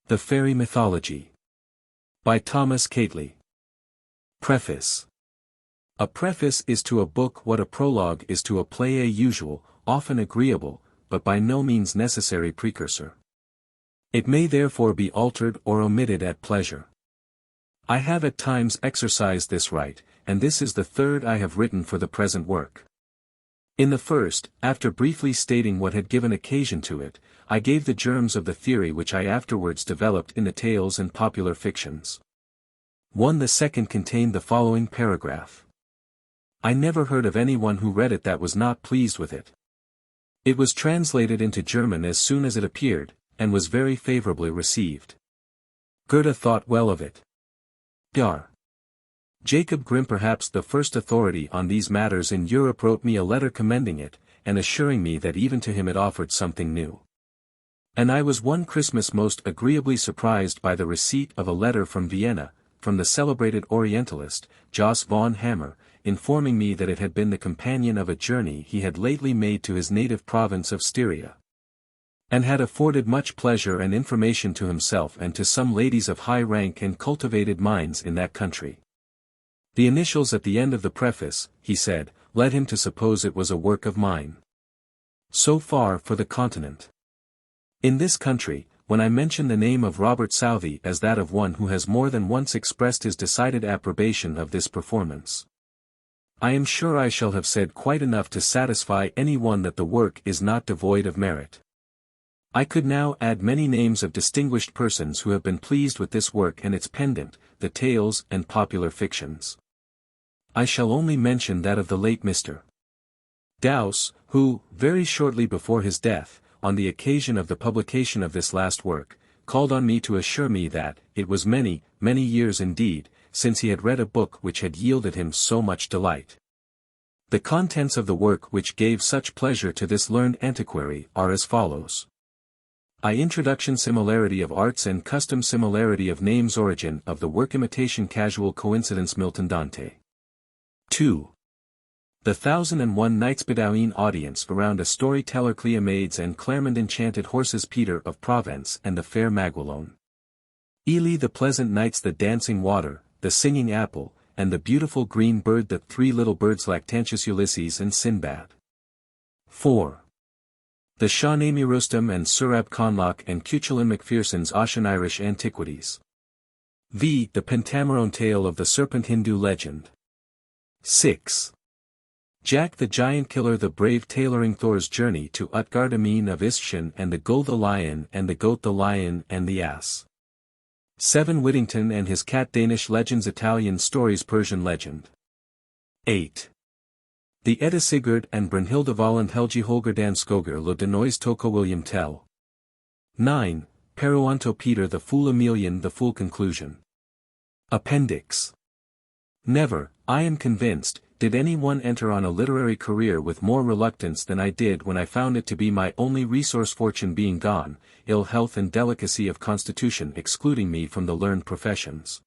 The Fairy Mythology. By Thomas Keightley. Preface. A preface is to a book what a prologue is to a play, a usual, often agreeable, but by no means necessary precursor. It may therefore be altered or omitted at pleasure. I have at times exercised this right, and this is the third I have written for the present work. In the first, after briefly stating what had given occasion to it, I gave the germs of the theory which I afterwards developed in the tales and popular fictions. The second contained the following paragraph. I never heard of anyone who read it that was not pleased with it. It was translated into German as soon as it appeared, and was very favorably received. Goethe thought well of it. Dr. Jacob Grimm, perhaps the first authority on these matters in Europe, wrote me a letter commending it, and assuring me that even to him it offered something new. And I was one Christmas most agreeably surprised by the receipt of a letter from Vienna, from the celebrated Orientalist, Jos von Hammer, informing me that it had been the companion of a journey he had lately made to his native province of Styria, and had afforded much pleasure and information to himself and to some ladies of high rank and cultivated minds in that country. The initials at the end of the preface, he said, led him to suppose it was a work of mine. So far for the continent. In this country, when I mention the name of Robert Southey as that of one who has more than once expressed his decided approbation of this performance, I am sure I shall have said quite enough to satisfy any one that the work is not devoid of merit. I could now add many names of distinguished persons who have been pleased with this work and its pendant, the tales and popular fictions. I shall only mention that of the late Mr. Dowse, who, very shortly before his death, on the occasion of the publication of this last work, called on me to assure me that it was many, many years indeed, since he had read a book which had yielded him so much delight. The contents of the work which gave such pleasure to this learned antiquary are as follows. Introduction, similarity of arts and custom, similarity of names, origin of the work, imitation, casual coincidence, Milton Dante. 2. The 1001 Nights, Bedouin audience around a storyteller, Cleomaids and Clermont, enchanted horses, Peter of Provence and the fair Maguelone. Ely, the pleasant nights, the dancing water, the singing apple, and the beautiful green bird, the three little birds, Lactantius, Ulysses and Sinbad. 4. The Shahnameh, Rustum and Surab Conloch and Cuchulainn Macpherson's Ossian Irish Antiquities. V. The Pentamerone tale of the serpent, Hindu legend. 6. Jack the Giant Killer, the brave tailoring, Thor's journey to Utgard, Amin of Ischan and the Goat, the lion and the goat, the lion and the ass. 7. Whittington and his cat, Danish legends, Italian stories, Persian legend. 8. The Edda Sigurd and Brunhilde Volland, Helgi Holgerdan Skoger lo Denoise Toko William Tell. 9. Peruanto Peter the Fool, Emelian the Fool, conclusion. Appendix. Never, I am convinced, did any one enter on a literary career with more reluctance than I did when I found it to be my only resource, fortune being gone, ill health and delicacy of constitution excluding me from the learned professions.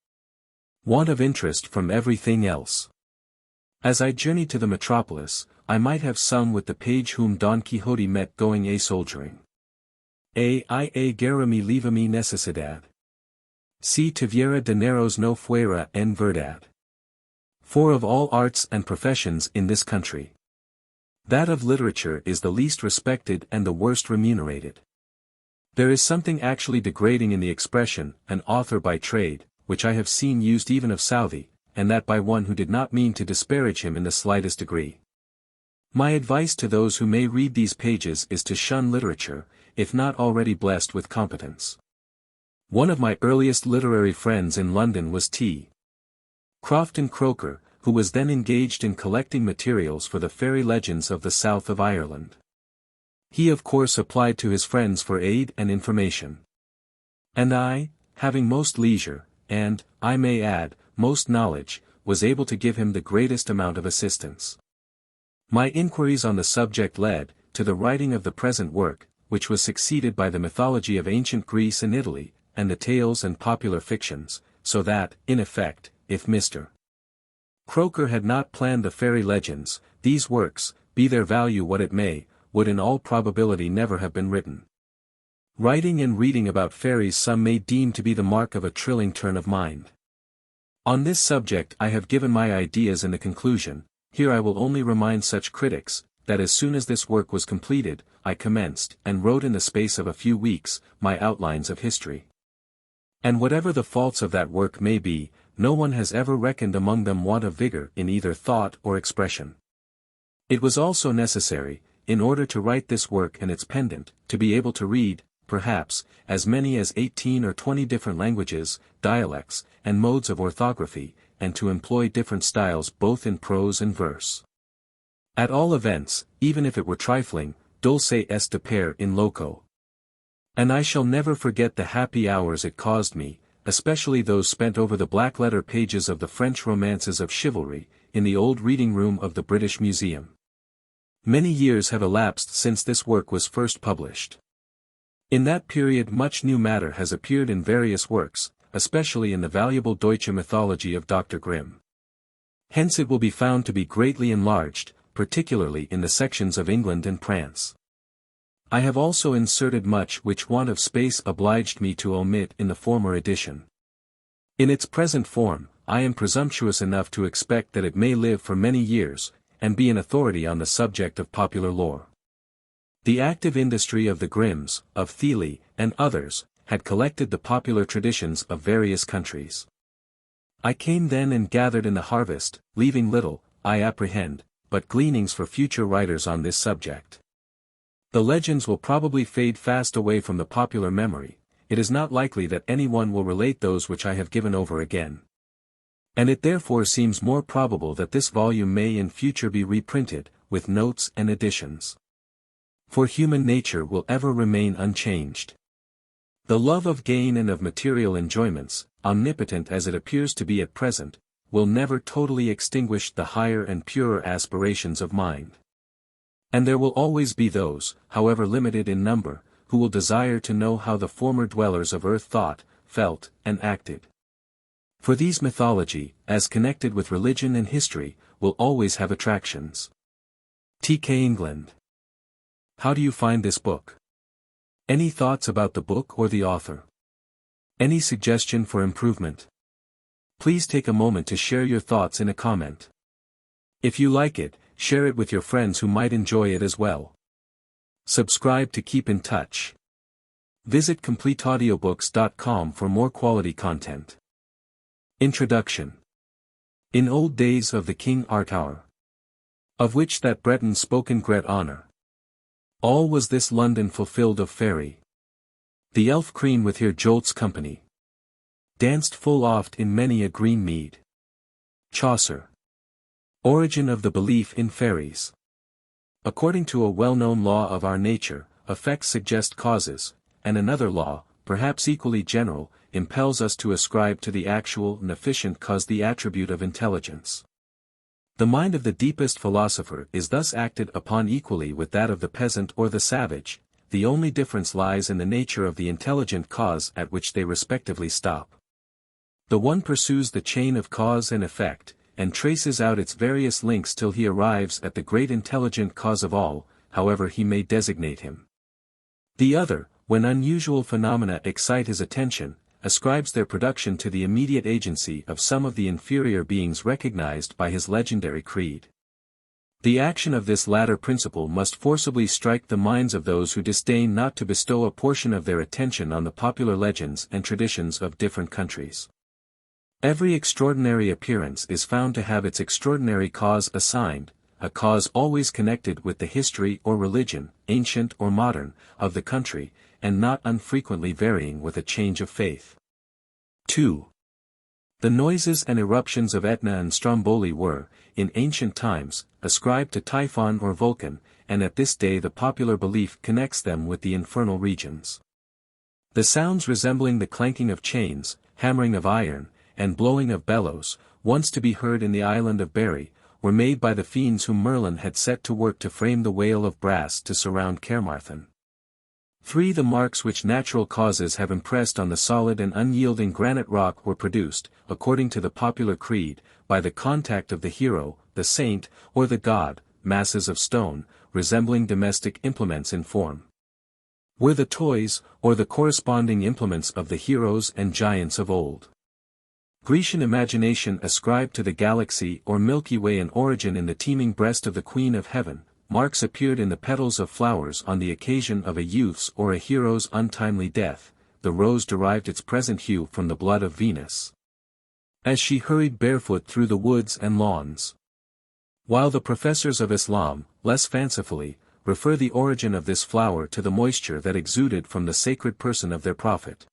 Want of interest from everything else. As I journeyed to the metropolis, I might have sung with the page whom Don Quixote met going a-soldiering. Guerra me leva mi necesidad. Si tuviera dineros no fuera en verdad. For of all arts and professions in this country, that of literature is the least respected and the worst remunerated. There is something actually degrading in the expression, an author by trade, which I have seen used even of Southey, and that by one who did not mean to disparage him in the slightest degree. My advice to those who may read these pages is to shun literature, if not already blessed with competence. One of my earliest literary friends in London was T. Crofton Croker, who was then engaged in collecting materials for the fairy legends of the south of Ireland. He of course applied to his friends for aid and information. And I, having most leisure, and, I may add, most knowledge, was able to give him the greatest amount of assistance. My inquiries on the subject led, to the writing of the present work, which was succeeded by the mythology of ancient Greece and Italy, and the tales and popular fictions, so that, in effect, if Mr. Croker had not planned the fairy legends, these works, be their value what it may, would in all probability never have been written. Writing and reading about fairies some may deem to be the mark of a trilling turn of mind. On this subject I have given my ideas in the conclusion. Here I will only remind such critics, that as soon as this work was completed, I commenced, and wrote in the space of a few weeks, my outlines of history. And whatever the faults of that work may be, no one has ever reckoned among them want of vigor in either thought or expression. It was also necessary, in order to write this work and its pendant, to be able to read, perhaps, as many as 18 or 20 different languages, dialects, and modes of orthography, and to employ different styles both in prose and verse. At all events, even if it were trifling, dulce est depere in loco. And I shall never forget the happy hours it caused me, especially those spent over the black-letter pages of the French romances of chivalry, in the old reading room of the British Museum. Many years have elapsed since this work was first published. In that period much new matter has appeared in various works, especially in the valuable Deutsche Mythology of Dr. Grimm. Hence it will be found to be greatly enlarged, particularly in the sections of England and France. I have also inserted much which want of space obliged me to omit in the former edition. In its present form, I am presumptuous enough to expect that it may live for many years, and be an authority on the subject of popular lore. The active industry of the Grimms, of Keightley, and others, had collected the popular traditions of various countries. I came then and gathered in the harvest, leaving little, I apprehend, but gleanings for future writers on this subject. The legends will probably fade fast away from the popular memory. It is not likely that anyone will relate those which I have given over again. And it therefore seems more probable that this volume may in future be reprinted, with notes and additions. For human nature will ever remain unchanged. The love of gain and of material enjoyments, omnipotent as it appears to be at present, will never totally extinguish the higher and purer aspirations of mind. And there will always be those, however limited in number, who will desire to know how the former dwellers of earth thought, felt, and acted. For these mythology, as connected with religion and history, will always have attractions. T.K. England. How do you find this book? Any thoughts about the book or the author? Any suggestion for improvement? Please take a moment to share your thoughts in a comment. If you like it, share it with your friends who might enjoy it as well. Subscribe to keep in touch. Visit CompleteAudiobooks.com for more quality content. Introduction. In old days of the King Arthur, of which that Breton spoken great honour, all was this London fulfilled of Faerie. The elf Queene with her jolts company danced full oft in many a green mead. Chaucer. Origin of the belief in fairies. According to a well-known law of our nature, effects suggest causes, and another law, perhaps equally general, impels us to ascribe to the actual and efficient cause the attribute of intelligence. The mind of the deepest philosopher is thus acted upon equally with that of the peasant or the savage. The only difference lies in the nature of the intelligent cause at which they respectively stop. The one pursues the chain of cause and effect, and traces out its various links till he arrives at the great intelligent cause of all, however he may designate him. The other, when unusual phenomena excite his attention, ascribes their production to the immediate agency of some of the inferior beings recognized by his legendary creed. The action of this latter principle must forcibly strike the minds of those who disdain not to bestow a portion of their attention on the popular legends and traditions of different countries. Every extraordinary appearance is found to have its extraordinary cause assigned, a cause always connected with the history or religion, ancient or modern, of the country, and not unfrequently varying with a change of faith. 2. The noises and eruptions of Etna and Stromboli were, in ancient times, ascribed to Typhon or Vulcan, and at this day the popular belief connects them with the infernal regions. The sounds resembling the clanking of chains, hammering of iron, and blowing of bellows, once to be heard in the island of Berry, were made by the fiends whom Merlin had set to work to frame the whale of brass to surround Caermarthen. 3. The marks which natural causes have impressed on the solid and unyielding granite rock were produced, according to the popular creed, by the contact of the hero, the saint, or the god, masses of stone, resembling domestic implements in form. were the toys, or the corresponding implements of the heroes and giants of old. Grecian imagination ascribed to the galaxy or Milky Way an origin in the teeming breast of the Queen of Heaven. Marks appeared in the petals of flowers on the occasion of a youth's or a hero's untimely death. The rose derived its present hue from the blood of Venus, as she hurried barefoot through the woods and lawns. While the professors of Islam, less fancifully, refer the origin of this flower to the moisture that exuded from the sacred person of their prophet.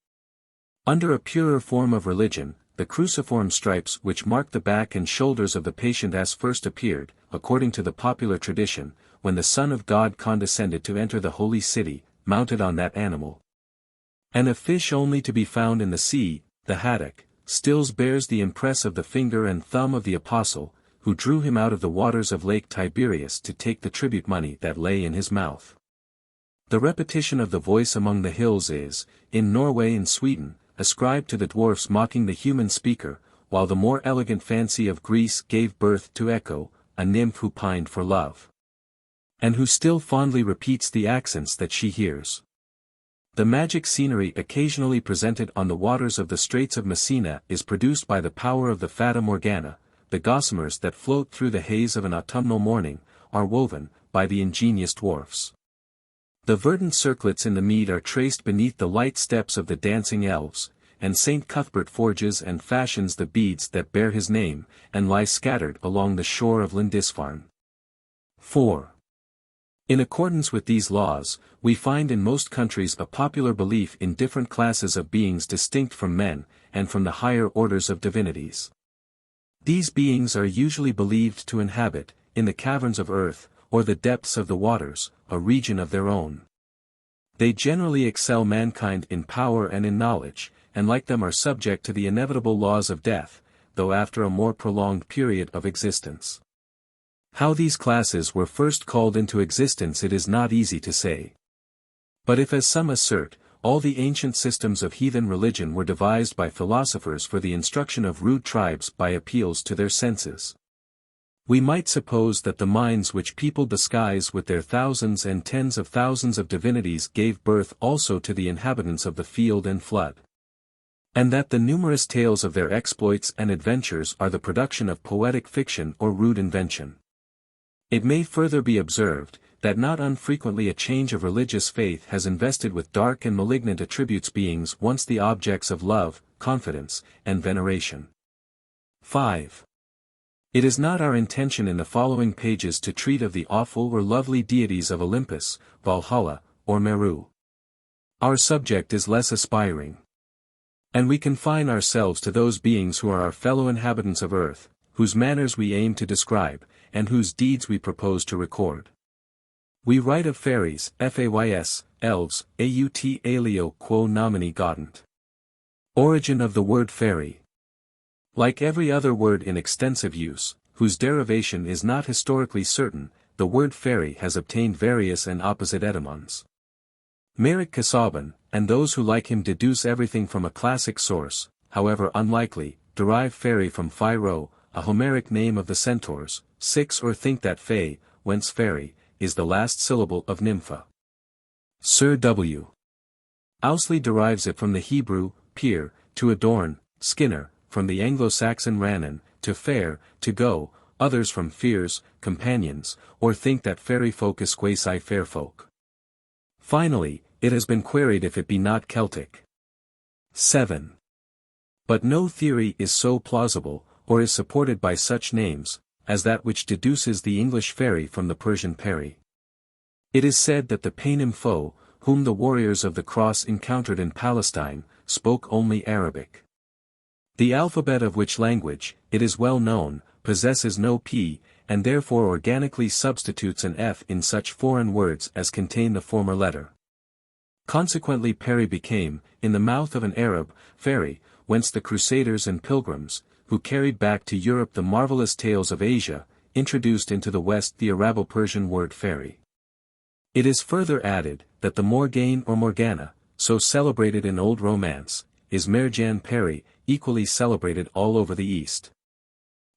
Under a purer form of religion, the cruciform stripes which mark the back and shoulders of the patient as first appeared, according to the popular tradition, when the Son of God condescended to enter the holy city, mounted on that animal. And a fish only to be found in the sea, the haddock, still bears the impress of the finger and thumb of the apostle, who drew him out of the waters of Lake Tiberias to take the tribute money that lay in his mouth. The repetition of the voice among the hills is, in Norway and Sweden, ascribed to the dwarfs mocking the human speaker, while the more elegant fancy of Greece gave birth to Echo, a nymph who pined for love, and who still fondly repeats the accents that she hears. The magic scenery occasionally presented on the waters of the Straits of Messina is produced by the power of the Fata Morgana. The gossamers that float through the haze of an autumnal morning, are woven, by the ingenious dwarfs. The verdant circlets in the mead are traced beneath the light steps of the dancing elves, and St. Cuthbert forges and fashions the beads that bear his name, and lie scattered along the shore of Lindisfarne. 4. In accordance with these laws, we find in most countries a popular belief in different classes of beings distinct from men, and from the higher orders of divinities. These beings are usually believed to inhabit, in the caverns of earth, or the depths of the waters, a region of their own. They generally excel mankind in power and in knowledge, and like them are subject to the inevitable laws of death, though after a more prolonged period of existence. How these classes were first called into existence it is not easy to say. But if, as some assert, all the ancient systems of heathen religion were devised by philosophers for the instruction of rude tribes by appeals to their senses, we might suppose that the minds which peopled the skies with their thousands and tens of thousands of divinities gave birth also to the inhabitants of the field and flood, and that the numerous tales of their exploits and adventures are the production of poetic fiction or rude invention. It may further be observed, that not unfrequently a change of religious faith has invested with dark and malignant attributes beings once the objects of love, confidence, and veneration. 5. It is not our intention in the following pages to treat of the awful or lovely deities of Olympus, Valhalla, or Meru. Our subject is less aspiring, and we confine ourselves to those beings who are our fellow inhabitants of earth, whose manners we aim to describe, and whose deeds we propose to record. We write of fairies, fays, elves, aut alio quo nomini gaudiant. Origin of the word fairy. Like every other word in extensive use, whose derivation is not historically certain, the word fairy has obtained various and opposite etymons. Merrick Casaubon, and those who like him deduce everything from a classic source, however unlikely, derive fairy from Phiro, a Homeric name of the centaurs, 6 or think that fay, whence fairy, is the last syllable of nympha. Sir W. Ousley derives it from the Hebrew, peer, to adorn, Skinner, from the Anglo-Saxon ranan, to fare, to go, others from fears, companions, or think that fairy folk is quasi fair folk. Finally, it has been queried if it be not Celtic. 7. But no theory is so plausible, or is supported by such names, as that which deduces the English fairy from the Persian peri. It is said that the Paynim foe, whom the warriors of the cross encountered in Palestine, spoke only Arabic. The alphabet of which language, it is well known, possesses no P, and therefore organically substitutes an F in such foreign words as contain the former letter. Consequently peri became, in the mouth of an Arab, fairy, whence the Crusaders and Pilgrims, who carried back to Europe the marvelous tales of Asia, introduced into the West the Arabo-Persian word fairy. It is further added, that the Morgaine or Morgana, so celebrated in old romance, is Merjan Peri, equally celebrated all over the East.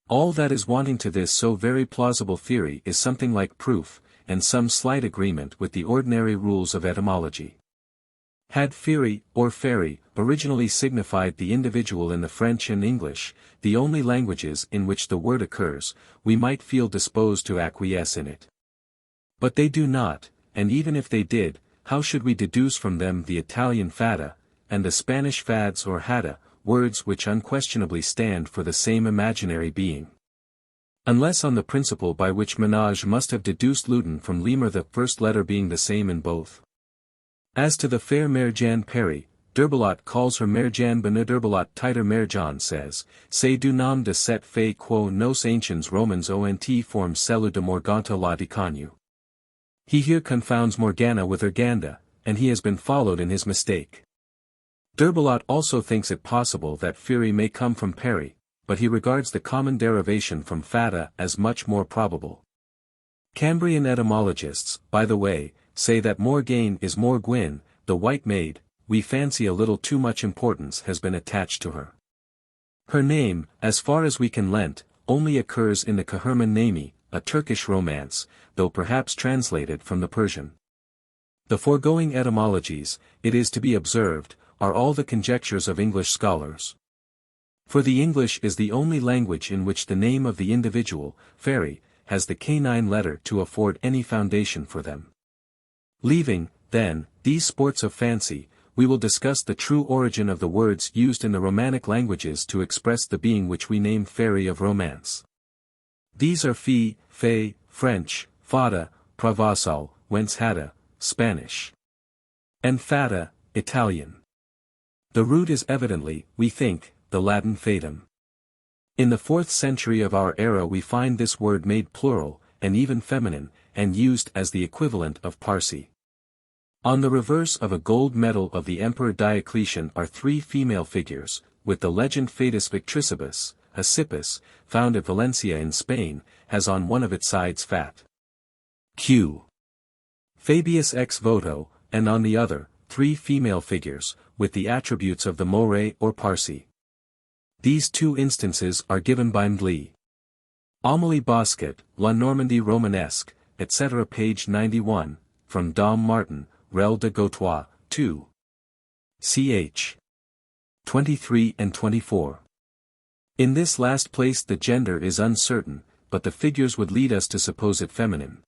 All that is wanting to this so very plausible theory is something like proof, and some slight agreement with the ordinary rules of etymology. Had Faerie, or Fairy, originally signified the individual in the French and English, the only languages in which the word occurs, we might feel disposed to acquiesce in it. But they do not, and even if they did, how should we deduce from them the Italian fata, and the Spanish fads or hada, words which unquestionably stand for the same imaginary being? Unless on the principle by which Menage must have deduced Luden from lemur, the first letter being the same in both. As to the fair Merjan Peri, D'Herbelat calls her Merjan Benu. D'Herbelat Titer Merjan says, "C'est du nom de cette fée quo nos anciens Romans ont formed celui de Morganta la Dicanu." He here confounds Morgana with Urganda, and he has been followed in his mistake. D'Herbelat also thinks it possible that Faerie may come from Peri, but he regards the common derivation from fata as much more probable. Cambrian etymologists, by the way, say that Morgaine is Morgwyn, the white maid. We fancy a little too much importance has been attached to her. Her name, as far as we can lent, only occurs in the Kahraman Nami, a Turkish romance, though perhaps translated from the Persian. The foregoing etymologies, it is to be observed, are all the conjectures of English scholars. For the English is the only language in which the name of the individual, Fairy, has the canine letter to afford any foundation for them. Leaving, then, these sports of fancy, we will discuss the true origin of the words used in the Romanic languages to express the being which we name Fairy of Romance. These are fée, fée, French, fata, Provençal, whence hada, Spanish, and fata, Italian. The root is evidently, we think, the Latin fatum. In the 4th century of our era we find this word made plural, and even feminine, and used as the equivalent of Parsi. On the reverse of a gold medal of the Emperor Diocletian are 3 female figures, with the legend Fatus Victricibus, a Sippus, found at Valencia in Spain, has on one of its sides Fat. Q. Fabius ex voto, and on the other, 3 female figures, with the attributes of the Moray or Parsi. These 2 instances are given by Mdli. Amélie Bosquet, La Normandie Romanesque, etc. page 91, from Dom Martin, Rel de Gautois, 2. Ch. 23 and 24. In this last place the gender is uncertain, but the figures would lead us to suppose it feminine.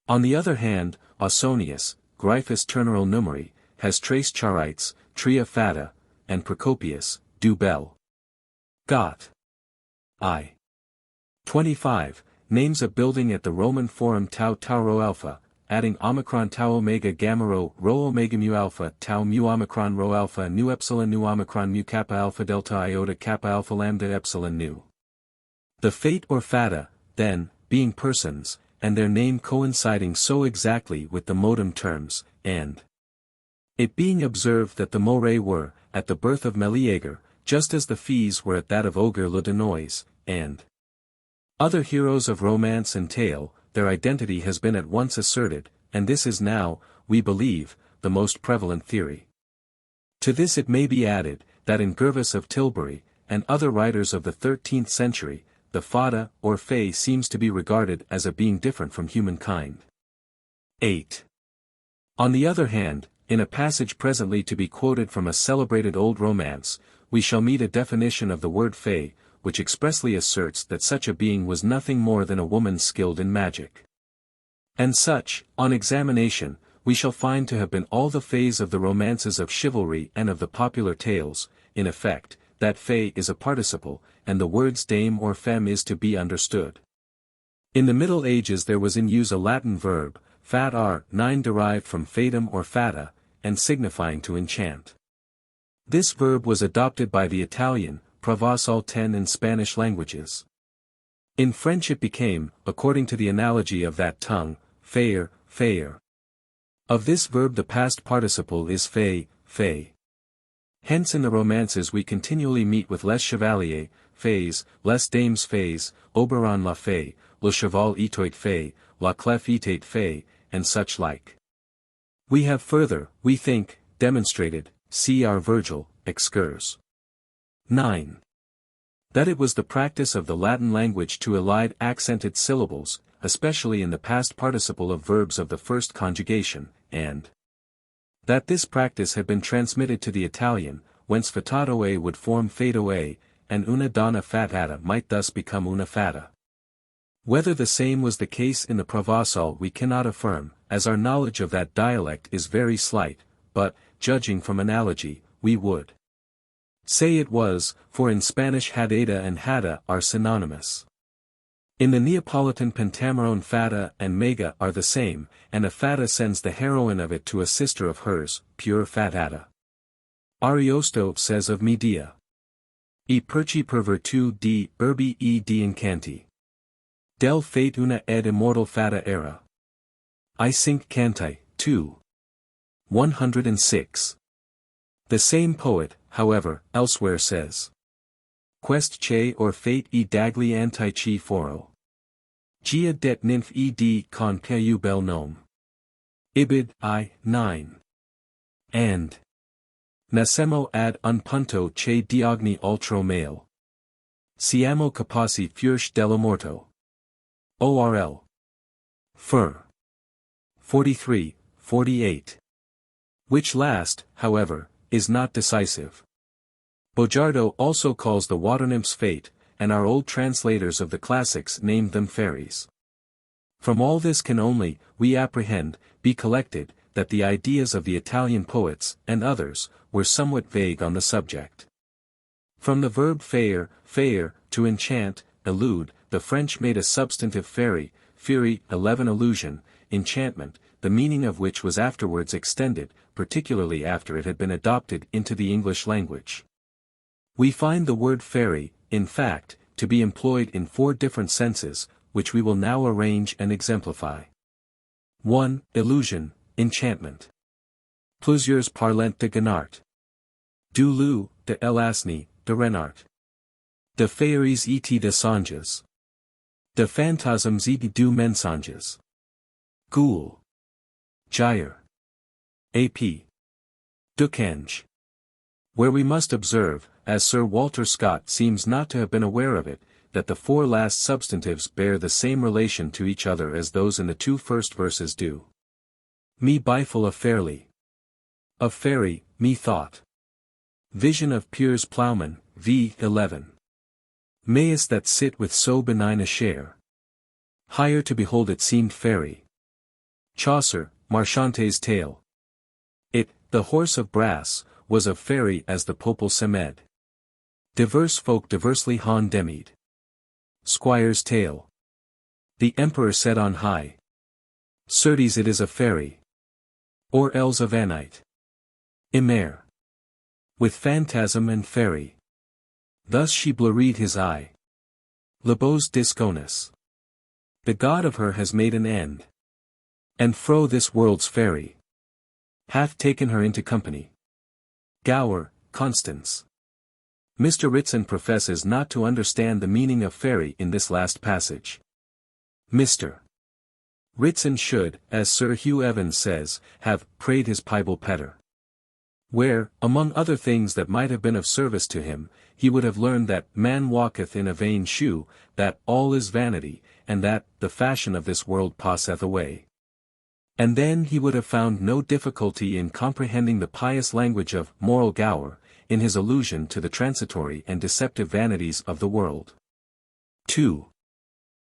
On the other hand, Ausonius, Gryphus Turneral Numeri, has traced Charites, Tria Fata, and Procopius, Du Bel. Got. I. 25, names a building at the Roman Forum Tau Tau Rho Alpha, adding Omicron Tau Omega Gamma Rho Omega Mu Alpha Tau Mu Omicron Rho Alpha Nu Epsilon Nu Omicron Mu Kappa Alpha Delta Iota Kappa Alpha Lambda Epsilon Nu. The fate or fata, then, being persons, and their name coinciding so exactly with the modem terms, and it being observed that the Moray were, at the birth of Meleager, just as the Fees were at that of Ogier le Danois, and other heroes of romance and tale, their identity has been at once asserted, and this is now, we believe, the most prevalent theory. To this it may be added, that in Gervas of Tilbury, and other writers of the 13th century, the fata, or fay seems to be regarded as a being different from humankind. 8. On the other hand, in a passage presently to be quoted from a celebrated old romance, we shall meet a definition of the word fay, which expressly asserts that such a being was nothing more than a woman skilled in magic. And such, on examination, we shall find to have been all the fays of the romances of chivalry and of the popular tales. In effect, that fay is a participle, and the words dame or femme is to be understood. In the Middle Ages there was in use a Latin verb, fat r, 9 derived from fatum or fata, and signifying to enchant. This verb was adopted by the Italian, Provençal 10 and Spanish languages. In French it became, according to the analogy of that tongue, faire, faire. Of this verb the past participle is fait, fait. Hence in the romances we continually meet with les chevaliers, fays, les dames fays, Oberon la fée, le cheval etoit fée, la clef etait fée, and such like. We have further, we think, demonstrated, see our Virgil, excurs. 9. That it was the practice of the Latin language to elide accented syllables, especially in the past participle of verbs of the first conjugation, and That this practice had been transmitted to the Italian, whence fatadoe would form fadoe, and una donna fatata might thus become una fata. Whether the same was the case in the Provençal we cannot affirm, as our knowledge of that dialect is very slight, but, judging from analogy, we would say it was, for in Spanish hadada and hada are synonymous. In the Neapolitan Pentamerone fata and mega are the same, and a fata sends the heroine of it to a sister of hers, pure fatata. Ariosto says of Medea, "E perci per virtu di urbi e di incanti. Del fate una ed immortal fata era." I Cinque Canti, 2. 106. The same poet, however, elsewhere says, "Quest che or fate e dagli antici foro. Gia det nymph e di con più bel nome. Ibid. I. 9. And nascemo ad un punto che di ogni altro male. Siamo capaci furch dello morto. ORL. Fur. 43, 48. Which last, however, is not decisive. Bojardo also calls the water nymphs fate, and our old translators of the classics named them fairies. From all this can only, we apprehend, be collected, that the ideas of the Italian poets, and others, were somewhat vague on the subject. From the verb faire, to enchant, elude, the French made a substantive fairy, fury, 11 illusion, enchantment, the meaning of which was afterwards extended, particularly after it had been adopted into the English language. We find the word fairy, in fact, to be employed in 4 different senses, which we will now arrange and exemplify. 1. Illusion, enchantment. Plusieurs parlent de Ganart. Du loup, de l'asne, de renart. De Fairies et de songes. De phantasmes et du mensonges. Ghoul. Gyre. A.P. Ducange. Where we must observe, as Sir Walter Scott seems not to have been aware of it, that the 4 last substantives bear the same relation to each other as those in the 2 first verses do. Me biful of fairly. Of fairy, me thought. Vision of Piers Plowman, v. 11. Mayest that sit with so benign a share. Higher to behold it seemed fairy. Chaucer, Marchante's Tale. It, the horse of brass, was of fairy as the popal semed. Diverse folk diversely han demied. Squire's Tale. The Emperor said on high. Certes it is a fairy. Or Elves of Anite. Imer. With phantasm and fairy. Thus she blurried his eye. Lebos disconus. The god of her has made an end. And fro this world's fairy hath taken her into company. Gower, Constance. Mr. Ritson professes not to understand the meaning of fairy in this last passage. Mr. Ritson should, as Sir Hugh Evans says, have prayed his Bible petter. Where, among other things that might have been of service to him, he would have learned that man walketh in a vain shoe, that all is vanity, and that the fashion of this world passeth away. And then he would have found no difficulty in comprehending the pious language of moral Gower, in his allusion to the transitory and deceptive vanities of the world. 2.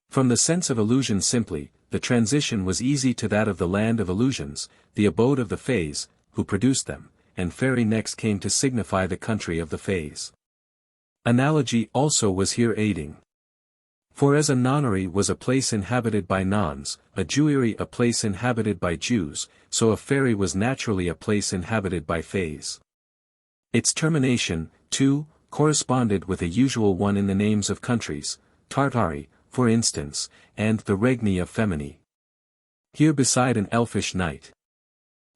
From the sense of illusion simply, the transition was easy to that of the land of illusions, the abode of the Fays, who produced them, and fairy next came to signify the country of the Fays. Analogy also was here aiding. For as a nonnery was a place inhabited by nons, a Jewry a place inhabited by Jews, so a fairy was naturally a place inhabited by fays. Its termination, too, corresponded with a usual one in the names of countries, Tartari, for instance, and the regni of Femini. Here beside an elfish knight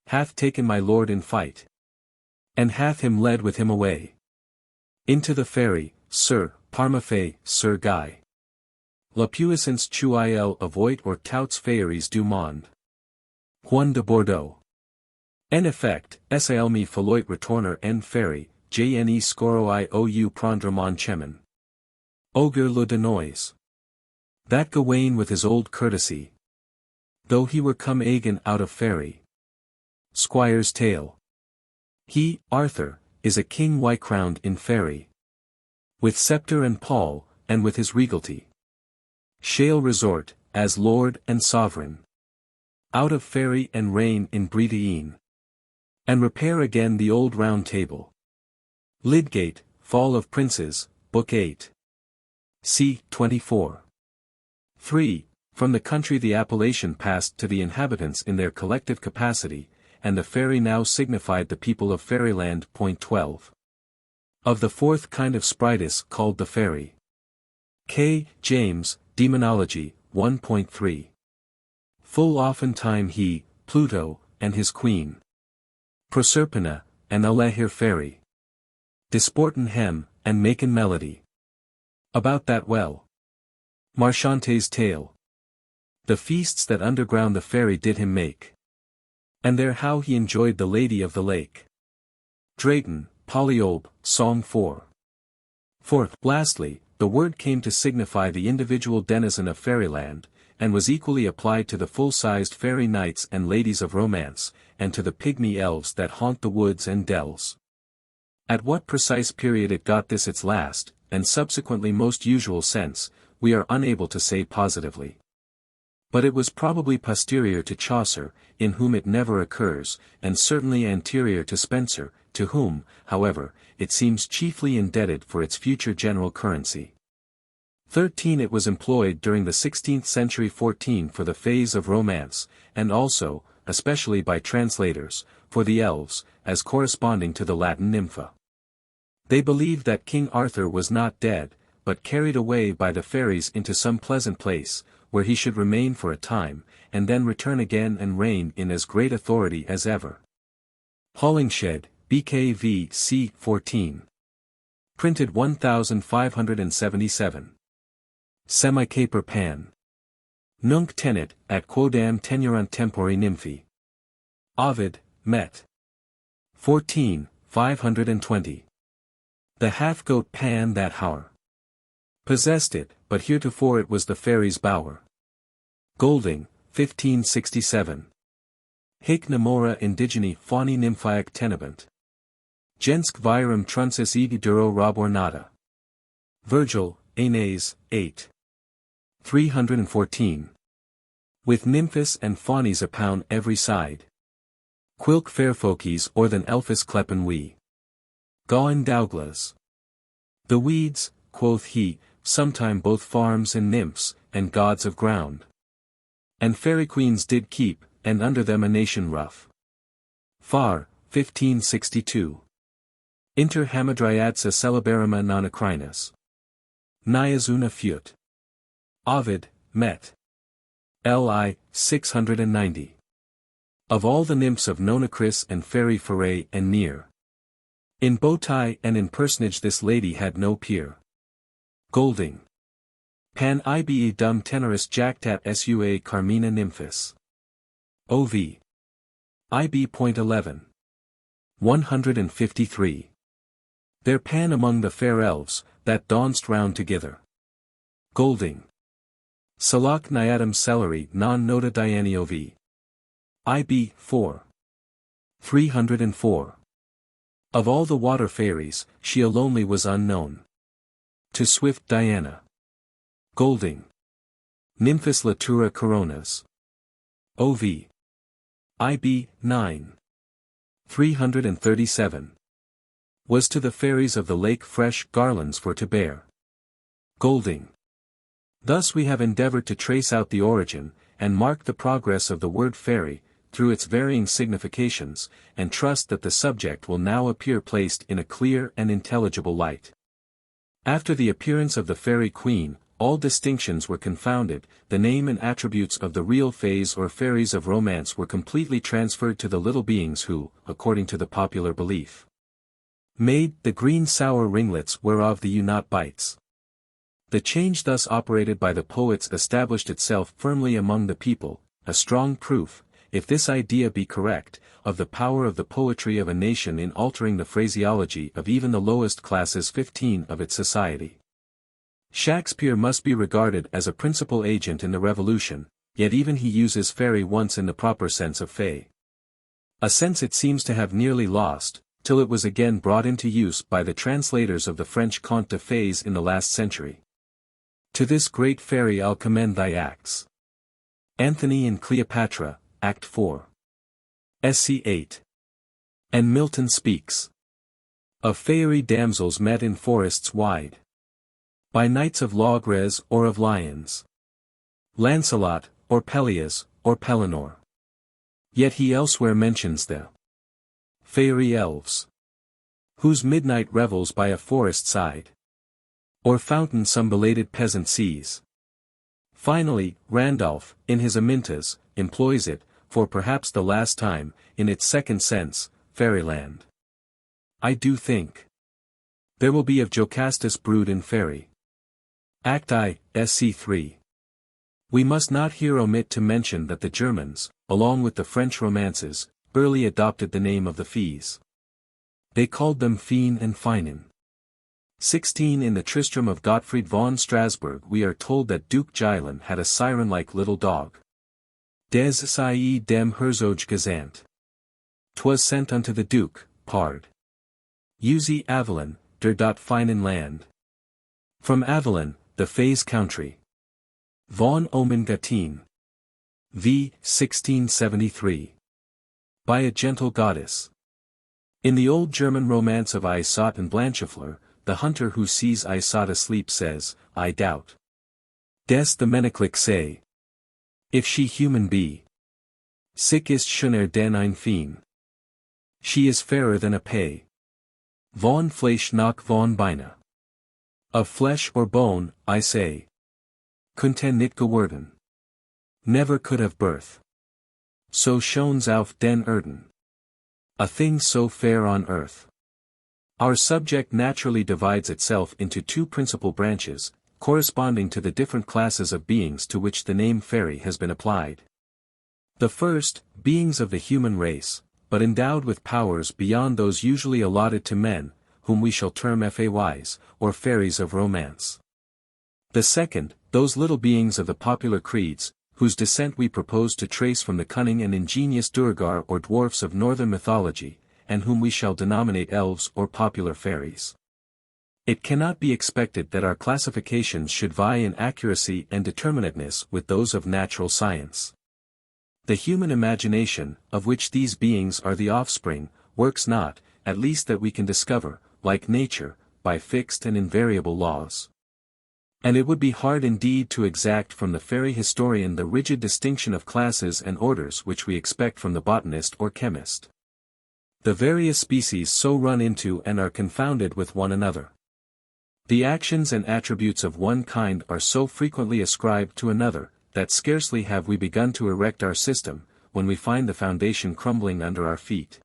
hath taken my lord in fight, and hath him led with him away into the fairy, Sir Parmafe, Sir Guy. La puissance chuil avoit or touts Fairies du monde. Juan de Bordeaux. En effect, sal me faloit retourner en fairy, jne scoro iou prendre mon chemin. Augur le denoise. That Gawain with his old courtesy, though he were come again out of fairy, Squire's Tale. He, Arthur, is a king white-crowned in Faerie, with sceptre and pall, and with his regalty shall resort, as lord and sovereign, out of Faerie and reign in Bretagne, and repair again the old round table. Lydgate, Fall of Princes, Book 8. c. 24. 3. From the country the appellation passed to the inhabitants in their collective capacity, and the Faerie now signified the people of Fairyland. 12. Of the fourth kind of spritis called the Faerie. K. James, Demonology, 1.3. Full oftentime he, Pluto, and his queen, Proserpina, and Alehir Faerie, disporten hem, and maken melody about that well. Marchante's Tale. The feasts that underground the Faerie did him make, and there how he enjoyed the Lady of the Lake. Drayton, Polyolb, Song 4. 4. Lastly, the word came to signify the individual denizen of Fairyland, and was equally applied to the full-sized fairy knights and ladies of romance, and to the pygmy elves that haunt the woods and dells. At what precise period it got this its last, and subsequently most usual sense, we are unable to say positively. But it was probably posterior to Chaucer, in whom it never occurs, and certainly anterior to Spenser, to whom, however, it seems chiefly indebted for its future general currency. 13. It was employed during the 16th century. 14. For the phase of romance, and also, especially by translators, for the elves, as corresponding to the Latin nympha. They believed that King Arthur was not dead, but carried away by the fairies into some pleasant place, where he should remain for a time, and then return again and reign in as great authority as ever. Holingshed, BKV c. 14. Printed 1577. Semi-caper pan. Nunc tenet, at quodam tenurunt tempori nymphi. Ovid, Met. 14, 520. The half-goat pan that hour possessed it, but heretofore it was the fairies' bower. Golding, 1567. Haec nemora indigeni fauni nymphaeac tenebant. Gensc virum truncis egi duro robornata. Virgil, Aeneas, 8. 314. With nymphis and faunis upon every side. Quilk fairfolkies or than elfis kleppen we. Gawen Douglas. The weeds, quoth he, sometime both farms and nymphs, and gods of ground. And fairy queens did keep, and under them a nation rough. Far, 1562. Inter hamadryadsa celeberrima nonacrinus. Niazuna fut. Ovid, Met. Li, 690. Of all the nymphs of Nonacris and Fairy Foray and near. In bowtie and in personage this lady had no peer. Golding. Pan ibe dum teneris jactat sua carmina nymphis. Ov. IB.11. 153. Their pan among the fair elves, that danced round together. Golding. Salak nyadam celery non nota Dianiovi. IB. 4. 304. Of all the water fairies, she alone was unknown to swift Diana. Golding. Nymphis latura coronas. Ov. IB. 9. 337. Was to the fairies of the lake fresh garlands for to bear. Golding. Thus we have endeavored to trace out the origin, and mark the progress of the word fairy, through its varying significations, and trust that the subject will now appear placed in a clear and intelligible light. After the appearance of the Fairy Queen, all distinctions were confounded, the name and attributes of the real fays or fairies of romance were completely transferred to the little beings who, according to the popular belief, made the green sour ringlets whereof the ewe-not bites. The change thus operated by the poets established itself firmly among the people, a strong proof, if this idea be correct, of the power of the poetry of a nation in altering the phraseology of even the lowest classes 15 of its society. Shakespeare must be regarded as a principal agent in the revolution, yet even he uses fairy once in the proper sense of fay. A sense it seems to have nearly lost, till it was again brought into use by the translators of the French contes de fées in the last century. To this great fairy I'll commend thy acts. Anthony and Cleopatra, Act 4. Sc. 8. And Milton speaks of fairy damsels met in forests wide, by knights of Logres or of lions, Lancelot, or Peleus, or Pellinore. Yet he elsewhere mentions the fairy elves, whose midnight revels by a forest side, or fountain some belated peasant sees. Finally, Randolph, in his Amintas, employs it, for perhaps the last time, in its second sense, fairyland. I do think there will be of Jocastus brood in Fairy. Act I, Sc. 3. We must not here omit to mention that the Germans, along with the French romances, early adopted the name of the fees. They called them Feen and Feinen. 16 In the Tristram of Gottfried von Strasbourg we are told that Duke Geilen had a siren-like little dog. Des sei dem Herzog gesandt. 'Twas sent unto the Duke, pard. Usi Avalon, der dot feinen Land. From Avalon, the Fays country. Von Omen Gattin. V. 1673. By a gentle goddess. In the old German romance of Iseult and Blanchefleur, the hunter who sees Iseult asleep says, I doubt. Des the Meneklik say. If she human be. Sick ist schöner denn ein Feen. She is fairer than a pay. Von Fleisch noch von Beine. Of flesh or bone, I say. Könnte nicht geworden. Never could have birth. So schon's auf den Erden. A thing so fair on earth. Our subject naturally divides itself into two principal branches, corresponding to the different classes of beings to which the name fairy has been applied. The first, beings of the human race, but endowed with powers beyond those usually allotted to men, whom we shall term fays, or fairies of romance. The second, those little beings of the popular creeds, whose descent we propose to trace from the cunning and ingenious Duergar or dwarfs of northern mythology, and whom we shall denominate elves or popular fairies. It cannot be expected that our classifications should vie in accuracy and determinateness with those of natural science. The human imagination, of which these beings are the offspring, works not, at least that we can discover, like nature, by fixed and invariable laws. And it would be hard indeed to exact from the fairy historian the rigid distinction of classes and orders which we expect from the botanist or chemist. The various species so run into and are confounded with one another. The actions and attributes of one kind are so frequently ascribed to another, that scarcely have we begun to erect our system, when we find the foundation crumbling under our feet.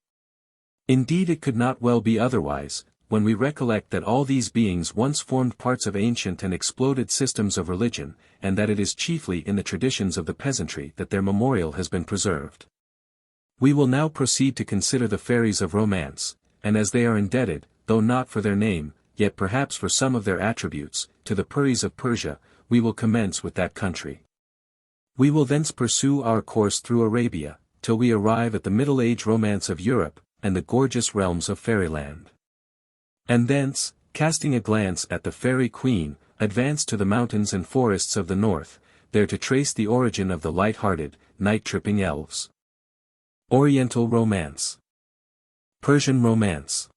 Indeed it could not well be otherwise, when we recollect that all these beings once formed parts of ancient and exploded systems of religion, and that it is chiefly in the traditions of the peasantry that their memorial has been preserved. We will now proceed to consider the fairies of romance, and as they are indebted, though not for their name, yet perhaps for some of their attributes, to the Peris of Persia, we will commence with that country. We will thence pursue our course through Arabia, till we arrive at the Middle Age romance of Europe, and the gorgeous realms of fairyland. And thence, casting a glance at the fairy Queene, advance to the mountains and forests of the north, there to trace the origin of the light-hearted, night-tripping elves. Oriental Romance. Persian Romance.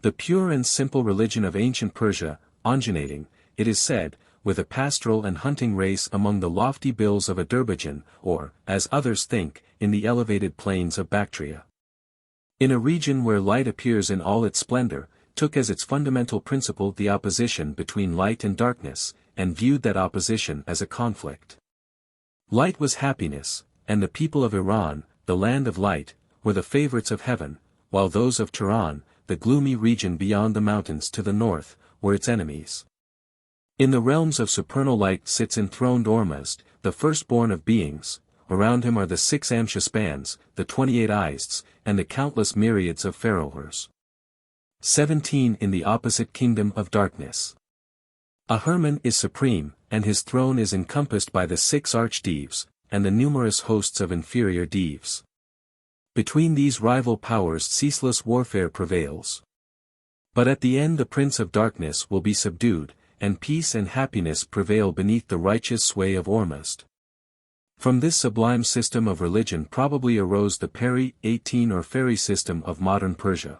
The pure and simple religion of ancient Persia, originating, it is said, with a pastoral and hunting race among the lofty bills of Azerbaijan, or, as others think, in the elevated plains of Bactria. In a region where light appears in all its splendor, took as its fundamental principle the opposition between light and darkness, and viewed that opposition as a conflict. Light was happiness, and the people of Iran, the land of light, were the favorites of heaven, while those of Tehran, the gloomy region beyond the mountains to the north, were its enemies. In the realms of supernal light sits enthroned Ormuzd, the firstborn of beings, around him are the 6 Amshaspans, the 28 Ists, and the countless myriads of Feroes. 17 In the opposite kingdom of darkness. A Herman is supreme, and his throne is encompassed by the 6 archdevs, and the numerous hosts of inferior devs. Between these rival powers ceaseless warfare prevails. But at the end the prince of darkness will be subdued, and peace and happiness prevail beneath the righteous sway of Ormuzd. From this sublime system of religion probably arose the Peri 18 or Fairy system of modern Persia.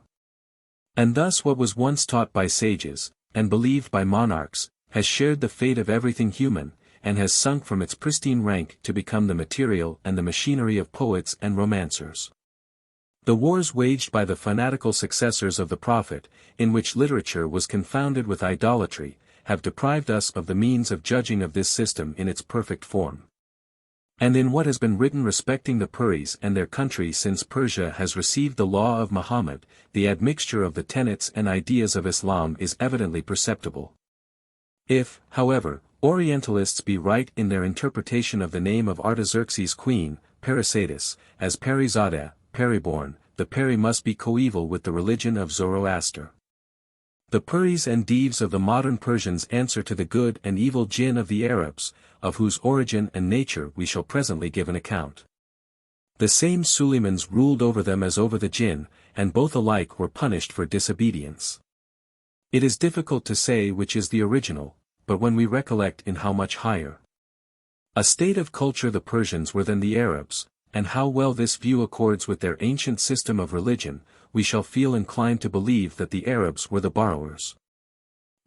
And thus what was once taught by sages, and believed by monarchs, has shared the fate of everything human, and has sunk from its pristine rank to become the material and the machinery of poets and romancers. The wars waged by the fanatical successors of the Prophet, in which literature was confounded with idolatry, have deprived us of the means of judging of this system in its perfect form. And in what has been written respecting the Peris and their country since Persia has received the law of Muhammad, the admixture of the tenets and ideas of Islam is evidently perceptible. If, however, Orientalists be right in their interpretation of the name of Artaxerxes' queen, Parysatis, as Parizadeh, Periborn, the Peri must be coeval with the religion of Zoroaster. The Peris and Deves of the modern Persians answer to the good and evil jinn of the Arabs, of whose origin and nature we shall presently give an account. The same Suleymans ruled over them as over the jinn, and both alike were punished for disobedience. It is difficult to say which is the original, but when we recollect in how much higher a state of culture the Persians were than the Arabs, and how well this view accords with their ancient system of religion, we shall feel inclined to believe that the Arabs were the borrowers.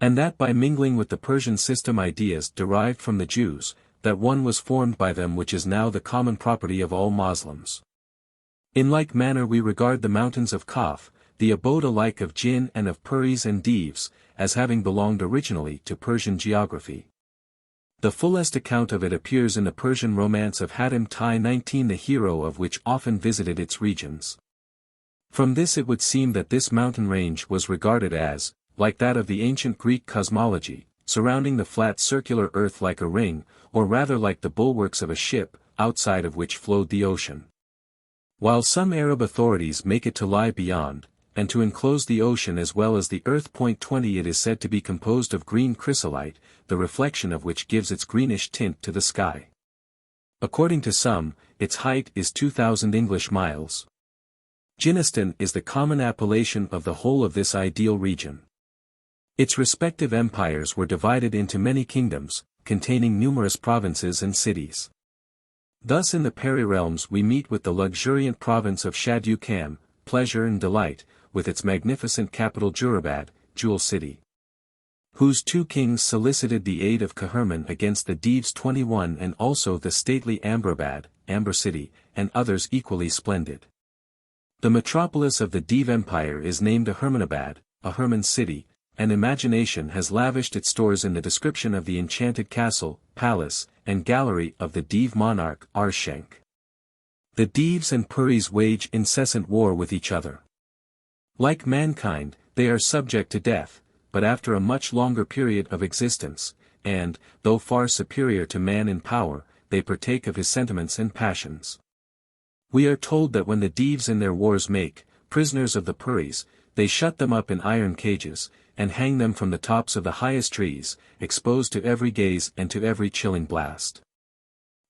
And that by mingling with the Persian system ideas derived from the Jews, that one was formed by them which is now the common property of all Moslems. In like manner we regard the mountains of Kaf, the abode alike of jinn and of Peris and Deves, as having belonged originally to Persian geography. The fullest account of it appears in the Persian romance of Hatim Tai 19, the hero of which often visited its regions. From this it would seem that this mountain range was regarded as, like that of the ancient Greek cosmology, surrounding the flat circular earth like a ring, or rather like the bulwarks of a ship, outside of which flowed the ocean. While some Arab authorities make it to lie beyond, and to enclose the ocean as well as the earth. 20 It is said to be composed of green chrysolite, the reflection of which gives its greenish tint to the sky. According to some, its height is 2,000 English miles. Jinnistan is the common appellation of the whole of this ideal region. Its respective empires were divided into many kingdoms, containing numerous provinces and cities. Thus in the Peri realms we meet with the luxuriant province of Shadu Kam, pleasure and delight, with its magnificent capital Jurabad, Jewel City, whose two kings solicited the aid of Kahirman against the Deves 21, and also the stately Ambrabad, Amber City, and others equally splendid. The metropolis of the Deve Empire is named Ahurmanabad, Ahurman City, and imagination has lavished its stores in the description of the enchanted castle, palace, and gallery of the Deve monarch Arshenk. The Deves and Peris wage incessant war with each other. Like mankind, they are subject to death, but after a much longer period of existence, and, though far superior to man in power, they partake of his sentiments and passions. We are told that when the Deves in their wars make prisoners of the Peris, they shut them up in iron cages, and hang them from the tops of the highest trees, exposed to every gaze and to every chilling blast.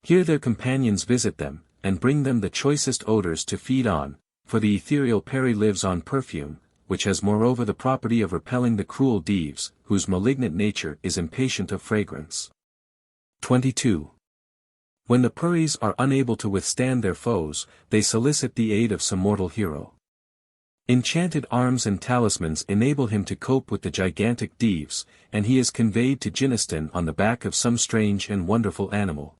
Here their companions visit them, and bring them the choicest odors to feed on, for the ethereal Peri lives on perfume, which has moreover the property of repelling the cruel Deves, whose malignant nature is impatient of fragrance. 22. When the Peris are unable to withstand their foes, they solicit the aid of some mortal hero. Enchanted arms and talismans enable him to cope with the gigantic Deves, and he is conveyed to Jinnistan on the back of some strange and wonderful animal.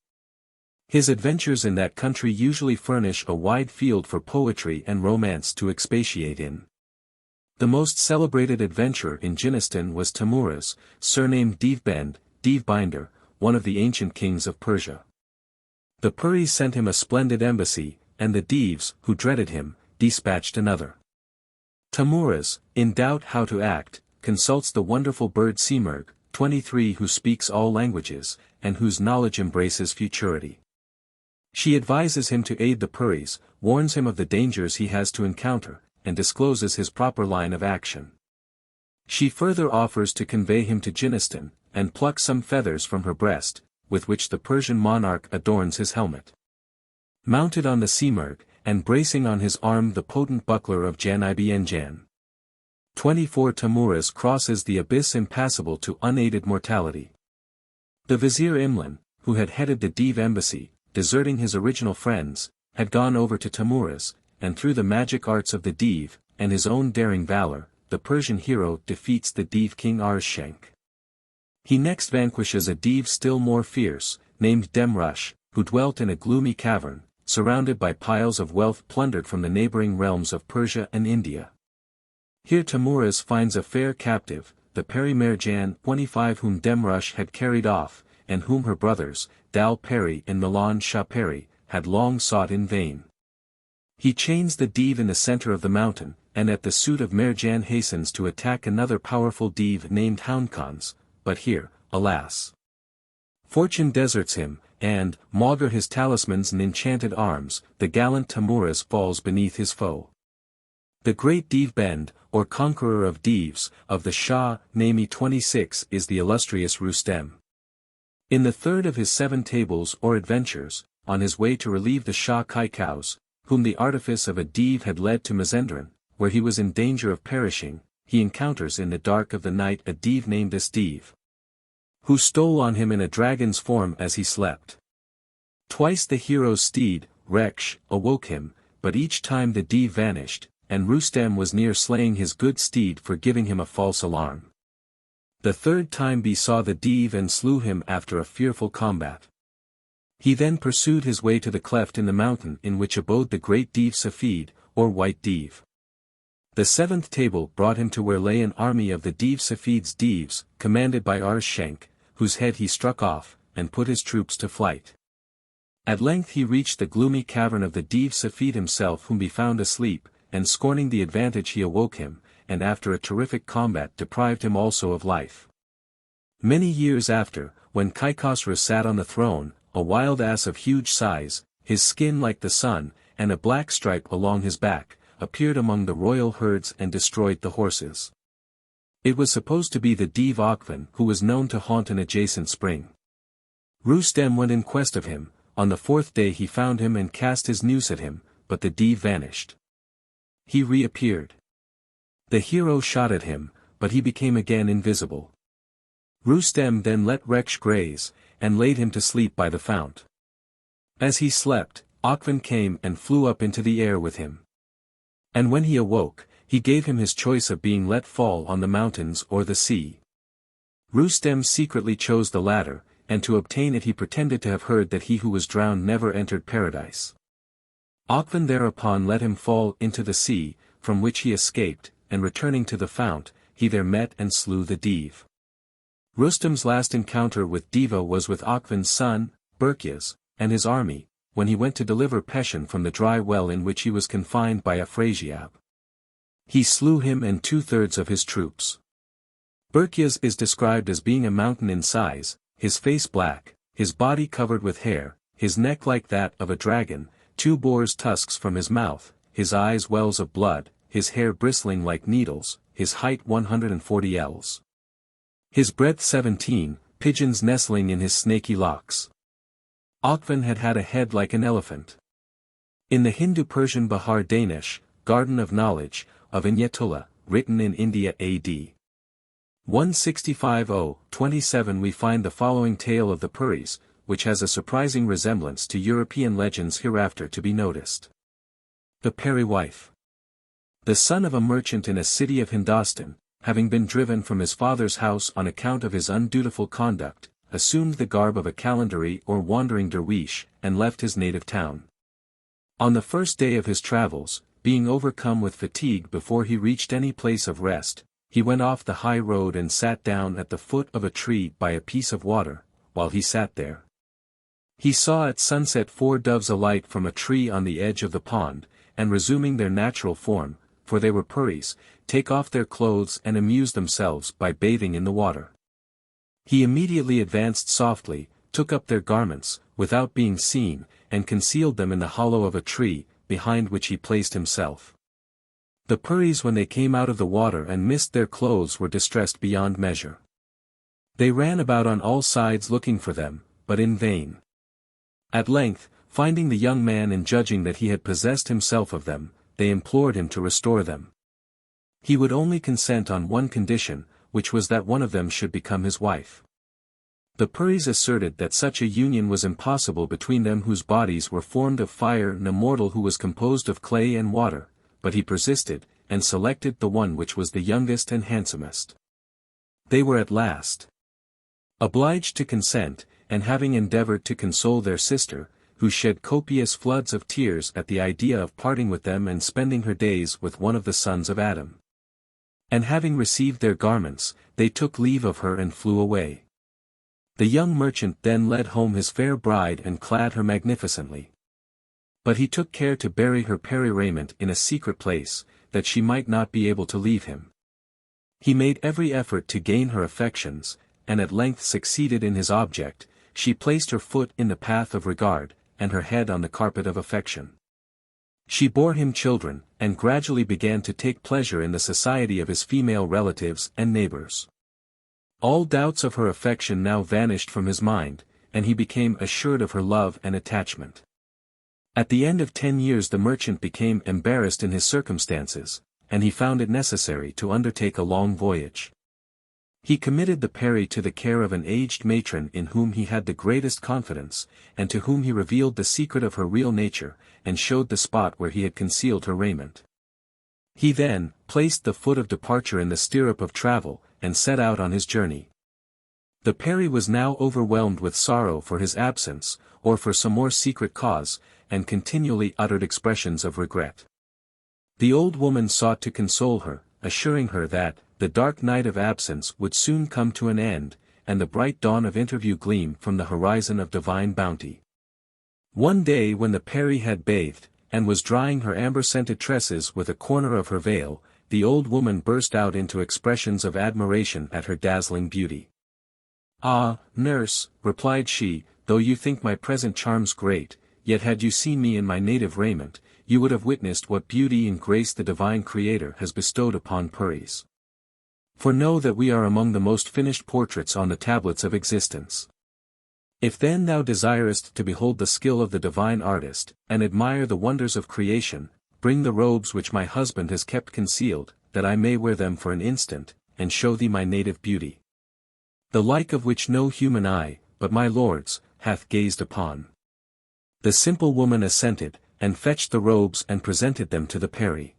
His adventures in that country usually furnish a wide field for poetry and romance to expatiate in. The most celebrated adventurer in Jinnistan was Tamuraz, surnamed Devbend, Devebinder, one of the ancient kings of Persia. The Peris sent him a splendid embassy, and the Deves, who dreaded him, dispatched another. Tamuraz, in doubt how to act, consults the wonderful bird Simurgh, 23, who speaks all languages, and whose knowledge embraces futurity. She advises him to aid the Peris, warns him of the dangers he has to encounter, and discloses his proper line of action. She further offers to convey him to Jinnistan, and pluck some feathers from her breast, with which the Persian monarch adorns his helmet. Mounted on the Simurgh, and bracing on his arm the potent buckler of Jan-Ibn-Jan. 24 Tamuras crosses the abyss impassable to unaided mortality. The Vizier Imlan, who had headed the Div embassy, deserting his original friends, had gone over to Tamuras, and through the magic arts of the Div, and his own daring valor, the Persian hero defeats the Div king Arshenk. He next vanquishes a Div still more fierce, named Demrush, who dwelt in a gloomy cavern, surrounded by piles of wealth plundered from the neighboring realms of Persia and India. Here Tamuras finds a fair captive, the Peri Merjan 25 whom Demrush had carried off, and whom her brothers, Dal Peri and Milan Shah Peri, had long sought in vain. He chains the Div in the center of the mountain, and at the suit of Merjan hastens to attack another powerful Div named Houndkans, but here, alas! Fortune deserts him, and, maugre his talismans and enchanted arms, the gallant Tamuras falls beneath his foe. The great Div Bend, or conqueror of Divs, of the Shah, Nami 26 is the illustrious Rustem. In the third of his 7 tables or adventures, on his way to relieve the Shah Kaikaus, whom the artifice of a Div had led to Mazendran, where he was in danger of perishing, he encounters in the dark of the night a Div named Asdiv, who stole on him in a dragon's form as he slept. Twice the hero's steed, Reksh, awoke him, but each time the Div vanished, and Rustem was near slaying his good steed for giving him a false alarm. The third time he saw the Div and slew him after a fearful combat. He then pursued his way to the cleft in the mountain in which abode the great Div Safid, or White Div. The 7th table brought him to where lay an army of the Div Safid's Divs, commanded by Arshenk, whose head he struck off, and put his troops to flight. At length he reached the gloomy cavern of the Div Safid himself whom he found asleep, and scorning the advantage he awoke him, and after a terrific combat deprived him also of life. Many years after, when Kaikhosru sat on the throne, a wild ass of huge size, his skin like the sun, and a black stripe along his back, appeared among the royal herds and destroyed the horses. It was supposed to be the Div Akvan who was known to haunt an adjacent spring. Rustem went in quest of him. On the 4th day he found him and cast his noose at him, but the Div vanished. He reappeared. The hero shot at him, but he became again invisible. Rustem then let Reksh graze, and laid him to sleep by the fount. As he slept, Akvan came and flew up into the air with him. And when he awoke, he gave him his choice of being let fall on the mountains or the sea. Rustem secretly chose the latter, and to obtain it he pretended to have heard that he who was drowned never entered paradise. Akvan thereupon let him fall into the sea, from which he escaped, and returning to the fount, he there met and slew the Div. Rustem's last encounter with Diva was with Akvan's son, Berkyas, and his army, when he went to deliver Peshin from the dry well in which he was confined by Afrasiab. He slew him and 2/3 of his troops. Berkyas is described as being a mountain in size, his face black, his body covered with hair, his neck like that of a dragon, 2 boar's tusks from his mouth, his eyes wells of blood, his hair bristling like needles, his height 140 ells. His breadth 17, pigeons nestling in his snaky locks. Akvan had had a head like an elephant. In the Hindu-Persian Bahar Danish, Garden of Knowledge, of Inyatullah, written in India A.D. 165-0-27 we find the following tale of the Puris, which has a surprising resemblance to European legends hereafter to be noticed. The Peri wife. The son of a merchant in a city of Hindostan, having been driven from his father's house on account of his undutiful conduct, assumed the garb of a Kalandari or wandering dervish, and left his native town. On the first day of his travels, being overcome with fatigue before he reached any place of rest, he went off the high road and sat down at the foot of a tree by a piece of water. While he sat there, he saw at sunset 4 doves alight from a tree on the edge of the pond, and resuming their natural form, for they were Puris, take off their clothes and amuse themselves by bathing in the water. He immediately advanced softly, took up their garments, without being seen, and concealed them in the hollow of a tree, behind which he placed himself. The Puris when they came out of the water and missed their clothes were distressed beyond measure. They ran about on all sides looking for them, but in vain. At length, Finding the young man and judging that he had possessed himself of them, they implored him to restore them. He would only consent on one condition, which was that one of them should become his wife. The Furies asserted that such a union was impossible between them whose bodies were formed of fire and a mortal who was composed of clay and water, but he persisted, and selected the one which was the youngest and handsomest. They were at last obliged to consent, and having endeavored to console their sister, who shed copious floods of tears at the idea of parting with them and spending her days with one of the sons of Adam. And having received their garments, they took leave of her and flew away. The young merchant then led home his fair bride and clad her magnificently. But he took care to bury her Fairy raiment in a secret place, that she might not be able to leave him. He made every effort to gain her affections, and at length succeeded in his object. She placed her foot in the path of regard, and her head on the carpet of affection. She bore him children, and gradually began to take pleasure in the society of his female relatives and neighbors. All doubts of her affection now vanished from his mind, and he became assured of her love and attachment. At the end of 10 years the merchant became embarrassed in his circumstances, and he found it necessary to undertake a long voyage. He committed the Fairy to the care of an aged matron in whom he had the greatest confidence, and to whom he revealed the secret of her real nature, and showed the spot where he had concealed her raiment. He then placed the foot of departure in the stirrup of travel, and set out on his journey. The Fairy was now overwhelmed with sorrow for his absence, or for some more secret cause, and continually uttered expressions of regret. The old woman sought to console her, assuring her that the dark night of absence would soon come to an end, and the bright dawn of interview gleam from the horizon of divine bounty. One day when the Fairy had bathed, and was drying her amber-scented tresses with a corner of her veil, the old woman burst out into expressions of admiration at her dazzling beauty. "Ah, nurse," replied she, "though you think my present charms great, yet had you seen me in my native raiment, you would have witnessed what beauty and grace the divine Creator has bestowed upon Fairies. For know that we are among the most finished portraits on the tablets of existence. If then thou desirest to behold the skill of the divine artist, and admire the wonders of creation, bring the robes which my husband has kept concealed, that I may wear them for an instant, and show thee my native beauty. The like of which no human eye, but my Lord's, hath gazed upon." The simple woman assented, and fetched the robes and presented them to the Fairy.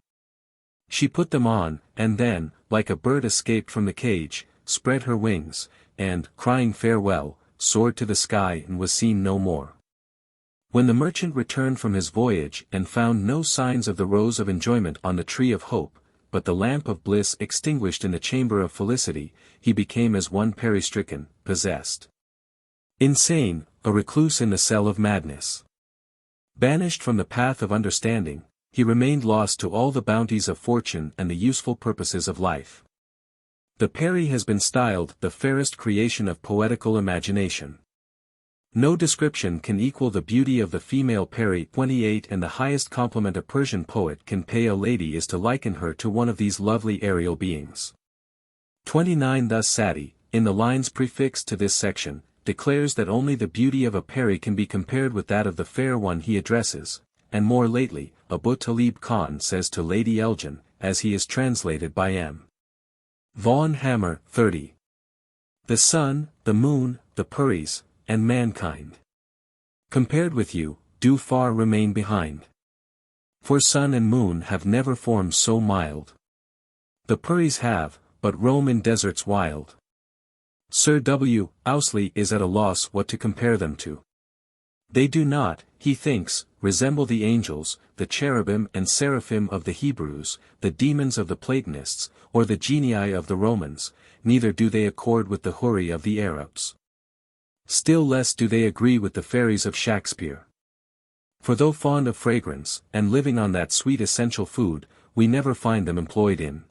She put them on, and then, like a bird escaped from the cage, spread her wings, and, crying farewell, soared to the sky and was seen no more. When the merchant returned from his voyage and found no signs of the rose of enjoyment on the tree of hope, but the lamp of bliss extinguished in the chamber of felicity, he became as one Fairy-stricken, possessed, insane, a recluse in the cell of madness. Banished from the path of understanding, he remained lost to all the bounties of fortune and the useful purposes of life. The Fairy has been styled the fairest creation of poetical imagination. No description can equal the beauty of the female Fairy. 28 And the highest compliment a Persian poet can pay a lady is to liken her to one of these lovely aerial beings. 29 Thus Sati, in the lines prefixed to this section, declares that only the beauty of a Fairy can be compared with that of the fair one he addresses, and more lately, Abu Talib Khan says to Lady Elgin, as he is translated by M. Vaughan Hammer, 30. The sun, the moon, the Fairies, and mankind, compared with you, do far remain behind. For sun and moon have never forms so mild. The Fairies have, but roam in deserts wild. Sir W. Ouseley is at a loss what to compare them to. They do not, he thinks, resemble the angels, the cherubim and seraphim of the Hebrews, the demons of the Platonists, or the genii of the Romans, neither do they accord with the Houri of the Arabs. Still less do they agree with the Fairies of Shakespeare. For though fond of fragrance, and living on that sweet essential food, we never find them employed in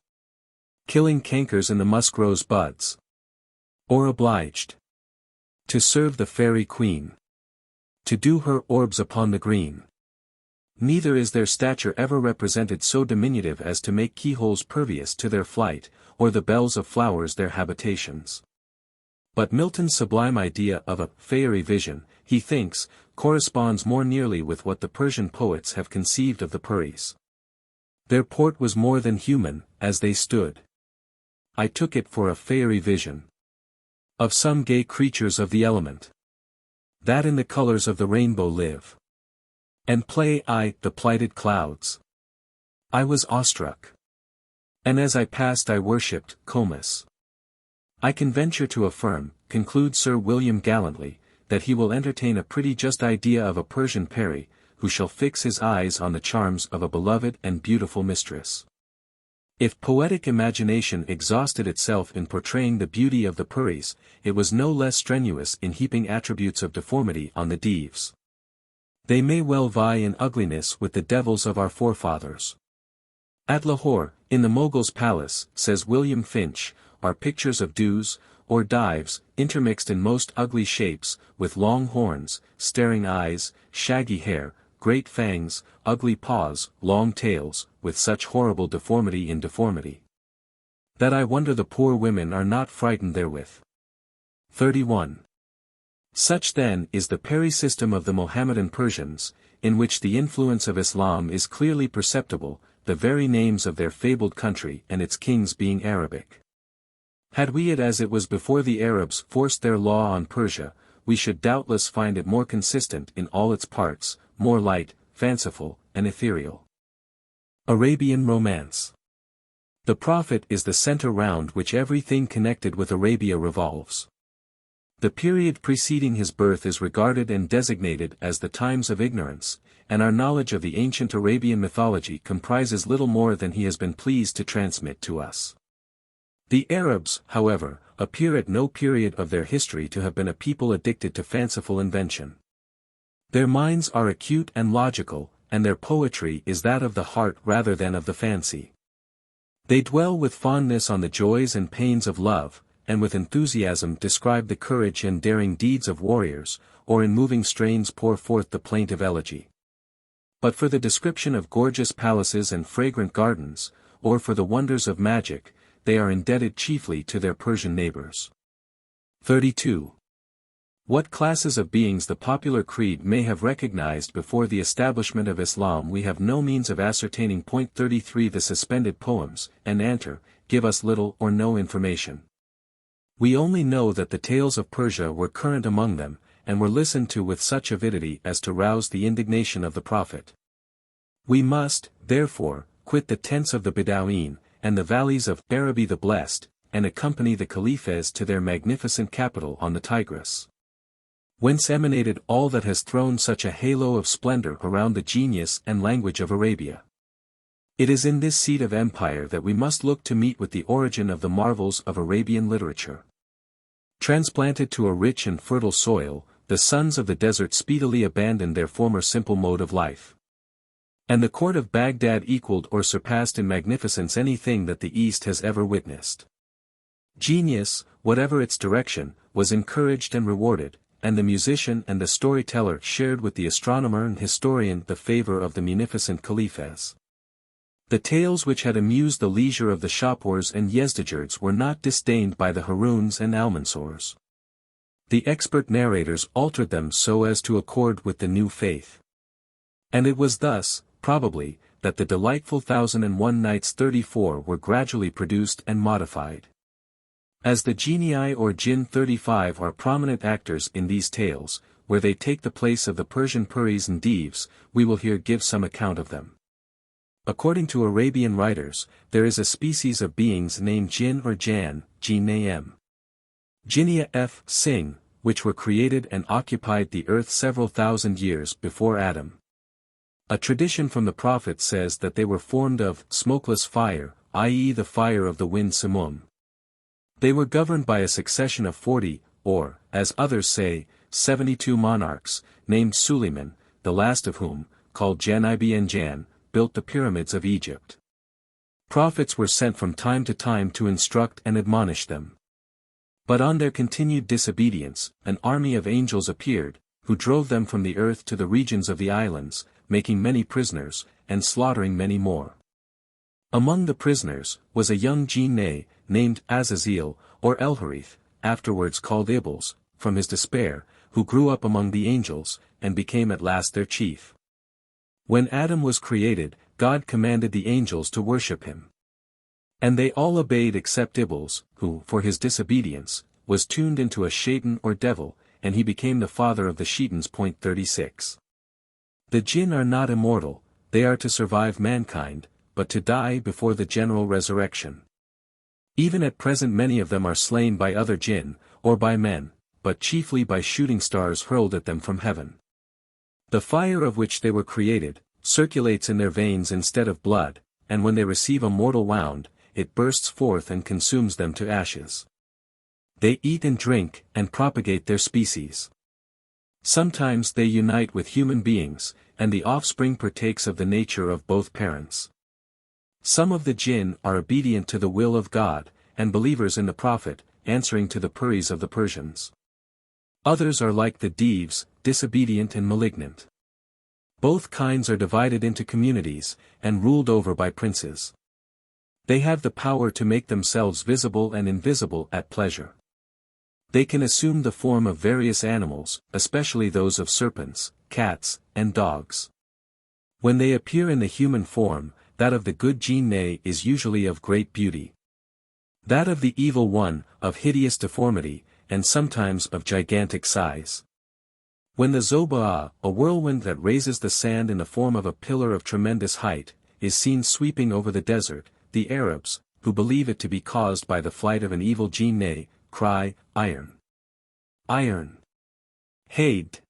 killing cankers in the muskrose buds, or obliged to serve the Fairy Queen, to do her orbs upon the green. Neither is their stature ever represented so diminutive as to make keyholes pervious to their flight, or the bells of flowers their habitations. But Milton's sublime idea of a fairy vision, he thinks, corresponds more nearly with what the Persian poets have conceived of the Furies. Their port was more than human, as they stood. I took it for a fairy vision of some gay creatures of the element, that in the colors of the rainbow live and play the plighted clouds. I was awestruck, and as I passed I worshipped Comus. I can venture to affirm, concludes Sir William gallantly, that he will entertain a pretty just idea of a Persian Peri, who shall fix his eyes on the charms of a beloved and beautiful mistress. If poetic imagination exhausted itself in portraying the beauty of the Furies, it was no less strenuous in heaping attributes of deformity on the Deves. They may well vie in ugliness with the devils of our forefathers. At Lahore, in the Mogul's palace, says William Finch, are pictures of dews, or dives, intermixed in most ugly shapes, with long horns, staring eyes, shaggy hair, great fangs, ugly paws, long tails, with such horrible deformity in deformity, that I wonder the poor women are not frightened therewith. 31. Such then is the Peri system of the Mohammedan Persians, in which the influence of Islam is clearly perceptible, the very names of their fabled country and its kings being Arabic. Had we it as it was before the Arabs forced their law on Persia, we should doubtless find it more consistent in all its parts, more light, fanciful, and ethereal. Arabian Romance. The Prophet is the center round which everything connected with Arabia revolves. The period preceding his birth is regarded and designated as the times of ignorance, and our knowledge of the ancient Arabian mythology comprises little more than he has been pleased to transmit to us. The Arabs, however, appear at no period of their history to have been a people addicted to fanciful invention. Their minds are acute and logical, and their poetry is that of the heart rather than of the fancy. They dwell with fondness on the joys and pains of love, and with enthusiasm describe the courage and daring deeds of warriors, or in moving strains pour forth the plaintive elegy. But for the description of gorgeous palaces and fragrant gardens, or for the wonders of magic, they are indebted chiefly to their Persian neighbors. 32. What classes of beings the popular creed may have recognized before the establishment of Islam we have no means of ascertaining. 33 The suspended poems, and Antar, give us little or no information. We only know that the tales of Persia were current among them, and were listened to with such avidity as to rouse the indignation of the Prophet. We must, therefore, quit the tents of the Bedouin, and the valleys of Araby the Blessed, and accompany the Caliphs to their magnificent capital on the Tigris, whence emanated all that has thrown such a halo of splendor around the genius and language of Arabia. It is in this seat of empire that we must look to meet with the origin of the marvels of Arabian literature. Transplanted to a rich and fertile soil, the sons of the desert speedily abandoned their former simple mode of life. And the court of Baghdad equaled or surpassed in magnificence anything that the East has ever witnessed. Genius, whatever its direction, was encouraged and rewarded, and the musician and the storyteller shared with the astronomer and historian the favor of the munificent Caliphs. The tales which had amused the leisure of the Shapurs and Yezdijirds were not disdained by the Haruns and Almansors. The expert narrators altered them so as to accord with the new faith. And it was thus, probably, that the delightful 1001 Nights 34 were gradually produced and modified. As the genii or jinn 35 are prominent actors in these tales, where they take the place of the Persian Puris and Deves, we will here give some account of them. According to Arabian writers, there is a species of beings named jinn or jan, Jinnaim. Jinnia f. Sing, which were created and occupied the earth several thousand years before Adam. A tradition from the Prophet says that they were formed of smokeless fire, i.e. the fire of the wind Samum. They were governed by a succession of 40, or, as others say, 72 monarchs, named Suleiman, the last of whom, called Janibi and Jan, built the pyramids of Egypt. Prophets were sent from time to time to instruct and admonish them. But on their continued disobedience, an army of angels appeared, who drove them from the earth to the regions of the islands, making many prisoners, and slaughtering many more. Among the prisoners, was a young Jinni, named Azazel, or Elharith, afterwards called Ibbles, from his despair, who grew up among the angels, and became at last their chief. When Adam was created, God commanded the angels to worship him. And they all obeyed except Ibbles, who, for his disobedience, was tuned into a shaitan or devil, and he became the father of the shaitans. 36. The jinn are not immortal, they are to survive mankind, but to die before the general resurrection. Even at present many of them are slain by other jinn, or by men, but chiefly by shooting stars hurled at them from heaven. The fire of which they were created, circulates in their veins instead of blood, and when they receive a mortal wound, it bursts forth and consumes them to ashes. They eat and drink, and propagate their species. Sometimes they unite with human beings, and the offspring partakes of the nature of both parents. Some of the jinn are obedient to the will of God, and believers in the prophet, answering to the puris of the Persians. Others are like the Deves, disobedient and malignant. Both kinds are divided into communities, and ruled over by princes. They have the power to make themselves visible and invisible at pleasure. They can assume the form of various animals, especially those of serpents, cats, and dogs. When they appear in the human form, that of the good jinne is usually of great beauty. That of the evil one, of hideous deformity, and sometimes of gigantic size. When the Zobaa, a whirlwind that raises the sand in the form of a pillar of tremendous height, is seen sweeping over the desert, the Arabs, who believe it to be caused by the flight of an evil jinne, cry, Iron! Iron! Haid!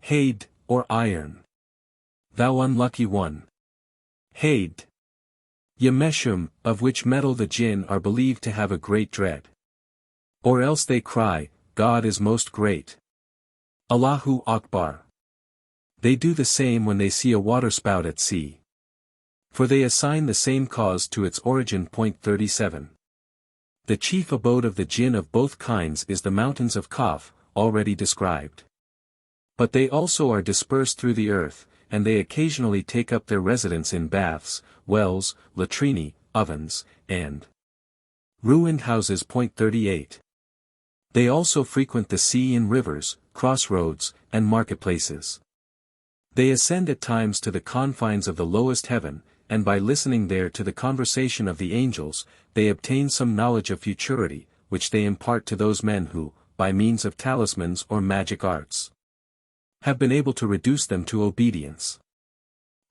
Haid, or iron! Thou unlucky one! Haid! Yameshum, of which metal the jinn are believed to have a great dread. Or else they cry, God is most great. Allahu Akbar. They do the same when they see a waterspout at sea. For they assign the same cause to its origin. 37. The chief abode of the jinn of both kinds is the mountains of Kaf, already described. But they also are dispersed through the earth, and they occasionally take up their residence in baths, wells, latrinae, ovens, and ruined houses. 38. They also frequent the sea in rivers, crossroads, and marketplaces. They ascend at times to the confines of the lowest heaven, and by listening there to the conversation of the angels, they obtain some knowledge of futurity, which they impart to those men who, by means of talismans or magic arts, have been able to reduce them to obedience.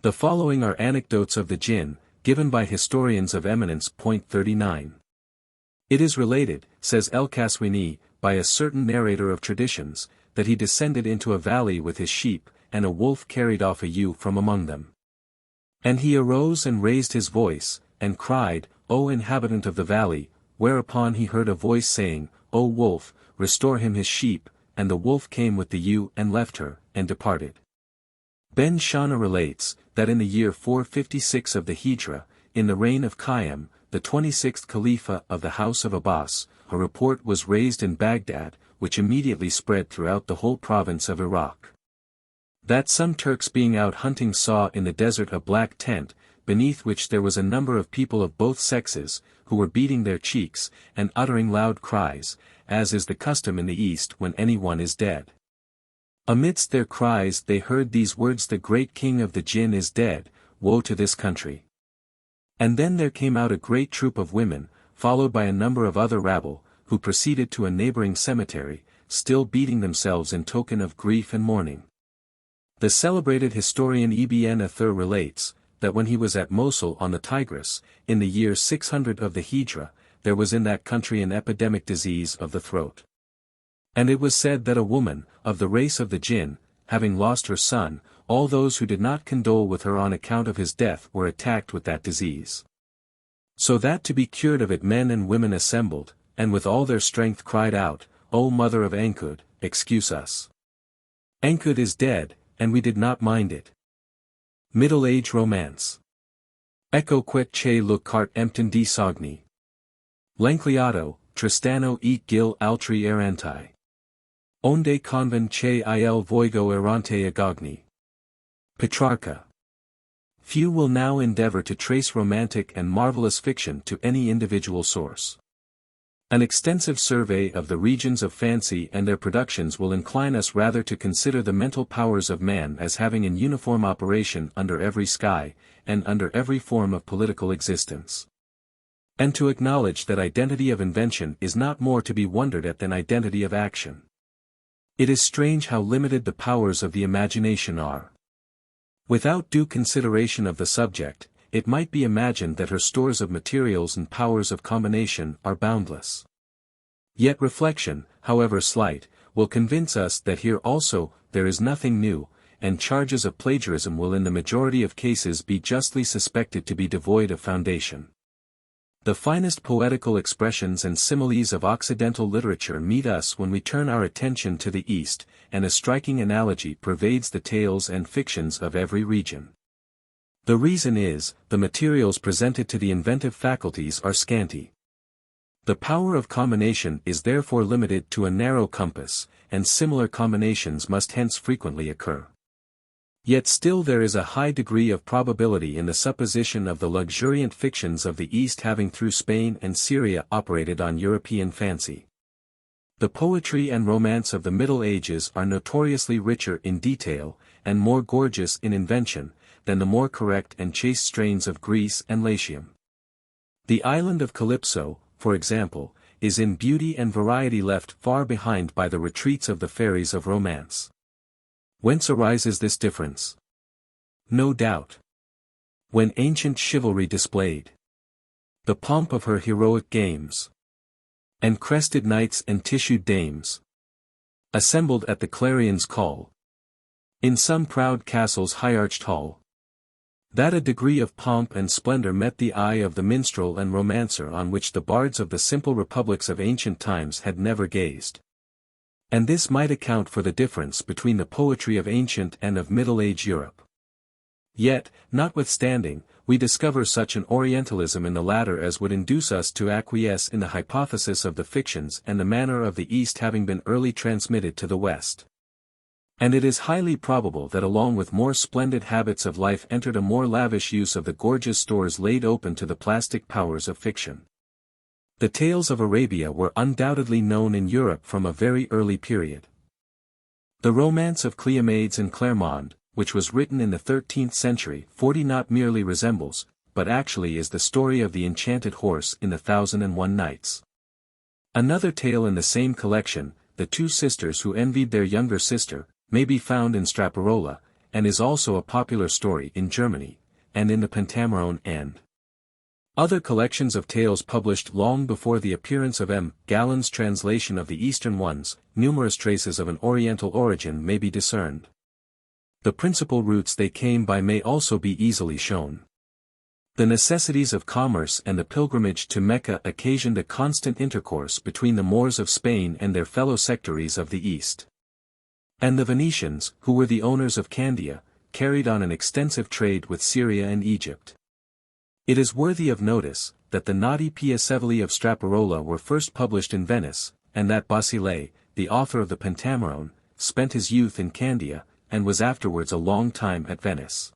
The following are anecdotes of the jinn, given by historians of eminence. 39. It is related, says El-Kaswini, by a certain narrator of traditions, that he descended into a valley with his sheep, and a wolf carried off a ewe from among them. And he arose and raised his voice, and cried, O inhabitant of the valley, whereupon he heard a voice saying, O wolf, restore him his sheep, and the wolf came with the ewe and left her, and departed. Ben Shana relates, that in the year 456 of the Hijra, in the reign of Qayyim, the 26th Khalifa of the House of Abbas, a report was raised in Baghdad, which immediately spread throughout the whole province of Iraq. That some Turks being out hunting saw in the desert a black tent, beneath which there was a number of people of both sexes, who were beating their cheeks, and uttering loud cries, as is the custom in the East when any one is dead. Amidst their cries they heard these words: The great king of the jinn is dead, woe to this country. And then there came out a great troop of women, followed by a number of other rabble, who proceeded to a neighboring cemetery, still beating themselves in token of grief and mourning. The celebrated historian Ibn Athir relates, that when he was at Mosul on the Tigris, in the year 600 of the Hijra, there was in that country an epidemic disease of the throat. And it was said that a woman, of the race of the jinn, having lost her son, all those who did not condole with her on account of his death were attacked with that disease. So that to be cured of it men and women assembled, and with all their strength cried out, O mother of Enkud, excuse us. Enkud is dead, and we did not mind it. Middle Age Romance. Ecco quet che lo cart empten di sogni. L'encliato, Tristano e gil altri erranti. Onde conven che il voigo errante agogni. Petrarca. Few will now endeavor to trace romantic and marvelous fiction to any individual source. An extensive survey of the regions of fancy and their productions will incline us rather to consider the mental powers of man as having an uniform operation under every sky, and under every form of political existence. And to acknowledge that identity of invention is not more to be wondered at than identity of action. It is strange how limited the powers of the imagination are. Without due consideration of the subject, it might be imagined that her stores of materials and powers of combination are boundless. Yet reflection, however slight, will convince us that here also there is nothing new, and charges of plagiarism will in the majority of cases be justly suspected to be devoid of foundation. The finest poetical expressions and similes of Occidental literature meet us when we turn our attention to the East, and a striking analogy pervades the tales and fictions of every region. The reason is, the materials presented to the inventive faculties are scanty. The power of combination is therefore limited to a narrow compass, and similar combinations must hence frequently occur. Yet still there is a high degree of probability in the supposition of the luxuriant fictions of the East having through Spain and Syria operated on European fancy. The poetry and romance of the Middle Ages are notoriously richer in detail, and more gorgeous in invention, than the more correct and chaste strains of Greece and Latium. The island of Calypso, for example, is in beauty and variety left far behind by the retreats of the fairies of romance. Whence arises this difference? No doubt. When ancient chivalry displayed the pomp of her heroic games, and crested knights and tissued dames assembled at the clarion's call, in some proud castle's high-arched hall, that a degree of pomp and splendor met the eye of the minstrel and romancer on which the bards of the simple republics of ancient times had never gazed. And this might account for the difference between the poetry of ancient and of Middle Age Europe. Yet, notwithstanding, we discover such an Orientalism in the latter as would induce us to acquiesce in the hypothesis of the fictions and the manner of the East having been early transmitted to the West. And it is highly probable that along with more splendid habits of life entered a more lavish use of the gorgeous stores laid open to the plastic powers of fiction. The tales of Arabia were undoubtedly known in Europe from a very early period. The romance of Cleomades and Clermont, which was written in the 13th century, 40 not merely resembles, but actually is the story of the enchanted horse in the 1001 Nights. Another tale in the same collection, The Two Sisters Who Envied Their Younger Sister, may be found in Straparola, and is also a popular story in Germany, and in the Pentamerone and other collections of tales published long before the appearance of M. Gallen's translation of the Eastern ones. Numerous traces of an Oriental origin may be discerned. The principal routes they came by may also be easily shown. The necessities of commerce and the pilgrimage to Mecca occasioned a constant intercourse between the Moors of Spain and their fellow sectaries of the East. And the Venetians, who were the owners of Candia, carried on an extensive trade with Syria and Egypt. It is worthy of notice, that the Naughty Piacevoli of Straparola were first published in Venice, and that Basile, the author of the Pentamerone, spent his youth in Candia, and was afterwards a long time at Venice.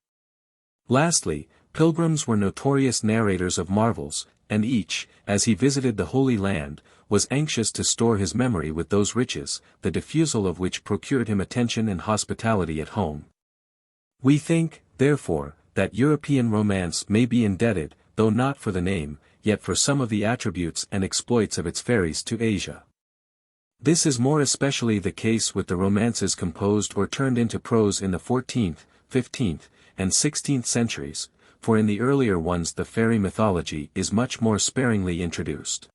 Lastly, pilgrims were notorious narrators of marvels, and each, as he visited the Holy Land, was anxious to store his memory with those riches, the diffusal of which procured him attention and hospitality at home. We think, therefore, that European romance may be indebted, though not for the name, yet for some of the attributes and exploits of its fairies to Asia. This is more especially the case with the romances composed or turned into prose in the 14th, 15th, and 16th centuries, for in the earlier ones the fairy mythology is much more sparingly introduced.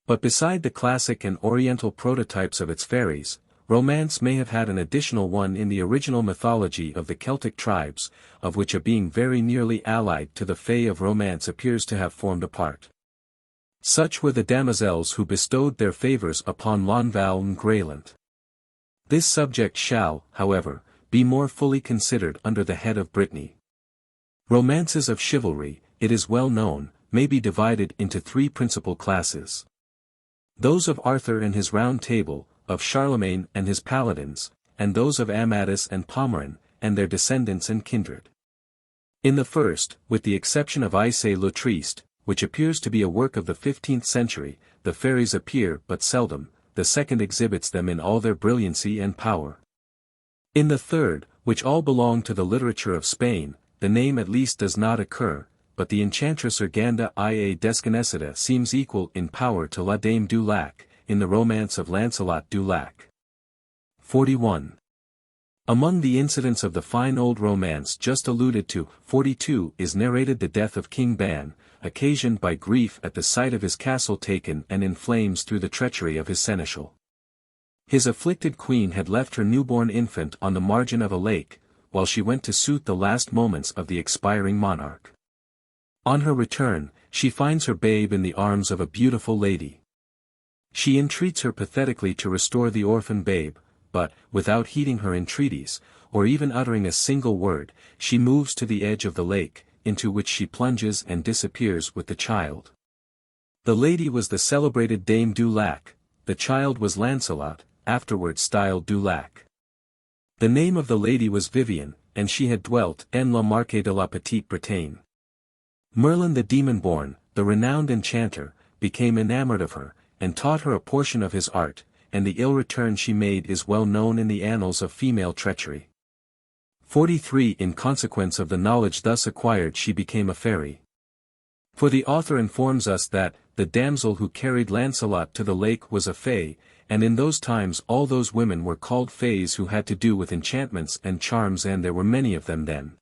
But beside the classic and Oriental prototypes of its fairies, romance may have had an additional one in the original mythology of the Celtic tribes, of which a being very nearly allied to the Fae of romance appears to have formed a part. Such were the damosels who bestowed their favours upon Lonval and Greylant. This subject shall, however, be more fully considered under the head of Brittany. Romances of chivalry, it is well known, may be divided into three principal classes. Those of Arthur and his Round Table, of Charlemagne and his paladins, and those of Amadis and Pomeron, and their descendants and kindred. In the first, with the exception of Aissé Lautriste, which appears to be a work of the 15th century. The fairies appear but seldom, the second exhibits them in all their brilliancy and power. In the third, which all belong to the literature of Spain, the name at least does not occur, but the enchantress Urganda ia Desconocida seems equal in power to La Dame du Lac, in the romance of Lancelot du Lac. 41. Among the incidents of the fine old romance just alluded to, 42 is narrated the death of King Ban, occasioned by grief at the sight of his castle taken and in flames through the treachery of his seneschal. His afflicted queen had left her newborn infant on the margin of a lake, while she went to soothe the last moments of the expiring monarch. On her return, she finds her babe in the arms of a beautiful lady. She entreats her pathetically to restore the orphan babe, but, without heeding her entreaties, or even uttering a single word, she moves to the edge of the lake, into which she plunges and disappears with the child. The lady was the celebrated Dame du Lac, the child was Lancelot, afterwards styled du Lac. The name of the lady was Vivian, and she had dwelt en la Marque de la Petite Bretagne. Merlin the demon-born, the renowned enchanter, became enamored of her, and taught her a portion of his art, and the ill return she made is well known in the annals of female treachery. 43 In consequence of the knowledge thus acquired she became a fairy. For the author informs us that, the damsel who carried Lancelot to the lake was a fae, and in those times all those women were called fays who had to do with enchantments and charms, and there were many of them then.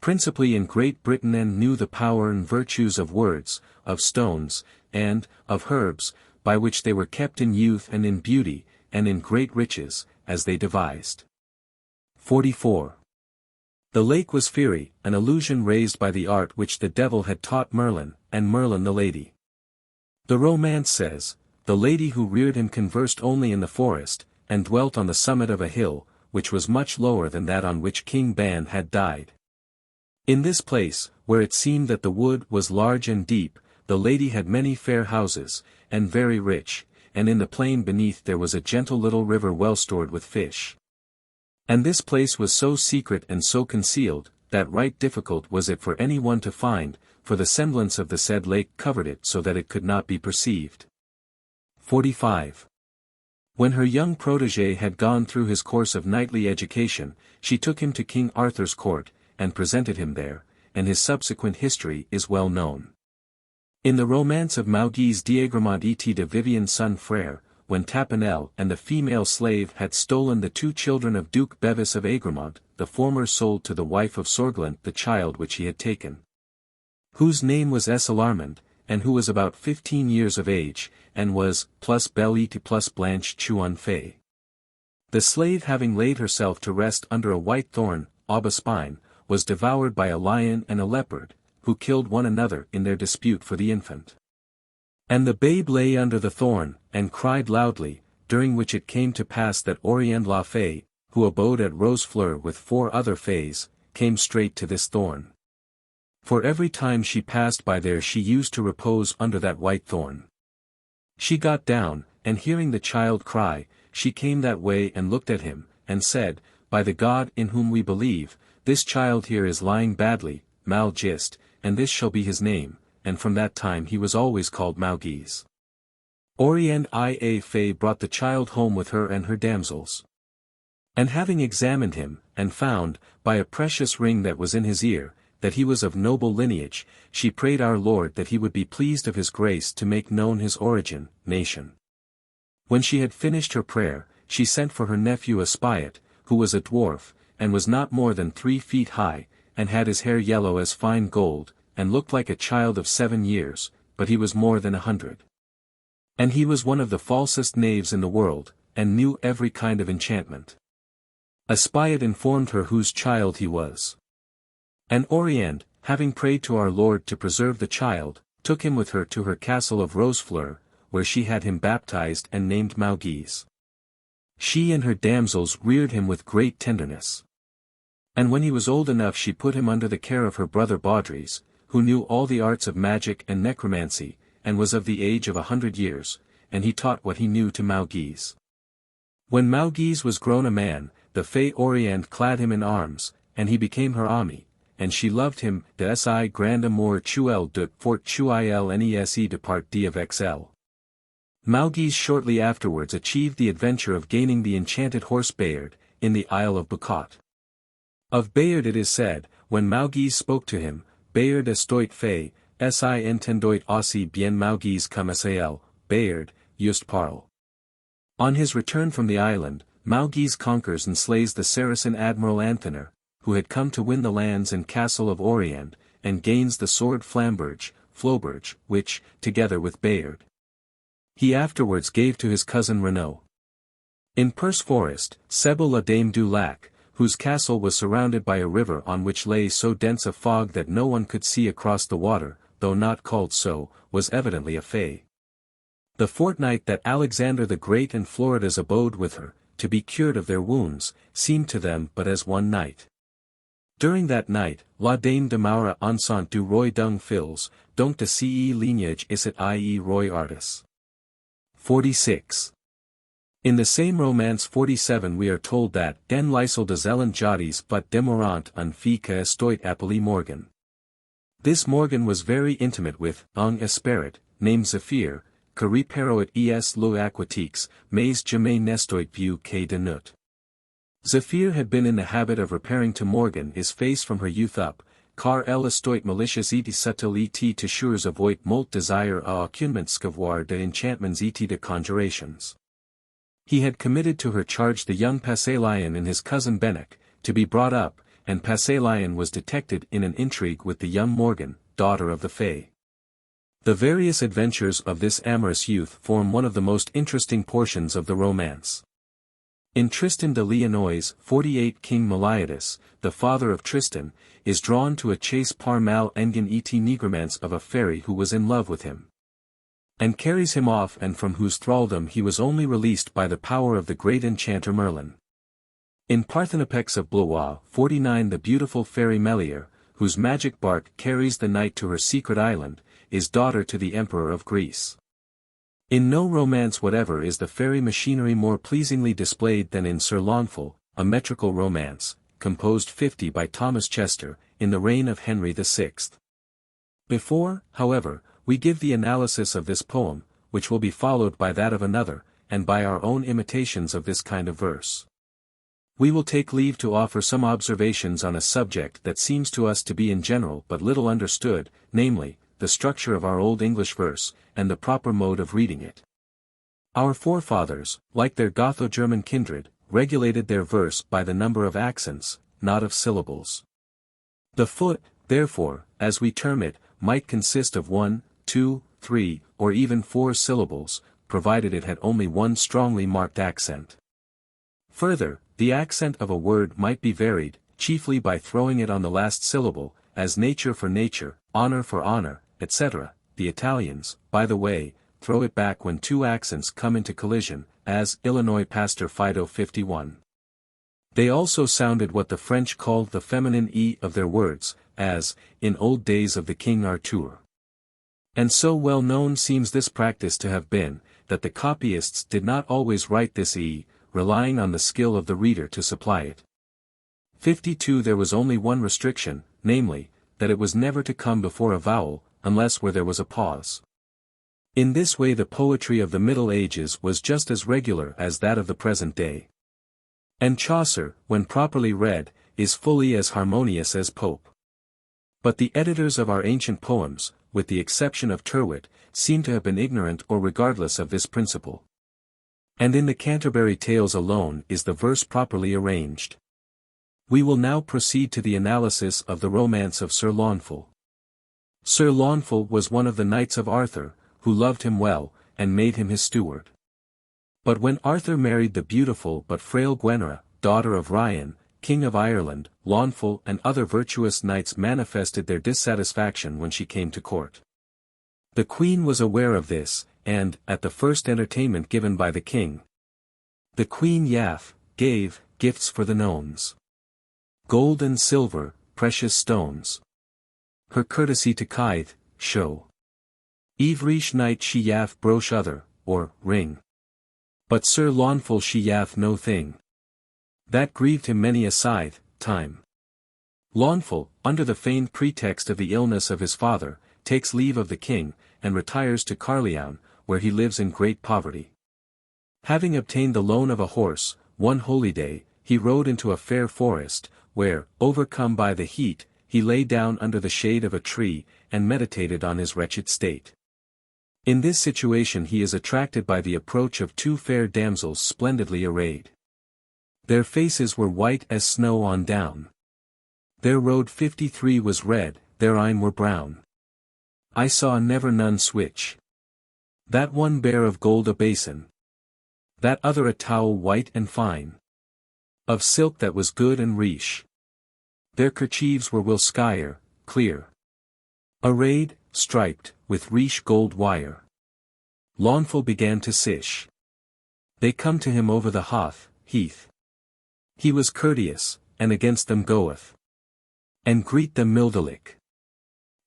Principally in Great Britain, and knew the power and virtues of words, of stones, and, of herbs, by which they were kept in youth and in beauty, and in great riches, as they devised. 44. The lake was Faerie, an illusion raised by the art which the devil had taught Merlin, and Merlin the lady. The romance says, the lady who reared him conversed only in the forest, and dwelt on the summit of a hill, which was much lower than that on which King Ban had died. In this place, where it seemed that the wood was large and deep, the lady had many fair houses, and very rich, and in the plain beneath there was a gentle little river well stored with fish. And this place was so secret and so concealed, that right difficult was it for any one to find, for the semblance of the said lake covered it so that it could not be perceived. 45. When her young protégé had gone through his course of knightly education, she took him to King Arthur's court, and presented him there, and his subsequent history is well known. In the romance of Mauguise d'Aigramont et de Vivien's son Frere, when Tapenel and the female slave had stolen the 2 children of Duke Bevis of Aigramont, the former sold to the wife of Sorglent the child which he had taken, whose name was Esselarmond, and who was about 15 years of age, and was plus Belle-Ete plus Blanche Chuan Fay. The slave, having laid herself to rest under a white thorn, Aubespine, was devoured by a lion and a leopard, who killed one another in their dispute for the infant. And the babe lay under the thorn, and cried loudly, during which it came to pass that Oriental la Fée, who abode at Rosefleur with 4 other fays, came straight to this thorn. For every time she passed by there she used to repose under that white thorn. She got down, and hearing the child cry, she came that way and looked at him, and said, By the God in whom we believe, this child here is lying badly, mal gist, and this shall be his name, and from that time he was always called Mauguise. Orient ia Fay brought the child home with her and her damsels. And having examined him, and found, by a precious ring that was in his ear, that he was of noble lineage, she prayed our Lord that he would be pleased of his grace to make known his origin, nation. When she had finished her prayer, she sent for her nephew Espiat, who was a dwarf, and was not more than 3 feet high, and had his hair yellow as fine gold, and looked like a child of 7 years, but he was more than 100. And he was one of the falsest knaves in the world, and knew every kind of enchantment. Espiat informed her whose child he was. And Oriand, having prayed to our Lord to preserve the child, took him with her to her castle of Rosefleur, where she had him baptized and named Mauguise. She and her damsels reared him with great tenderness. And when he was old enough she put him under the care of her brother Baudries, who knew all the arts of magic and necromancy, and was of the age of 100 years, and he taught what he knew to Mauguise. When Mauguise was grown a man, the Fay Oriand clad him in arms, and he became her ami, and she loved him, de si grand amour tuel de fort tuil nese de part d of xl. Malgis shortly afterwards achieved the adventure of gaining the enchanted horse Bayard, in the Isle of Bacot. Of Bayard it is said, when Malgis spoke to him, Bayard estoit fait, si entendoit aussi bien Malgis comme sal, Bayard, just parle. On his return from the island, Malgis conquers and slays the Saracen admiral Anthonor, who had come to win the lands and castle of Orient, and gains the sword Floberge, which, together with Bayard, he afterwards gave to his cousin Renaud. In Perse Forest, Sebel la Dame du Lac, whose castle was surrounded by a river on which lay so dense a fog that no one could see across the water, though not called so, was evidently a fay. The fortnight that Alexander the Great and Floridas abode with her, to be cured of their wounds, seemed to them but as one night. During that night, la Dame de Maura enceinte du roi dung fils, donc de ce lignage isset ie roi artis. 46. In the same romance 47 we are told that den Lysel de Zeland Jadis but demorant un fi que estoit appelé Morgan. This Morgan was very intimate with un Esperit, named Zephyr, que reperoit es lo aquatiques, mais jamais nestoit vu que de nut. Zephyr had been in the habit of repairing to Morgan his face from her youth up, car elle estoit malicious et subtil et toujours avoit molt desire à aucunement scavoir de enchantments et de conjurations. He had committed to her charge the young Passalion and his cousin Benwick, to be brought up, and Passalion was detected in an intrigue with the young Morgan, daughter of the Fae. The various adventures of this amorous youth form one of the most interesting portions of the romance. In Tristan de Lyonnois 48 King Meliadus, the father of Tristan, is drawn to a chase par mal engen et nigromance of a fairy who was in love with him, and carries him off and from whose thraldom he was only released by the power of the great enchanter Merlin. In Parthenopex of Blois 49 the beautiful fairy Melier, whose magic bark carries the knight to her secret island, is daughter to the Emperor of Greece. In no romance whatever is the fairy machinery more pleasingly displayed than in Sir Launfal, a metrical romance, composed 50 by Thomas Chester, in the reign of Henry VI. Before, however, we give the analysis of this poem, which will be followed by that of another, and by our own imitations of this kind of verse. We will take leave to offer some observations on a subject that seems to us to be in general but little understood, namely, the structure of our Old English verse, and the proper mode of reading it. Our forefathers, like their Gotho-German kindred, regulated their verse by the number of accents, not of syllables. The foot, therefore, as we term it, might consist of 1, 2, 3, or even 4 syllables, provided it had only one strongly marked accent. Further, the accent of a word might be varied, chiefly by throwing it on the last syllable, as nature for nature, honor for honor, etc. The Italians, by the way, throw it back when two accents come into collision, as Illinois Pastor Fido 51. They also sounded what the French called the feminine e of their words, as, in old days of the King Arthur. And so well known seems this practice to have been, that the copyists did not always write this e, relying on the skill of the reader to supply it. 52 There was only one restriction, namely, that it was never to come before a vowel, unless where there was a pause. In this way the poetry of the Middle Ages was just as regular as that of the present day. And Chaucer, when properly read, is fully as harmonious as Pope. But the editors of our ancient poems, with the exception of Tyrwhitt, seem to have been ignorant or regardless of this principle. And in the Canterbury Tales alone is the verse properly arranged. We will now proceed to the analysis of the romance of Sir Launfal. Sir Launfal was one of the knights of Arthur, who loved him well, and made him his steward. But when Arthur married the beautiful but frail Gwenra, daughter of Ryan, King of Ireland, Launfal and other virtuous knights manifested their dissatisfaction when she came to court. The Queen was aware of this, and, at the first entertainment given by the king, the Queen Yaffe gave gifts for the Gnomes. Gold and silver, precious stones. Her courtesy to Keightley, show. Everish night she Yaffe broche other, or ring. But Sir Launfal she Yaffe no thing. That grieved him many a time. Launfal, under the feigned pretext of the illness of his father, takes leave of the king, and retires to Carleon, where he lives in great poverty. Having obtained the loan of a horse, one holy day, he rode into a fair forest, where, overcome by the heat, he lay down under the shade of a tree, and meditated on his wretched state. In this situation he is attracted by the approach of two fair damsels splendidly arrayed. Their faces were white as snow on down. Their road 53 was red, their eyne were brown. I saw never none switch. That one bare of gold a basin. That other a towel white and fine. Of silk that was good and riche. Their kerchiefs were will skyer, clear. Arrayed, striped, with riche gold wire. Launfal began to sish. They come to him over the heath. He was courteous, and against them goeth. And greet them mildelic.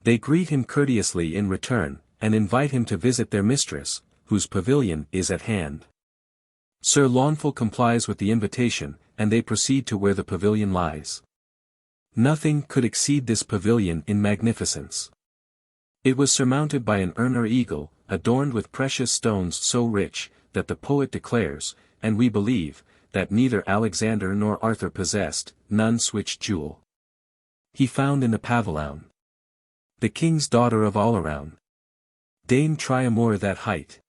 They greet him courteously in return, and invite him to visit their mistress, whose pavilion is at hand. Sir Launfal complies with the invitation, and they proceed to where the pavilion lies. Nothing could exceed this pavilion in magnificence. It was surmounted by an urn or eagle, adorned with precious stones so rich, that the poet declares, and we believe, that neither Alexander nor Arthur possessed, none switch jewel. He found in the pavilion the king's daughter of all around, Dame Triamore that hight.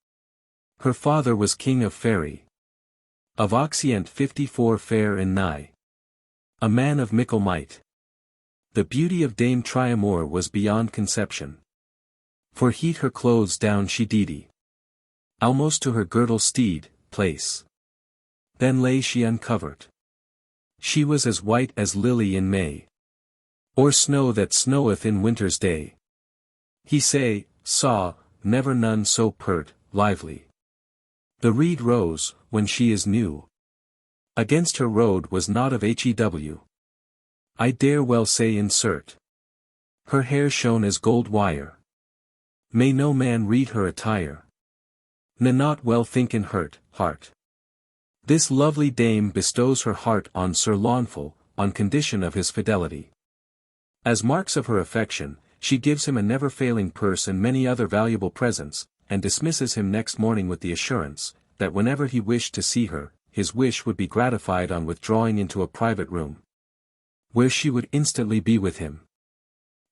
Her father was king of Faerie. Of Oxient 54 fair and nigh. A man of mickle might. The beauty of Dame Triamore was beyond conception. For heat her clothes down she did, almost to her girdle steed, place. Then lay she uncovered. She was as white as lily in May. Or snow that snoweth in winter's day. He saw, never none so pert, lively. The reed rose, when she is new. Against her road was not of hew. I dare well say insert. Her hair shone as gold wire. May no man read her attire. Ne not well think in hurt, heart. This lovely dame bestows her heart on Sir Launfal, on condition of his fidelity. As marks of her affection, she gives him a never-failing purse and many other valuable presents, and dismisses him next morning with the assurance, that whenever he wished to see her, his wish would be gratified on withdrawing into a private room, where she would instantly be with him.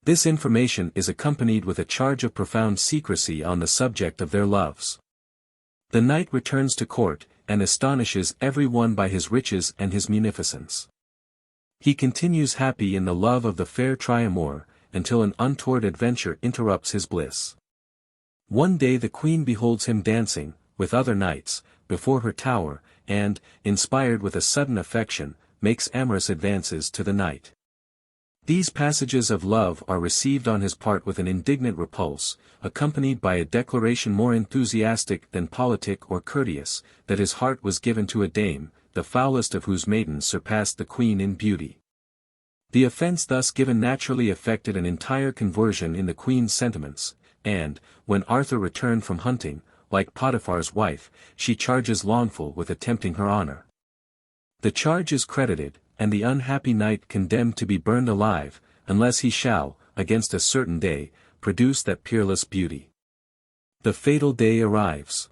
This information is accompanied with a charge of profound secrecy on the subject of their loves. The knight returns to court, and astonishes every one by his riches and his munificence. He continues happy in the love of the fair Triamore, until an untoward adventure interrupts his bliss. One day the queen beholds him dancing, with other knights, before her tower, and, inspired with a sudden affection, makes amorous advances to the knight. These passages of love are received on his part with an indignant repulse, accompanied by a declaration more enthusiastic than politic or courteous, that his heart was given to a dame, the foulest of whose maidens surpassed the queen in beauty. The offence thus given naturally effected an entire conversion in the queen's sentiments, and, when Arthur returned from hunting, like Potiphar's wife, she charges Launfal with attempting her honor. The charge is credited, and the unhappy knight condemned to be burned alive, unless he shall, against a certain day, produce that peerless beauty. The fatal day arrives.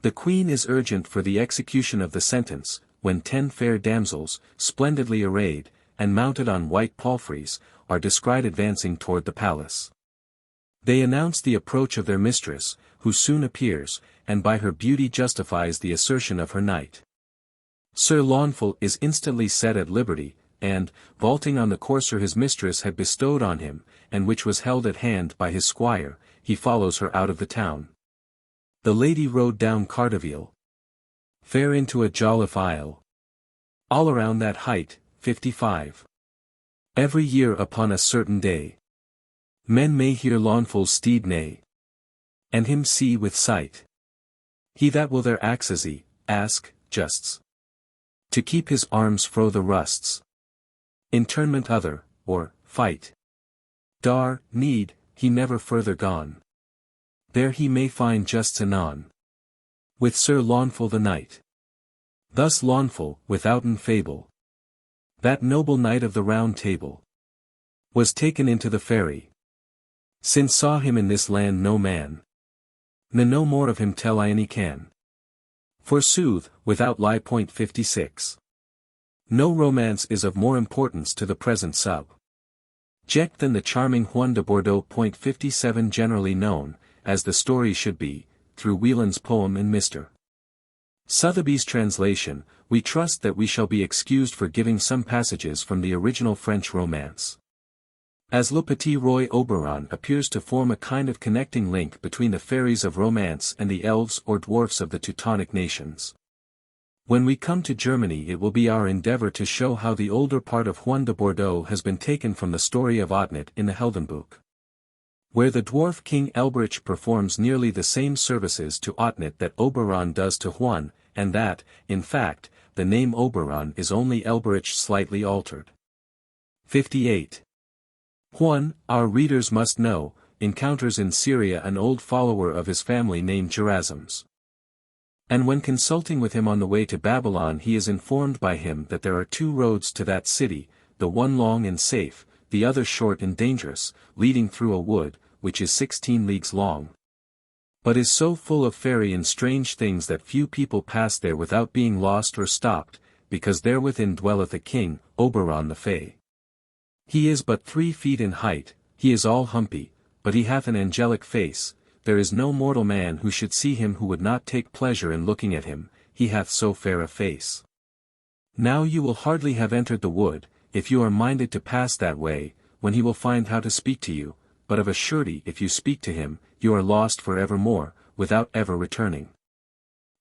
The queen is urgent for the execution of the sentence, when 10 fair damsels, splendidly arrayed, and mounted on white palfreys, are descried advancing toward the palace. They announce the approach of their mistress, who soon appears, and by her beauty justifies the assertion of her knight. Sir Launfal is instantly set at liberty, and, vaulting on the courser his mistress had bestowed on him, and which was held at hand by his squire, he follows her out of the town. The lady rode down Cartaville, fair into a jolliffe isle. All around that height, 55. Every year upon a certain day, men may hear Launfal's steed neigh, and him see with sight. He that will their accessie, ask, justs, to keep his arms fro the rusts. Internment other, or, fight. Dar, need, he never further gone. There he may find justs anon. With Sir Launfal the knight. Thus Launfal, withouten fable. That noble knight of the Round Table. was taken into the Faerie. Since saw him in this land no man. No more of him tell I any can. Forsooth, without lie. 56. No romance is of more importance to the present subject than the charming Juan de Bordeaux. 57 generally known, as the story should be, through Wieland's poem and Mr. Sotheby's translation. We trust that we shall be excused for giving some passages from the original French romance. As Le Petit Roi Oberon appears to form a kind of connecting link between the fairies of romance and the elves or dwarfs of the Teutonic nations. When we come to Germany, it will be our endeavor to show how the older part of Juan de Bordeaux has been taken from the story of Otnit in the Heldenbuch, where the dwarf king Elberich performs nearly the same services to Otnit that Oberon does to Juan, and that, in fact, the name Oberon is only Elberich slightly altered. 58. Juan, our readers must know, encounters in Syria an old follower of his family named Gerasim's. And when consulting with him on the way to Babylon, he is informed by him that there are two roads to that city, the one long and safe, the other short and dangerous, leading through a wood, which is 16 leagues long, but is so full of fairy and strange things that few people pass there without being lost or stopped, because therewithin dwelleth a king, Oberon the Fay. He is but 3 feet in height, he is all humpy, but he hath an angelic face. There is no mortal man who should see him who would not take pleasure in looking at him, he hath so fair a face. Now you will hardly have entered the wood, if you are minded to pass that way, when he will find how to speak to you, but of a surety if you speak to him, you are lost for evermore, without ever returning.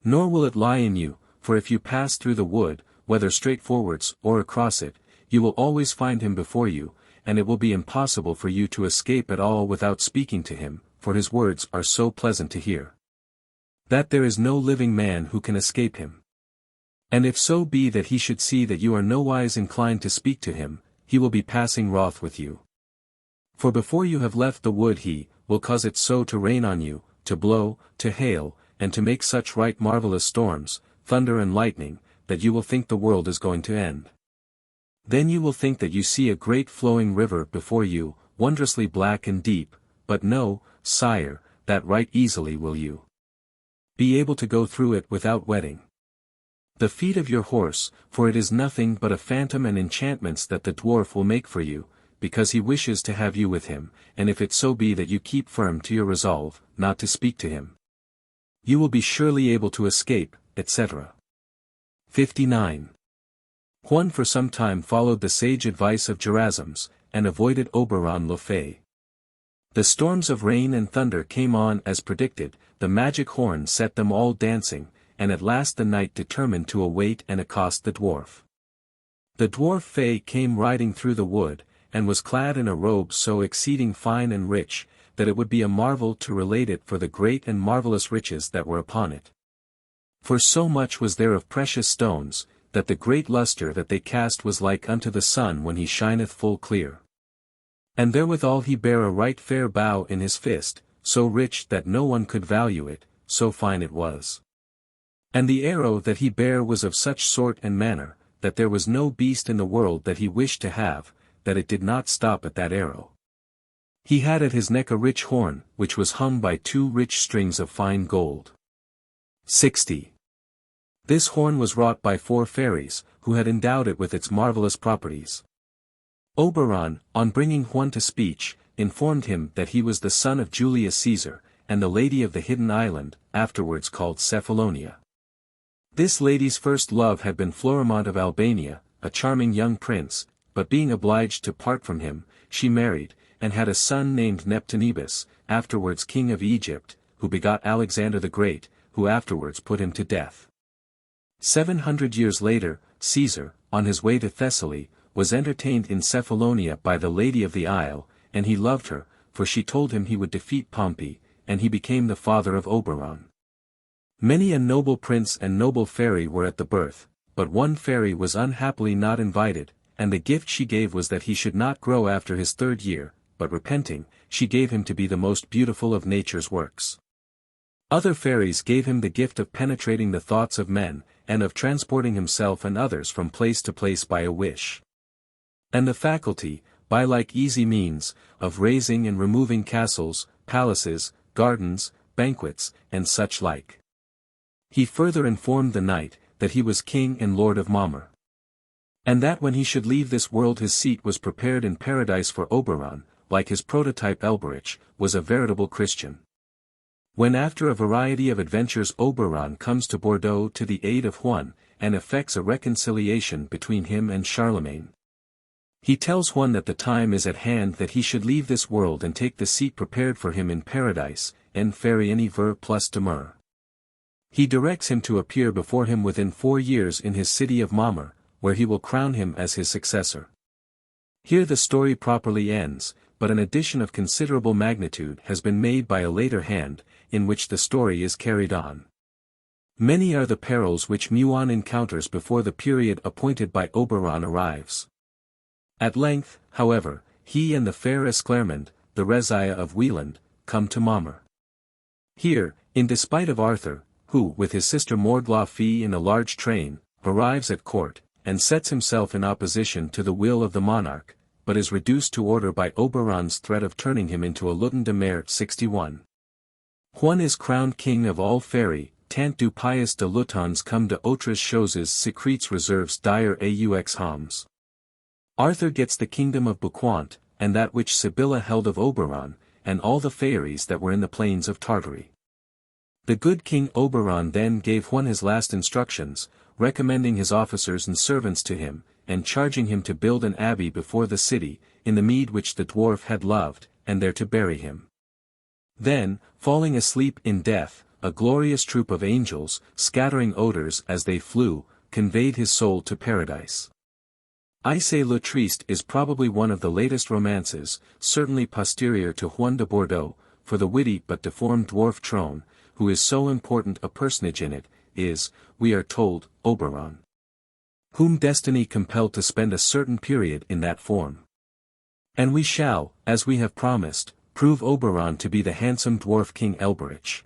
Nor will it lie in you, for if you pass through the wood, whether straight forwards or across it, you will always find him before you, and it will be impossible for you to escape at all without speaking to him, for his words are so pleasant to hear, that there is no living man who can escape him. And if so be that he should see that you are nowise inclined to speak to him, he will be passing wroth with you. For before you have left the wood he will cause it so to rain on you, to blow, to hail, and to make such right marvelous storms, thunder and lightning, that you will think the world is going to end. Then you will think that you see a great flowing river before you, wondrously black and deep, but no, sire, that right easily will you be able to go through it without wetting the feet of your horse, for it is nothing but a phantom and enchantments that the dwarf will make for you, because he wishes to have you with him, and if it so be that you keep firm to your resolve, not to speak to him, you will be surely able to escape, etc. 59. Juan for some time followed the sage advice of Gerasim's, and avoided Oberon le Fay. The storms of rain and thunder came on as predicted, the magic horn set them all dancing, and at last the knight determined to await and accost the dwarf. The dwarf Fay came riding through the wood, and was clad in a robe so exceeding fine and rich, that it would be a marvel to relate it for the great and marvellous riches that were upon it. For so much was there of precious stones, that the great lustre that they cast was like unto the sun when he shineth full clear. And therewithal he bare a right fair bow in his fist, so rich that no one could value it, so fine it was. And the arrow that he bare was of such sort and manner, that there was no beast in the world that he wished to have, that it did not stop at that arrow. He had at his neck a rich horn, which was hung by 2 rich strings of fine gold. 60. This horn was wrought by 4 fairies, who had endowed it with its marvelous properties. Oberon, on bringing Juan to speech, informed him that he was the son of Julius Caesar, and the lady of the hidden island, afterwards called Cephalonia. This lady's first love had been Florimond of Albania, a charming young prince, but being obliged to part from him, she married, and had a son named Neptunebus, afterwards king of Egypt, who begot Alexander the Great, who afterwards put him to death. 700 years later, Caesar, on his way to Thessaly, was entertained in Cephalonia by the lady of the isle, and he loved her, for she told him he would defeat Pompey, and he became the father of Oberon. Many a noble prince and noble fairy were at the birth, but one fairy was unhappily not invited, and the gift she gave was that he should not grow after his 3rd year, but repenting, she gave him to be the most beautiful of nature's works. Other fairies gave him the gift of penetrating the thoughts of men, and of transporting himself and others from place to place by a wish. And the faculty, by like easy means, of raising and removing castles, palaces, gardens, banquets, and such like. He further informed the knight, that he was king and lord of Mamre. And that when he should leave this world his seat was prepared in paradise, for Oberon, like his prototype Elberich, was a veritable Christian. When after a variety of adventures Oberon comes to Bordeaux to the aid of Juan, and effects a reconciliation between him and Charlemagne. He tells Juan that the time is at hand that he should leave this world and take the seat prepared for him in paradise, en Faerie ver plus demeure. He directs him to appear before him within 4 years in his city of Mamre, where he will crown him as his successor. Here the story properly ends, but an addition of considerable magnitude has been made by a later hand, in which the story is carried on. Many are the perils which Muan encounters before the period appointed by Oberon arrives. At length, however, he and the fair Esclarmonde, the Rezia of Wieland, come to Mamre. Here, in despite of Arthur, who with his sister Mordla-Fee in a large train, arrives at court, and sets himself in opposition to the will of the monarch, but is reduced to order by Oberon's threat of turning him into a Lutin de Mer 61. Juan is crowned king of all Faerie, tant du pious de Lutons comme de autres choses secrètes reserves dire aux hommes. Arthur gets the kingdom of Buquant, and that which Sibylla held of Oberon, and all the Fairies that were in the plains of Tartary. The good King Oberon then gave Juan his last instructions, recommending his officers and servants to him, and charging him to build an abbey before the city, in the mead which the dwarf had loved, and there to bury him. Then, falling asleep in death, a glorious troop of angels, scattering odors as they flew, conveyed his soul to paradise. Aissé le Triste is probably one of the latest romances, certainly posterior to Juan de Bordeaux, for the witty but deformed dwarf Trone, who is so important a personage in it, is, we are told, Oberon, whom destiny compelled to spend a certain period in that form. And we shall, as we have promised, prove Oberon to be the handsome dwarf King Elberich.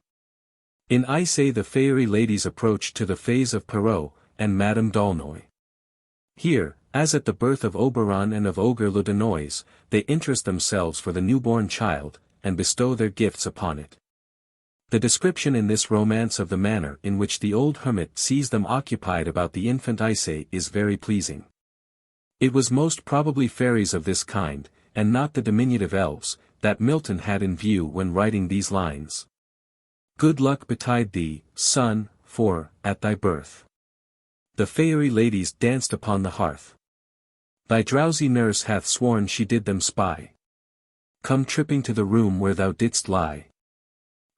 In Aissé the Fairy ladies approach to the Fays of Perrault, and Madame d'Aulnoy. Here, as at the birth of Oberon and of Ogre le Danois, they interest themselves for the newborn child, and bestow their gifts upon it. The description in this romance of the manner in which the old hermit sees them occupied about the infant Aissé is very pleasing. It was most probably fairies of this kind, and not the diminutive elves, that Milton had in view when writing these lines. Good luck betide thee, son, for, at thy birth, the Fairy ladies danced upon the hearth. Thy drowsy nurse hath sworn she did them spy. Come tripping to the room where thou didst lie.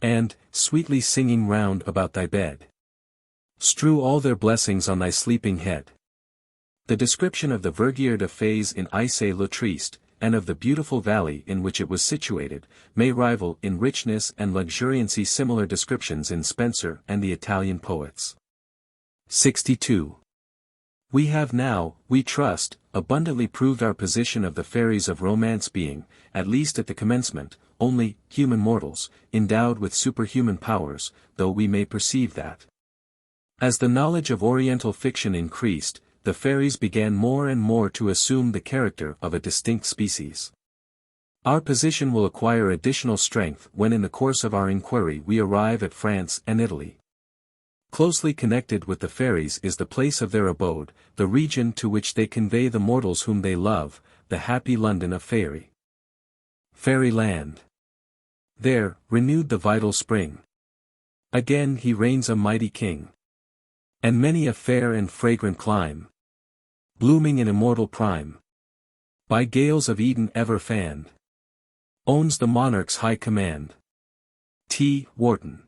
And, sweetly singing round about thy bed, strew all their blessings on thy sleeping head. The description of the Vergier de Fays in Aissé le Triste, and of the beautiful valley in which it was situated, may rival in richness and luxuriancy similar descriptions in Spenser and the Italian poets. 62. We have now, we trust, abundantly proved our position of the fairies of romance being, at least at the commencement, only human mortals, endowed with superhuman powers, though we may perceive that, as the knowledge of Oriental fiction increased, the fairies began more and more to assume the character of a distinct species. Our position will acquire additional strength when in the course of our inquiry we arrive at France and Italy. Closely connected with the fairies is the place of their abode, the region to which they convey the mortals whom they love, the happy London of Faerie. Fairyland. There, renewed the vital spring. Again he reigns a mighty king. And many a fair and fragrant clime, blooming in immortal prime, by gales of Eden ever fanned, owns the monarch's high command. T. Wharton.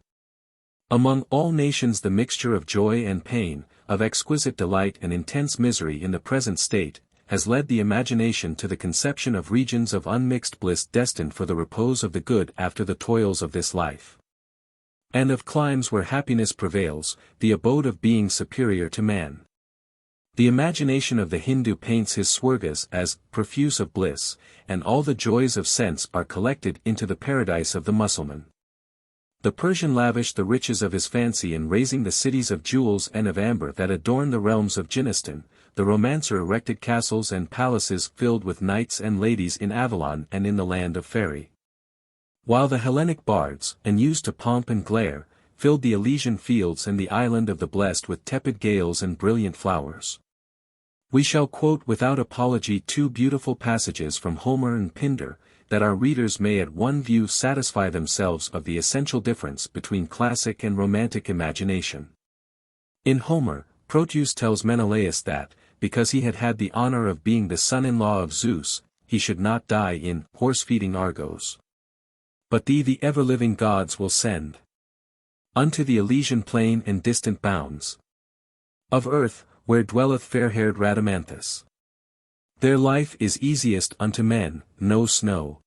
Among all nations the mixture of joy and pain, of exquisite delight and intense misery in the present state, has led the imagination to the conception of regions of unmixed bliss destined for the repose of the good after the toils of this life. And of climes where happiness prevails, the abode of beings superior to man. The imagination of the Hindu paints his swargas as profuse of bliss, and all the joys of sense are collected into the paradise of the Mussulman. The Persian lavished the riches of his fancy in raising the cities of jewels and of amber that adorn the realms of Jinistan. The romancer erected castles and palaces filled with knights and ladies in Avalon and in the land of Faerie. While the Hellenic bards, unused to pomp and glare, filled the Elysian fields and the island of the blessed with tepid gales and brilliant flowers. We shall quote without apology two beautiful passages from Homer and Pindar, that our readers may at one view satisfy themselves of the essential difference between classic and romantic imagination. In Homer, Proteus tells Menelaus that, because he had had the honor of being the son-in-law of Zeus, he should not die in horse-feeding Argos. But thee the ever-living gods will send unto the Elysian plain and distant bounds of earth, where dwelleth fair-haired Rhadamanthus. Their life is easiest unto men, no snow,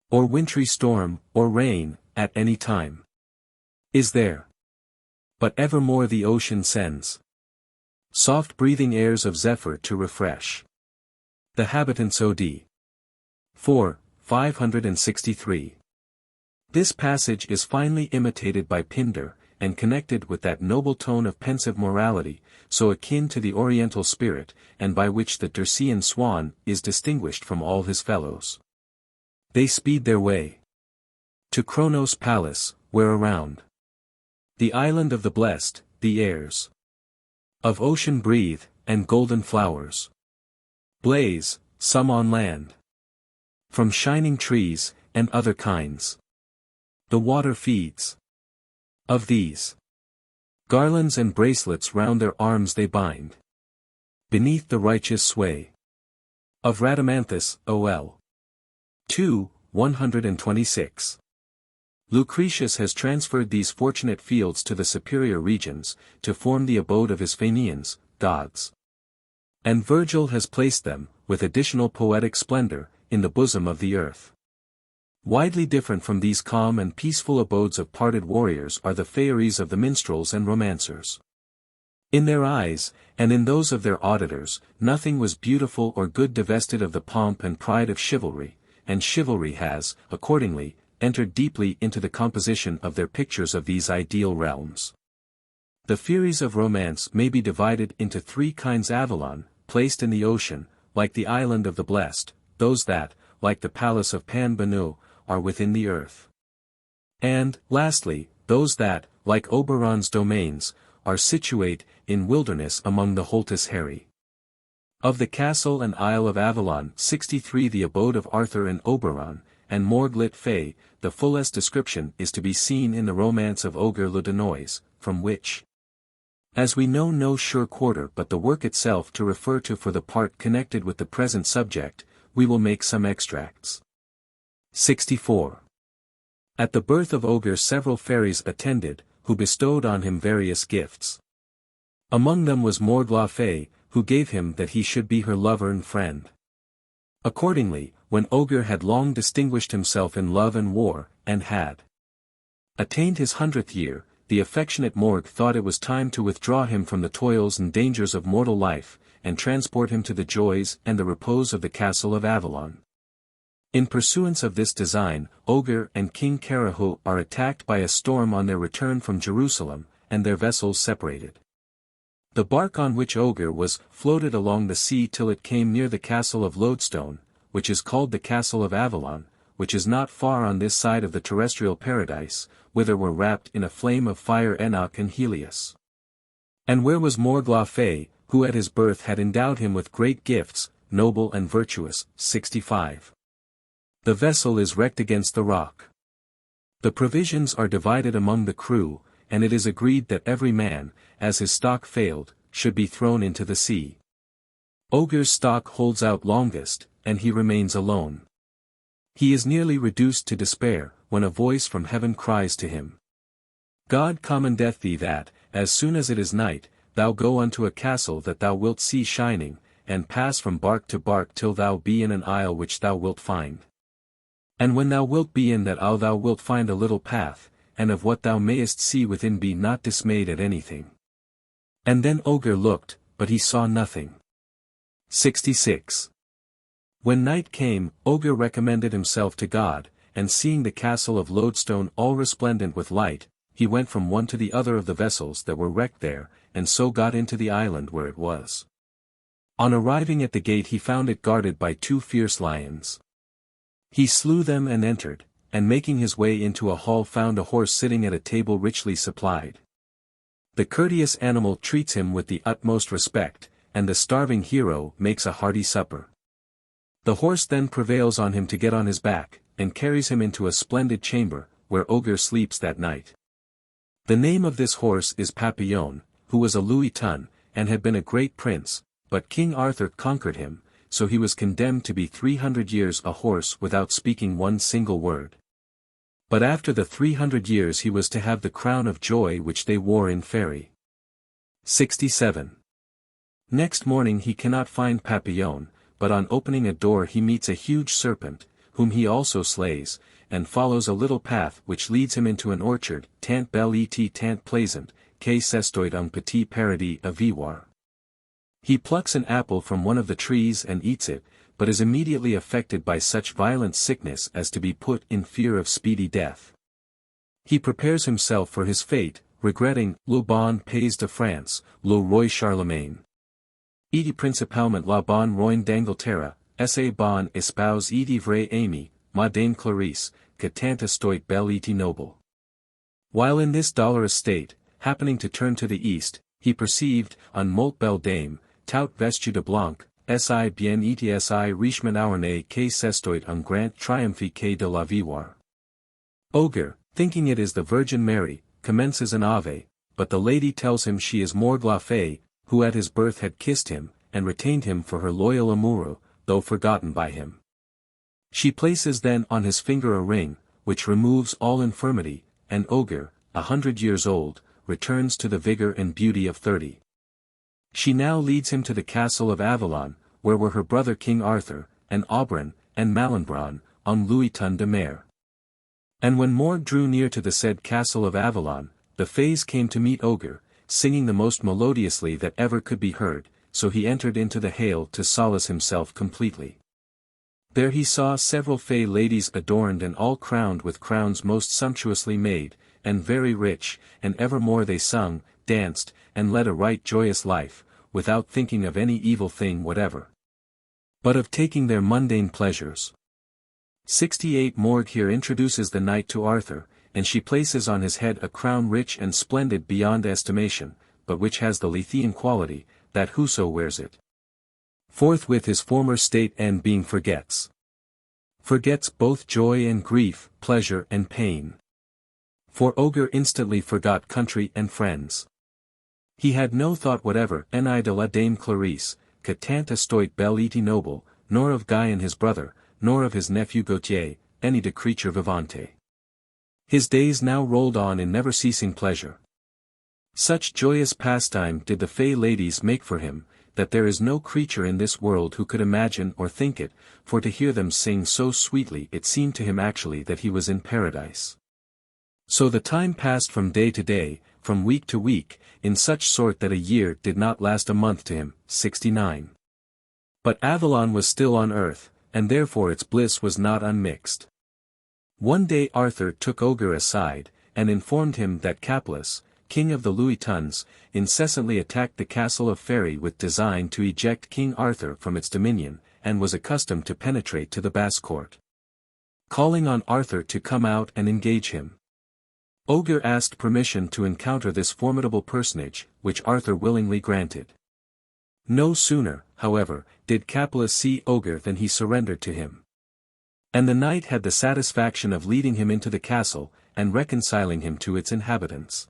or wintry storm, or rain, at any time is there. But evermore the ocean sends soft-breathing airs of zephyr to refresh the habitants. Od. 4, 563. This passage is finely imitated by Pindar, and connected with that noble tone of pensive morality, so akin to the Oriental spirit, and by which the Dircean swan is distinguished from all his fellows. They speed their way to Cronos' palace, where around the island of the blessed, the airs of ocean breathe, and golden flowers blaze, some on land, from shining trees, and other kinds. The water feeds. Of these garlands and bracelets round their arms they bind, beneath the righteous sway of Rhadamanthus. Ol. 2, 126. Lucretius has transferred these fortunate fields to the superior regions, to form the abode of his Fenians, gods. And Virgil has placed them, with additional poetic splendor, in the bosom of the earth. Widely different from these calm and peaceful abodes of parted warriors are the Fairies of the minstrels and romancers. In their eyes, and in those of their auditors, nothing was beautiful or good divested of the pomp and pride of chivalry, and chivalry has, accordingly, entered deeply into the composition of their pictures of these ideal realms. The Fairies of romance may be divided into three kinds: Avalon, placed in the ocean, like the island of the blessed; those that, like the palace of Pan Banu, are within the earth; and, lastly, those that, like Oberon's domains, are situate in wilderness among the Holtis Heri. Of the castle and isle of Avalon 63, the abode of Arthur and Oberon, and Morg lit Fay, the fullest description is to be seen in the romance of Ogier le Danois, from which, as we know no sure quarter but the work itself to refer to for the part connected with the present subject, we will make some extracts. 64. At the birth of Ogier several fairies attended, who bestowed on him various gifts. Among them was Morg la Fay, who gave him that he should be her lover and friend. Accordingly, when Ogier had long distinguished himself in love and war, and had attained his 100th year, the affectionate Morg thought it was time to withdraw him from the toils and dangers of mortal life, and transport him to the joys and the repose of the castle of Avalon. In pursuance of this design, Ogier and King Carahu are attacked by a storm on their return from Jerusalem, and their vessels separated. The bark on which Ogier was floated along the sea till it came near the castle of Lodestone, which is called the castle of Avalon, which is not far on this side of the terrestrial paradise, whither were wrapped in a flame of fire Enoch and Helios. And where was Morg la Fay, who at his birth had endowed him with great gifts, noble and virtuous. 65. The vessel is wrecked against the rock. The provisions are divided among the crew, and it is agreed that every man, as his stock failed, should be thrown into the sea. Ogier's stock holds out longest, and he remains alone. He is nearly reduced to despair, when a voice from heaven cries to him, God commandeth thee that, as soon as it is night, thou go unto a castle that thou wilt see shining, and pass from bark to bark till thou be in an isle which thou wilt find. And when thou wilt be in that isle thou wilt find a little path, and of what thou mayest see within be not dismayed at anything. And then Ogier looked, but he saw nothing. 66. When night came, Ogier recommended himself to God, and seeing the castle of Lodestone all resplendent with light, he went from one to the other of the vessels that were wrecked there, and so got into the island where it was. On arriving at the gate he found it guarded by 2 fierce lions. He slew them and entered, and making his way into a hall found a horse sitting at a table richly supplied. The courteous animal treats him with the utmost respect, and the starving hero makes a hearty supper. The horse then prevails on him to get on his back, and carries him into a splendid chamber, where Ogre sleeps that night. The name of this horse is Papillon, who was a Louis Ton, and had been a great prince, but King Arthur conquered him, so he was condemned to be 300 years a horse without speaking one single word. But after the 300 years he was to have the crown of joy which they wore in Faerie. 67. Next morning he cannot find Papillon, but on opening a door he meets a huge serpent, whom he also slays, and follows a little path which leads him into an orchard, tant belle et tant plaisant, que s'estoit un petit paradis à vivre. He plucks an apple from one of the trees and eats it, but is immediately affected by such violent sickness as to be put in fear of speedy death. He prepares himself for his fate, regretting, le bon pays de France, le roi Charlemagne. Et principalement la bonne roine d'Angleterre, sa bonne espouse et vraie amie, ma dame Clarisse, que tant estoit belle et noble. While in this dolorous state, happening to turn to the east, he perceived, un molt belle dame, tout vestue de blanc, si bien et si richement ornée que s'estoit un grand triomphe que de la vivre. Ogre, thinking it is the Virgin Mary, commences an Ave, but the lady tells him she is Morgue la Fée, who at his birth had kissed him, and retained him for her loyal amoureux, though forgotten by him. She places then on his finger a ring, which removes all infirmity, and Ogre, 100 years old, returns to the vigor and beauty of 30. She now leads him to the castle of Avalon, where were her brother King Arthur, and Aubrun, and Malinbron, on Louis Ton de Mer. And when Morgue drew near to the said castle of Avalon, the Fays came to meet Ogre, singing the most melodiously that ever could be heard, so he entered into the hale to solace himself completely. There he saw several Fay ladies adorned and all crowned with crowns most sumptuously made, and very rich, and evermore they sung, danced, and led a right joyous life, without thinking of any evil thing whatever, but of taking their mundane pleasures. 68 Morgue here introduces the knight to Arthur, and she places on his head a crown rich and splendid beyond estimation, but which has the Lethean quality, that whoso wears it, forthwith his former state and being forgets both joy and grief, pleasure and pain. For Ogre instantly forgot country and friends. He had no thought whatever ni de la dame Clarisse, que tant estoit belle et noble, nor of Guy and his brother, nor of his nephew Gautier, any de creature vivante. His days now rolled on in never-ceasing pleasure. Such joyous pastime did the Fay ladies make for him, that there is no creature in this world who could imagine or think it, for to hear them sing so sweetly it seemed to him actually that he was in paradise. So the time passed from day to day, from week to week, in such sort that a year did not last a month to him. 69. But Avalon was still on earth, and therefore its bliss was not unmixed. One day Arthur took Ogre aside, and informed him that Capulus, king of the Louis Tons, incessantly attacked the castle of Faerie with design to eject King Arthur from its dominion, and was accustomed to penetrate to the Basque-court, calling on Arthur to come out and engage him. Ogre asked permission to encounter this formidable personage, which Arthur willingly granted. No sooner, however, did Capulus see Ogre than he surrendered to him. And the knight had the satisfaction of leading him into the castle, and reconciling him to its inhabitants.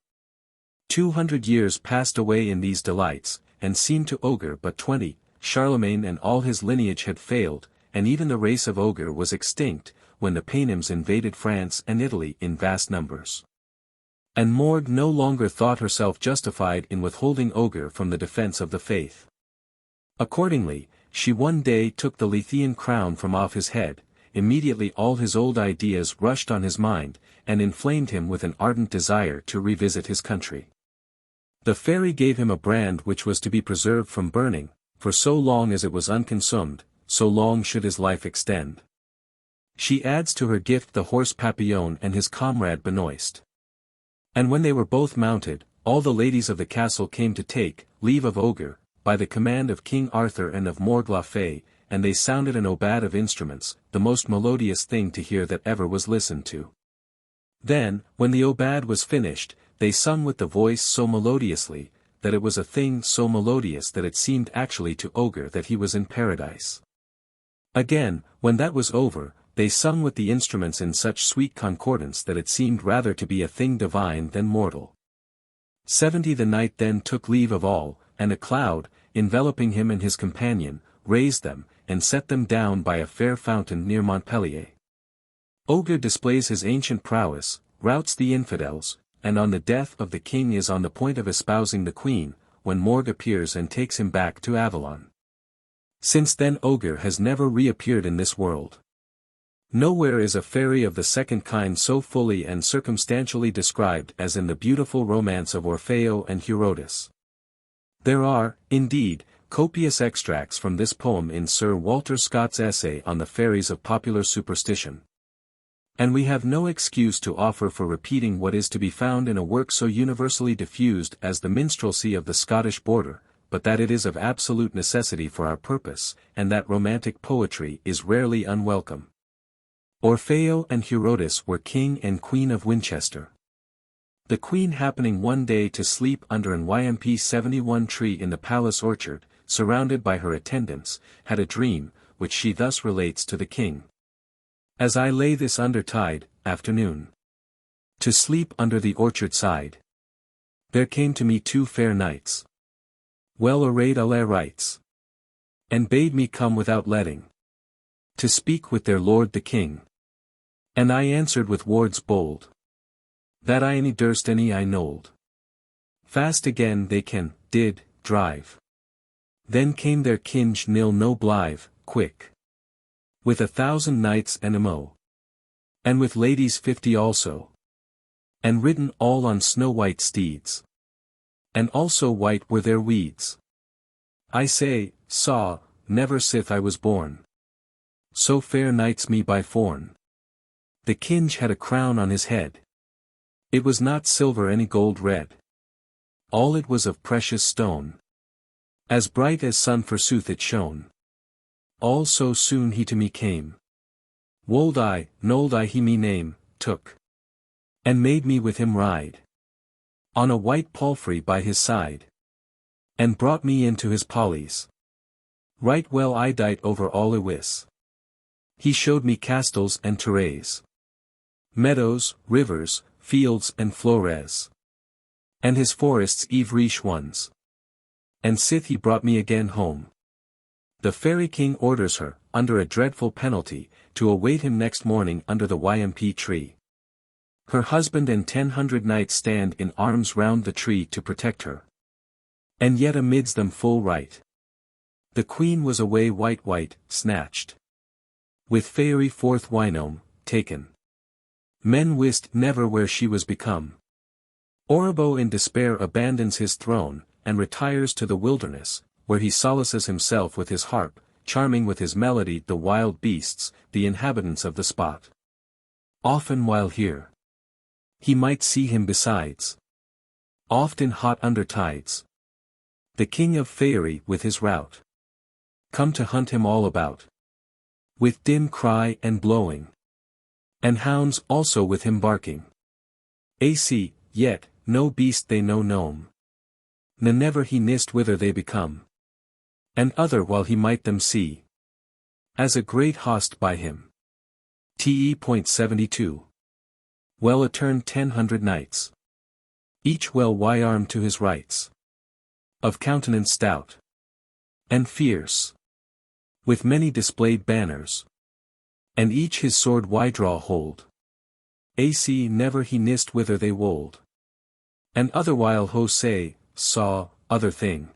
200 years passed away in these delights, and seemed to Ogre but 20. Charlemagne and all his lineage had failed, and even the race of Ogre was extinct, when the Paynims invaded France and Italy in vast numbers. And Morgue no longer thought herself justified in withholding Ogre from the defense of the faith. Accordingly, she one day took the Lethean crown from off his head. Immediately all his old ideas rushed on his mind, and inflamed him with an ardent desire to revisit his country. The Fairy gave him a brand which was to be preserved from burning, for so long as it was unconsumed, so long should his life extend. She adds to her gift the horse Papillon and his comrade Benoist. And when they were both mounted, all the ladies of the castle came to take leave of Ogre, by the command of King Arthur and of Morg le Fay, and they sounded an obad of instruments, the most melodious thing to hear that ever was listened to. Then, when the obad was finished, they sung with the voice so melodiously, that it was a thing so melodious that it seemed actually to Ogre that he was in paradise. Again, when that was over, they sung with the instruments in such sweet concordance that it seemed rather to be a thing divine than mortal. 70 The knight then took leave of all, and a cloud, enveloping him and his companion, raised them, and set them down by a fair fountain near Montpellier. Ogre displays his ancient prowess, routs the infidels, and on the death of the king is on the point of espousing the queen, when Morg appears and takes him back to Avalon. Since then Ogre has never reappeared in this world. Nowhere is a fairy of the second kind so fully and circumstantially described as in the beautiful romance of Orfeo and Herodotus. There are, indeed, copious extracts from this poem in Sir Walter Scott's essay on the fairies of popular superstition. And we have no excuse to offer for repeating what is to be found in a work so universally diffused as the minstrelsy of the Scottish border, but that it is of absolute necessity for our purpose, and that romantic poetry is rarely unwelcome. Orfeo and Herodotus were king and queen of Winchester. The queen happening one day to sleep under an YMP 71 tree in the palace orchard, surrounded by her attendants, had a dream, which she thus relates to the king. As I lay this undertide afternoon, to sleep under the orchard side, there came to me two fair knights, well arrayed a la rights, and bade me come without letting, to speak with their lord the king. And I answered with words bold, that I any durst any I nold. Fast again they did drive. Then came their kinge nil no blithe, quick, with 1,000 knights and a mo, and with ladies 50 also, and ridden all on snow-white steeds, and also white were their weeds. I say, saw, never sith I was born, so fair knights me by forn. The kinge had a crown on his head. It was not silver any gold red. All it was of precious stone. As bright as sun forsooth it shone. All so soon he to me came. Wold I, nold I he me name, took. And made me with him ride. On a white palfrey by his side. And brought me into his pollies. Right well I dight over all Iwis. He showed me castles and terrays, meadows, rivers, fields and flores, and his forests eve-riche ones. And sith he brought me again home. The fairy king orders her, under a dreadful penalty, to await him next morning under the YMP tree. Her husband and 100 knights stand in arms round the tree to protect her. And yet amidst them full right, the queen was away white, snatched. With Faerie forth Wynome, taken. Men wist never where she was become. Oribo in despair abandons his throne, and retires to the wilderness, where he solaces himself with his harp, charming with his melody the wild beasts, the inhabitants of the spot. Often while here, he might see him besides. Oft in hot undertides, the king of Faerie with his rout, come to hunt him all about. With dim cry and blowing, and hounds also with him barking. AC, yet, no beast they know gnome. Ne never he nist whither they become. And other while he might them see. As a great host by him. TE.72. Well aturned 100 knights. Each well armed to his rights. Of countenance stout. And fierce. With many displayed banners. And each his sword draw hold. AC never he nist whither they wold. And otherwhile ho say, saw, other thing.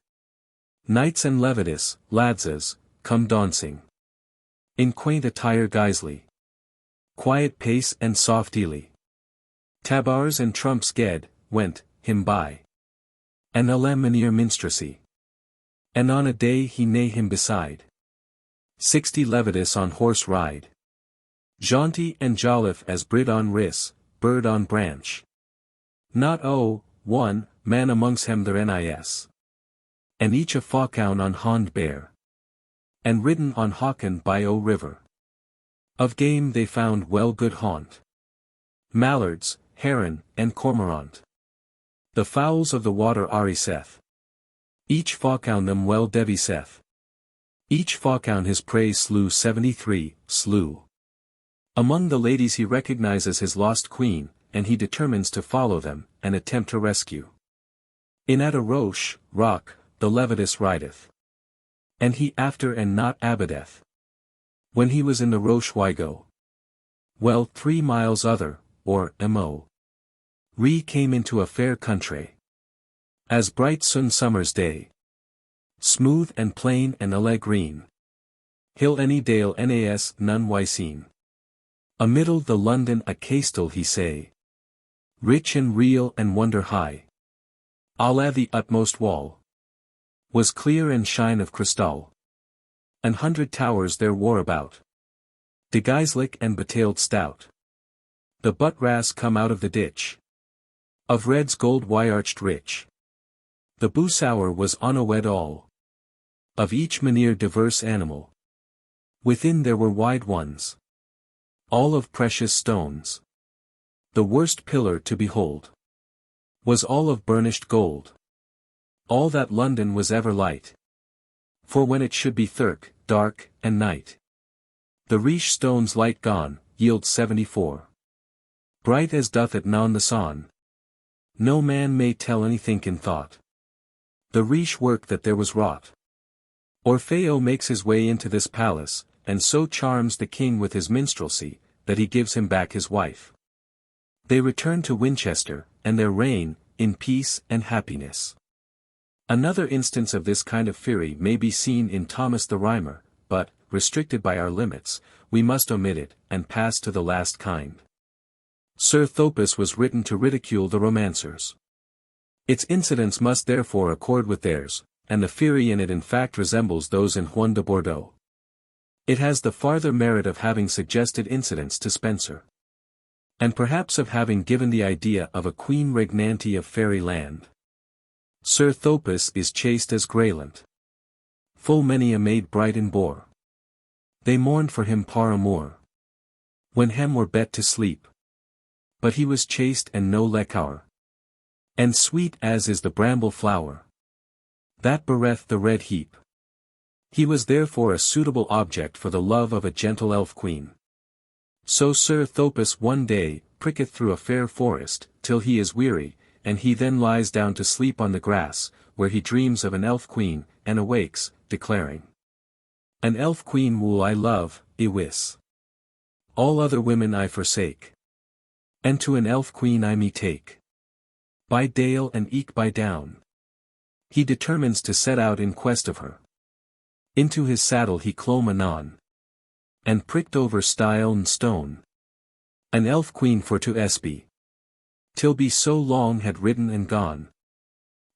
Knights and levitas, ladses, come dancing. In quaint attire guisely. Quiet pace and soft eely. Tabars and trumps went, him by. And alemanier minstrelsy. And on a day he neigh him beside. 60 levitas on horse ride. Jaunty and jolliffe as brid on ris, bird on branch. Not one man amongst hem their nis. And each a fawcoun on hond bear. And ridden on hawken by river. Of game they found well good haunt. Mallards, heron, and cormorant. The fowls of the water ariseth. Each fawcoun them well deviseth. Each fawcoun his prey slew 73, slew. Among the ladies he recognizes his lost queen, and he determines to follow them, and attempt to rescue. In at a roche, rock, the levitas rideth. And he after and not abideth. When he was in the roche why go? Well 3 miles other, or mo. Re came into a fair country. As bright sun summer's day. Smooth and plain and alle green. Hill any dale nas none why seen. Amiddle the London a castle he say. Rich and real and wonder high. Alla the utmost wall. Was clear and shine of crystal. 100 towers there wore about. De Geislich and betailed stout. The butt-ras come out of the ditch. Of red's gold wye-arched rich. The boosauer was on a wed all. Of each manere diverse animal. Within there were wide ones. All of precious stones. The worst pillar to behold. Was all of burnished gold. All that London was ever light. For when it should be dark, and night. The riche stones light gone, yield 74. Bright as doth at noon the sun. No man may tell anything in thought. The riche work that there was wrought. Orfeo makes his way into this palace, and so charms the king with his minstrelsy, that he gives him back his wife. They return to Winchester, and their reign, in peace and happiness. Another instance of this kind of Faerie may be seen in Thomas the Rhymer, but, restricted by our limits, we must omit it, and pass to the last kind. Sir Thopas was written to ridicule the romancers. Its incidents must therefore accord with theirs, and the Faerie in it in fact resembles those in Juan de Bordeaux. It has the farther merit of having suggested incidents to Spenser. And perhaps of having given the idea of a queen regnante of fairy land. Sir Thopas is chaste as Greyland. Full many a maid bright and bore. They mourned for him par amour. When hem were bet to sleep. But he was chaste and no lechour. And sweet as is the bramble flower. That bereth the red heap. He was therefore a suitable object for the love of a gentle elf queen. So Sir Thopas one day pricketh through a fair forest, till he is weary, and he then lies down to sleep on the grass, where he dreams of an elf queen, and awakes, declaring, An elf queen will I love, wis. All other women I forsake. And to an elf queen I me take. By dale and eke by down. He determines to set out in quest of her. Into his saddle he clomb anon. And pricked over stile and stone. An elf queen for to espy. Till be so long had ridden and gone.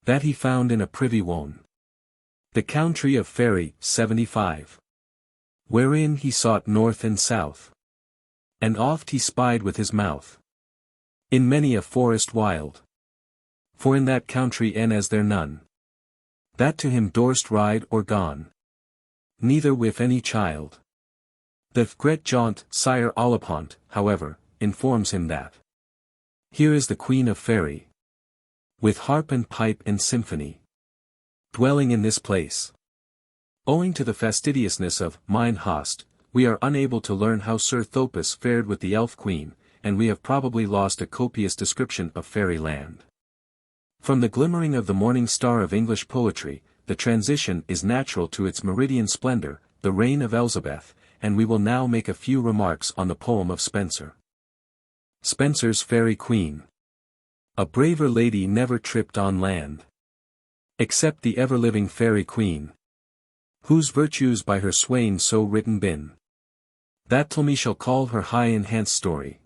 That he found in a privy wone. The country of Faerie, 75. Wherein he sought north and south. And oft he spied with his mouth. In many a forest wild. For in that country as there none. That to him dorst ride or gone. Neither with any child. The Gret Jaunt, Sire Olipont, however, informs him that. Here is the Queen of Faerie. With harp and pipe and symphony. Dwelling in this place. Owing to the fastidiousness of mine host, we are unable to learn how Sir Thopas fared with the elf queen, and we have probably lost a copious description of fairy land. From the glimmering of the morning star of English poetry, the transition is natural to its meridian splendor, the reign of Elizabeth, and we will now make a few remarks on the poem of Spenser. Spenser's Fairy Queen. A braver lady never tripped on land. Except the ever-living Fairy Queen. Whose virtues by her swain so written been. That till me shall call her high enhanced story.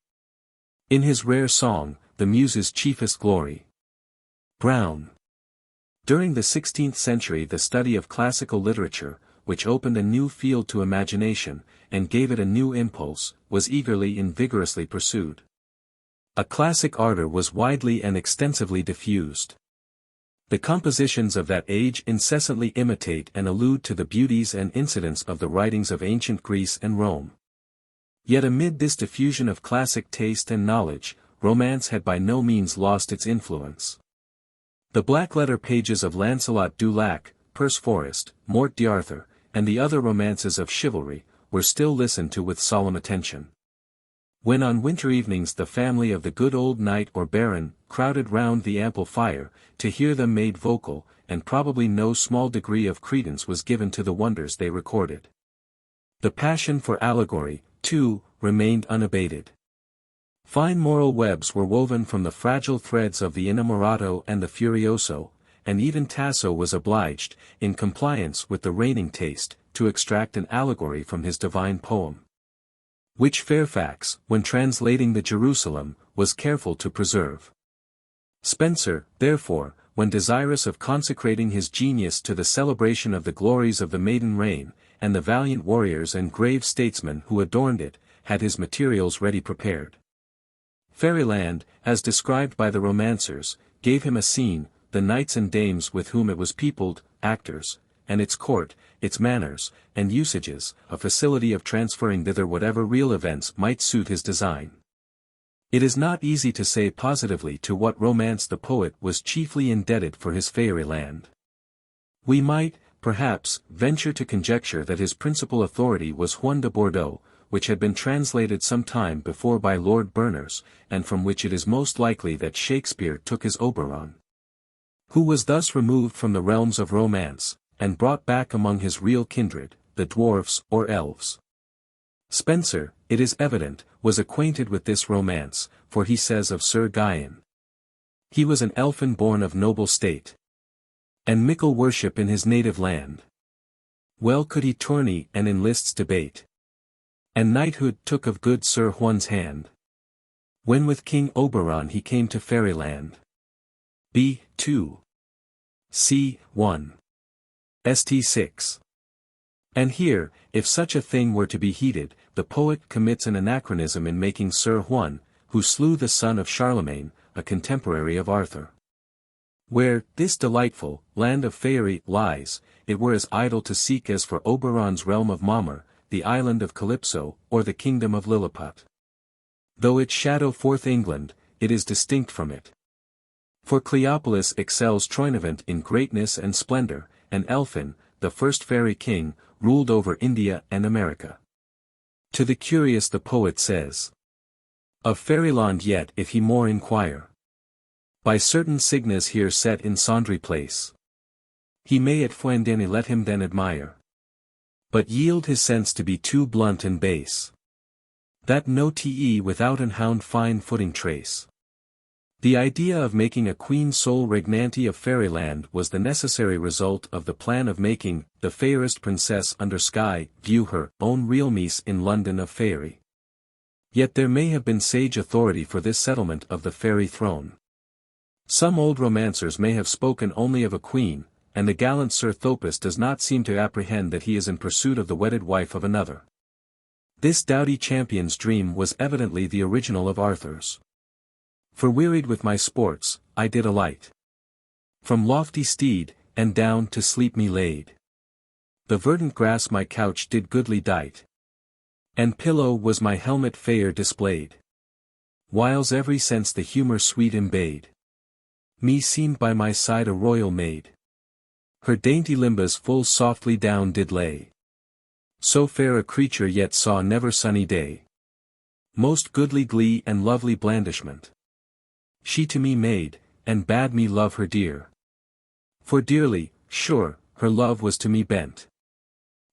In his rare song, the Muse's chiefest glory. Brown. During the 16th century the study of classical literature, which opened a new field to imagination, and gave it a new impulse, was eagerly and vigorously pursued. A classic ardor was widely and extensively diffused. The compositions of that age incessantly imitate and allude to the beauties and incidents of the writings of ancient Greece and Rome. Yet amid this diffusion of classic taste and knowledge, romance had by no means lost its influence. The black-letter pages of Lancelot du Lac, Perceforest, Morte d'Arthur, and the other romances of chivalry, were still listened to with solemn attention. When on winter evenings the family of the good old knight or baron crowded round the ample fire, to hear them made vocal, and probably no small degree of credence was given to the wonders they recorded. The passion for allegory, too, remained unabated. Fine moral webs were woven from the fragile threads of the Innamorato and the Furioso, and even Tasso was obliged, in compliance with the reigning taste, to extract an allegory from his divine poem, which Fairfax, when translating the Jerusalem, was careful to preserve. Spenser, therefore, when desirous of consecrating his genius to the celebration of the glories of the maiden reign, and the valiant warriors and grave statesmen who adorned it, had his materials ready prepared. Fairyland, as described by the romancers, gave him a scene, the knights and dames with whom it was peopled, actors, and its court, its manners, and usages, a facility of transferring thither whatever real events might suit his design. It is not easy to say positively to what romance the poet was chiefly indebted for his Fairyland. We might, perhaps, venture to conjecture that his principal authority was Juan de Bordeaux, which had been translated some time before by Lord Berners, and from which it is most likely that Shakespeare took his Oberon, who was thus removed from the realms of romance, and brought back among his real kindred, the dwarfs or elves. Spenser, it is evident, was acquainted with this romance, for he says of Sir Gawain, "He was an elfin born of noble state, and mickle worship in his native land. Well could he tourney and in lists debate, and knighthood took of good Sir Juan's hand, when with King Oberon he came to Fairyland." B. 2. C. 1. St. 6. And here, if such a thing were to be heeded, the poet commits an anachronism in making Sir Juan, who slew the son of Charlemagne, a contemporary of Arthur. Where this delightful land of Faerie lies, it were as idle to seek as for Oberon's realm of Maumre, the island of Calypso, or the kingdom of Lilliput. Though it shadow forth England, it is distinct from it. For Cleopolis excels Troynovant in greatness and splendor, and Elphin, the first fairy king, ruled over India and America. To the curious the poet says, "Of Fairyland yet if he more inquire, by certain signas here set in sundry place, he may at Fuendeni let him then admire, but yield his sense to be too blunt and base, that no te without an hound fine footing trace." The idea of making a queen sole regnante of Fairyland was the necessary result of the plan of making the fairest princess under sky view her own realmise in London of Faerie. Yet there may have been sage authority for this settlement of the fairy throne. Some old romancers may have spoken only of a queen, and the gallant Sir Thopas does not seem to apprehend that he is in pursuit of the wedded wife of another. This doughty champion's dream was evidently the original of Arthur's. "For wearied with my sports, I did alight from lofty steed, and down to sleep me laid. The verdant grass my couch did goodly dight, and pillow was my helmet fair displayed. Whiles every sense the humour sweet embade, me seemed by my side a royal maid. Her dainty limbs full softly down did lay. So fair a creature yet saw never sunny day. Most goodly glee and lovely blandishment she to me made, and bade me love her dear. For dearly, sure, her love was to me bent.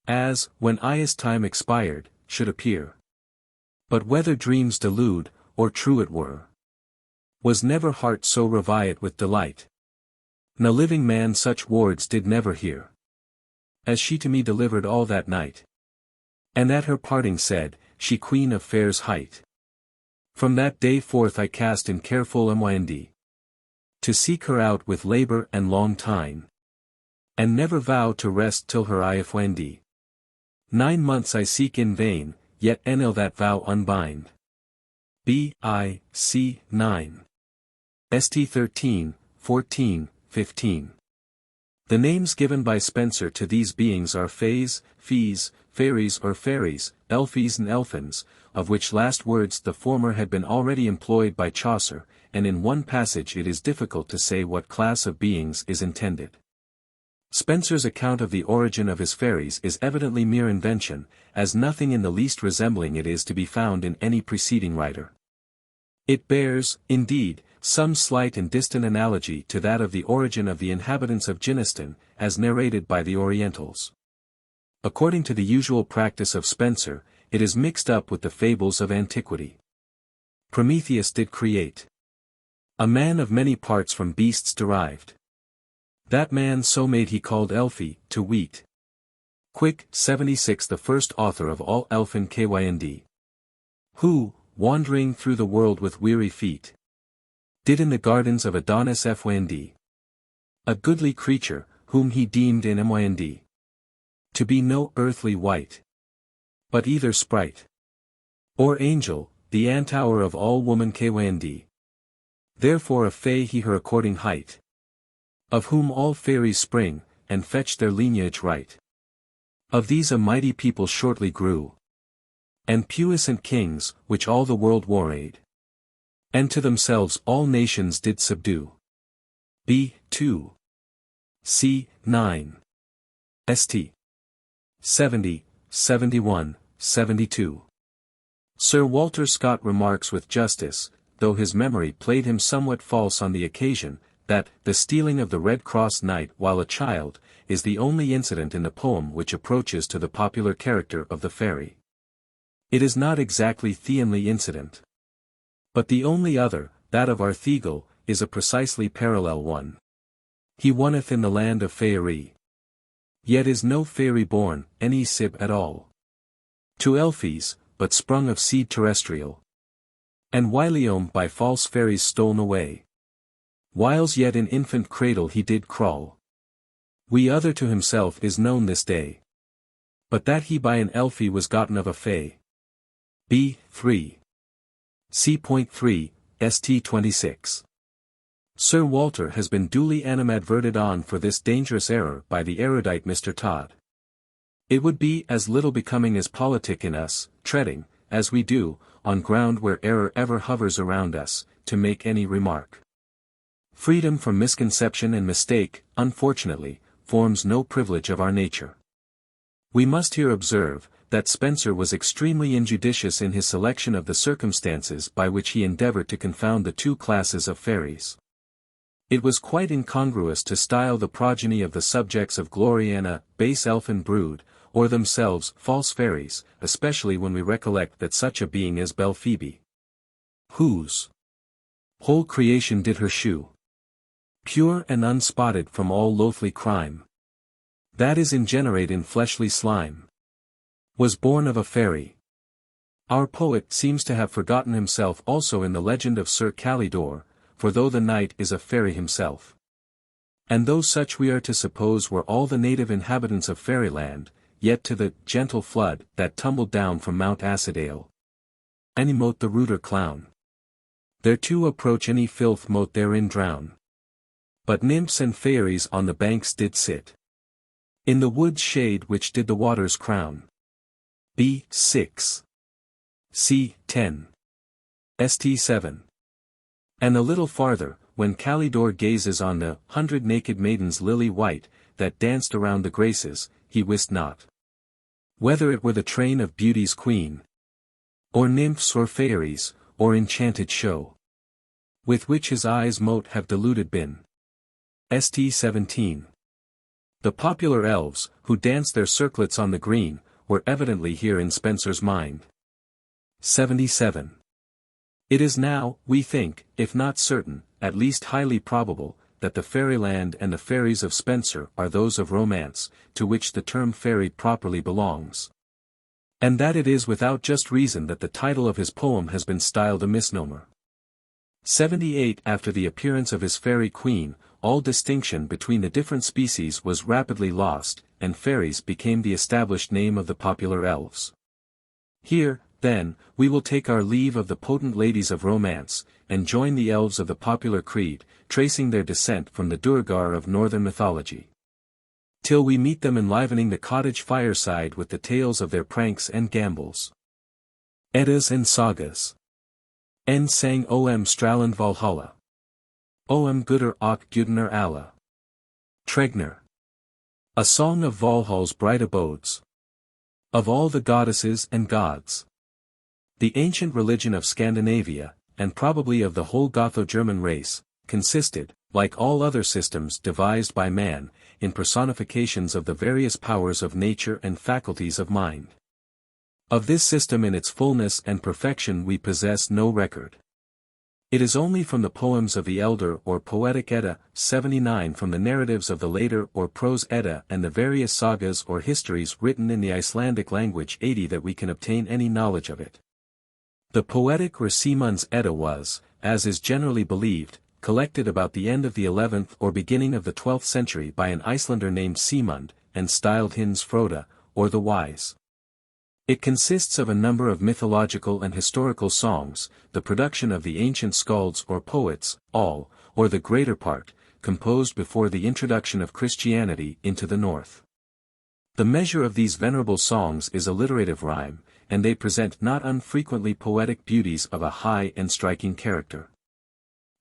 As, when I's time expired, should appear. But whether dreams delude, or true it were, was never heart so reviat with delight. No living man such words did never hear, as she to me delivered all that night. And at her parting said, she queen of fair's height. From that day forth I cast in careful amwindi, to seek her out with labor and long time, and never vow to rest till her I offendi. 9 months I seek in vain, yet ennil that vow unbind. B.I. C. 9. St. 13, 14, 15. The names given by Spenser to these beings are Fays, Fees, Fairies or Fairies, Elfies and Elfins, of which last words the former had been already employed by Chaucer, and in one passage it is difficult to say what class of beings is intended. Spenser's account of the origin of his fairies is evidently mere invention, as nothing in the least resembling it is to be found in any preceding writer. It bears, indeed, some slight and distant analogy to that of the origin of the inhabitants of Ginistan, as narrated by the Orientals. According to the usual practice of Spenser, it is mixed up with the fables of antiquity. Prometheus did create a man of many parts from beasts derived. That man so made he called Elfi, to wheat. Quick, 76 the first author of all elfin Kynd. Who, wandering through the world with weary feet, did in the gardens of Adonis fynd. A goodly creature, whom he deemed in mynd. To be no earthly wight, but either sprite or angel, the antower of all woman Kynd. Therefore a fay he her according height, of whom all fairies spring, and fetch their lineage right. Of these a mighty people shortly grew, and puissant kings, which all the world warrade, and to themselves all nations did subdue. B. 2. C. 9. St. 70, 71, 72. Sir Walter Scott remarks with justice, though his memory played him somewhat false on the occasion, that the stealing of the Red Cross Knight while a child, is the only incident in the poem which approaches to the popular character of the fairy. It is not exactly the only incident, but the only other, that of Arthegal, is a precisely parallel one. He wonneth in the land of Faerie. Yet is no fairy born, any sib at all. To Elfies, but sprung of seed terrestrial. And whilome by false fairies stolen away. Whiles yet in infant cradle he did crawl. We other to himself is known this day, but that he by an Elfie was gotten of a fay. B. 3. C.3, St. 26. Sir Walter has been duly animadverted on for this dangerous error by the erudite Mr. Todd. It would be as little becoming as politic in us, treading, as we do, on ground where error ever hovers around us, to make any remark. Freedom from misconception and mistake, unfortunately, forms no privilege of our nature. We must here observe, that Spenser was extremely injudicious in his selection of the circumstances by which he endeavored to confound the two classes of fairies. It was quite incongruous to style the progeny of the subjects of Gloriana, base elfin brood, or themselves false fairies, especially when we recollect that such a being as Belphoebe, whose whole creation did her shew, pure and unspotted from all loathly crime, that is ingenerate in fleshly slime, was born of a fairy. Our poet seems to have forgotten himself also in the legend of Sir Calidore, for though the knight is a fairy himself, and though such we are to suppose were all the native inhabitants of fairyland, yet to the gentle flood that tumbled down from Mount Acidale, any mote the ruder clown, thereto approach any filth mote therein drown. But nymphs and fairies on the banks did sit, in the wood's shade which did the waters crown. B. 6. C. 10. St. 7. And a little farther, when Calidore gazes on the 100 naked maidens lily white, that danced around the graces, he wist not whether it were the train of beauty's queen, or nymphs or fairies, or enchanted show, with which his eyes mote have deluded been. St. 17. The popular elves, who danced their circlets on the green, were evidently here in Spenser's mind. 77. It is now, we think, if not certain, at least highly probable, that the fairyland and the fairies of Spenser are those of romance, to which the term fairy properly belongs. And that it is without just reason that the title of his poem has been styled a misnomer. 78. After the appearance of his fairy queen, all distinction between the different species was rapidly lost, and Fairies became the established name of the popular elves. Here, then, we will take our leave of the potent ladies of romance, and join the elves of the popular creed, tracing their descent from the Duergar of northern mythology. Till we meet them enlivening the cottage fireside with the tales of their pranks and gambols. Eddas and Sagas. En sang om Straland Valhalla. Om Guder och Gudner alla. Tregner. A song of Valhall's bright abodes. Of all the goddesses and gods. The ancient religion of Scandinavia, and probably of the whole Gotho-German race, consisted, like all other systems devised by man, in personifications of the various powers of nature and faculties of mind. Of this system in its fullness and perfection we possess no record. It is only from the poems of the Elder or Poetic Edda, 79 from the narratives of the later or Prose Edda and the various sagas or histories written in the Icelandic language 80 that we can obtain any knowledge of it. The Poetic or Simunds Edda was, as is generally believed, collected about the end of the 11th or beginning of the 12th century by an Icelander named Simund, and styled Hins Froda, or the Wise. It consists of a number of mythological and historical songs, the production of the ancient skalds or poets, all, or the greater part, composed before the introduction of Christianity into the north. The measure of these venerable songs is alliterative rhyme, and they present not unfrequently poetic beauties of a high and striking character.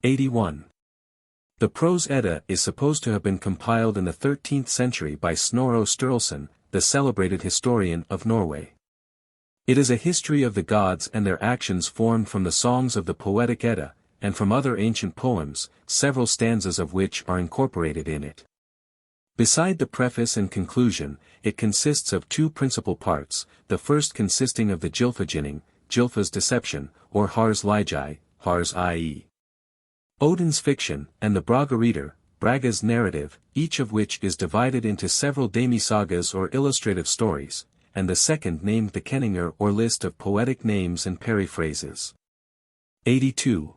81. The Prose Edda is supposed to have been compiled in the 13th century by Snorro Sturluson, the celebrated historian of Norway. It is a history of the gods and their actions formed from the songs of the Poetic Edda, and from other ancient poems, several stanzas of which are incorporated in it. Beside the preface and conclusion, it consists of two principal parts, the first consisting of the Gylfaginning, Gylfa's deception, or Hars Lygi, Hars i.e. Odin's fiction, and the Bragareader, Braga's narrative, each of which is divided into several demi-sagas or illustrative stories, and the second named the Kenningar or list of poetic names and periphrases. 82.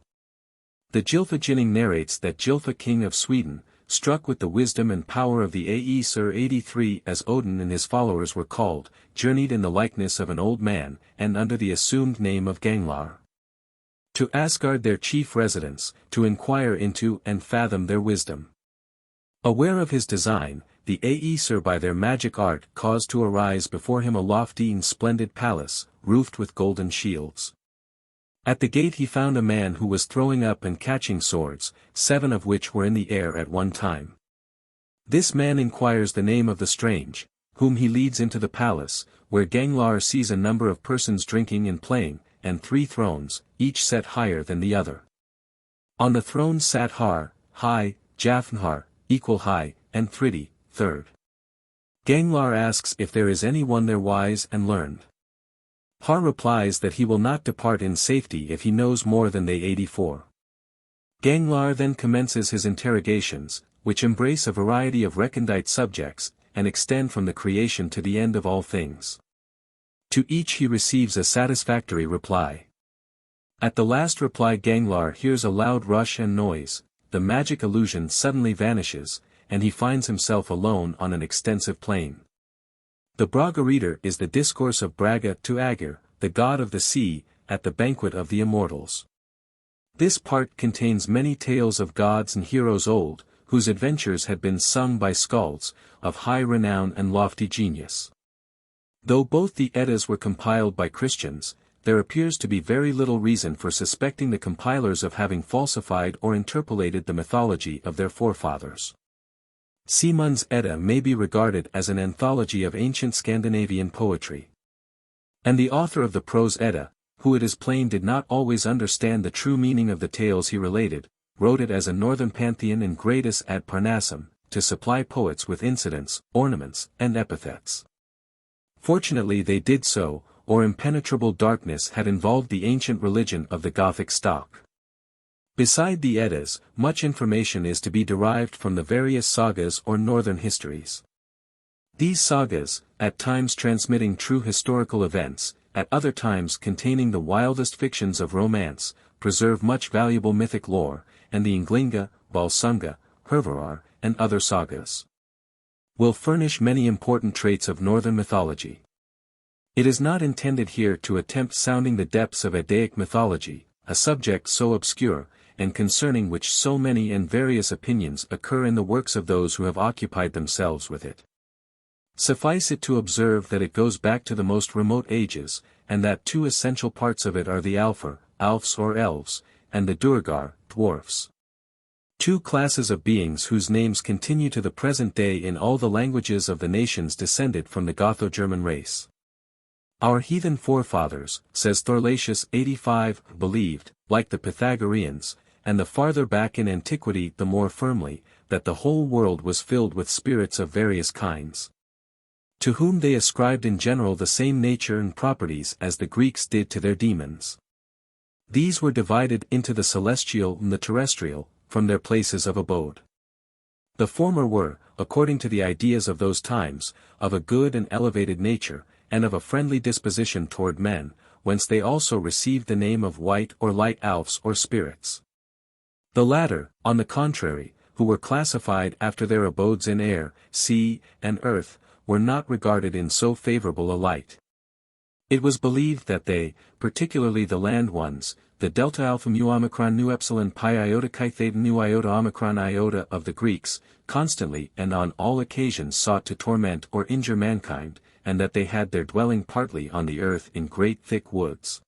The Gylfaginning narrates that Gylfa king of Sweden, struck with the wisdom and power of the Aesir 83 as Odin and his followers were called, journeyed in the likeness of an old man, and under the assumed name of Ganglar. To Asgard their chief residence, to inquire into and fathom their wisdom. Aware of his design, the Aesir by their magic art caused to arise before him a lofty and splendid palace, roofed with golden shields. At the gate he found a man who was throwing up and catching swords, 7 of which were in the air at one time. This man inquires the name of the strange, whom he leads into the palace, where Ganglar sees a number of persons drinking and playing, and 3 thrones, each set higher than the other. On the throne sat Har, high, Jafnhar, equal high, and Thridi, third. Ganglar asks if there is any one there wise and learned. Har replies that he will not depart in safety if he knows more than they 84. Ganglar then commences his interrogations, which embrace a variety of recondite subjects, and extend from the creation to the end of all things. To each he receives a satisfactory reply. At the last reply Ganglar hears a loud rush and noise, the magic illusion suddenly vanishes, and he finds himself alone on an extensive plain. The Bragareader is the discourse of Braga to Aegir, the god of the sea, at the banquet of the immortals. This part contains many tales of gods and heroes old, whose adventures had been sung by skalds, of high renown and lofty genius. Though both the Eddas were compiled by Christians, there appears to be very little reason for suspecting the compilers of having falsified or interpolated the mythology of their forefathers. Simunds Edda may be regarded as an anthology of ancient Scandinavian poetry. And the author of the Prose Edda, who it is plain did not always understand the true meaning of the tales he related, wrote it as a northern pantheon in gradus ad Parnassum, to supply poets with incidents, ornaments, and epithets. Fortunately they did so, or impenetrable darkness had involved the ancient religion of the Gothic stock. Beside the Eddas, much information is to be derived from the various sagas or northern histories. These sagas, at times transmitting true historical events, at other times containing the wildest fictions of romance, preserve much valuable mythic lore, and the Ynglinga, Valsunga, Hervarar, and other sagas. will furnish many important traits of northern mythology. It is not intended here to attempt sounding the depths of Eddaic mythology, a subject so obscure, and concerning which so many and various opinions occur in the works of those who have occupied themselves with it. Suffice it to observe that it goes back to the most remote ages, and that two essential parts of it are the Alfar, Elves or Elves, and the Duergar, Dwarfs. Two classes of beings whose names continue to the present day in all the languages of the nations descended from the Gotho-German race. Our heathen forefathers, says Thorlacius 85, believed, like the Pythagoreans, and the farther back in antiquity the more firmly, that the whole world was filled with spirits of various kinds, to whom they ascribed in general the same nature and properties as the Greeks did to their demons. These were divided into the celestial and the terrestrial, from their places of abode. The former were, according to the ideas of those times, of a good and elevated nature, and of a friendly disposition toward men, whence they also received the name of white or light elves or spirits. The latter, on the contrary, who were classified after their abodes in air, sea, and earth, were not regarded in so favorable a light. It was believed that they, particularly the land ones, the delta alpha mu omicron nu epsilon pi iota chi theta nu iota omicron iota of the Greeks, constantly and on all occasions sought to torment or injure mankind, and that they had their dwelling partly on the earth in great thick woods.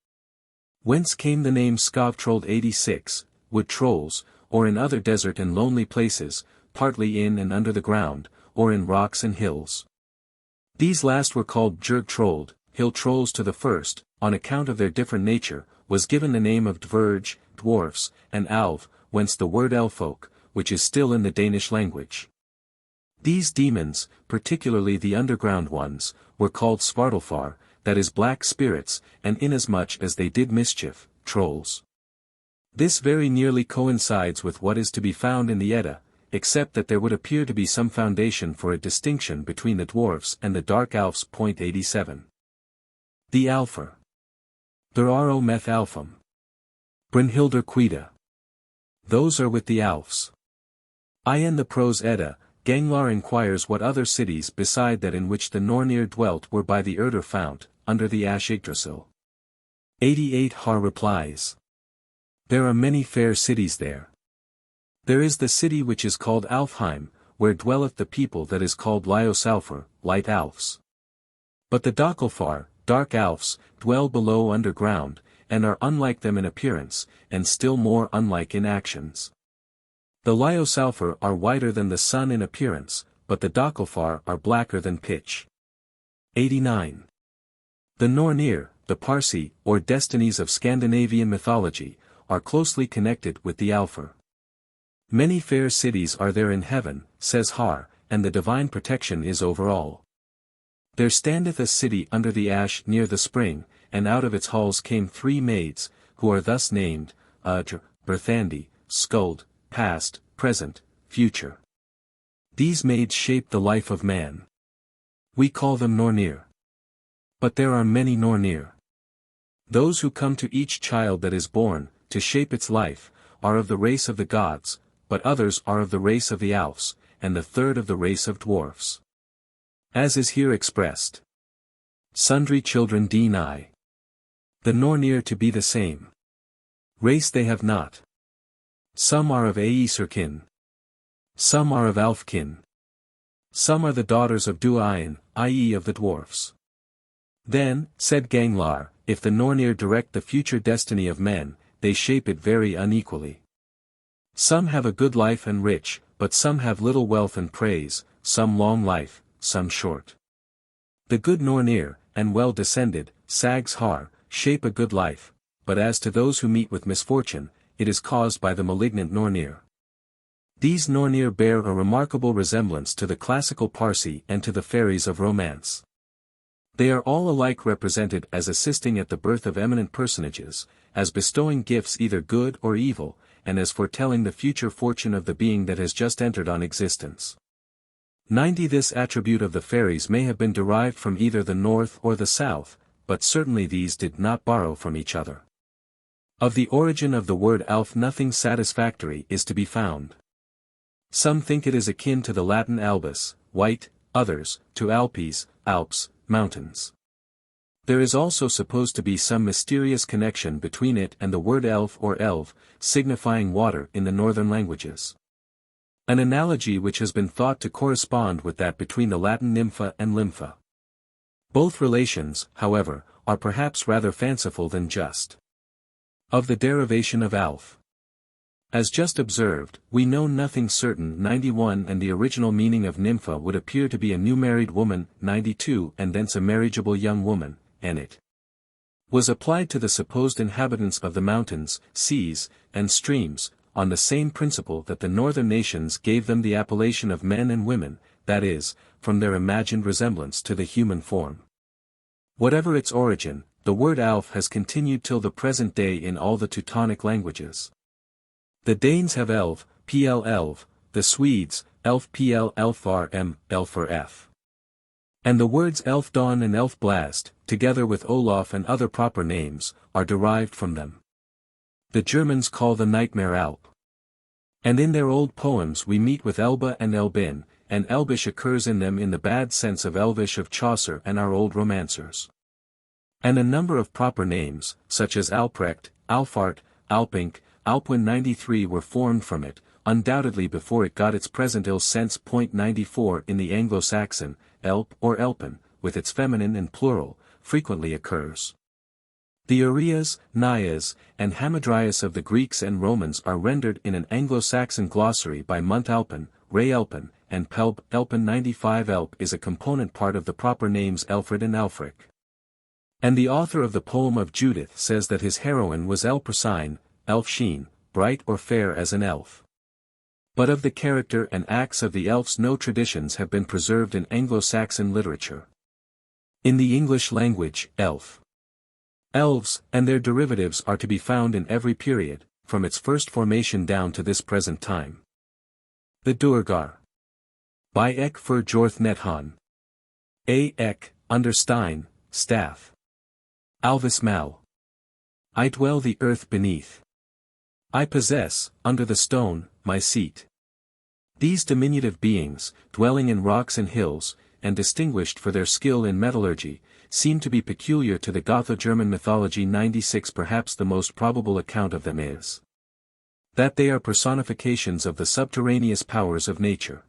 Whence came the name Skavtrold 86, wood trolls, or in other desert and lonely places, partly in and under the ground, or in rocks and hills. These last were called Bjergtrold, hill trolls to the first, on account of their different nature, was given the name of Dverge, dwarfs, and Alv, whence the word elfolk, which is still in the Danish language. These demons, particularly the underground ones, were called Svartalfar, that is black spirits, and inasmuch as they did mischief, trolls. This very nearly coincides with what is to be found in the Edda, except that there would appear to be some foundation for a distinction between the dwarfs and the dark elves. 87. The Alfar. Der Aro meth Alfam. Brynhildr Quida. Those are with the Alfs. In the Prose Edda, Ganglar inquires what other cities beside that in which the Nornir dwelt were by the Urdr fount, under the Ash Yggdrasil. 88 Har replies. There are many fair cities there. There is the city which is called Alfheim, where dwelleth the people that is called Lyosalfar, light Alfs. But the Dakelfar, dark Alfs, dwell below underground, and are unlike them in appearance, and still more unlike in actions. The Lyosalfar are whiter than the sun in appearance, but the Dakelfar are blacker than pitch. 89. The Nornir, the Parsi, or destinies of Scandinavian mythology, are closely connected with the Alfar. Many fair cities are there in heaven, says Har, and the divine protection is over all. There standeth a city under the ash near the spring, and out of its halls came 3 maids, who are thus named, Berthandi, Skuld, past, present, future. These maids shape the life of man. We call them Nornir. But there are many Nornir. Those who come to each child that is born, to shape its life, are of the race of the gods, but others are of the race of the Alfs, and the third of the race of dwarfs. As is here expressed. Sundry children deny the Nornir to be the same race they have not. Some are of Aesirkin. Some are of Alfkin. Some are the daughters of Duain, i.e. of the dwarfs. Then, said Ganglar, if the Nornir direct the future destiny of men, they shape it very unequally. Some have a good life and rich, but some have little wealth and praise, some long life, some short. The good Nornir, and well descended, Sags Har, shape a good life, but as to those who meet with misfortune, it is caused by the malignant Nornir. These Nornir bear a remarkable resemblance to the classical Parsi and to the fairies of romance. They are all alike represented as assisting at the birth of eminent personages, as bestowing gifts either good or evil, and as foretelling the future fortune of the being that has just entered on existence. 90 This attribute of the fairies may have been derived from either the north or the south, but certainly these did not borrow from each other. Of the origin of the word Alf nothing satisfactory is to be found. Some think it is akin to the Latin albus, white, others, to Alpes, Alps, mountains. There is also supposed to be some mysterious connection between it and the word elf or elve, signifying water in the northern languages. An analogy which has been thought to correspond with that between the Latin nympha and lympha. Both relations, however, are perhaps rather fanciful than just. Of the derivation of Alf. As just observed, we know nothing certain 91 and the original meaning of nympha would appear to be a new married woman 92 and thence a marriageable young woman, and it was applied to the supposed inhabitants of the mountains, seas, and streams, on the same principle that the northern nations gave them the appellation of men and women, that is, from their imagined resemblance to the human form. Whatever its origin, the word Alf has continued till the present day in all the Teutonic languages. The Danes have elv, pl elv, the Swedes, elf pl elfar m, elfar f. And the words Elfdon and Elfblast, together with Olaf and other proper names, are derived from them. The Germans call the nightmare Alp. And in their old poems we meet with Elba and Elbin, and Elbish occurs in them in the bad sense of Elvish of Chaucer and our old romancers. And a number of proper names, such as Alprecht, Alfart, Alpink, Alpwin 93 were formed from it, undoubtedly before it got its present ill sense. 94 in the Anglo-Saxon, Elp or Elpin, with its feminine and plural, frequently occurs. The Urias, Naias, and Hamadryas of the Greeks and Romans are rendered in an Anglo-Saxon glossary by Montalpin, Ray Elpin, and Pelb. Elpin 95. Elp is a component part of the proper names Elfred and Alfric. And the author of the poem of Judith says that his heroine was Elprosine, Elfsheen, bright or fair as an elf. But of the character and acts of the elves no traditions have been preserved in Anglo-Saxon literature. In the English language, elf, elves, and their derivatives are to be found in every period, from its first formation down to this present time. The Duergar. By Ek ver Jorth Nethan. A. Ek, under Stein, staff. Alvis Mal. I dwell the earth beneath. I possess, under the stone, my seat. These diminutive beings, dwelling in rocks and hills, and distinguished for their skill in metallurgy, seem to be peculiar to the Gotho-German mythology. 96. Perhaps the most probable account of them is that they are personifications of the subterraneous powers of nature.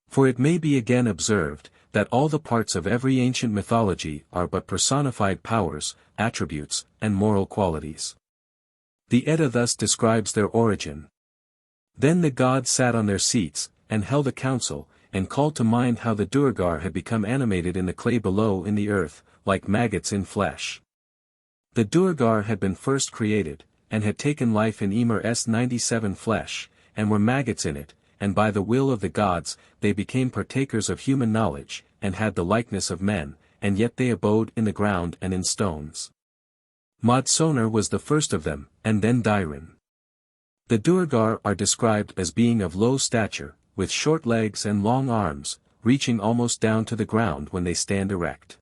For it may be again observed, that all the parts of every ancient mythology are but personified powers, attributes, and moral qualities. The Edda thus describes their origin. Then the gods sat on their seats, and held a council, and called to mind how the Duergar had become animated in the clay below in the earth, like maggots in flesh. The Duergar had been first created, and had taken life in Ymir's 97 flesh, and were maggots in it, and by the will of the gods, they became partakers of human knowledge, and had the likeness of men, and yet they abode in the ground and in stones. Modsonar was the first of them, and then Dairin. The Duergar are described as being of low stature, with short legs and long arms, reaching almost down to the ground when they stand erect.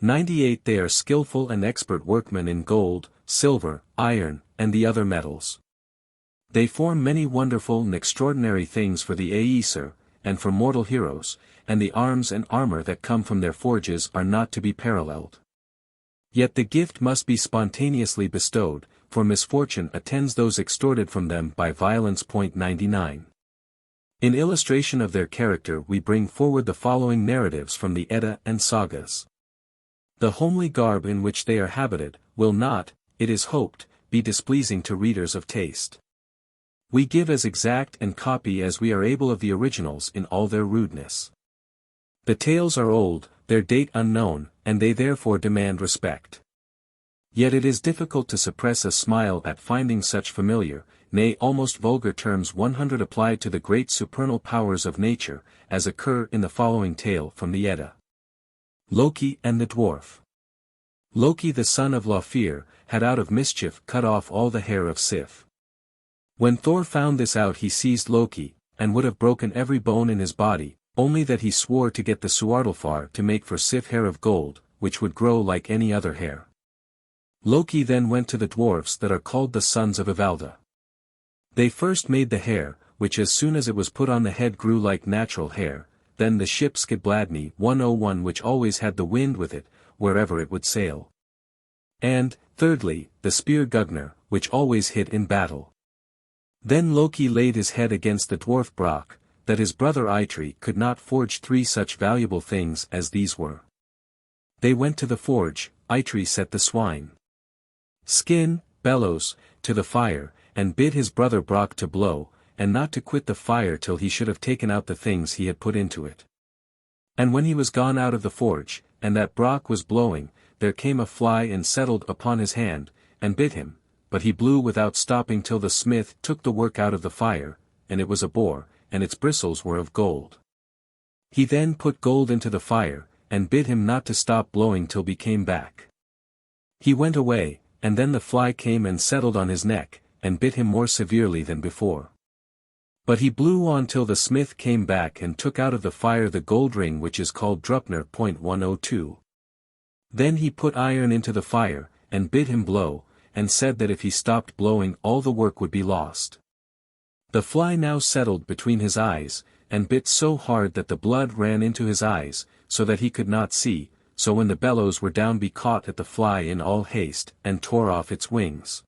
98. They are skillful and expert workmen in gold, silver, iron, and the other metals. They form many wonderful and extraordinary things for the Aesir, and for mortal heroes, and the arms and armor that come from their forges are not to be paralleled. Yet the gift must be spontaneously bestowed, for misfortune attends those extorted from them by violence. 99. In illustration of their character we bring forward the following narratives from the Edda and Sagas. The homely garb in which they are habited, will not, it is hoped, be displeasing to readers of taste. We give as exact and copy as we are able of the originals in all their rudeness. The tales are old, their date unknown, and they therefore demand respect. Yet it is difficult to suppress a smile at finding such familiar, nay almost vulgar terms 100 applied to the great supernal powers of nature, as occur in the following tale from the Edda. Loki and the Dwarf. Loki the son of Laufeyr, had out of mischief cut off all the hair of Sif. When Thor found this out he seized Loki, and would have broken every bone in his body, only that he swore to get the Suardalfar to make for Sif hair of gold, which would grow like any other hair. Loki then went to the dwarfs that are called the sons of Ivalda. They first made the hair, which as soon as it was put on the head grew like natural hair, then the ship Skidbladney 101 which always had the wind with it, wherever it would sail. And, thirdly, the spear Gugner, which always hit in battle. Then Loki laid his head against the dwarf Brock, that his brother Eitri could not forge 3 such valuable things as these were. They went to the forge, Eitri set the swine skin, bellows, to the fire, and bid his brother Brock to blow, and not to quit the fire till he should have taken out the things he had put into it. And when he was gone out of the forge, and that Brock was blowing, there came a fly and settled upon his hand, and bit him, but he blew without stopping till the smith took the work out of the fire, and it was a boar, and its bristles were of gold. He then put gold into the fire, and bid him not to stop blowing till he came back. He went away, and then the fly came and settled on his neck, and bit him more severely than before. But he blew on till the smith came back and took out of the fire the gold ring which is called Drupner .102. Then he put iron into the fire, and bid him blow, and said that if he stopped blowing all the work would be lost. The fly now settled between his eyes, and bit so hard that the blood ran into his eyes, so that he could not see, so when the bellows were down he caught at the fly in all haste, and tore off its wings.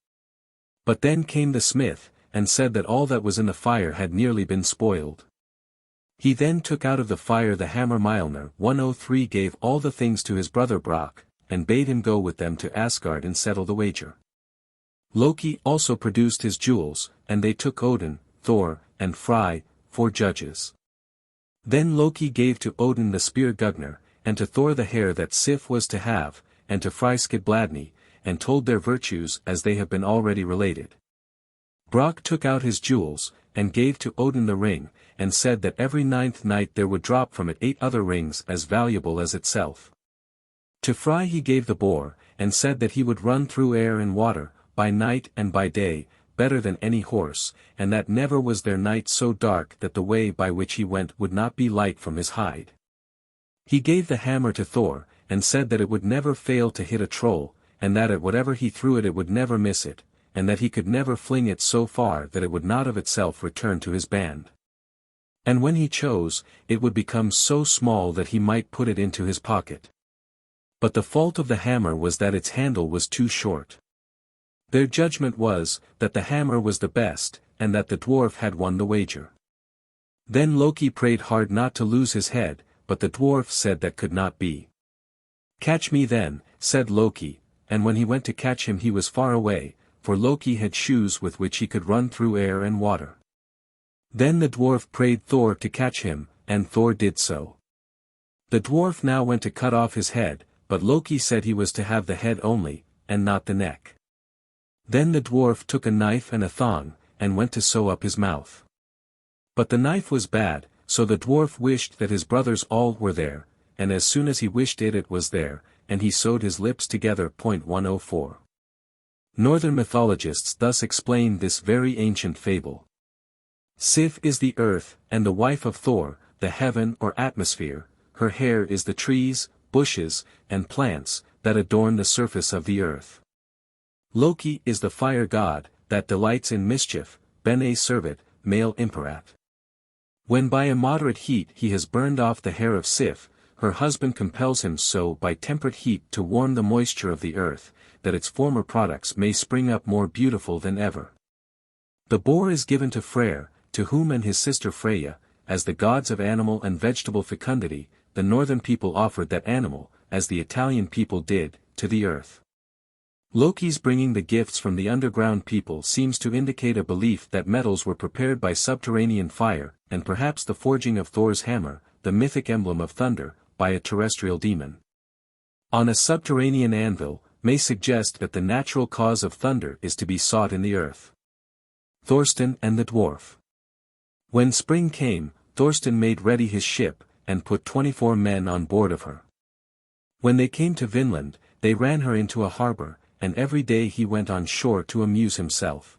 But then came the smith, and said that all that was in the fire had nearly been spoiled. He then took out of the fire the hammer Mjolnir 103 gave all the things to his brother Brock, and bade him go with them to Asgard and settle the wager. Loki also produced his jewels, and they took Odin, Thor, and Frey, 4 judges. Then Loki gave to Odin the spear Gugner, and to Thor the hair that Sif was to have, and to Frey Skidbladney, and told their virtues as they have been already related. Brock took out his jewels, and gave to Odin the ring, and said that every 9th night there would drop from it 8 other rings as valuable as itself. To Frey he gave the boar, and said that he would run through air and water, by night and by day, better than any horse, and that never was there night so dark that the way by which he went would not be light from his hide. He gave the hammer to Thor, and said that it would never fail to hit a troll, and that at whatever he threw it would never miss it, and that he could never fling it so far that it would not of itself return to his band. And when he chose, it would become so small that he might put it into his pocket. But the fault of the hammer was that its handle was too short. Their judgment was, that the hammer was the best, and that the dwarf had won the wager. Then Loki prayed hard not to lose his head, but the dwarf said that could not be. "Catch me then," said Loki, and when he went to catch him he was far away, for Loki had shoes with which he could run through air and water. Then the dwarf prayed Thor to catch him, and Thor did so. The dwarf now went to cut off his head, but Loki said he was to have the head only, and not the neck. Then the dwarf took a knife and a thong, and went to sew up his mouth. But the knife was bad, so the dwarf wished that his brothers all were there, and as soon as he wished it was there, and he sewed his lips together. 104. Northern mythologists thus explain this very ancient fable. Sif is the earth, and the wife of Thor, the heaven or atmosphere, her hair is the trees, bushes, and plants, that adorn the surface of the earth. Loki is the fire god, that delights in mischief, Bene Servet, male imperat. When by a moderate heat he has burned off the hair of Sif, her husband compels him so by temperate heat to warm the moisture of the earth, that its former products may spring up more beautiful than ever. The boar is given to Freyr, to whom and his sister Freya, as the gods of animal and vegetable fecundity, the northern people offered that animal, as the Italian people did, to the earth. Loki's bringing the gifts from the underground people seems to indicate a belief that metals were prepared by subterranean fire, and perhaps the forging of Thor's hammer, the mythic emblem of thunder, by a terrestrial demon. On a subterranean anvil, may suggest that the natural cause of thunder is to be sought in the earth. Thorstein and the dwarf. When spring came, Thorstein made ready his ship, and put 24 men on board of her. When they came to Vinland, they ran her into a harbor, and every day he went on shore to amuse himself.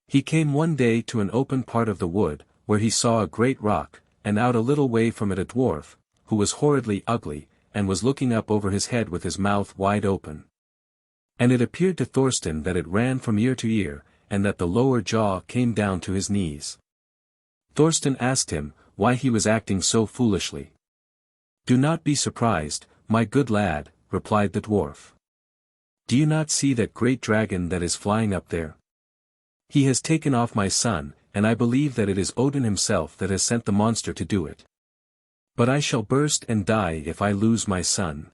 He came one day to an open part of the wood, where he saw a great rock, and out a little way from it a dwarf, who was horridly ugly, and was looking up over his head with his mouth wide open. And it appeared to Thorstein that it ran from ear to ear, and that the lower jaw came down to his knees. Thorstein asked him, why he was acting so foolishly. "Do not be surprised, my good lad," replied the dwarf. "Do you not see that great dragon that is flying up there? He has taken off my son, and I believe that it is Odin himself that has sent the monster to do it. But I shall burst and die if I lose my son."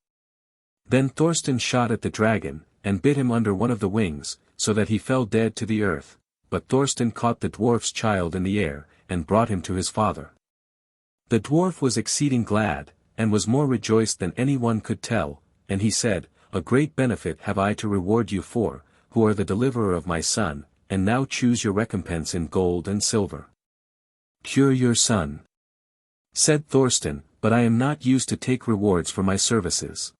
Then Thorstein shot at the dragon, and bit him under one of the wings, so that he fell dead to the earth, but Thorstein caught the dwarf's child in the air, and brought him to his father. The dwarf was exceeding glad, and was more rejoiced than any one could tell, and he said, "A great benefit have I to reward you for, who are the deliverer of my son, and now choose your recompense in gold and silver." "Cure your son," said Thorstein, "but I am not used to take rewards for my services."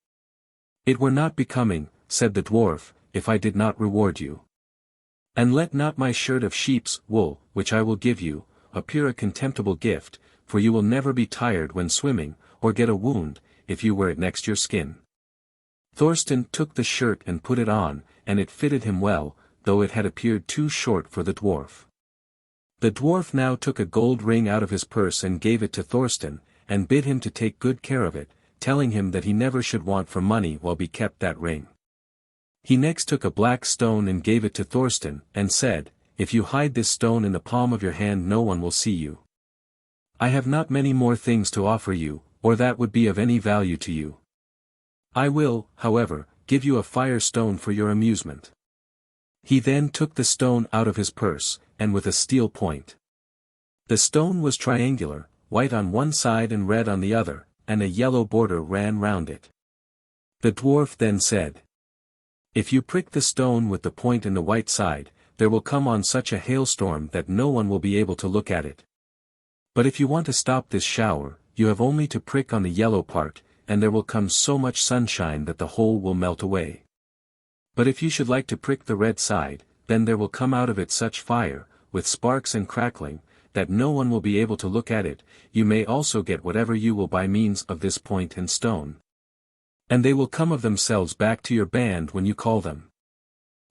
"It were not becoming," said the dwarf, "if I did not reward you. And let not my shirt of sheep's wool, which I will give you, appear a contemptible gift, for you will never be tired when swimming, or get a wound, if you wear it next your skin." Thorstein took the shirt and put it on, and it fitted him well, though it had appeared too short for the dwarf. The dwarf now took a gold ring out of his purse and gave it to Thorstein, and bid him to take good care of it, telling him that he never should want for money while he kept that ring. He next took a black stone and gave it to Thorstein, and said, "If you hide this stone in the palm of your hand no one will see you. I have not many more things to offer you, or that would be of any value to you. I will, however, give you a fire stone for your amusement." He then took the stone out of his purse, and with a steel point. The stone was triangular, white on one side and red on the other, and a yellow border ran round it. The dwarf then said, "If you prick the stone with the point in the white side, there will come on such a hailstorm that no one will be able to look at it. But if you want to stop this shower, you have only to prick on the yellow part, and there will come so much sunshine that the whole will melt away. But if you should like to prick the red side, then there will come out of it such fire, with sparks and crackling, that no one will be able to look at it. You may also get whatever you will by means of this point and stone. And they will come of themselves back to your band when you call them.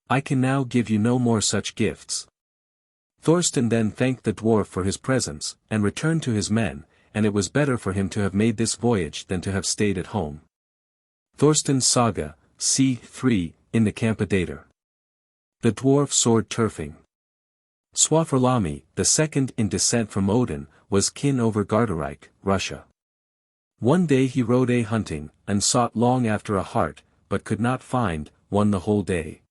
I can now give you no more such gifts." Thorstein then thanked the dwarf for his presents, and returned to his men, and it was better for him to have made this voyage than to have stayed at home. Thorstein's Saga, c. 3, in the Comparative. The dwarf sword turfing. Svafarlami, the second in descent from Odin, was kin over Gardarike, Russia. One day he rode hunting, and sought long after a hart, but could not find one the whole day.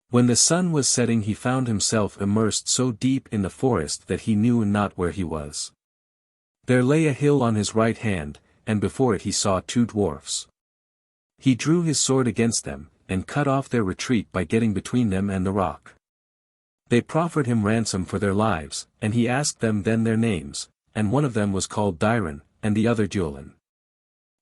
When the sun was setting he found himself immersed so deep in the forest that he knew not where he was. There lay a hill on his right hand, and before it he saw two dwarfs. He drew his sword against them, and cut off their retreat by getting between them and the rock. They proffered him ransom for their lives, and he asked them then their names, and one of them was called Diren, and the other Duelin.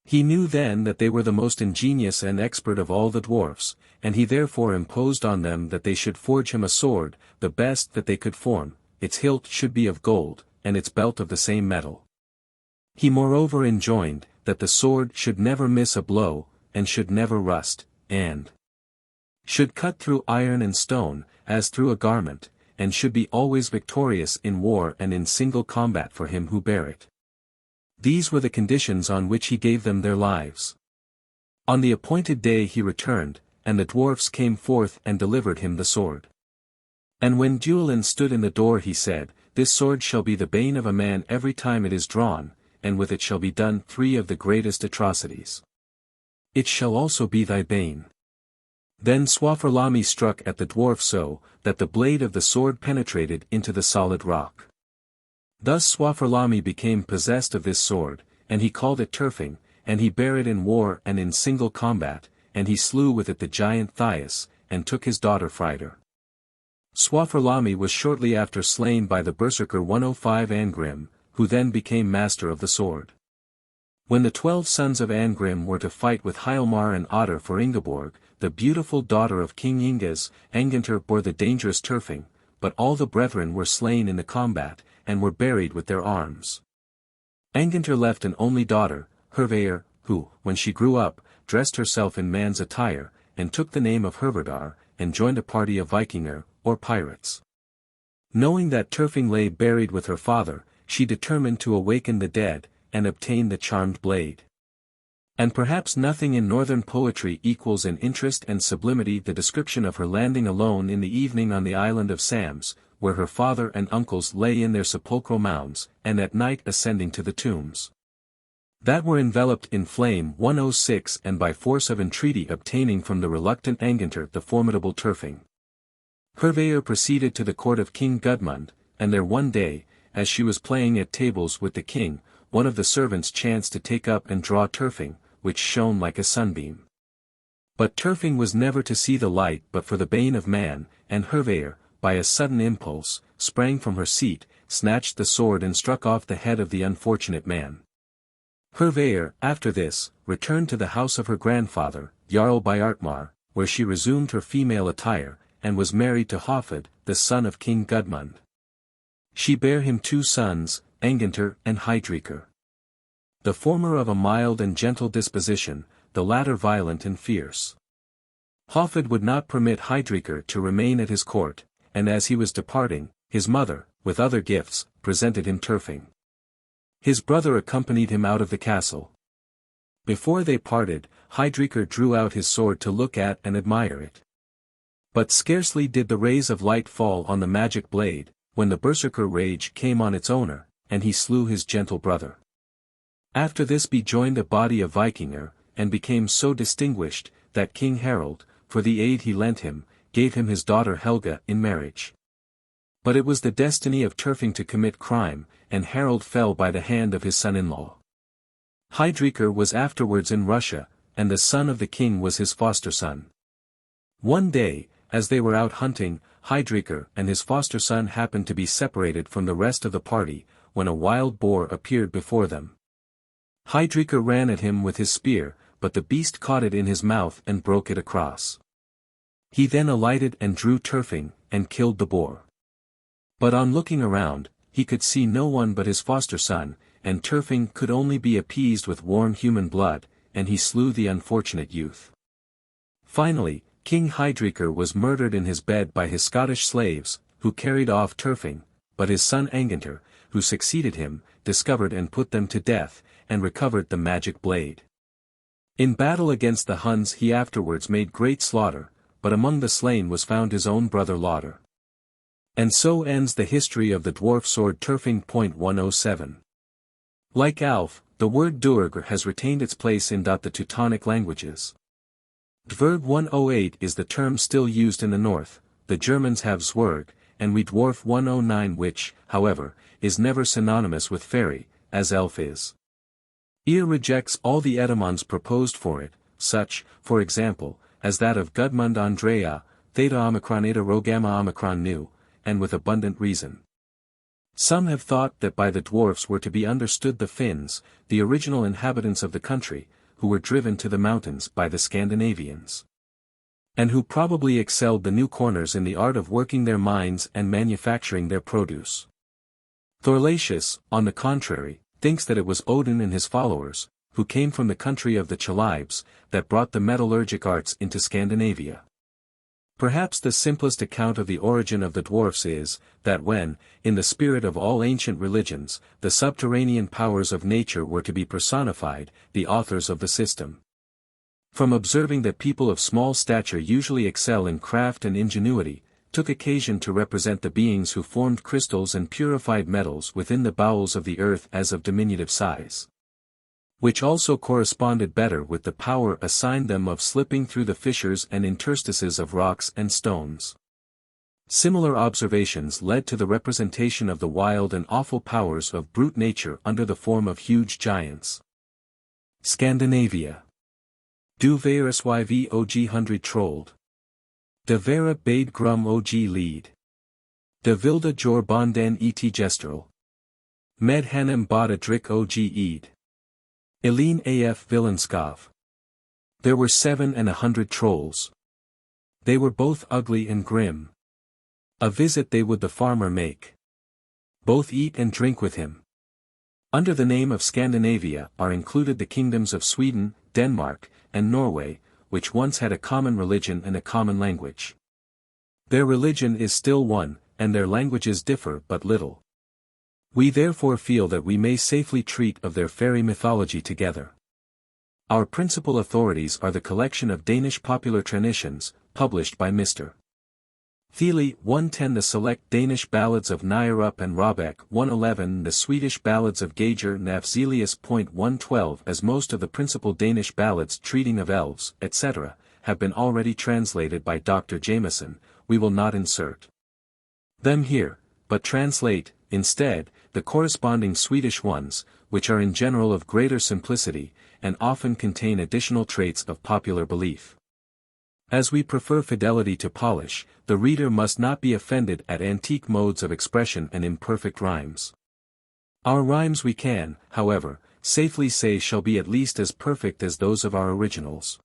He knew then that they were the most ingenious and expert of all the dwarfs, and he therefore imposed on them that they should forge him a sword, the best that they could form. Its hilt should be of gold, and its belt of the same metal. He moreover enjoined, that the sword should never miss a blow, and should never rust, and should cut through iron and stone, as through a garment, and should be always victorious in war and in single combat for him who bare it. These were the conditions on which he gave them their lives. On the appointed day he returned, and the dwarfs came forth and delivered him the sword. And when Duelin stood in the door he said, "This sword shall be the bane of a man every time it is drawn, and with it shall be done 3 of the greatest atrocities. It shall also be thy bane." Then Svafarlami struck at the dwarf so, that the blade of the sword penetrated into the solid rock. Thus Svafarlami became possessed of this sword, and he called it turfing, and he bare it in war and in single combat, and he slew with it the giant Thias, and took his daughter Frider. Svafarlami was shortly after slain by the berserker 105 Angrim, who then became master of the sword. When the 12 sons of Angrim were to fight with Hjalmar and Otter for Ingeborg, the beautiful daughter of King Inges, Angantyr bore the dangerous turfing, but all the brethren were slain in the combat, and were buried with their arms. Angantyr left an only daughter, Hervair, who, when she grew up, dressed herself in man's attire, and took the name of Hervardar, and joined a party of Vikinger, or pirates. Knowing that Turfing lay buried with her father, she determined to awaken the dead, and obtain the charmed blade. And perhaps nothing in northern poetry equals in interest and sublimity the description of her landing alone in the evening on the island of Sams, where her father and uncles lay in their sepulchral mounds, and at night ascending to the tombs that were enveloped in flame 106 and by force of entreaty obtaining from the reluctant Angantyr the formidable Turfing. Hervaer proceeded to the court of King Gudmund, and there one day, as she was playing at tables with the king, one of the servants chanced to take up and draw Turfing, which shone like a sunbeam. But Turfing was never to see the light but for the bane of man, and Hervaer, by a sudden impulse, sprang from her seat, snatched the sword and struck off the head of the unfortunate man. Hervaer, after this, returned to the house of her grandfather, Jarl Bjartmar, where she resumed her female attire, and was married to Hofud, the son of King Gudmund. She bare him 2 sons, Angantyr and Heidrekr. The former of a mild and gentle disposition, the latter violent and fierce. Hofud would not permit Heidrekr to remain at his court, and as he was departing, his mother, with other gifts, presented him Turfing. His brother accompanied him out of the castle. Before they parted, Heidrekr drew out his sword to look at and admire it. But scarcely did the rays of light fall on the magic blade, when the berserker rage came on its owner, and he slew his gentle brother. After this joined a body of Vikingr, and became so distinguished, that King Harald, for the aid he lent him, gave him his daughter Helga in marriage. But it was the destiny of Turfing to commit crime, and Harald fell by the hand of his son-in-law. Heidrekr was afterwards in Russia, and the son of the king was his foster son. One day, as they were out hunting, Heidrekr and his foster son happened to be separated from the rest of the party, when a wild boar appeared before them. Heidrekr ran at him with his spear, but the beast caught it in his mouth and broke it across. He then alighted and drew Turfing, and killed the boar. But on looking around, he could see no one but his foster son, and Turfing could only be appeased with warm human blood, and he slew the unfortunate youth. Finally, King Heidrekr was murdered in his bed by his Scottish slaves, who carried off Turfing, but his son Angantyr, who succeeded him, discovered and put them to death, and recovered the magic blade. In battle against the Huns he afterwards made great slaughter, but among the slain was found his own brother Loder. And so ends the history of the dwarf sword Turfing. 107. Like Alf, the word Duergar has retained its place in the Teutonic languages. Dwerg 108 is the term still used in the north, the Germans have Zwerg, and we dwarf 109 which, however, is never synonymous with fairy, as elf is. Ear rejects all the etymons proposed for it, such, for example, as that of Gudmund Andrea, Theta Omicron Eta Rho Gamma Omicron Nu, and with abundant reason. Some have thought that by the dwarfs were to be understood the Finns, the original inhabitants of the country, who were driven to the mountains by the Scandinavians, and who probably excelled the new corners in the art of working their mines and manufacturing their produce. Thorlacius, on the contrary, thinks that it was Odin and his followers, who came from the country of the Chalybes, that brought the metallurgic arts into Scandinavia. Perhaps the simplest account of the origin of the dwarfs is, that when, in the spirit of all ancient religions, the subterranean powers of nature were to be personified, the authors of the system, from observing that people of small stature usually excel in craft and ingenuity, took occasion to represent the beings who formed crystals and purified metals within the bowels of the earth as of diminutive size, which also corresponded better with the power assigned them of slipping through the fissures and interstices of rocks and stones. Similar observations led to the representation of the wild and awful powers of brute nature under the form of huge giants. Scandinavia. Du Veris YV OG 100 Trolled. De Vera Bade Grum OG Lead. De Vilda Jor Bondan Et Gestrel. Med Hanem Bada Drick OG Eid. Eline AF Villenskov. There were 700 trolls. They were both ugly and grim. A visit they would the farmer make. Both eat and drink with him. Under the name of Scandinavia are included the kingdoms of Sweden, Denmark, and Norway, which once had a common religion and a common language. Their religion is still one, and their languages differ but little. We therefore feel that we may safely treat of their fairy mythology together. Our principal authorities are the collection of Danish popular traditions, published by Mr. Thiele 110, the select Danish ballads of Nyrup and Rabeck 111, the Swedish ballads of Gager Nafzelius. 112. As most of the principal Danish ballads treating of elves, etc., have been already translated by Dr. Jameson, we will not insert them here, but translate, instead, the corresponding Swedish ones, which are in general of greater simplicity, and often contain additional traits of popular belief. As we prefer fidelity to polish, the reader must not be offended at antique modes of expression and imperfect rhymes. Our rhymes we can, however, safely say shall be at least as perfect as those of our originals.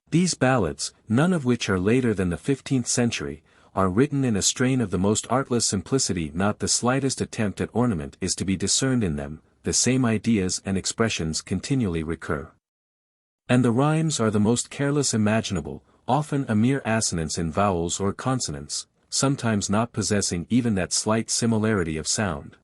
These ballads, none of which are later than the 15th century, are written in a strain of the most artless simplicity. Not the slightest attempt at ornament is to be discerned in them, the same ideas and expressions continually recur. And the rhymes are the most careless imaginable, often a mere assonance in vowels or consonants, sometimes not possessing even that slight similarity of sound.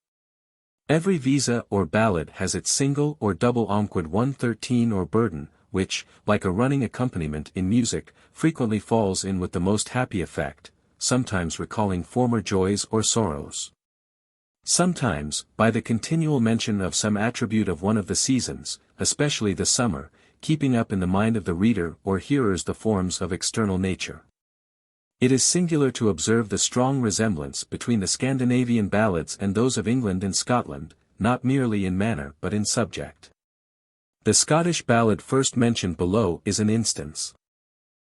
Every visa or ballad has its single or double omquid 113 or burden, which, like a running accompaniment in music, frequently falls in with the most happy effect, sometimes recalling former joys or sorrows. Sometimes, by the continual mention of some attribute of one of the seasons, especially the summer, keeping up in the mind of the reader or hearers the forms of external nature. It is singular to observe the strong resemblance between the Scandinavian ballads and those of England and Scotland, not merely in manner but in subject. The Scottish ballad first mentioned below is an instance.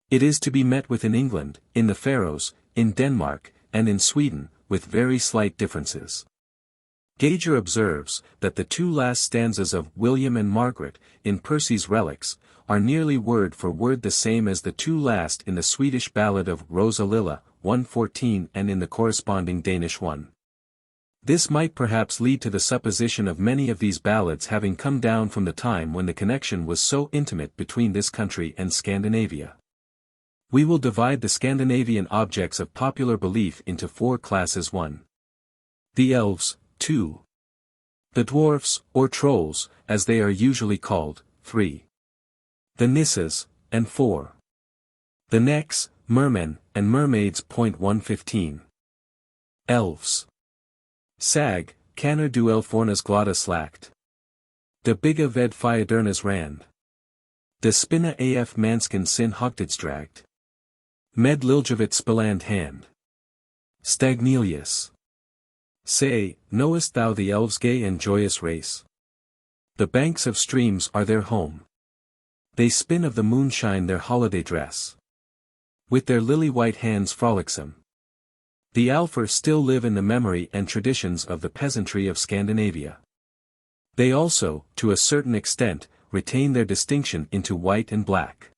It is to be met with in England, in the Faroes, in Denmark, and in Sweden, with very slight differences. Gager observes, that the two last stanzas of William and Margaret, in Percy's Relics, are nearly word for word the same as the two last in the Swedish ballad of Rosa Lilla, 114, and in the corresponding Danish one. This might perhaps lead to the supposition of many of these ballads having come down from the time when the connection was so intimate between this country and Scandinavia. We will divide the Scandinavian objects of popular belief into four classes. 1. The Elves, 2. The Dwarfs, or Trolls, as they are usually called, 3. The Nisses, and 4. The Necks, Mermen, and Mermaids. 115. Elves. Sag, Canner du Elfornas glada slakt. De bigge ved Fyadernas rand. De spinne af mansken sin hogtidsdragt. Med liljevit spilland hand. Stagnelius. Say, knowest thou the elves' gay and joyous race? The banks of streams are their home. They spin of the moonshine their holiday dress. With their lily-white hands frolicsome. The Alfar still live in the memory and traditions of the peasantry of Scandinavia. They also, to a certain extent, retain their distinction into white and black.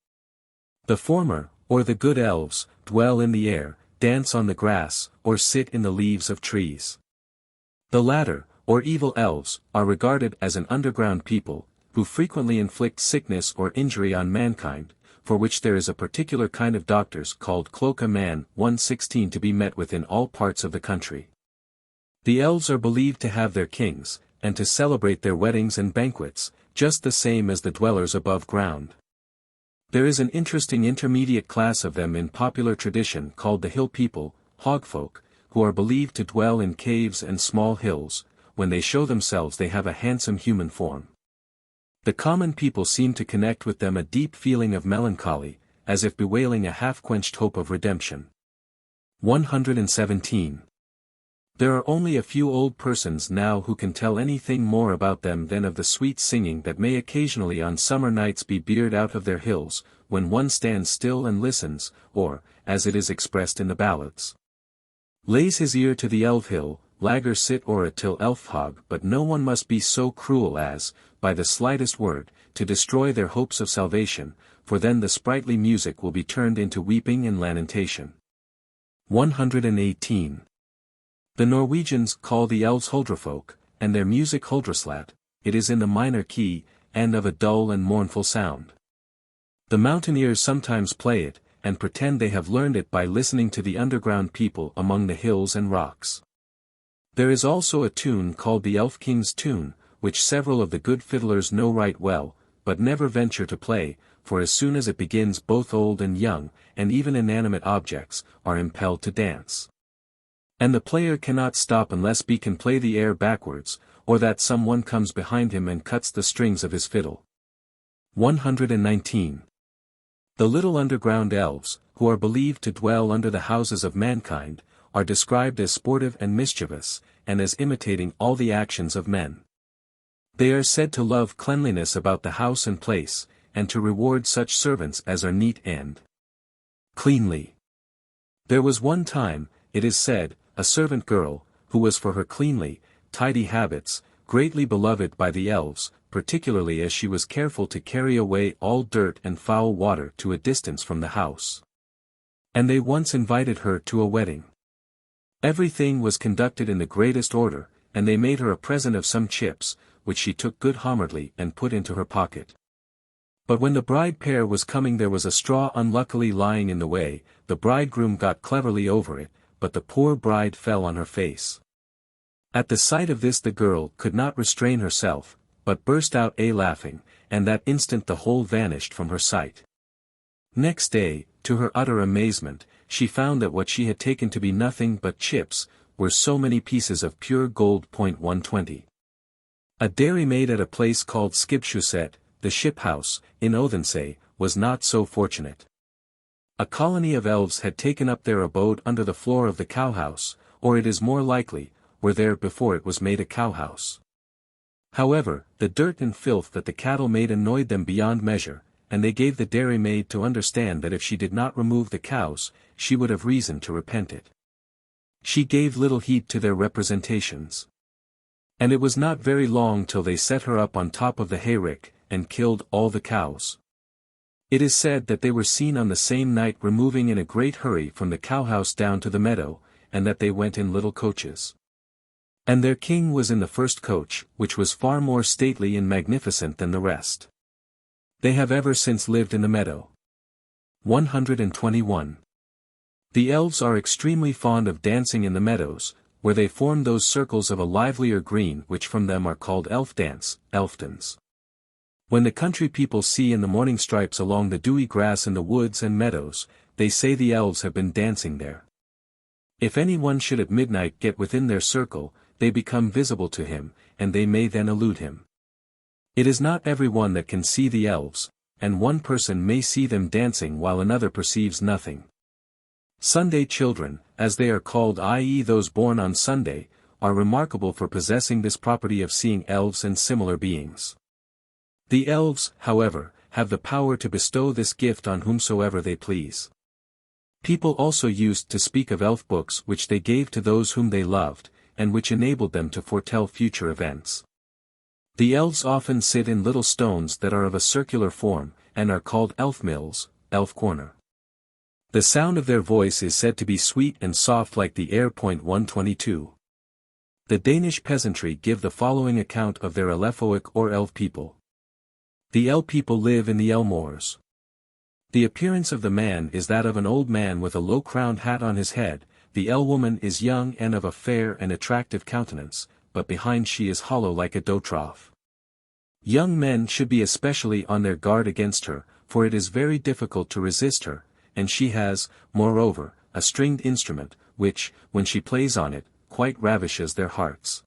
The former, or the good elves, dwell in the air, dance on the grass, or sit in the leaves of trees. The latter, or evil elves, are regarded as an underground people, who frequently inflict sickness or injury on mankind, for which there is a particular kind of doctors called cloaca man 116 to be met with in all parts of the country. The elves are believed to have their kings, and to celebrate their weddings and banquets, just the same as the dwellers above ground. There is an interesting intermediate class of them in popular tradition called the hill people, hogfolk, who are believed to dwell in caves and small hills. When they show themselves they have a handsome human form. The common people seem to connect with them a deep feeling of melancholy, as if bewailing a half-quenched hope of redemption. 117. There are only a few old persons now who can tell anything more about them than of the sweet singing that may occasionally on summer nights be beard out of their hills, when one stands still and listens, or, as it is expressed in the ballads, lays his ear to the elf hill, lager sit ora till elfhog. But no one must be so cruel as, by the slightest word, to destroy their hopes of salvation, for then the sprightly music will be turned into weeping and lamentation. 118. The Norwegians call the elves huldrefolk, and their music huldreslat. It is in the minor key, and of a dull and mournful sound. The mountaineers sometimes play it, and pretend they have learned it by listening to the underground people among the hills and rocks. There is also a tune called the Elf King's Tune, which several of the good fiddlers know right well, but never venture to play, for as soon as it begins both old and young, and even inanimate objects, are impelled to dance. And the player cannot stop unless he can play the air backwards, or that someone comes behind him and cuts the strings of his fiddle. 119. The little underground elves, who are believed to dwell under the houses of mankind, are described as sportive and mischievous, and as imitating all the actions of men. They are said to love cleanliness about the house and place, and to reward such servants as are neat and cleanly. There was one time, it is said, a servant girl, who was for her cleanly, tidy habits, greatly beloved by the elves, particularly as she was careful to carry away all dirt and foul water to a distance from the house. And they once invited her to a wedding. Everything was conducted in the greatest order, and they made her a present of some chips, which she took good-humouredly and put into her pocket. But when the bride pair was coming there was a straw unluckily lying in the way, the bridegroom got cleverly over it, but the poor bride fell on her face. At the sight of this the girl could not restrain herself, but burst out a-laughing, and that instant the whole vanished from her sight. Next day, to her utter amazement, she found that what she had taken to be nothing but chips, were so many pieces of pure gold. 120. A dairymaid at a place called Skibshuset, the ship house, in Odense, was not so fortunate. A colony of elves had taken up their abode under the floor of the cowhouse, or it is more likely, were there before it was made a cowhouse. However, the dirt and filth that the cattle made annoyed them beyond measure, and they gave the dairymaid to understand that if she did not remove the cows, she would have reason to repent it. She gave little heed to their representations. And it was not very long till they set her up on top of the hayrick, and killed all the cows. It is said that they were seen on the same night removing in a great hurry from the cowhouse down to the meadow, and that they went in little coaches. And their king was in the first coach, which was far more stately and magnificent than the rest. They have ever since lived in the meadow. 121. The elves are extremely fond of dancing in the meadows, where they form those circles of a livelier green which from them are called elf dance, elftons. When the country people see in the morning stripes along the dewy grass in the woods and meadows, they say the elves have been dancing there. If any one should at midnight get within their circle, they become visible to him, and they may then elude him. It is not every one that can see the elves, and one person may see them dancing while another perceives nothing. Sunday children, as they are called, i.e. those born on Sunday, are remarkable for possessing this property of seeing elves and similar beings. The elves, however, have the power to bestow this gift on whomsoever they please. People also used to speak of elf books which they gave to those whom they loved, and which enabled them to foretell future events. The elves often sit in little stones that are of a circular form, and are called elf mills, elf corner. The sound of their voice is said to be sweet and soft like the air. 122. The Danish peasantry give the following account of their Elefoic or elf people. The El people live in the Elmores. The appearance of the man is that of an old man with a low-crowned hat on his head, the El woman is young and of a fair and attractive countenance, but behind she is hollow like a dough trough. Young men should be especially on their guard against her, for it is very difficult to resist her, and she has, moreover, a stringed instrument, which, when she plays on it, quite ravishes their hearts.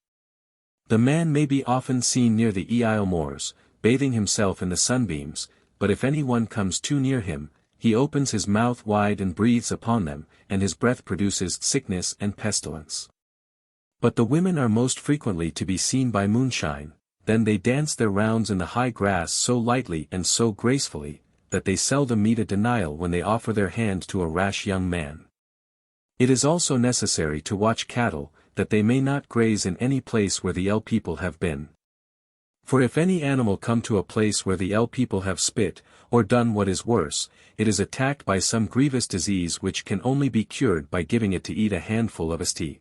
The man may be often seen near the Isle Moors, bathing himself in the sunbeams, but if any one comes too near him, he opens his mouth wide and breathes upon them, and his breath produces sickness and pestilence. But the women are most frequently to be seen by moonshine, then they dance their rounds in the high grass so lightly and so gracefully, that they seldom meet a denial when they offer their hand to a rash young man. It is also necessary to watch cattle, that they may not graze in any place where the El people have been. For if any animal come to a place where the El people have spit, or done what is worse, it is attacked by some grievous disease which can only be cured by giving it to eat a handful of St.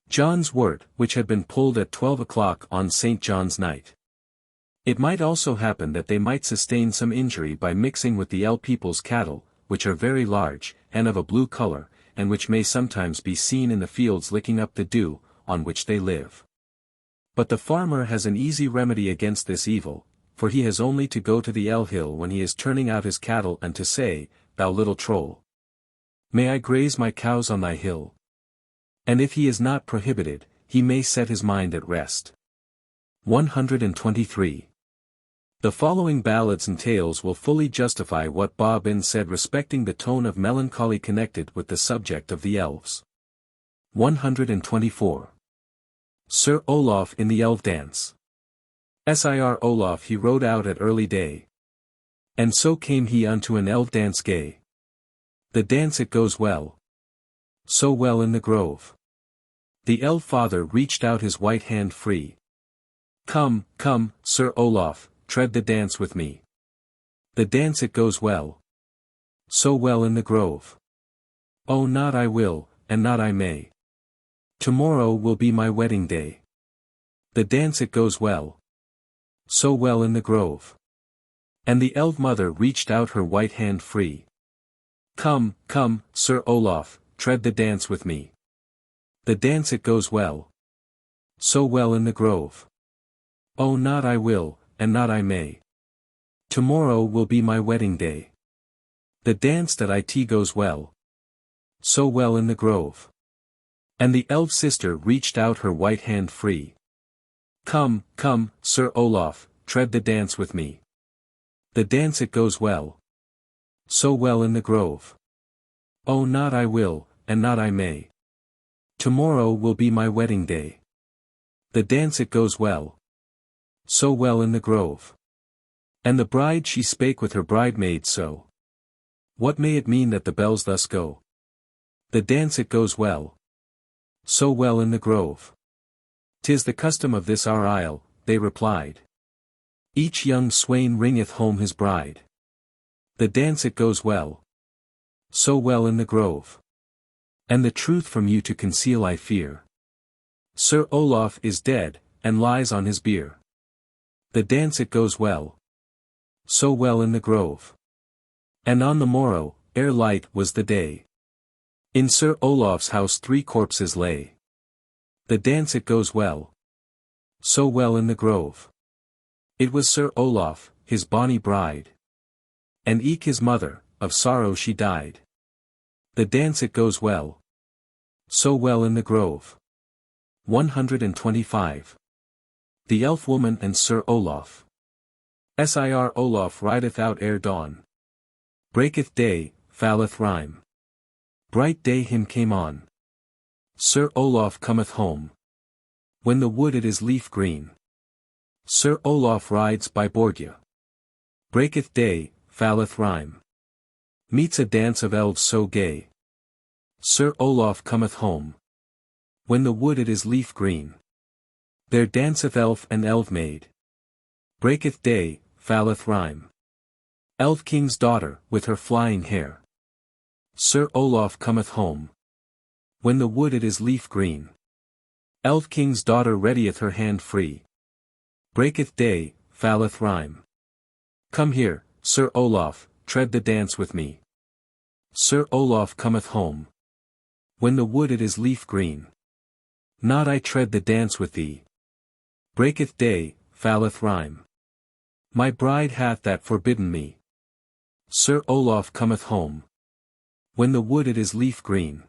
John's wort, which had been pulled at 12 o'clock on St. John's night. It might also happen that they might sustain some injury by mixing with the El people's cattle, which are very large, and of a blue color, and which may sometimes be seen in the fields licking up the dew, on which they live. But the farmer has an easy remedy against this evil, for he has only to go to the elf hill when he is turning out his cattle and to say, "Thou little troll, may I graze my cows on thy hill?" And if he is not prohibited, he may set his mind at rest. 123. The following ballads and tales will fully justify what Bobbin said respecting the tone of melancholy connected with the subject of the elves. 124. Sir Olaf in the Elf Dance. Sir Olaf he rode out at early day. And so came he unto an elf dance gay. The dance it goes well. So well in the grove. The elf father reached out his white hand free. Come, come, Sir Olaf, tread the dance with me. The dance it goes well. So well in the grove. Oh not I will, and not I may. Tomorrow will be my wedding day. The dance it goes well. So well in the grove. And the elf mother reached out her white hand free. Come, come, Sir Olaf, tread the dance with me. The dance it goes well. So well in the grove. Oh not I will, and not I may. Tomorrow will be my wedding day. The dance that it goes well. So well in the grove. And the elf sister reached out her white hand free. Come, come, Sir Olaf, tread the dance with me. The dance it goes well. So well in the grove. Oh not I will, and not I may. Tomorrow will be my wedding day. The dance it goes well. So well in the grove. And the bride she spake with her bridemaid so. What may it mean that the bells thus go? The dance it goes well. So well in the grove. 'Tis the custom of this our isle, they replied. Each young swain ringeth home his bride. The dance it goes well. So well in the grove. And the truth from you to conceal I fear. Sir Olaf is dead, and lies on his bier. The dance it goes well. So well in the grove. And on the morrow, ere light was the day. In Sir Olaf's house 3 corpses lay. The dance it goes well. So well in the grove. It was Sir Olaf, his bonny bride. And eke his mother, of sorrow she died. The dance it goes well. So well in the grove. 125. The Elf Woman and Sir Olaf. Sir Olaf rideth out ere dawn. Breaketh day, falleth rime. Bright day him came on. Sir Olaf cometh home. When the wood it is leaf green. Sir Olaf rides by Borgia. Breaketh day, falleth rime. Meets a dance of elves so gay. Sir Olaf cometh home. When the wood it is leaf green. There danceth elf and elf maid. Breaketh day, falleth rime. Elf king's daughter, with her flying hair. Sir Olaf cometh home. When the wood it is leaf green. Elf king's daughter readieth her hand free. Breaketh day, falleth rime. Come here, Sir Olaf, tread the dance with me. Sir Olaf cometh home. When the wood it is leaf green. Not I tread the dance with thee. Breaketh day, falleth rime. My bride hath that forbidden me. Sir Olaf cometh home. When the wood it is leaf green.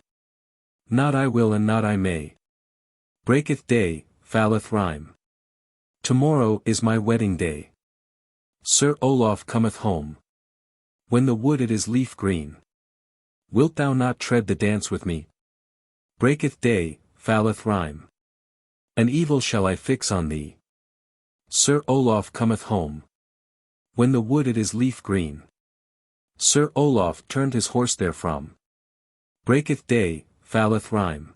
Not I will and not I may. Breaketh day, falleth rime. Tomorrow is my wedding day. Sir Olaf cometh home. When the wood it is leaf green. Wilt thou not tread the dance with me? Breaketh day, falleth rime. An evil shall I fix on thee. Sir Olaf cometh home. When the wood it is leaf green. Sir Olaf turned his horse therefrom. Breaketh day, falleth rime.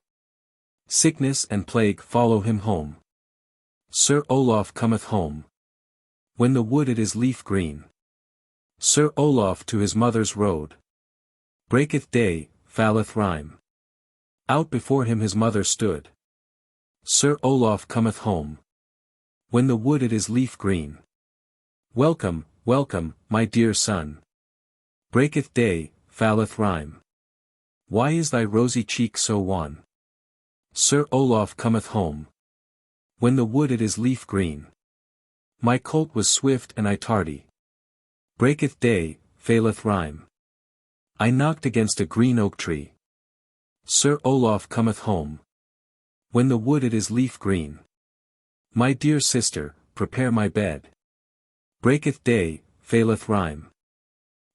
Sickness and plague follow him home. Sir Olaf cometh home. When the wood it is leaf green. Sir Olaf to his mother's road. Breaketh day, falleth rime. Out before him his mother stood. Sir Olaf cometh home. When the wood it is leaf green. Welcome, welcome, my dear son. Breaketh day, falleth rime. Why is thy rosy cheek so wan? Sir Olaf cometh home. When the wood it is leaf green. My colt was swift and I tardy. Breaketh day, faileth rhyme. I knocked against a green oak tree. Sir Olaf cometh home. When the wood it is leaf green. My dear sister, prepare my bed. Breaketh day, faileth rhyme.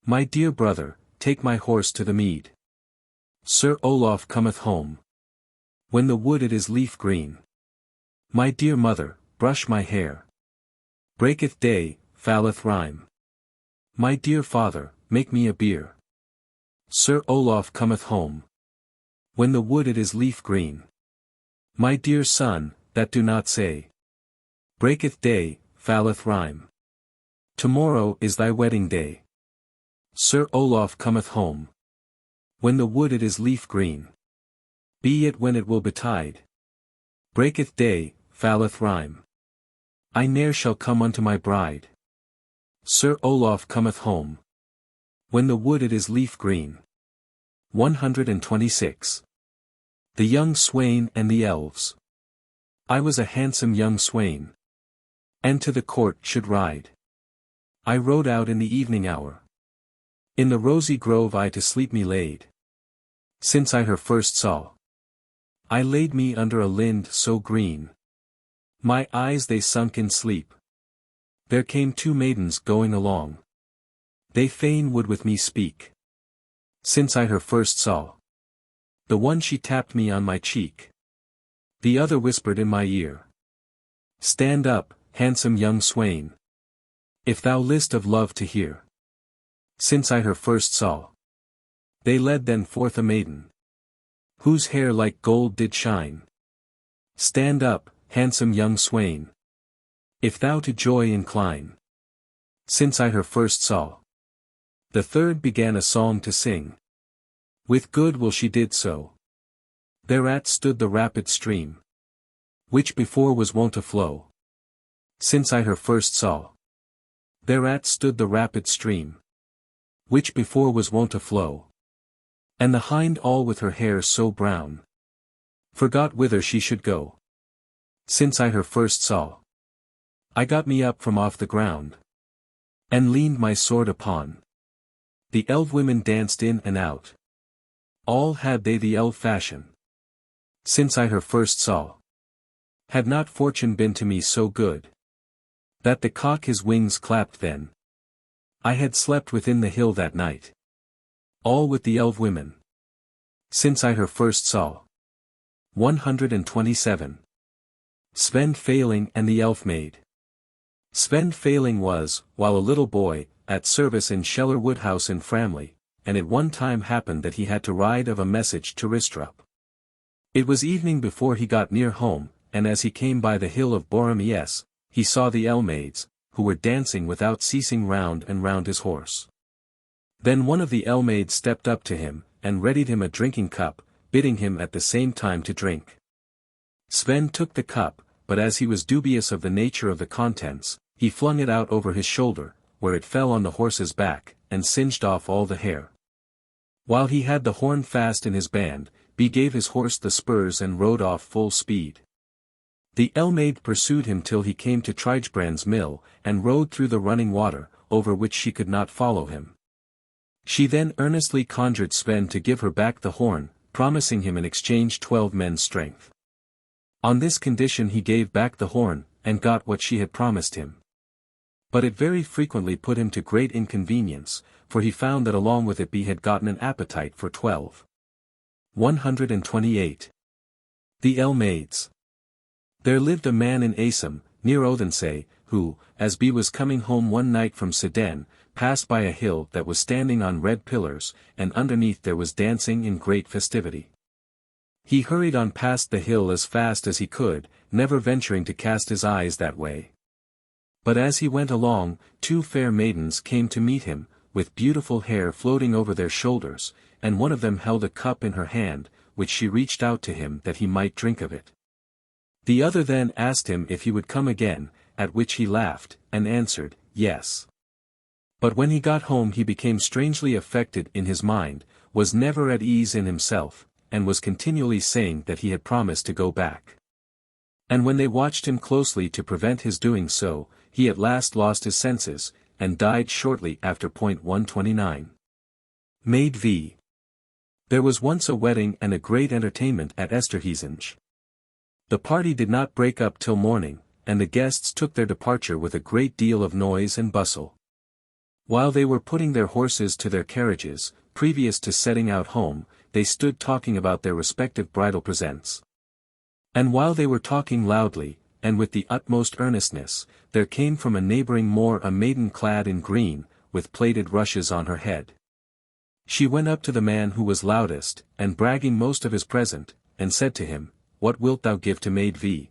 My dear brother, take my horse to the mead. Sir Olaf cometh home. When the wood it is leaf green. My dear mother, brush my hair. Breaketh day, faileth rhyme. My dear father, make me a bier. Sir Olaf cometh home. When the wood it is leaf green. My dear son, that do not say. Breaketh day, faileth rhyme. Tomorrow is thy wedding day. Sir Olaf cometh home. When the wood it is leaf green. Be it when it will betide. Breaketh day, faileth rhyme. I ne'er shall come unto my bride. Sir Olaf cometh home. When the wood it is leaf green. 126. The young swain and the elves. I was a handsome young swain. And to the court should ride. I rode out in the evening hour. In the rosy grove I to sleep me laid. Since I her first saw. I laid me under a lind so green. My eyes they sunk in sleep. There came two maidens going along. They fain would with me speak. Since I her first saw. The one she tapped me on my cheek. The other whispered in my ear. Stand up, handsome young swain. If thou list of love to hear. Since I her first saw. They led then forth a maiden. Whose hair like gold did shine. Stand up, handsome young swain. If thou to joy incline. Since I her first saw. The third began a song to sing. With good will she did so. Thereat stood the rapid stream. Which before was wont to flow. Since I her first saw. Thereat stood the rapid stream. Which before was wont to flow. And the hind all with her hair so brown. Forgot whither she should go. Since I her first saw. I got me up from off the ground. And leaned my sword upon. The elf women danced in and out. All had they the elf fashion. Since I her first saw. Had not fortune been to me so good. That the cock his wings clapped then. I had slept within the hill that night. All with the elf women. Since I her first saw. 127. Sven Failing and the Elf Maid. Sven Failing was, while a little boy, at service in Scheller Woodhouse in Framley, and it one time happened that he had to ride of a message to Ristrup. It was evening before he got near home, and as he came by the hill of Borromies, he saw the Elmaids, who were dancing without ceasing round and round his horse. Then one of the Elmaids stepped up to him, and readied him a drinking cup, bidding him at the same time to drink. Sven took the cup, but as he was dubious of the nature of the contents, he flung it out over his shoulder, where it fell on the horse's back, and singed off all the hair. While he had the horn fast in his band, he gave his horse the spurs and rode off full speed. The Elmaid pursued him till he came to Trijbrand's mill, and rode through the running water, over which she could not follow him. She then earnestly conjured Sven to give her back the horn, promising him in exchange 12 men's strength. On this condition he gave back the horn, and got what she had promised him. But it very frequently put him to great inconvenience, for he found that along with it he had gotten an appetite for 12. 128. The Elmaids. There lived a man in Asum, near Odense, who, as he was coming home one night from Sedan, passed by a hill that was standing on red pillars, and underneath there was dancing in great festivity. He hurried on past the hill as fast as he could, never venturing to cast his eyes that way. But as he went along, two fair maidens came to meet him, with beautiful hair floating over their shoulders, and one of them held a cup in her hand, which she reached out to him that he might drink of it. The other then asked him if he would come again, at which he laughed, and answered, yes. But when he got home he became strangely affected in his mind, was never at ease in himself, and was continually saying that he had promised to go back. And when they watched him closely to prevent his doing so, he at last lost his senses, and died shortly after. 129. Maid v. There was once a wedding and a great entertainment at Esterhuizinge. The party did not break up till morning, and the guests took their departure with a great deal of noise and bustle. While they were putting their horses to their carriages, previous to setting out home, they stood talking about their respective bridal presents. And while they were talking loudly, and with the utmost earnestness, there came from a neighbouring moor a maiden clad in green, with plaited rushes on her head. She went up to the man who was loudest, and bragging most of his present, and said to him, "What wilt thou give to Maid v?"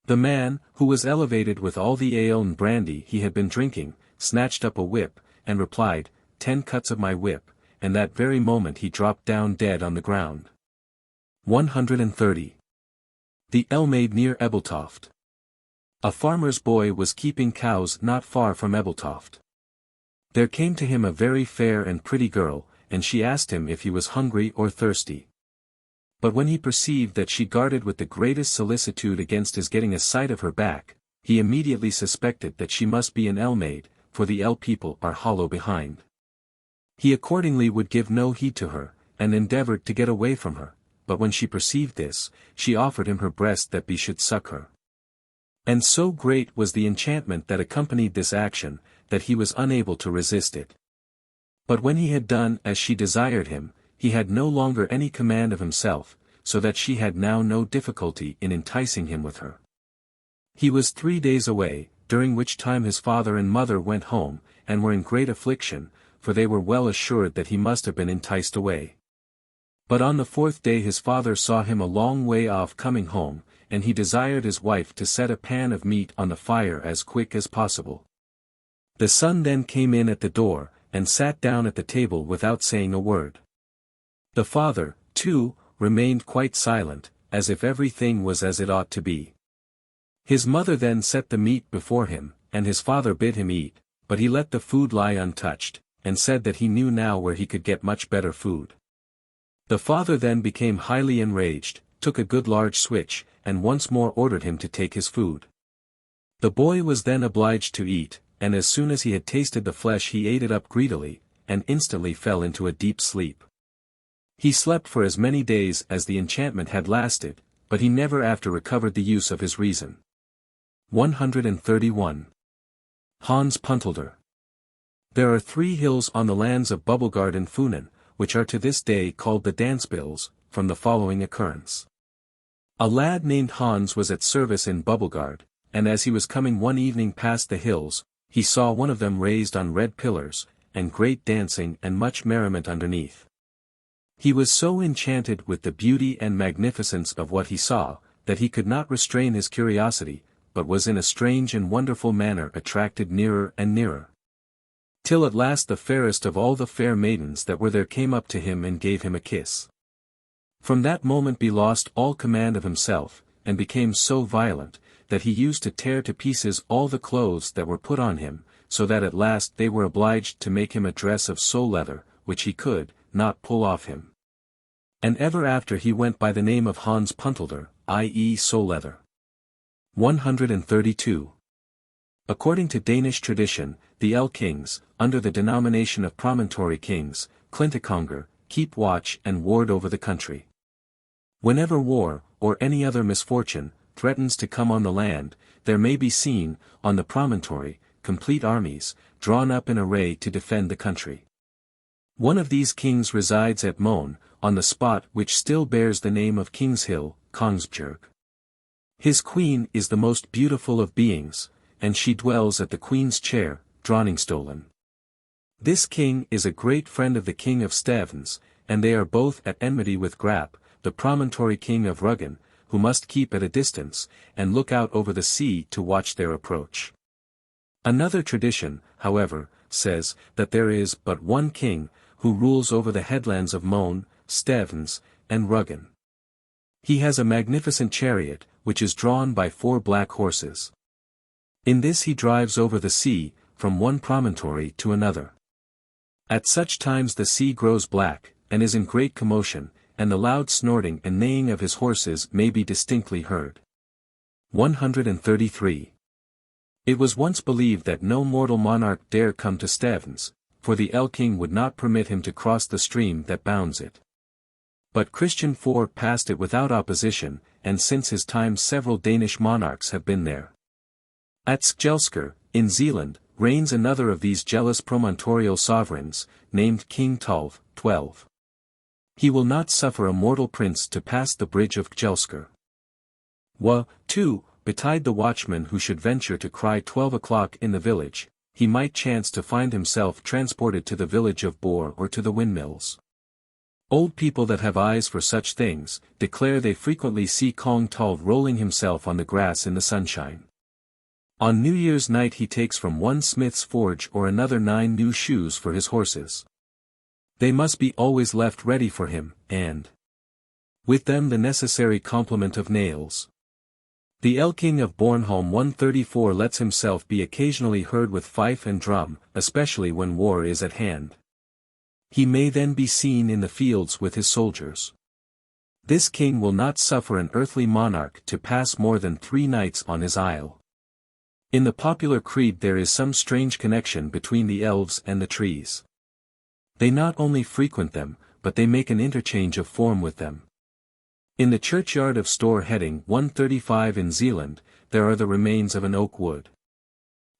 The man, who was elevated with all the ale and brandy he had been drinking, snatched up a whip, and replied, 10 cuts of my whip, and that very moment he dropped down dead on the ground. 130. The Ellmaid near Ebeltoft. A farmer's boy was keeping cows not far from Ebeltoft. There came to him a very fair and pretty girl, and she asked him if he was hungry or thirsty. But when he perceived that she guarded with the greatest solicitude against his getting a sight of her back, he immediately suspected that she must be an Ellmaid, for the El people are hollow behind. He accordingly would give no heed to her, and endeavoured to get away from her, but when she perceived this, she offered him her breast that he should suck her. And so great was the enchantment that accompanied this action, that he was unable to resist it. But when he had done as she desired him, he had no longer any command of himself, so that she had now no difficulty in enticing him with her. He was 3 days away, during which time his father and mother went home, and were in great affliction, for they were well assured that he must have been enticed away. But on the 4th day his father saw him a long way off coming home, and he desired his wife to set a pan of meat on the fire as quick as possible. The son then came in at the door, and sat down at the table without saying a word. The father, too, remained quite silent, as if everything was as it ought to be. His mother then set the meat before him, and his father bid him eat, but he let the food lie untouched, and said that he knew now where he could get much better food. The father then became highly enraged, took a good large switch, and once more ordered him to take his food. The boy was then obliged to eat, and as soon as he had tasted the flesh he ate it up greedily, and instantly fell into a deep sleep. He slept for as many days as the enchantment had lasted, but he never after recovered the use of his reason. 131. Hans Puntelder. There are 3 hills on the lands of Bubblegard and Funen, which are to this day called the Dancebills, from the following occurrence. A lad named Hans was at service in Bubblegard, and as he was coming one evening past the hills, he saw one of them raised on red pillars, and great dancing and much merriment underneath. He was so enchanted with the beauty and magnificence of what he saw, that he could not restrain his curiosity, but was in a strange and wonderful manner attracted nearer and nearer. Till at last the fairest of all the fair maidens that were there came up to him and gave him a kiss. From that moment he lost all command of himself, and became so violent, that he used to tear to pieces all the clothes that were put on him, so that at last they were obliged to make him a dress of sole leather, which he could not pull off him. And ever after he went by the name of Hans Puntelder, i.e. sole leather. 132. According to Danish tradition, the El kings, under the denomination of promontory kings, Clintaconger, keep watch and ward over the country. Whenever war, or any other misfortune, threatens to come on the land, there may be seen, on the promontory, complete armies, drawn up in array to defend the country. One of these kings resides at Mone, on the spot which still bears the name of King's Hill, Kongsbjerg. His queen is the most beautiful of beings, and she dwells at the queen's chair, Dronningstolen. This king is a great friend of the king of Stevens, and they are both at enmity with Grap, the promontory king of Ruggen, who must keep at a distance, and look out over the sea to watch their approach. Another tradition, however, says that there is but one king, who rules over the headlands of Mone, Stevens, and Ruggen. He has a magnificent chariot, which is drawn by 4 black horses. In this he drives over the sea, from one promontory to another. At such times the sea grows black, and is in great commotion, and the loud snorting and neighing of his horses may be distinctly heard. 133. It was once believed that no mortal monarch dare come to Stevens, for the El-King would not permit him to cross the stream that bounds it. But Christian IV passed it without opposition, and since his time several Danish monarchs have been there. At Skjelsker, in Zealand, reigns another of these jealous promontorial sovereigns, named King Tulv, 12. He will not suffer a mortal prince to pass the bridge of Skjelsker. 2. Betide the watchman who should venture to cry 12 o'clock in the village, he might chance to find himself transported to the village of Bor or to the windmills. Old people that have eyes for such things, declare they frequently see Kong Tulv rolling himself on the grass in the sunshine. On New Year's night he takes from one smith's forge or another 9 new shoes for his horses. They must be always left ready for him, and with them the necessary complement of nails. The El-King of Bornholm 134 lets himself be occasionally heard with fife and drum, especially when war is at hand. He may then be seen in the fields with his soldiers. This king will not suffer an earthly monarch to pass more than 3 nights on his isle. In the popular creed there is some strange connection between the elves and the trees. They not only frequent them, but they make an interchange of form with them. In the churchyard of Store Heading 135 in Zealand, there are the remains of an oak wood.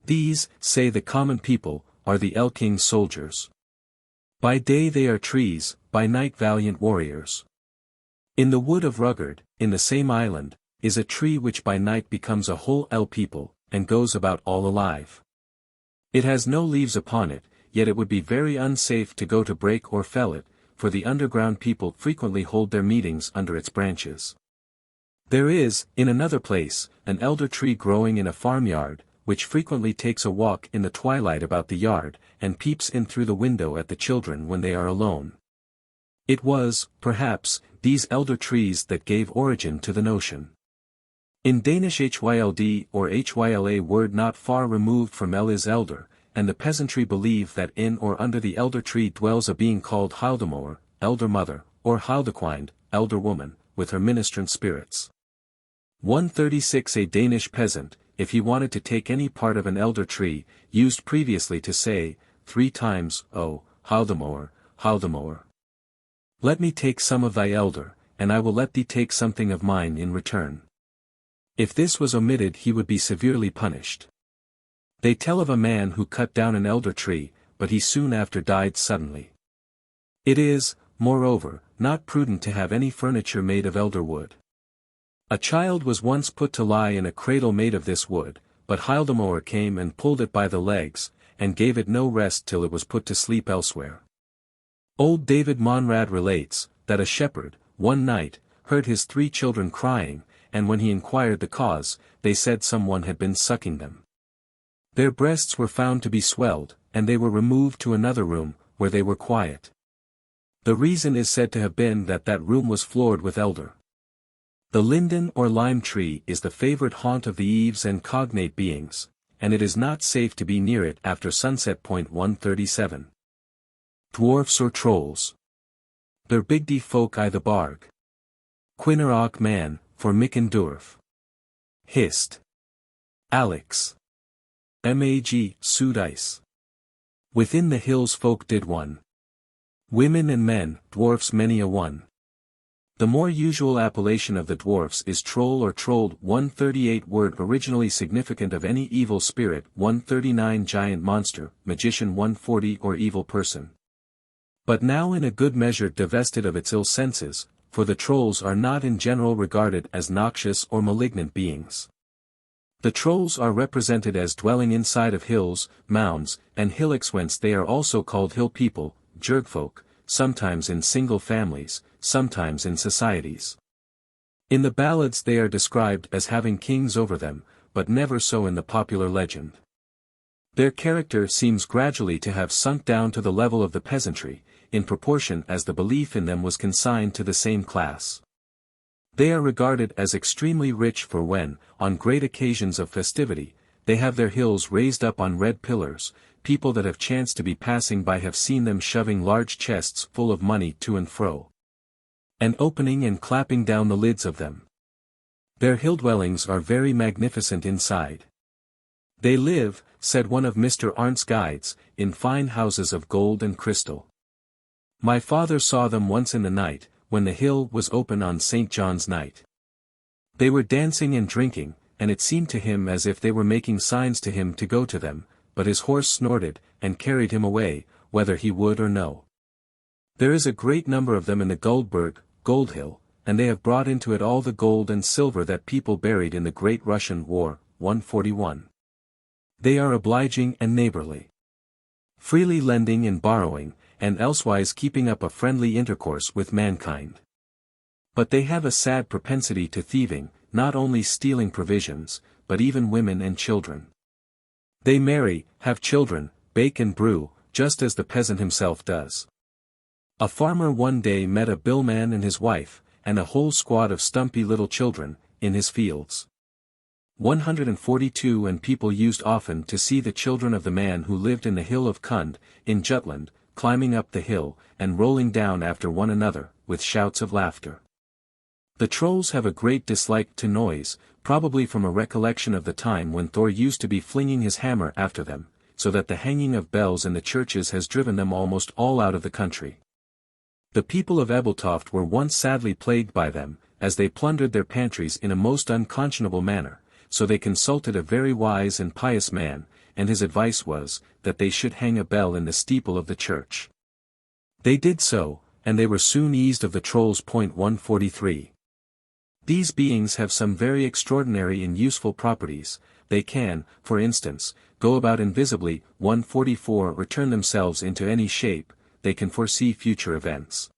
These, say the common people, are the El-King's soldiers. By day they are trees, by night valiant warriors. In the wood of Ruggard, in the same island, is a tree which by night becomes a whole El people, and goes about all alive. It has no leaves upon it, yet it would be very unsafe to go to break or fell it, for the underground people frequently hold their meetings under its branches. There is, in another place, an elder tree growing in a farmyard, which frequently takes a walk in the twilight about the yard, and peeps in through the window at the children when they are alone. It was, perhaps, these elder trees that gave origin to the notion. In Danish hyld or hyla word not far removed from el is elder, and the peasantry believe that in or under the elder tree dwells a being called Hildemor, elder mother, or Hildequind, elder woman, with her ministrant spirits. 136 A Danish peasant, if he wanted to take any part of an elder tree, used previously to say, 3 times, O, Hildemor, Hildemor. Let me take some of thy elder, and I will let thee take something of mine in return. If this was omitted he would be severely punished. They tell of a man who cut down an elder tree, but he soon after died suddenly. It is, moreover, not prudent to have any furniture made of elder wood. A child was once put to lie in a cradle made of this wood, but Hildemor came and pulled it by the legs, and gave it no rest till it was put to sleep elsewhere. Old David Monrad relates, that a shepherd, one night, heard his 3 children crying, and when he inquired the cause, they said someone had been sucking them. Their breasts were found to be swelled, and they were removed to another room, where they were quiet. The reason is said to have been that that room was floored with elder. The linden or lime tree is the favorite haunt of the eaves and cognate beings, and it is not safe to be near it after sunset. 137. Dwarfs or Trolls. Der bigdi folk I the barg. Quinner och man, for Micken Durf. Hist. Alex. Mag, Sudice. Within the hills folk did one. Women and men, dwarfs many a one. The more usual appellation of the dwarfs is troll or trolled. 138 Word originally significant of any evil spirit. 139 Giant monster, magician. 140 or evil person. But now in a good measure divested of its ill senses, for the trolls are not in general regarded as noxious or malignant beings. The trolls are represented as dwelling inside of hills, mounds, and hillocks, whence they are also called hill people, jergfolk, sometimes in single families, sometimes in societies. In the ballads they are described as having kings over them, but never so in the popular legend. Their character seems gradually to have sunk down to the level of the peasantry, in proportion as the belief in them was consigned to the same class. They are regarded as extremely rich, for when, on great occasions of festivity, they have their hills raised up on red pillars, people that have chanced to be passing by have seen them shoving large chests full of money to and fro. and opening and clapping down the lids of them. Their hill dwellings are very magnificent inside. They live, said one of Mr. Arndt's guides, in fine houses of gold and crystal. My father saw them once in the night, when the hill was open on St. John's night. They were dancing and drinking, and it seemed to him as if they were making signs to him to go to them, but his horse snorted, and carried him away, whether he would or no. There is a great number of them in the Goldberg, Goldhill, and they have brought into it all the gold and silver that people buried in the Great Russian War, 141. They are obliging and neighborly, freely lending and borrowing, and elsewise keeping up a friendly intercourse with mankind. But they have a sad propensity to thieving, not only stealing provisions, but even women and children. They marry, have children, bake and brew, just as the peasant himself does. A farmer one day met a billman and his wife, and a whole squad of stumpy little children, in his fields. 142 And people used often to see the children of the man who lived in the hill of Kund, in Jutland, climbing up the hill, and rolling down after one another, with shouts of laughter. The trolls have a great dislike to noise, probably from a recollection of the time when Thor used to be flinging his hammer after them, so that the hanging of bells in the churches has driven them almost all out of the country. The people of Ebeltoft were once sadly plagued by them, as they plundered their pantries in a most unconscionable manner, so they consulted a very wise and pious man, and his advice was, that they should hang a bell in the steeple of the church. They did so, and they were soon eased of the trolls. 143. These beings have some very extraordinary and useful properties. They can, for instance, go about invisibly. 144 Or turn themselves into any shape. They can foresee future events.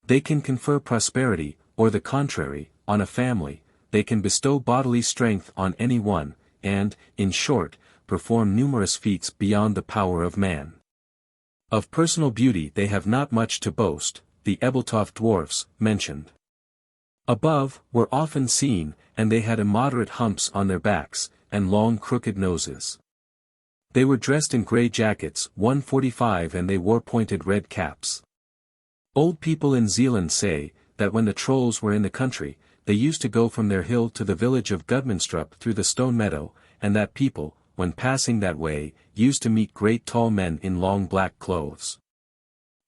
They can confer prosperity, or the contrary, on a family. They can bestow bodily strength on any one, and, in short, perform numerous feats beyond the power of man. Of personal beauty they have not much to boast. The Ebeltoft dwarfs, mentioned above, were often seen, and they had immoderate humps on their backs, and long crooked noses. They were dressed in grey jackets. 145 And they wore pointed red caps. Old people in Zealand say, that when the trolls were in the country, they used to go from their hill to the village of Gudmundstrup through the stone meadow, and that people, when passing that way, used to meet great tall men in long black clothes.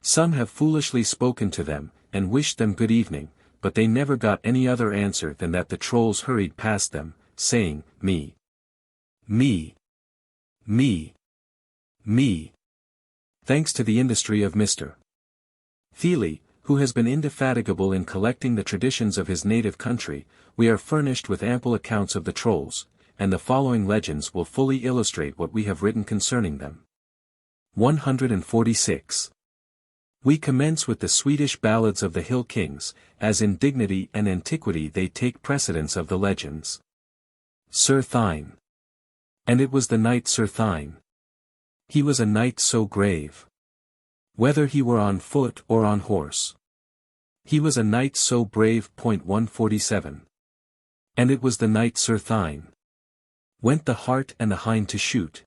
Some have foolishly spoken to them, and wished them good evening, but they never got any other answer than that the trolls hurried past them, saying, me. Me. Me. Me. Thanks to the industry of Mr. Keightley, who has been indefatigable in collecting the traditions of his native country, we are furnished with ample accounts of the trolls, and the following legends will fully illustrate what we have written concerning them. 146. We commence with the Swedish ballads of the Hill Kings, as in dignity and antiquity they take precedence of the legends. Sir Thine. And it was the knight Sir Thine. He was a knight so grave, whether he were on foot or on horse. He was a knight so brave. 147. And it was the knight Sir Thine. Went the hart and the hind to shoot.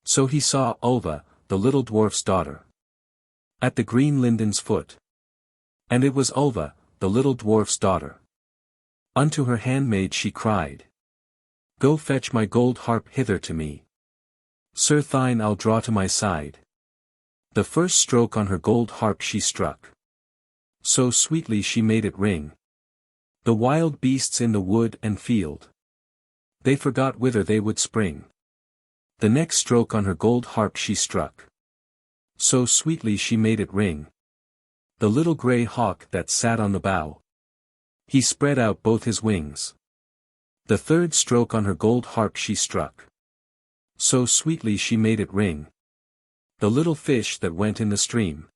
So he saw Ulva, the little dwarf's daughter, at the green linden's foot. And it was Ulva, the little dwarf's daughter. Unto her handmaid she cried, go fetch my gold harp hither to me. Sir Thine I'll draw to my side. The first stroke on her gold harp she struck. So sweetly she made it ring. The wild beasts in the wood and field, they forgot whither they would spring. The next stroke on her gold harp she struck. So sweetly she made it ring. The little grey hawk that sat on the bough, he spread out both his wings. The third stroke on her gold harp she struck. So sweetly she made it ring. The little fish that went in the stream,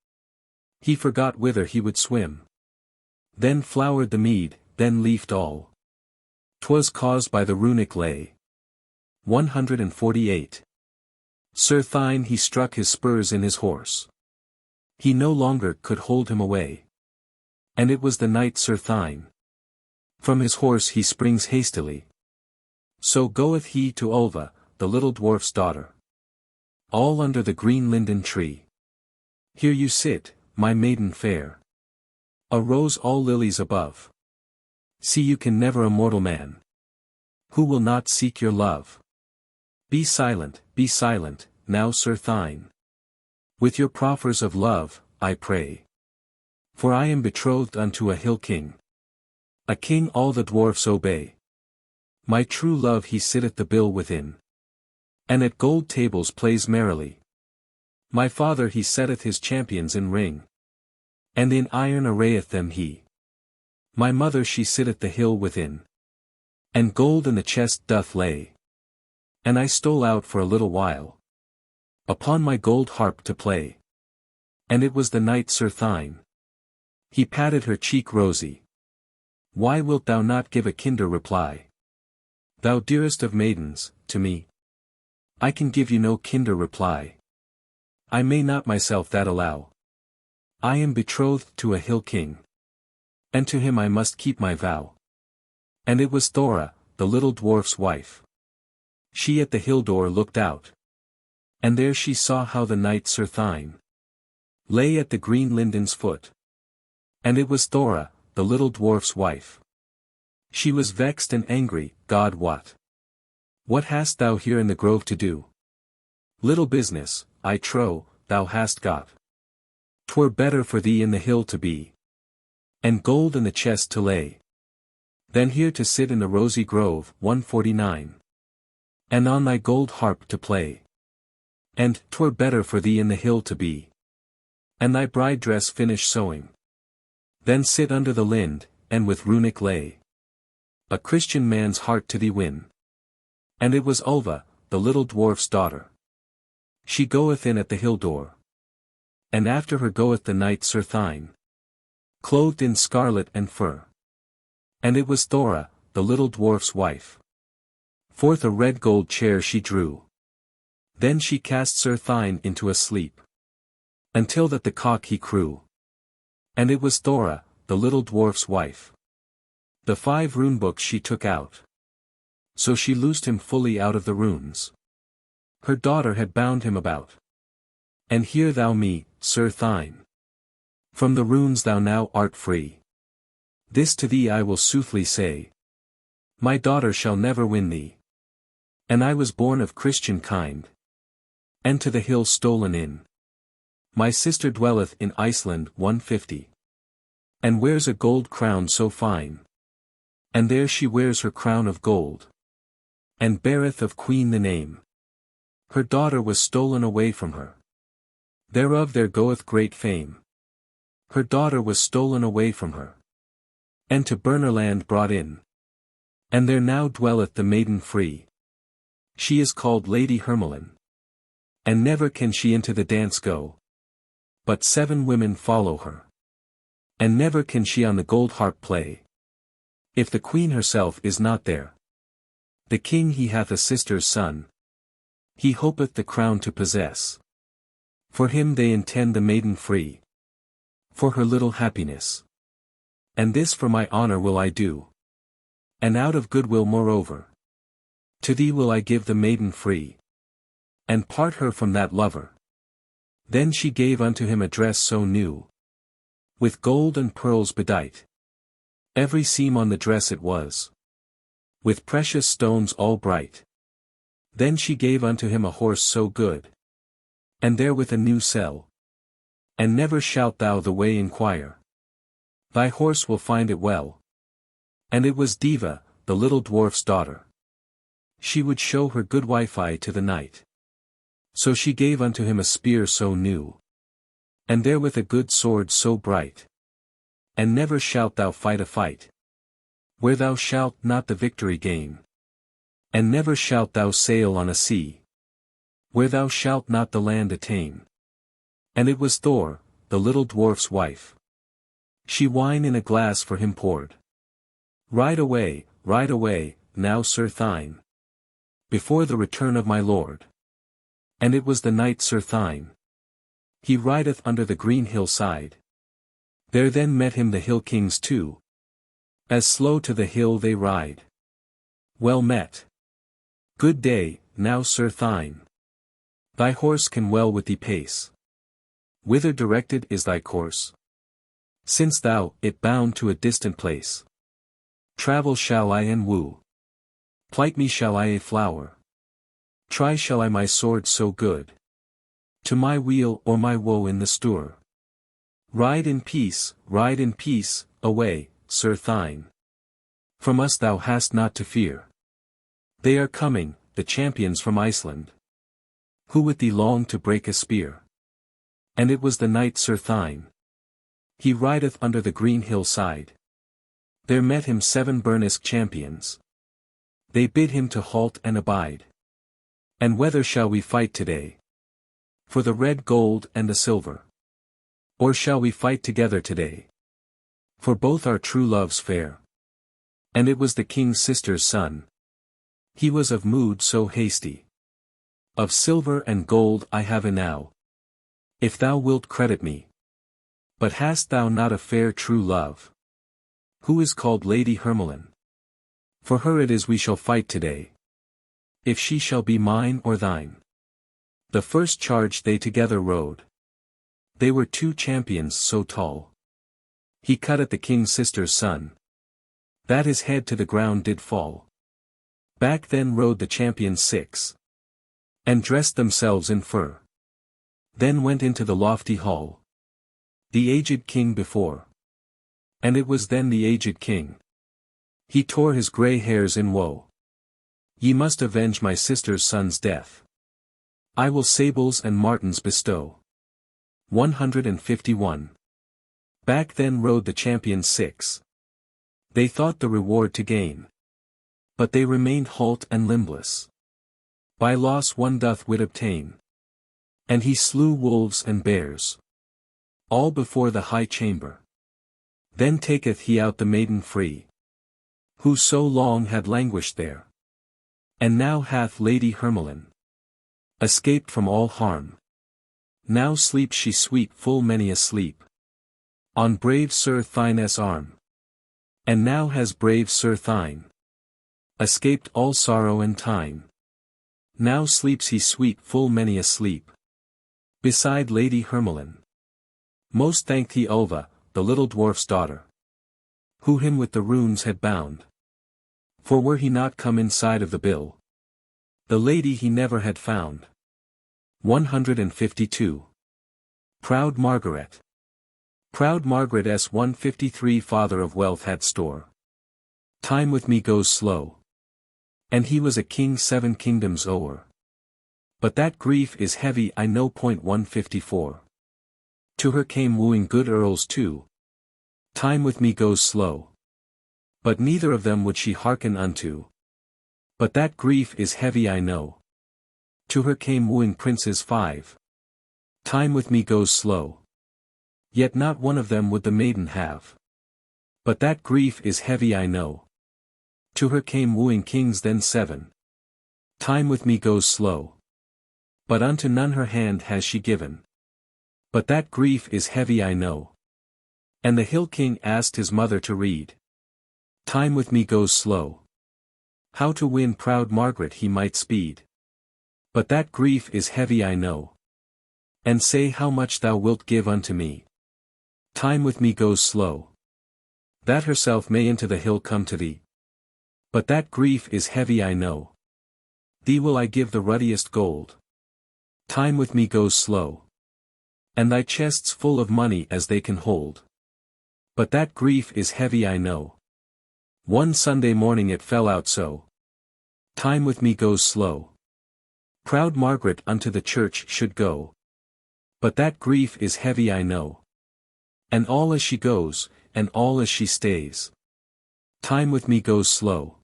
he forgot whither he would swim. Then flowered the mead, then leafed all. 'Twas caused by the runic lay. 148. Sir Thine he struck his spurs in his horse. He no longer could hold him away. And it was the knight Sir Thine. From his horse he springs hastily. So goeth he to Ulva, the little dwarf's daughter. All under the green linden tree. Here you sit, my maiden fair. Arose all lilies above. See you can never a mortal man. Who will not seek your love? Be silent, now Sir Thine. With your proffers of love, I pray. For I am betrothed unto a hill king. A king all the dwarfs obey. My true love he sitteth the bill within. And at gold tables plays merrily. My father he setteth his champions in ring. And in iron arrayeth them he. My mother she sitteth the hill within. And gold in the chest doth lay. And I stole out for a little while. Upon my gold harp to play. And it was the knight Sir Thine. He patted her cheek rosy. Why wilt thou not give a kinder reply? Thou dearest of maidens, to me. I can give you no kinder reply. I may not myself that allow. I am betrothed to a hill king. And to him I must keep my vow. And it was Thora, the little dwarf's wife. She at the hill door looked out. And there she saw how the knight Sir Thine lay at the green linden's foot. And it was Thora, the little dwarf's wife. She was vexed and angry, God wot. What hast thou here in the grove to do? Little business, I trow, thou hast got. 'Twere better for thee in the hill to be. And gold in the chest to lay. Than here to sit in the rosy grove, 149. And on thy gold harp to play. And 'twere better for thee in the hill to be. And thy bride dress finish sewing. Then sit under the lind, and with runic lay. A Christian man's heart to thee win. And it was Ulva, the little dwarf's daughter. She goeth in at the hill door. And after her goeth the knight Sir Thine. Clothed in scarlet and fur. And it was Thora, the little dwarf's wife. Forth a red gold chair she drew. Then she cast Sir Thine into a sleep. Until that the cock he crew. And it was Thora, the little dwarf's wife. The 5 rune books she took out. So she loosed him fully out of the runes. Her daughter had bound him about. And hear thou me, Sir Thine. From the runes thou now art free. This to thee I will soothly say. My daughter shall never win thee. And I was born of Christian kind. And to the hill stolen in. My sister dwelleth in Iceland 150. And wears a gold crown so fine. And there she wears her crown of gold. And beareth of Queene the name. Her daughter was stolen away from her. Thereof there goeth great fame. Her daughter was stolen away from her. And to Burnerland brought in. And there now dwelleth the maiden free. She is called Lady Hermelin. And never can she into the dance go. But 7 women follow her. And never can she on the gold harp play. If the queen herself is not there. The king he hath a sister's son. He hopeth the crown to possess. For him they intend the maiden free. For her little happiness. And this for my honor will I do. And out of goodwill moreover. To thee will I give the maiden free. And part her from that lover. Then she gave unto him a dress so new. With gold and pearls bedight. Every seam on the dress it was. With precious stones all bright. Then she gave unto him a horse so good. And therewith a new selle. And never shalt thou the way inquire. Thy horse will find it well. And it was Diva, the little dwarf's daughter. She would show her good Wi-Fi to the knight. So she gave unto him a spear so new. And therewith a good sword so bright. And never shalt thou fight a fight. Where thou shalt not the victory gain. And never shalt thou sail on a sea. Where thou shalt not the land attain. And it was Thor, the little dwarf's wife. She wine in a glass for him poured. Ride away, now Sir Thine. Before the return of my lord. And it was the knight Sir Thine. He rideth under the green hillside. There then met him the hill kings too. As slow to the hill they ride. Well met. Good day, now Sir Thine. Thy horse can well with thee pace. Whither directed is thy course? Since thou, it bound to a distant place. Travel shall I and woo. Plight me shall I a flower. Try shall I my sword so good. To my weal or my woe in the stour. Ride in peace, away, Sir Thine. From us thou hast not to fear. They are coming, the champions from Iceland. Who with thee long to break a spear. And it was the knight Sir Thine. He rideth under the green hillside. There met him 7 Burnisk champions. They bid him to halt and abide. And whether shall we fight today? For the red gold and the silver. Or shall we fight together today? For both are true loves fair. And it was the king's sister's son. He was of mood so hasty. Of silver and gold I have enow. If thou wilt credit me. But hast thou not a fair true love? Who is called Lady Hermelin? For her it is we shall fight today. If she shall be mine or thine. The first charge they together rode. They were 2 champions so tall. He cut at the king's sister's son. That his head to the ground did fall. Back then rode the champions 6. And dressed themselves in fur. Then went into the lofty hall. The aged king before. And it was then the aged king. He tore his grey hairs in woe. Ye must avenge my sister's son's death. I will sables and martens bestow. 151. Back then rode the champions 6. They thought the reward to gain. But they remained halt and limbless. By loss one doth wit obtain. And he slew wolves and bears. All before the high chamber. Then taketh he out the maiden free. Who so long had languished there. And now hath Lady Hermelin escaped from all harm. Now sleeps she sweet full many a sleep. On brave Sir Thine's arm. And now has brave Sir Thine escaped all sorrow and time. Now sleeps he sweet full many a sleep. Beside Lady Hermelin. Most thanked he Ulva, the little dwarf's daughter. Who him with the runes had bound. For were he not come inside of the bill, the lady he never had found. 152. Proud Margaret. Proud Margaret s 153 Father of wealth had store. Time with me goes slow. And he was a king 7 kingdoms o'er. But that grief is heavy I know. 154. To her came wooing good earls too. Time with me goes slow. But neither of them would she hearken unto. But that grief is heavy I know. To her came wooing princes 5. Time with me goes slow. Yet not one of them would the maiden have. But that grief is heavy I know. To her came wooing kings then 7. Time with me goes slow. But unto none her hand has she given. But that grief is heavy I know. And the hill king asked his mother to read. Time with me goes slow. How to win proud Margaret he might speed. But that grief is heavy I know. And say how much thou wilt give unto me. Time with me goes slow. That herself may into the hill come to thee. But that grief is heavy I know. Thee will I give the ruddiest gold. Time with me goes slow. And thy chests full of money as they can hold. But that grief is heavy I know. One Sunday morning it fell out so. Time with me goes slow. Proud Margaret unto the church should go. But that grief is heavy I know. And all as she goes, and all as she stays. Time with me goes slow.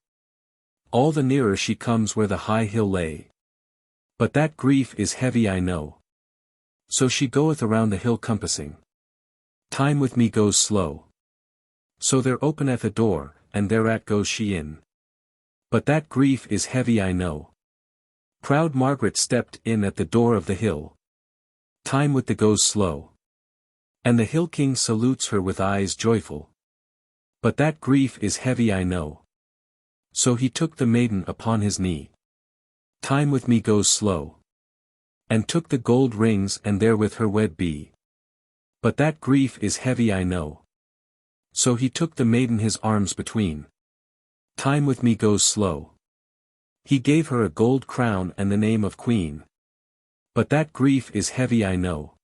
All the nearer she comes where the high hill lay. But that grief is heavy I know. So she goeth around the hill compassing. Time with me goes slow. So there openeth a door, and thereat goes she in. But that grief is heavy I know. Proud Margaret stepped in at the door of the hill. Time with the goes slow. And the hill king salutes her with eyes joyful. But that grief is heavy I know. So he took the maiden upon his knee. Time with me goes slow. And took the gold rings and therewith her wed be. But that grief is heavy I know. So he took the maiden his arms between. Time with me goes slow. He gave her a gold crown and the name of Queen. But that grief is heavy I know.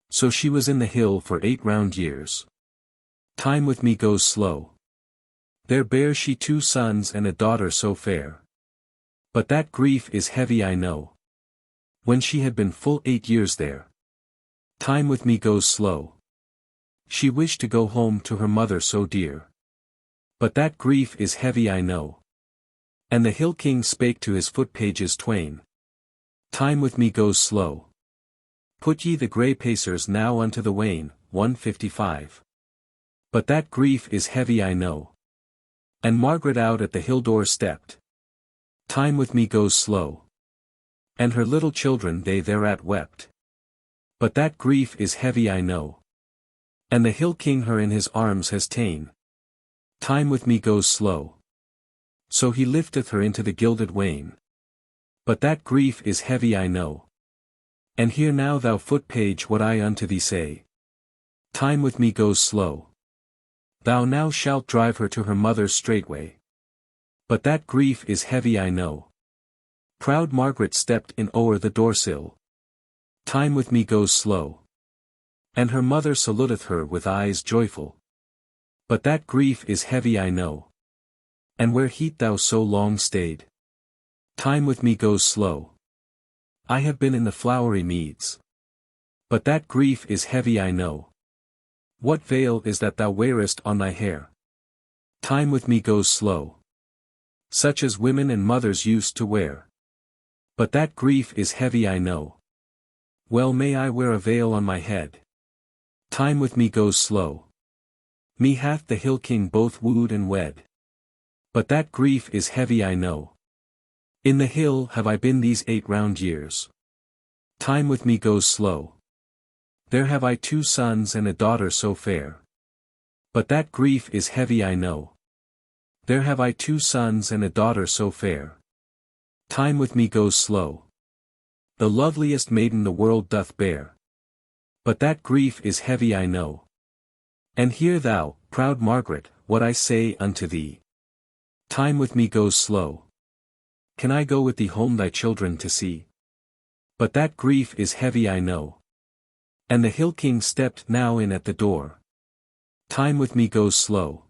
So she was in the hill for 8 round years. Time with me goes slow. There bare she 2 sons and a daughter so fair. But that grief is heavy I know. When she had been full 8 years there. Time with me goes slow. She wished to go home to her mother so dear. But that grief is heavy I know. And the hill king spake to his foot pages twain. Time with me goes slow. Put ye the grey pacers now unto the wain. 155. But that grief is heavy I know. And Margaret out at the hill door stepped. Time with me goes slow. And her little children they thereat wept. But that grief is heavy I know. And the hill king her in his arms has ta'en. Time with me goes slow. So he lifteth her into the gilded wain. But that grief is heavy I know. And hear now thou foot page what I unto thee say. Time with me goes slow. Thou now shalt drive her to her mother straightway. But that grief is heavy I know. Proud Margaret stepped in o'er the door-sill. Time with me goes slow. And her mother saluteth her with eyes joyful. But that grief is heavy I know. And where heat thou so long stayed? Time with me goes slow. I have been in the flowery meads. But that grief is heavy I know. What veil is that thou wearest on thy hair? Time with me goes slow. Such as women and mothers used to wear. But that grief is heavy I know. Well may I wear a veil on my head. Time with me goes slow. Me hath the hill king both wooed and wed. But that grief is heavy I know. In the hill have I been these 8 round years. Time with me goes slow. There have I 2 sons and a daughter so fair. But that grief is heavy I know. There have I 2 sons and a daughter so fair. Time with me goes slow. The loveliest maiden the world doth bear. But that grief is heavy I know. And hear thou, proud Margaret, what I say unto thee. Time with me goes slow. Can I go with thee home thy children to see? But that grief is heavy I know. And the hill king stepped now in at the door. Time with me goes slow.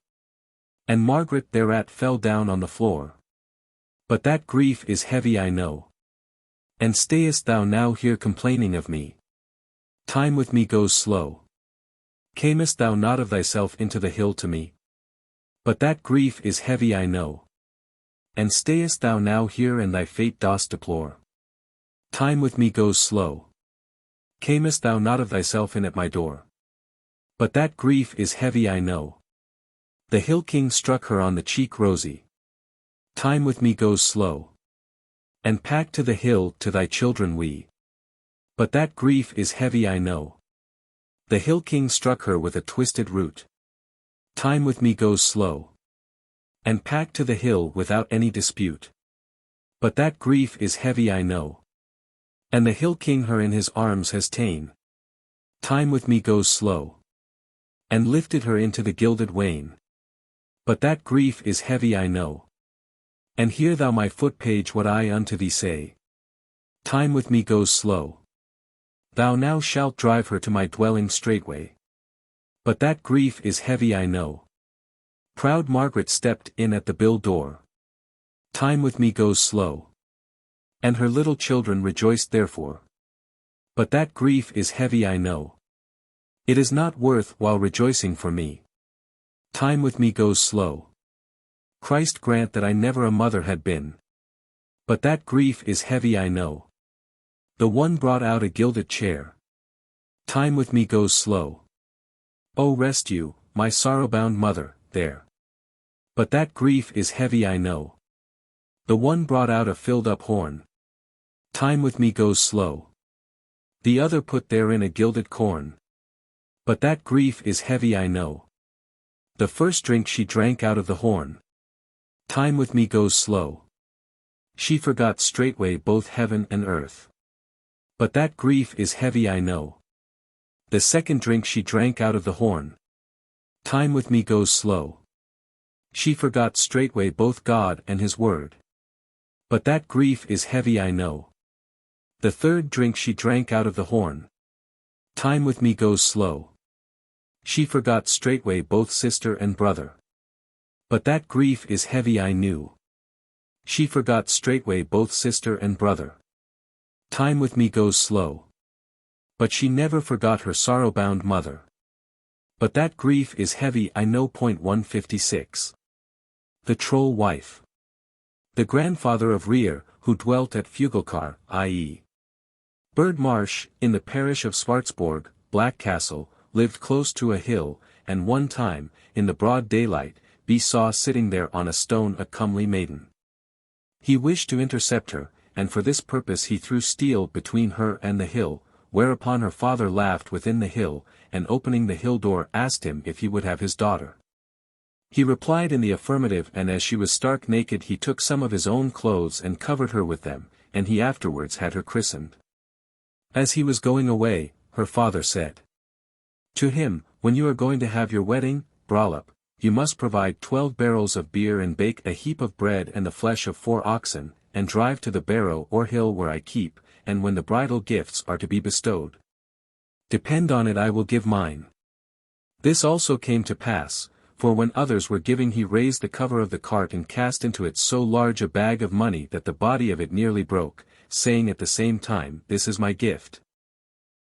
And Margaret thereat fell down on the floor. But that grief is heavy I know. And stayest thou now here complaining of me? Time with me goes slow. Camest thou not of thyself into the hill to me? But that grief is heavy I know. And stayest thou now here and thy fate dost deplore? Time with me goes slow. Camest thou not of thyself in at my door? But that grief is heavy I know. The hill king struck her on the cheek rosy. Time with me goes slow. And pack to the hill to thy children we. But that grief is heavy I know. The hill king struck her with a twisted root. Time with me goes slow. And pack to the hill without any dispute. But that grief is heavy I know. And the hill king her in his arms has ta'en. Time with me goes slow. And lifted her into the gilded wain. But that grief is heavy I know. And hear thou my foot page what I unto thee say. Time with me goes slow. Thou now shalt drive her to my dwelling straightway. But that grief is heavy I know. Proud Margaret stepped in at the bill door. Time with me goes slow. And her little children rejoiced therefore. But that grief is heavy I know. It is not worth while rejoicing for me. Time with me goes slow. Christ grant that I never a mother had been. But that grief is heavy I know. The one brought out a gilded chair. Time with me goes slow. Oh rest you, my sorrow-bound mother, there. But that grief is heavy I know. The one brought out a filled-up horn. Time with me goes slow. The other put therein a gilded corn. But that grief is heavy I know. The first drink she drank out of the horn. Time with me goes slow. She forgot straightway both heaven and earth. But that grief is heavy I know. The second drink she drank out of the horn. Time with me goes slow. She forgot straightway both God and his word. But that grief is heavy I know. The third drink she drank out of the horn. Time with me goes slow. She forgot straightway both sister and brother. But that grief is heavy I knew. She forgot straightway both sister and brother. Time with me goes slow. But she never forgot her sorrow-bound mother. But that grief is heavy I know. 156. The Troll Wife. The grandfather of Rhir, who dwelt at Fugelkar, i.e. Bird Marsh, in the parish of Swartsborg, Black Castle, lived close to a hill, and one time, in the broad daylight, saw sitting there on a stone a comely maiden. He wished to intercept her, and for this purpose he threw steel between her and the hill, whereupon her father laughed within the hill, and opening the hill door asked him if he would have his daughter. He replied in the affirmative, and as she was stark naked he took some of his own clothes and covered her with them, and he afterwards had her christened. As he was going away, her father said to him, "When you are going to have your wedding, brolip, you must provide 12 barrels of beer and bake a heap of bread and the flesh of 4 oxen, and drive to the barrow or hill where I keep, and when the bridal gifts are to be bestowed, depend on it I will give mine." This also came to pass, for when others were giving he raised the cover of the cart and cast into it so large a bag of money that the body of it nearly broke, saying at the same time, "This is my gift."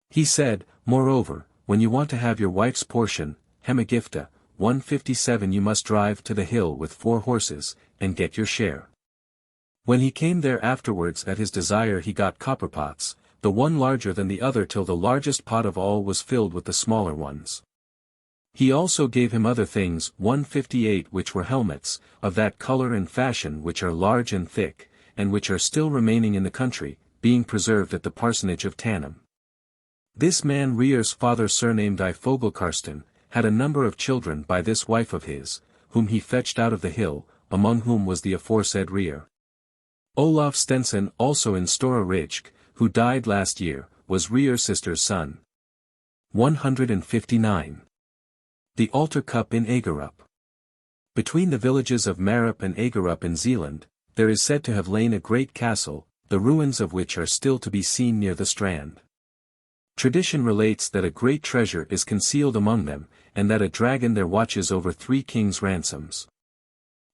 He said, "Moreover, when you want to have your wife's portion, hemagifta, 157, you must drive to the hill with 4 horses, and get your share." When he came there afterwards at his desire he got copperpots, the one larger than the other till the largest pot of all was filled with the smaller ones. He also gave him other things, 158, which were helmets, of that color and fashion which are large and thick, and which are still remaining in the country, being preserved at the parsonage of Tanham. This man Rheir's father, surnamed I Fogelkarsten, had a number of children by this wife of his, whom he fetched out of the hill, among whom was the aforesaid Rheir. Olaf Stenson also in Stora Ridge, who died last year, was Rheir's sister's son. 159. The Altar Cup in Agerup. Between the villages of Marup and Agerup in Zealand, there is said to have lain a great castle, the ruins of which are still to be seen near the strand. Tradition relates that a great treasure is concealed among them, and that a dragon there watches over 3 kings' ransoms.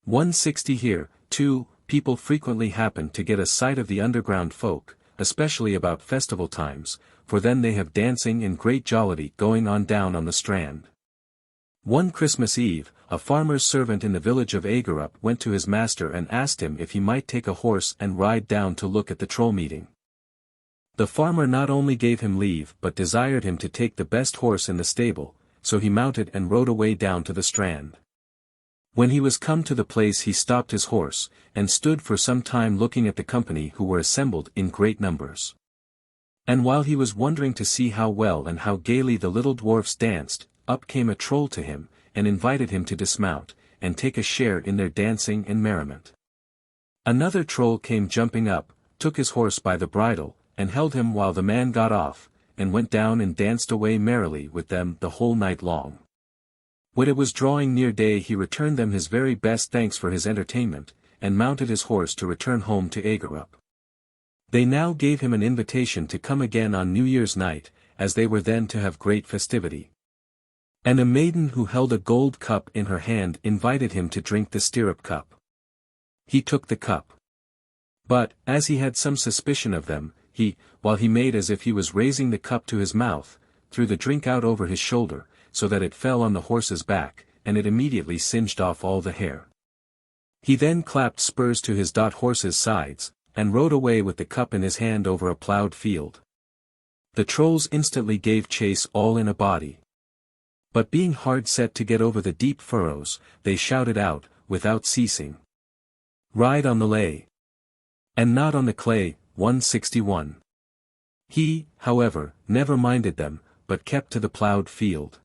160 Here, too, people frequently happen to get a sight of the underground folk, especially about festival times, for then they have dancing and great jollity going on down on the strand. One Christmas Eve, a farmer's servant in the village of Agerup went to his master and asked him if he might take a horse and ride down to look at the troll meeting. The farmer not only gave him leave but desired him to take the best horse in the stable, so he mounted and rode away down to the strand. When he was come to the place he stopped his horse, and stood for some time looking at the company who were assembled in great numbers. And while he was wondering to see how well and how gaily the little dwarfs danced, up came a troll to him, and invited him to dismount, and take a share in their dancing and merriment. Another troll came jumping up, took his horse by the bridle, and held him while the man got off, and went down and danced away merrily with them the whole night long. When it was drawing near day he returned them his very best thanks for his entertainment, and mounted his horse to return home to Agerup. They now gave him an invitation to come again on New Year's night, as they were then to have great festivity. And a maiden who held a gold cup in her hand invited him to drink the stirrup cup. He took the cup. But, as he had some suspicion of them, he, while he made as if he was raising the cup to his mouth, threw the drink out over his shoulder, so that it fell on the horse's back, and it immediately singed off all the hair. He then clapped spurs to his horse's sides, and rode away with the cup in his hand over a ploughed field. The trolls instantly gave chase all in a body. But being hard set to get over the deep furrows, they shouted out, without ceasing, "Ride on the lay, and not on the clay." 161. He, however, never minded them, but kept to the ploughed field.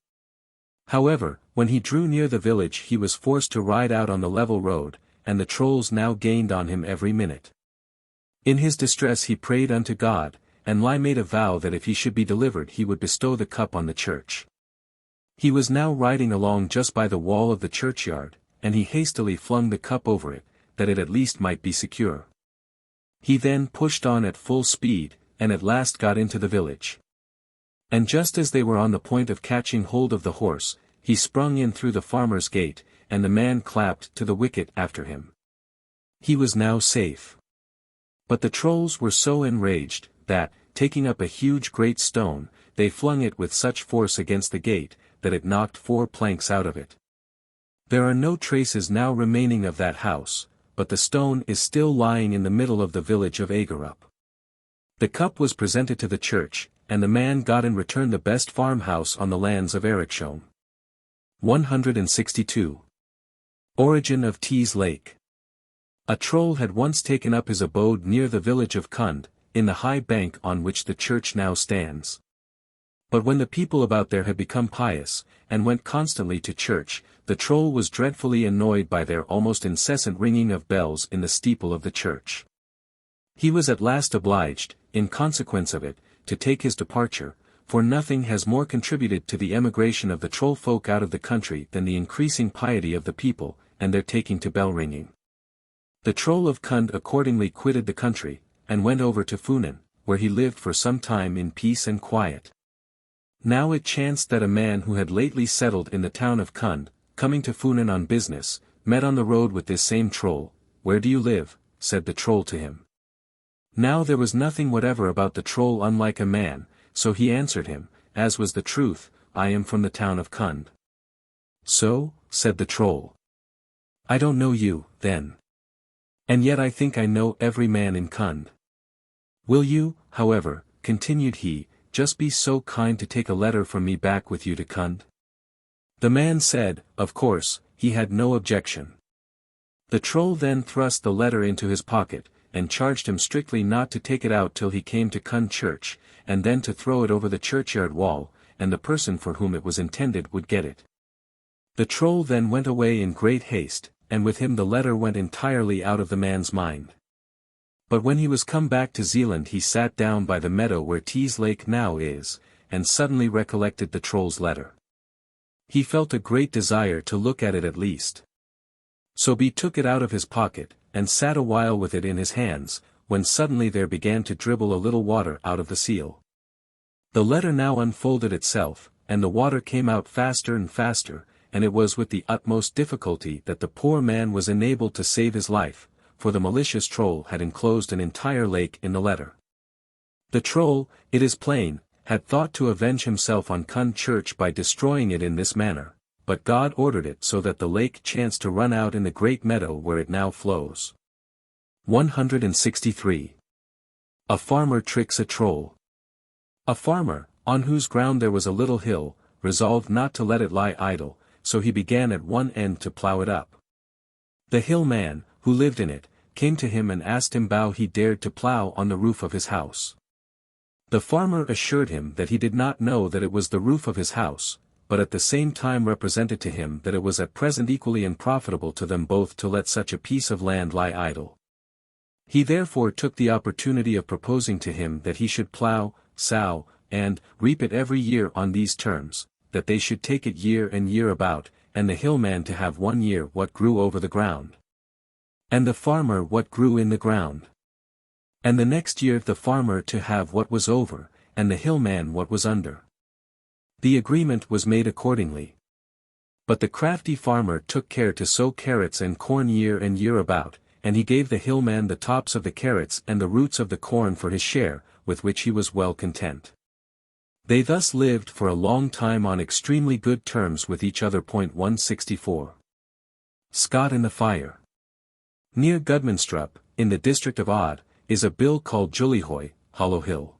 However, when he drew near the village he was forced to ride out on the level road, and the trolls now gained on him every minute. In his distress he prayed unto God, and made a vow that if he should be delivered he would bestow the cup on the church. He was now riding along just by the wall of the churchyard, and he hastily flung the cup over it, that it at least might be secure. He then pushed on at full speed, and at last got into the village. And just as they were on the point of catching hold of the horse, he sprung in through the farmer's gate, and the man clapped to the wicket after him. He was now safe. But the trolls were so enraged, that, taking up a huge great stone, they flung it with such force against the gate, that it knocked 4 planks out of it. There are no traces now remaining of that house, but the stone is still lying in the middle of the village of Agerup. The cup was presented to the church, and the man got in return the best farmhouse on the lands of Ericsholm. 162. Origin of Tees Lake. A troll had once taken up his abode near the village of Cund, in the high bank on which the church now stands. But when the people about there had become pious, and went constantly to church, the troll was dreadfully annoyed by their almost incessant ringing of bells in the steeple of the church. He was at last obliged, in consequence of it, to take his departure, for nothing has more contributed to the emigration of the troll folk out of the country than the increasing piety of the people, and their taking to bell-ringing. The troll of Cund accordingly quitted the country, and went over to Funen, where he lived for some time in peace and quiet. Now it chanced that a man who had lately settled in the town of Cund, coming to Funen on business, met on the road with this same troll. "Where do you live?" said the troll to him. Now there was nothing whatever about the troll unlike a man, so he answered him, as was the truth, "I am from the town of Cund." "So," said the troll, "I don't know you, then. And yet I think I know every man in Cund. Will you, however," continued he, "just be so kind to take a letter from me back with you to Cund?" The man said, of course, he had no objection. The troll then thrust the letter into his pocket, and charged him strictly not to take it out till he came to Cund church, and then to throw it over the churchyard wall, and the person for whom it was intended would get it. The troll then went away in great haste, and with him the letter went entirely out of the man's mind. But when he was come back to Zealand he sat down by the meadow where Tees Lake now is, and suddenly recollected the troll's letter. He felt a great desire to look at it at least. So he took it out of his pocket, and sat a while with it in his hands, when suddenly there began to dribble a little water out of the seal. The letter now unfolded itself, and the water came out faster and faster, and it was with the utmost difficulty that the poor man was enabled to save his life, for the malicious troll had enclosed an entire lake in the letter. The troll, it is plain, had thought to avenge himself on Cund church by destroying it in this manner, but God ordered it so that the lake chanced to run out in the great meadow where it now flows. 163. A farmer tricks a troll. A farmer, on whose ground there was a little hill, resolved not to let it lie idle, so he began at one end to plough it up. The hill man, who lived in it, came to him and asked him how he dared to plough on the roof of his house. The farmer assured him that he did not know that it was the roof of his house, but at the same time represented to him that it was at present equally unprofitable to them both to let such a piece of land lie idle. He therefore took the opportunity of proposing to him that he should plough, sow, and reap it every year on these terms, that they should take it year and year about, and the hillman to have 1 year what grew over the ground, and the farmer what grew in the ground, and the next year the farmer to have what was over, and the hillman what was under. The agreement was made accordingly. But the crafty farmer took care to sow carrots and corn year and year about, and he gave the hillman the tops of the carrots and the roots of the corn for his share, with which he was well content. They thus lived for a long time on extremely good terms with each other. 164. Scot in the Fire. Near Gudmunstrup, in the district of Odd, is a bill called Jullyhoy, Hollow Hill.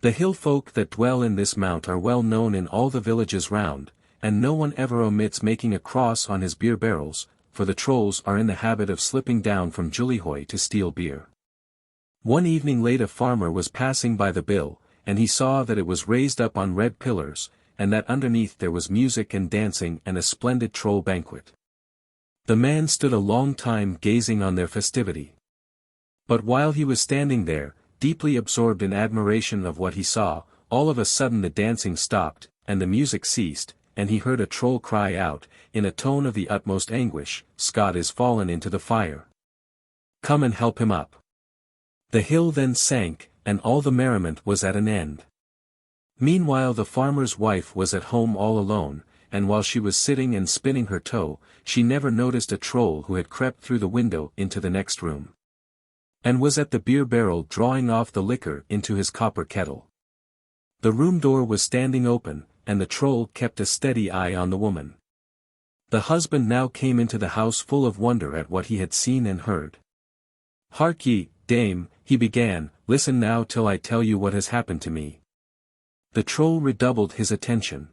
The hill folk that dwell in this mount are well known in all the villages round, and no one ever omits making a cross on his beer barrels, for the trolls are in the habit of slipping down from Jullyhoy to steal beer. One evening late a farmer was passing by the bill, and he saw that it was raised up on red pillars, and that underneath there was music and dancing and a splendid troll banquet. The man stood a long time gazing on their festivity. But while he was standing there, deeply absorbed in admiration of what he saw, all of a sudden the dancing stopped, and the music ceased, and he heard a troll cry out, in a tone of the utmost anguish, "Scott is fallen into the fire. Come and help him up." The hill then sank, and all the merriment was at an end. Meanwhile the farmer's wife was at home all alone, and while she was sitting and spinning her toe, she never noticed a troll who had crept through the window into the next room, and was at the beer barrel drawing off the liquor into his copper kettle. The room door was standing open, and the troll kept a steady eye on the woman. The husband now came into the house full of wonder at what he had seen and heard. "Hark ye, dame," he began, "listen now till I tell you what has happened to me." The troll redoubled his attention.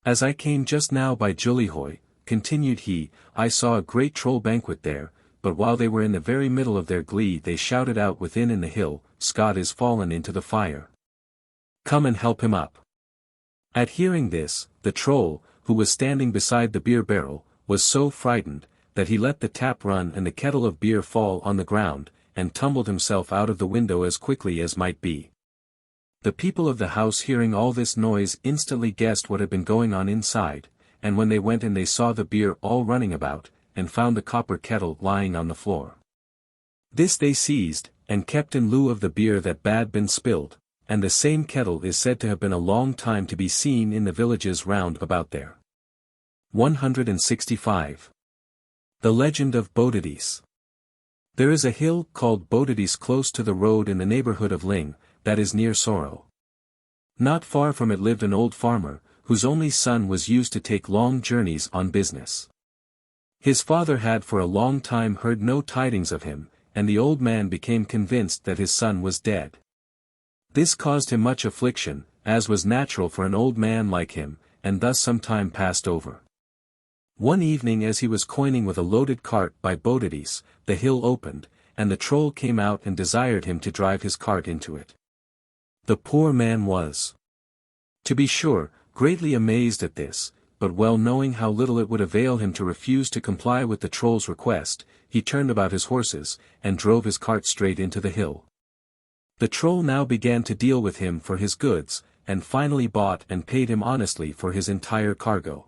"As I came just now by Jullyhoy," continued he, "I saw a great troll banquet there, but while they were in the very middle of their glee they shouted out within in the hill, 'Scott is fallen into the fire. Come and help him up.'" At hearing this, the troll, who was standing beside the beer barrel, was so frightened, that he let the tap run and the kettle of beer fall on the ground, and tumbled himself out of the window as quickly as might be. The people of the house hearing all this noise instantly guessed what had been going on inside, and when they went in they saw the beer all running about, and found the copper kettle lying on the floor. This they seized, and kept in lieu of the beer that bad been spilled, and the same kettle is said to have been a long time to be seen in the villages round about there. 165. The Legend of Bodidis. There is a hill called Bodidis close to the road in the neighborhood of Ling, that is near Sorrow. Not far from it lived an old farmer, whose only son was used to take long journeys on business. His father had for a long time heard no tidings of him, and the old man became convinced that his son was dead. This caused him much affliction, as was natural for an old man like him, and thus some time passed over. One evening as he was coining with a loaded cart by Bodidis, the hill opened, and the troll came out and desired him to drive his cart into it. The poor man was, to be sure, greatly amazed at this, but well knowing how little it would avail him to refuse to comply with the troll's request, he turned about his horses, and drove his cart straight into the hill. The troll now began to deal with him for his goods, and finally bought and paid him honestly for his entire cargo.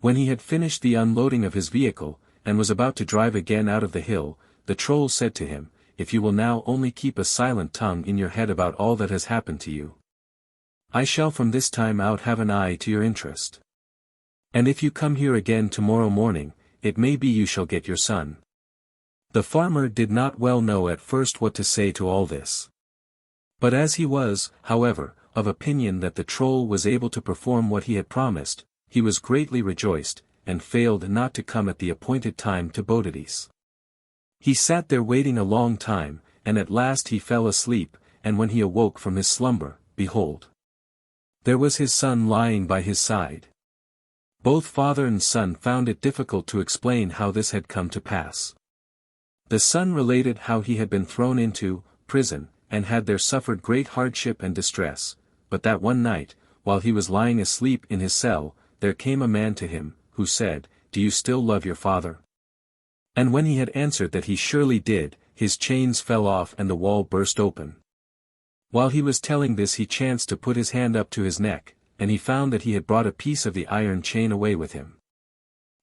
When he had finished the unloading of his vehicle, and was about to drive again out of the hill, the troll said to him, "If you will now only keep a silent tongue in your head about all that has happened to you, I shall from this time out have an eye to your interest. And if you come here again tomorrow morning, it may be you shall get your son." The farmer did not well know at first what to say to all this. But as he was, however, of opinion that the troll was able to perform what he had promised, he was greatly rejoiced, and failed not to come at the appointed time to Bodidis. He sat there waiting a long time, and at last he fell asleep, and when he awoke from his slumber, behold, there was his son lying by his side. Both father and son found it difficult to explain how this had come to pass. The son related how he had been thrown into prison, and had there suffered great hardship and distress, but that one night, while he was lying asleep in his cell, there came a man to him, who said, "Do you still love your father?" And when he had answered that he surely did, his chains fell off and the wall burst open. While he was telling this he chanced to put his hand up to his neck, and he found that he had brought a piece of the iron chain away with him.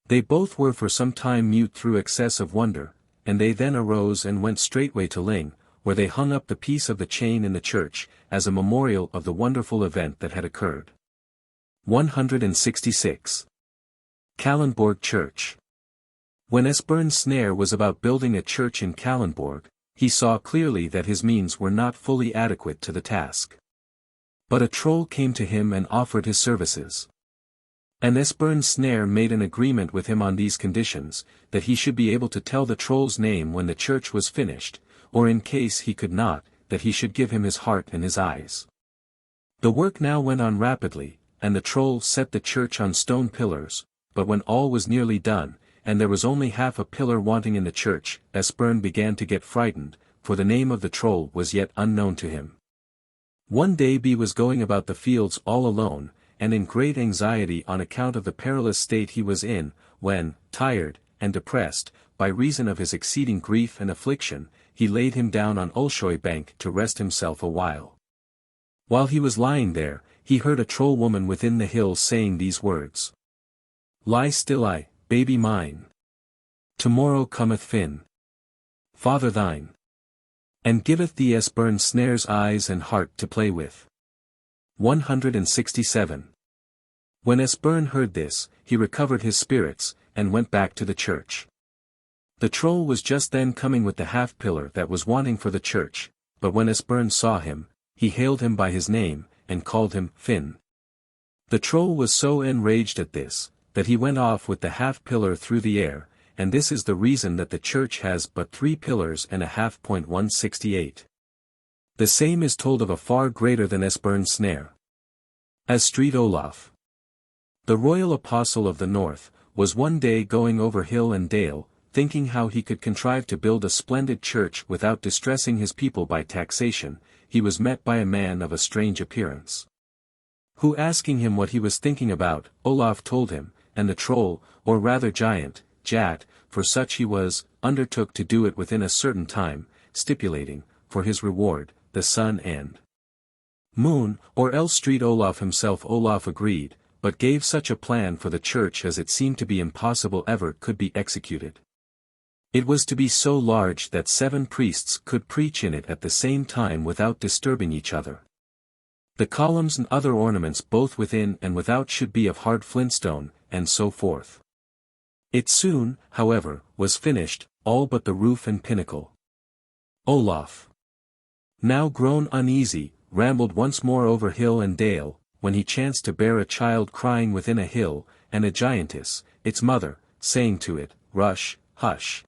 They both were for some time mute through excess of wonder, and they then arose and went straightway to Ling, where they hung up the piece of the chain in the church, as a memorial of the wonderful event that had occurred. 166. Kalundborg Church. When Esbern Snare was about building a church in Kalundborg, he saw clearly that his means were not fully adequate to the task. But a troll came to him and offered his services. And Esbern Snare made an agreement with him on these conditions, that he should be able to tell the troll's name when the church was finished, or in case he could not, that he should give him his heart and his eyes. The work now went on rapidly, and the troll set the church on stone pillars, but when all was nearly done, and there was only half a pillar wanting in the church, Esbern began to get frightened, for the name of the troll was yet unknown to him. One day he was going about the fields all alone, and in great anxiety on account of the perilous state he was in, when, tired, and depressed, by reason of his exceeding grief and affliction, he laid him down on Ulshoy bank to rest himself a while. While he was lying there, he heard a troll woman within the hills saying these words. Lie still baby mine. Tomorrow cometh Finn. Father thine. And giveth thee Esbern snares eyes and heart to play with. 167. When Esbern heard this, he recovered his spirits, and went back to the church. The troll was just then coming with the half-pillar that was wanting for the church, but when Esbern saw him, he hailed him by his name, and called him Finn. The troll was so enraged at this, that he went off with the half-pillar through the air, and this is the reason that the church has but 3 pillars and a half. 168. The same is told of a far greater than Esbern's snare. As Street Olaf, the royal apostle of the north, was one day going over hill and dale, thinking how he could contrive to build a splendid church without distressing his people by taxation, he was met by a man of a strange appearance. Who asking him what he was thinking about, Olaf told him, and the troll, or rather giant, Jat, for such he was, undertook to do it within a certain time, stipulating, for his reward, the sun and moon, or else Street Olaf himself. Olaf agreed, but gave such a plan for the church as it seemed to be impossible ever could be executed. It was to be so large that 7 priests could preach in it at the same time without disturbing each other. The columns and other ornaments both within and without should be of hard flintstone, and so forth. It soon, however, was finished, all but the roof and pinnacle. Olaf, now grown uneasy, rambled once more over hill and dale, when he chanced to bear a child crying within a hill, and a giantess, its mother, saying to it, Rush, hush.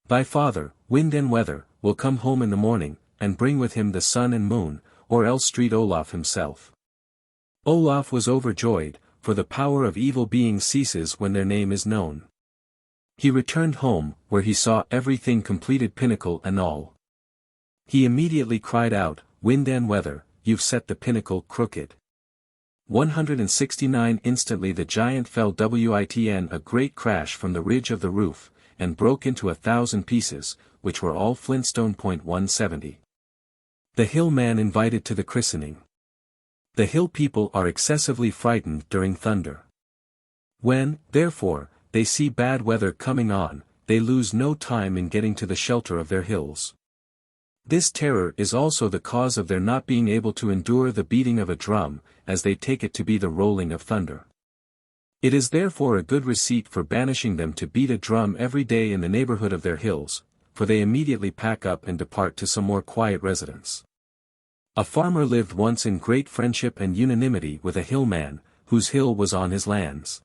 Thy father, wind and weather, will come home in the morning, and bring with him the sun and moon, or else Street Olaf himself. Olaf was overjoyed, for the power of evil beings ceases when their name is known. He returned home, where he saw everything completed, pinnacle and all. He immediately cried out, Wind and weather, you've set the pinnacle crooked. 169. Instantly the giant fell within a great crash from the ridge of the roof, and broke into 1,000 pieces, which were all flintstone. 170. The hill man invited to the christening. The hill people are excessively frightened during thunder. When, therefore, they see bad weather coming on, they lose no time in getting to the shelter of their hills. This terror is also the cause of their not being able to endure the beating of a drum, as they take it to be the rolling of thunder. It is therefore a good receipt for banishing them to beat a drum every day in the neighborhood of their hills, for they immediately pack up and depart to some more quiet residence. A farmer lived once in great friendship and unanimity with a hill man, whose hill was on his lands.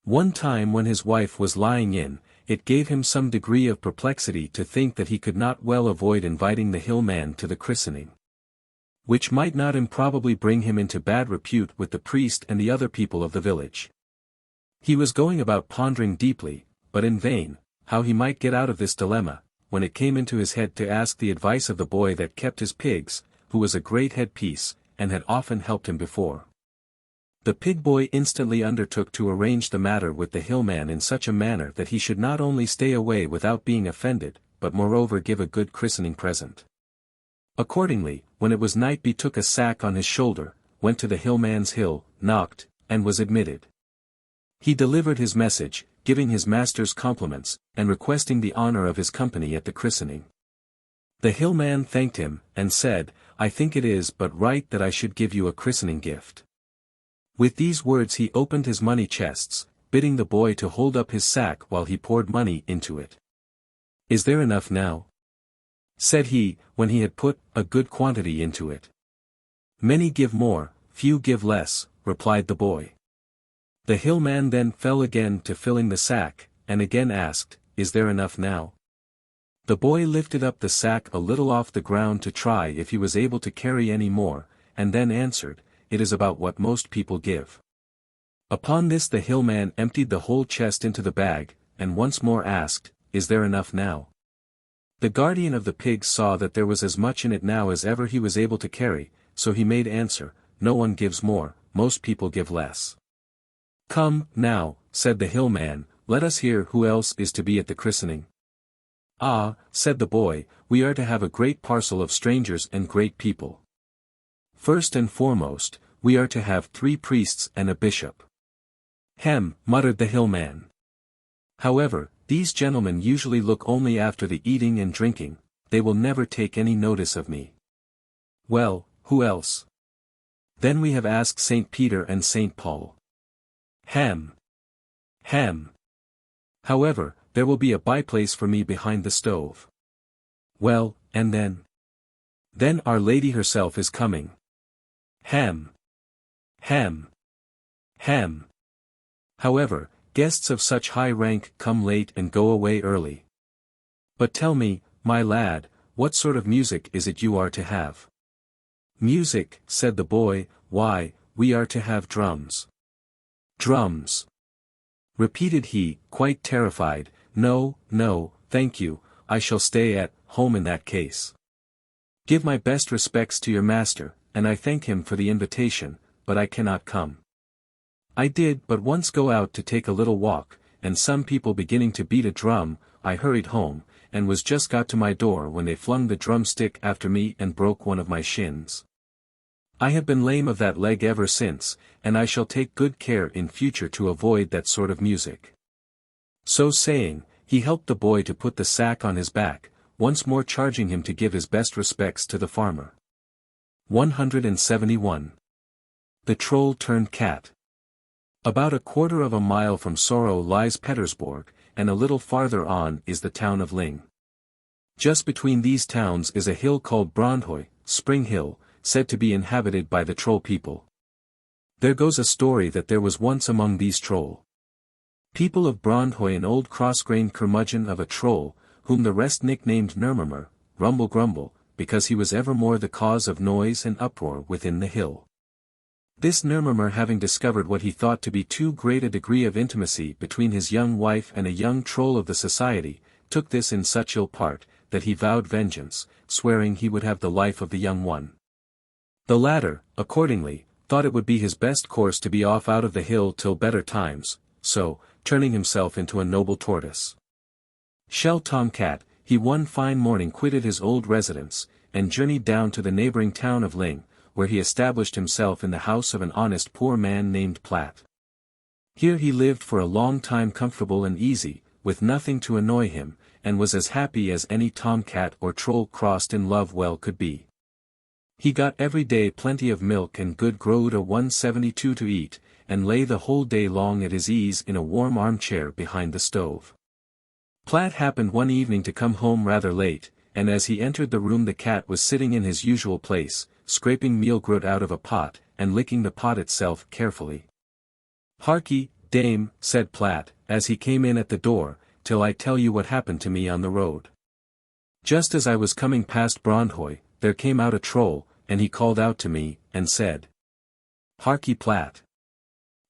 One time when his wife was lying in, it gave him some degree of perplexity to think that he could not well avoid inviting the hill man to the christening, which might not improbably bring him into bad repute with the priest and the other people of the village. He was going about pondering deeply, but in vain, how he might get out of this dilemma, when it came into his head to ask the advice of the boy that kept his pigs, who was a great headpiece, and had often helped him before. The pig boy instantly undertook to arrange the matter with the hill man in such a manner that he should not only stay away without being offended, but moreover give a good christening present. Accordingly, when it was night, betook a sack on his shoulder, went to the hill man's hill, knocked, and was admitted. He delivered his message, giving his master's compliments, and requesting the honor of his company at the christening. The hill man thanked him, and said, I think it is but right that I should give you a christening gift. With these words he opened his money chests, bidding the boy to hold up his sack while he poured money into it. Is there enough now? Said he, when he had put a good quantity into it. Many give more, few give less, replied the boy. The hill man then fell again to filling the sack, and again asked, Is there enough now? The boy lifted up the sack a little off the ground to try if he was able to carry any more, and then answered, It is about what most people give. Upon this the hill man emptied the whole chest into the bag, and once more asked, Is there enough now? The guardian of the pigs saw that there was as much in it now as ever he was able to carry, so he made answer, No one gives more, most people give less. Come, now, said the hill man, let us hear who else is to be at the christening. Ah, said the boy, we are to have a great parcel of strangers and great people. First and foremost, we are to have 3 priests and a bishop. Hem, muttered the hill man. However, these gentlemen usually look only after the eating and drinking, they will never take any notice of me. Well, who else? Then we have asked St. Peter and St. Paul. Ham. Ham. However, there will be a byplace for me behind the stove. Well, and then? Then Our Lady herself is coming. Ham. Ham. Ham. However, guests of such high rank come late and go away early. But tell me, my lad, what sort of music is it you are to have? Music, said the boy, why, we are to have drums. Drums. Repeated he, quite terrified, no, no, thank you, I shall stay at home in that case. Give my best respects to your master, and I thank him for the invitation, but I cannot come. I did but once go out to take a little walk, and some people beginning to beat a drum, I hurried home, and was just got to my door when they flung the drumstick after me and broke one of my shins. I have been lame of that leg ever since, and I shall take good care in future to avoid that sort of music. So saying, he helped the boy to put the sack on his back, once more charging him to give his best respects to the farmer. 171. The Troll Turned Cat. About a quarter of a mile from Sorrow lies Petersburg, and a little farther on is the town of Lyng. Just between these towns is a hill called Brondhoy, Spring Hill, said to be inhabited by the troll people. There goes a story that there was once among these troll people of Brondhoy an old cross-grained curmudgeon of a troll, whom the rest nicknamed Nermurmur, Rumble Grumble, because he was evermore the cause of noise and uproar within the hill. This Nermurmur having discovered what he thought to be too great a degree of intimacy between his young wife and a young troll of the society, took this in such ill part, that he vowed vengeance, swearing he would have the life of the young one. The latter, accordingly, thought it would be his best course to be off out of the hill till better times, so, turning himself into a noble tortoise shell tomcat, he one fine morning quitted his old residence, and journeyed down to the neighboring town of Lyng, where he established himself in the house of an honest poor man named Platt. Here he lived for a long time comfortable and easy, with nothing to annoy him, and was as happy as any tomcat or troll crossed in love well could be. He got every day plenty of milk and good growd a 172 to eat, and lay the whole day long at his ease in a warm armchair behind the stove. Platt happened one evening to come home rather late, and as he entered the room the cat was sitting in his usual place, scraping meal groat out of a pot, and licking the pot itself carefully. "Harkee, dame," said Platt, as he came in at the door, "till I tell you what happened to me on the road. Just as I was coming past Brondhoy, there came out a troll, and he called out to me, and said, 'Harkee, Platt.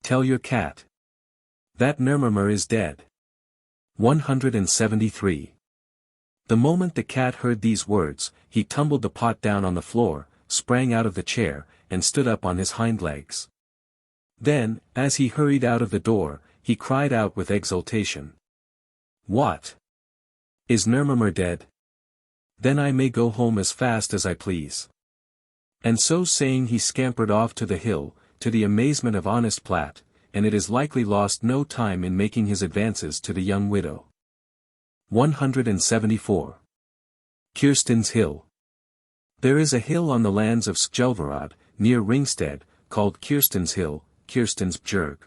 Tell your cat that Nermurmur is dead.'" 173. The moment the cat heard these words, he tumbled the pot down on the floor, sprang out of the chair, and stood up on his hind legs. Then, as he hurried out of the door, he cried out with exultation, "What? Is Nermurmur dead? Then I may go home as fast as I please." And so saying he scampered off to the hill, to the amazement of honest Platt, and it is likely lost no time in making his advances to the young widow. 174. Kirsten's Hill. There is a hill on the lands of Skjelverad, near Ringsted, called Kirsten's Hill, Kirsten's Bjerg.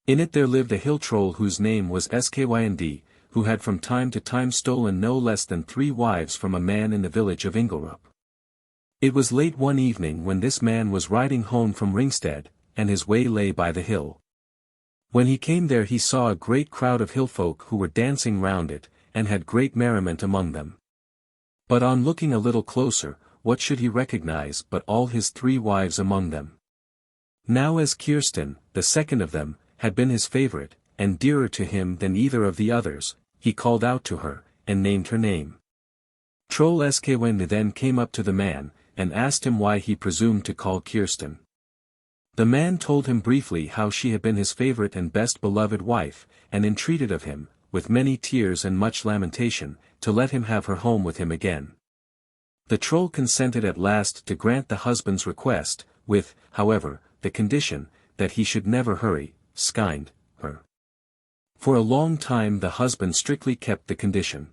In it there lived a hill troll whose name was Skynd, who had from time to time stolen no less than 3 wives from a man in the village of Inglerup. It was late one evening when this man was riding home from Ringsted, and his way lay by the hill. When he came there he saw a great crowd of hillfolk who were dancing round it, and had great merriment among them. But on looking a little closer, what should he recognize but all his 3 wives among them? Now as Kirsten, the second of them, had been his favorite, and dearer to him than either of the others, he called out to her, and named her name. Troll Skynd then came up to the man, and asked him why he presumed to call Kirsten. The man told him briefly how she had been his favorite and best beloved wife, and entreated of him, with many tears and much lamentation, to let him have her home with him again. The troll consented at last to grant the husband's request, with, however, the condition, that he should never hurry, skind, her. For a long time the husband strictly kept the condition.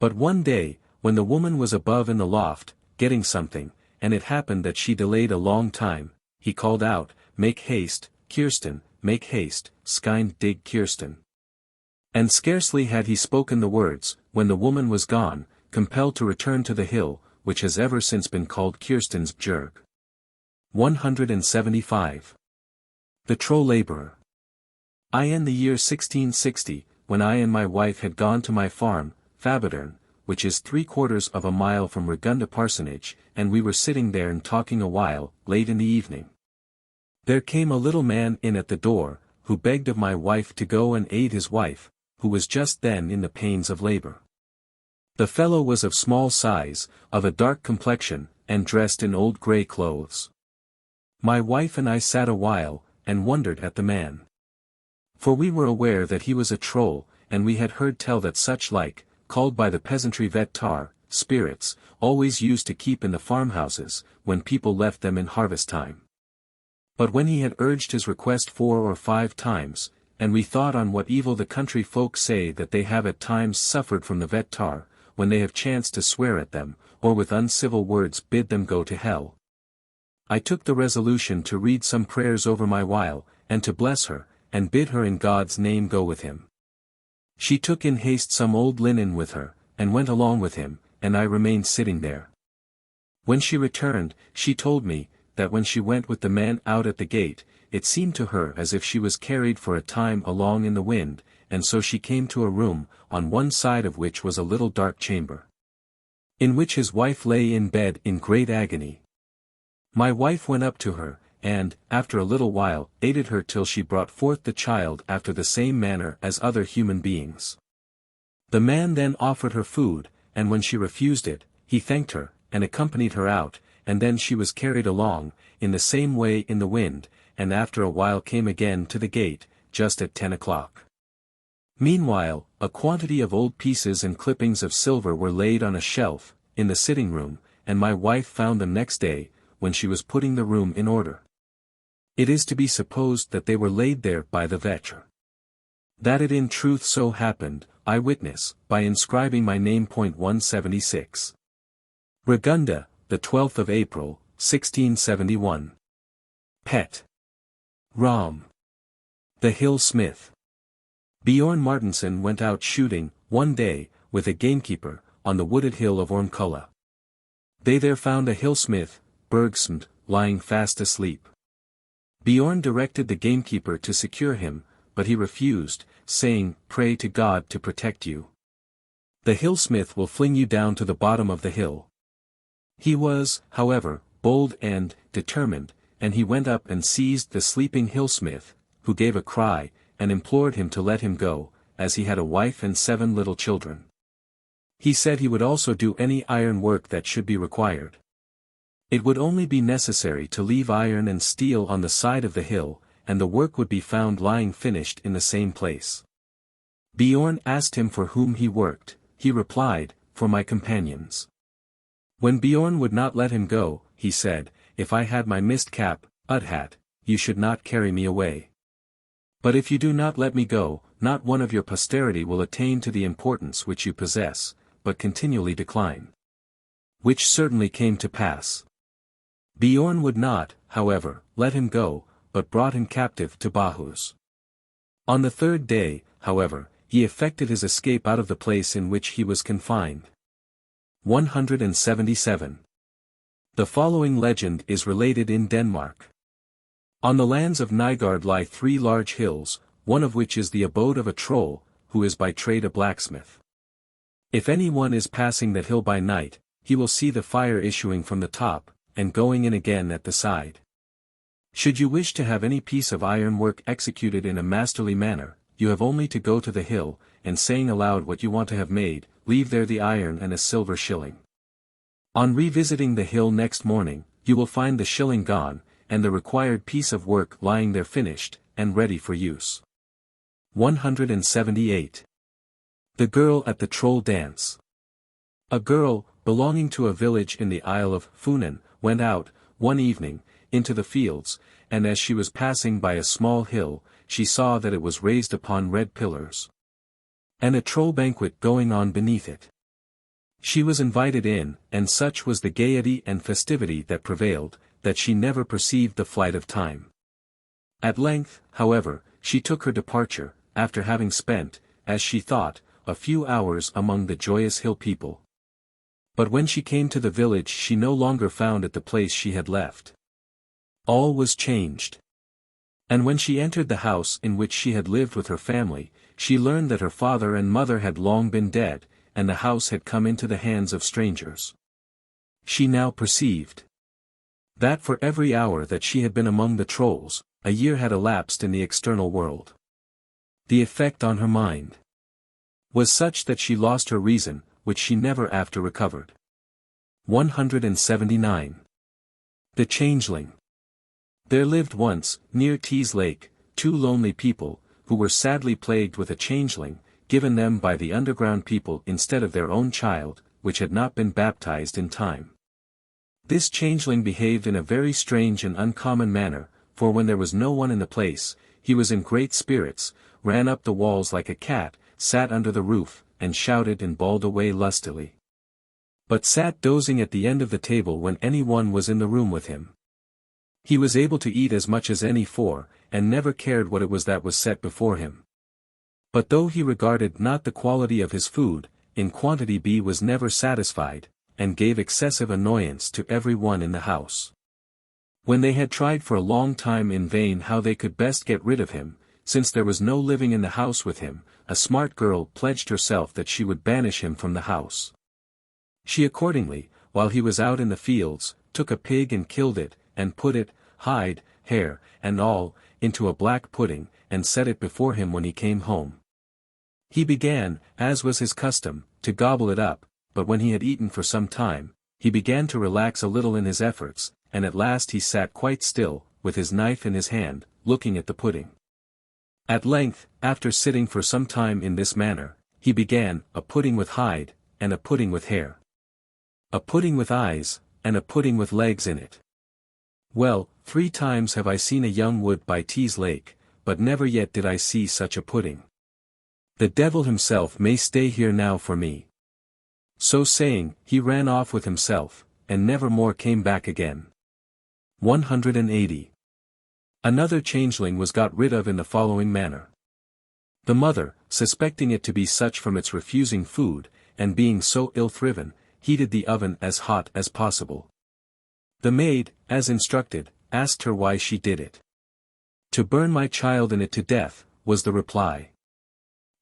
But one day, when the woman was above in the loft, getting something, and it happened that she delayed a long time, he called out, "Make haste, Kirsten, make haste, skind dig Kirsten." And scarcely had he spoken the words, when the woman was gone, compelled to return to the hill, which has ever since been called Kirsten's Bjerg. 175. The Troll Laborer. In the year 1660, when I and my wife had gone to my farm, Fabadern, which is 3/4 of a mile from Regunda parsonage, and we were sitting there and talking a while, late in the evening. There came a little man in at the door, who begged of my wife to go and aid his wife, who was just then in the pains of labor. The fellow was of small size, of a dark complexion, and dressed in old grey clothes. My wife and I sat a while, and wondered at the man. For we were aware that he was a troll, and we had heard tell that such like, called by the peasantry vettar, spirits, always used to keep in the farmhouses, when people left them in harvest time. But when he had urged his request 4 or 5 times, and we thought on what evil the country folk say that they have at times suffered from the vettar, when they have chanced to swear at them, or with uncivil words bid them go to hell. I took the resolution to read some prayers over my while, and to bless her, and bid her in God's name go with him. She took in haste some old linen with her, and went along with him, and I remained sitting there. When she returned, she told me, that when she went with the man out at the gate, it seemed to her as if she was carried for a time along in the wind, and so she came to a room, on one side of which was a little dark chamber, in which his wife lay in bed in great agony. My wife went up to her, and, after a little while, aided her till she brought forth the child after the same manner as other human beings. The man then offered her food, and when she refused it, he thanked her, and accompanied her out, and then she was carried along, in the same way in the wind, and after a while came again to the gate, just at 10 o'clock. Meanwhile, a quantity of old pieces and clippings of silver were laid on a shelf, in the sitting room, and my wife found them next day, when she was putting the room in order. It is to be supposed that they were laid there by the vetcher. That it in truth so happened, I witness, by inscribing my name. 176. Regunda, the 12th of April, 1671. Pet. Rom. The Hill Smith. Bjorn Martinson went out shooting, one day, with a gamekeeper, on the wooded hill of Ormkulla. They there found a hillsmith, Bergsmd, lying fast asleep. Bjorn directed the gamekeeper to secure him, but he refused, saying, "Pray to God to protect you. The hillsmith will fling you down to the bottom of the hill." He was, however, bold and determined, and he went up and seized the sleeping hillsmith, who gave a cry, and implored him to let him go, as he had a wife and 7 little children. He said he would also do any iron work that should be required. It would only be necessary to leave iron and steel on the side of the hill, and the work would be found lying finished in the same place. Bjorn asked him for whom he worked. He replied, "For my companions." When Bjorn would not let him go, he said, "If I had my mist cap, Udhat, you should not carry me away. But if you do not let me go, not one of your posterity will attain to the importance which you possess, but continually decline." Which certainly came to pass. Bjorn would not, however, let him go, but brought him captive to Bahus. On the 3rd day, however, he effected his escape out of the place in which he was confined. 177. The following legend is related in Denmark. On the lands of Nygard lie 3 large hills, one of which is the abode of a troll, who is by trade a blacksmith. If any one is passing that hill by night, he will see the fire issuing from the top, and going in again at the side. Should you wish to have any piece of iron work executed in a masterly manner, you have only to go to the hill, and saying aloud what you want to have made, leave there the iron and a silver shilling. On revisiting the hill next morning, you will find the shilling gone, and the required piece of work lying there finished, and ready for use. 178. The Girl at the Troll Dance. A girl, belonging to a village in the Isle of Funen, went out, one evening, into the fields, and as she was passing by a small hill, she saw that it was raised upon red pillars, and a troll banquet going on beneath it. She was invited in, and such was the gaiety and festivity that prevailed, that she never perceived the flight of time. At length, however, she took her departure, after having spent, as she thought, a few hours among the joyous hill people. But when she came to the village she no longer found it the place she had left. All was changed. And when she entered the house in which she had lived with her family, she learned that her father and mother had long been dead, and the house had come into the hands of strangers. She now perceived that for every hour that she had been among the trolls, a year had elapsed in the external world. The effect on her mind was such that she lost her reason, which she never after recovered. 179. The Changeling. There lived once, near Tees Lake, two lonely people, who were sadly plagued with a changeling, given them by the underground people instead of their own child, which had not been baptized in time. This changeling behaved in a very strange and uncommon manner, for when there was no one in the place, he was in great spirits, ran up the walls like a cat, sat under the roof, and shouted and bawled away lustily. But sat dozing at the end of the table when any one was in the room with him. He was able to eat as much as any four, and never cared what it was that was set before him. But though he regarded not the quality of his food, in quantity he was never satisfied, and gave excessive annoyance to every one in the house. When they had tried for a long time in vain how they could best get rid of him, since there was no living in the house with him, a smart girl pledged herself that she would banish him from the house. She accordingly, while he was out in the fields, took a pig and killed it, and put it, hide, hair, and all, into a black pudding, and set it before him when he came home. He began, as was his custom, to gobble it up, but when he had eaten for some time, he began to relax a little in his efforts, and at last he sat quite still, with his knife in his hand, looking at the pudding. At length, after sitting for some time in this manner, he began, a pudding with hide, and a pudding with hair. A pudding with eyes, and a pudding with legs in it. Well, 3 times have I seen a young wood by Tees Lake, but never yet did I see such a pudding. The devil himself may stay here now for me. So saying, he ran off with himself, and never more came back again. 180. Another changeling was got rid of in the following manner. The mother, suspecting it to be such from its refusing food, and being so ill-thriven, heated the oven as hot as possible. The maid, as instructed, asked her why she did it. To burn my child in it to death, was the reply.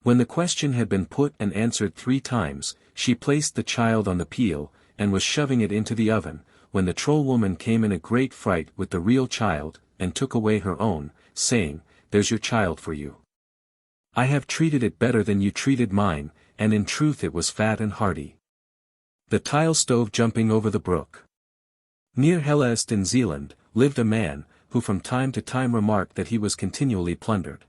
When the question had been put and answered 3 times, she placed the child on the peel, and was shoving it into the oven, when the troll woman came in a great fright with the real child, and took away her own, saying, "There's your child for you. I have treated it better than you treated mine, and in truth it was fat and hearty." The tile stove jumping over the brook. Near Hellas in Zealand, lived a man, who from time to time remarked that he was continually plundered.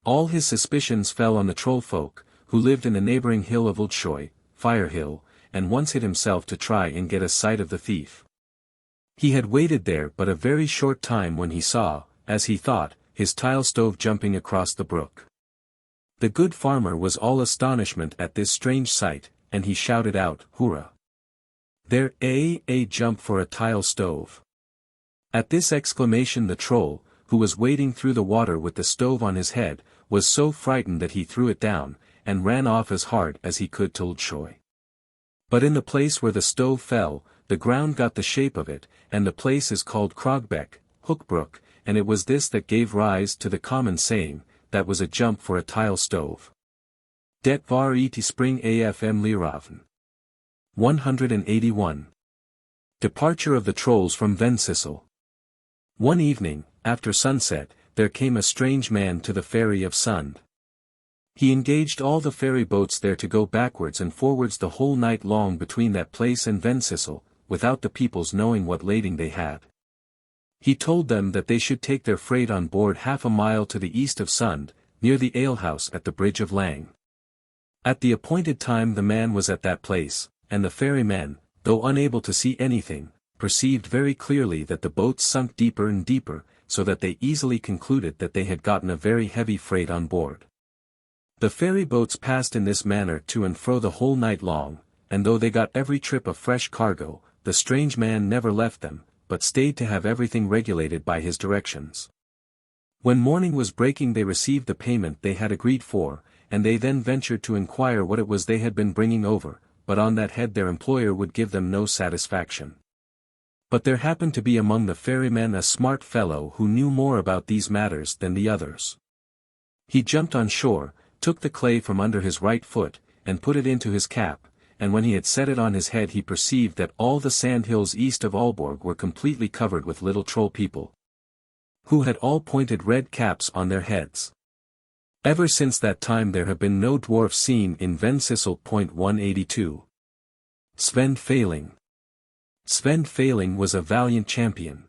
All his suspicions fell on the troll folk, who lived in the neighboring hill of Uldshoy, Fire Hill, and once hid himself to try and get a sight of the thief. He had waited there but a very short time when he saw, as he thought, his tile stove jumping across the brook. The good farmer was all astonishment at this strange sight, and he shouted out, "Hurrah! There a jump for a tile stove." At this exclamation the troll, who was wading through the water with the stove on his head, was so frightened that he threw it down, and ran off as hard as he could to Uldshoy. But in the place where the stove fell, the ground got the shape of it, and the place is called Krogbeck, Hookbrook, and it was this that gave rise to the common saying, that was a jump for a tile stove. Det var et spring afm Liraven. 181. Departure of the trolls from Vendsyssel. One evening, after sunset, there came a strange man to the ferry of Sund. He engaged all the ferry boats there to go backwards and forwards the whole night long between that place and Vendsyssel, without the people's knowing what lading they had. He told them that they should take their freight on board half a mile to the east of Sund, near the alehouse at the bridge of Lang. At the appointed time the man was at that place, and the ferrymen, though unable to see anything, perceived very clearly that the boats sunk deeper and deeper, so that they easily concluded that they had gotten a very heavy freight on board. The ferry boats passed in this manner to and fro the whole night long, and though they got every trip a fresh cargo, the strange man never left them, but stayed to have everything regulated by his directions. When morning was breaking they received the payment they had agreed for, and they then ventured to inquire what it was they had been bringing over, but on that head their employer would give them no satisfaction. But there happened to be among the ferrymen a smart fellow who knew more about these matters than the others. He jumped on shore, took the clay from under his right foot, and put it into his cap, and when he had set it on his head he perceived that all the sand hills east of Aalborg were completely covered with little troll people, who had all pointed red caps on their heads. Ever since that time there have been no dwarfs seen in Vendsyssel. 182. Svend Failing. Svend Failing was a valiant champion.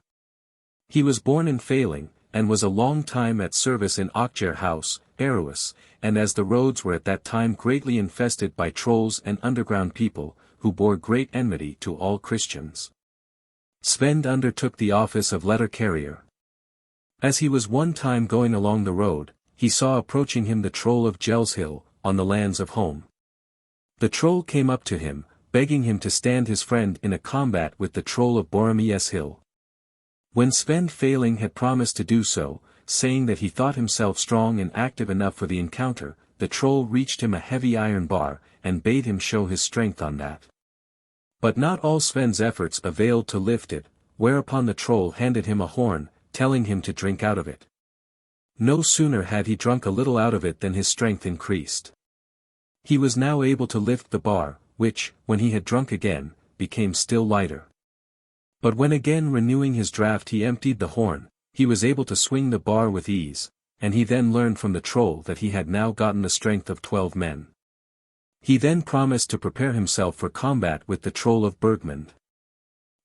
He was born in Failing, and was a long time at service in Ockjer House, Aroes, and as the roads were at that time greatly infested by trolls and underground people, who bore great enmity to all Christians, Svend undertook the office of letter carrier. As he was one time going along the road, he saw approaching him the troll of Gelshill, on the lands of home. The troll came up to him, begging him to stand his friend in a combat with the troll of Boramieshill. When Svend Failing had promised to do so, saying that he thought himself strong and active enough for the encounter, the troll reached him a heavy iron bar, and bade him show his strength on that. But not all Svend's efforts availed to lift it, whereupon the troll handed him a horn, telling him to drink out of it. No sooner had he drunk a little out of it than his strength increased. He was now able to lift the bar, which, when he had drunk again, became still lighter. But when again renewing his draught he emptied the horn, he was able to swing the bar with ease, and he then learned from the troll that he had now gotten the strength of 12 men. He then promised to prepare himself for combat with the troll of Bergmund.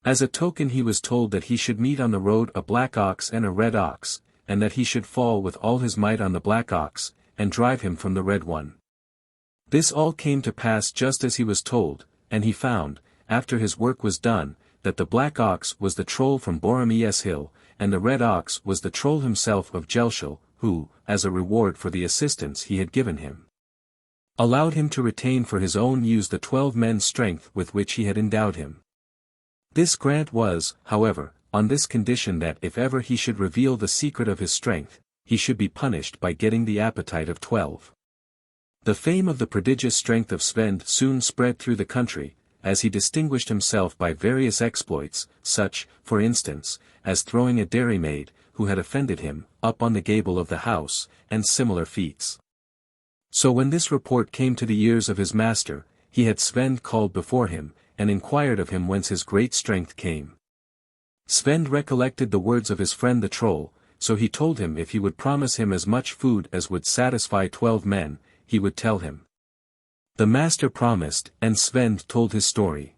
As a token he was told that he should meet on the road a black ox and a red ox, and that he should fall with all his might on the black ox, and drive him from the red one. This all came to pass just as he was told, and he found, after his work was done, that the black ox was the troll from Boramieshill, and the red ox was the troll himself of Gelshill, who, as a reward for the assistance he had given him, allowed him to retain for his own use the 12 men's strength with which he had endowed him. This grant was, however, on this condition that if ever he should reveal the secret of his strength, he should be punished by getting the appetite of 12. The fame of the prodigious strength of Svend soon spread through the country, as he distinguished himself by various exploits, such, for instance, as throwing a dairymaid, who had offended him, up on the gable of the house, and similar feats. So when this report came to the ears of his master, he had Svend called before him, and inquired of him whence his great strength came. Svend recollected the words of his friend the troll, so he told him if he would promise him as much food as would satisfy 12 men, he would tell him. The master promised, and Svend told his story.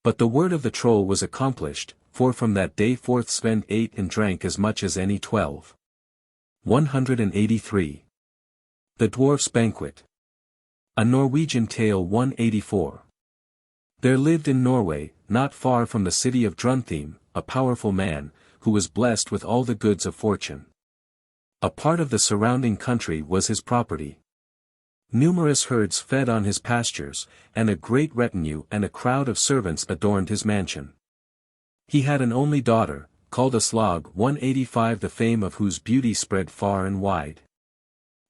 But the word of the troll was accomplished, for from that day forth Svend ate and drank as much as any 12. 183. The Dwarf's Banquet. A Norwegian Tale. 184. There lived in Norway, not far from the city of Druntheim, a powerful man, who was blessed with all the goods of fortune. A part of the surrounding country was his property. Numerous herds fed on his pastures, and a great retinue and a crowd of servants adorned his mansion. He had an only daughter, called Aslog. 185, the fame of whose beauty spread far and wide.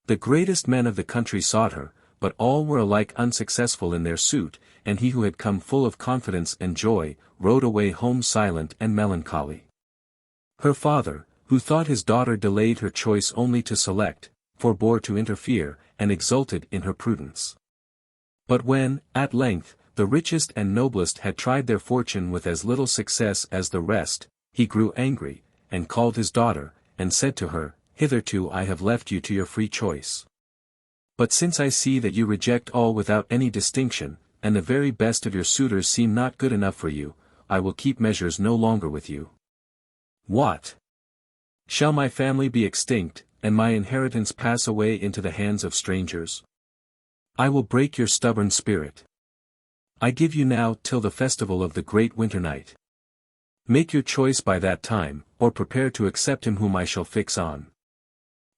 The greatest men of the country sought her, but all were alike unsuccessful in their suit, and he who had come full of confidence and joy, rode away home silent and melancholy. Her father, who thought his daughter delayed her choice only to select, forbore to interfere, and exulted in her prudence. But when, at length, the richest and noblest had tried their fortune with as little success as the rest, he grew angry, and called his daughter, and said to her, "Hitherto I have left you to your free choice. But since I see that you reject all without any distinction, and the very best of your suitors seem not good enough for you, I will keep measures no longer with you. What? Shall my family be extinct, and my inheritance pass away into the hands of strangers? I will break your stubborn spirit. I give you now till the festival of the great winter night. Make your choice by that time, or prepare to accept him whom I shall fix on.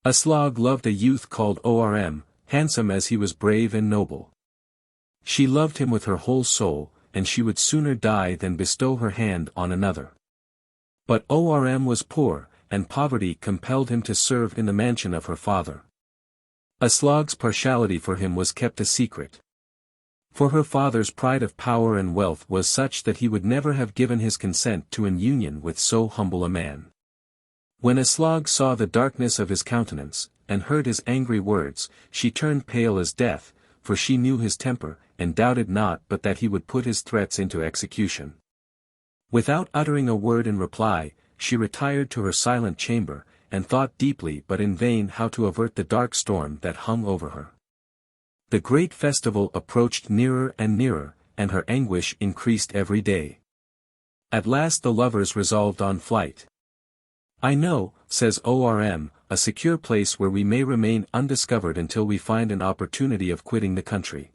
Aslog loved a youth called Orm, handsome as he was brave and noble. She loved him with her whole soul, and she would sooner die than bestow her hand on another. But Orm was poor, and poverty compelled him to serve in the mansion of her father. Aslog's partiality for him was kept a secret. For her father's pride of power and wealth was such that he would never have given his consent to an union with so humble a man. When Aslog saw the darkness of his countenance, and heard his angry words, she turned pale as death, for she knew his temper, and doubted not but that he would put his threats into execution. Without uttering a word in reply, she retired to her silent chamber, and thought deeply but in vain how to avert the dark storm that hung over her. The great festival approached nearer and nearer, and her anguish increased every day. At last the lovers resolved on flight. "I know," says Orm, "a secure place where we may remain undiscovered until we find an opportunity of quitting the country."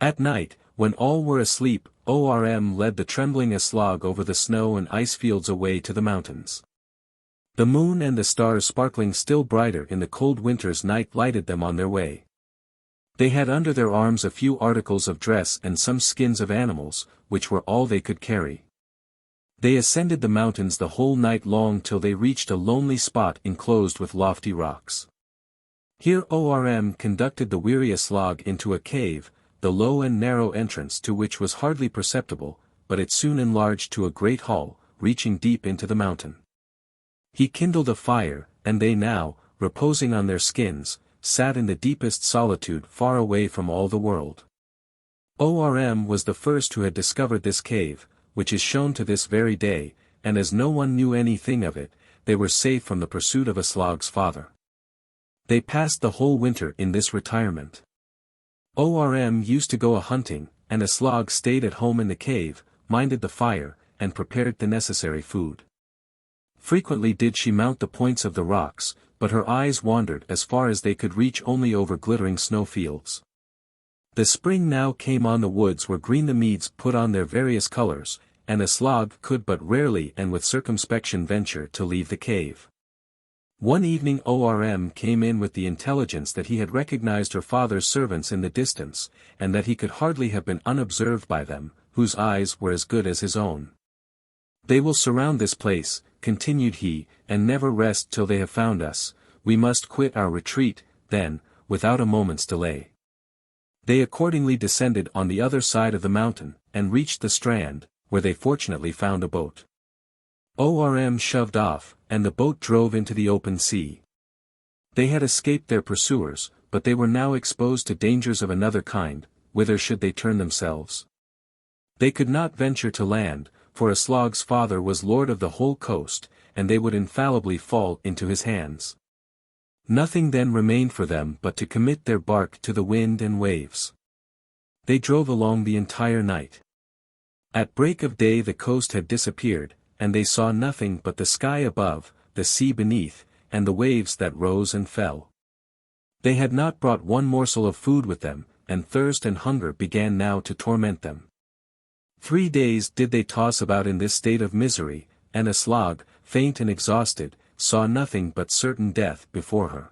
At night, when all were asleep, Orm led the trembling Aslog over the snow and ice fields away to the mountains. The moon and the stars sparkling still brighter in the cold winter's night lighted them on their way. They had under their arms a few articles of dress and some skins of animals, which were all they could carry. They ascended the mountains the whole night long till they reached a lonely spot enclosed with lofty rocks. Here Orm conducted the weary Aslog into a cave, the low and narrow entrance to which was hardly perceptible, but it soon enlarged to a great hall, reaching deep into the mountain. He kindled a fire, and they now, reposing on their skins, sat in the deepest solitude far away from all the world. Orm was the first who had discovered this cave, which is shown to this very day, and as no one knew anything of it, they were safe from the pursuit of Aslog's father. They passed the whole winter in this retirement. Orm used to go a-hunting, and Aslog stayed at home in the cave, minded the fire, and prepared the necessary food. Frequently did she mount the points of the rocks, but her eyes wandered as far as they could reach only over glittering snowfields. The spring now came on, the woods were green, the meads put on their various colors, and Aslog could but rarely and with circumspection venture to leave the cave. One evening Orm came in with the intelligence that he had recognized her father's servants in the distance, and that he could hardly have been unobserved by them, whose eyes were as good as his own. "They will surround this place," continued he, "and never rest till they have found us. We must quit our retreat, then, without a moment's delay." They accordingly descended on the other side of the mountain, and reached the strand, where they fortunately found a boat. Orm shoved off, and the boat drove into the open sea. They had escaped their pursuers, but they were now exposed to dangers of another kind. Whither should they turn themselves? They could not venture to land, for Aslog's father was lord of the whole coast, and they would infallibly fall into his hands. Nothing then remained for them but to commit their bark to the wind and waves. They drove along the entire night. At break of day the coast had disappeared, and they saw nothing but the sky above, the sea beneath, and the waves that rose and fell. They had not brought one morsel of food with them, and thirst and hunger began now to torment them. 3 days did they toss about in this state of misery, and Aslog, faint and exhausted, saw nothing but certain death before her.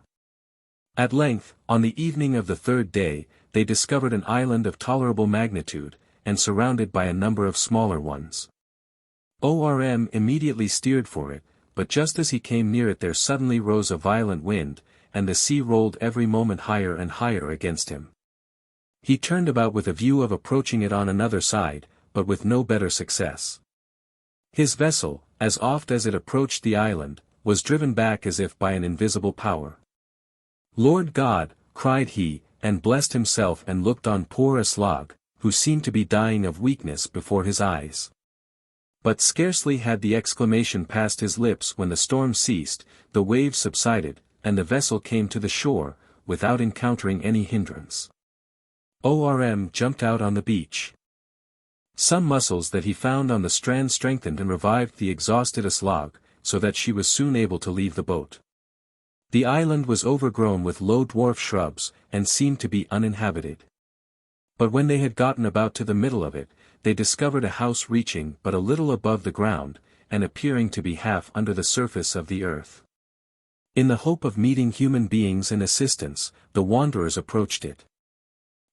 At length, on the evening of the 3rd day, they discovered an island of tolerable magnitude, and surrounded by a number of smaller ones. Orm immediately steered for it, but just as he came near it there suddenly rose a violent wind, and the sea rolled every moment higher and higher against him. He turned about with a view of approaching it on another side, but with no better success. His vessel, as oft as it approached the island, was driven back as if by an invisible power. "Lord God," cried he, and blessed himself and looked on poor Aslog, who seemed to be dying of weakness before his eyes. But scarcely had the exclamation passed his lips when the storm ceased, the waves subsided, and the vessel came to the shore, without encountering any hindrance. Orm jumped out on the beach. Some mussels that he found on the strand strengthened and revived the exhausted Aslog, so that she was soon able to leave the boat. The island was overgrown with low dwarf shrubs, and seemed to be uninhabited. But when they had gotten about to the middle of it, they discovered a house reaching but a little above the ground, and appearing to be half under the surface of the earth. In the hope of meeting human beings and assistance, the wanderers approached it.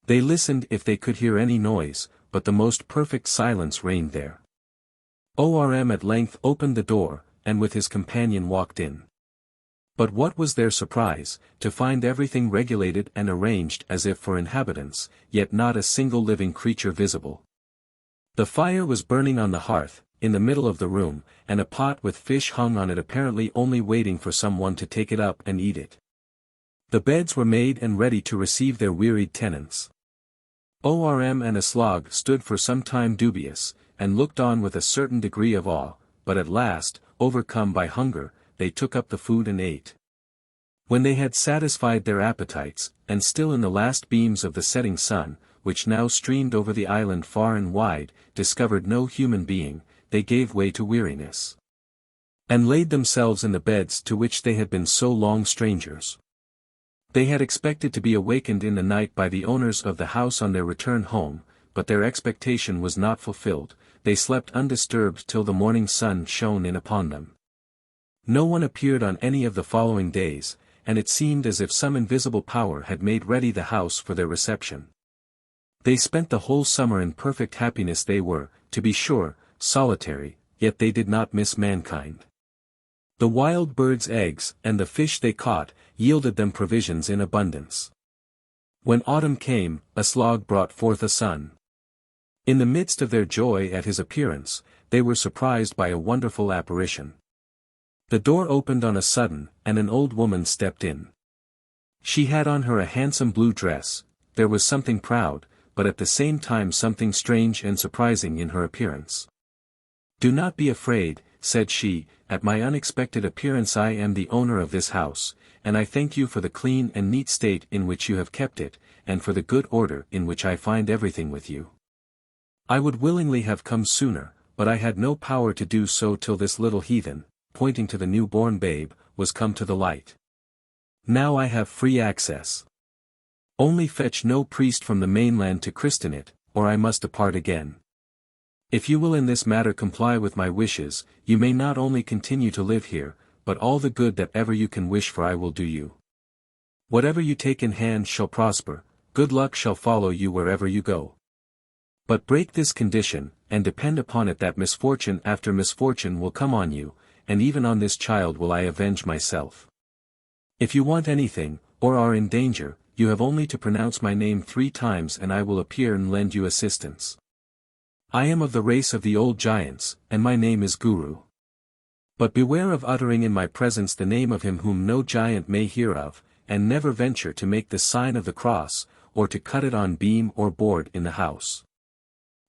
They listened if they could hear any noise, but the most perfect silence reigned there. Orm at length opened the door, and with his companion walked in. But what was their surprise, to find everything regulated and arranged as if for inhabitants, yet not a single living creature visible. The fire was burning on the hearth, in the middle of the room, and a pot with fish hung on it apparently only waiting for someone to take it up and eat it. The beds were made and ready to receive their wearied tenants. Orm and Aslog stood for some time dubious, and looked on with a certain degree of awe, but at last, overcome by hunger, they took up the food and ate. When they had satisfied their appetites, and still in the last beams of the setting sun, which now streamed over the island far and wide, discovered no human being, they gave way to weariness, and laid themselves in the beds to which they had been so long strangers. They had expected to be awakened in the night by the owners of the house on their return home, but their expectation was not fulfilled. They slept undisturbed till the morning sun shone in upon them. No one appeared on any of the following days, and it seemed as if some invisible power had made ready the house for their reception. They spent the whole summer in perfect happiness. They were, to be sure, solitary, yet they did not miss mankind. The wild birds' eggs, and the fish they caught, yielded them provisions in abundance. When autumn came, Aslog brought forth a son. In the midst of their joy at his appearance, they were surprised by a wonderful apparition. The door opened on a sudden, and an old woman stepped in. She had on her a handsome blue dress. There was something proud, but at the same time something strange and surprising in her appearance. "Do not be afraid," said she, "at my unexpected appearance. I am the owner of this house, and I thank you for the clean and neat state in which you have kept it, and for the good order in which I find everything with you. I would willingly have come sooner, but I had no power to do so till this little heathen," pointing to the new-born babe, "was come to the light. Now I have free access. Only fetch no priest from the mainland to christen it, or I must depart again. If you will in this matter comply with my wishes, you may not only continue to live here, but all the good that ever you can wish for I will do you. Whatever you take in hand shall prosper, good luck shall follow you wherever you go. But break this condition, and depend upon it that misfortune after misfortune will come on you, and even on this child will I avenge myself. If you want anything, or are in danger, you have only to pronounce my name 3 times and I will appear and lend you assistance. I am of the race of the old giants, and my name is Guru. But beware of uttering in my presence the name of him whom no giant may hear of, and never venture to make the sign of the cross, or to cut it on beam or board in the house.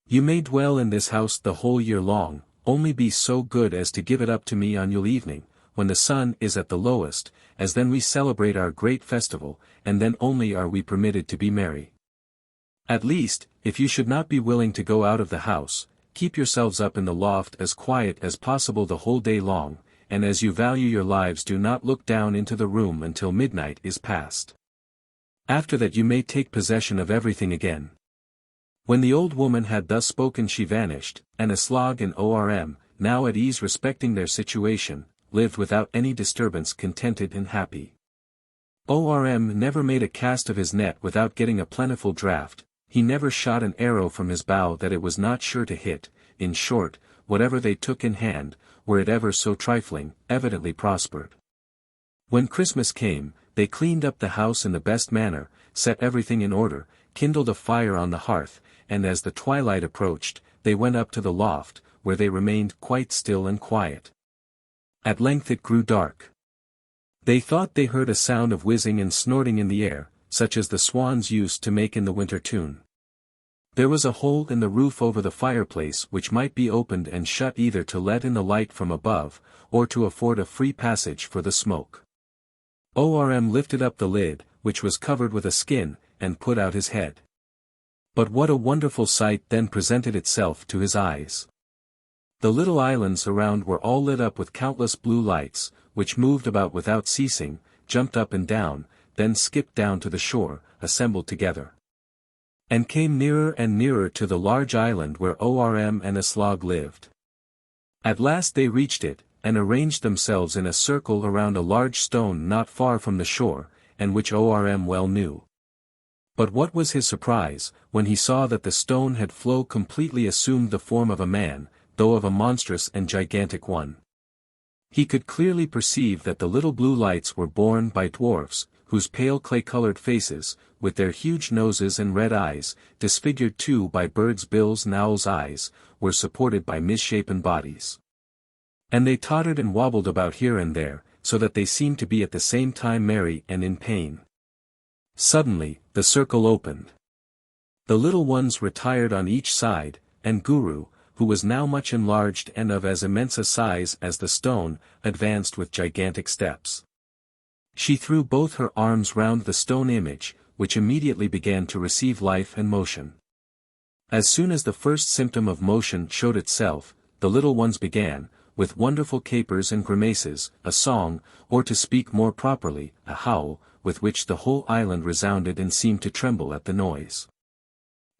You may dwell in this house the whole year long, only be so good as to give it up to me on Yule evening, when the sun is at the lowest, as then we celebrate our great festival, and then only are we permitted to be merry. At least, if you should not be willing to go out of the house, keep yourselves up in the loft as quiet as possible the whole day long, and as you value your lives do not look down into the room until midnight is past. After that you may take possession of everything again." When the old woman had thus spoken she vanished, and Aslog and Orm, now at ease respecting their situation, lived without any disturbance contented and happy. Orm never made a cast of his net without getting a plentiful draught, he never shot an arrow from his bow that it was not sure to hit. In short, whatever they took in hand, were it ever so trifling, evidently prospered. When Christmas came, they cleaned up the house in the best manner, set everything in order, kindled a fire on the hearth, and as the twilight approached, they went up to the loft, where they remained quite still and quiet. At length it grew dark. They thought they heard a sound of whizzing and snorting in the air, such as the swans used to make in the winter tune. There was a hole in the roof over the fireplace which might be opened and shut either to let in the light from above, or to afford a free passage for the smoke. Orm lifted up the lid, which was covered with a skin, and put out his head. But what a wonderful sight then presented itself to his eyes! The little islands around were all lit up with countless blue lights, which moved about without ceasing, jumped up and down, then skipped down to the shore, assembled together. and came nearer and nearer to the large island where Orm and Aslog lived. At last they reached it, and arranged themselves in a circle around a large stone not far from the shore, and which Orm well knew. But what was his surprise, when he saw that the stone had completely assumed the form of a man, though of a monstrous and gigantic one. He could clearly perceive that the little blue lights were borne by dwarfs, whose pale clay-colored faces, with their huge noses and red eyes, disfigured too by birds' bills and owls' eyes, were supported by misshapen bodies. And they tottered and wobbled about here and there, so that they seemed to be at the same time merry and in pain. Suddenly, the circle opened. The little ones retired on each side, and Guru, who was now much enlarged and of as immense a size as the stone, advanced with gigantic steps. She threw both her arms round the stone image, which immediately began to receive life and motion. As soon as the first symptom of motion showed itself, the little ones began, with wonderful capers and grimaces, a song, or to speak more properly, a howl, with which the whole island resounded and seemed to tremble at the noise.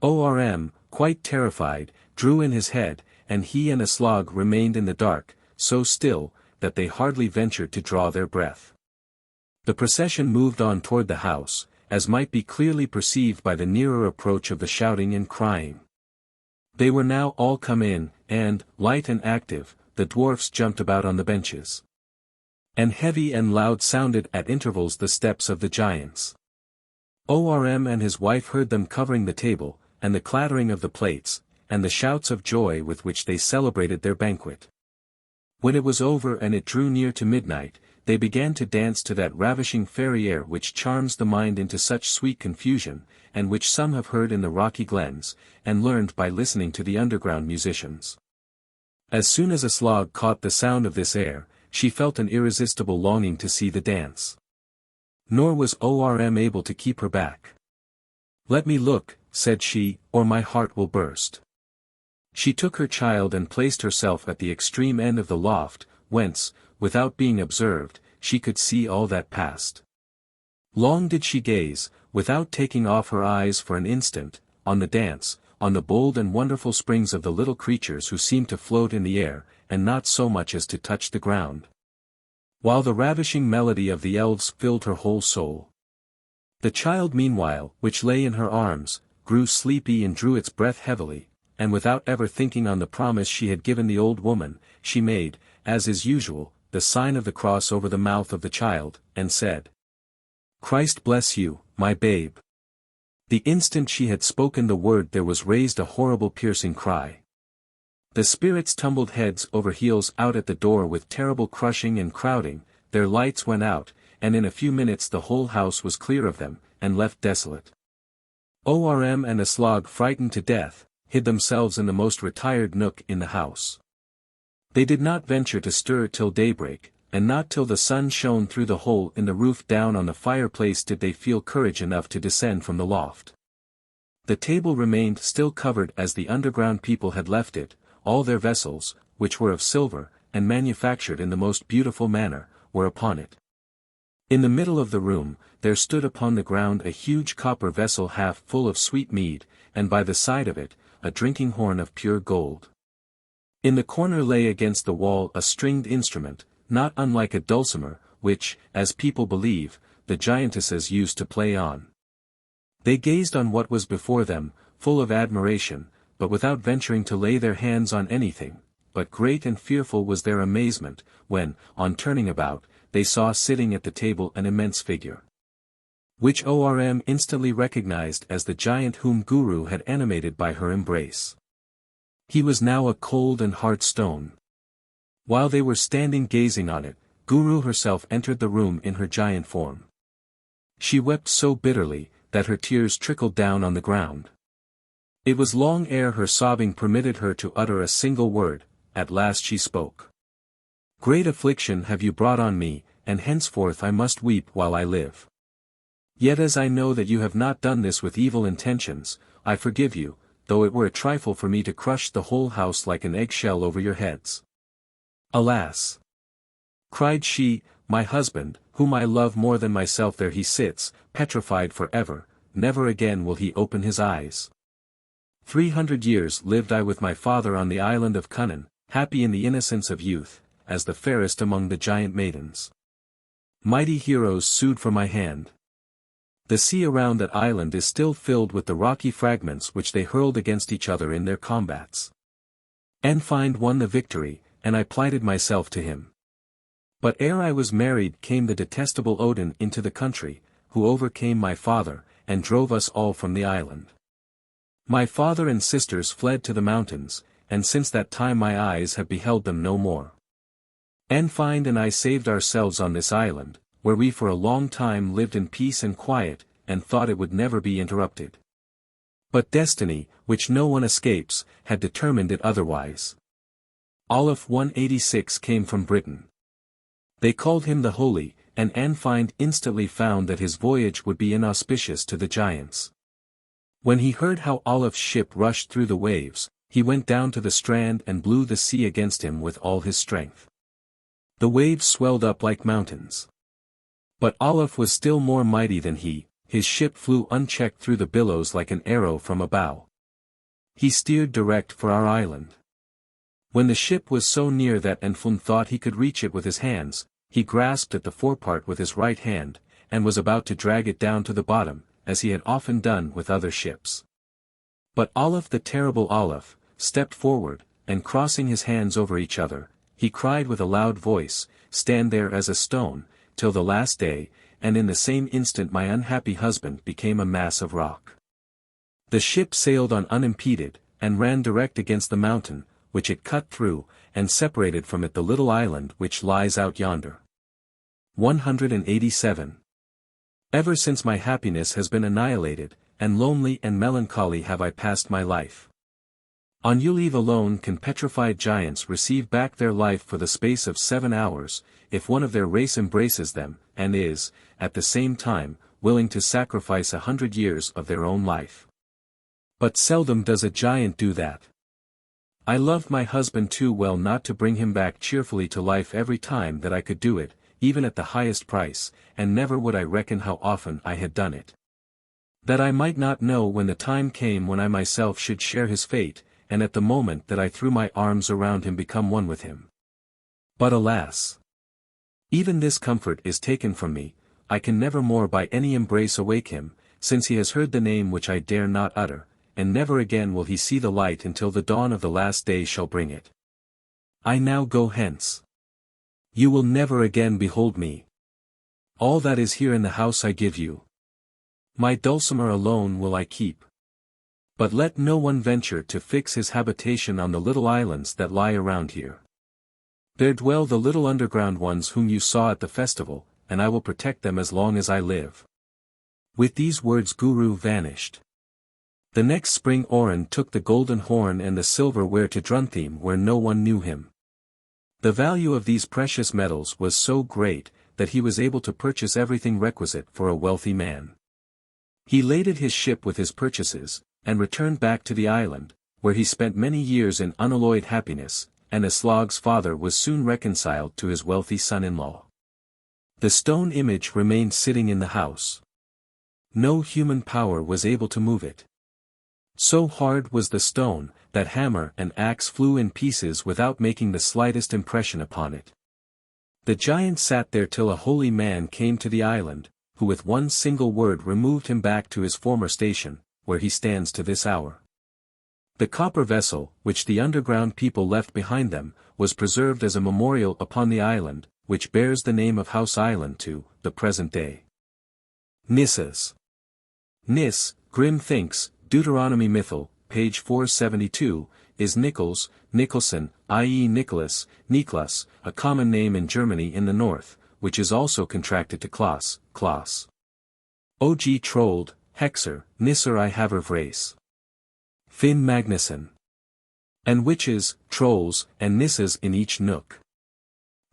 Orm, quite terrified, drew in his head, and he and Aslog remained in the dark, so still, that they hardly ventured to draw their breath. The procession moved on toward the house, as might be clearly perceived by the nearer approach of the shouting and crying. They were now all come in, and, light and active, the dwarfs jumped about on the benches. And heavy and loud sounded at intervals the steps of the giants. Orm and his wife heard them covering the table, and the clattering of the plates, and the shouts of joy with which they celebrated their banquet. When it was over and it drew near to midnight, they began to dance to that ravishing fairy air which charms the mind into such sweet confusion, and which some have heard in the rocky glens, and learned by listening to the underground musicians. As soon as Aslog caught the sound of this air, she felt an irresistible longing to see the dance. Nor was Orm able to keep her back. "Let me look," said she, "or my heart will burst." She took her child and placed herself at the extreme end of the loft, whence, without being observed, she could see all that passed. Long did she gaze, without taking off her eyes for an instant, on the dance, on the bold and wonderful springs of the little creatures who seemed to float in the air, and not so much as to touch the ground. While the ravishing melody of the elves filled her whole soul. The child meanwhile, which lay in her arms, grew sleepy and drew its breath heavily, and without ever thinking on the promise she had given the old woman, she made, as is usual, the sign of the cross over the mouth of the child, and said, "Christ bless you, my babe." The instant she had spoken the word there was raised a horrible piercing cry. The spirits tumbled heads over heels out at the door with terrible crushing and crowding, their lights went out, and in a few minutes the whole house was clear of them, and left desolate. Orm and Aslog, frightened to death, hid themselves in the most retired nook in the house. They did not venture to stir till daybreak, and not till the sun shone through the hole in the roof down on the fireplace did they feel courage enough to descend from the loft. The table remained still covered as the underground people had left it, all their vessels, which were of silver, and manufactured in the most beautiful manner, were upon it. In the middle of the room, there stood upon the ground a huge copper vessel half full of sweet mead, and by the side of it, a drinking horn of pure gold. In the corner lay against the wall a stringed instrument, not unlike a dulcimer, which, as people believe, the giantesses used to play on. They gazed on what was before them, full of admiration, but without venturing to lay their hands on anything, but great and fearful was their amazement, when, on turning about, they saw sitting at the table an immense figure, which Orm instantly recognized as the giant whom Guru had animated by her embrace. He was now a cold and hard stone. While they were standing gazing on it, Guru herself entered the room in her giant form. She wept so bitterly, that her tears trickled down on the ground. It was long ere her sobbing permitted her to utter a single word. At last she spoke. "Great affliction have you brought on me, and henceforth I must weep while I live. Yet as I know that you have not done this with evil intentions, I forgive you, though it were a trifle for me to crush the whole house like an eggshell over your heads." "Alas!" cried she, "my husband, whom I love more than myself, there he sits, petrified for ever, never again will he open his eyes. 300 years lived I with my father on the island of Queene, happy in the innocence of youth, as the fairest among the giant maidens. Mighty heroes sued for my hand. The sea around that island is still filled with the rocky fragments which they hurled against each other in their combats. Enfind won the victory, and I plighted myself to him. But ere I was married came the detestable Odin into the country, who overcame my father, and drove us all from the island. My father and sisters fled to the mountains, and since that time my eyes have beheld them no more. Enfind and I saved ourselves on this island, where we for a long time lived in peace and quiet, and thought it would never be interrupted. But destiny, which no one escapes, had determined it otherwise. Olaf 186 came from Britain. They called him the Holy, and Enfind instantly found that his voyage would be inauspicious to the giants. When he heard how Olaf's ship rushed through the waves, he went down to the strand and blew the sea against him with all his strength. The waves swelled up like mountains. But Olaf was still more mighty than he, his ship flew unchecked through the billows like an arrow from a bow. He steered direct for our island. When the ship was so near that Enfind thought he could reach it with his hands, he grasped at the forepart with his right hand, and was about to drag it down to the bottom, as he had often done with other ships. But Olaf, the terrible Olaf, stepped forward, and crossing his hands over each other, he cried with a loud voice, "Stand there as a stone, till the last day," and in the same instant my unhappy husband became a mass of rock. The ship sailed on unimpeded, and ran direct against the mountain, which it cut through, and separated from it the little island which lies out yonder. 187. Ever since my happiness has been annihilated, and lonely and melancholy have I passed my life. On Yule Eve alone can petrified giants receive back their life for the space of 7 hours, if one of their race embraces them, and is, at the same time, willing to sacrifice 100 years of their own life. But seldom does a giant do that. I loved my husband too well not to bring him back cheerfully to life every time that I could do it, even at the highest price, and never would I reckon how often I had done it. That I might not know when the time came when I myself should share his fate, and at the moment that I threw my arms around him become one with him. But alas! Even this comfort is taken from me, I can never more by any embrace awake him, since he has heard the name which I dare not utter, and never again will he see the light until the dawn of the last day shall bring it. I now go hence. You will never again behold me. All that is here in the house I give you. My dulcimer alone will I keep. But let no one venture to fix his habitation on the little islands that lie around here. There dwell the little underground ones whom you saw at the festival, and I will protect them as long as I live. With these words Guru vanished. The next spring Oren took the golden horn and the silver ware to Druntheme where no one knew him. The value of these precious metals was so great, that he was able to purchase everything requisite for a wealthy man. He laded his ship with his purchases, and returned back to the island, where he spent many years in unalloyed happiness, and Aslog's father was soon reconciled to his wealthy son-in-law. The stone image remained sitting in the house. No human power was able to move it. So hard was the stone, that hammer and axe flew in pieces without making the slightest impression upon it. The giant sat there till a holy man came to the island, who with one single word removed him back to his former station, where he stands to this hour. The copper vessel, which the underground people left behind them, was preserved as a memorial upon the island, which bears the name of House Island to the present day. Nisses. Nis, Grimm thinks, Deuteronomy Mythal, page 472, is Nichols, Nicholson, i.e. Nicholas, Niklas, a common name in Germany in the north, which is also contracted to Klaus, Klaus. Og Trold, Hexer, Nisser I Havervrace. Finn Magnusson. And witches, trolls, and nisses in each nook.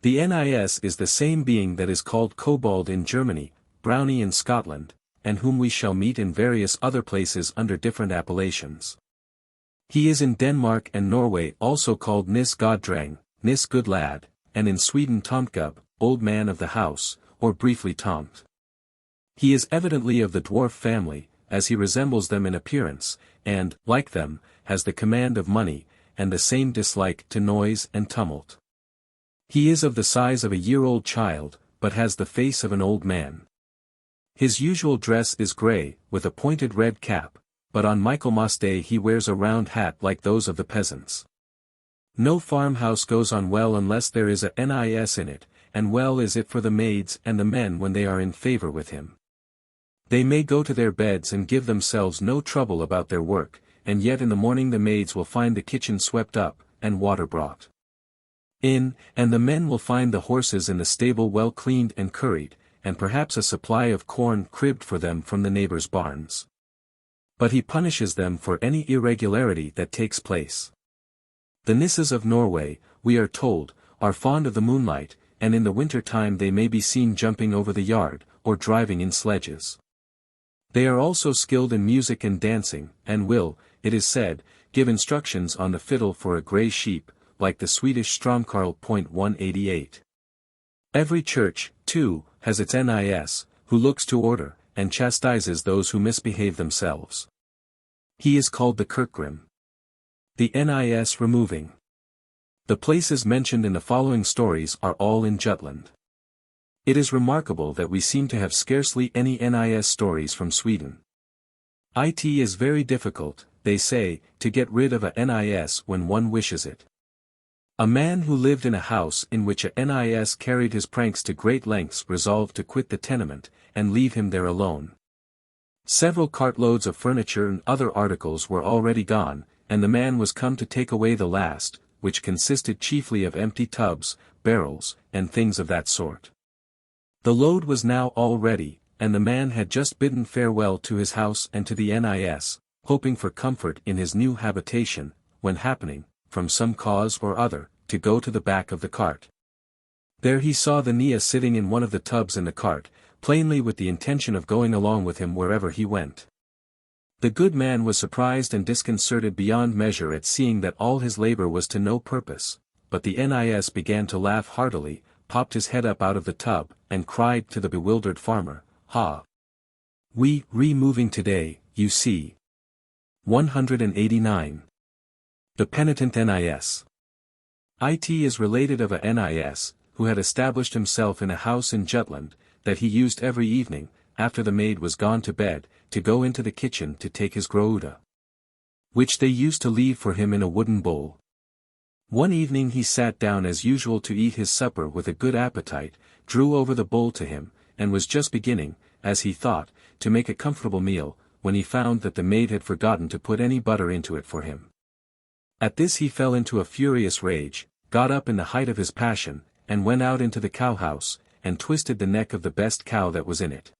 The Nis is the same being that is called kobold in Germany, brownie in Scotland, and whom we shall meet in various other places under different appellations. He is in Denmark and Norway also called Nis Goddrang, Nis Good Lad, and in Sweden Tomtgub, Old Man of the House, or briefly Tomt. He is evidently of the dwarf family, as he resembles them in appearance, and, like them, has the command of money, and the same dislike to noise and tumult. He is of the size of a year-old child, but has the face of an old man. His usual dress is grey, with a pointed red cap, but on Michaelmas Day he wears a round hat like those of the peasants. No farmhouse goes on well unless there is a Nis in it, and well is it for the maids and the men when they are in favour with him. They may go to their beds and give themselves no trouble about their work, and yet in the morning the maids will find the kitchen swept up, and water brought in, and the men will find the horses in the stable well cleaned and curried, and perhaps a supply of corn cribbed for them from the neighbours' barns. But he punishes them for any irregularity that takes place. The Nisses of Norway, we are told, are fond of the moonlight, and in the winter time they may be seen jumping over the yard, or driving in sledges. They are also skilled in music and dancing, and will, it is said, give instructions on the fiddle for a grey sheep, like the Swedish Stromkarl. 188. Every church, too, has its Nis, who looks to order, and chastises those who misbehave themselves. He is called the Kirkgrim. The Nis removing. The places mentioned in the following stories are all in Jutland. It is remarkable that we seem to have scarcely any Nis stories from Sweden. It is very difficult, they say, to get rid of a Nis when one wishes it. A man who lived in a house in which a Nis carried his pranks to great lengths resolved to quit the tenement, and leave him there alone. Several cartloads of furniture and other articles were already gone, and the man was come to take away the last, which consisted chiefly of empty tubs, barrels, and things of that sort. The load was now all ready, and the man had just bidden farewell to his house and to the Nis, hoping for comfort in his new habitation, when happening, from some cause or other, to go to the back of the cart. There he saw the Nia sitting in one of the tubs in the cart, plainly with the intention of going along with him wherever he went. The good man was surprised and disconcerted beyond measure at seeing that all his labour was to no purpose, but the Nis began to laugh heartily, popped his head up out of the tub, and cried to the bewildered farmer, "Ha! We re-moving today, you see." 189. The Penitent Nis. It is related of a Nis, who had established himself in a house in Jutland, that he used every evening, after the maid was gone to bed, to go into the kitchen to take his grouda, which they used to leave for him in a wooden bowl. One evening he sat down as usual to eat his supper with a good appetite, drew over the bowl to him, and was just beginning, as he thought, to make a comfortable meal, when he found that the maid had forgotten to put any butter into it for him. At this he fell into a furious rage, got up in the height of his passion, and went out into the cow-house, and twisted the neck of the best cow that was in it.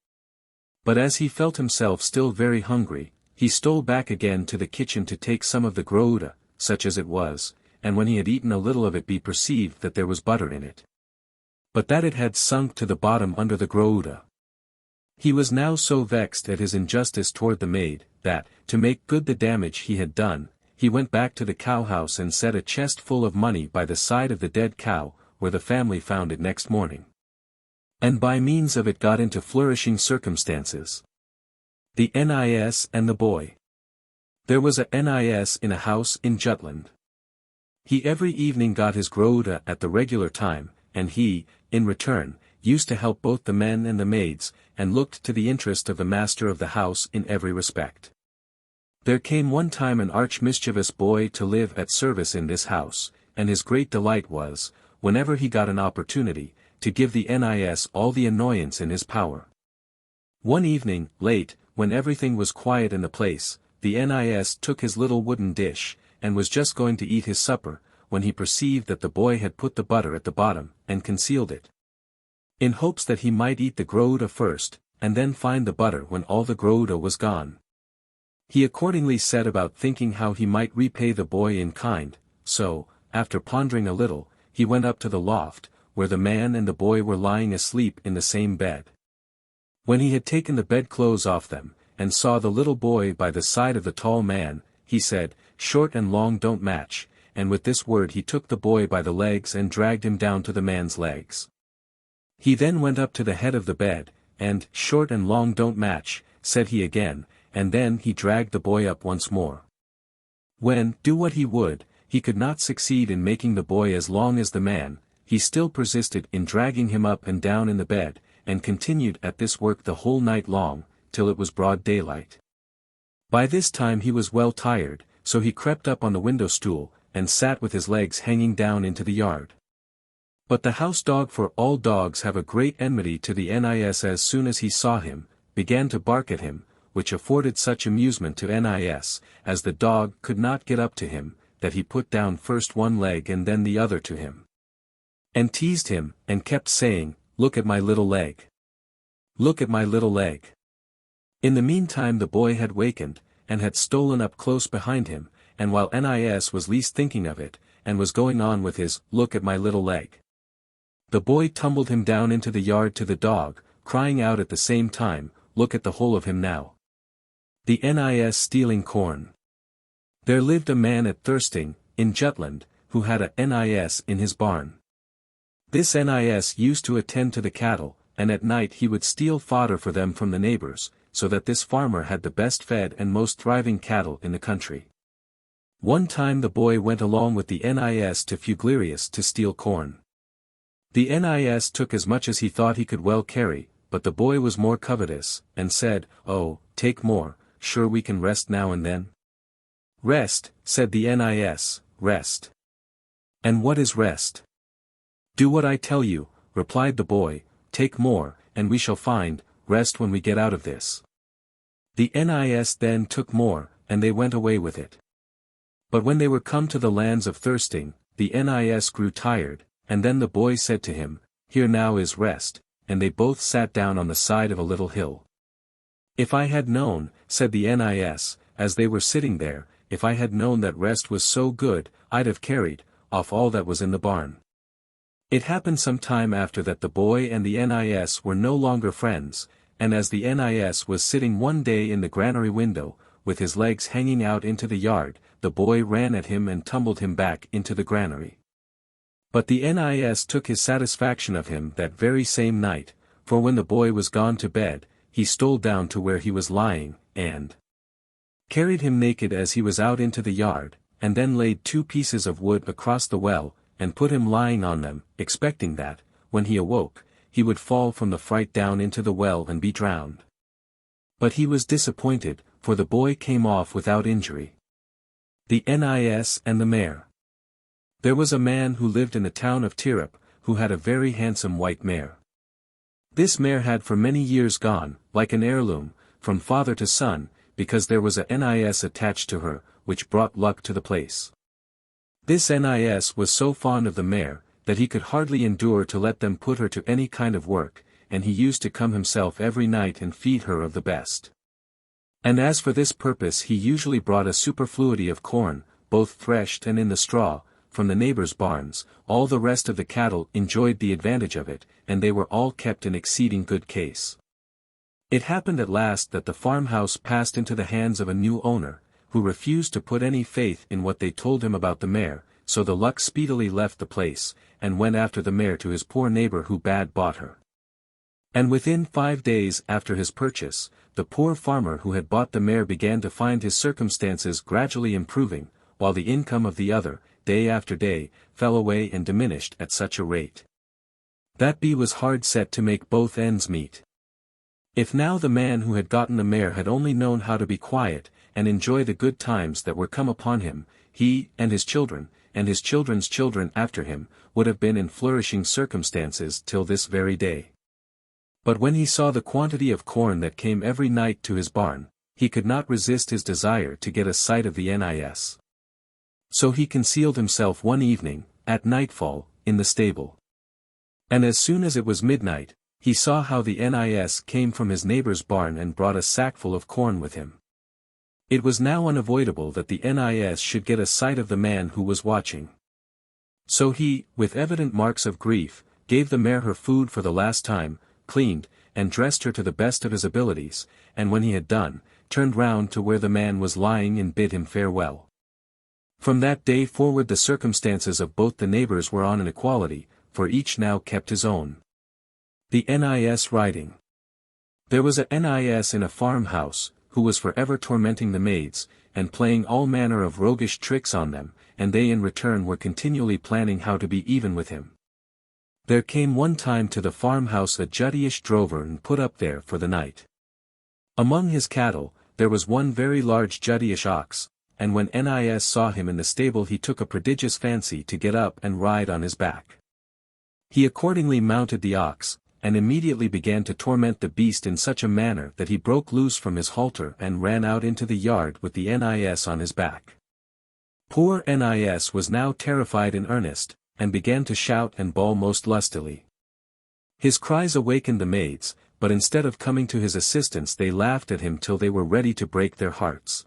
But as he felt himself still very hungry, he stole back again to the kitchen to take some of the grouda, such as it was, and when he had eaten a little of it he perceived that there was butter in it, but that it had sunk to the bottom under the grouda. He was now so vexed at his injustice toward the maid, that, to make good the damage he had done, he went back to the cow-house and set a chest full of money by the side of the dead cow, where the family found it next morning, and by means of it got into flourishing circumstances. The Nis and the boy. There was a Nis in a house in Jutland. He every evening got his grouda at the regular time, and he, in return, used to help both the men and the maids, and looked to the interest of the master of the house in every respect. There came one time an arch-mischievous boy to live at service in this house, and his great delight was, whenever he got an opportunity, to give the Nis all the annoyance in his power. One evening, late, when everything was quiet in the place, the Nis took his little wooden dish, and was just going to eat his supper, when he perceived that the boy had put the butter at the bottom, and concealed it, in hopes that he might eat the grouda first, and then find the butter when all the grouda was gone. He accordingly set about thinking how he might repay the boy in kind, so, after pondering a little, he went up to the loft, where the man and the boy were lying asleep in the same bed. When he had taken the bedclothes off them, and saw the little boy by the side of the tall man, he said, "Short and long don't match," and with this word he took the boy by the legs and dragged him down to the man's legs. He then went up to the head of the bed, and "Short and long don't match," said he again, and then he dragged the boy up once more. When, do what he would, he could not succeed in making the boy as long as the man, he still persisted in dragging him up and down in the bed, and continued at this work the whole night long, till it was broad daylight. By this time he was well tired, so he crept up on the window stool, and sat with his legs hanging down into the yard. But the house dog, for all dogs have a great enmity to the Nis, as soon as he saw him, began to bark at him, which afforded such amusement to Nis, as the dog could not get up to him, that he put down first one leg and then the other to him, and teased him, and kept saying, "Look at my little leg. Look at my little leg." In the meantime the boy had wakened, and had stolen up close behind him, and while Nis was least thinking of it, and was going on with his, "Look at my little leg," the boy tumbled him down into the yard to the dog, crying out at the same time, "Look at the whole of him now. The Nis stealing corn." There lived a man at Thirsting, in Jutland, who had a Nis in his barn. This Nis used to attend to the cattle, and at night he would steal fodder for them from the neighbors, so that this farmer had the best fed and most thriving cattle in the country. One time the boy went along with the Nis to Fuglerius to steal corn. The Nis took as much as he thought he could well carry, but the boy was more covetous, and said, "Oh, take more, sure we can rest now and then." "Rest," said the Nis, "rest. And what is rest?" "Do what I tell you," replied the boy, "take more, and we shall find rest when we get out of this." The Nis then took more, and they went away with it. But when they were come to the lands of Thirsting, the Nis grew tired, and then the boy said to him, "Here now is rest," and they both sat down on the side of a little hill. "If I had known," said the Nis, as they were sitting there, "if I had known that rest was so good, I'd have carried off all that was in the barn." It happened some time after that the boy and the Nis were no longer friends, and as the Nis was sitting one day in the granary window, with his legs hanging out into the yard, the boy ran at him and tumbled him back into the granary. But the Nis took his satisfaction of him that very same night, for when the boy was gone to bed, he stole down to where he was lying, and carried him naked as he was out into the yard, and then laid 2 pieces of wood across the well, and put him lying on them, expecting that, when he awoke, he would fall from the fright down into the well and be drowned. But he was disappointed, for the boy came off without injury. The Nis and the Mare. There was a man who lived in the town of Tirop, who had a very handsome white mare. This mare had for many years gone, like an heirloom, from father to son, because there was a Nis attached to her, which brought luck to the place. This Nis was so fond of the mare, that he could hardly endure to let them put her to any kind of work, and he used to come himself every night and feed her of the best. And as for this purpose he usually brought a superfluity of corn, both threshed and in the straw, from the neighbors' barns. All the rest of the cattle enjoyed the advantage of it, and they were all kept in exceeding good case. It happened at last that the farmhouse passed into the hands of a new owner, who refused to put any faith in what they told him about the mare, so the luck speedily left the place, and went after the mare to his poor neighbor who bad bought her. And within 5 days after his purchase, the poor farmer who had bought the mare began to find his circumstances gradually improving, while the income of the other, day after day, fell away and diminished at such a rate that he was hard set to make both ends meet. If now the man who had gotten the mare had only known how to be quiet, and enjoy the good times that were come upon him, he, and his children, and his children's children after him, would have been in flourishing circumstances till this very day. But when he saw the quantity of corn that came every night to his barn, he could not resist his desire to get a sight of the Nis. So he concealed himself one evening, at nightfall, in the stable. And as soon as it was midnight, he saw how the Nis came from his neighbor's barn and brought a sackful of corn with him. It was now unavoidable that the Nis should get a sight of the man who was watching. So he, with evident marks of grief, gave the mare her food for the last time, cleaned, and dressed her to the best of his abilities, and when he had done, turned round to where the man was lying and bid him farewell. From that day forward the circumstances of both the neighbors were on an equality, for each now kept his own. The Nis riding. There was a Nis in a farmhouse, who was forever tormenting the maids, and playing all manner of roguish tricks on them, and they in return were continually planning how to be even with him. There came one time to the farmhouse a juddyish drover and put up there for the night. Among his cattle, there was one very large juddyish ox, and when Nis saw him in the stable he took a prodigious fancy to get up and ride on his back. He accordingly mounted the ox, and immediately began to torment the beast in such a manner that he broke loose from his halter and ran out into the yard with the Nis on his back. Poor Nis was now terrified in earnest, and began to shout and bawl most lustily. His cries awakened the maids, but instead of coming to his assistance they laughed at him till they were ready to break their hearts.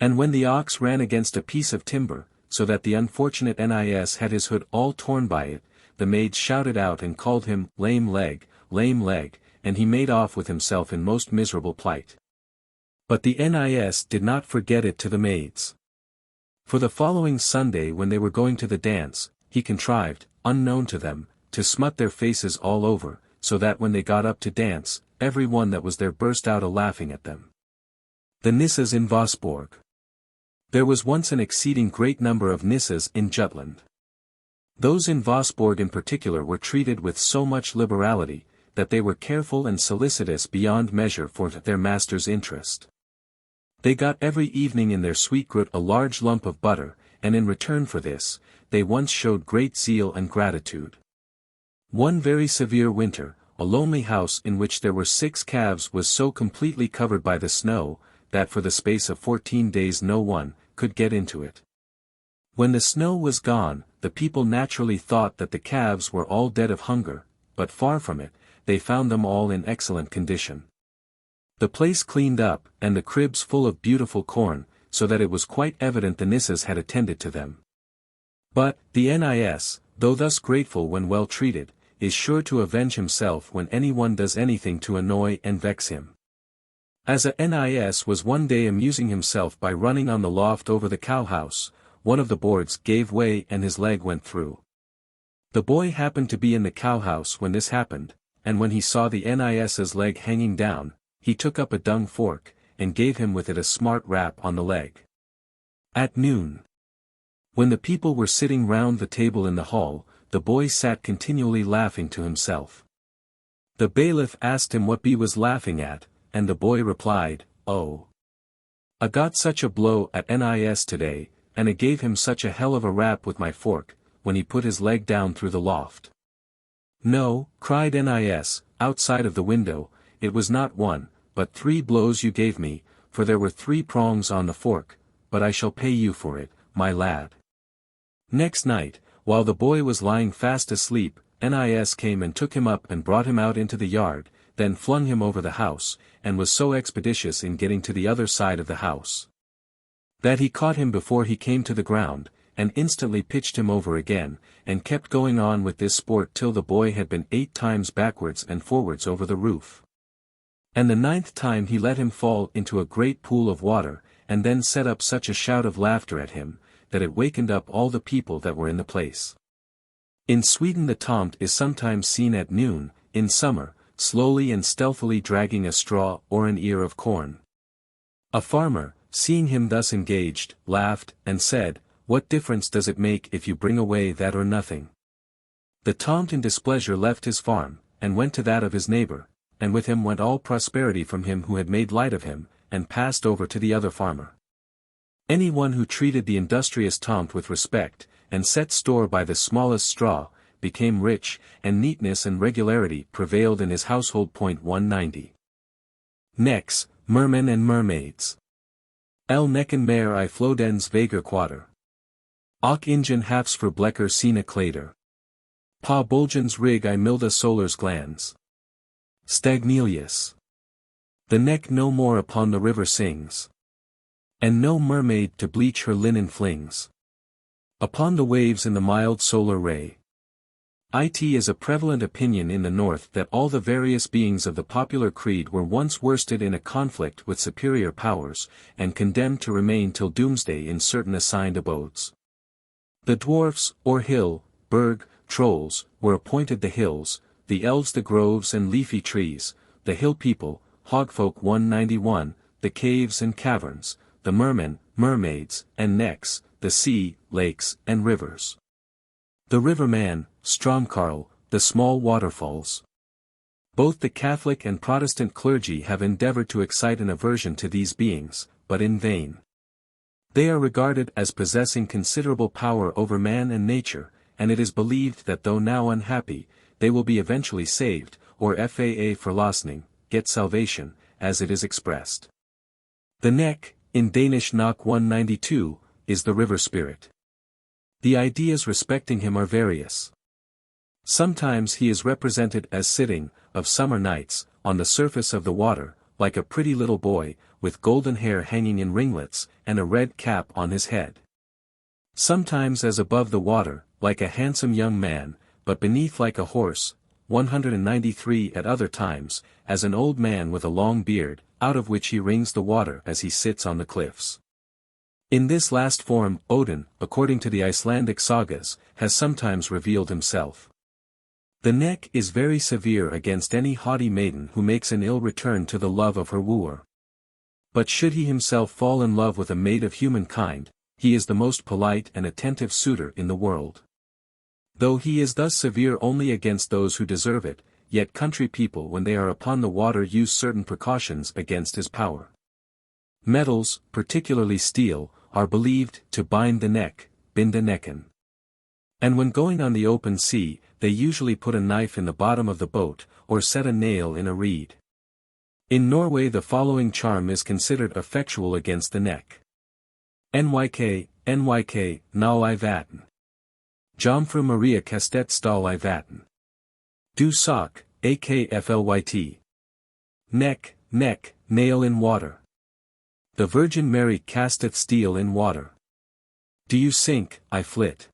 And when the ox ran against a piece of timber, so that the unfortunate Nis had his hood all torn by it, the maids shouted out and called him lame leg, and he made off with himself in most miserable plight. But the Nis did not forget it to the maids. For the following Sunday when they were going to the dance, he contrived, unknown to them, to smut their faces all over, so that when they got up to dance, every one that was there burst out a-laughing at them. The Nisses in Vosborg. There was once an exceeding great number of Nisses in Jutland. Those in Vosborg in particular were treated with so much liberality, that they were careful and solicitous beyond measure for their master's interest. They got every evening in their sweet grute a large lump of butter, and in return for this, they once showed great zeal and gratitude. One very severe winter, a lonely house in which there were 6 calves was so completely covered by the snow, that for the space of 14 days no one could get into it. When the snow was gone, the people naturally thought that the calves were all dead of hunger, but far from it, they found them all in excellent condition. The place cleaned up, and the cribs full of beautiful corn, so that it was quite evident the Nisses had attended to them. But, the Nis, though thus grateful when well treated, is sure to avenge himself when anyone does anything to annoy and vex him. As a Nis was one day amusing himself by running on the loft over the cowhouse, one of the boards gave way and his leg went through. The boy happened to be in the cowhouse when this happened, and when he saw the Nis's leg hanging down, he took up a dung fork, and gave him with it a smart rap on the leg. At noon, when the people were sitting round the table in the hall, the boy sat continually laughing to himself. The bailiff asked him what he was laughing at, and the boy replied, "Oh, I got such a blow at Nis today, and I gave him such a hell of a rap with my fork," when he put his leg down through the loft. "No," cried Nis, outside of the window, "it was not 1, but 3 blows you gave me, for there were 3 prongs on the fork, but I shall pay you for it, my lad." Next night, while the boy was lying fast asleep, Nis came and took him up and brought him out into the yard, then flung him over the house, and was so expeditious in getting to the other side of the house, that he caught him before he came to the ground, and instantly pitched him over again, and kept going on with this sport till the boy had been 8 times backwards and forwards over the roof. And the 9th time he let him fall into a great pool of water, and then set up such a shout of laughter at him, that it wakened up all the people that were in the place. In Sweden the tomt is sometimes seen at noon, in summer, slowly and stealthily dragging a straw or an ear of corn. A farmer, seeing him thus engaged, laughed, and said, "What difference does it make if you bring away that or nothing?" The tomt in displeasure left his farm, and went to that of his neighbor, and with him went all prosperity from him who had made light of him, and passed over to the other farmer. Any one who treated the industrious tomt with respect, and set store by the smallest straw, became rich, and neatness and regularity prevailed in his household. 190. Next, Mermen and Mermaids. El nekken mer I flodens vager quater. Och ingen hafs for blekker sina klader. Pa bulgens rig I milda solars glands. Stagnelius. The neck no more upon the river sings. And no mermaid to bleach her linen flings. Upon the waves in the mild solar ray. It is a prevalent opinion in the north that all the various beings of the popular creed were once worsted in a conflict with superior powers, and condemned to remain till doomsday in certain assigned abodes. The dwarfs, or hill, berg, trolls, were appointed the hills, the elves the groves and leafy trees, the hill people, hogfolk. 191, the caves and caverns, the mermen, mermaids, and necks, the sea, lakes, and rivers. The riverman, Stromkarl, the small waterfalls. Both the Catholic and Protestant clergy have endeavored to excite an aversion to these beings, but in vain. They are regarded as possessing considerable power over man and nature, and it is believed that though now unhappy, they will be eventually saved, or faa forløsning, get salvation, as it is expressed. The neck, in Danish Nok 192, is the river spirit. The ideas respecting him are various. Sometimes he is represented as sitting, of summer nights, on the surface of the water, like a pretty little boy, with golden hair hanging in ringlets, and a red cap on his head. Sometimes as above the water, like a handsome young man, but beneath like a horse, 193 at other times, as an old man with a long beard, out of which he wrings the water as he sits on the cliffs. In this last form, Odin, according to the Icelandic sagas, has sometimes revealed himself. The neck is very severe against any haughty maiden who makes an ill return to the love of her wooer. But should he himself fall in love with a maid of humankind, he is the most polite and attentive suitor in the world. Though he is thus severe only against those who deserve it, yet country people when they are upon the water use certain precautions against his power. Metals, particularly steel, are believed to bind the neck, binda necken. And when going on the open sea, they usually put a knife in the bottom of the boat, or set a nail in a reed. In Norway the following charm is considered effectual against the neck. Nyk, nal I vatten. Jomfru Maria kastet stal I vatten. Du sak, akflyt. Neck, nail in water. The Virgin Mary casteth steel in water. Do you sink, I flit.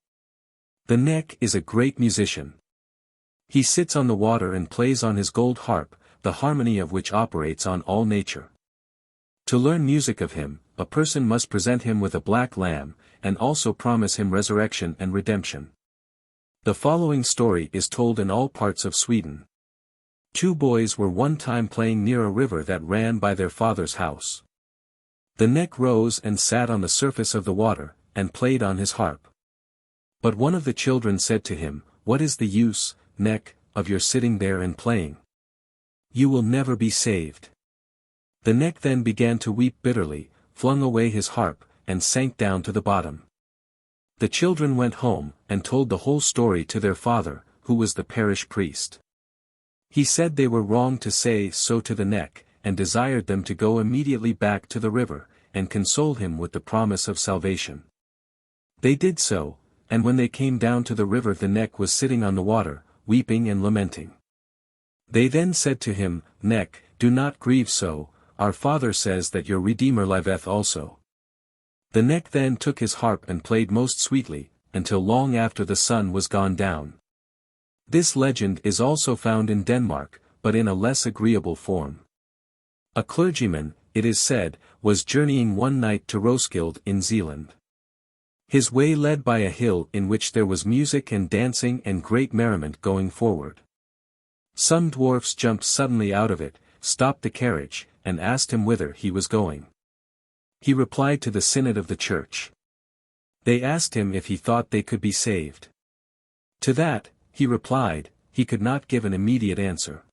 The neck is a great musician. He sits on the water and plays on his gold harp, the harmony of which operates on all nature. To learn music of him, a person must present him with a black lamb, and also promise him resurrection and redemption. The following story is told in all parts of Sweden. Two boys were one time playing near a river that ran by their father's house. The neck rose and sat on the surface of the water, and played on his harp. But one of the children said to him, "What is the use, neck, of your sitting there and playing? You will never be saved." The neck then began to weep bitterly, flung away his harp, and sank down to the bottom. The children went home, and told the whole story to their father, who was the parish priest. He said they were wrong to say so to the neck, and desired them to go immediately back to the river, and console him with the promise of salvation. They did so, and when they came down to the river the neck was sitting on the water, weeping and lamenting. They then said to him, "Neck, do not grieve so, our father says that your Redeemer liveth also." The neck then took his harp and played most sweetly, until long after the sun was gone down. This legend is also found in Denmark, but in a less agreeable form. A clergyman, it is said, was journeying one night to Roskilde in Zealand. His way led by a hill in which there was music and dancing and great merriment going forward. Some dwarfs jumped suddenly out of it, stopped the carriage, and asked him whither he was going. He replied to the synod of the church. They asked him if he thought they could be saved. To that, he replied, he could not give an immediate answer.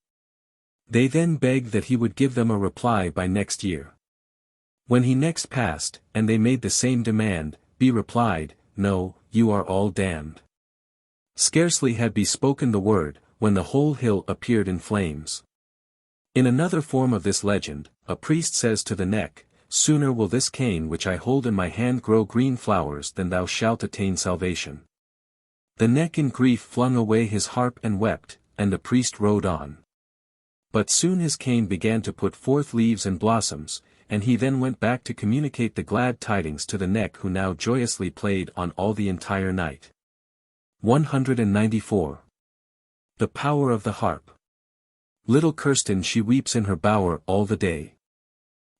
They then begged that he would give them a reply by next year. When he next passed, and they made the same demand, he replied, "No, you are all damned." Scarcely had he spoken the word, when the whole hill appeared in flames. In another form of this legend, a priest says to the neck, "Sooner will this cane which I hold in my hand grow green flowers than thou shalt attain salvation." The neck in grief flung away his harp and wept, and the priest rode on. But soon his cane began to put forth leaves and blossoms, and he then went back to communicate the glad tidings to the neck, who now joyously played on all the entire night. 194. The power of the harp. Little Kirsten she weeps in her bower all the day.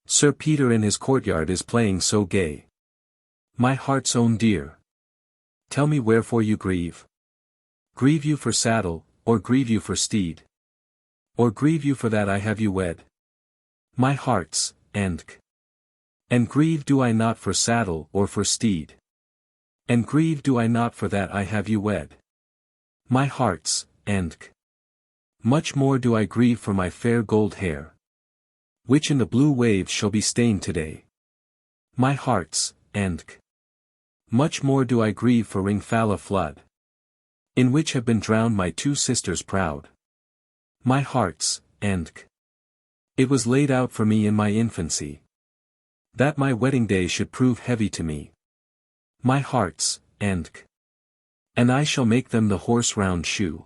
Sir Peter in his courtyard is playing so gay. My heart's own dear. Tell me wherefore you grieve. Grieve you for saddle, or grieve you for steed? Or grieve you for that I have you wed? My heart's, and And grieve do I not for saddle or for steed. And grieve do I not for that I have you wed. My hearts, and much more do I grieve for my fair gold hair, which in the blue waves shall be stained today. My hearts, and much more do I grieve for Ringfalla flood, in which have been drowned my two sisters proud. My hearts, and it was laid out for me in my infancy, that my wedding day should prove heavy to me. My hearts, and I shall make them the horse round shoe.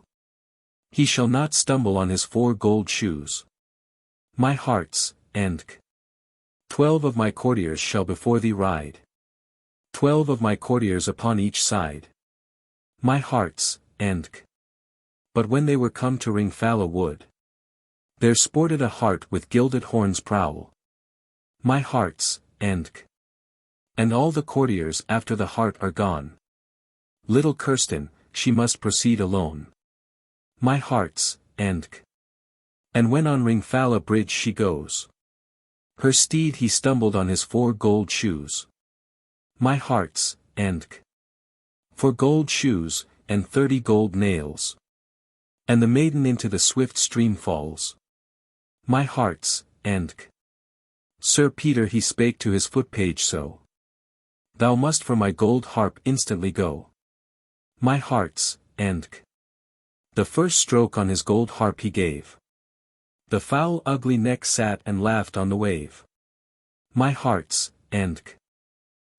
He shall not stumble on his 4 gold shoes. My hearts, and 12 of my courtiers shall before thee ride. 12 of my courtiers upon each side. My hearts, and but when they were come to Ringfalla wood, there sported a hart with gilded horns prowl. My hearts, and all the courtiers after the hart are gone. Little Kirsten, she must proceed alone. My hearts, and when on Ringfalla bridge she goes, her steed he stumbled on his 4 gold shoes. My hearts, and 4 gold shoes, and 30 gold nails. And the maiden into the swift stream falls. My hearts, and Sir Peter he spake to his foot-page so. Thou must for my gold harp instantly go. My hearts, and the first stroke on his gold harp he gave. The foul ugly neck sat and laughed on the wave. My hearts, and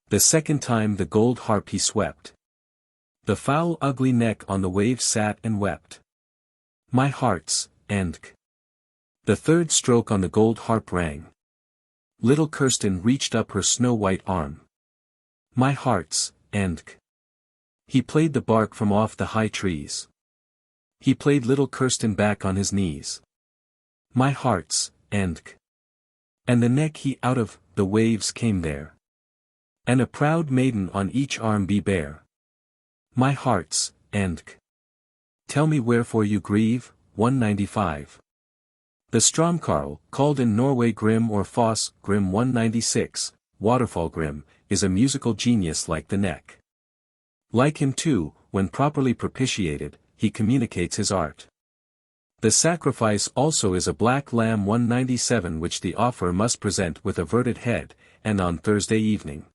the second time the gold harp he swept. The foul ugly neck on the wave sat and wept. My hearts, and the third stroke on the gold harp rang. Little Kirsten reached up her snow-white arm. My hearts, and he played the bark from off the high trees. He played little Kirsten back on his knees. My hearts, and the neck he out of the waves came there. And a proud maiden on each arm be bare. My hearts, and tell me wherefore you grieve. 195. The Stromkarl, called in Norway Grim or Foss, Grim 196, Waterfall Grim, is a musical genius like the neck. Like him too, when properly propitiated, he communicates his art. The sacrifice also is a black lamb 197 which the offerer must present with averted head, and on Thursday evening.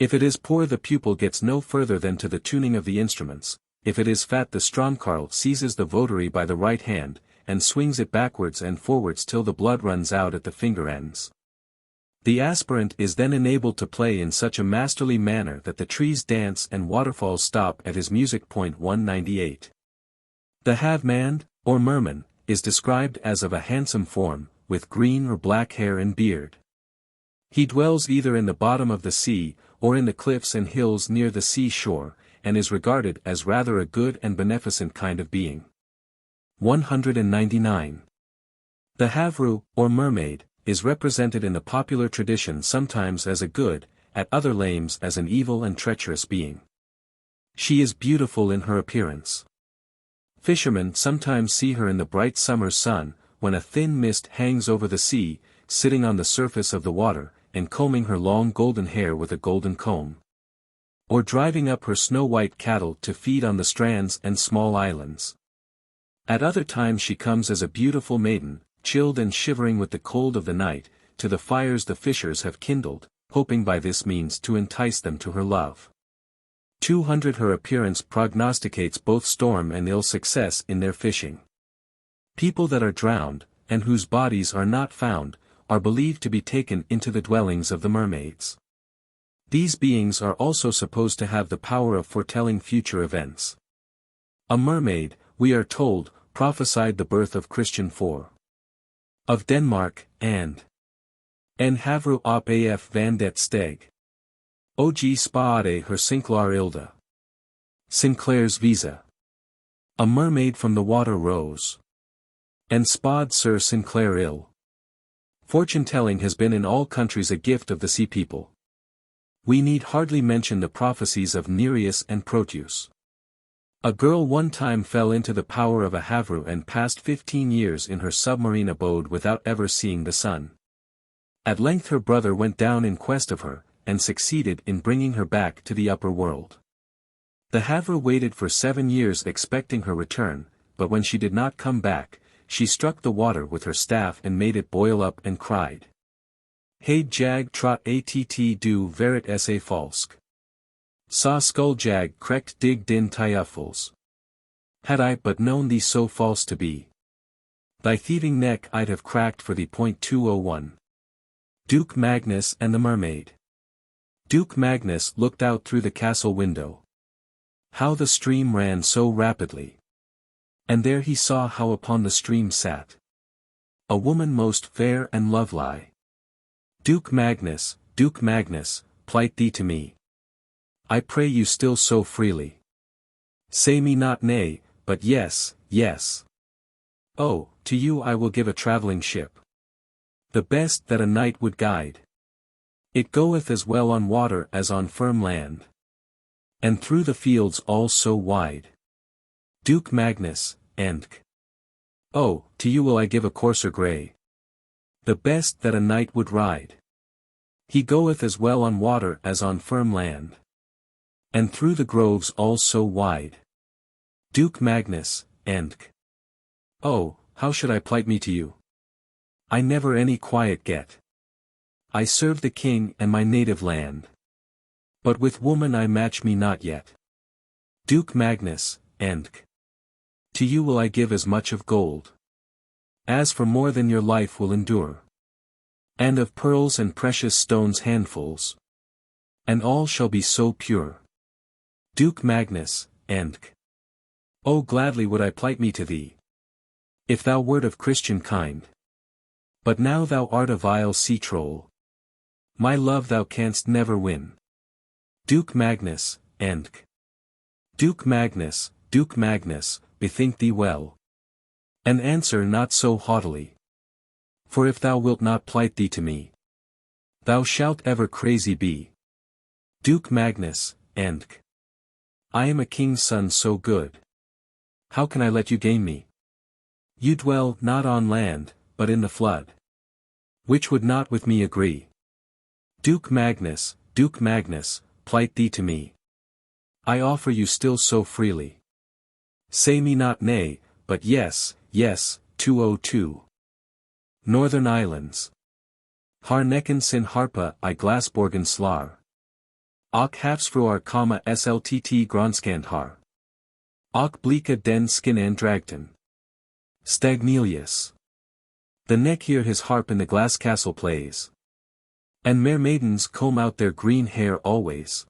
If it is poor the pupil gets no further than to the tuning of the instruments. If it is fat the Stromkarl seizes the votary by the right hand, and swings it backwards and forwards till the blood runs out at the finger ends. The aspirant is then enabled to play in such a masterly manner that the trees dance and waterfalls stop at his music. 198. The Havmand, or Merman, is described as of a handsome form, with green or black hair and beard. He dwells either in the bottom of the sea, or in the cliffs and hills near the sea shore, and is regarded as rather a good and beneficent kind of being. 199. The Havru, or mermaid, is represented in the popular tradition sometimes as a good, at other lames as an evil and treacherous being. She is beautiful in her appearance. Fishermen sometimes see her in the bright summer sun, when a thin mist hangs over the sea, sitting on the surface of the water, and combing her long golden hair with a golden comb. Or driving up her snow-white cattle to feed on the strands and small islands. At other times she comes as a beautiful maiden, chilled and shivering with the cold of the night, to the fires the fishers have kindled, hoping by this means to entice them to her love. 200. Her appearance prognosticates both storm and ill success in their fishing. People that are drowned, and whose bodies are not found, are believed to be taken into the dwellings of the mermaids. These beings are also supposed to have the power of foretelling future events. A mermaid, we are told, prophesied the birth of Christian IV. Of Denmark, and En Havru op af van det steg. Og spade her Sinclair Ilda. Sinclair's visa. A mermaid from the water rose. And spad Sir Sinclair ill. Fortune-telling has been in all countries a gift of the sea people. We need hardly mention the prophecies of Nereus and Proteus. A girl one time fell into the power of a Havru and passed 15 years in her submarine abode without ever seeing the sun. At length her brother went down in quest of her, and succeeded in bringing her back to the upper world. The Havre waited for 7 years expecting her return, but when she did not come back, she struck the water with her staff and made it boil up and cried. Hey jag trot att du verit essa falsk. Sa skull jag krekt dig din tyafuls. Had I but known thee so false to be, thy thieving neck I'd have cracked for thee. 201. Duke Magnus and the Mermaid. Duke Magnus looked out through the castle window. How the stream ran so rapidly! And there he saw how upon the stream sat a woman most fair and lovely. Duke Magnus, plight thee to me. I pray you still so freely. Say me not nay, but yes, yes. Oh, to you I will give a travelling ship, the best that a knight would guide. It goeth as well on water as on firm land, and through the fields all so wide. Duke Magnus, and oh, to you will I give a courser grey, the best that a knight would ride. He goeth as well on water as on firm land, and through the groves all so wide. Duke Magnus, and oh, how should I plight me to you? I never any quiet get. I serve the king and my native land, but with woman I match me not yet. Duke Magnus, and to you will I give as much of gold as for more than your life will endure, and of pearls and precious stones handfuls, and all shall be so pure. Duke Magnus, and oh, gladly would I plight me to thee, if thou wert of Christian kind. But now thou art a vile sea troll, my love thou canst never win. Duke Magnus, and Duke Magnus, bethink thee well, and answer not so haughtily. For if thou wilt not plight thee to me, thou shalt ever crazy be. Duke Magnus, and I am a king's son so good. How can I let you gain me? You dwell not on land, but in the flood, which would not with me agree. Duke Magnus, plight thee to me. I offer you still so freely. Say me not nay, but yes, yes. 202. Northern Islands. Har nekken sin harpa I glasborgen slar. Och havsfruar, slt granskand har. Och blika den skin andragten. Stagnelius. The neck here his harp in the glass castle plays. And mermaidens comb out their green hair always,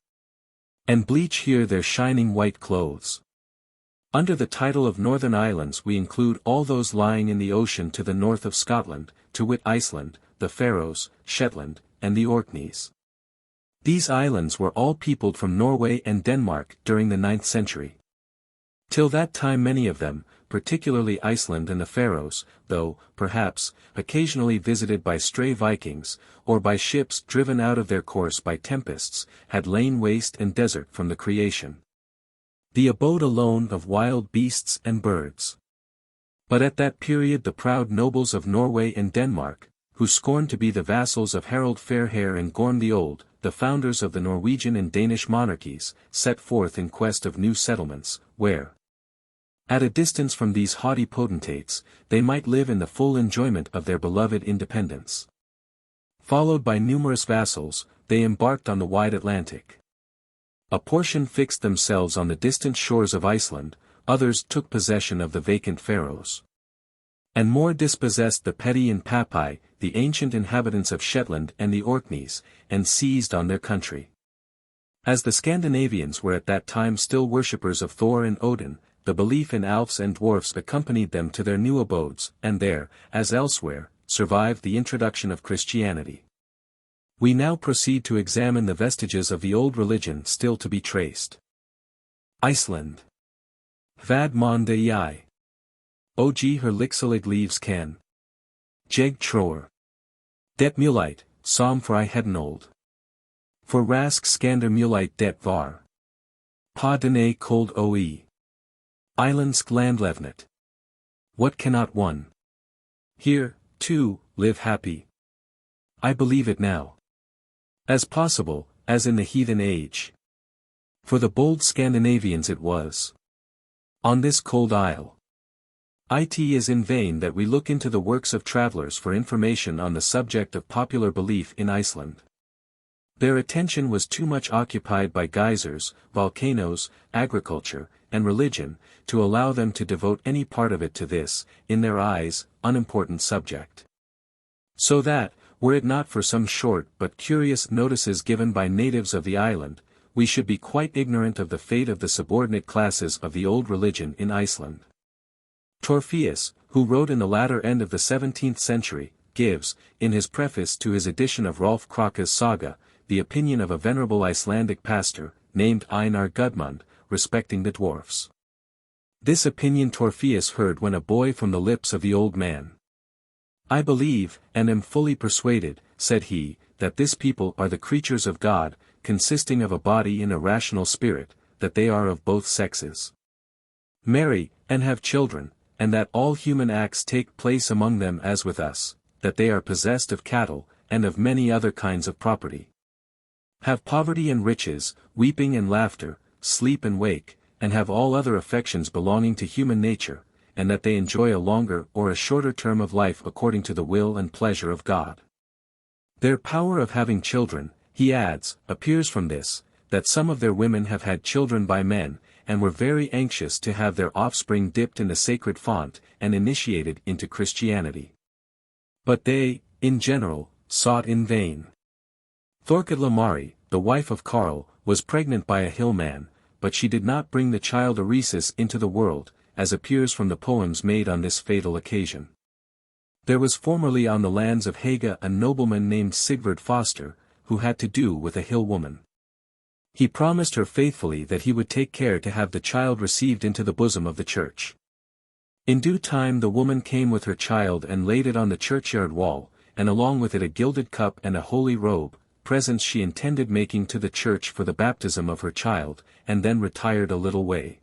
and bleach here their shining white clothes. Under the title of Northern Islands we include all those lying in the ocean to the north of Scotland, to wit Iceland, the Feroes, Shetland, and the Orkneys. These islands were all peopled from Norway and Denmark during the 9th century. Till that time many of them, particularly Iceland and the Faroes, though, perhaps, occasionally visited by stray Vikings, or by ships driven out of their course by tempests, had lain waste and desert from the creation, the abode alone of wild beasts and birds. But at that period the proud nobles of Norway and Denmark, who scorned to be the vassals of Harald Fairhair and Gorm the Old, the founders of the Norwegian and Danish monarchies, set forth in quest of new settlements, where, at a distance from these haughty potentates, they might live in the full enjoyment of their beloved independence. Followed by numerous vassals, they embarked on the wide Atlantic. A portion fixed themselves on the distant shores of Iceland, others took possession of the vacant Faroes, and more dispossessed the petty and papi, the ancient inhabitants of Shetland and the Orkneys, and seized on their country. As the Scandinavians were at that time still worshippers of Thor and Odin, the belief in elves and dwarfs accompanied them to their new abodes, and there, as elsewhere, survived the introduction of Christianity. We now proceed to examine the vestiges of the old religion still to be traced. Iceland. Vad månde jag? Og her lixelig leaves can. Jeg tror. Det muligt, som for I hedenold. For rask skander muligt det var. Pa dene cold oe. Islandsk landlevnet. What cannot one? Here, too, live happy. I believe it now. As possible, as in the heathen age. For the bold Scandinavians it was. On this cold isle. It is in vain that we look into the works of travelers for information on the subject of popular belief in Iceland. Their attention was too much occupied by geysers, volcanoes, agriculture, and religion, to allow them to devote any part of it to this, in their eyes, unimportant subject. So that, were it not for some short but curious notices given by natives of the island, we should be quite ignorant of the fate of the subordinate classes of the old religion in Iceland. Torpheus, who wrote in the latter end of the 17th century, gives, in his preface to his edition of Rolf Kraka's saga, the opinion of a venerable Icelandic pastor, named Einar Gudmund, respecting the dwarfs. This opinion Torpheus heard when a boy from the lips of the old man. I believe, and am fully persuaded, said he, that this people are the creatures of God, consisting of a body and a rational spirit, that they are of both sexes. Marry, and have children, and that all human acts take place among them as with us, that they are possessed of cattle, and of many other kinds of property. Have poverty and riches, weeping and laughter, sleep and wake, and have all other affections belonging to human nature, and that they enjoy a longer or a shorter term of life according to the will and pleasure of God. Their power of having children, he adds, appears from this, that some of their women have had children by men, and were very anxious to have their offspring dipped in the sacred font, and initiated into Christianity. But they, in general, sought in vain. Thorkatla Mari, the wife of Karl, was pregnant by a hill man, but she did not bring the child Aresus into the world, as appears from the poems made on this fatal occasion. There was formerly on the lands of Haga a nobleman named Sigvard Foster, who had to do with a hill woman. He promised her faithfully that he would take care to have the child received into the bosom of the church. In due time the woman came with her child and laid it on the churchyard wall, and along with it a gilded cup and a holy robe, presents she intended making to the church for the baptism of her child, and then retired a little way.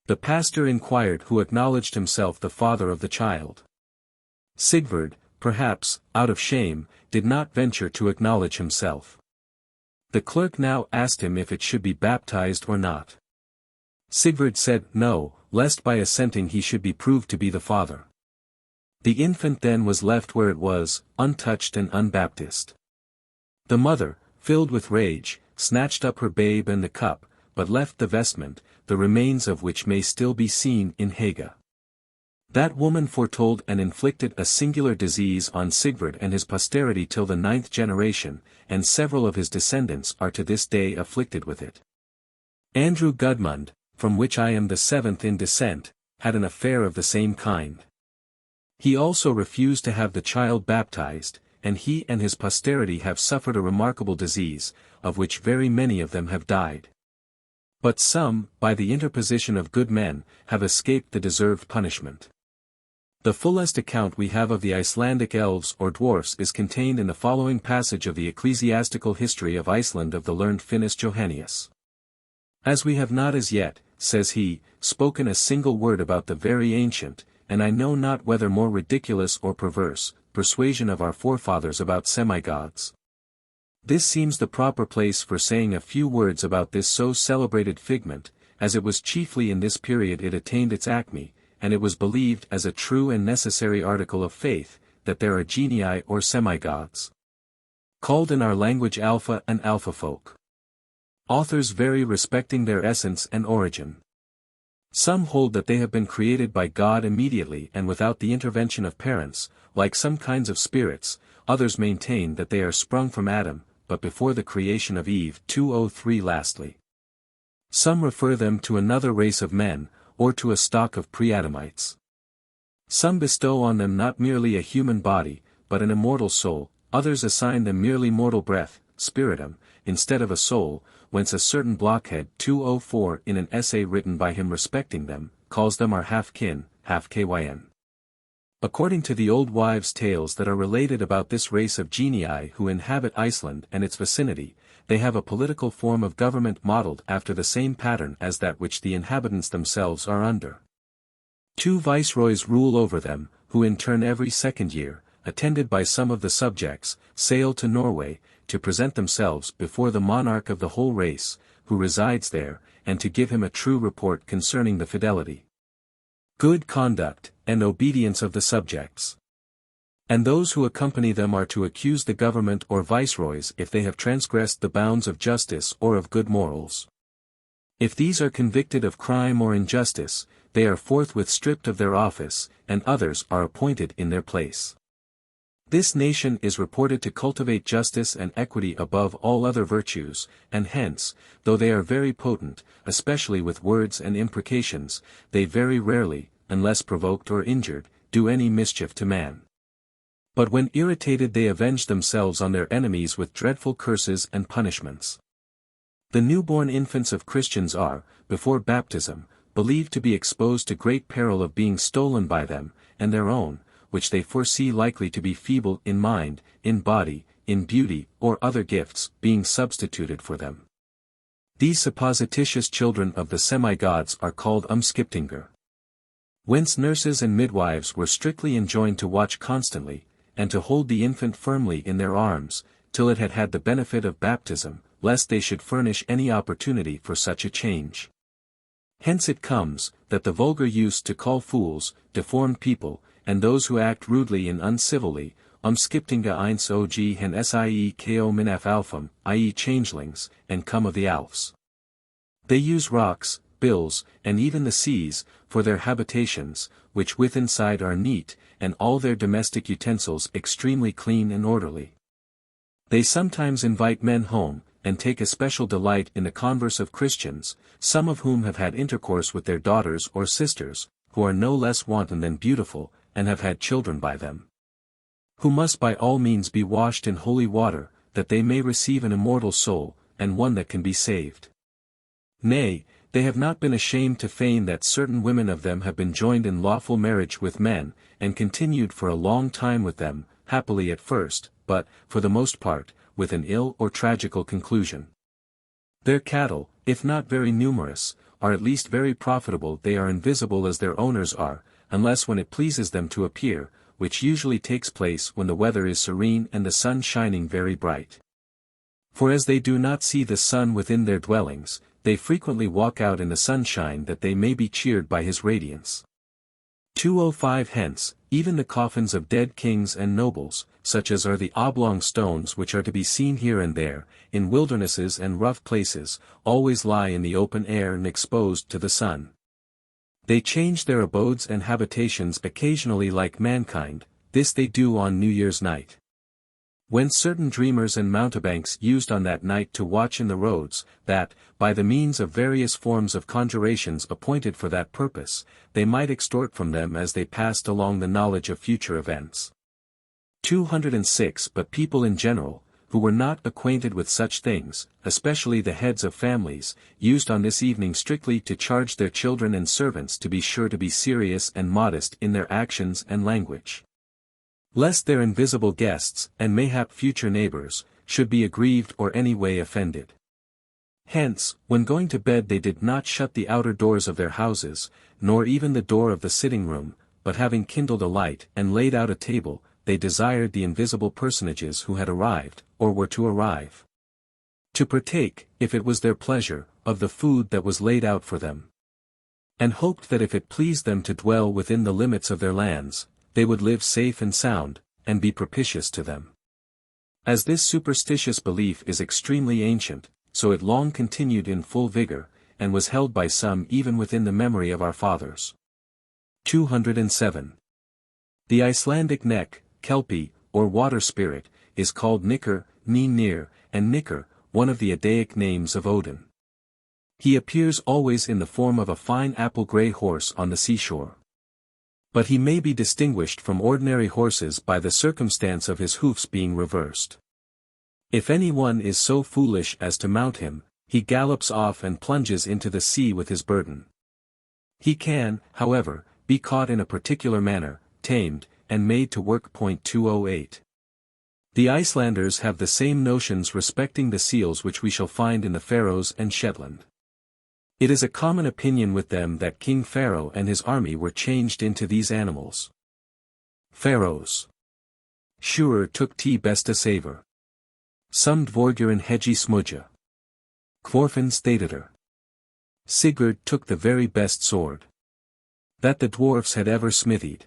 The pastor inquired who acknowledged himself the father of the child. Sigvard, perhaps, out of shame, did not venture to acknowledge himself. The clerk now asked him if it should be baptized or not. Sigvard said no, lest by assenting he should be proved to be the father. The infant then was left where it was, untouched and unbaptized. The mother, filled with rage, snatched up her babe and the cup, but left the vestment, the remains of which may still be seen in Haga. That woman foretold and inflicted a singular disease on Sigvard and his posterity till the 9th generation, and several of his descendants are to this day afflicted with it. Andrew Gudmund, from which I am the 7th in descent, had an affair of the same kind. He also refused to have the child baptized, and he and his posterity have suffered a remarkable disease, of which very many of them have died. But some, by the interposition of good men, have escaped the deserved punishment. The fullest account we have of the Icelandic elves or dwarfs is contained in the following passage of the Ecclesiastical History of Iceland of the learned Finnus Johannius. As we have not as yet, says he, spoken a single word about the very ancient, and I know not whether more ridiculous or perverse, persuasion of our forefathers about semi-gods. This seems the proper place for saying a few words about this so celebrated figment, as it was chiefly in this period it attained its acme, and it was believed as a true and necessary article of faith, that there are genii or semi-gods. Called in our language Alpha and Alpha folk. Authors vary respecting their essence and origin. Some hold that they have been created by God immediately and without the intervention of parents, like some kinds of spirits. Others maintain that they are sprung from Adam, but before the creation of Eve. 203. Lastly, some refer them to another race of men, or to a stock of pre-Adamites. Some bestow on them not merely a human body, but an immortal soul. Others assign them merely mortal breath, spiritum, instead of a soul, whence a certain blockhead 204 in an essay written by him respecting them, calls them our half-kin, half-kyn. According to the old wives' tales that are related about this race of genii who inhabit Iceland and its vicinity, they have a political form of government modeled after the same pattern as that which the inhabitants themselves are under. 2 viceroys rule over them, who in turn every second year, attended by some of the subjects, sail to Norway, to present themselves before the monarch of the whole race, who resides there, and to give him a true report concerning the fidelity, good conduct, and obedience of the subjects. And those who accompany them are to accuse the government or viceroys if they have transgressed the bounds of justice or of good morals. If these are convicted of crime or injustice, they are forthwith stripped of their office, and others are appointed in their place. This nation is reported to cultivate justice and equity above all other virtues, and hence, though they are very potent, especially with words and imprecations, they very rarely, unless provoked or injured, do any mischief to man. But when irritated they avenge themselves on their enemies with dreadful curses and punishments. The newborn infants of Christians are, before baptism, believed to be exposed to great peril of being stolen by them, and their own, which they foresee likely to be feeble in mind, in body, in beauty, or other gifts, being substituted for them. These supposititious children of the semi-gods are called umskiptingar. Whence nurses and midwives were strictly enjoined to watch constantly, and to hold the infant firmly in their arms, till it had had the benefit of baptism, lest they should furnish any opportunity for such a change. Hence it comes, that the vulgar used to call fools, deformed people, and those who act rudely and uncivilly, umskiptinga eins og hen sie ko minaf alpham, i.e. changelings, and come of the Alfs. They use rocks, bills, and even the seas, for their habitations, which with inside are neat, and all their domestic utensils extremely clean and orderly. They sometimes invite men home, and take especial delight in the converse of Christians, some of whom have had intercourse with their daughters or sisters, who are no less wanton than beautiful, and have had children by them. Who must by all means be washed in holy water, that they may receive an immortal soul, and one that can be saved. Nay, they have not been ashamed to feign that certain women of them have been joined in lawful marriage with men, and continued for a long time with them, happily at first, but, for the most part, with an ill or tragical conclusion. Their cattle, if not very numerous, are at least very profitable. They are invisible as their owners are, unless when it pleases them to appear, which usually takes place when the weather is serene and the sun shining very bright. For as they do not see the sun within their dwellings, they frequently walk out in the sunshine that they may be cheered by his radiance. 205 Hence, even the coffins of dead kings and nobles, such as are the oblong stones which are to be seen here and there, in wildernesses and rough places, always lie in the open air and exposed to the sun. They change their abodes and habitations occasionally like mankind, this they do on New Year's night. When certain dreamers and mountebanks used on that night to watch in the roads, that, by the means of various forms of conjurations appointed for that purpose, they might extort from them as they passed along the knowledge of future events. 206 But people in general, who were not acquainted with such things, especially the heads of families, used on this evening strictly to charge their children and servants to be sure to be serious and modest in their actions and language, lest their invisible guests, and mayhap future neighbors, should be aggrieved or any way offended. Hence, when going to bed they did not shut the outer doors of their houses, nor even the door of the sitting room, but having kindled a light and laid out a table, they desired the invisible personages who had arrived, or were to arrive, to partake, if it was their pleasure, of the food that was laid out for them, and hoped that if it pleased them to dwell within the limits of their lands, they would live safe and sound, and be propitious to them. As this superstitious belief is extremely ancient, so it long continued in full vigor, and was held by some even within the memory of our fathers. 207. The Icelandic neck, kelpie, or water spirit, is called Nikkr, Nir, and Nikkr, one of the Eddaic names of Odin. He appears always in the form of a fine apple-gray horse on the seashore. But he may be distinguished from ordinary horses by the circumstance of his hoofs being reversed. If any one is so foolish as to mount him, he gallops off and plunges into the sea with his burden. He can, however, be caught in a particular manner, tamed, and made to work. 208. The Icelanders have the same notions respecting the seals which we shall find in the Feroes and Shetland. It is a common opinion with them that King Pharaoh and his army were changed into these animals. Feroes. Shurer took tea besta savor. Some dvorgeren hedgy smudja. Kvorfen stated. Sigurd took the very best sword that the dwarfs had ever smithied.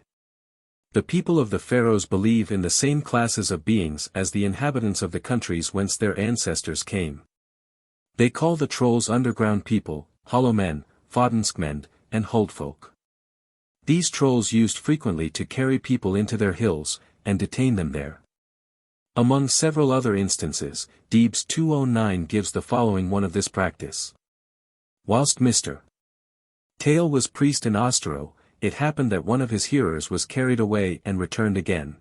The people of the Faroes believe in the same classes of beings as the inhabitants of the countries whence their ancestors came. They call the trolls underground people, hollowmen, fodenskmend, and huldfolk. These trolls used frequently to carry people into their hills, and detain them there. Among several other instances, Debes 209 gives the following one of this practice. Whilst Mr. Tale was priest in Ostero, it happened that one of his hearers was carried away and returned again.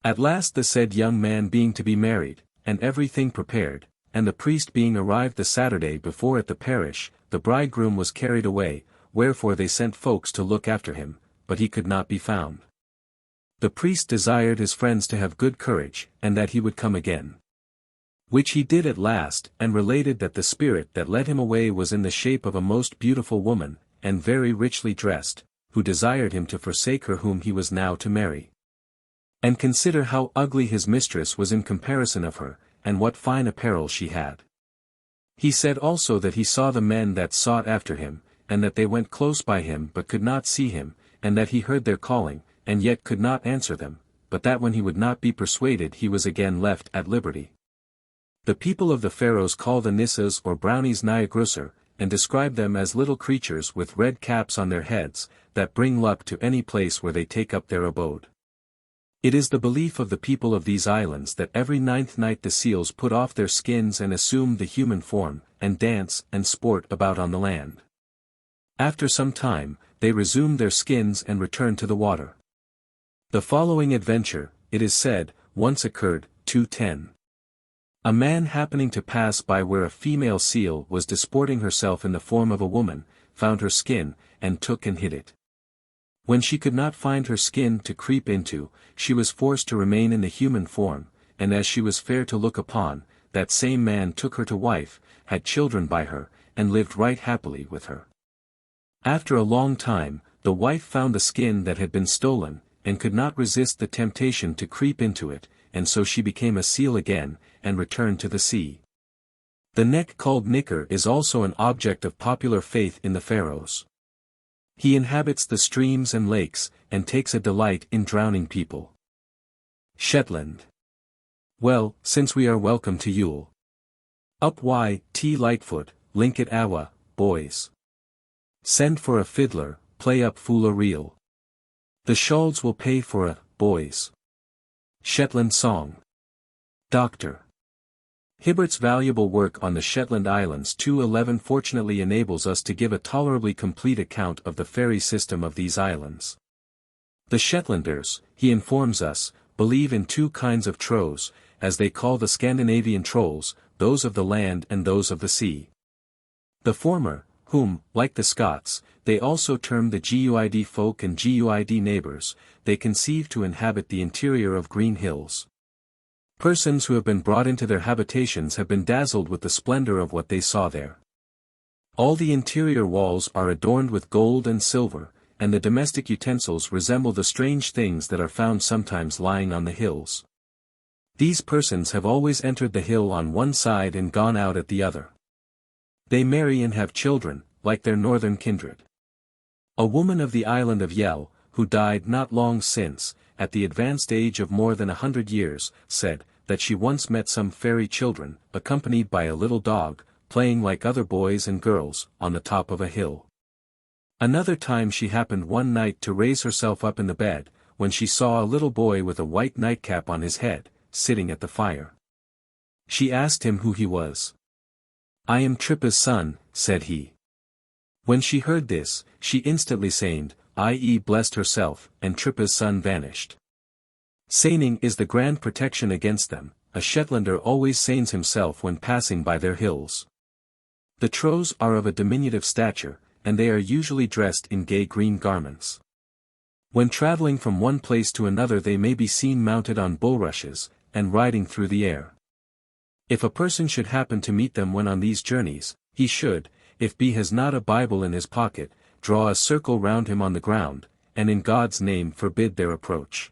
At last the said young man being to be married, and everything prepared, and the priest being arrived the Saturday before at the parish, the bridegroom was carried away, wherefore they sent folks to look after him, but he could not be found. The priest desired his friends to have good courage, and that he would come again. Which he did at last, and related that the spirit that led him away was in the shape of a most beautiful woman, and very richly dressed, who desired him to forsake her whom he was now to marry. And consider how ugly his mistress was in comparison of her, and what fine apparel she had. He said also that he saw the men that sought after him, and that they went close by him but could not see him, and that he heard their calling, and yet could not answer them, but that when he would not be persuaded he was again left at liberty. The people of the Faroes call the Nisses or brownies Nyagrusser, and describe them as little creatures with red caps on their heads, that bring luck to any place where they take up their abode. It is the belief of the people of these islands that every 9th night the seals put off their skins and assume the human form, and dance and sport about on the land. After some time, they resume their skins and return to the water. The following adventure, it is said, once occurred, 210. A man happening to pass by where a female seal was disporting herself in the form of a woman, found her skin, and took and hid it. When she could not find her skin to creep into, she was forced to remain in the human form, and as she was fair to look upon, that same man took her to wife, had children by her, and lived right happily with her. After a long time, the wife found the skin that had been stolen, and could not resist the temptation to creep into it, and so she became a seal again, and returned to the sea. The neck called Nicker is also an object of popular faith in the Faroes. He inhabits the streams and lakes, and takes a delight in drowning people. Shetland. Well, since we are welcome to Yule. Up T Lightfoot, Linkit Awa, boys. Send for a fiddler, play up Fula reel. The Schalds will pay for a, boys. Shetland song. Dr. Hibbert's valuable work on the Shetland Islands 211 fortunately enables us to give a tolerably complete account of the fairy system of these islands. The Shetlanders, he informs us, believe in two kinds of trolls, as they call the Scandinavian trolls, those of the land and those of the sea. The former, whom, like the Scots, they also term the Guid folk and Guid neighbors, they conceive to inhabit the interior of green hills. Persons who have been brought into their habitations have been dazzled with the splendor of what they saw there. All the interior walls are adorned with gold and silver, and the domestic utensils resemble the strange things that are found sometimes lying on the hills. These persons have always entered the hill on one side and gone out at the other. They marry and have children, like their northern kindred. A woman of the island of Yell, who died not long since, at the advanced age of more than 100 years, said, that she once met some fairy children, accompanied by a little dog, playing like other boys and girls, on the top of a hill. Another time she happened one night to raise herself up in the bed, when she saw a little boy with a white nightcap on his head, sitting at the fire. She asked him who he was. "I am Trippa's son," said he. When she heard this, she instantly seined, i.e. blessed herself, and Trippa's son vanished. Seining is the grand protection against them. A Shetlander always seins himself when passing by their hills. The Trolls are of a diminutive stature, and they are usually dressed in gay green garments. When traveling from one place to another they may be seen mounted on bulrushes, and riding through the air. If a person should happen to meet them when on these journeys, he should, if he has not a Bible in his pocket, draw a circle round him on the ground, and in God's name forbid their approach.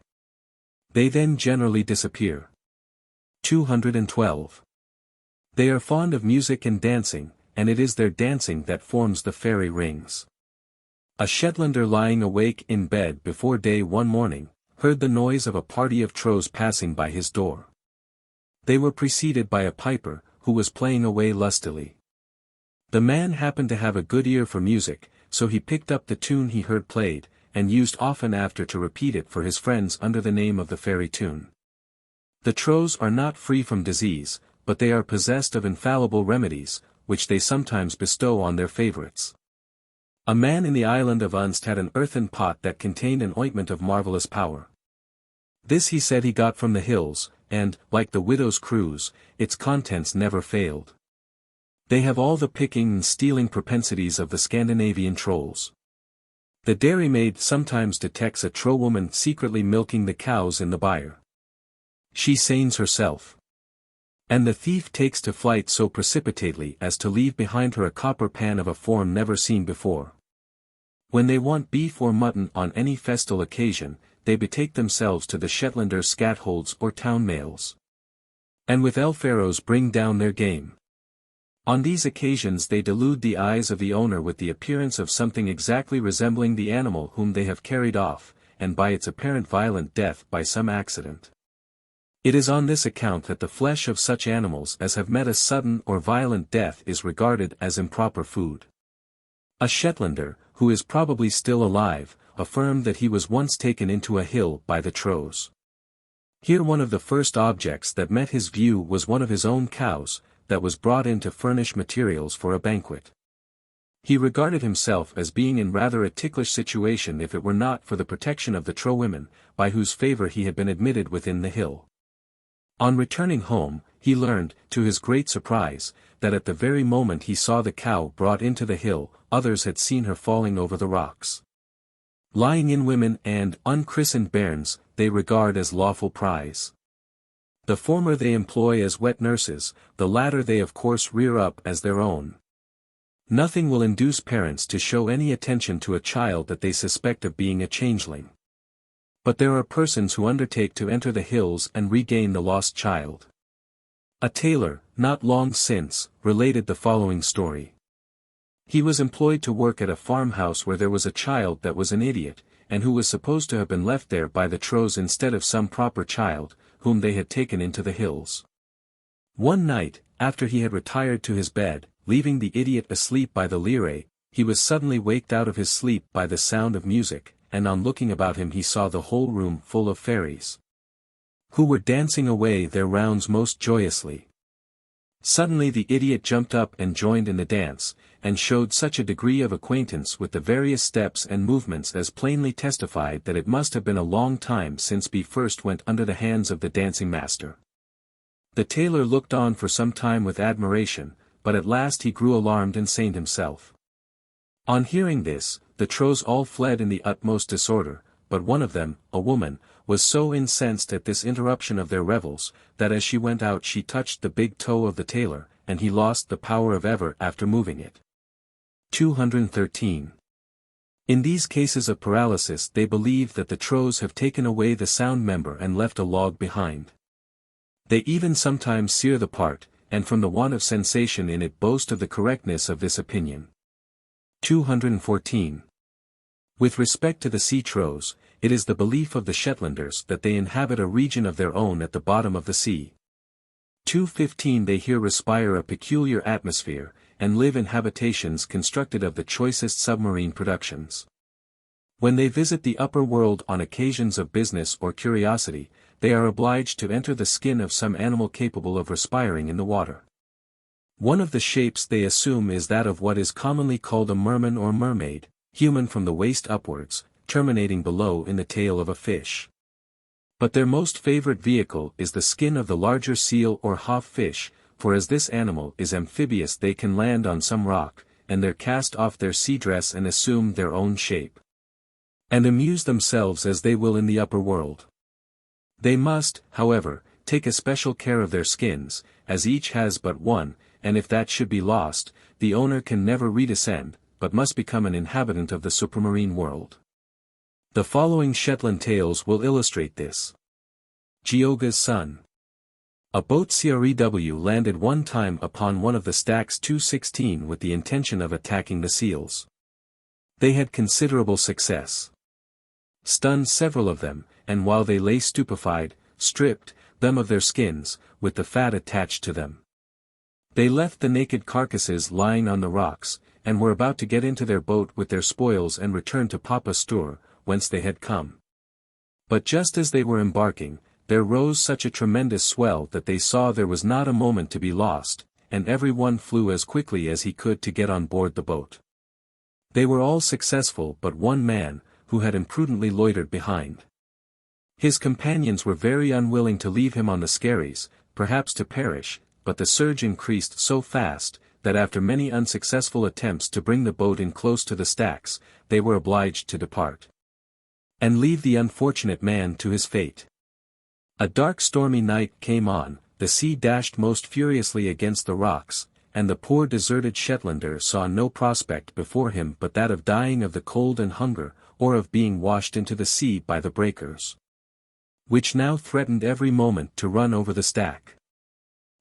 They then generally disappear. 212. They are fond of music and dancing, and it is their dancing that forms the fairy rings. A Shetlander lying awake in bed before day one morning, heard the noise of a party of trolls passing by his door. They were preceded by a piper, who was playing away lustily. The man happened to have a good ear for music, so he picked up the tune he heard played, and used often after to repeat it for his friends under the name of the fairy tune. The trolls are not free from disease, but they are possessed of infallible remedies, which they sometimes bestow on their favorites. A man in the island of Unst had an earthen pot that contained an ointment of marvelous power. This he said he got from the hills, and, like the widow's cruse, its contents never failed. They have all the picking and stealing propensities of the Scandinavian trolls. The dairymaid sometimes detects a trollwoman secretly milking the cows in the byre. She sains herself. And the thief takes to flight so precipitately as to leave behind her a copper pan of a form never seen before. When they want beef or mutton on any festal occasion, they betake themselves to the Shetlander scatholds or town mails. And with Feroes bring down their game. On these occasions they delude the eyes of the owner with the appearance of something exactly resembling the animal whom they have carried off, and by its apparent violent death by some accident. It is on this account that the flesh of such animals as have met a sudden or violent death is regarded as improper food. A Shetlander, who is probably still alive, affirmed that he was once taken into a hill by the trolls. Here one of the first objects that met his view was one of his own cows, that was brought in to furnish materials for a banquet. He regarded himself as being in rather a ticklish situation if it were not for the protection of the trollwomen, by whose favor he had been admitted within the hill. On returning home, he learned, to his great surprise, that at the very moment he saw the cow brought into the hill, others had seen her falling over the rocks. Lying in women and unchristened bairns, they regard as lawful prize. The former they employ as wet nurses, the latter they of course rear up as their own. Nothing will induce parents to show any attention to a child that they suspect of being a changeling. But there are persons who undertake to enter the hills and regain the lost child. A tailor, not long since, related the following story. He was employed to work at a farmhouse where there was a child that was an idiot, and who was supposed to have been left there by the trolls instead of some proper child, whom they had taken into the hills. One night, after he had retired to his bed, leaving the idiot asleep by the lyre, he was suddenly waked out of his sleep by the sound of music, and on looking about him he saw the whole room full of fairies, who were dancing away their rounds most joyously. Suddenly the idiot jumped up and joined in the dance, and showed such a degree of acquaintance with the various steps and movements as plainly testified that it must have been a long time since he first went under the hands of the dancing master. The tailor looked on for some time with admiration, but at last he grew alarmed and seined himself. On hearing this, the trolls all fled in the utmost disorder, but one of them, a woman, was so incensed at this interruption of their revels, that as she went out she touched the big toe of the tailor, and he lost the power of ever after moving it. 213. In these cases of paralysis they believe that the trolls have taken away the sound member and left a log behind. They even sometimes sear the part, and from the want of sensation in it boast of the correctness of this opinion. 214. With respect to the sea trolls, it is the belief of the Shetlanders that they inhabit a region of their own at the bottom of the sea. 215 They here respire a peculiar atmosphere, and live in habitations constructed of the choicest submarine productions. When they visit the upper world on occasions of business or curiosity, they are obliged to enter the skin of some animal capable of respiring in the water. One of the shapes they assume is that of what is commonly called a merman or mermaid, human from the waist upwards, terminating below in the tail of a fish. But their most favorite vehicle is the skin of the larger seal or haw fish, for as this animal is amphibious they can land on some rock, and there cast off their sea dress and assume their own shape, and amuse themselves as they will in the upper world. They must, however, take especial care of their skins, as each has but one, and if that should be lost, the owner can never redescend, but must become an inhabitant of the supramarine world. The following Shetland tales will illustrate this. Gioga's son. A boat CREW landed one time upon one of the stacks 216 with the intention of attacking the seals. They had considerable success. Stunned several of them, and while they lay stupefied, stripped them of their skins, with the fat attached to them. They left the naked carcasses lying on the rocks, and were about to get into their boat with their spoils and return to Papa Stur, whence they had come. But just as they were embarking, there rose such a tremendous swell that they saw there was not a moment to be lost, and every one flew as quickly as he could to get on board the boat. They were all successful but one man, who had imprudently loitered behind. His companions were very unwilling to leave him on the skerries, perhaps to perish, but the surge increased so fast, that after many unsuccessful attempts to bring the boat in close to the stacks, they were obliged to depart, and leave the unfortunate man to his fate. A dark stormy night came on, the sea dashed most furiously against the rocks, and the poor deserted Shetlander saw no prospect before him but that of dying of the cold and hunger, or of being washed into the sea by the breakers, which now threatened every moment to run over the stack.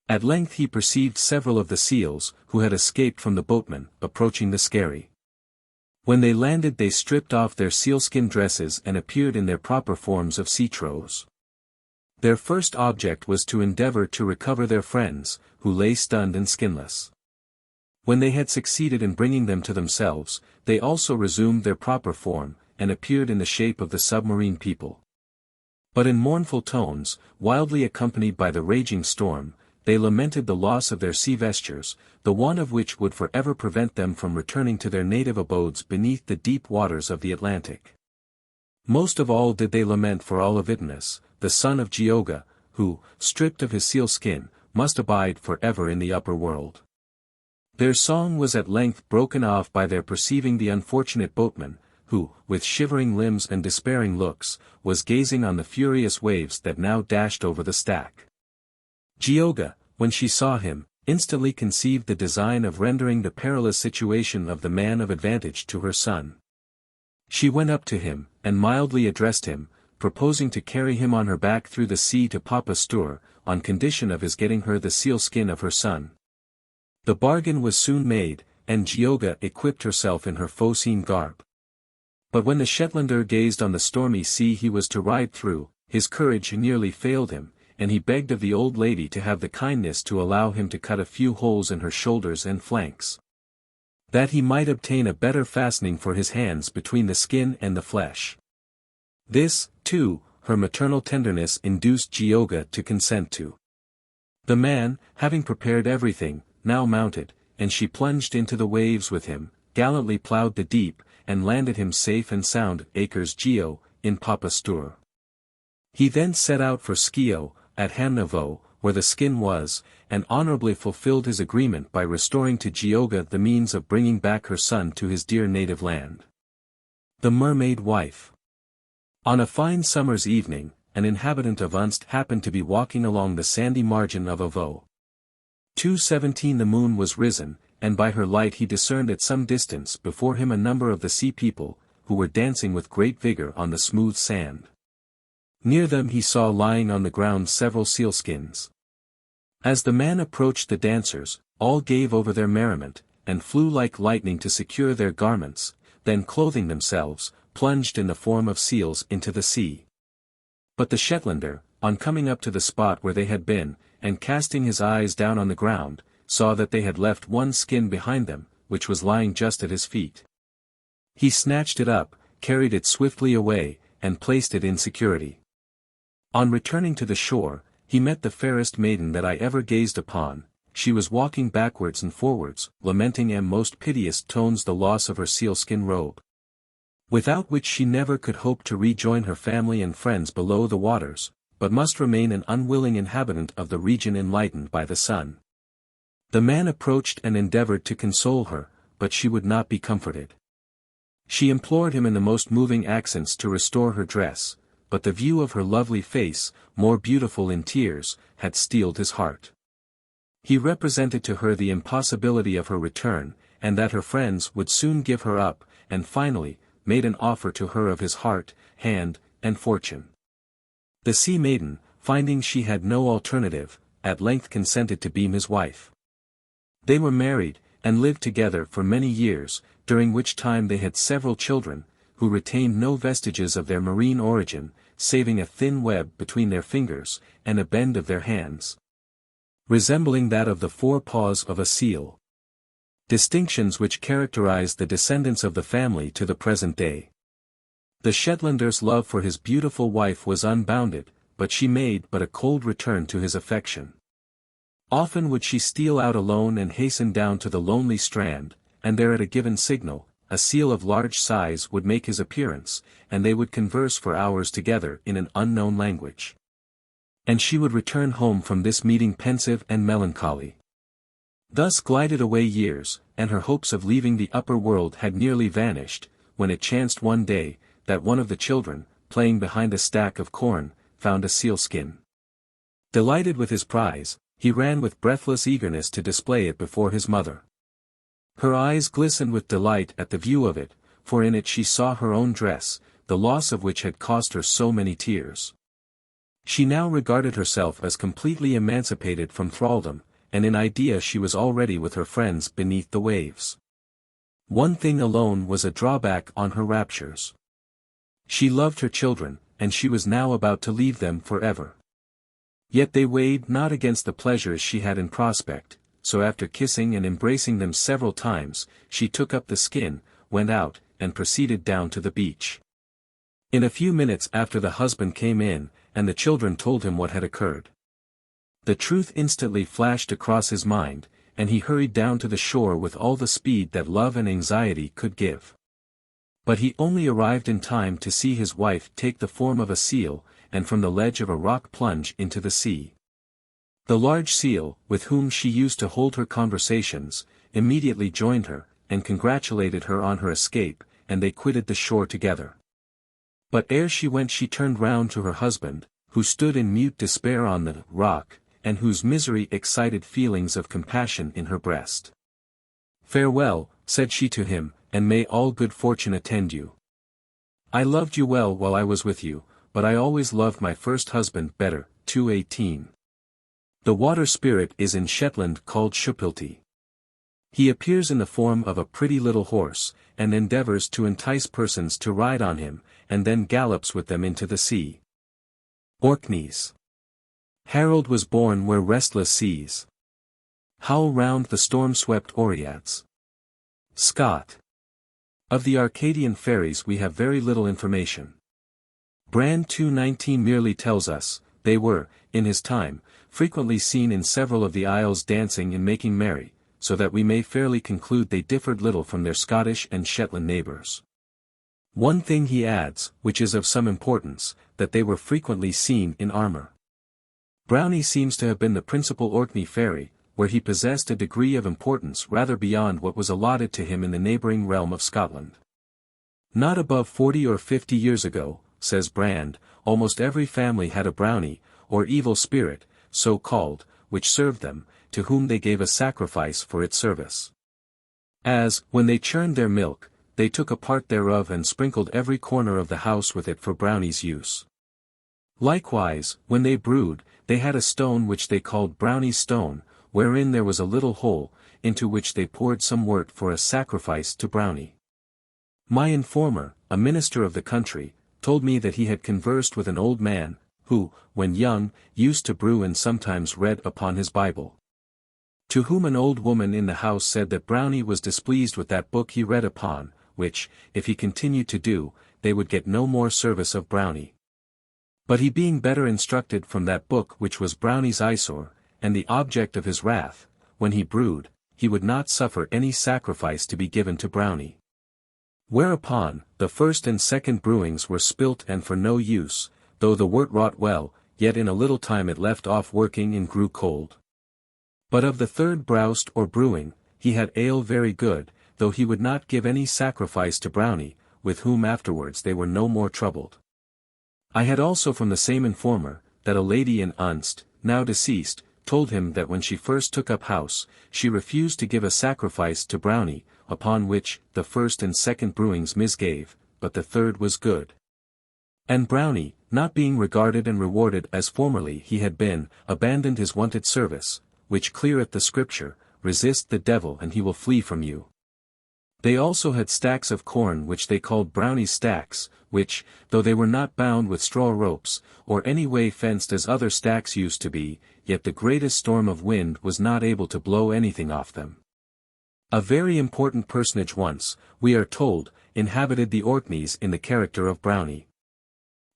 At length he perceived several of the seals, who had escaped from the boatmen, approaching the skerry. When they landed they stripped off their sealskin dresses and appeared in their proper forms of sea trolls. Their first object was to endeavor to recover their friends, who lay stunned and skinless. When they had succeeded in bringing them to themselves, they also resumed their proper form, and appeared in the shape of the submarine people. But in mournful tones, wildly accompanied by the raging storm, they lamented the loss of their sea vestures, the want of which would forever prevent them from returning to their native abodes beneath the deep waters of the Atlantic. Most of all did they lament for Olavitinus, the son of Gioga, who, stripped of his seal skin, must abide forever in the upper world. Their song was at length broken off by their perceiving the unfortunate boatman, who, with shivering limbs and despairing looks, was gazing on the furious waves that now dashed over the stack. Gioga, when she saw him, instantly conceived the design of rendering the perilous situation of the man of advantage to her son. She went up to him, and mildly addressed him, proposing to carry him on her back through the sea to Papa Stur, on condition of his getting her the sealskin of her son. The bargain was soon made, and Gioga equipped herself in her Phocene garb. But when the Shetlander gazed on the stormy sea he was to ride through, his courage nearly failed him, and he begged of the old lady to have the kindness to allow him to cut a few holes in her shoulders and flanks, that he might obtain a better fastening for his hands between the skin and the flesh. This, too, her maternal tenderness induced Gioga to consent to. The man, having prepared everything, now mounted, and she plunged into the waves with him, gallantly ploughed the deep, and landed him safe and sound Acres Geo, in Papa Stur. He then set out for Schio, at Hamnavo, where the skin was, and honorably fulfilled his agreement by restoring to Gioga the means of bringing back her son to his dear native land. The Mermaid Wife. On a fine summer's evening, an inhabitant of Unst happened to be walking along the sandy margin of Avo. 2:17 The moon was risen, and by her light he discerned at some distance before him a number of the sea people, who were dancing with great vigor on the smooth sand. Near them he saw lying on the ground several sealskins. As the man approached the dancers, all gave over their merriment, and flew like lightning to secure their garments, then clothing themselves, plunged in the form of seals into the sea. But the Shetlander, on coming up to the spot where they had been, and casting his eyes down on the ground, saw that they had left one skin behind them, which was lying just at his feet. He snatched it up, carried it swiftly away, and placed it in security. On returning to the shore, he met the fairest maiden that I ever gazed upon. She was walking backwards and forwards, lamenting in most piteous tones the loss of her sealskin robe, without which she never could hope to rejoin her family and friends below the waters, but must remain an unwilling inhabitant of the region enlightened by the sun. The man approached and endeavored to console her, but she would not be comforted. She implored him in the most moving accents to restore her dress, but the view of her lovely face, more beautiful in tears, had steeled his heart. He represented to her the impossibility of her return, and that her friends would soon give her up, and finally, made an offer to her of his heart, hand, and fortune. The sea maiden, finding she had no alternative, at length consented to be his wife. They were married, and lived together for many years, during which time they had several children, who retained no vestiges of their marine origin, saving a thin web between their fingers, and a bend of their hands, resembling that of the four paws of a seal. Distinctions which characterized the descendants of the family to the present day. The Shetlander's love for his beautiful wife was unbounded, but she made but a cold return to his affection. Often would she steal out alone and hasten down to the lonely strand, and there at a given signal, a seal of large size would make his appearance, and they would converse for hours together in an unknown language. And she would return home from this meeting pensive and melancholy. Thus glided away years, and her hopes of leaving the upper world had nearly vanished, when it chanced one day, that one of the children, playing behind a stack of corn, found a sealskin. Delighted with his prize, he ran with breathless eagerness to display it before his mother. Her eyes glistened with delight at the view of it, for in it she saw her own dress, the loss of which had cost her so many tears. She now regarded herself as completely emancipated from thraldom, and in idea she was already with her friends beneath the waves. One thing alone was a drawback on her raptures. She loved her children, and she was now about to leave them forever. Yet they weighed not against the pleasures she had in prospect, so after kissing and embracing them several times, she took up the skin, went out, and proceeded down to the beach. In a few minutes after the husband came in, and the children told him what had occurred. The truth instantly flashed across his mind, and he hurried down to the shore with all the speed that love and anxiety could give. But he only arrived in time to see his wife take the form of a seal, and from the ledge of a rock plunge into the sea. The large seal, with whom she used to hold her conversations, immediately joined her, and congratulated her on her escape, and they quitted the shore together. But ere she went she turned round to her husband, who stood in mute despair on the rock, and whose misery excited feelings of compassion in her breast. "Farewell," said she to him, "and may all good fortune attend you. I loved you well while I was with you, but I always loved my first husband better." 2:18. The water spirit is in Shetland called Shupilti. He appears in the form of a pretty little horse, and endeavors to entice persons to ride on him, and then gallops with them into the sea. Orkneys. Harold was born where restless seas howl round the storm-swept Oreads. Scott. Of the Arcadian fairies we have very little information. Brand 2:19 merely tells us, they were, in his time, frequently seen in several of the isles dancing and making merry, so that we may fairly conclude they differed little from their Scottish and Shetland neighbours. One thing he adds, which is of some importance, that they were frequently seen in armour. Brownie seems to have been the principal Orkney fairy, where he possessed a degree of importance rather beyond what was allotted to him in the neighbouring realm of Scotland. Not above 40 or 50 years ago, says Brand, almost every family had a brownie, or evil spirit, so called, which served them, to whom they gave a sacrifice for its service. As, when they churned their milk, they took a part thereof and sprinkled every corner of the house with it for Brownie's use. Likewise, when they brewed, they had a stone which they called Brownie's stone, wherein there was a little hole, into which they poured some wort for a sacrifice to Brownie. My informer, a minister of the country, told me that he had conversed with an old man, who, when young, used to brew and sometimes read upon his Bible. To whom an old woman in the house said that Brownie was displeased with that book he read upon, which, if he continued to do, they would get no more service of Brownie. But he being better instructed from that book which was Brownie's eyesore, and the object of his wrath, when he brewed, he would not suffer any sacrifice to be given to Brownie. Whereupon, the first and second brewings were spilt and for no use, though the wort wrought well, yet in a little time it left off working and grew cold. But of the third browst or brewing, he had ale very good, though he would not give any sacrifice to Brownie, with whom afterwards they were no more troubled. I had also from the same informer, that a lady in Unst, now deceased, told him that when she first took up house, she refused to give a sacrifice to Brownie, upon which, the first and second brewings misgave, but the third was good. And Brownie, not being regarded and rewarded as formerly he had been, abandoned his wonted service, which cleareth the scripture, resist the devil and he will flee from you. They also had stacks of corn which they called brownie stacks, which, though they were not bound with straw ropes, or any way fenced as other stacks used to be, yet the greatest storm of wind was not able to blow anything off them. A very important personage once, we are told, inhabited the Orkneys in the character of Brownie.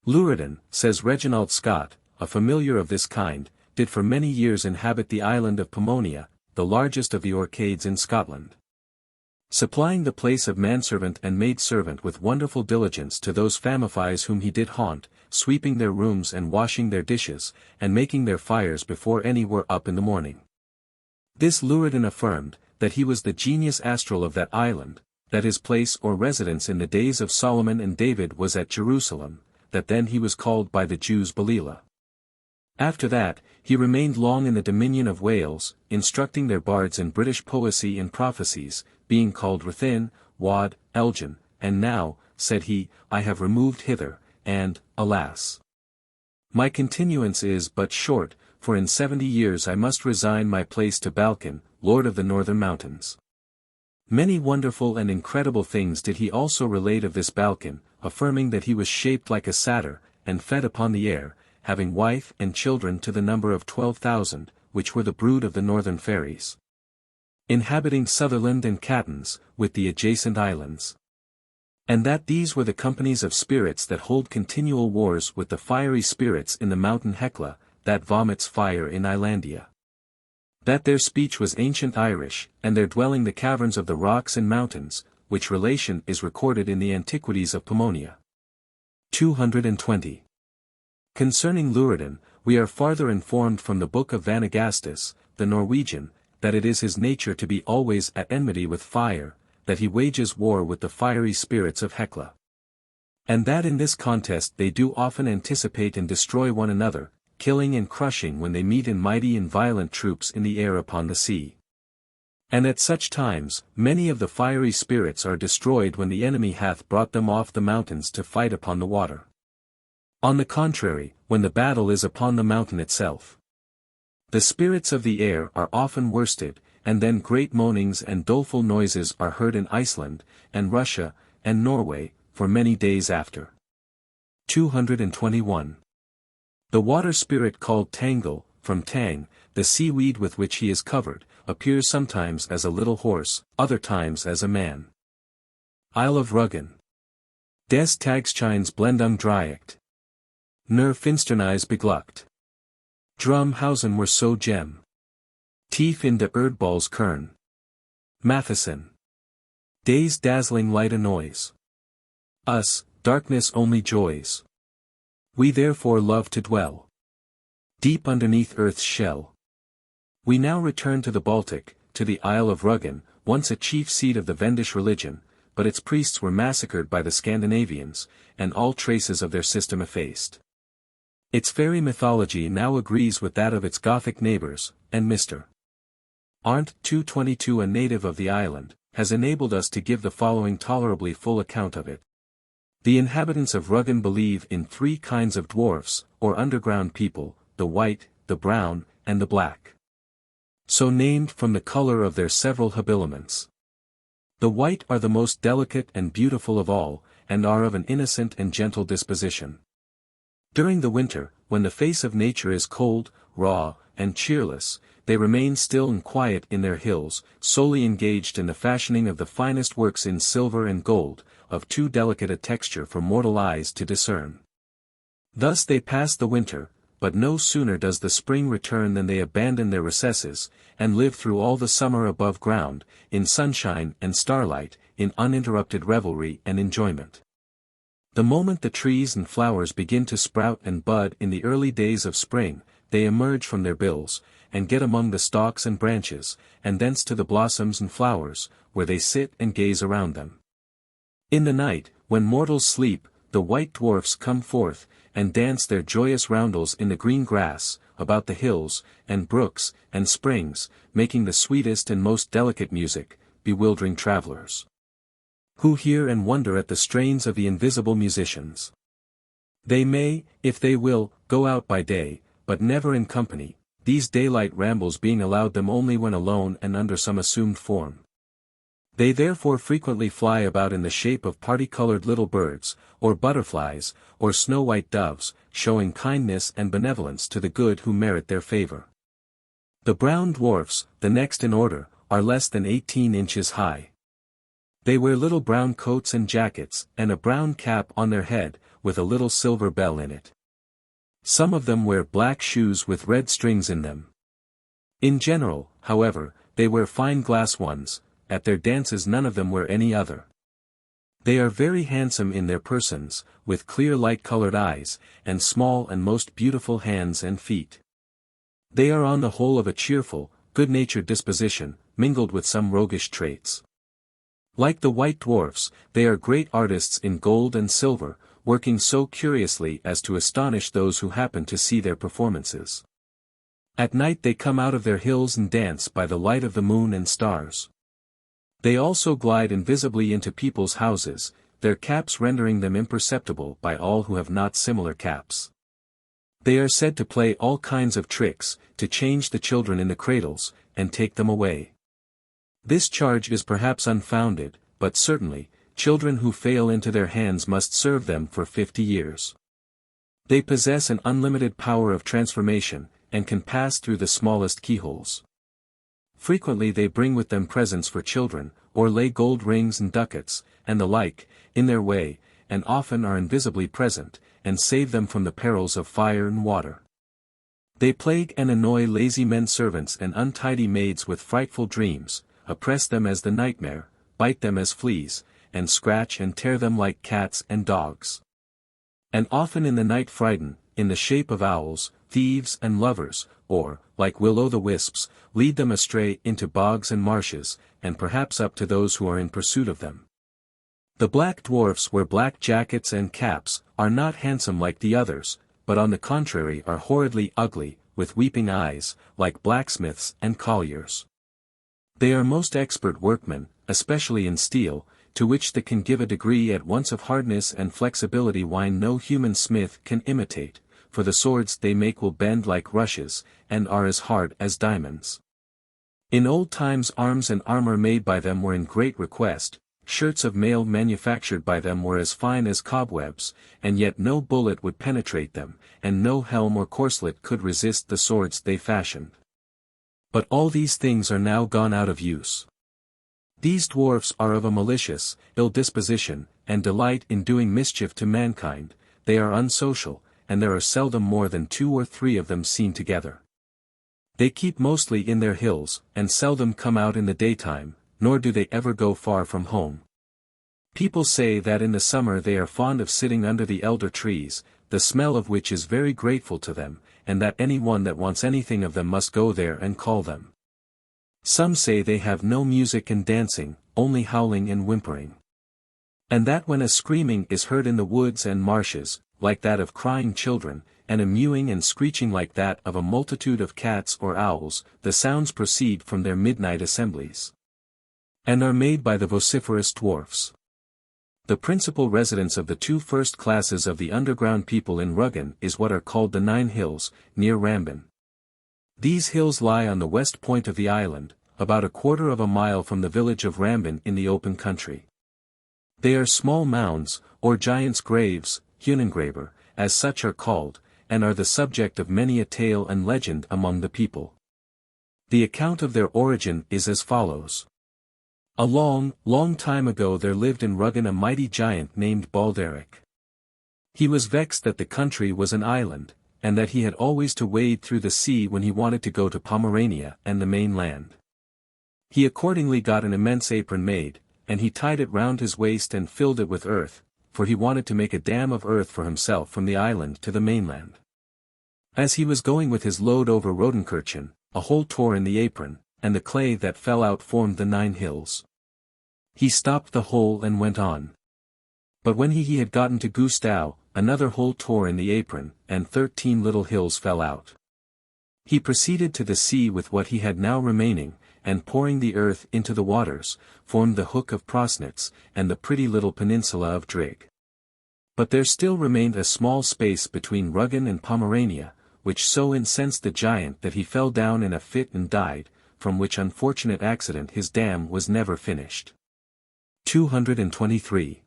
Luriden, says Reginald Scott, a familiar of this kind, did for many years inhabit the island of Pomonia, the largest of the Orcades in Scotland. Supplying the place of manservant and maidservant with wonderful diligence to those famifies whom he did haunt, sweeping their rooms and washing their dishes, and making their fires before any were up in the morning. This Luriden affirmed, that he was the genius astral of that island, that his place or residence in the days of Solomon and David was at Jerusalem, that then he was called by the Jews Belilah. After that, he remained long in the dominion of Wales, instructing their bards in British poesy and prophecies, being called Ruthin, Wad, Elgin, and now, said he, I have removed hither, and, alas! My continuance is but short, for in 70 years I must resign my place to Balkan, lord of the northern mountains. Many wonderful and incredible things did he also relate of this Balkan, affirming that he was shaped like a satyr, and fed upon the air, having wife and children to the number of 12,000, which were the brood of the northern fairies, inhabiting Sutherland and Cattons, with the adjacent islands. And that these were the companies of spirits that hold continual wars with the fiery spirits in the mountain Hecla, that vomits fire in Islandia. That their speech was ancient Irish, and their dwelling the caverns of the rocks and mountains, which relation is recorded in the Antiquities of Pomonia. 220. Concerning Luriden, we are farther informed from the Book of Vanagastus, the Norwegian, that it is his nature to be always at enmity with fire, that he wages war with the fiery spirits of Hecla. And that in this contest they do often anticipate and destroy one another, killing and crushing when they meet in mighty and violent troops in the air upon the sea. And at such times, many of the fiery spirits are destroyed when the enemy hath brought them off the mountains to fight upon the water. On the contrary, when the battle is upon the mountain itself, the spirits of the air are often worsted, and then great moanings and doleful noises are heard in Iceland, and Russia, and Norway, for many days after. 221. The water spirit called Tangle, from Tang, the seaweed with which he is covered, appears sometimes as a little horse, other times as a man. Isle of Ruggen. Des Tagschines Blendung Dryect. Nur Finsternis begluckt. Drumhausen were so gem. Tief in de Erdballs Kern. Matheson. Days dazzling light a noise. Us, darkness only joys. We therefore love to dwell deep underneath earth's shell. We now return to the Baltic, to the Isle of Ruggen, once a chief seat of the Vendish religion, but its priests were massacred by the Scandinavians, and all traces of their system effaced. Its fairy mythology now agrees with that of its Gothic neighbors, and Mr. Arndt 222, a native of the island, has enabled us to give the following tolerably full account of it. The inhabitants of Ruggen believe in 3 kinds of dwarfs, or underground people, the white, the brown, and the black. So named from the color of their several habiliments. The white are the most delicate and beautiful of all, and are of an innocent and gentle disposition. During the winter, when the face of nature is cold, raw, and cheerless, they remain still and quiet in their hills, solely engaged in the fashioning of the finest works in silver and gold, of too delicate a texture for mortal eyes to discern. Thus they pass the winter, but no sooner does the spring return than they abandon their recesses, and live through all the summer above ground, in sunshine and starlight, in uninterrupted revelry and enjoyment. The moment the trees and flowers begin to sprout and bud in the early days of spring, they emerge from their bills, and get among the stalks and branches, and thence to the blossoms and flowers, where they sit and gaze around them. In the night, when mortals sleep, the white dwarfs come forth, and dance their joyous roundels in the green grass, about the hills, and brooks, and springs, making the sweetest and most delicate music, bewildering travelers, who hear and wonder at the strains of the invisible musicians. They may, if they will, go out by day, but never in company, these daylight rambles being allowed them only when alone and under some assumed form. They therefore frequently fly about in the shape of party-colored little birds, or butterflies, or snow-white doves, showing kindness and benevolence to the good who merit their favor. The brown dwarfs, the next in order, are less than 18 inches high. They wear little brown coats and jackets, and a brown cap on their head, with a little silver bell in it. Some of them wear black shoes with red strings in them. In general, however, they wear fine glass ones. At their dances none of them wear any other. They are very handsome in their persons, with clear light-colored eyes, and small and most beautiful hands and feet. They are on the whole of a cheerful, good-natured disposition, mingled with some roguish traits. Like the white dwarfs, they are great artists in gold and silver, working so curiously as to astonish those who happen to see their performances. At night they come out of their hills and dance by the light of the moon and stars. They also glide invisibly into people's houses, their caps rendering them imperceptible by all who have not similar caps. They are said to play all kinds of tricks, to change the children in the cradles, and take them away. This charge is perhaps unfounded, but certainly, children who fail into their hands must serve them for 50 years. They possess an unlimited power of transformation, and can pass through the smallest keyholes. Frequently they bring with them presents for children, or lay gold rings and ducats, and the like, in their way, and often are invisibly present, and save them from the perils of fire and water. They plague and annoy lazy men servants and untidy maids with frightful dreams, oppress them as the nightmare, bite them as fleas, and scratch and tear them like cats and dogs. And often in the night frighten, in the shape of owls, thieves and lovers, or, like will-o'-the-wisps, lead them astray into bogs and marshes, and perhaps up to those who are in pursuit of them. The black dwarfs wear black jackets and caps, are not handsome like the others, but on the contrary are horridly ugly, with weeping eyes, like blacksmiths and colliers. They are most expert workmen, especially in steel, to which they can give a degree at once of hardness and flexibility wine no human smith can imitate, for the swords they make will bend like rushes, and are as hard as diamonds. In old times arms and armor made by them were in great request, shirts of mail manufactured by them were as fine as cobwebs, and yet no bullet would penetrate them, and no helm or corselet could resist the swords they fashioned. But all these things are now gone out of use. These dwarfs are of a malicious, ill disposition, and delight in doing mischief to mankind. They are unsocial, and there are seldom more than 2 or 3 of them seen together. They keep mostly in their hills, and seldom come out in the daytime, nor do they ever go far from home. People say that in the summer they are fond of sitting under the elder trees, the smell of which is very grateful to them, and that any one that wants anything of them must go there and call them. Some say they have no music and dancing, only howling and whimpering. And that when a screaming is heard in the woods and marshes, like that of crying children, and a mewing and screeching like that of a multitude of cats or owls, the sounds proceed from their midnight assemblies, and are made by the vociferous dwarfs. The principal residence of the 2 first classes of the underground people in Ruggan is what are called the 9 Hills, near Rambin. These hills lie on the west point of the island, about 1/4 of a mile from the village of Rambin in the open country. They are small mounds, or giants' graves, Hunengraber, as such are called, and are the subject of many a tale and legend among the people. The account of their origin is as follows. A long, long time ago there lived in Ruggan a mighty giant named Balderic. He was vexed that the country was an island, and that he had always to wade through the sea when he wanted to go to Pomerania and the mainland. He accordingly got an immense apron made, and he tied it round his waist and filled it with earth, for he wanted to make a dam of earth for himself from the island to the mainland. As he was going with his load over Rodenkirchen, a hole tore in the apron, and the clay that fell out formed the 9 hills. He stopped the hole and went on. But when he had gotten to Gustau, another hole tore in the apron, and 13 little hills fell out. He proceeded to the sea with what he had now remaining, and pouring the earth into the waters, formed the hook of Prosnitz, and the pretty little peninsula of Drigg. But there still remained a small space between Rügen and Pomerania, which so incensed the giant that he fell down in a fit and died, from which unfortunate accident his dam was never finished. 223.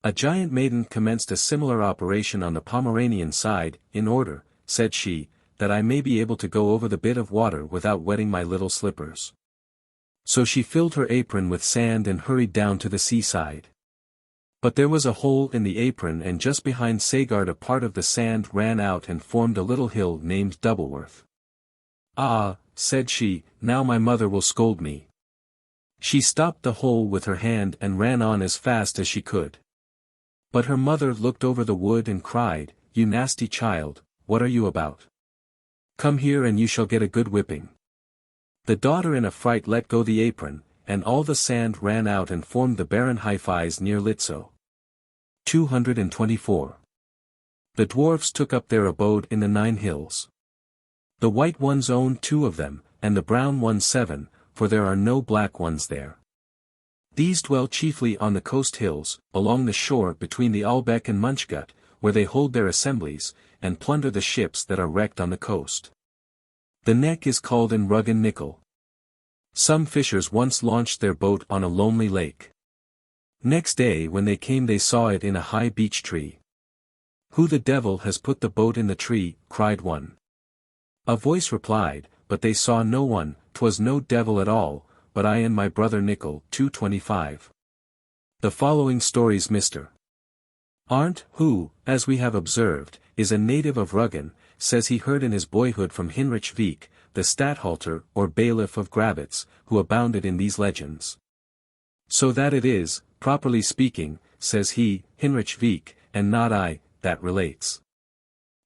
A giant maiden commenced a similar operation on the Pomeranian side, in order, said she, that I may be able to go over the bit of water without wetting my little slippers. So she filled her apron with sand and hurried down to the seaside. But there was a hole in the apron, and just behind Sagard a part of the sand ran out and formed a little hill named Doubleworth. Ah, said she, now my mother will scold me. She stopped the hole with her hand and ran on as fast as she could. But her mother looked over the wood and cried, You nasty child, what are you about? Come here and you shall get a good whipping. The daughter in a fright let go the apron, and all the sand ran out and formed the barren Hyphies near Litso. 224. The dwarfs took up their abode in the 9 hills. The white ones owned 2 of them, and the brown ones 7, for there are no black ones there. These dwell chiefly on the coast hills, along the shore between the Albeck and Munchgut, where they hold their assemblies, and plunder the ships that are wrecked on the coast. The neck is called in Rügen Nickel. Some fishers once launched their boat on a lonely lake. Next day when they came they saw it in a high beech tree. Who the devil has put the boat in the tree? Cried one. A voice replied, but they saw no one, 'twas no devil at all, but I and my brother Nickel. 225. The following stories Mr. Arndt, who, as we have observed, is a native of Rügen, says he heard in his boyhood from Hinrich Wieck, the stadthalter or bailiff of Gravitz, who abounded in these legends. So that it is, properly speaking, says he, Hinrich Wieck, and not I, that relates.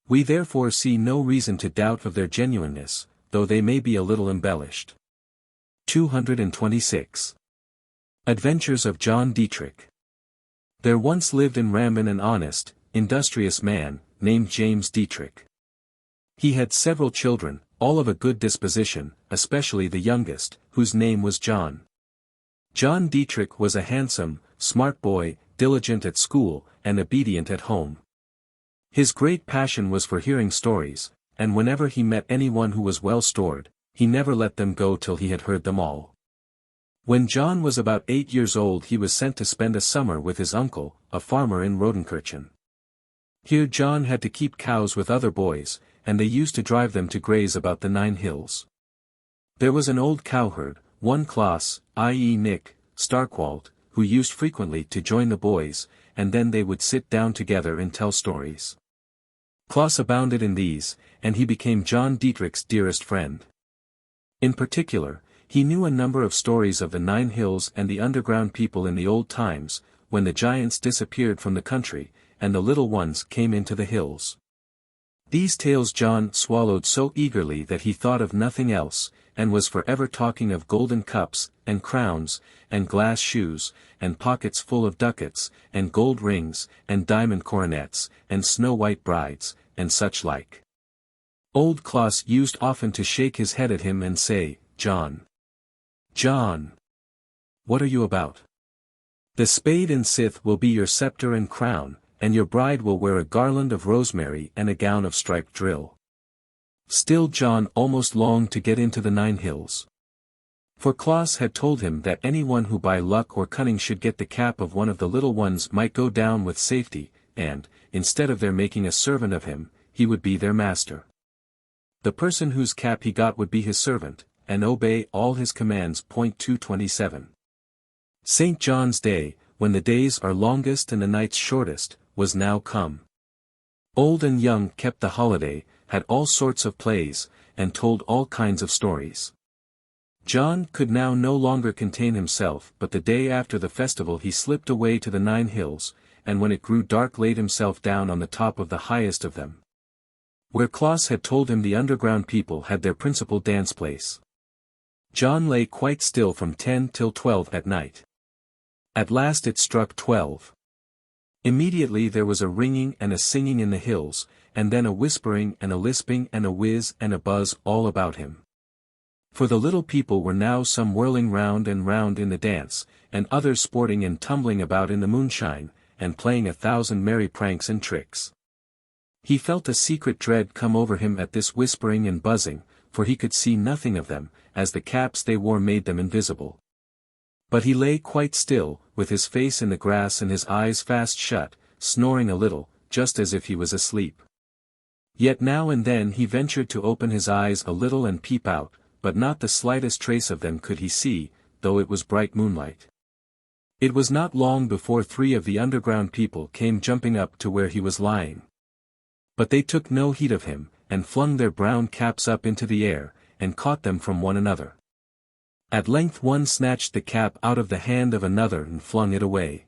We therefore see no reason to doubt of their genuineness, though they may be a little embellished. 226. Adventures of John Dietrich. There once lived in Ramben an honest, industrious man, named James Dietrich. He had several children, all of a good disposition, especially the youngest, whose name was John. John Dietrich was a handsome, smart boy, diligent at school, and obedient at home. His great passion was for hearing stories, and whenever he met anyone who was well stored, he never let them go till he had heard them all. When John was about 8 years old he was sent to spend a summer with his uncle, a farmer in Rodenkirchen. Here John had to keep cows with other boys, and they used to drive them to graze about the 9 hills. There was an old cowherd, one Klaas, i.e. Nick, Starkwald, who used frequently to join the boys, and then they would sit down together and tell stories. Klaas abounded in these, and he became John Dietrich's dearest friend. In particular, he knew a number of stories of the 9 hills and the underground people in the old times, when the giants disappeared from the country, and the little ones came into the hills. These tales John swallowed so eagerly that he thought of nothing else, and was forever talking of golden cups, and crowns, and glass shoes, and pockets full of ducats, and gold rings, and diamond coronets, and snow-white brides, and such like. Old Klaas used often to shake his head at him and say, John, what are you about? The spade and scythe will be your scepter and crown, and your bride will wear a garland of rosemary and a gown of striped drill. Still John almost longed to get into the 9 hills. For Klaas had told him that anyone who by luck or cunning should get the cap of one of the little ones might go down with safety, and, instead of their making a servant of him, he would be their master. The person whose cap he got would be his servant, and obey all his commands. 227. St. John's Day, when the days are longest and the nights shortest, was now come. Old and young kept the holiday, had all sorts of plays, and told all kinds of stories. John could now no longer contain himself, but the day after the festival he slipped away to the 9 hills, and when it grew dark laid himself down on the top of the highest of them, where Klaas had told him the underground people had their principal dance place. John lay quite still from 10 till 12 at night. At last it struck 12. Immediately there was a ringing and a singing in the hills, and then a whispering and a lisping and a whiz and a buzz all about him. For the little people were now some whirling round and round in the dance, and others sporting and tumbling about in the moonshine, and playing 1,000 merry pranks and tricks. He felt a secret dread come over him at this whispering and buzzing, for he could see nothing of them, as the caps they wore made them invisible. But he lay quite still, with his face in the grass and his eyes fast shut, snoring a little, just as if he was asleep. Yet now and then he ventured to open his eyes a little and peep out, but not the slightest trace of them could he see, though it was bright moonlight. It was not long before 3 of the underground people came jumping up to where he was lying. But they took no heed of him, and flung their brown caps up into the air, and caught them from one another. At length one snatched the cap out of the hand of another and flung it away.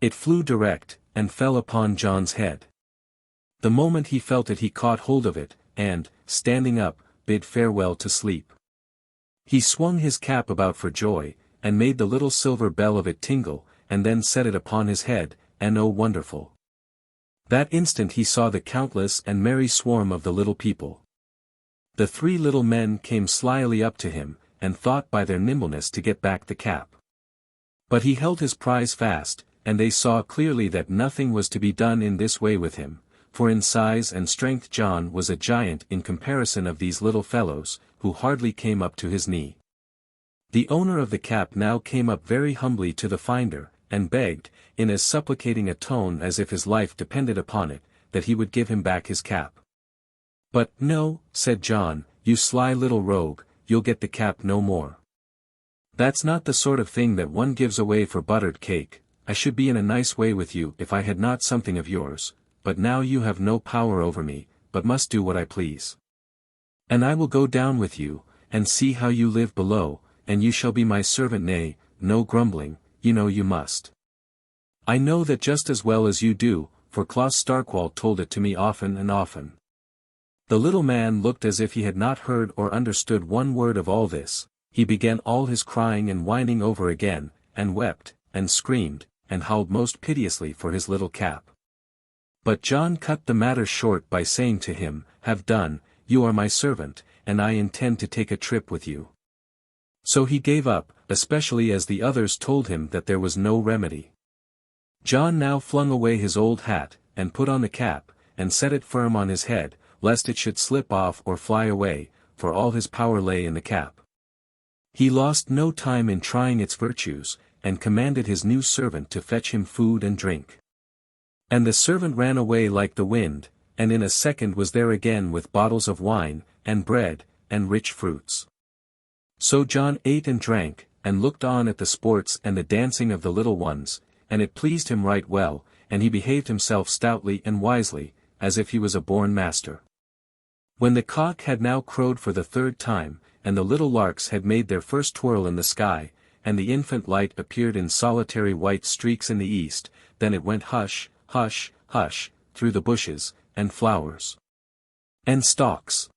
It flew direct, and fell upon John's head. The moment he felt it he caught hold of it, and, standing up, bid farewell to sleep. He swung his cap about for joy, and made the little silver bell of it tingle, and then set it upon his head, and oh wonderful! That instant he saw the countless and merry swarm of the little people. The 3 little men came slyly up to him, and thought by their nimbleness to get back the cap. But he held his prize fast, and they saw clearly that nothing was to be done in this way with him, for in size and strength John was a giant in comparison of these little fellows, who hardly came up to his knee. The owner of the cap now came up very humbly to the finder, and begged, in as supplicating a tone as if his life depended upon it, that he would give him back his cap. But, no, said John, you sly little rogue, you'll get the cap no more. That's not the sort of thing that one gives away for buttered cake. I should be in a nice way with you if I had not something of yours, but now you have no power over me, but must do what I please. And I will go down with you, and see how you live below, and you shall be my servant, nay, no grumbling, you know you must. I know that just as well as you do, for Klaus Starkwall told it to me often and often. The little man looked as if he had not heard or understood one word of all this. He began all his crying and whining over again, and wept, and screamed, and howled most piteously for his little cap. But John cut the matter short by saying to him, have done, you are my servant, and I intend to take a trip with you. So he gave up, especially as the others told him that there was no remedy. John now flung away his old hat, and put on the cap, and set it firm on his head, lest it should slip off or fly away, for all his power lay in the cap. He lost no time in trying its virtues, and commanded his new servant to fetch him food and drink. And the servant ran away like the wind, and in a second was there again with bottles of wine, and bread, and rich fruits. So John ate and drank, and looked on at the sports and the dancing of the little ones, and it pleased him right well, and he behaved himself stoutly and wisely, as if he was a born master. When the cock had now crowed for the 3rd time, and the little larks had made their first twirl in the sky, and the infant light appeared in solitary white streaks in the east, then it went hush, hush, hush, through the bushes, and flowers, and stalks.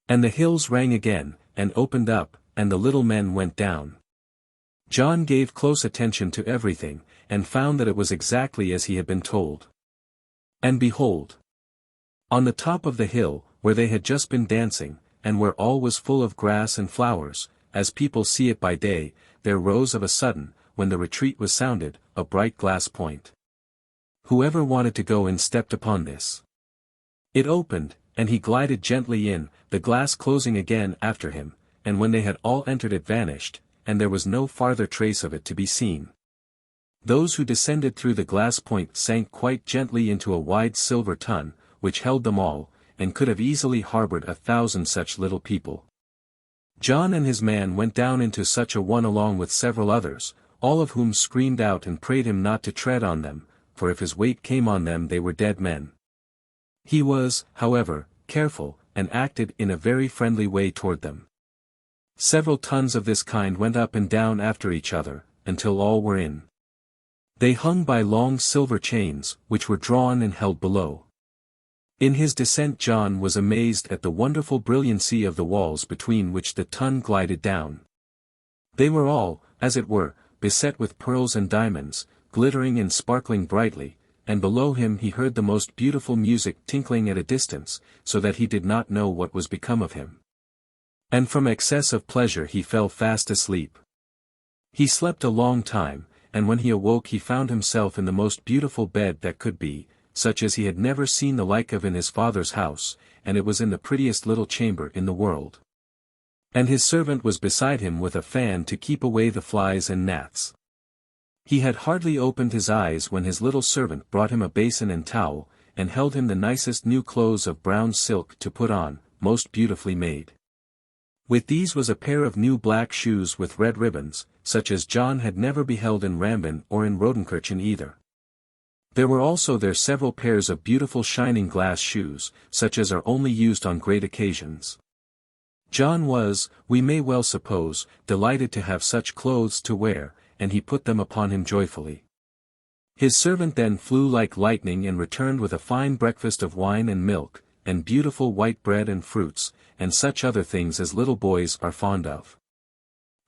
And the hills rang again, and opened up, and the little men went down. John gave close attention to everything, and found that it was exactly as he had been told. And behold! On the top of the hill, where they had just been dancing, and where all was full of grass and flowers, as people see it by day, there rose of a sudden, when the retreat was sounded, a bright glass point. Whoever wanted to go in stepped upon this. It opened, and he glided gently in, the glass closing again after him, and when they had all entered it vanished, and there was no farther trace of it to be seen. Those who descended through the glass point sank quite gently into a wide silver tun, which held them all, and could have easily harbored 1,000 such little people. John and his man went down into such a one along with several others, all of whom screamed out and prayed him not to tread on them, for if his weight came on them they were dead men. He was, however, careful, and acted in a very friendly way toward them. Several tons of this kind went up and down after each other, until all were in. They hung by long silver chains, which were drawn and held below. In his descent John was amazed at the wonderful brilliancy of the walls between which the tun glided down. They were all, as it were, beset with pearls and diamonds, glittering and sparkling brightly, and below him he heard the most beautiful music tinkling at a distance, so that he did not know what was become of him. And from excess of pleasure he fell fast asleep. He slept a long time, and when he awoke he found himself in the most beautiful bed that could be, such as he had never seen the like of in his father's house, and it was in the prettiest little chamber in the world. And his servant was beside him with a fan to keep away the flies and gnats. He had hardly opened his eyes when his little servant brought him a basin and towel, and held him the nicest new clothes of brown silk to put on, most beautifully made. With these was a pair of new black shoes with red ribbons, such as John had never beheld in Rambin or in Rodenkirchen either. There were also there several pairs of beautiful shining glass shoes, such as are only used on great occasions. John was, we may well suppose, delighted to have such clothes to wear, and he put them upon him joyfully. His servant then flew like lightning and returned with a fine breakfast of wine and milk, and beautiful white bread and fruits, and such other things as little boys are fond of.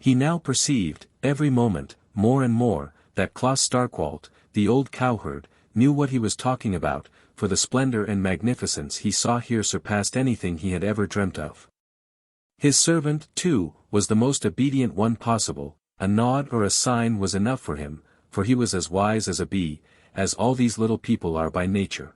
He now perceived, every moment, more and more, that Klaus Starkwalt, the old cowherd, knew what he was talking about, for the splendor and magnificence he saw here surpassed anything he had ever dreamt of. His servant, too, was the most obedient one possible, a nod or a sign was enough for him, for he was as wise as a bee, as all these little people are by nature.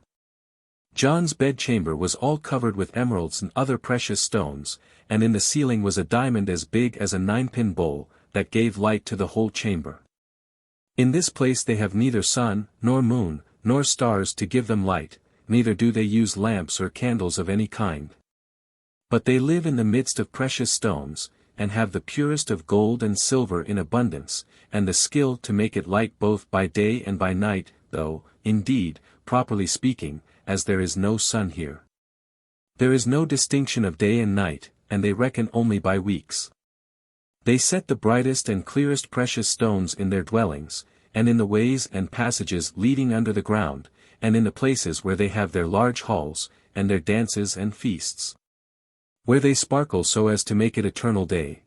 John's bedchamber was all covered with emeralds and other precious stones, and in the ceiling was a diamond as big as a 9-pin bowl, that gave light to the whole chamber. In this place they have neither sun, nor moon, nor stars to give them light, neither do they use lamps or candles of any kind. But they live in the midst of precious stones, and have the purest of gold and silver in abundance, and the skill to make it light both by day and by night, though, indeed, properly speaking, as there is no sun here. There is no distinction of day and night, and they reckon only by weeks. They set the brightest and clearest precious stones in their dwellings, and in the ways and passages leading under the ground, and in the places where they have their large halls, and their dances and feasts, where they sparkle so as to make it eternal day.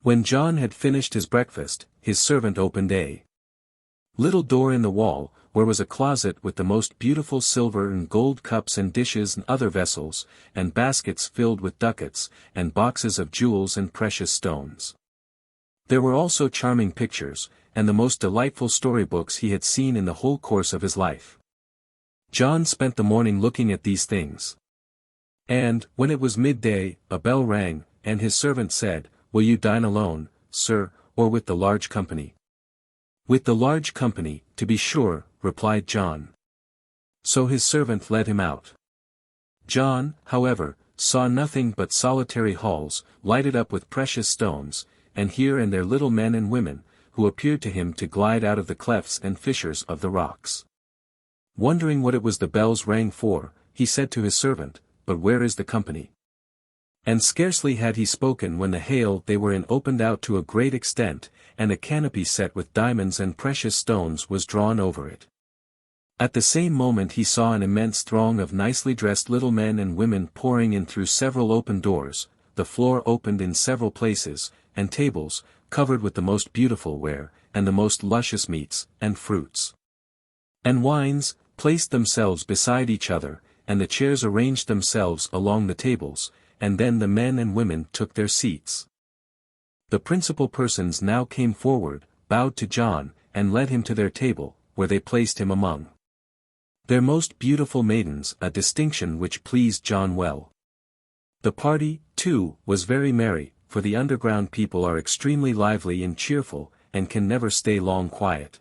When John had finished his breakfast, his servant opened a little door in the wall, where was a closet with the most beautiful silver and gold cups and dishes and other vessels, and baskets filled with ducats, and boxes of jewels and precious stones. There were also charming pictures, and the most delightful storybooks he had seen in the whole course of his life. John spent the morning looking at these things. And, when it was midday, a bell rang, and his servant said, "Will you dine alone, sir, or with the large company?" "With the large company, to be sure," replied John. So his servant led him out. John, however, saw nothing but solitary halls, lighted up with precious stones, and here and there little men and women, who appeared to him to glide out of the clefts and fissures of the rocks. Wondering what it was the bells rang for, he said to his servant, "But where is the company?" And scarcely had he spoken when the hail they were in opened out to a great extent, and a canopy set with diamonds and precious stones was drawn over it. At the same moment he saw an immense throng of nicely dressed little men and women pouring in through several open doors, the floor opened in several places, and tables, covered with the most beautiful ware, and the most luscious meats, and fruits, and wines, placed themselves beside each other, and the chairs arranged themselves along the tables, and then the men and women took their seats. The principal persons now came forward, bowed to John, and led him to their table, where they placed him among their most beautiful maidens, a distinction which pleased John well. The party, too, was very merry, for the underground people are extremely lively and cheerful, and can never stay long quiet.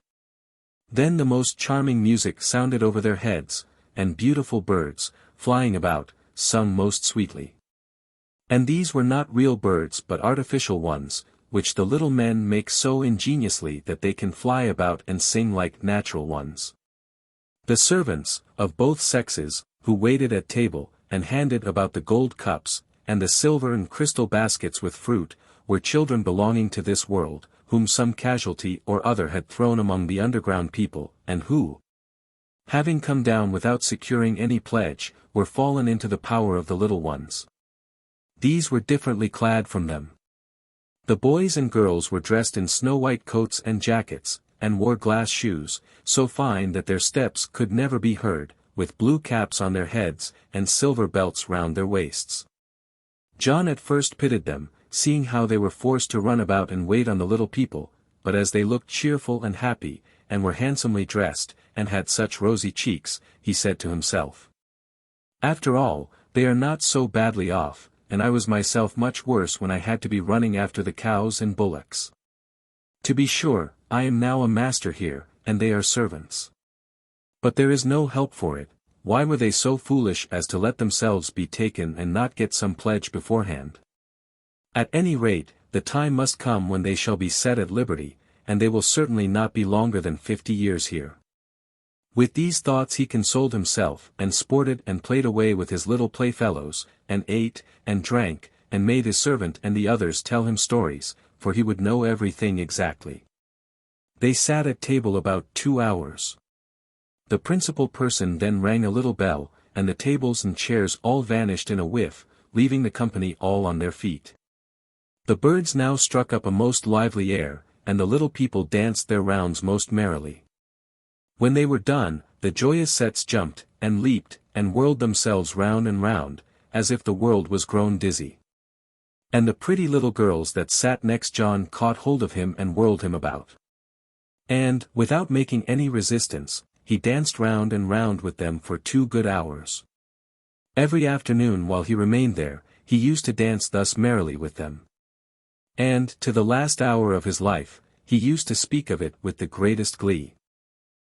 Then the most charming music sounded over their heads, and beautiful birds, flying about, sung most sweetly. And these were not real birds but artificial ones, which the little men make so ingeniously that they can fly about and sing like natural ones. The servants, of both sexes, who waited at table, and handed about the gold cups, and the silver and crystal baskets with fruit, were children belonging to this world, whom some casualty or other had thrown among the underground people, and who, having come down without securing any pledge, were fallen into the power of the little ones. These were differently clad from them. The boys and girls were dressed in snow-white coats and jackets, and wore glass shoes, so fine that their steps could never be heard, with blue caps on their heads, and silver belts round their waists. John at first pitied them, seeing how they were forced to run about and wait on the little people, but as they looked cheerful and happy, and were handsomely dressed, and had such rosy cheeks, he said to himself, "After all, they are not so badly off, and I was myself much worse when I had to be running after the cows and bullocks. To be sure, I am now a master here, and they are servants. But there is no help for it. Why were they so foolish as to let themselves be taken and not get some pledge beforehand? At any rate, the time must come when they shall be set at liberty, and they will certainly not be longer than 50 years here." With these thoughts he consoled himself, and sported and played away with his little playfellows, and ate, and drank, and made his servant and the others tell him stories, for he would know everything exactly. They sat at table about 2 hours. The principal person then rang a little bell, and the tables and chairs all vanished in a whiff, leaving the company all on their feet. The birds now struck up a most lively air, and the little people danced their rounds most merrily. When they were done, the joyous sets jumped, and leaped, and whirled themselves round and round, as if the world was grown dizzy. And the pretty little girls that sat next John caught hold of him and whirled him about. And, without making any resistance, he danced round and round with them for 2 good hours. Every afternoon while he remained there, he used to dance thus merrily with them. And, to the last hour of his life, he used to speak of it with the greatest glee.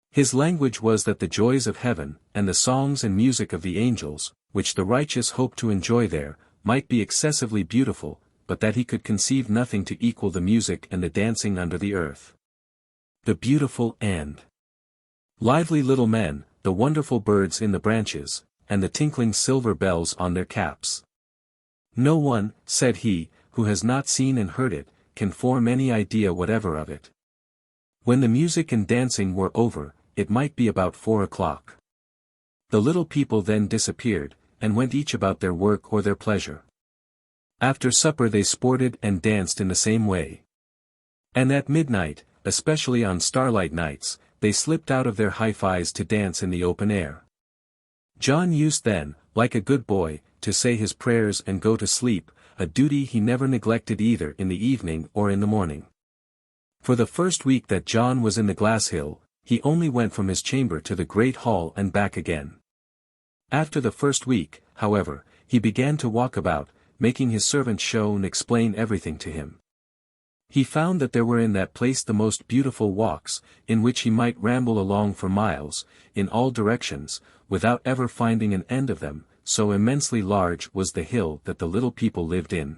His language was that the joys of heaven, and the songs and music of the angels, which the righteous hoped to enjoy there, might be excessively beautiful, but that he could conceive nothing to equal the music and the dancing under the earth. The beautiful and lively little men, the wonderful birds in the branches, and the tinkling silver bells on their caps. No one, said he, who has not seen and heard it, can form any idea whatever of it. When the music and dancing were over, it might be about 4 o'clock. The little people then disappeared, and went each about their work or their pleasure. After supper they sported and danced in the same way. And at midnight, especially on starlight nights, they slipped out of their hi-fis to dance in the open air. John used then, like a good boy, to say his prayers and go to sleep, a duty he never neglected either in the evening or in the morning. For the first week that John was in the Glass Hill, he only went from his chamber to the great hall and back again. After the first week, however, he began to walk about, making his servant show and explain everything to him. He found that there were in that place the most beautiful walks, in which he might ramble along for miles, in all directions, without ever finding an end of them, so immensely large was the hill that the little people lived in.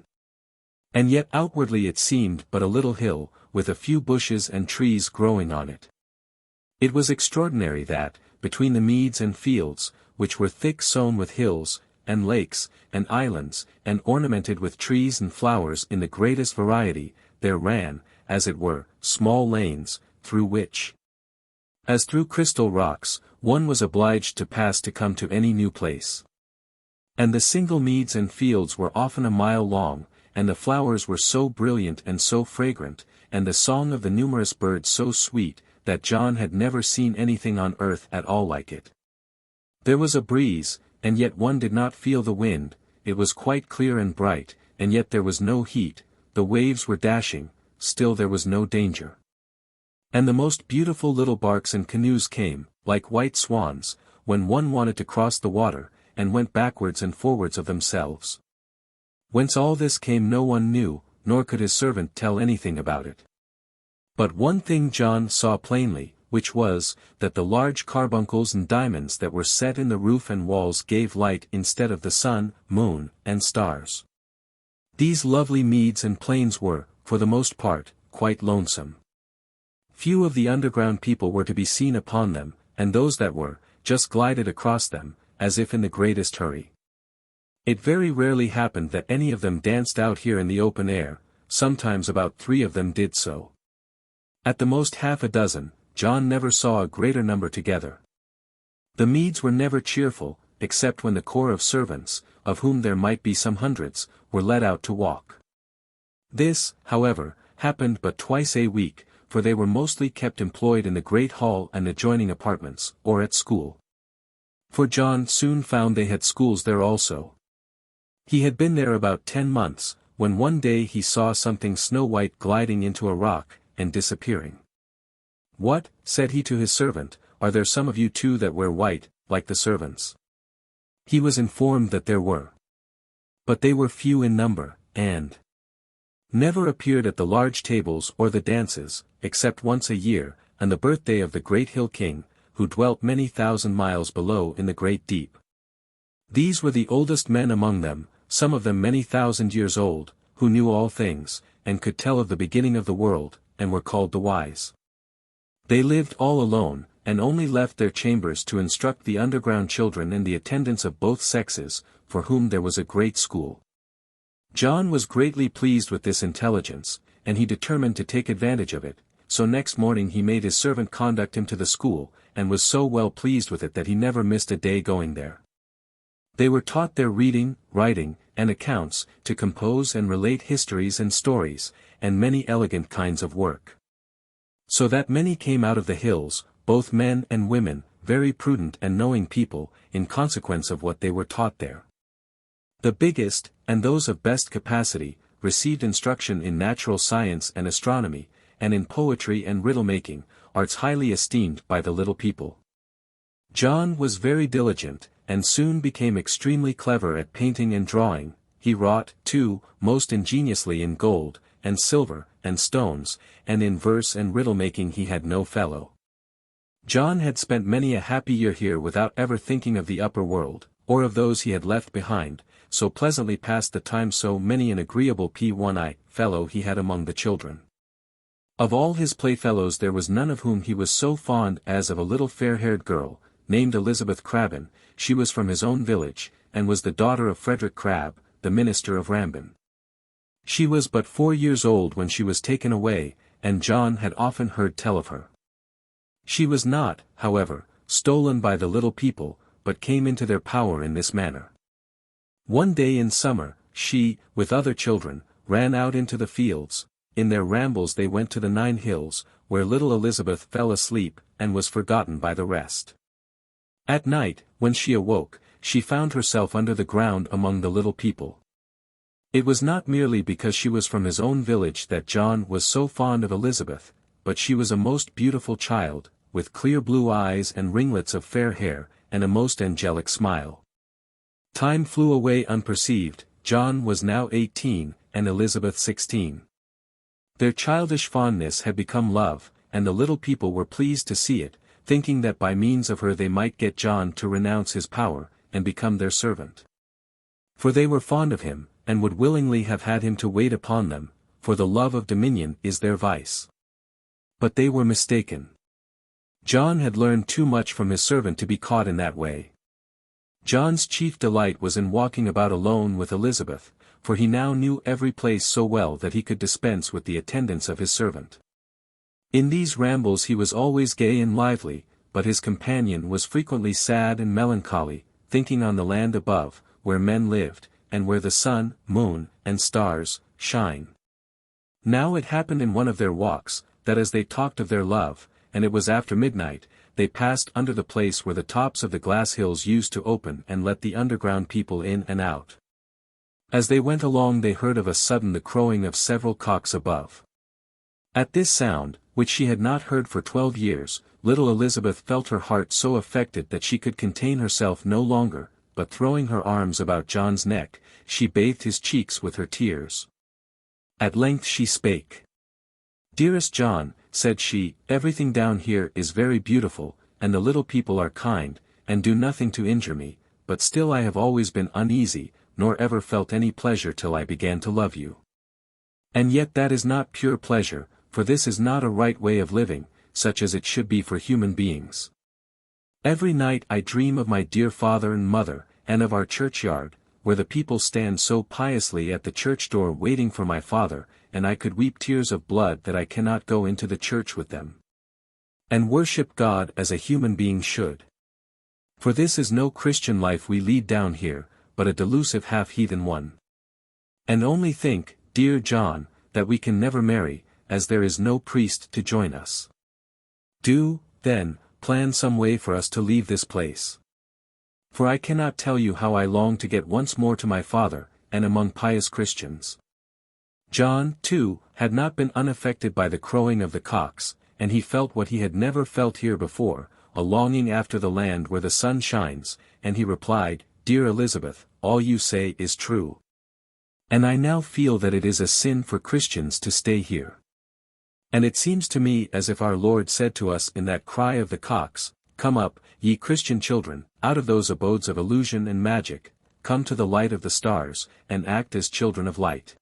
And yet outwardly it seemed but a little hill, with a few bushes and trees growing on it. It was extraordinary that, between the meads and fields, which were thick sown with hills, and lakes, and islands, and ornamented with trees and flowers in the greatest variety, there ran, as it were, small lanes, through which, as through crystal rocks, one was obliged to pass to come to any new place. And the single meads and fields were often a mile long, and the flowers were so brilliant and so fragrant, and the song of the numerous birds so sweet, that John had never seen anything on earth at all like it. There was a breeze, and yet one did not feel the wind, it was quite clear and bright, and yet there was no heat, the waves were dashing, still there was no danger. And the most beautiful little barks and canoes came, like white swans, when one wanted to cross the water, and went backwards and forwards of themselves. Whence all this came no one knew, nor could his servant tell anything about it. But one thing John saw plainly, which was, that the large carbuncles and diamonds that were set in the roof and walls gave light instead of the sun, moon, and stars. These lovely meads and plains were, for the most part, quite lonesome. Few of the underground people were to be seen upon them, and those that were, just glided across them, as if in the greatest hurry. It very rarely happened that any of them danced out here in the open air, sometimes about 3 of them did so. At the most half a dozen, John never saw a greater number together. The meads were never cheerful, except when the corps of servants, of whom there might be some hundreds, were let out to walk. This, however, happened but twice a week, for they were mostly kept employed in the great hall and adjoining apartments, or at school. For John soon found they had schools there also. He had been there about 10 months, when one day he saw something snow-white gliding into a rock, and disappearing. "What," said he to his servant, "are there some of you too that wear white, like the servants?" He was informed that there were. But they were few in number, and never appeared at the large tables or the dances, except once a year, and the birthday of the great hill king, who dwelt many thousand miles below in the great deep. These were the oldest men among them, some of them many thousand years old, who knew all things, and could tell of the beginning of the world, and were called the wise. They lived all alone, and only left their chambers to instruct the underground children and the attendants of both sexes, for whom there was a great school. John was greatly pleased with this intelligence, and he determined to take advantage of it, so next morning he made his servant conduct him to the school, and was so well pleased with it that he never missed a day going there. They were taught their reading, writing, and accounts, to compose and relate histories and stories, and many elegant kinds of work. So that many came out of the hills, both men and women, very prudent and knowing people, in consequence of what they were taught there. The biggest, and those of best capacity, received instruction in natural science and astronomy, and in poetry and riddle-making, arts highly esteemed by the little people. John was very diligent, and soon became extremely clever at painting and drawing. He wrought, too, most ingeniously in gold, and silver, and stones, and in verse and riddle-making he had no fellow. John had spent many a happy year here without ever thinking of the upper world, or of those he had left behind, so pleasantly passed the time so many an agreeable P1I fellow he had among the children. Of all his playfellows there was none of whom he was so fond as of a little fair-haired girl, named Elizabeth Crabbin. She was from his own village, and was the daughter of Frederick Crabbe, the minister of Rambin. She was but 4 years old when she was taken away, and John had often heard tell of her. She was not, however, stolen by the little people, but came into their power in this manner. One day in summer, she, with other children, ran out into the fields. In their rambles they went to the 9 hills, where little Elizabeth fell asleep, and was forgotten by the rest. At night, when she awoke, she found herself under the ground among the little people. It was not merely because she was from his own village that John was so fond of Elizabeth, but she was a most beautiful child, with clear blue eyes and ringlets of fair hair, and a most angelic smile. Time flew away unperceived. John was now 18, and Elizabeth 16. Their childish fondness had become love, and the little people were pleased to see it, thinking that by means of her they might get John to renounce his power, and become their servant. For they were fond of him, and would willingly have had him to wait upon them, for the love of dominion is their vice. But they were mistaken. John had learned too much from his servant to be caught in that way. John's chief delight was in walking about alone with Elizabeth, for he now knew every place so well that he could dispense with the attendance of his servant. In these rambles he was always gay and lively, but his companion was frequently sad and melancholy, thinking on the land above, where men lived, and where the sun, moon, and stars shine. Now it happened in one of their walks, that as they talked of their love, and it was after midnight, they passed under the place where the tops of the glass hills used to open and let the underground people in and out. As they went along they heard of a sudden the crowing of several cocks above. At this sound, which she had not heard for 12 years, little Elizabeth felt her heart so affected that she could contain herself no longer, but throwing her arms about John's neck, she bathed his cheeks with her tears. At length she spake. "Dearest John," said she, "everything down here is very beautiful, and the little people are kind, and do nothing to injure me, but still I have always been uneasy, nor ever felt any pleasure till I began to love you. And yet that is not pure pleasure, for this is not a right way of living, such as it should be for human beings. Every night I dream of my dear father and mother, and of our churchyard, where the people stand so piously at the church door waiting for my father, and I could weep tears of blood that I cannot go into the church with them, and worship God as a human being should. For this is no Christian life we lead down here, but a delusive half-heathen one. And only think, dear John, that we can never marry, as there is no priest to join us. Do, then, plan some way for us to leave this place. For I cannot tell you how I long to get once more to my father, and among pious Christians. John, too, had not been unaffected by the crowing of the cocks, and he felt what he had never felt here before, a longing after the land where the sun shines, and he replied, "Dear Elizabeth, all you say is true. And I now feel that it is a sin for Christians to stay here. And it seems to me as if our Lord said to us in that cry of the cocks, 'Come up, ye Christian children, out of those abodes of illusion and magic, come to the light of the stars, and act as children of light.'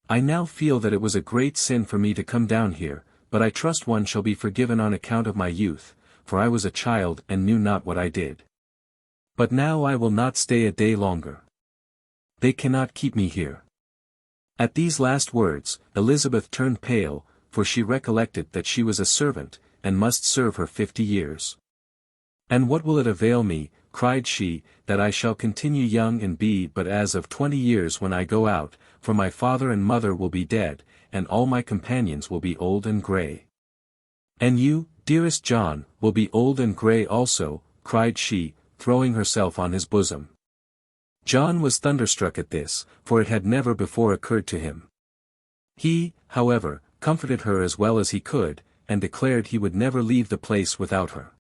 I now feel that it was a great sin for me to come down here, but I trust one shall be forgiven on account of my youth, for I was a child and knew not what I did. But now I will not stay a day longer. They cannot keep me here." At these last words, Elizabeth turned pale, for she recollected that she was a servant, and must serve her 50 years. "And what will it avail me," cried she, "that I shall continue young and be but as of 20 years when I go out, for my father and mother will be dead, and all my companions will be old and grey. And you, dearest John, will be old and grey also," cried she, throwing herself on his bosom. John was thunderstruck at this, for it had never before occurred to him. He, however, comforted her as well as he could, and declared he would never leave the place without her.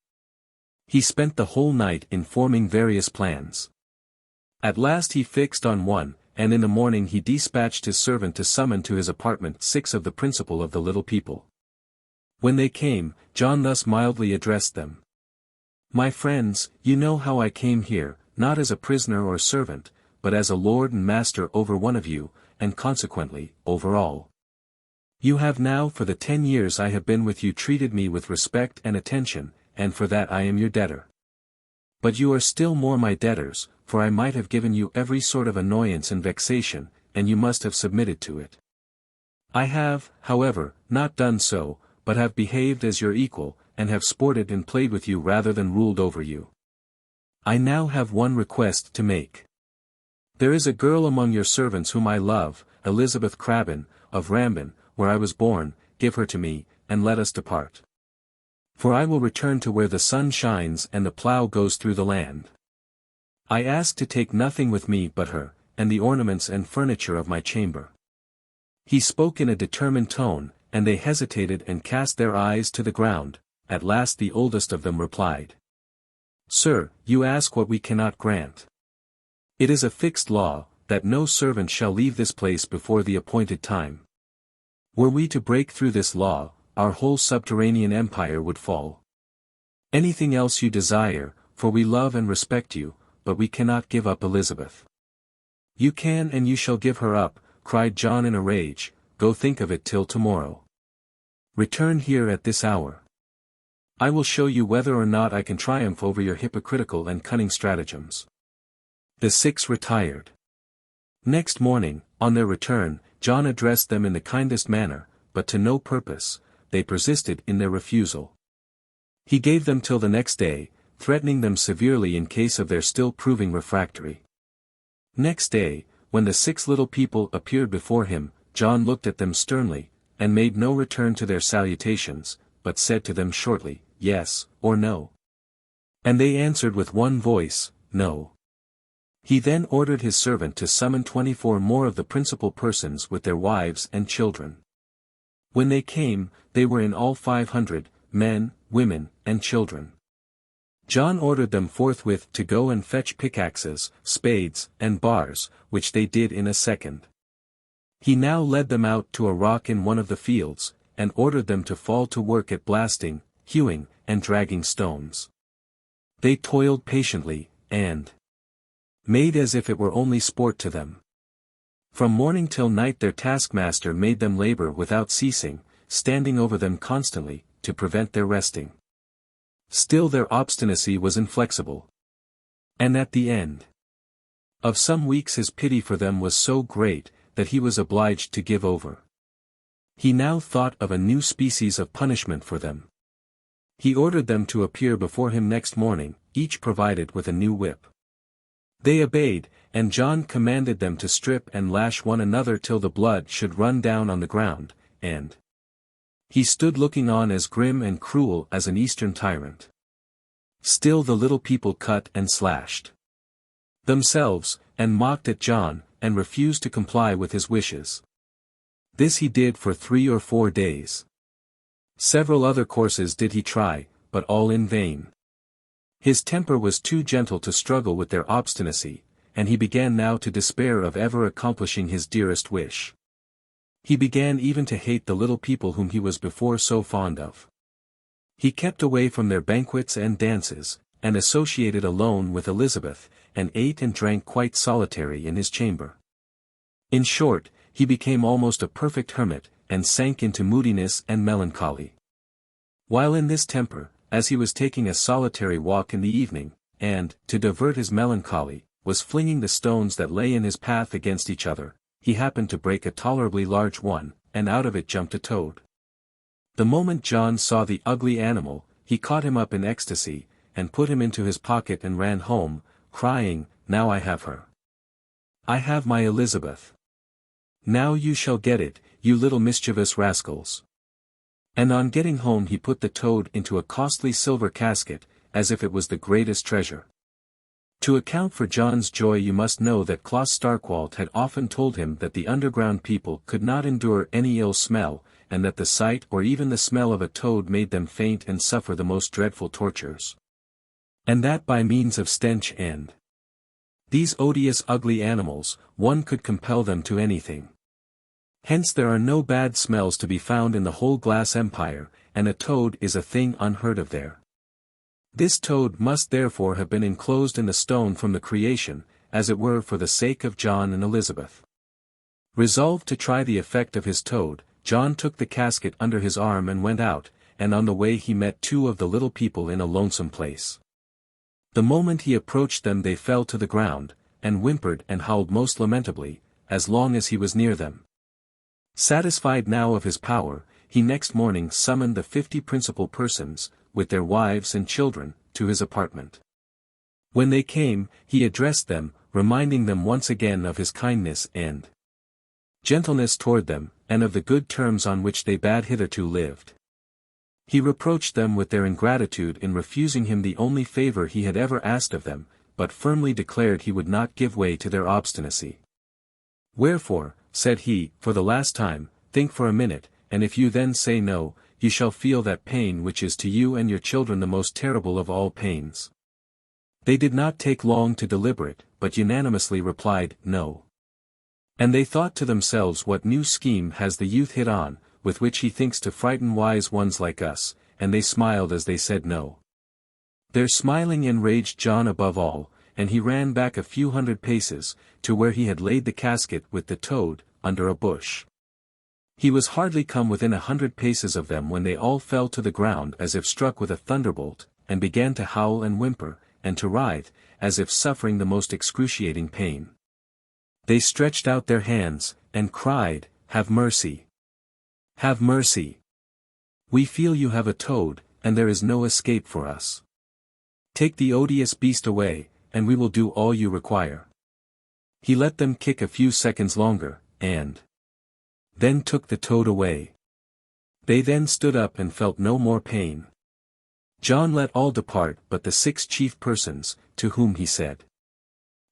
He spent the whole night in forming various plans. At last he fixed on one, and in the morning he dispatched his servant to summon to his apartment 6 of the principal of the little people. When they came, John thus mildly addressed them. "My friends, you know how I came here, not as a prisoner or servant, but as a lord and master over one of you, and consequently, over all. You have now for the 10 years I have been with you treated me with respect and attention, and for that I am your debtor. But you are still more my debtors, for I might have given you every sort of annoyance and vexation, and you must have submitted to it. I have, however, not done so, but have behaved as your equal, and have sported and played with you rather than ruled over you. I now have one request to make. There is a girl among your servants whom I love, Elizabeth Crabbin, of Rambin, where I was born, give her to me, and let us depart. For I will return to where the sun shines and the plough goes through the land. I ask to take nothing with me but her, and the ornaments and furniture of my chamber." He spoke in a determined tone, and they hesitated and cast their eyes to the ground. At last the oldest of them replied. "Sir, you ask what we cannot grant. It is a fixed law, that no servant shall leave this place before the appointed time. Were we to break through this law, our whole subterranean empire would fall. Anything else you desire, for we love and respect you, but we cannot give up Elizabeth." "You can and you shall give her up," cried John in a rage, "go think of it till tomorrow. Return here at this hour. I will show you whether or not I can triumph over your hypocritical and cunning stratagems." The 6 retired. Next morning, on their return, John addressed them in the kindest manner, but to no purpose. They persisted in their refusal. He gave them till the next day, threatening them severely in case of their still proving refractory. Next day, when the 6 little people appeared before him, John looked at them sternly, and made no return to their salutations, but said to them shortly, "Yes, or no." And they answered with one voice, "No." He then ordered his servant to summon 24 more of the principal persons with their wives and children. When they came, they were in all 500, men, women, and children. John ordered them forthwith to go and fetch pickaxes, spades, and bars, which they did in a second. He now led them out to a rock in one of the fields, and ordered them to fall to work at blasting, hewing, and dragging stones. They toiled patiently, and made as if it were only sport to them. From morning till night their taskmaster made them labor without ceasing, standing over them constantly, to prevent their resting. Still their obstinacy was inflexible. And at the end of some weeks his pity for them was so great, that he was obliged to give over. He now thought of a new species of punishment for them. He ordered them to appear before him next morning, each provided with a new whip. They obeyed, and John commanded them to strip and lash one another till the blood should run down on the ground, and he stood looking on as grim and cruel as an eastern tyrant. Still the little people cut and slashed themselves, and mocked at John, and refused to comply with his wishes. This he did for 3 or 4 days. Several other courses did he try, but all in vain. His temper was too gentle to struggle with their obstinacy, and he began now to despair of ever accomplishing his dearest wish. He began even to hate the little people whom he was before so fond of. He kept away from their banquets and dances, and associated alone with Elizabeth, and ate and drank quite solitary in his chamber. In short, he became almost a perfect hermit, and sank into moodiness and melancholy. While in this temper, as he was taking a solitary walk in the evening, and, to divert his melancholy, was flinging the stones that lay in his path against each other, he happened to break a tolerably large one, and out of it jumped a toad. The moment John saw the ugly animal, he caught him up in ecstasy, and put him into his pocket and ran home, crying, "Now I have her. I have my Elizabeth. Now you shall get it, you little mischievous rascals." And on getting home he put the toad into a costly silver casket, as if it was the greatest treasure. To account for John's joy you must know that Klaus Starkwalt had often told him that the underground people could not endure any ill smell, and that the sight or even the smell of a toad made them faint and suffer the most dreadful tortures. And that by means of stench and these odious ugly animals, one could compel them to anything. Hence there are no bad smells to be found in the whole glass empire, and a toad is a thing unheard of there. This toad must therefore have been enclosed in the stone from the creation, as it were for the sake of John and Elizabeth. Resolved to try the effect of his toad, John took the casket under his arm and went out, and on the way he met 2 of the little people in a lonesome place. The moment he approached them they fell to the ground, and whimpered and howled most lamentably, as long as he was near them. Satisfied now of his power, he next morning summoned the 50 principal persons, with their wives and children, to his apartment. When they came, he addressed them, reminding them once again of his kindness and gentleness toward them, and of the good terms on which they had hitherto lived. He reproached them with their ingratitude in refusing him the only favor he had ever asked of them, but firmly declared he would not give way to their obstinacy. "Wherefore," said he, "for the last time, think for a minute, and if you then say no, you shall feel that pain which is to you and your children the most terrible of all pains." They did not take long to deliberate, but unanimously replied, "No." And they thought to themselves, what new scheme has the youth hit on, with which he thinks to frighten wise ones like us, and they smiled as they said no. Their smiling enraged John above all, and he ran back a few hundred paces, to where he had laid the casket with the toad, under a bush. He was hardly come within 100 paces of them when they all fell to the ground as if struck with a thunderbolt, and began to howl and whimper, and to writhe, as if suffering the most excruciating pain. They stretched out their hands, and cried, "Have mercy! Have mercy! We feel you have a toad, and there is no escape for us. Take the odious beast away, and we will do all you require." He let them kick a few seconds longer, and then took the toad away. They then stood up and felt no more pain. John let all depart but the 6 chief persons, to whom he said,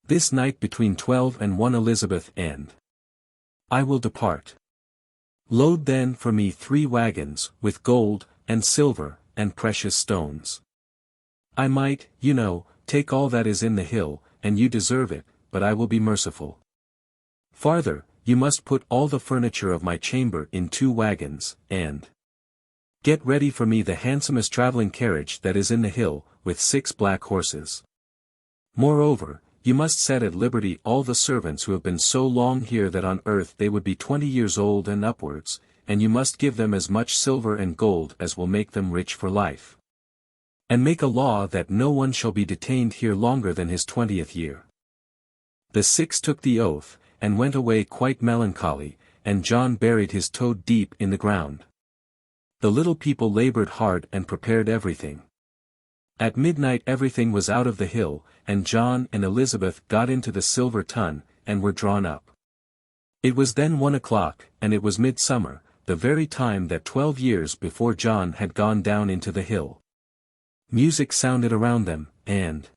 "This night between 12 and 1 Elizabeth and I will depart. Load then for me 3 wagons, with gold, and silver, and precious stones. I might, you know, take all that is in the hill, and you deserve it, but I will be merciful. Farther, you must put all the furniture of my chamber in 2 wagons, and get ready for me the handsomest traveling carriage that is in the hill, with 6 black horses. Moreover, you must set at liberty all the servants who have been so long here that on earth they would be 20 years old and upwards, and you must give them as much silver and gold as will make them rich for life. And make a law that no one shall be detained here longer than his 20th year." The 6 took the oath, and went away quite melancholy, and John buried his toad deep in the ground. The little people labored hard and prepared everything. At midnight everything was out of the hill, and John and Elizabeth got into the silver tun, and were drawn up. It was then 1 o'clock, and it was midsummer, the very time that 12 years before John had gone down into the hill. Music sounded around them, and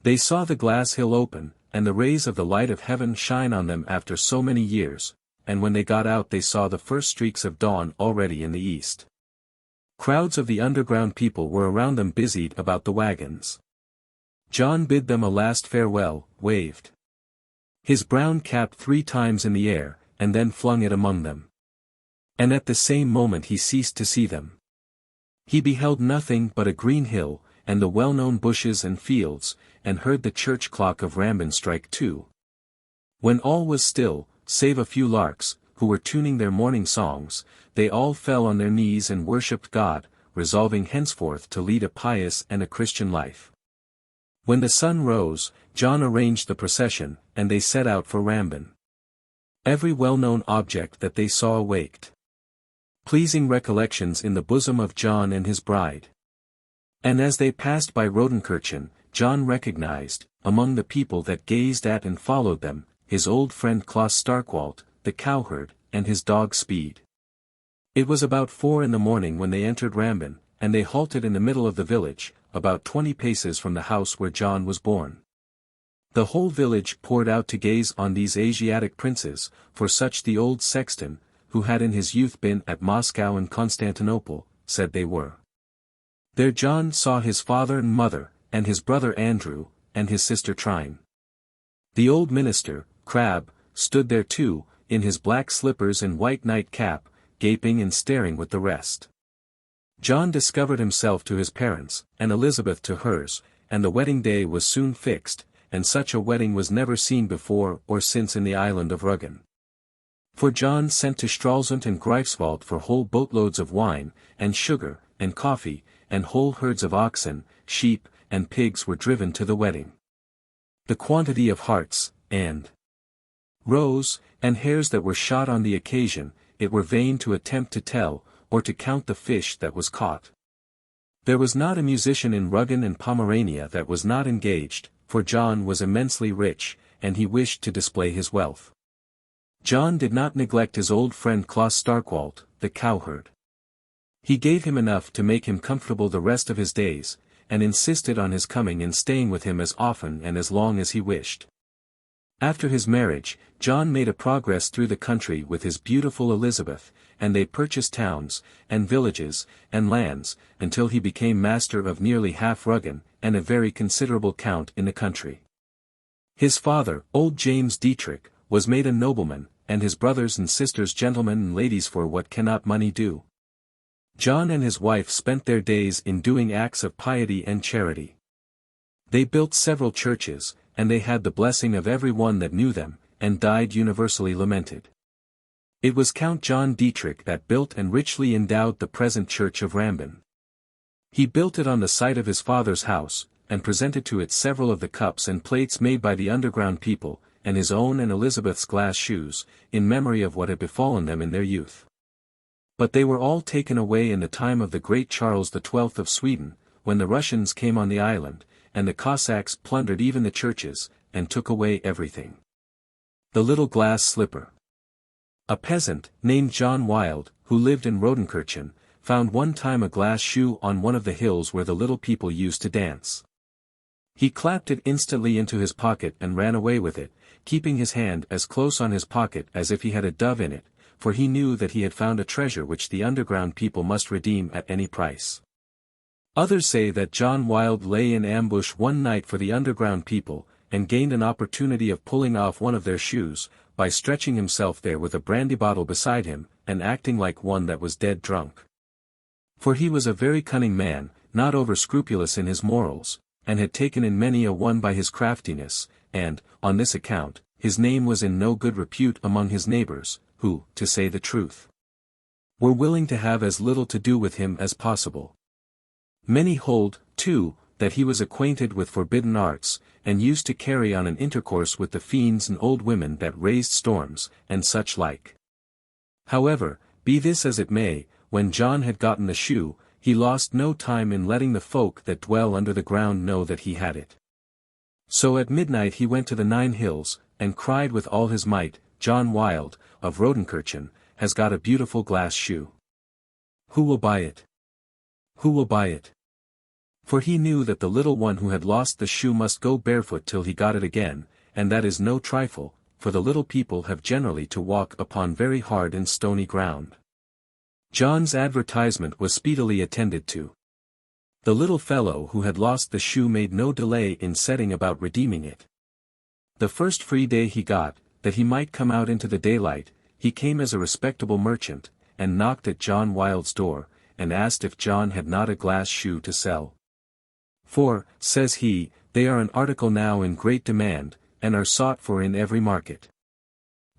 they saw the glass hill open, and the rays of the light of heaven shine on them after so many years, and when they got out they saw the first streaks of dawn already in the east. Crowds of the underground people were around them busied about the wagons. John bid them a last farewell, waved his brown cap 3 times in the air, and then flung it among them. And at the same moment he ceased to see them. He beheld nothing but a green hill, and the well-known bushes and fields, and heard the church clock of Rambin strike 2. When all was still, save a few larks, who were tuning their morning songs, they all fell on their knees and worshipped God, resolving henceforth to lead a pious and a Christian life. When the sun rose, John arranged the procession, and they set out for Rambin. Every well-known object that they saw awaked pleasing recollections in the bosom of John and his bride. And as they passed by Rodenkirchen, John recognized, among the people that gazed at and followed them, his old friend Klaus Starkwalt, the cowherd, and his dog Speed. It was about 4 in the morning when they entered Rambin, and they halted in the middle of the village, about 20 paces from the house where John was born. The whole village poured out to gaze on these Asiatic princes, for such the old sexton, who had in his youth been at Moscow and Constantinople, said they were. There John saw his father and mother, and his brother Andrew, and his sister Trine. The old minister, Crabbe, stood there too, in his black slippers and white night-cap, gaping and staring with the rest. John discovered himself to his parents, and Elizabeth to hers, and the wedding day was soon fixed, and such a wedding was never seen before or since in the island of Rügen. For John sent to Stralsund and Greifswald for whole boatloads of wine, and sugar, and coffee, and whole herds of oxen, sheep, and pigs were driven to the wedding. The quantity of harts, and roes, and hares that were shot on the occasion, it were vain to attempt to tell, or to count the fish that was caught. There was not a musician in Rügen and Pomerania that was not engaged, for John was immensely rich, and he wished to display his wealth. John did not neglect his old friend Klaus Starkwalt, the cowherd. He gave him enough to make him comfortable the rest of his days, and insisted on his coming and staying with him as often and as long as he wished. After his marriage, John made a progress through the country with his beautiful Elizabeth, and they purchased towns, and villages, and lands, until he became master of nearly half Rügen, and a very considerable count in the country. His father, old James Dietrich, was made a nobleman, and his brothers and sisters gentlemen and ladies, for what cannot money do? John and his wife spent their days in doing acts of piety and charity. They built several churches, and they had the blessing of every one that knew them, and died universally lamented. It was Count John Dietrich that built and richly endowed the present church of Rambin. He built it on the site of his father's house, and presented to it several of the cups and plates made by the underground people, and his own and Elizabeth's glass shoes, in memory of what had befallen them in their youth. But they were all taken away in the time of the great Charles XII of Sweden, when the Russians came on the island, and the Cossacks plundered even the churches, and took away everything. The little glass slipper. A peasant, named John Wild, who lived in Rodenkirchen, found one time a glass shoe on one of the hills where the little people used to dance. He clapped it instantly into his pocket and ran away with it, keeping his hand as close on his pocket as if he had a dove in it, for he knew that he had found a treasure which the underground people must redeem at any price. Others say that John Wild lay in ambush one night for the underground people, and gained an opportunity of pulling off one of their shoes, by stretching himself there with a brandy bottle beside him, and acting like one that was dead drunk. For he was a very cunning man, not over-scrupulous in his morals, and had taken in many a one by his craftiness, and, on this account, his name was in no good repute among his neighbors, who, to say the truth, were willing to have as little to do with him as possible. Many hold, too, that he was acquainted with forbidden arts, and used to carry on an intercourse with the fiends and old women that raised storms, and such like. However, be this as it may, when John had gotten the shoe, he lost no time in letting the folk that dwell under the ground know that he had it. So at midnight he went to the 9 hills, and cried with all his might, John Wild, of Rodenkirchen, has got a beautiful glass shoe. Who will buy it? Who will buy it? For he knew that the little one who had lost the shoe must go barefoot till he got it again, and that is no trifle, for the little people have generally to walk upon very hard and stony ground. John's advertisement was speedily attended to. The little fellow who had lost the shoe made no delay in setting about redeeming it. The first free day he got, that he might come out into the daylight, he came as a respectable merchant, and knocked at John Wilde's door, and asked if John had not a glass shoe to sell. For, says he, they are an article now in great demand, and are sought for in every market.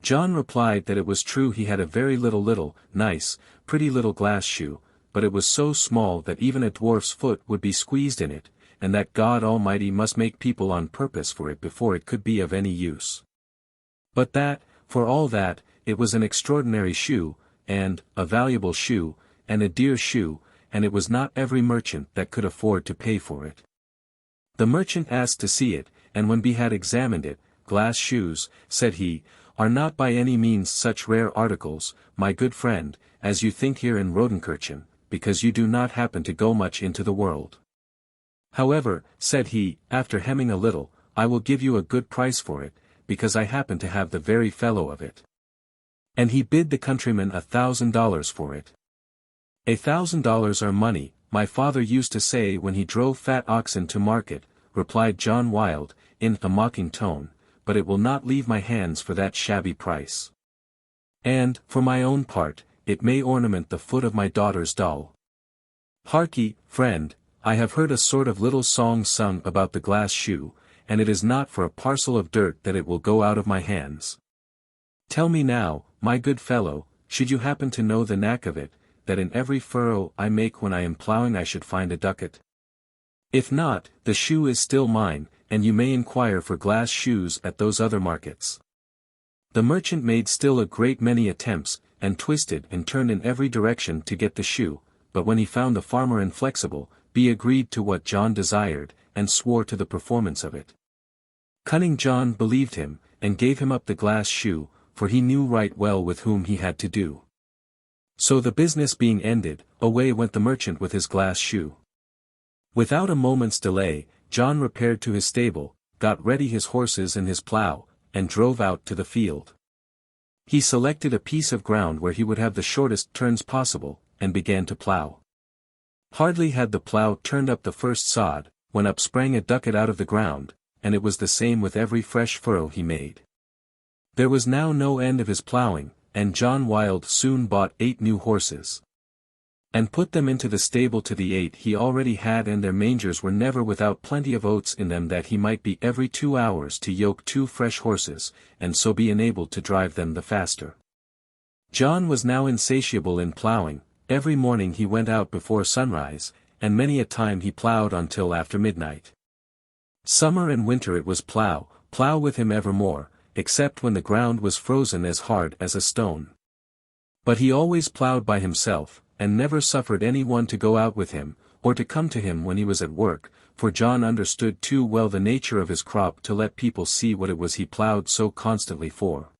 John replied that it was true he had a very little, nice, pretty little glass shoe, but it was so small that even a dwarf's foot would be squeezed in it, and that God Almighty must make people on purpose for it before it could be of any use. But that, for all that, it was an extraordinary shoe, and a valuable shoe, and a dear shoe, and it was not every merchant that could afford to pay for it. The merchant asked to see it, and when he had examined it, glass shoes, said he, are not by any means such rare articles, my good friend, as you think here in Rodenkirchen, because you do not happen to go much into the world. However, said he, after hemming a little, I will give you a good price for it, because I happen to have the very fellow of it. And he bid the countryman $1,000 for it. $1,000 are money, my father used to say when he drove fat oxen to market, replied John Wilde, in a mocking tone, but it will not leave my hands for that shabby price. And, for my own part, it may ornament the foot of my daughter's doll. Harkee, friend, I have heard a sort of little song sung about the glass shoe, and it is not for a parcel of dirt that it will go out of my hands. Tell me now, my good fellow, should you happen to know the knack of it, that in every furrow I make when I am ploughing I should find a ducat? If not, the shoe is still mine, and you may inquire for glass shoes at those other markets. The merchant made still a great many attempts, and twisted and turned in every direction to get the shoe, but when he found the farmer inflexible, he agreed to what John desired, and swore to the performance of it. Cunning John believed him, and gave him up the glass shoe, for he knew right well with whom he had to do. So the business being ended, away went the merchant with his glass shoe. Without a moment's delay, John repaired to his stable, got ready his horses and his plough, and drove out to the field. He selected a piece of ground where he would have the shortest turns possible, and began to plough. Hardly had the plough turned up the first sod, when up sprang a ducat out of the ground, and it was the same with every fresh furrow he made. There was now no end of his ploughing, and John Wilde soon bought 8 new horses, and put them into the stable to the 8 he already had, and their mangers were never without plenty of oats in them, that he might be every 2 hours to yoke 2 fresh horses, and so be enabled to drive them the faster. John was now insatiable in ploughing. Every morning he went out before sunrise, and many a time he ploughed until after midnight. Summer and winter it was plough with him evermore, except when the ground was frozen as hard as a stone. But he always ploughed by himself, and never suffered any one to go out with him, or to come to him when he was at work, for John understood too well the nature of his crop to let people see what it was he ploughed so constantly for.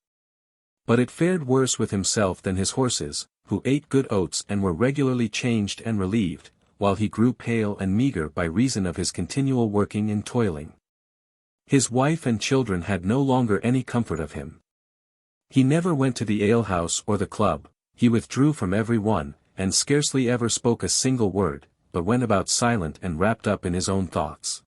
But it fared worse with himself than his horses, who ate good oats and were regularly changed and relieved, while he grew pale and meagre by reason of his continual working and toiling. His wife and children had no longer any comfort of him. He never went to the alehouse or the club, he withdrew from every one, and scarcely ever spoke a single word, but went about silent and wrapped up in his own thoughts.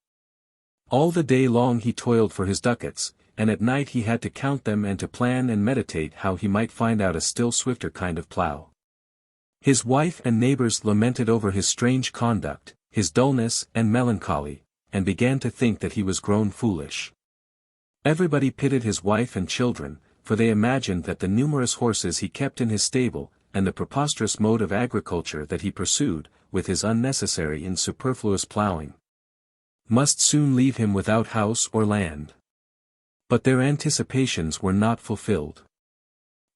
All the day long he toiled for his ducats, and at night he had to count them and to plan and meditate how he might find out a still swifter kind of plough. His wife and neighbors lamented over his strange conduct, his dullness and melancholy, and began to think that he was grown foolish. Everybody pitied his wife and children, for they imagined that the numerous horses he kept in his stable, and the preposterous mode of agriculture that he pursued, with his unnecessary and superfluous ploughing, must soon leave him without house or land. But their anticipations were not fulfilled.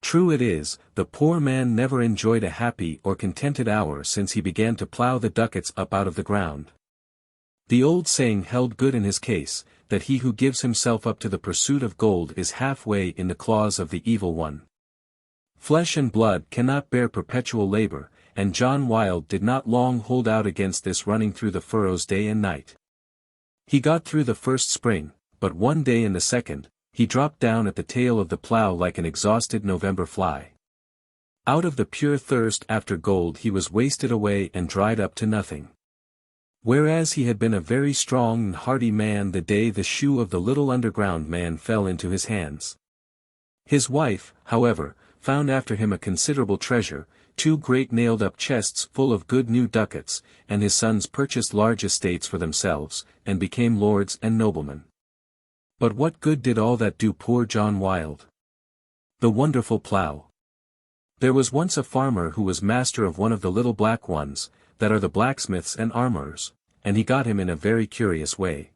True it is, the poor man never enjoyed a happy or contented hour since he began to plough the ducats up out of the ground. The old saying held good in his case, that he who gives himself up to the pursuit of gold is halfway in the claws of the evil one. Flesh and blood cannot bear perpetual labor, and John Wilde did not long hold out against this running through the furrows day and night. He got through the first spring, but one day in the second, he dropped down at the tail of the plough like an exhausted November fly. Out of the pure thirst after gold he was wasted away and dried up to nothing. Whereas he had been a very strong and hardy man the day the shoe of the little underground man fell into his hands. His wife, however, found after him a considerable treasure, 2 great nailed-up chests full of good new ducats, and his sons purchased large estates for themselves, and became lords and noblemen. But what good did all that do poor John Wilde? The wonderful plough. There was once a farmer who was master of one of the little black ones, that are the blacksmiths and armorers, and he got him in a very curious way.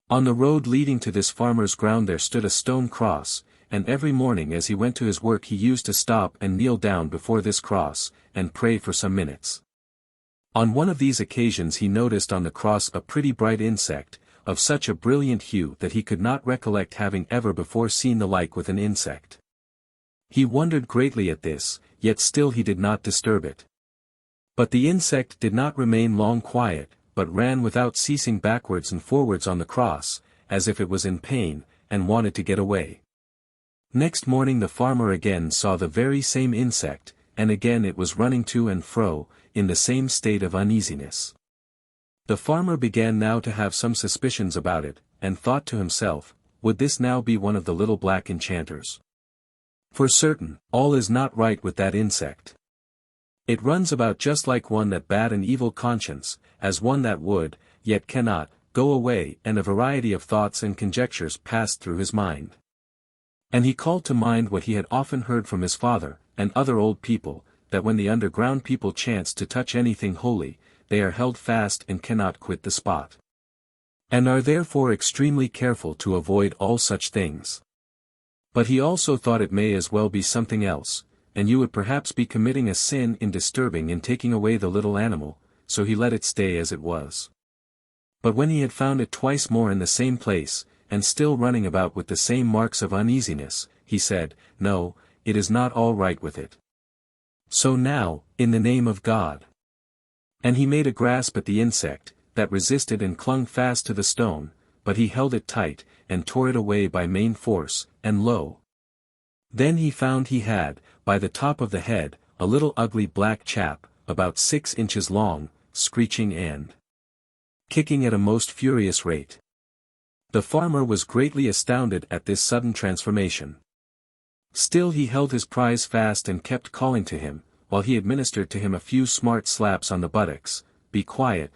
On the road leading to this farmer's ground there stood a stone cross, and every morning as he went to his work he used to stop and kneel down before this cross, and pray for some minutes. On one of these occasions he noticed on the cross a pretty bright insect, of such a brilliant hue that he could not recollect having ever before seen the like with an insect. He wondered greatly at this, yet still he did not disturb it. But the insect did not remain long quiet, but ran without ceasing backwards and forwards on the cross, as if it was in pain, and wanted to get away. Next morning the farmer again saw the very same insect, and again it was running to and fro, in the same state of uneasiness. The farmer began now to have some suspicions about it, and thought to himself, would this now be one of the little black enchanters? For certain, all is not right with that insect. It runs about just like one that bad an evil conscience, as one that would, yet cannot, go away, and a variety of thoughts and conjectures passed through his mind. And he called to mind what he had often heard from his father, and other old people, that when the underground people chance to touch anything holy, they are held fast and cannot quit the spot. And are therefore extremely careful to avoid all such things. But he also thought it may as well be something else, and you would perhaps be committing a sin in disturbing and taking away the little animal, so he let it stay as it was. But when he had found it twice more in the same place, and still running about with the same marks of uneasiness, he said, no, it is not all right with it. So now, in the name of God. And he made a grasp at the insect, that resisted and clung fast to the stone, but he held it tight, and tore it away by main force, and lo! Then he found he had, by the top of the head, a little ugly black chap, about 6 inches long, screeching and kicking at a most furious rate. The farmer was greatly astounded at this sudden transformation. Still he held his prize fast and kept calling to him, while he administered to him a few smart slaps on the buttocks, be quiet,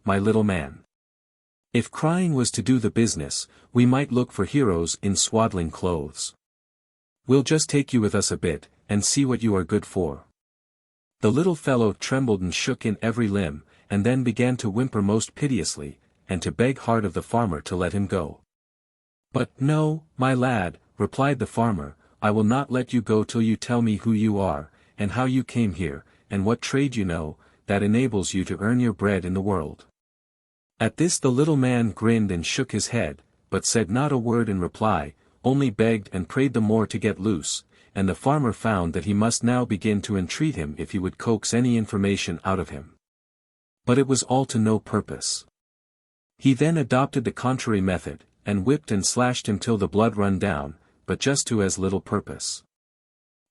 my little man. If crying was to do the business, we might look for heroes in swaddling clothes. We'll just take you with us a bit, and see what you are good for. The little fellow trembled and shook in every limb, and then began to whimper most piteously, and to beg hard of the farmer to let him go. But no, my lad, replied the farmer, I will not let you go till you tell me who you are, and how you came here, and what trade you know, that enables you to earn your bread in the world. At this the little man grinned and shook his head, but said not a word in reply, only begged and prayed the more to get loose, and the farmer found that he must now begin to entreat him if he would coax any information out of him. But it was all to no purpose. He then adopted the contrary method, and whipped and slashed him till the blood run down, but just to as little purpose.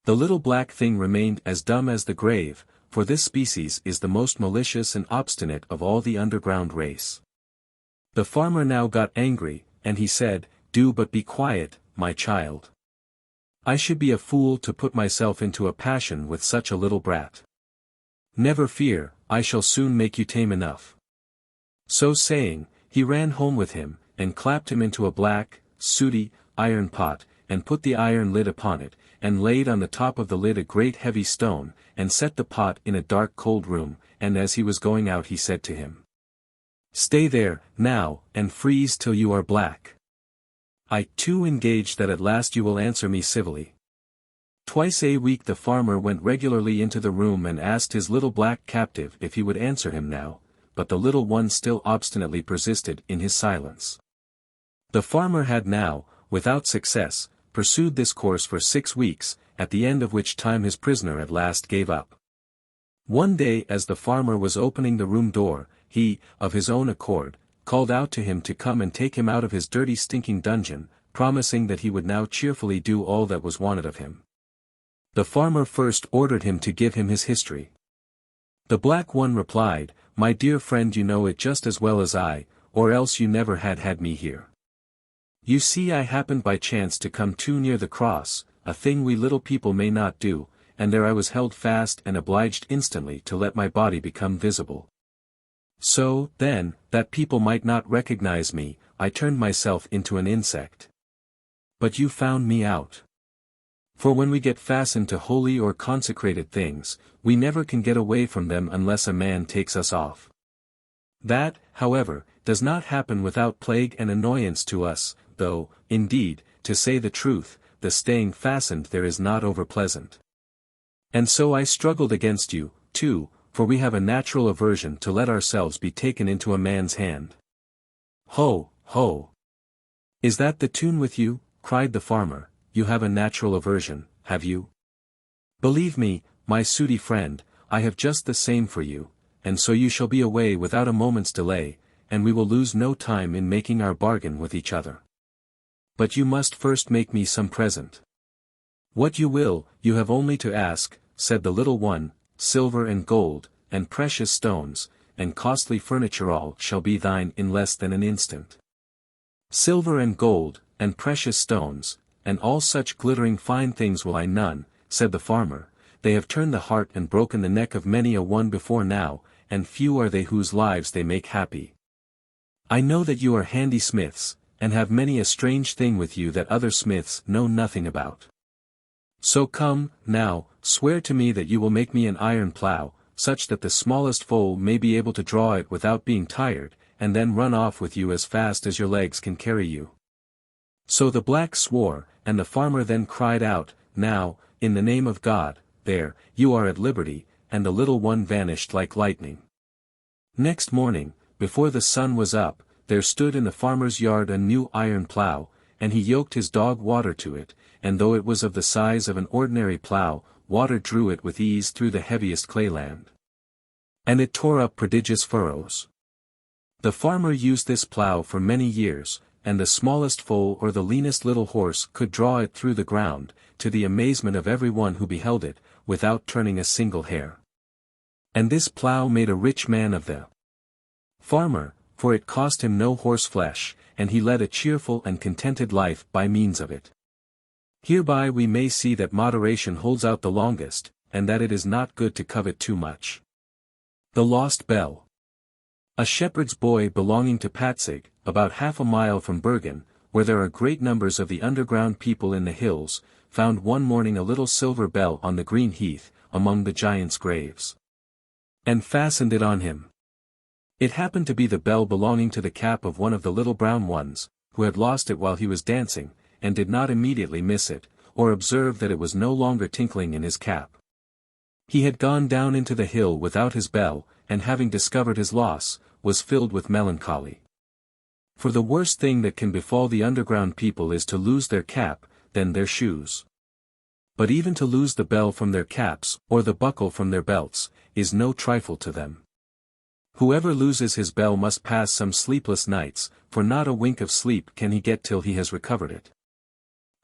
The little black thing remained as dumb as the grave, for this species is the most malicious and obstinate of all the underground race. The farmer now got angry, and he said, do but be quiet, my child. I should be a fool to put myself into a passion with such a little brat. Never fear, I shall soon make you tame enough. So saying, he ran home with him, and clapped him into a black, sooty, iron pot, and put the iron lid upon it, and laid on the top of the lid a great heavy stone, and set the pot in a dark cold room, and as he was going out he said to him, stay there, now, and freeze till you are black. I too engage that at last you will answer me civilly. Twice a week the farmer went regularly into the room and asked his little black captive if he would answer him now, but the little one still obstinately persisted in his silence. The farmer had now, without success, pursued this course for 6 weeks, at the end of which time his prisoner at last gave up. One day as the farmer was opening the room door, he, of his own accord, called out to him to come and take him out of his dirty stinking dungeon, promising that he would now cheerfully do all that was wanted of him. The farmer first ordered him to give him his history. The black one replied, "My dear friend, you know it just as well as I, or else you never had me here. You see, I happened by chance to come too near the cross, a thing we little people may not do, and there I was held fast and obliged instantly to let my body become visible. So, then, that people might not recognize me, I turned myself into an insect. But you found me out. For when we get fastened to holy or consecrated things, we never can get away from them unless a man takes us off. That, however, does not happen without plague and annoyance to us, though, indeed, to say the truth, the staying fastened there is not over-pleasant. And so I struggled against you, too, for we have a natural aversion to let ourselves be taken into a man's hand." "Ho, ho! Is that the tune with you?" cried the farmer. "You have a natural aversion, have you? Believe me, my sooty friend, I have just the same for you, and so you shall be away without a moment's delay, and we will lose no time in making our bargain with each other. But you must first make me some present." "What you will, you have only to ask," said the little one, "silver and gold, and precious stones, and costly furniture, all shall be thine in less than an instant." "Silver and gold, and precious stones, and all such glittering fine things will I none," said the farmer. "They have turned the heart and broken the neck of many a one before now, and few are they whose lives they make happy. I know that you are handy smiths, and have many a strange thing with you that other smiths know nothing about. So come, now, swear to me that you will make me an iron plough, such that the smallest foal may be able to draw it without being tired, and then run off with you as fast as your legs can carry you." So the black swore, and the farmer then cried out, "Now, in the name of God, there, you are at liberty," and the little one vanished like lightning. Next morning, before the sun was up, there stood in the farmer's yard a new iron plough, and he yoked his dog Water to it, and though it was of the size of an ordinary plough, Water drew it with ease through the heaviest clayland. And it tore up prodigious furrows. The farmer used this plough for many years, and the smallest foal or the leanest little horse could draw it through the ground, to the amazement of every one who beheld it, without turning a single hair. And this plough made a rich man of the farmer, for it cost him no horse flesh, and he led a cheerful and contented life by means of it. Hereby we may see that moderation holds out the longest, and that it is not good to covet too much. The Lost Bell. A shepherd's boy belonging to Patzig, about half a mile from Bergen, where there are great numbers of the underground people in the hills, found one morning a little silver bell on the green heath, among the giants' graves. And fastened it on him. It happened to be the bell belonging to the cap of one of the little brown ones, who had lost it while he was dancing, and did not immediately miss it, or observe that it was no longer tinkling in his cap. He had gone down into the hill without his bell, and having discovered his loss, was filled with melancholy. For the worst thing that can befall the underground people is to lose their cap, then their shoes. But even to lose the bell from their caps, or the buckle from their belts, is no trifle to them. Whoever loses his bell must pass some sleepless nights, for not a wink of sleep can he get till he has recovered it.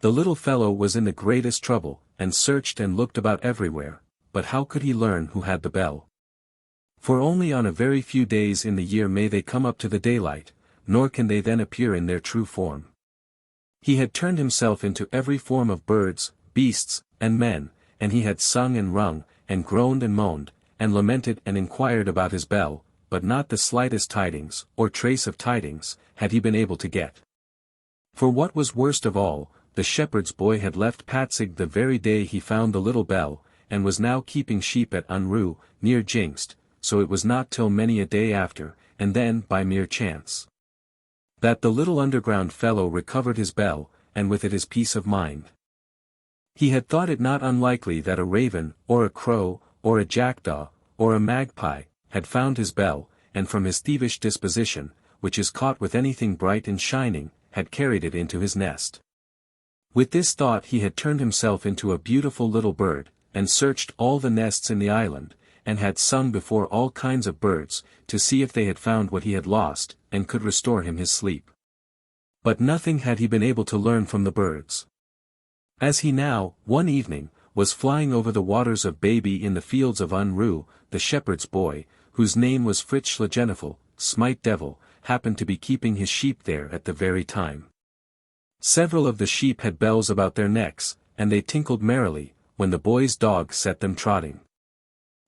The little fellow was in the greatest trouble, and searched and looked about everywhere, but how could he learn who had the bell? For only on a very few days in the year may they come up to the daylight, nor can they then appear in their true form. He had turned himself into every form of birds, beasts, and men, and he had sung and rung, and groaned and moaned, and lamented and inquired about his bell, but not the slightest tidings, or trace of tidings, had he been able to get. For what was worst of all, the shepherd's boy had left Patzig the very day he found the little bell, and was now keeping sheep at Unruh, near Jingst, so it was not till many a day after, and then by mere chance, that the little underground fellow recovered his bell, and with it his peace of mind. He had thought it not unlikely that a raven, or a crow, or a jackdaw, or a magpie, had found his bell, and from his thievish disposition, which is caught with anything bright and shining, had carried it into his nest. With this thought he had turned himself into a beautiful little bird, and searched all the nests in the island, and had sung before all kinds of birds, to see if they had found what he had lost, and could restore him his sleep. But nothing had he been able to learn from the birds. As he now, one evening, was flying over the waters of Baby in the fields of Unruh, the shepherd's boy, whose name was Fritz Schlegeneffel, Smite Devil, happened to be keeping his sheep there at the very time. Several of the sheep had bells about their necks, and they tinkled merrily, when the boy's dog set them trotting.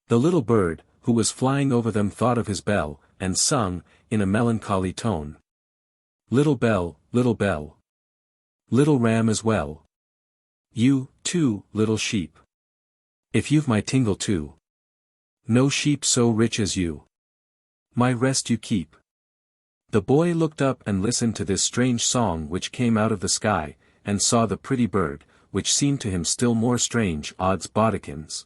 The little bird, who was flying over them, thought of his bell, and sung, in a melancholy tone. Little bell, little bell. Little ram as well. You, too, little sheep. If you've my tingle too. No sheep so rich as you. My rest you keep. The boy looked up and listened to this strange song which came out of the sky, and saw the pretty bird, which seemed to him still more strange. Odds bodikins.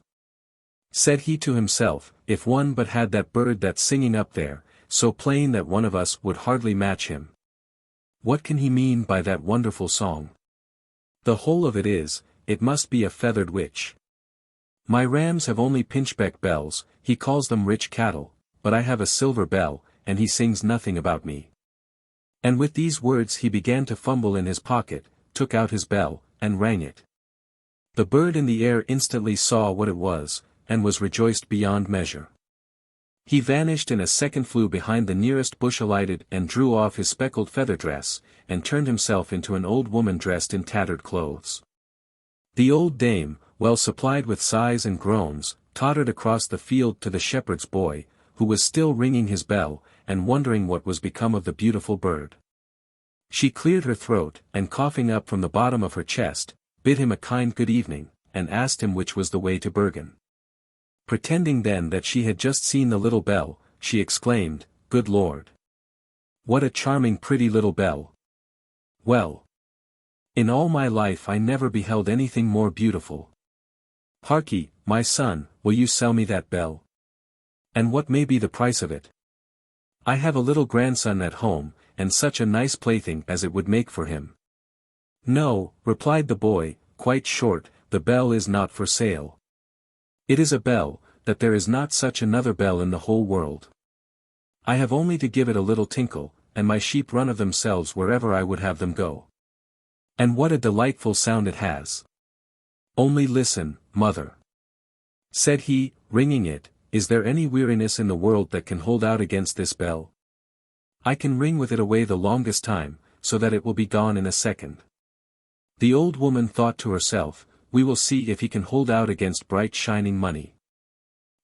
Said he to himself, if one but had that bird that's singing up there, so plain that one of us would hardly match him. What can he mean by that wonderful song? The whole of it is, it must be a feathered witch. My rams have only pinchbeck bells, he calls them rich cattle, but I have a silver bell, and he sings nothing about me. And with these words he began to fumble in his pocket, took out his bell, and rang it. The bird in the air instantly saw what it was, and was rejoiced beyond measure. He vanished in a second, flew behind the nearest bush, alighted and drew off his speckled feather dress, and turned himself into an old woman dressed in tattered clothes. The old dame, well supplied with sighs and groans, tottered across the field to the shepherd's boy, who was still ringing his bell, and wondering what was become of the beautiful bird. She cleared her throat, and coughing up from the bottom of her chest, bid him a kind good evening, and asked him which was the way to Bergen. Pretending then that she had just seen the little bell, she exclaimed, "Good Lord! What a charming pretty little bell! Well! In all my life I never beheld anything more beautiful. Harkee, my son, will you sell me that bell? And what may be the price of it? I have a little grandson at home, and such a nice plaything as it would make for him." "No," replied the boy, quite short, "the bell is not for sale. It is a bell, that there is not such another bell in the whole world. I have only to give it a little tinkle, and my sheep run of themselves wherever I would have them go. And what a delightful sound it has! Only listen, mother," said he, ringing it, "is there any weariness in the world that can hold out against this bell? I can ring with it away the longest time, so that it will be gone in a second." The old woman thought to herself, "We will see if he can hold out against bright shining money."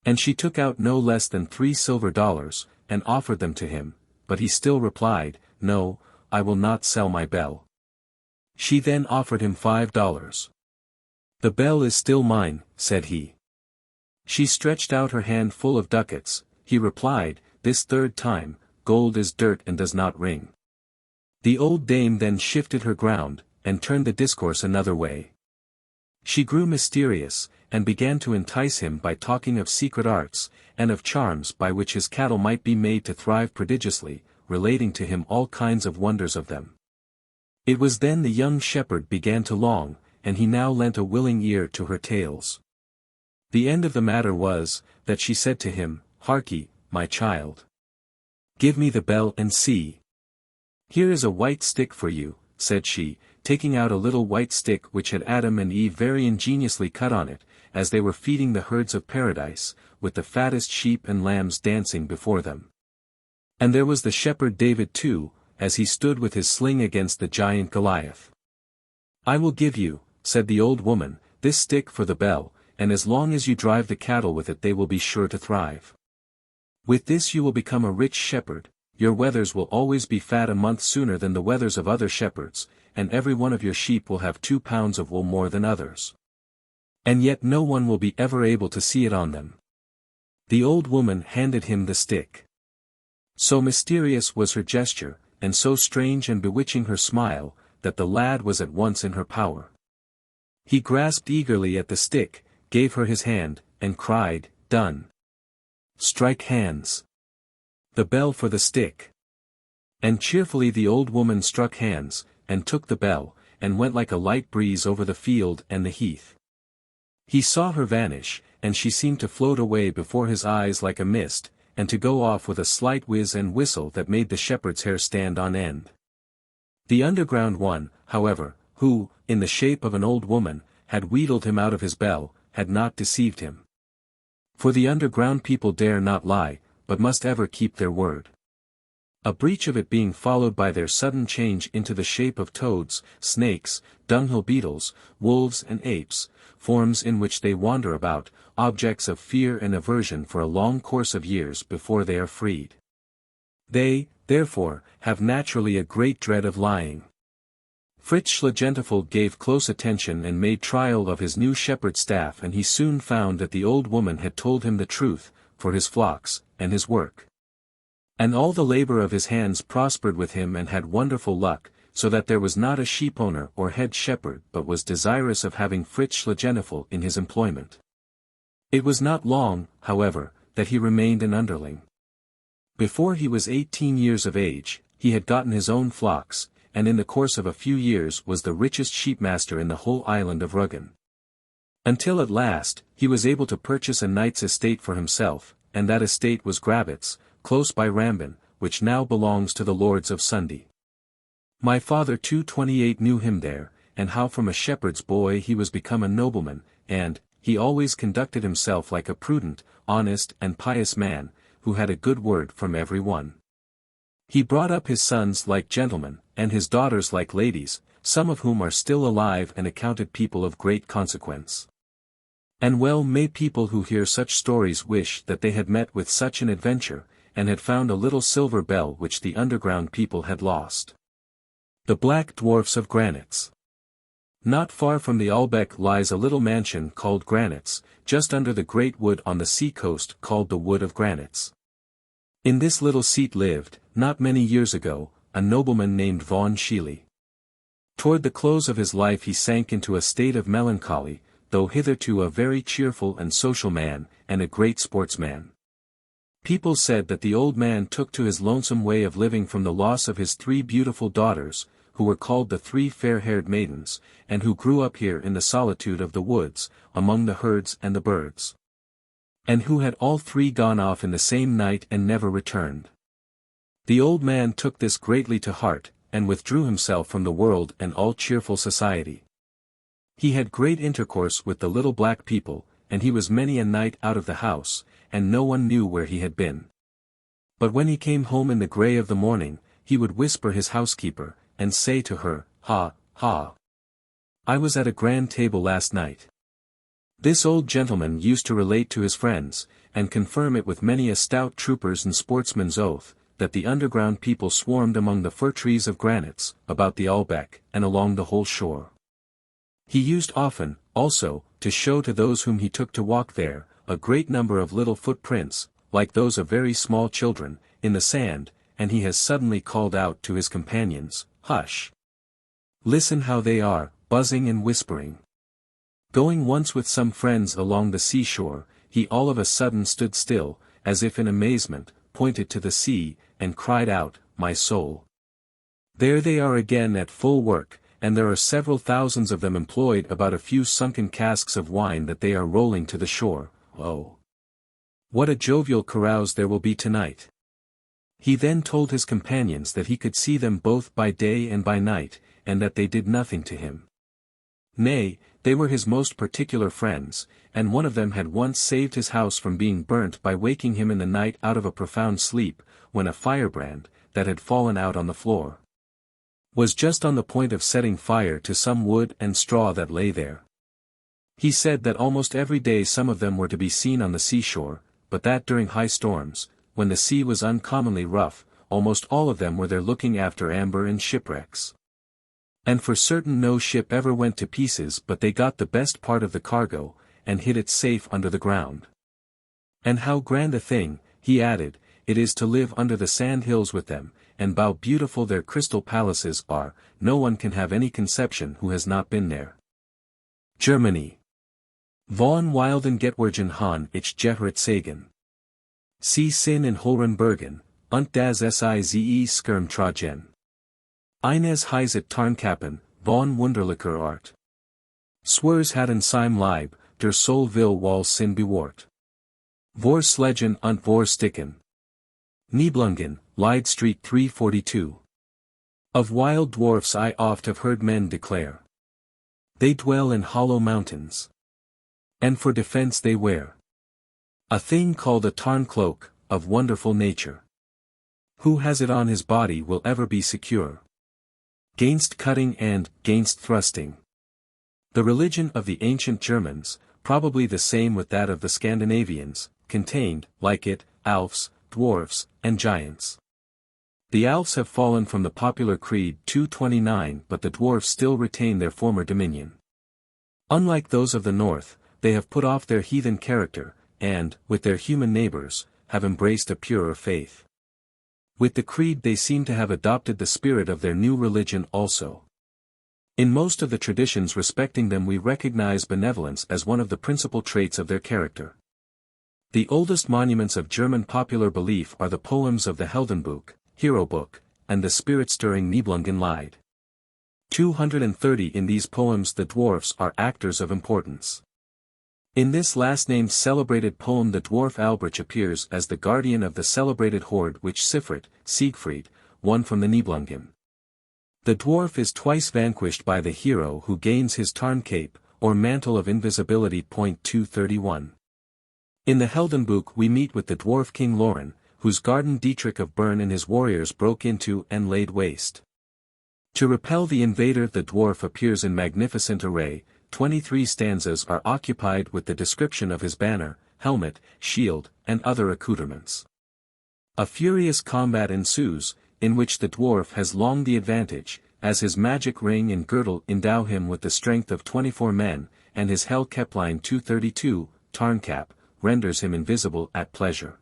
And she took out no less than 3 silver dollars, and offered them to him, but he still replied, "No, I will not sell my bell." She then offered him $5. "The bell is still mine," said he. She stretched out her hand full of ducats. He replied, "This third time, gold is dirt and does not ring." The old dame then shifted her ground, and turned the discourse another way. She grew mysterious, and began to entice him by talking of secret arts, and of charms by which his cattle might be made to thrive prodigiously, relating to him all kinds of wonders of them. It was then the young shepherd began to long, and he now lent a willing ear to her tales. The end of the matter was, that she said to him, "Harkee, my child. Give me the bell and see. Here is a white stick for you," said she, taking out a little white stick which had Adam and Eve very ingeniously cut on it, as they were feeding the herds of paradise, with the fattest sheep and lambs dancing before them. And there was the shepherd David too, as he stood with his sling against the giant Goliath. "I will give you," said the old woman, "this stick for the bell, and as long as you drive the cattle with it they will be sure to thrive. With this you will become a rich shepherd, your wethers will always be fat a month sooner than the wethers of other shepherds, and every one of your sheep will have 2 pounds of wool more than others. And yet no one will be ever able to see it on them." The old woman handed him the stick. So mysterious was her gesture, and so strange and bewitching her smile, that the lad was at once in her power. He grasped eagerly at the stick, gave her his hand, and cried, "Done! Strike hands! The bell for the stick!" And cheerfully the old woman struck hands, and took the bell, and went like a light breeze over the field and the heath. He saw her vanish, and she seemed to float away before his eyes like a mist, and to go off with a slight whiz and whistle that made the shepherd's hair stand on end. The underground one, however, who, in the shape of an old woman, had wheedled him out of his bell, had not deceived him. For the underground people dare not lie, but must ever keep their word. A breach of it being followed by their sudden change into the shape of toads, snakes, dunghill beetles, wolves and apes, forms in which they wander about, objects of fear and aversion for a long course of years before they are freed. They, therefore, have naturally a great dread of lying. Fritz Schlegentiefel gave close attention and made trial of his new shepherd staff, and he soon found that the old woman had told him the truth, for his flocks, and his work. And all the labor of his hands prospered with him and had wonderful luck, so that there was not a sheepowner or head shepherd but was desirous of having Fritz Schlegentiefel in his employment. It was not long, however, that he remained an underling. Before he was 18 years of age, he had gotten his own flocks, and in the course of a few years was the richest sheepmaster in the whole island of Rügen. Until at last, he was able to purchase a knight's estate for himself, and that estate was Grabbits, close by Rambin, which now belongs to the lords of Sunday. My father 228 knew him there, and how from a shepherd's boy he was become a nobleman, and, he always conducted himself like a prudent, honest and pious man, who had a good word from every one. He brought up his sons like gentlemen, and his daughters like ladies, some of whom are still alive and accounted people of great consequence. And well may people who hear such stories wish that they had met with such an adventure, and had found a little silver bell which the underground people had lost. The Black Dwarfs of Granites. Not far from the Albeck lies a little mansion called Granites, just under the great wood on the sea coast called the Wood of Granites. In this little seat lived, not many years ago, a nobleman named Von Sheely. Toward the close of his life he sank into a state of melancholy, though hitherto a very cheerful and social man, and a great sportsman. People said that the old man took to his lonesome way of living from the loss of his 3 beautiful daughters, who were called the 3 fair-haired maidens, and who grew up here in the solitude of the woods, among the herds and the birds. And who had all 3 gone off in the same night and never returned. The old man took this greatly to heart, and withdrew himself from the world and all cheerful society. He had great intercourse with the little black people, and he was many a night out of the house, and no one knew where he had been. But when he came home in the grey of the morning, he would whisper his housekeeper, and say to her, "Ha, ha! I was at a grand table last night." This old gentleman used to relate to his friends, and confirm it with many a stout trooper's and sportsman's oath, that the underground people swarmed among the fir trees of Granites, about the Albeck, and along the whole shore. He used often, also, to show to those whom he took to walk there, a great number of little footprints, like those of very small children, in the sand, and he has suddenly called out to his companions, "Hush! Listen how they are, buzzing and whispering." Going once with some friends along the seashore, he all of a sudden stood still, as if in amazement, pointed to the sea, and cried out, "My soul! There they are again at full work, and there are several thousands of them employed about a few sunken casks of wine that they are rolling to the shore. Oh! What a jovial carouse there will be tonight!" He then told his companions that he could see them both by day and by night, and that they did nothing to him. Nay, they were his most particular friends, and one of them had once saved his house from being burnt by waking him in the night out of a profound sleep, when a firebrand, that had fallen out on the floor, was just on the point of setting fire to some wood and straw that lay there. He said that almost every day some of them were to be seen on the seashore, but that during high storms, when the sea was uncommonly rough, almost all of them were there looking after amber and shipwrecks. And for certain no ship ever went to pieces but they got the best part of the cargo, and hid it safe under the ground. And how grand a thing, he added, it is to live under the sand hills with them, and how beautiful their crystal palaces are, no one can have any conception who has not been there. Germany. Von Wilden Getwergen Han ich Gehret sagen. Sie sind in Horenbergen, und das Sie Skirm tragen. Eines heiset Tarnkappen, von wunderlicher Art. Swers hatten seinem Leib, der Soul will wall sin bewart. Vor Sledgen und vor Sticken. Niblungen, Lyde Street 342. Of wild dwarfs I oft have heard men declare. They dwell in hollow mountains. And for defense they wear a thing called a tarn cloak, of wonderful nature. Who has it on his body will ever be secure gainst cutting and gainst thrusting. The religion of the ancient Germans, probably the same with that of the Scandinavians, contained, like it, elves, dwarfs, and giants. The elves have fallen from the popular creed 229, but the dwarfs still retain their former dominion. Unlike those of the north, they have put off their heathen character, and, with their human neighbors, have embraced a purer faith. With the creed they seem to have adopted the spirit of their new religion also. In most of the traditions respecting them we recognize benevolence as one of the principal traits of their character. The oldest monuments of German popular belief are the poems of the Heldenbuch, Hero Book, and the spirit-stirring Nibelungenlied. 230 in these poems the dwarfs are actors of importance. In this last-named celebrated poem the dwarf Albrecht appears as the guardian of the celebrated hoard which Siegfried, won from the Nibelungen. The dwarf is twice vanquished by the hero who gains his tarn cape, or mantle of invisibility. 231. In the Heldenbuch we meet with the dwarf king Loren, whose garden Dietrich of Bern and his warriors broke into and laid waste. To repel the invader the dwarf appears in magnificent array. 23 stanzas are occupied with the description of his banner, helmet, shield, and other accoutrements. A furious combat ensues, in which the dwarf has long the advantage, as his magic ring and girdle endow him with the strength of 24 men, and his hell kepline 232, tarncap, renders him invisible at pleasure.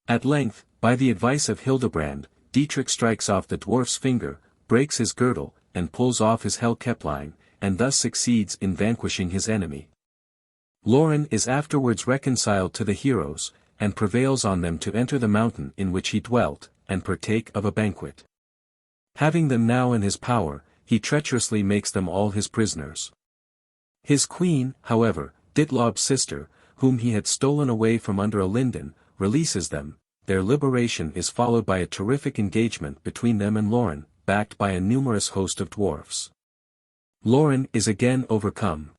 At length, by the advice of Hildebrand, Dietrich strikes off the dwarf's finger, breaks his girdle, and pulls off his hell kepline, and thus succeeds in vanquishing his enemy. Loren is afterwards reconciled to the heroes, and prevails on them to enter the mountain in which he dwelt, and partake of a banquet. Having them now in his power, he treacherously makes them all his prisoners. His queen, however, Ditlob's sister, whom he had stolen away from under a linden, releases them. Their liberation is followed by a terrific engagement between them and Loren, backed by a numerous host of dwarfs. Loren is again overcome.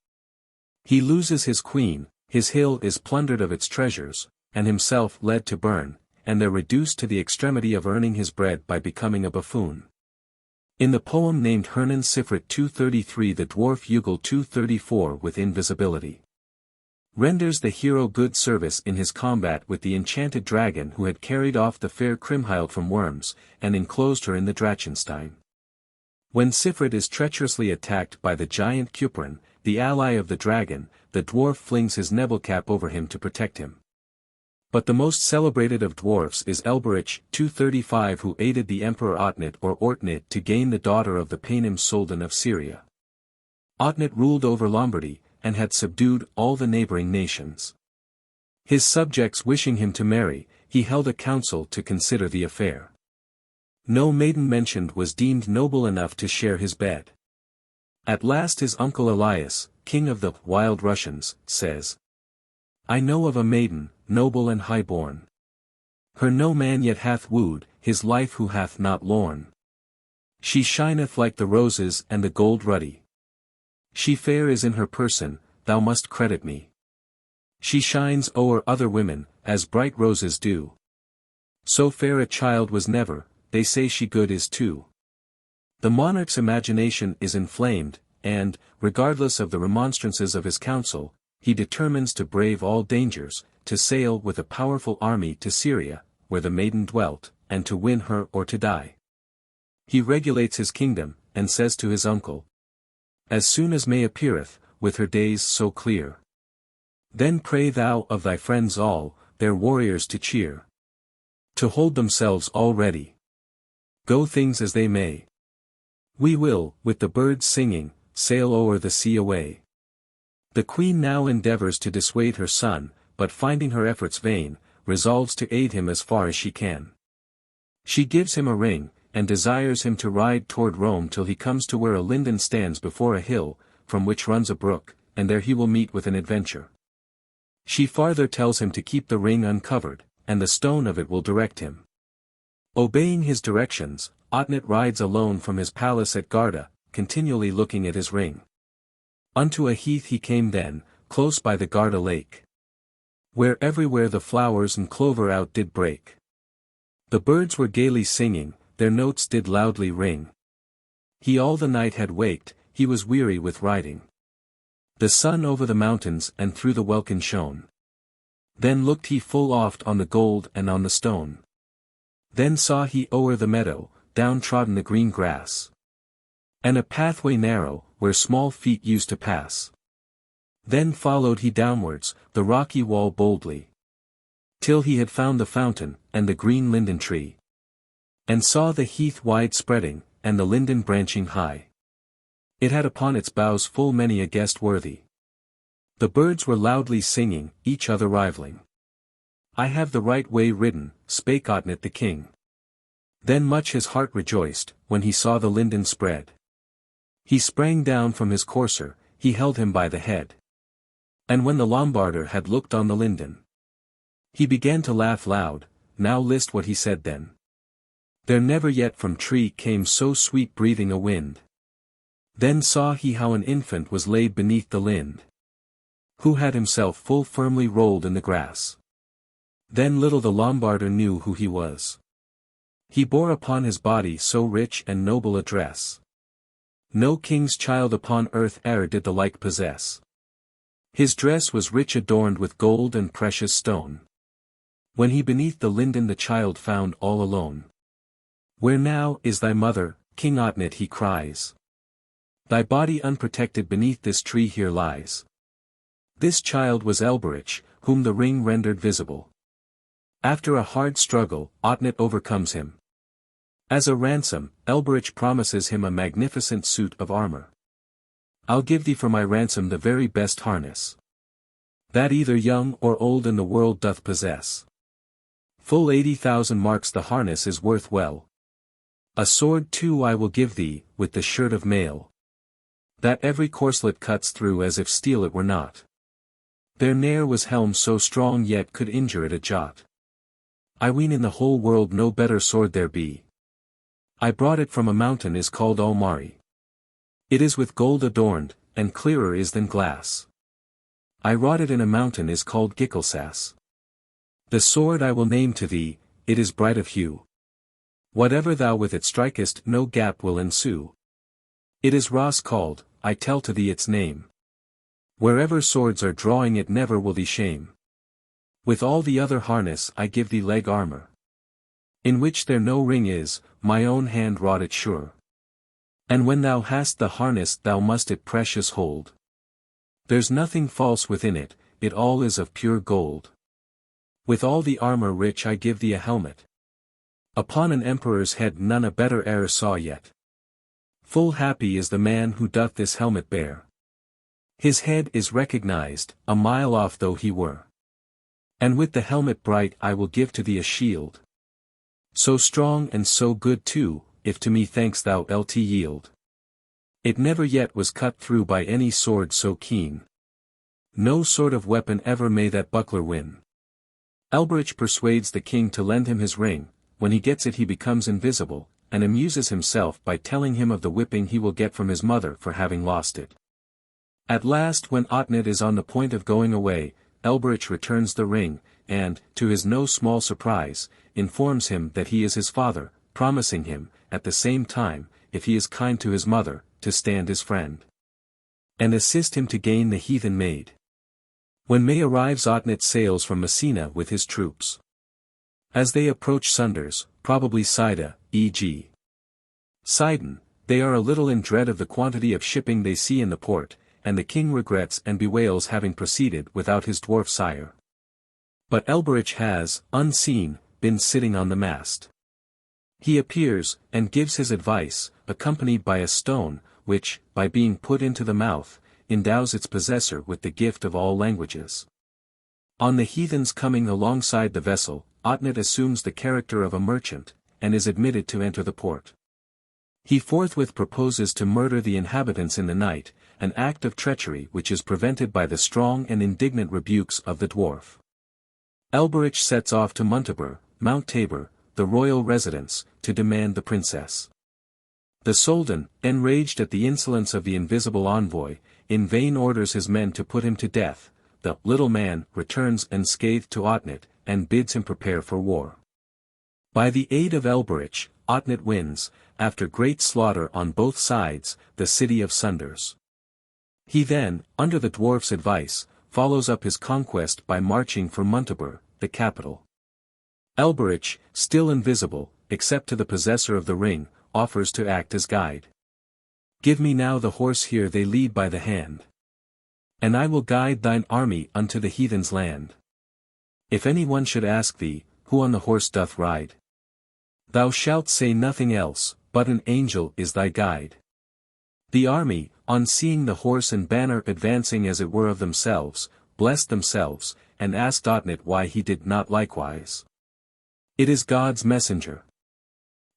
He loses his queen, his hill is plundered of its treasures, and himself led to Bern, and they're reduced to the extremity of earning his bread by becoming a buffoon. In the poem named Hernan Sifrit 233 the dwarf Hugel 234 with invisibility renders the hero good service in his combat with the enchanted dragon who had carried off the fair Kriemhild from Worms, and enclosed her in the Drachenstein. When Sifrit is treacherously attacked by the giant Cuprin, the ally of the dragon, the dwarf flings his nebelcap over him to protect him. But the most celebrated of dwarfs is Elberich 235 who aided the emperor Otnit or Ortnit to gain the daughter of the Paynim Soldan of Syria. Otnit ruled over Lombardy, and had subdued all the neighboring nations. His subjects wishing him to marry, he held a council to consider the affair. No maiden mentioned was deemed noble enough to share his bed. At last his uncle Elias, king of the Wild Russians, says, I know of a maiden, noble and high-born. Her no man yet hath wooed, his life who hath not lorn. She shineth like the roses and the gold ruddy. She fair is in her person, thou must credit me. She shines o'er other women, as bright roses do. So fair a child was never, they say she good is too. The monarch's imagination is inflamed, and, regardless of the remonstrances of his council, he determines to brave all dangers, to sail with a powerful army to Syria, where the maiden dwelt, and to win her or to die. He regulates his kingdom, and says to his uncle, As soon as May appeareth, with her days so clear, then pray thou of thy friends all, their warriors to cheer, to hold themselves all ready. Go things as they may. We will, with the birds singing, sail o'er the sea away. The queen now endeavors to dissuade her son, but finding her efforts vain, resolves to aid him as far as she can. She gives him a ring, and desires him to ride toward Rome till he comes to where a linden stands before a hill, from which runs a brook, and there he will meet with an adventure. She farther tells him to keep the ring uncovered, and the stone of it will direct him. Obeying his directions, Otnet rides alone from his palace at Garda, continually looking at his ring. Unto a heath he came then, close by the Garda lake, where everywhere the flowers and clover out did break. The birds were gaily singing, their notes did loudly ring. He all the night had waked, he was weary with riding. The sun over the mountains and through the welkin shone. Then looked he full oft on the gold and on the stone. Then saw he o'er the meadow, down trodden the green grass, and a pathway narrow, where small feet used to pass. Then followed he downwards, the rocky wall boldly, till he had found the fountain, and the green linden tree, and saw the heath wide spreading, and the linden branching high. It had upon its boughs full many a guest worthy. The birds were loudly singing, each other rivaling. I have the right way ridden, spake Otnet the king. Then much his heart rejoiced, when he saw the linden spread. He sprang down from his courser, he held him by the head. And when the Lombarder had looked on the linden, he began to laugh loud. Now list what he said then. There never yet from tree came so sweet breathing a wind. Then saw he how an infant was laid beneath the lind, who had himself full firmly rolled in the grass. Then little the Lombarder knew who he was. He bore upon his body so rich and noble a dress. No king's child upon earth e'er did the like possess. His dress was rich adorned with gold and precious stone. When he beneath the linden the child found all alone. Where now is thy mother, King Otnet, he cries. Thy body unprotected beneath this tree here lies. This child was Elberich, whom the ring rendered visible. After a hard struggle, Otnet overcomes him. As a ransom, Elberich promises him a magnificent suit of armor. I'll give thee for my ransom the very best harness that either young or old in the world doth possess. Full 80,000 marks the harness is worth well. A sword too I will give thee, with the shirt of mail, that every corslet cuts through as if steel it were not. There ne'er was helm so strong yet could injure it a jot. I ween in the whole world no better sword there be. I brought it from a mountain is called Almari. It is with gold adorned, and clearer is than glass. I wrought it in a mountain is called Gickelsass. The sword I will name to thee, it is bright of hue. Whatever thou with it strikest no gap will ensue. It is Ross called, I tell to thee its name. Wherever swords are drawing it never will thee shame. With all the other harness I give thee leg armor, in which there no ring is, my own hand wrought it sure. And when thou hast the harness thou must it precious hold. There's nothing false within it, it all is of pure gold. With all the armor rich I give thee a helmet. Upon an emperor's head none a better e'er saw yet. Full happy is the man who doth this helmet bear. His head is recognized, a mile off though he were. And with the helmet bright I will give to thee a shield, so strong and so good too, if to me thanks thou lt yield. It never yet was cut through by any sword so keen. No sort of weapon ever may that buckler win. Elberich persuades the king to lend him his ring. When he gets it he becomes invisible, and amuses himself by telling him of the whipping he will get from his mother for having lost it. At last when Otnet is on the point of going away, Elberich returns the ring, and, to his no small surprise, informs him that he is his father, promising him, at the same time, if he is kind to his mother, to stand his friend, and assist him to gain the heathen maid. When May arrives Otnet sails from Messina with his troops. As they approach Sunders, probably Sida, e.g. Sidon, they are a little in dread of the quantity of shipping they see in the port, and the king regrets and bewails having proceeded without his dwarf sire. But Elberich has, unseen, been sitting on the mast. He appears, and gives his advice, accompanied by a stone, which, by being put into the mouth, endows its possessor with the gift of all languages. On the heathens coming alongside the vessel, Otnet assumes the character of a merchant, and is admitted to enter the port. He forthwith proposes to murder the inhabitants in the night, an act of treachery which is prevented by the strong and indignant rebukes of the dwarf. Elberich sets off to Muntaber, Mount Tabor, the royal residence, to demand the princess. The Soldan, enraged at the insolence of the invisible envoy, in vain orders his men to put him to death. The little man returns unscathed to Otnit, and bids him prepare for war. By the aid of Elberich, Otnit wins, after great slaughter on both sides, the city of Sunders. He then, under the dwarf's advice, follows up his conquest by marching for Muntaber, the capital. Elberich, still invisible, except to the possessor of the ring, offers to act as guide. Give me now the horse here they lead by the hand. And I will guide thine army unto the heathen's land. If any one should ask thee, who on the horse doth ride? Thou shalt say nothing else, but an angel is thy guide. The army, on seeing the horse and banner advancing as it were of themselves, blessed themselves, and asked Otnit why he did not likewise. It is God's messenger.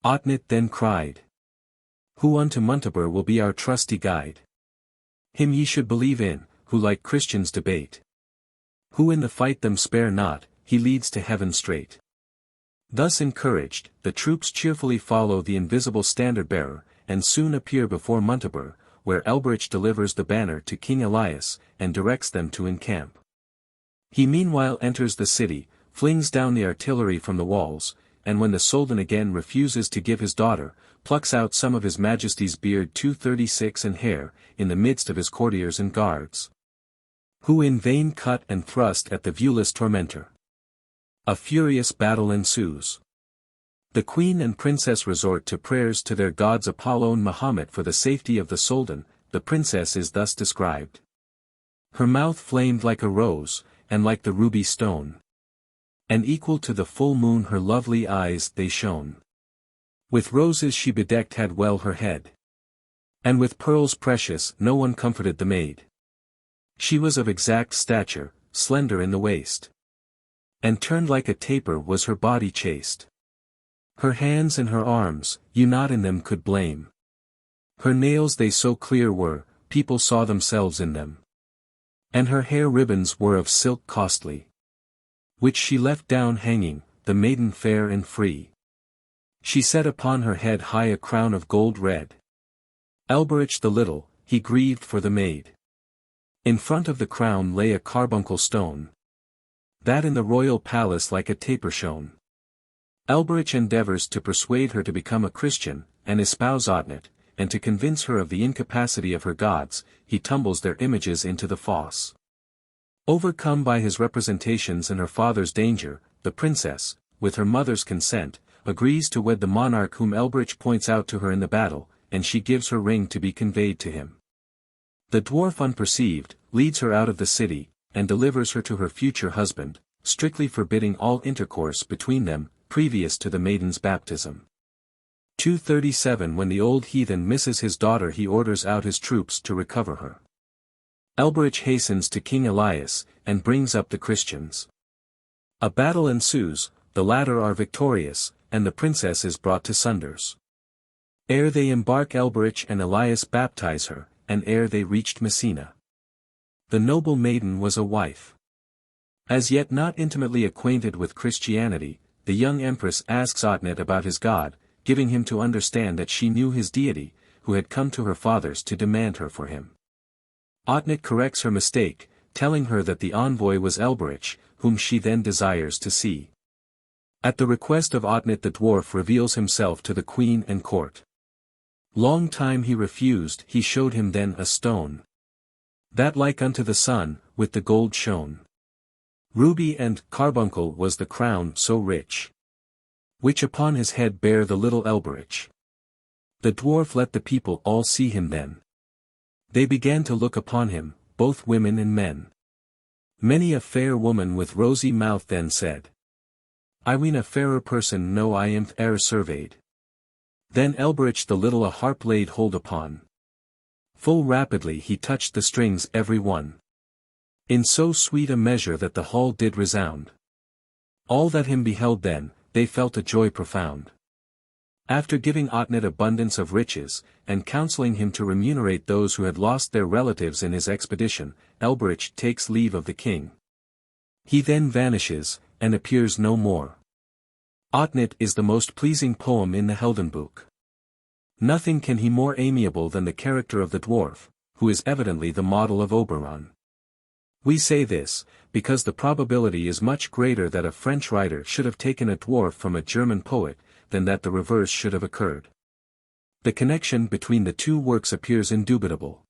Otnit then cried. Who unto Muntaber will be our trusty guide? Him ye should believe in, who like Christians debate. Who in the fight them spare not, he leads to heaven straight. Thus encouraged, the troops cheerfully follow the invisible standard-bearer, and soon appear before Muntaber, where Elberich delivers the banner to King Elias, and directs them to encamp. He meanwhile enters the city, flings down the artillery from the walls, and when the Soldan again refuses to give his daughter, plucks out some of his majesty's beard 236 and hair, in the midst of his courtiers and guards. Who in vain cut and thrust at the viewless tormentor. A furious battle ensues. The queen and princess resort to prayers to their gods Apollo and Mahomet for the safety of the Soldan. The princess is thus described. Her mouth flamed like a rose, and like the ruby stone. And equal to the full moon her lovely eyes they shone. With roses she bedecked had well her head. And with pearls precious no one comforted the maid. She was of exact stature, slender in the waist. And turned like a taper was her body chaste. Her hands and her arms, you not in them could blame. Her nails they so clear were, people saw themselves in them. And her hair ribbons were of silk costly, which she left down hanging, the maiden fair and free. She set upon her head high a crown of gold red. Elberich the little, he grieved for the maid. In front of the crown lay a carbuncle stone, that in the royal palace like a taper shone. Elberich endeavors to persuade her to become a Christian, and espouse Otnit, and to convince her of the incapacity of her gods, he tumbles their images into the fosse. Overcome by his representations and her father's danger, the princess, with her mother's consent, agrees to wed the monarch whom Elberich points out to her in the battle, and she gives her ring to be conveyed to him. The dwarf unperceived, leads her out of the city, and delivers her to her future husband, strictly forbidding all intercourse between them, previous to the maiden's baptism. 237 When the old heathen misses his daughter he orders out his troops to recover her. Elberich hastens to King Elias, and brings up the Christians. A battle ensues, the latter are victorious, and the princess is brought to Sunders. Ere they embark Elberich and Elias baptize her, and ere they reached Messina. The noble maiden was a wife. As yet not intimately acquainted with Christianity, the young empress asks Otnit about his god, giving him to understand that she knew his deity, who had come to her fathers to demand her for him. Otnit corrects her mistake, telling her that the envoy was Elberich, whom she then desires to see. At the request of Otnit the dwarf reveals himself to the queen and court. Long time he refused, he showed him then a stone, that like unto the sun, with the gold shone. Ruby and carbuncle was the crown so rich, which upon his head bare the little Elberich. The dwarf let the people all see him then. They began to look upon him, both women and men. Many a fair woman with rosy mouth then said, I ween a fairer person no I am e'er surveyed. Then Elberich the little a harp laid hold upon. Full rapidly he touched the strings every one, in so sweet a measure that the hall did resound. All that him beheld then, they felt a joy profound. After giving Otnit abundance of riches, and counseling him to remunerate those who had lost their relatives in his expedition, Elberich takes leave of the king. He then vanishes, and appears no more. Otnit is the most pleasing poem in the Heldenbook. Nothing can he more amiable than the character of the dwarf, who is evidently the model of Oberon. We say this, because the probability is much greater that a French writer should have taken a dwarf from a German poet, than that the reverse should have occurred. The connection between the two works appears indubitable.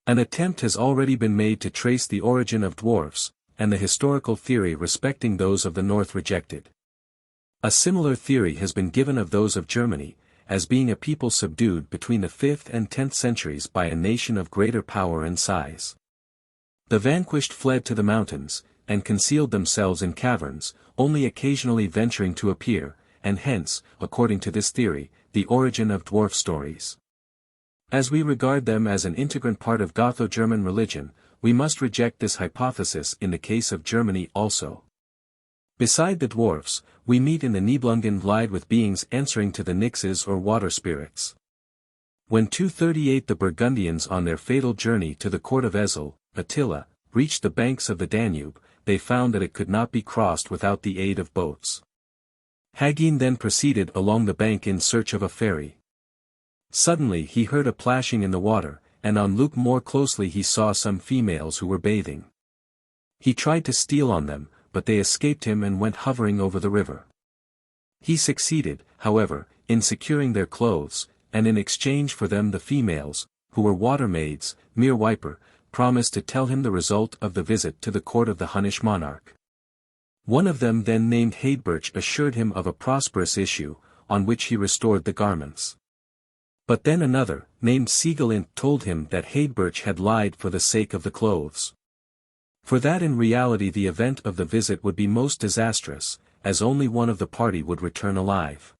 An attempt has already been made to trace the origin of dwarfs, and the historical theory respecting those of the north rejected. A similar theory has been given of those of Germany, as being a people subdued between the 5th and 10th centuries by a nation of greater power and size. The vanquished fled to the mountains, and concealed themselves in caverns, only occasionally venturing to appear, and hence, according to this theory, the origin of dwarf stories. As we regard them as an integrant part of Gotho-German religion, we must reject this hypothesis in the case of Germany also. Beside the dwarfs, we meet in the Nibelungen Lied with beings answering to the Nisses or water spirits. When 238 the Burgundians on their fatal journey to the court of Ezel, Attila, reached the banks of the Danube, they found that it could not be crossed without the aid of boats. Hagen then proceeded along the bank in search of a ferry. Suddenly he heard a plashing in the water, and on look more closely he saw some females who were bathing. He tried to steal on them, but they escaped him and went hovering over the river. He succeeded, however, in securing their clothes, and in exchange for them the females, who were water maids, mere wiper, promised to tell him the result of the visit to the court of the Hunnish monarch. One of them then named Hadebirch assured him of a prosperous issue, on which he restored the garments. But then another, named Siegelint, told him that Hadebirch had lied for the sake of the clothes. For that in reality the event of the visit would be most disastrous, as only one of the party would return alive.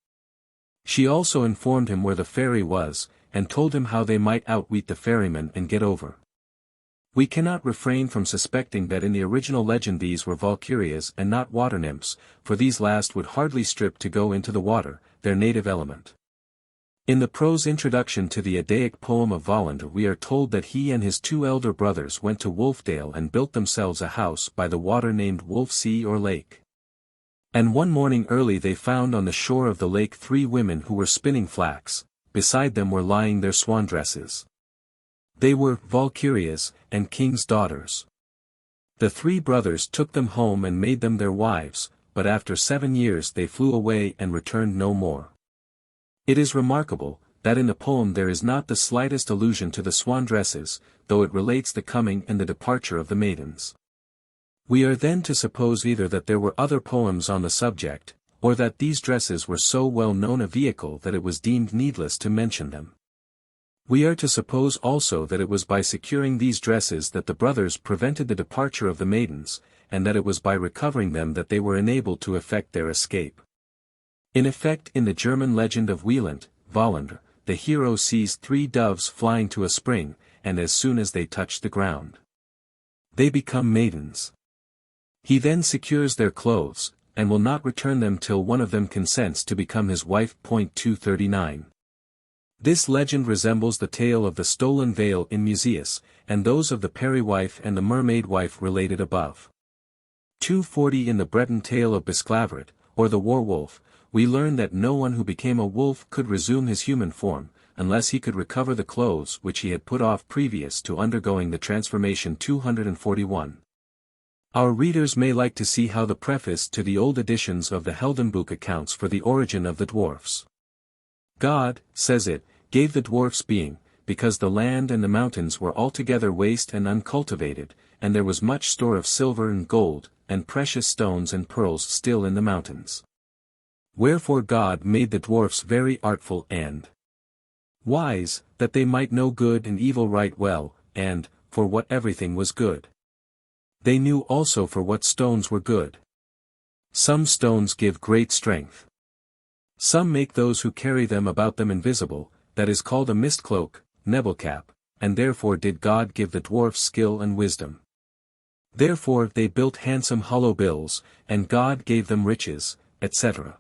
She also informed him where the ferry was, and told him how they might outwit the ferryman and get over. We cannot refrain from suspecting that in the original legend these were Valkyrias and not water nymphs, for these last would hardly strip to go into the water, their native element. In the prose introduction to the Eddaic poem of Valander we are told that he and his 2 elder brothers went to Wolfdale and built themselves a house by the water named Wolf Sea or Lake. And one morning early they found on the shore of the lake 3 women who were spinning flax, beside them were lying their swan dresses. They were Valkyrias, and kings' daughters. The 3 brothers took them home and made them their wives, but after 7 years they flew away and returned no more. It is remarkable, that in the poem there is not the slightest allusion to the swan dresses, though it relates the coming and the departure of the maidens. We are then to suppose either that there were other poems on the subject, or that these dresses were so well known a vehicle that it was deemed needless to mention them. We are to suppose also that it was by securing these dresses that the brothers prevented the departure of the maidens, and that it was by recovering them that they were enabled to effect their escape. In effect, in the German legend of Wieland, Valander, the hero sees 3 doves flying to a spring, and as soon as they touch the ground, they become maidens. He then secures their clothes, and will not return them till one of them consents to become his wife. 239. This legend resembles the tale of the stolen veil in Musaeus, and those of the Peri wife and the mermaid wife related above. 240 In the Breton tale of Bisclaveret, or the Warwolf, we learn that no one who became a wolf could resume his human form, unless he could recover the clothes which he had put off previous to undergoing the transformation. 241. Our readers may like to see how the preface to the old editions of the Heldenbook accounts for the origin of the dwarfs. God, says it, gave the dwarfs being, because the land and the mountains were altogether waste and uncultivated, and there was much store of silver and gold, and precious stones and pearls still in the mountains. Wherefore God made the dwarfs very artful and wise, that they might know good and evil right well, and, for what everything was good. They knew also for what stones were good. Some stones give great strength. Some make those who carry them about them invisible, that is called a mist cloak, nebelcap, and therefore did God give the dwarfs skill and wisdom. Therefore they built handsome hollow bills, and God gave them riches, etc.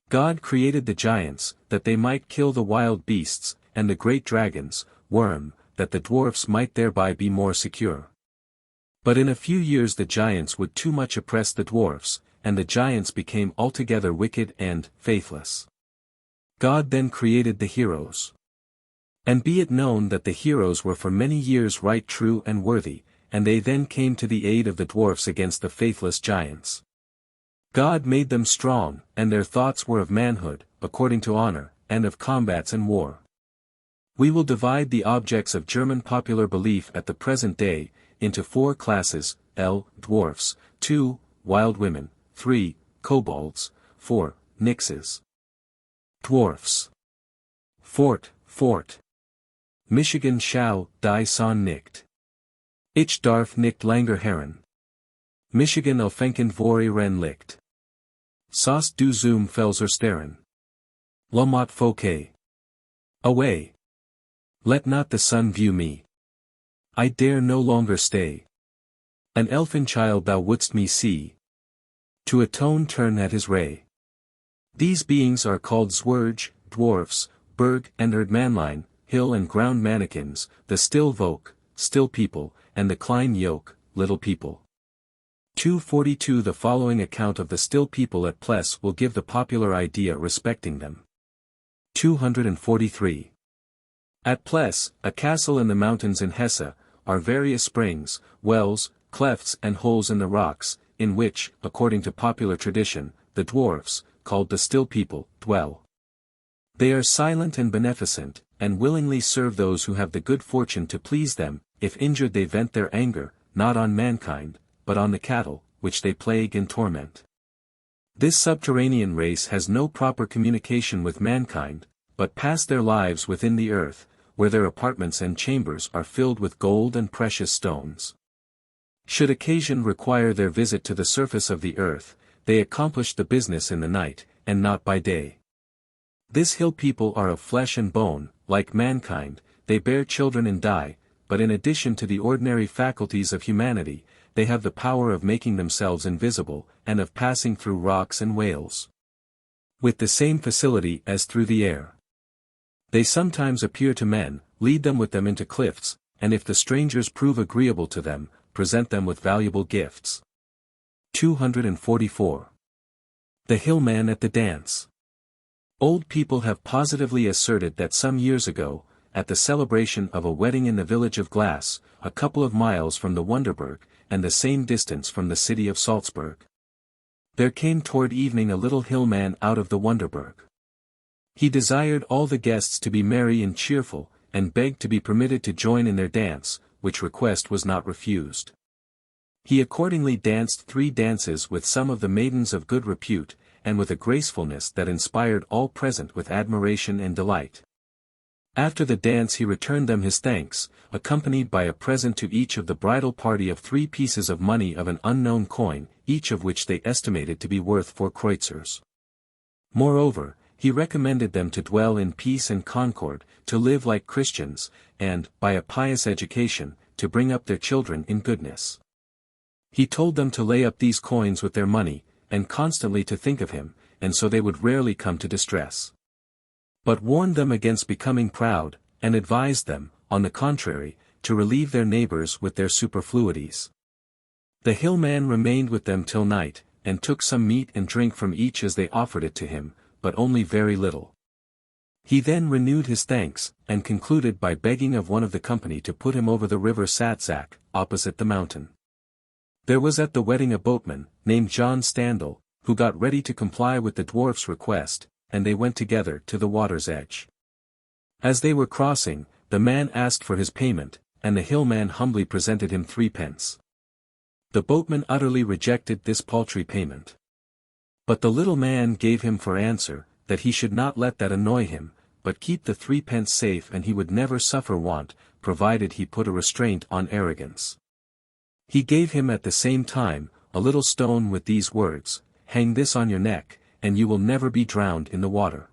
God created the giants, that they might kill the wild beasts, and the great dragons, worm, that the dwarfs might thereby be more secure. But in a few years the giants would too much oppress the dwarfs, and the giants became altogether wicked and faithless. God then created the heroes. And be it known that the heroes were for many years right, true and worthy, and they then came to the aid of the dwarfs against the faithless giants. God made them strong, and their thoughts were of manhood, according to honor, and of combats and war. We will divide the objects of German popular belief at the present day, into 4 classes, dwarfs, 2, wild women, 3, kobolds, 4, nixes. Dwarfs. Fort. Michigan schau, die Son nicht. Ich darf nicht länger herren. Michigan aufenken vor Ren licht. Sauce du zum Felser steren. Lomot foke. Away. Let not the sun view me. I dare no longer stay. An elfin child thou wouldst me see. To atone turn at his ray. These beings are called Zwerg, dwarfs, berg and erdmanline, hill and ground mannikins, the still volk, still people, and the klein yoke, little people. 242 The following account of the still people at Pless will give the popular idea respecting them. 243. At Pless, a castle in the mountains in Hesse, are various springs, wells, clefts and holes in the rocks, in which, according to popular tradition, the dwarfs, called the still people, dwell. They are silent and beneficent, and willingly serve those who have the good fortune to please them. If injured they vent their anger, not on mankind, but on the cattle, which they plague and torment. This subterranean race has no proper communication with mankind, but pass their lives within the earth, where their apartments and chambers are filled with gold and precious stones. Should occasion require their visit to the surface of the earth, they accomplish the business in the night, and not by day. This hill people are of flesh and bone, like mankind, they bear children and die, but in addition to the ordinary faculties of humanity, they have the power of making themselves invisible, and of passing through rocks and whales. With the same facility as through the air. They sometimes appear to men, lead them with them into cliffs, and if the strangers prove agreeable to them, present them with valuable gifts. 244. The hillman at the dance. Old people have positively asserted that some years ago, at the celebration of a wedding in the village of Glass, a couple of miles from the Wunderberg, and the same distance from the city of Salzburg, there came toward evening a little hillman out of the Wunderberg. He desired all the guests to be merry and cheerful, and begged to be permitted to join in their dance, which request was not refused. He accordingly danced 3 dances with some of the maidens of good repute, and with a gracefulness that inspired all present with admiration and delight. After the dance he returned them his thanks, accompanied by a present to each of the bridal party of 3 pieces of money of an unknown coin, each of which they estimated to be worth 4 kreuzers. Moreover, he recommended them to dwell in peace and concord, to live like Christians, and, by a pious education, to bring up their children in goodness. He told them to lay up these coins with their money, and constantly to think of him, and so they would rarely come to distress. But warned them against becoming proud, and advised them, on the contrary, to relieve their neighbors with their superfluities. The hillman remained with them till night, and took some meat and drink from each as they offered it to him, but only very little. He then renewed his thanks, and concluded by begging of one of the company to put him over the river Satzach, opposite the mountain. There was at the wedding a boatman, named John Standel, who got ready to comply with the dwarf's request, and they went together to the water's edge. As they were crossing, the man asked for his payment, and the hillman humbly presented him 3 pence. The boatman utterly rejected this paltry payment. But the little man gave him for answer, that he should not let that annoy him, but keep the 3 pence safe, and he would never suffer want, provided he put a restraint on arrogance. He gave him at the same time, a little stone with these words, "Hang this on your neck, and you will never be drowned in the water."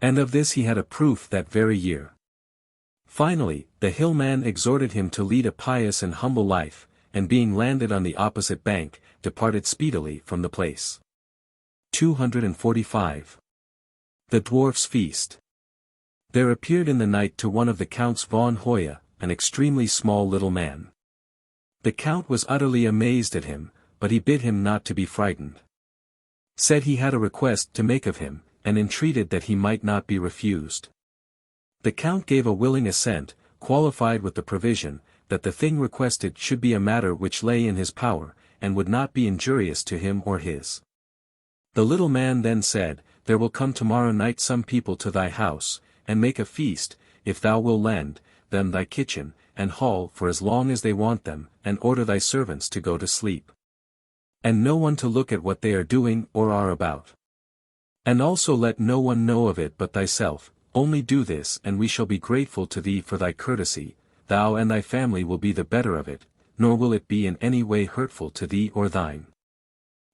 And of this he had a proof that very year. Finally, the hillman exhorted him to lead a pious and humble life, and being landed on the opposite bank, departed speedily from the place. 245. The Dwarfs' Feast. There appeared in the night to one of the Counts von Hoya, an extremely small little man. The Count was utterly amazed at him, but he bid him not to be frightened. Said he had a request to make of him, and entreated that he might not be refused. The Count gave a willing assent, qualified with the provision, that the thing requested should be a matter which lay in his power, and would not be injurious to him or his. The little man then said, There will come tomorrow night some people to thy house, and make a feast, if thou wilt lend them thy kitchen, and hall for as long as they want them, and order thy servants to go to sleep. And no one to look at what they are doing or are about. And also let no one know of it but thyself, only do this and we shall be grateful to thee for thy courtesy, thou and thy family will be the better of it, nor will it be in any way hurtful to thee or thine.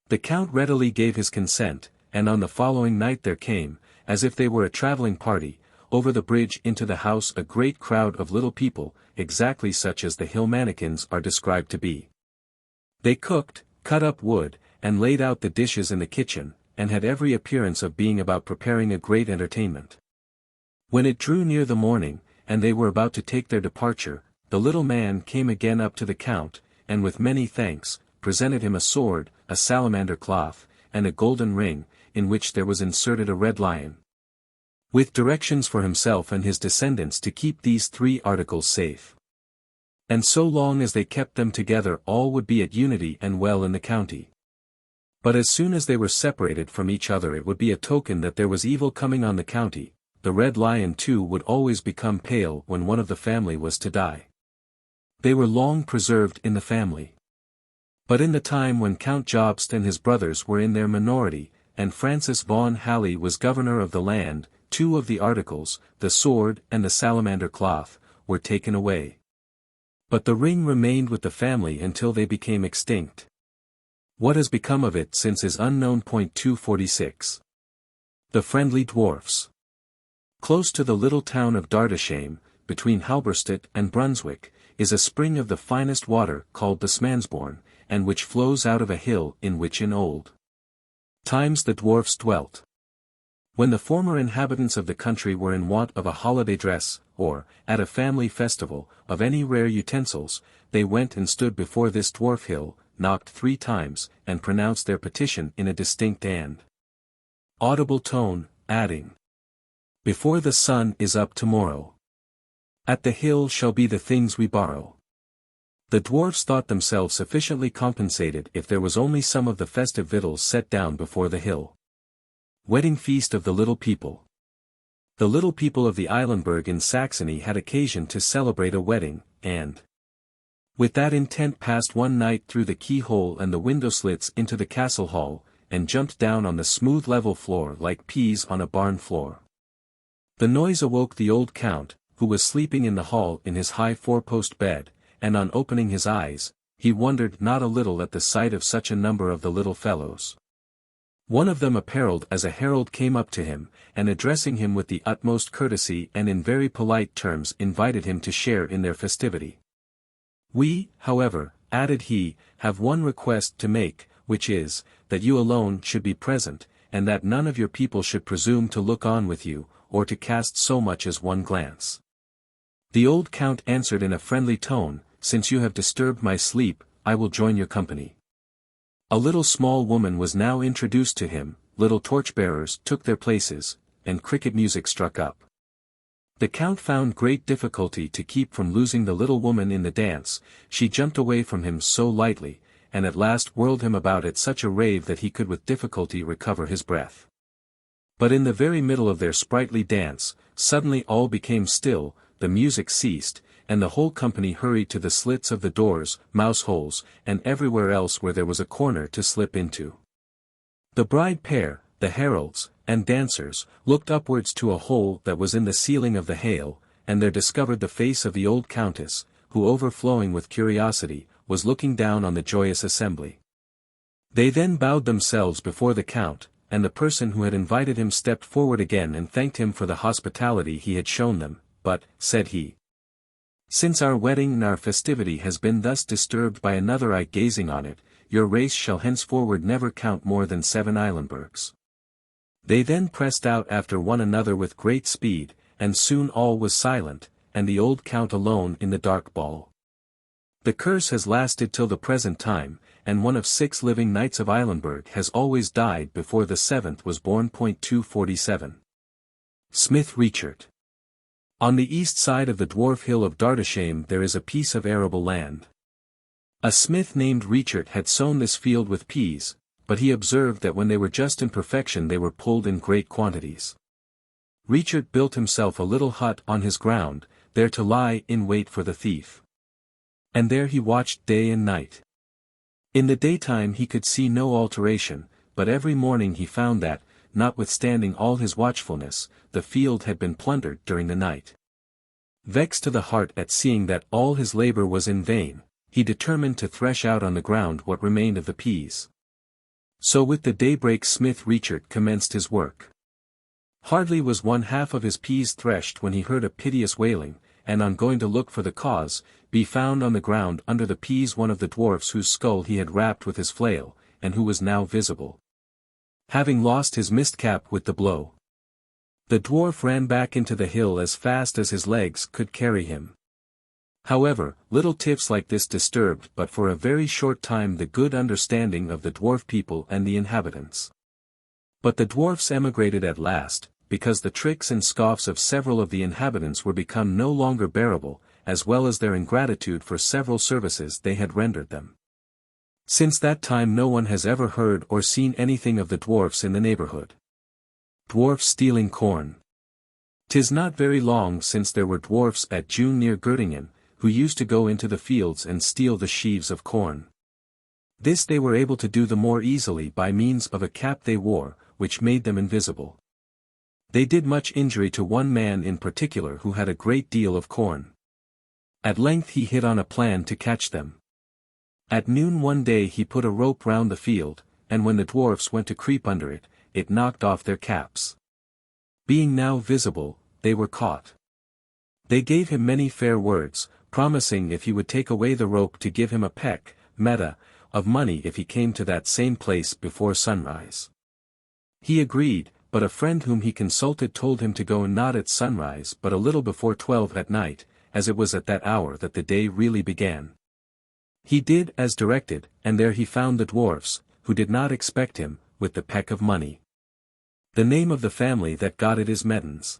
The Count readily gave his consent, and on the following night there came, as if they were a travelling party, over the bridge into the house a great crowd of little people, exactly such as the hill mannikins are described to be. They cooked, cut up wood, and laid out the dishes in the kitchen, and had every appearance of being about preparing a great entertainment. When it drew near the morning, and they were about to take their departure, the little man came again up to the Count, and with many thanks, presented him a sword, a salamander cloth, and a golden ring, in which there was inserted a red lion. With directions for himself and his descendants to keep these 3 articles safe. And so long as they kept them together all would be at unity and well in the county. But as soon as they were separated from each other it would be a token that there was evil coming on the county. The red lion too would always become pale when one of the family was to die. They were long preserved in the family. But in the time when Count Jobst and his brothers were in their minority, and Francis von Halley was governor of the land, 2 of the articles, the sword and the salamander cloth, were taken away. But the ring remained with the family until they became extinct. What has become of it since is unknown. 246. The Friendly Dwarfs. Close to the little town of Dardasham, between Halberstadt and Brunswick, is a spring of the finest water called the Smansbourne, and which flows out of a hill in which in old times the dwarfs dwelt. When the former inhabitants of the country were in want of a holiday dress, or, at a family festival, of any rare utensils, they went and stood before this dwarf hill, knocked 3 times, and pronounced their petition in a distinct and audible tone, adding, Before the sun is up tomorrow, at the hill shall be the things we borrow. The dwarfs thought themselves sufficiently compensated if there was only some of the festive victuals set down before the hill. Wedding feast of the little people. The little people of the Eilenburg in Saxony had occasion to celebrate a wedding, and with that intent passed one night through the keyhole and the window slits into the castle hall, and jumped down on the smooth level floor like peas on a barn floor. The noise awoke the old Count, who was sleeping in the hall in his high 4-post bed, and on opening his eyes, he wondered not a little at the sight of such a number of the little fellows. One of them apparelled as a herald came up to him, and addressing him with the utmost courtesy and in very polite terms invited him to share in their festivity. We, however, added he, have one request to make, which is, that you alone should be present, and that none of your people should presume to look on with you, or to cast so much as one glance. The old Count answered in a friendly tone, Since you have disturbed my sleep, I will join your company. A little small woman was now introduced to him, little torchbearers took their places, and cricket music struck up. The Count found great difficulty to keep from losing the little woman in the dance. She jumped away from him so lightly, and at last whirled him about at such a rave that he could with difficulty recover his breath. But in the very middle of their sprightly dance, suddenly all became still, the music ceased, and the whole company hurried to the slits of the doors, mouse-holes, and everywhere else where there was a corner to slip into. The bride pair, the heralds, and dancers, looked upwards to a hole that was in the ceiling of the hale, and there discovered the face of the old Countess, who overflowing with curiosity, was looking down on the joyous assembly. They then bowed themselves before the Count, and the person who had invited him stepped forward again and thanked him for the hospitality he had shown them, but, said he, Since our wedding and our festivity has been thus disturbed by another eye gazing on it, your race shall henceforward never count more than 7 Eilenburgs. They then pressed out after one another with great speed, and soon all was silent, and the old Count alone in the dark ball. The curse has lasted till the present time, and one of 6 living knights of Eilenberg has always died before the 7th was born. 247. Smith Richard. On the east side of the dwarf hill of Dardashame there is a piece of arable land. A smith named Richard had sown this field with peas, but he observed that when they were just in perfection they were pulled in great quantities. Richard built himself a little hut on his ground, there to lie in wait for the thief. And there he watched day and night. In the daytime he could see no alteration, but every morning he found that, notwithstanding all his watchfulness, the field had been plundered during the night. Vexed to the heart at seeing that all his labor was in vain, he determined to thresh out on the ground what remained of the peas. So with the daybreak Smith Richard commenced his work. Hardly was 1/2 of his peas threshed when he heard a piteous wailing, and on going to look for the cause, be found on the ground under the peas one of the dwarfs whose skull he had rapped with his flail, and who was now visible, having lost his mist cap with the blow. The dwarf ran back into the hill as fast as his legs could carry him. However, little tiffs like this disturbed but for a very short time the good understanding of the dwarf people and the inhabitants. But the dwarfs emigrated at last, because the tricks and scoffs of several of the inhabitants were become no longer bearable, as well as their ingratitude for several services they had rendered them. Since that time no one has ever heard or seen anything of the dwarfs in the neighborhood. Dwarfs stealing corn. 'Tis not very long since there were dwarfs at June near Göttingen, who used to go into the fields and steal the sheaves of corn. This they were able to do the more easily by means of a cap they wore, which made them invisible. They did much injury to one man in particular who had a great deal of corn. At length he hit on a plan to catch them. At noon one day he put a rope round the field, and when the dwarfs went to creep under it, it knocked off their caps. Being now visible, they were caught. They gave him many fair words, promising if he would take away the rope to give him a peck, meta, of money if he came to that same place before sunrise. He agreed, but a friend whom he consulted told him to go not at sunrise but a little before 12 at night, as it was at that hour that the day really began. He did as directed, and there he found the dwarfs, who did not expect him, with the peck of money. The name of the family that got it is Medens.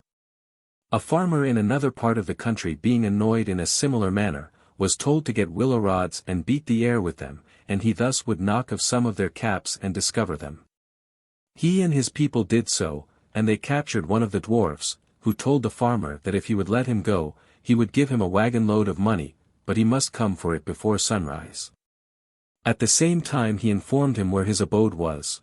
A farmer in another part of the country being annoyed in a similar manner, was told to get willow rods and beat the air with them, and he thus would knock off some of their caps and discover them. He and his people did so, and they captured one of the dwarfs, who told the farmer that if he would let him go, he would give him a wagon load of money, but he must come for it before sunrise. At the same time he informed him where his abode was.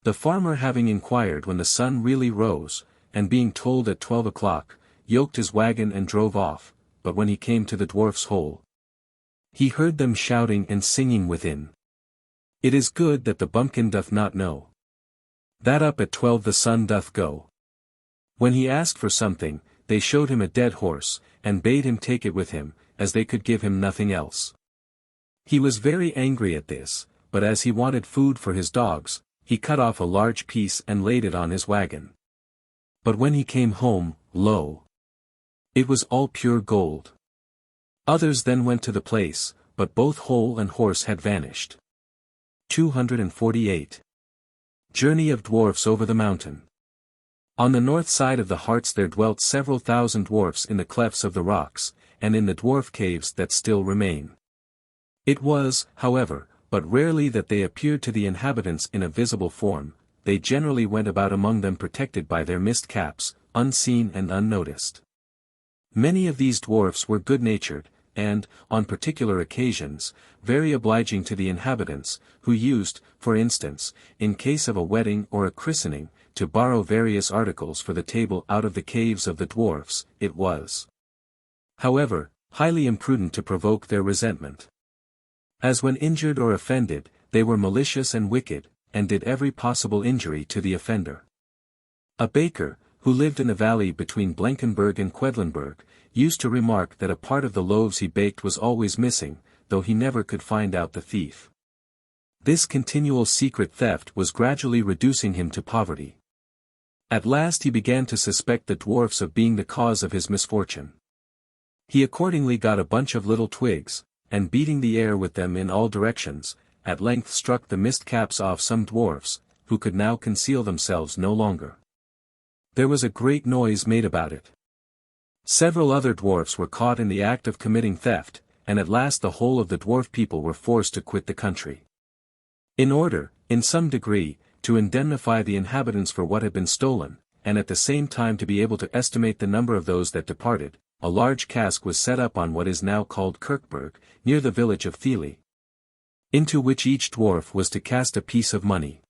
The farmer having inquired when the sun really rose, and being told at 12 o'clock, yoked his wagon and drove off, but when he came to the dwarf's hole, he heard them shouting and singing within. It is good that the bumpkin doth not know that up at 12 the sun doth go. When he asked for something, they showed him a dead horse, and bade him take it with him, as they could give him nothing else. He was very angry at this, but as he wanted food for his dogs, he cut off a large piece and laid it on his wagon. But when he came home, lo! It was all pure gold. Others then went to the place, but both hole and horse had vanished. 248. Journey of Dwarfs over the Mountain. On the north side of the Harz there dwelt several thousand dwarfs in the clefts of the rocks, and in the dwarf caves that still remain. It was, however, but rarely that they appeared to the inhabitants in a visible form, they generally went about among them protected by their mist caps, unseen and unnoticed. Many of these dwarfs were good-natured, and, on particular occasions, very obliging to the inhabitants, who used, for instance, in case of a wedding or a christening, to borrow various articles for the table out of the caves of the dwarfs. It was, however, highly imprudent to provoke their resentment. As when injured or offended, they were malicious and wicked, and did every possible injury to the offender. A baker, who lived in the valley between Blankenberg and Quedlinburg, used to remark that a part of the loaves he baked was always missing, though he never could find out the thief. This continual secret theft was gradually reducing him to poverty. At last he began to suspect the dwarfs of being the cause of his misfortune. He accordingly got a bunch of little twigs, and beating the air with them in all directions, at length struck the mist caps off some dwarfs, who could now conceal themselves no longer. There was a great noise made about it. Several other dwarfs were caught in the act of committing theft, and at last the whole of the dwarf people were forced to quit the country. In order, in some degree, to indemnify the inhabitants for what had been stolen, and at the same time to be able to estimate the number of those that departed, a large cask was set up on what is now called Kirkburg, near the village of Keightley, into which each dwarf was to cast a piece of money.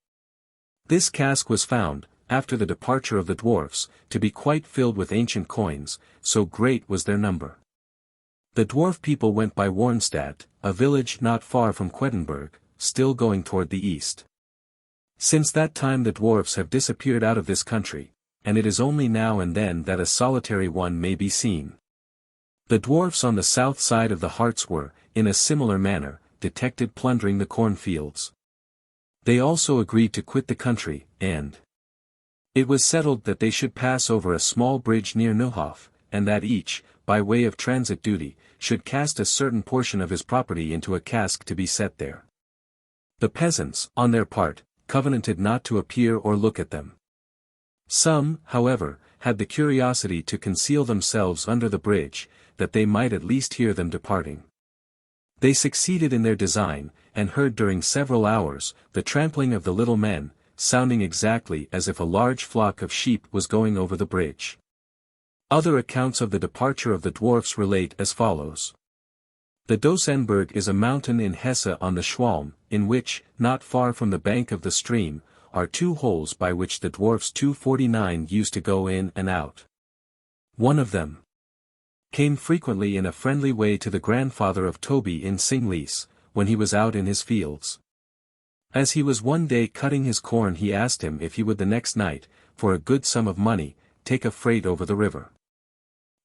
This cask was found, after the departure of the dwarfs, to be quite filled with ancient coins, so great was their number. The dwarf people went by Warnstadt, a village not far from Quedlinburg, still going toward the east. Since that time the dwarfs have disappeared out of this country, and it is only now and then that a solitary one may be seen. The dwarfs on the south side of the Harz were, in a similar manner, detected plundering the cornfields. They also agreed to quit the country, and it was settled that they should pass over a small bridge near Neuhof, and that each, by way of transit duty, should cast a certain portion of his property into a cask to be set there. The peasants, on their part, covenanted not to appear or look at them. Some, however, had the curiosity to conceal themselves under the bridge, that they might at least hear them departing. They succeeded in their design, and heard during several hours, the trampling of the little men, sounding exactly as if a large flock of sheep was going over the bridge. Other accounts of the departure of the dwarfs relate as follows. The Dosenberg is a mountain in Hesse on the Schwalm, in which, not far from the bank of the stream, are two holes by which the dwarfs 249 used to go in and out. One of them came frequently in a friendly way to the grandfather of Toby in Singleys, when he was out in his fields. As he was one day cutting his corn he asked him if he would the next night, for a good sum of money, take a freight over the river.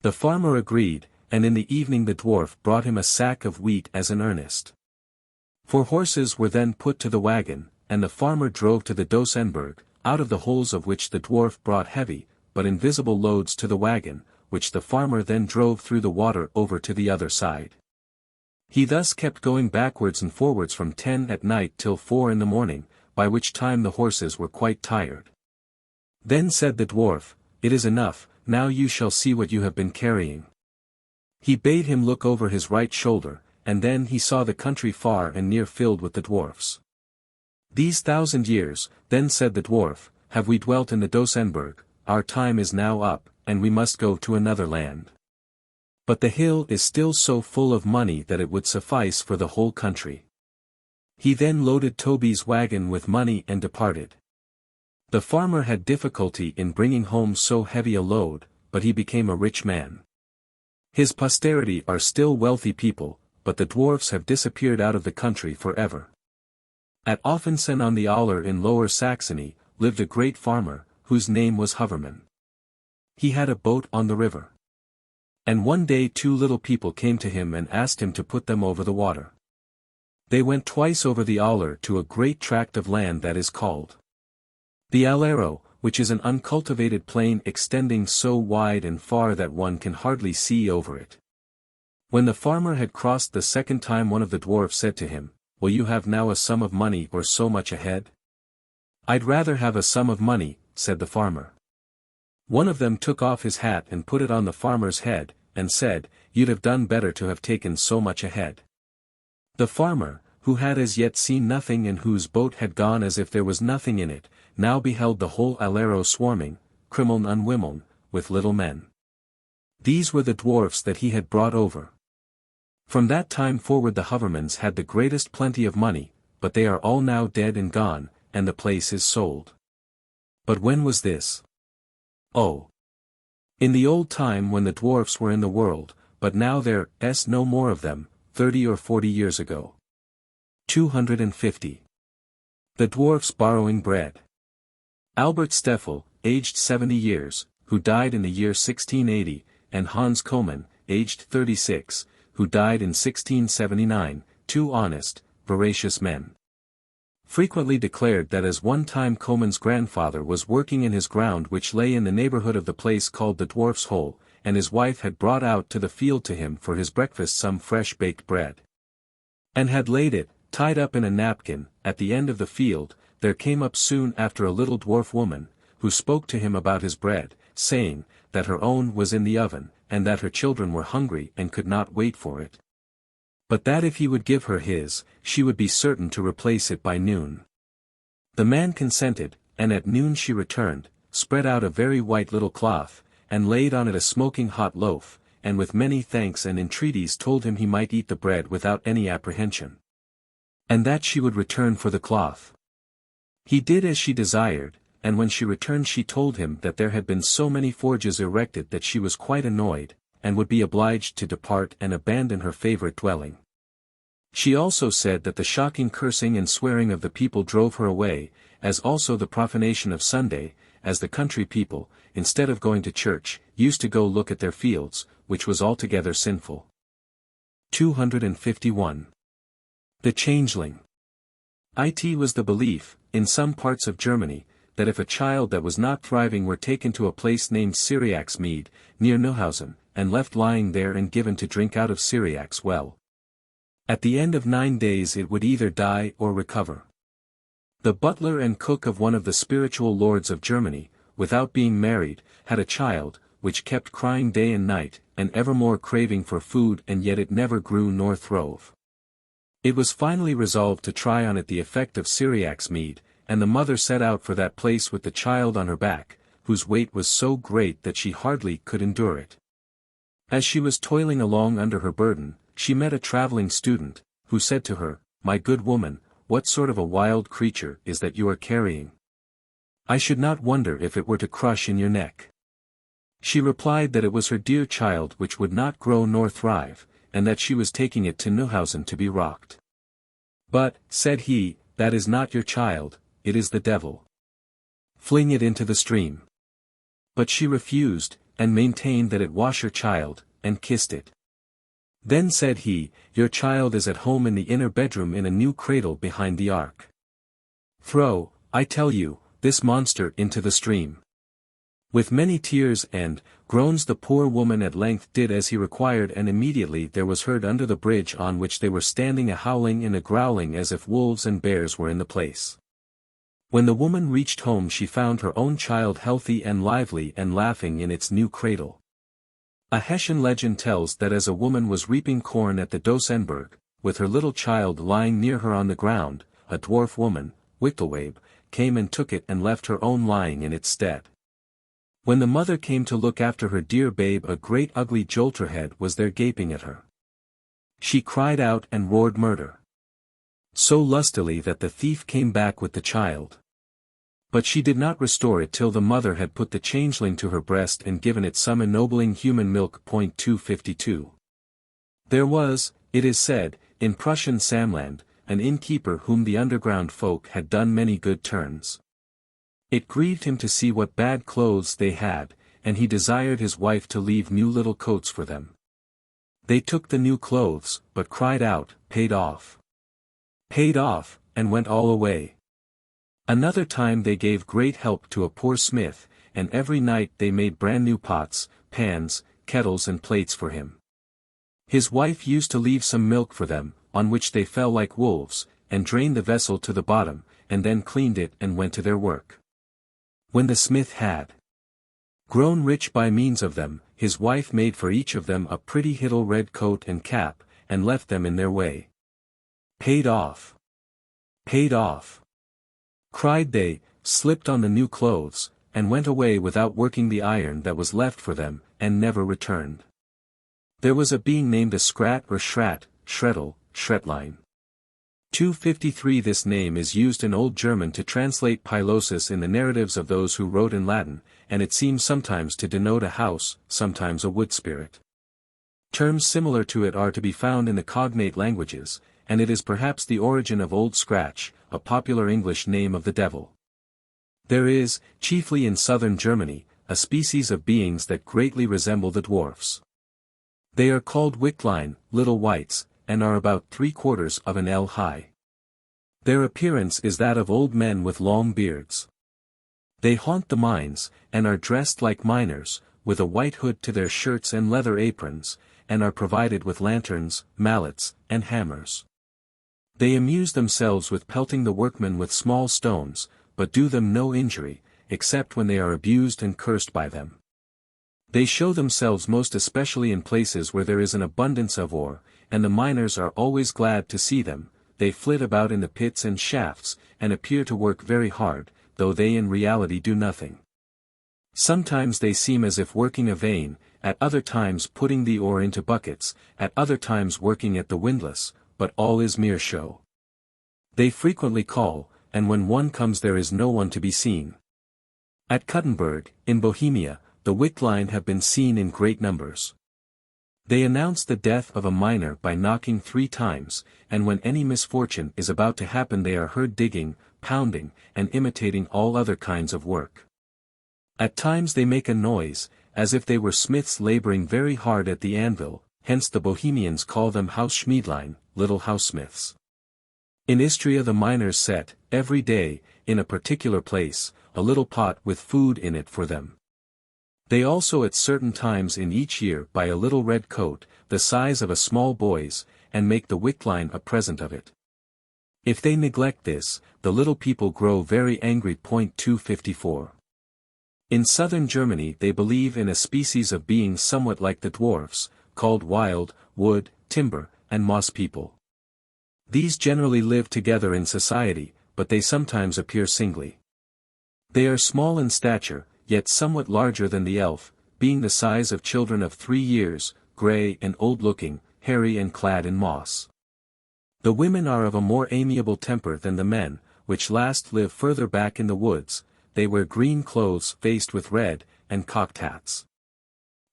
The farmer agreed, and in the evening the dwarf brought him a sack of wheat as an earnest. 4 horses were then put to the wagon, and the farmer drove to the Dosenberg, out of the holes of which the dwarf brought heavy, but invisible loads to the wagon, which the farmer then drove through the water over to the other side. He thus kept going backwards and forwards from 10 at night till 4 in the morning, by which time the horses were quite tired. Then said the dwarf, "It is enough, now you shall see what you have been carrying." He bade him look over his right shoulder, and then he saw the country far and near filled with the dwarfs. "These 1,000 years, then said the dwarf, have we dwelt in the Dosenberg, our time is now up, and we must go to another land. But the hill is still so full of money that it would suffice for the whole country." He then loaded Toby's wagon with money and departed. The farmer had difficulty in bringing home so heavy a load, but he became a rich man. His posterity are still wealthy people, but the dwarfs have disappeared out of the country forever. At Offensen on the Aller in Lower Saxony, lived a great farmer, whose name was Hoverman. He had a boat on the river. And one day 2 little people came to him and asked him to put them over the water. They went twice over the Aller to a great tract of land that is called the Alero, which is an uncultivated plain extending so wide and far that one can hardly see over it. When the farmer had crossed the second time one of the dwarfs said to him, "Will you have now a sum of money or so much a head?" "I'd rather have a sum of money," said the farmer. One of them took off his hat and put it on the farmer's head, and said, "You'd have done better to have taken so much a head." The farmer, who had as yet seen nothing and whose boat had gone as if there was nothing in it, now beheld the whole Alero swarming, Krimmeln and Wimmeln, with little men. These were the dwarfs that he had brought over. From that time forward the Hovermans had the greatest plenty of money, but they are all now dead and gone, and the place is sold. But when was this? Oh! In the old time when the dwarfs were in the world, but now there is no more of them, 30 or 40 years ago. 250. The dwarfs borrowing bread. Albert Steffel, aged 70 years, who died in the year 1680, and Hans Komen, aged 36, who died in 1679, 2 honest, veracious men. Frequently declared that as one time Komen's grandfather was working in his ground which lay in the neighborhood of the place called the Dwarf's Hole, and his wife had brought out to the field to him for his breakfast some fresh baked bread, and had laid it, tied up in a napkin, at the end of the field, there came up soon after a little dwarf woman, who spoke to him about his bread, saying, that her own was in the oven, and that her children were hungry and could not wait for it. But that if he would give her his, she would be certain to replace it by noon. The man consented, and at noon she returned, spread out a very white little cloth, and laid on it a smoking hot loaf, and with many thanks and entreaties told him he might eat the bread without any apprehension. And that she would return for the cloth. He did as she desired, and when she returned she told him that there had been so many forges erected that she was quite annoyed, and would be obliged to depart and abandon her favourite dwelling. She also said that the shocking cursing and swearing of the people drove her away, as also the profanation of Sunday, as the country people, instead of going to church, used to go look at their fields, which was altogether sinful. 251. The Changeling. It was the belief, in some parts of Germany, that if a child that was not thriving were taken to a place named Syriac's Mead, near Neuhausen, and left lying there and given to drink out of Syriac's well, at the end of 9 days it would either die or recover. The butler and cook of one of the spiritual lords of Germany, without being married, had a child, which kept crying day and night, and evermore craving for food, and yet it never grew nor throve. It was finally resolved to try on it the effect of Syriac's mead, and the mother set out for that place with the child on her back, whose weight was so great that she hardly could endure it. As she was toiling along under her burden, she met a travelling student, who said to her, "My good woman, what sort of a wild creature is that you are carrying? I should not wonder if it were to crush in your neck." She replied that it was her dear child which would not grow nor thrive, and that she was taking it to Neuhausen to be rocked. "But," said he, "that is not your child, it is the devil. Fling it into the stream." But she refused, and maintained that it was her child, and kissed it. Then said he, "Your child is at home in the inner bedroom in a new cradle behind the ark. Throw, I tell you, this monster into the stream." With many tears and groans the poor woman at length did as he required, and immediately there was heard under the bridge on which they were standing a howling and a growling as if wolves and bears were in the place. When the woman reached home she found her own child healthy and lively and laughing in its new cradle. A Hessian legend tells that as a woman was reaping corn at the Dosenberg, with her little child lying near her on the ground, a dwarf woman, Wichtelwabe, came and took it and left her own lying in its stead. When the mother came to look after her dear babe, a great ugly jolterhead was there gaping at her. She cried out and roared murder, so lustily that the thief came back with the child. But she did not restore it till the mother had put the changeling to her breast and given it some ennobling human milk. 252. There was, it is said, in Prussian Samland, an innkeeper whom the underground folk had done many good turns. It grieved him to see what bad clothes they had, and he desired his wife to leave new little coats for them. They took the new clothes, but cried out, "Paid off! Paid off," and went all away. Another time they gave great help to a poor smith, and every night they made brand new pots, pans, kettles and plates for him. His wife used to leave some milk for them, on which they fell like wolves, and drained the vessel to the bottom, and then cleaned it and went to their work. When the smith had grown rich by means of them, his wife made for each of them a pretty hittle red coat and cap, and left them in their way. "Paid off! Paid off!" cried they, slipped on the new clothes, and went away without working the iron that was left for them, and never returned. There was a being named a Scrat or Schrat, Schrettel, Schretlein. 253. This name is used in Old German to translate pilosis in the narratives of those who wrote in Latin, and it seems sometimes to denote a house, sometimes a wood spirit. Terms similar to it are to be found in the cognate languages, and it is perhaps the origin of Old Scratch, a popular English name of the devil. There is, chiefly in southern Germany, a species of beings that greatly resemble the dwarfs. They are called Wichtlein, little whites, and are about 3/4 of an ell high. Their appearance is that of old men with long beards. They haunt the mines, and are dressed like miners, with a white hood to their shirts and leather aprons, and are provided with lanterns, mallets, and hammers. They amuse themselves with pelting the workmen with small stones, but do them no injury, except when they are abused and cursed by them. They show themselves most especially in places where there is an abundance of ore, and the miners are always glad to see them. They flit about in the pits and shafts, and appear to work very hard, though they in reality do nothing. Sometimes they seem as if working a vein, at other times putting the ore into buckets, at other times working at the windlass, but all is mere show. They frequently call, and when one comes there is no one to be seen. At Kuttenberg, in Bohemia, the Wichtlein have been seen in great numbers. They announce the death of a miner by knocking 3 times, and when any misfortune is about to happen they are heard digging, pounding, and imitating all other kinds of work. At times they make a noise, as if they were smiths laboring very hard at the anvil, hence the Bohemians call them Hausschmiedlein, little housesmiths. In Istria the miners set, every day, in a particular place, a little pot with food in it for them. They also at certain times in each year buy a little red coat, the size of a small boy's, and make the Wichtlein a present of it. If they neglect this, the little people grow very angry. 254. In southern Germany they believe in a species of beings somewhat like the dwarfs, called wild, wood, timber, and moss people. These generally live together in society, but they sometimes appear singly. They are small in stature, yet somewhat larger than the elf, being the size of children of 3 years, grey and old-looking, hairy and clad in moss. The women are of a more amiable temper than the men, which last live further back in the woods. They wear green clothes faced with red, and cocked hats.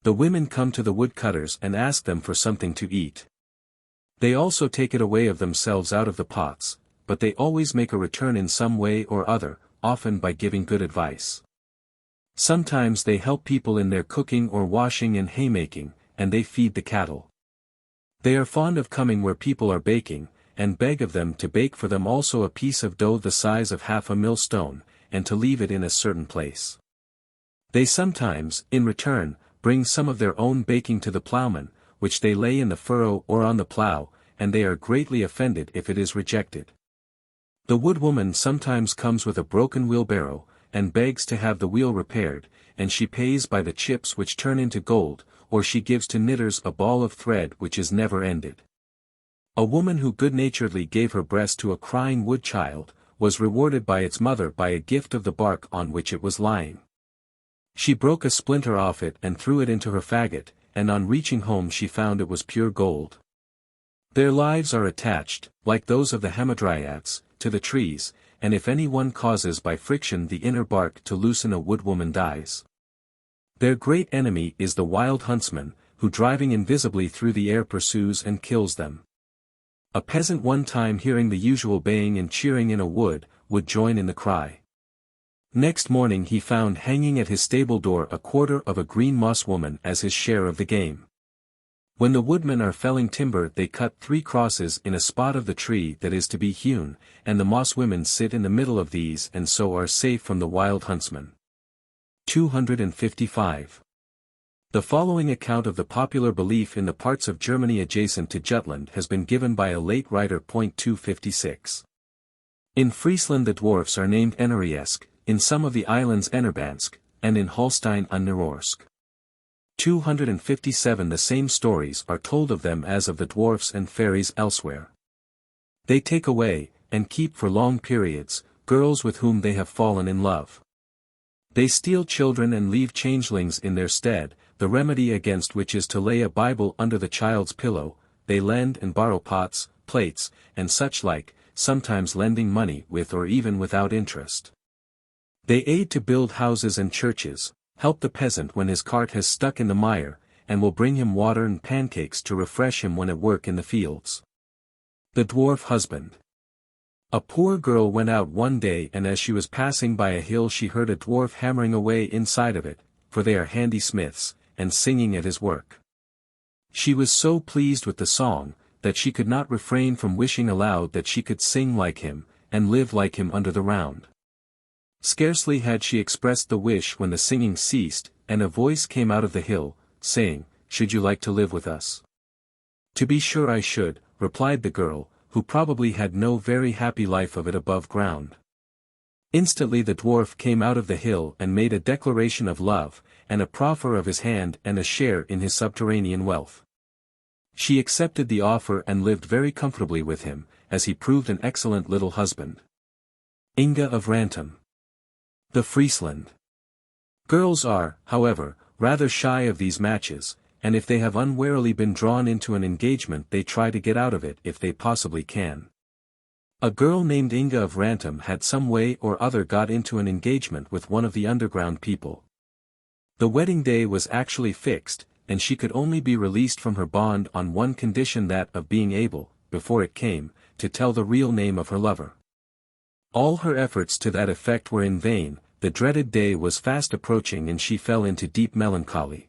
The women come to the woodcutters and ask them for something to eat. They also take it away of themselves out of the pots, but they always make a return in some way or other, often by giving good advice. Sometimes they help people in their cooking or washing and haymaking, and they feed the cattle. They are fond of coming where people are baking, and beg of them to bake for them also a piece of dough the size of half a millstone, and to leave it in a certain place. They sometimes, in return, bring some of their own baking to the ploughman, which they lay in the furrow or on the plough, and they are greatly offended if it is rejected. The woodwoman sometimes comes with a broken wheelbarrow, and begs to have the wheel repaired, and she pays by the chips which turn into gold, or she gives to knitters a ball of thread which is never ended. A woman who good-naturedly gave her breast to a crying wood child, was rewarded by its mother by a gift of the bark on which it was lying. She broke a splinter off it and threw it into her faggot, and on reaching home she found it was pure gold. Their lives are attached, like those of the hamadryads, to the trees, and if any one causes by friction the inner bark to loosen a woodwoman dies. Their great enemy is the wild huntsman, who driving invisibly through the air pursues and kills them. A peasant one time hearing the usual baying and cheering in a wood, would join in the cry. Next morning he found hanging at his stable door a quarter of a green moss woman as his share of the game. When the woodmen are felling timber they cut 3 crosses in a spot of the tree that is to be hewn, and the moss women sit in the middle of these and so are safe from the wild huntsman. 255. The following account of the popular belief in the parts of Germany adjacent to Jutland has been given by a late writer. 256. In Friesland the dwarfs are named Enneriesk, in some of the islands Enerbansk, and in Holstein Annerorsk. 257 The same stories are told of them as of the dwarfs and fairies elsewhere. They take away, and keep for long periods, girls with whom they have fallen in love. They steal children and leave changelings in their stead, the remedy against which is to lay a Bible under the child's pillow. They lend and borrow pots, plates, and such like, sometimes lending money with or even without interest. They aid to build houses and churches, help the peasant when his cart has stuck in the mire, and will bring him water and pancakes to refresh him when at work in the fields. The dwarf husband. A poor girl went out one day and as she was passing by a hill she heard a dwarf hammering away inside of it, for they are handy smiths, and singing at his work. She was so pleased with the song, that she could not refrain from wishing aloud that she could sing like him, and live like him under the round. Scarcely had she expressed the wish when the singing ceased, and a voice came out of the hill, saying, "Should you like to live with us?" "To be sure I should," replied the girl, who probably had no very happy life of it above ground. Instantly the dwarf came out of the hill and made a declaration of love, and a proffer of his hand and a share in his subterranean wealth. She accepted the offer and lived very comfortably with him, as he proved an excellent little husband. Inga of Rantum. The Friesland. Girls are, however, rather shy of these matches, and if they have unwarily been drawn into an engagement they try to get out of it if they possibly can. A girl named Inga of Rantum had some way or other got into an engagement with one of the underground people. The wedding day was actually fixed, and she could only be released from her bond on one condition, that of being able, before it came, to tell the real name of her lover. All her efforts to that effect were in vain. The dreaded day was fast approaching and she fell into deep melancholy.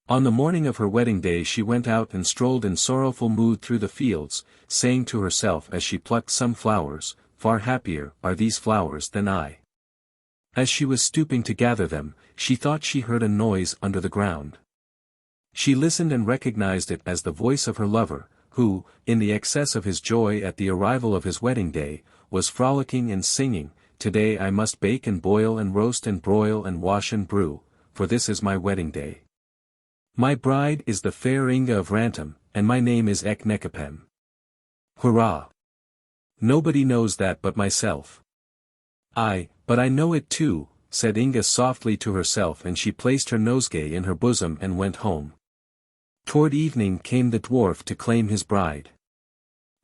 On the morning of her wedding day she went out and strolled in sorrowful mood through the fields, saying to herself as she plucked some flowers, "Far happier are these flowers than I." As she was stooping to gather them, she thought she heard a noise under the ground. She listened and recognized it as the voice of her lover, who, in the excess of his joy at the arrival of his wedding day, was frolicking and singing, "Today I must bake and boil and roast and broil and wash and brew, for this is my wedding day. My bride is the fair Inga of Rantum, and my name is Echnekepem. Hurrah! Nobody knows that but myself." But I know it too," said Inga softly to herself, and she placed her nosegay in her bosom and went home. Toward evening came the dwarf to claim his bride.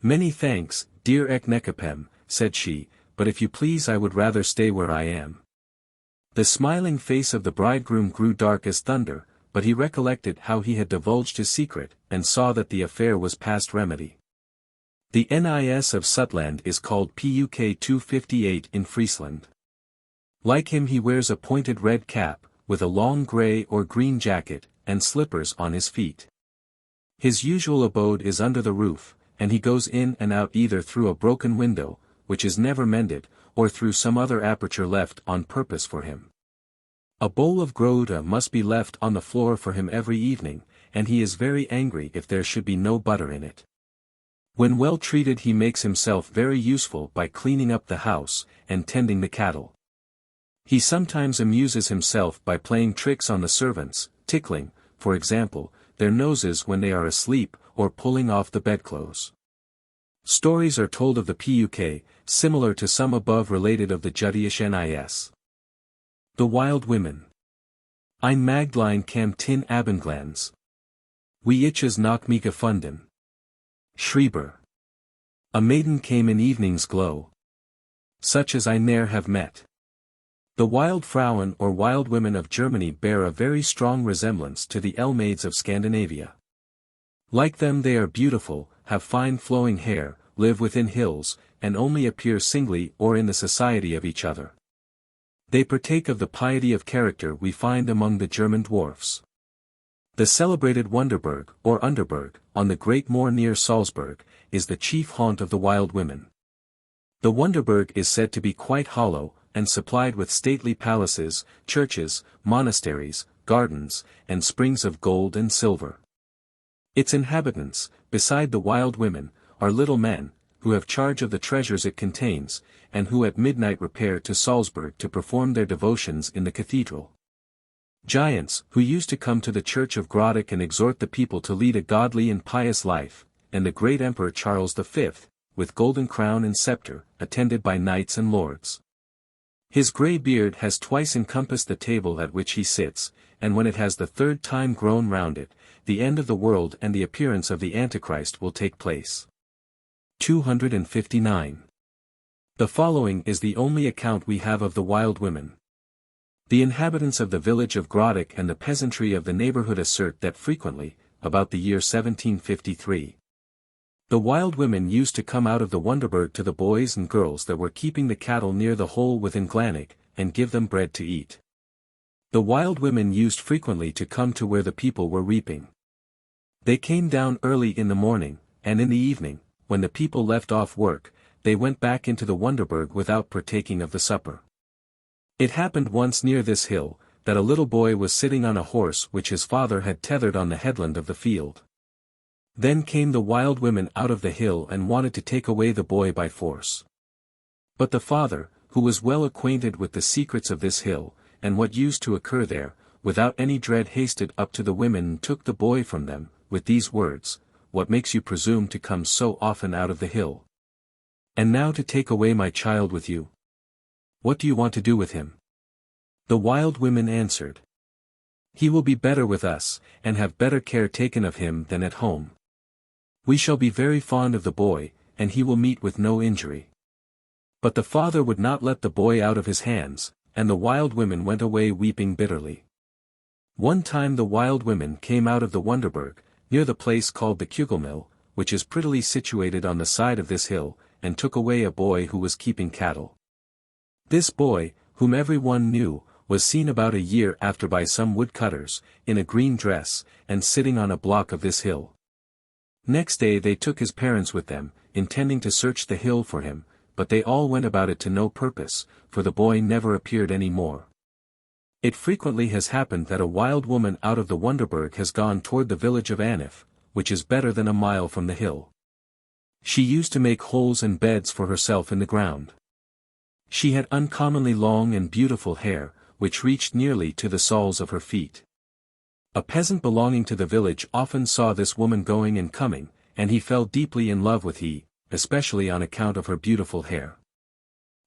"Many thanks, dear Echnekepem," said she, "but if you please I would rather stay where I am." The smiling face of the bridegroom grew dark as thunder, but he recollected how he had divulged his secret, and saw that the affair was past remedy. The Nis of Sutland is called Puk 258 in Friesland. Like him he wears a pointed red cap, with a long grey or green jacket, and slippers on his feet. His usual abode is under the roof, and he goes in and out either through a broken window, which is never mended, or through some other aperture left on purpose for him. A bowl of groda must be left on the floor for him every evening, and he is very angry if there should be no butter in it. When well treated he makes himself very useful by cleaning up the house, and tending the cattle. He sometimes amuses himself by playing tricks on the servants, tickling, for example, their noses when they are asleep, or pulling off the bedclothes. Stories are told of the Puk, similar to some above related of the Juddyish Nis. The Wild Women. Ein Magdlein kam tin Abendglans. Wie itches noch me gefunden. Schreiber. A maiden came in evening's glow. Such as I ne'er have met. The wild Frauen or wild women of Germany bear a very strong resemblance to the Mermaids of Scandinavia. Like them they are beautiful, have fine flowing hair, live within hills, and only appear singly or in the society of each other. They partake of the piety of character we find among the German dwarfs. The celebrated Wunderberg, or Underberg, on the great moor near Salzburg, is the chief haunt of the wild women. The Wunderberg is said to be quite hollow, and supplied with stately palaces, churches, monasteries, gardens, and springs of gold and silver. Its inhabitants, beside the wild women, are little men, who have charge of the treasures it contains, and who at midnight repair to Salzburg to perform their devotions in the cathedral. Giants, who used to come to the church of Grodek and exhort the people to lead a godly and pious life, and the great Emperor Charles V, with golden crown and scepter, attended by knights and lords. His grey beard has twice encompassed the table at which he sits, and when it has the third time grown round it, the end of the world and the appearance of the Antichrist will take place. 259. The following is the only account we have of the wild women. The inhabitants of the village of Grodek and the peasantry of the neighborhood assert that frequently, about the year 1753, the wild women used to come out of the Wunderberg to the boys and girls that were keeping the cattle near the hole within Glanik, and give them bread to eat. The wild women used frequently to come to where the people were reaping. They came down early in the morning, and in the evening, when the people left off work, they went back into the Wunderberg without partaking of the supper. It happened once near this hill, that a little boy was sitting on a horse which his father had tethered on the headland of the field. Then came the wild women out of the hill and wanted to take away the boy by force. But the father, who was well acquainted with the secrets of this hill, and what used to occur there, without any dread hasted up to the women and took the boy from them, with these words, "What makes you presume to come so often out of the hill? And now to take away my child with you? What do you want to do with him?" The wild women answered, "He will be better with us, and have better care taken of him than at home. We shall be very fond of the boy, and he will meet with no injury." But the father would not let the boy out of his hands, and the wild women went away weeping bitterly. One time the wild women came out of the Wonderberg, near the place called the Keugelmill, which is prettily situated on the side of this hill, and took away a boy who was keeping cattle. This boy, whom every one knew, was seen about a year after by some woodcutters, in a green dress, and sitting on a block of this hill. Next day they took his parents with them, intending to search the hill for him, but they all went about it to no purpose, for the boy never appeared any more. It frequently has happened that a wild woman out of the Wonderberg has gone toward the village of Anif, which is better than a mile from the hill. She used to make holes and beds for herself in the ground. She had uncommonly long and beautiful hair, which reached nearly to the soles of her feet. A peasant belonging to the village often saw this woman going and coming, and he fell deeply in love with her, especially on account of her beautiful hair.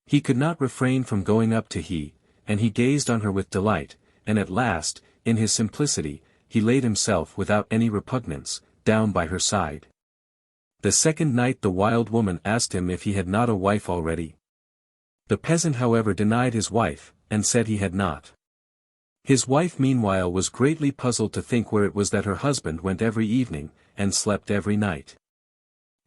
He could not refrain from going up to her, and he gazed on her with delight, and at last, in his simplicity, he laid himself without any repugnance, down by her side. The second night the wild woman asked him if he had not a wife already. The peasant however denied his wife, and said he had not. His wife meanwhile was greatly puzzled to think where it was that her husband went every evening, and slept every night.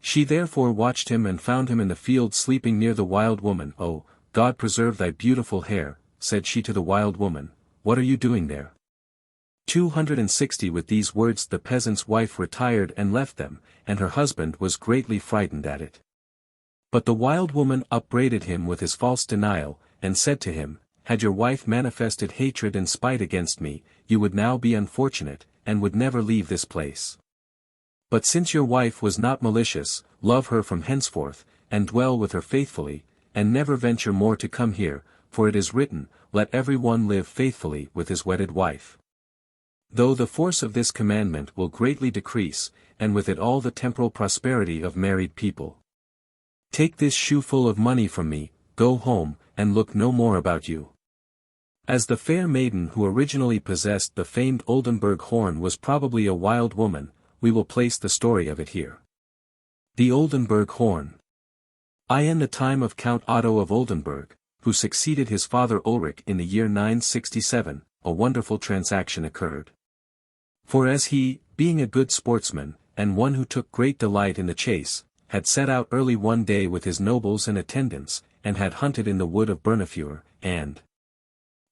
She therefore watched him and found him in the field sleeping near the wild woman. "Oh, God preserve thy beautiful hair," said she to the wild woman, "what are you doing there?" 260 With these words the peasant's wife retired and left them, and her husband was greatly frightened at it. But the wild woman upbraided him with his false denial, and said to him, "Had your wife manifested hatred and spite against me, you would now be unfortunate, and would never leave this place. But since your wife was not malicious, love her from henceforth, and dwell with her faithfully, and never venture more to come here, for it is written, let every one live faithfully with his wedded wife. Though the force of this commandment will greatly decrease, and with it all the temporal prosperity of married people. Take this shoeful of money from me, go home, and look no more about you." As the fair maiden who originally possessed the famed Oldenburg horn was probably a wild woman, we will place the story of it here. The Oldenburg horn. In the time of Count Otto of Oldenburg, who succeeded his father Ulrich in the year 967, a wonderful transaction occurred. For as he, being a good sportsman, and one who took great delight in the chase, had set out early one day with his nobles and attendants, and had hunted in the wood of Bernafure, and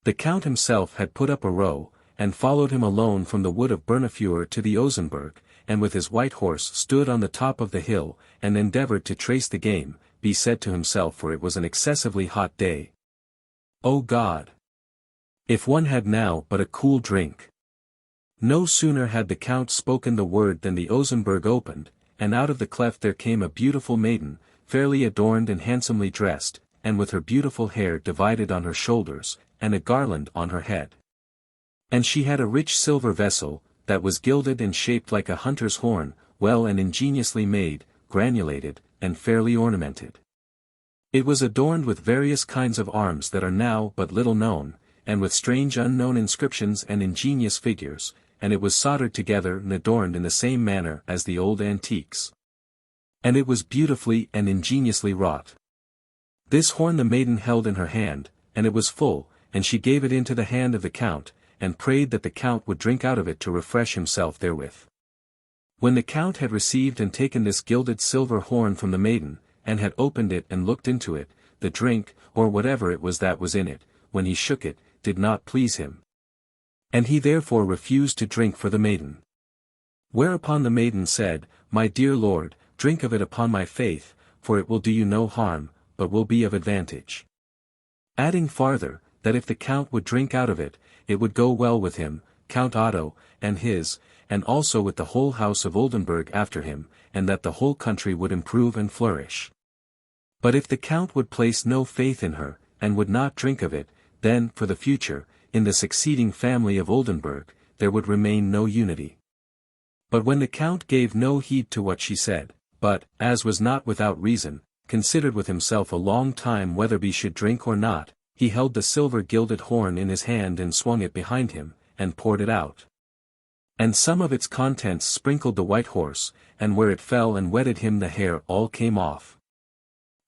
the count himself had put up a row, and followed him alone from the wood of Bernafure to the Osenberg, and with his white horse stood on the top of the hill, and endeavored to trace the game, he said to himself, for it was an excessively hot day, "O God! If one had now but a cool drink." No sooner had the count spoken the word than the Osenberg opened, and out of the cleft there came a beautiful maiden, fairly adorned and handsomely dressed, and with her beautiful hair divided on her shoulders, and a garland on her head. And she had a rich silver vessel, that was gilded and shaped like a hunter's horn, well and ingeniously made, granulated, and fairly ornamented. It was adorned with various kinds of arms that are now but little known, and with strange unknown inscriptions and ingenious figures, and it was soldered together and adorned in the same manner as the old antiques. And it was beautifully and ingeniously wrought. This horn the maiden held in her hand, and it was full, and she gave it into the hand of the count, and prayed that the count would drink out of it to refresh himself therewith. When the count had received and taken this gilded silver horn from the maiden, and had opened it and looked into it, the drink, or whatever it was that was in it, when he shook it, did not please him. And he therefore refused to drink for the maiden. Whereupon the maiden said, "My dear lord, drink of it upon my faith, for it will do you no harm, but will be of advantage." Adding farther, that if the count would drink out of it, it would go well with him, Count Otto, and his, and also with the whole house of Oldenburg after him, and that the whole country would improve and flourish. But if the count would place no faith in her, and would not drink of it, then, for the future, in the succeeding family of Oldenburg, there would remain no unity. But when the count gave no heed to what she said, but, as was not without reason, considered with himself a long time whether he should drink or not, he held the silver-gilded horn in his hand and swung it behind him, and poured it out. And some of its contents sprinkled the white horse, and where it fell and wetted him the hair all came off.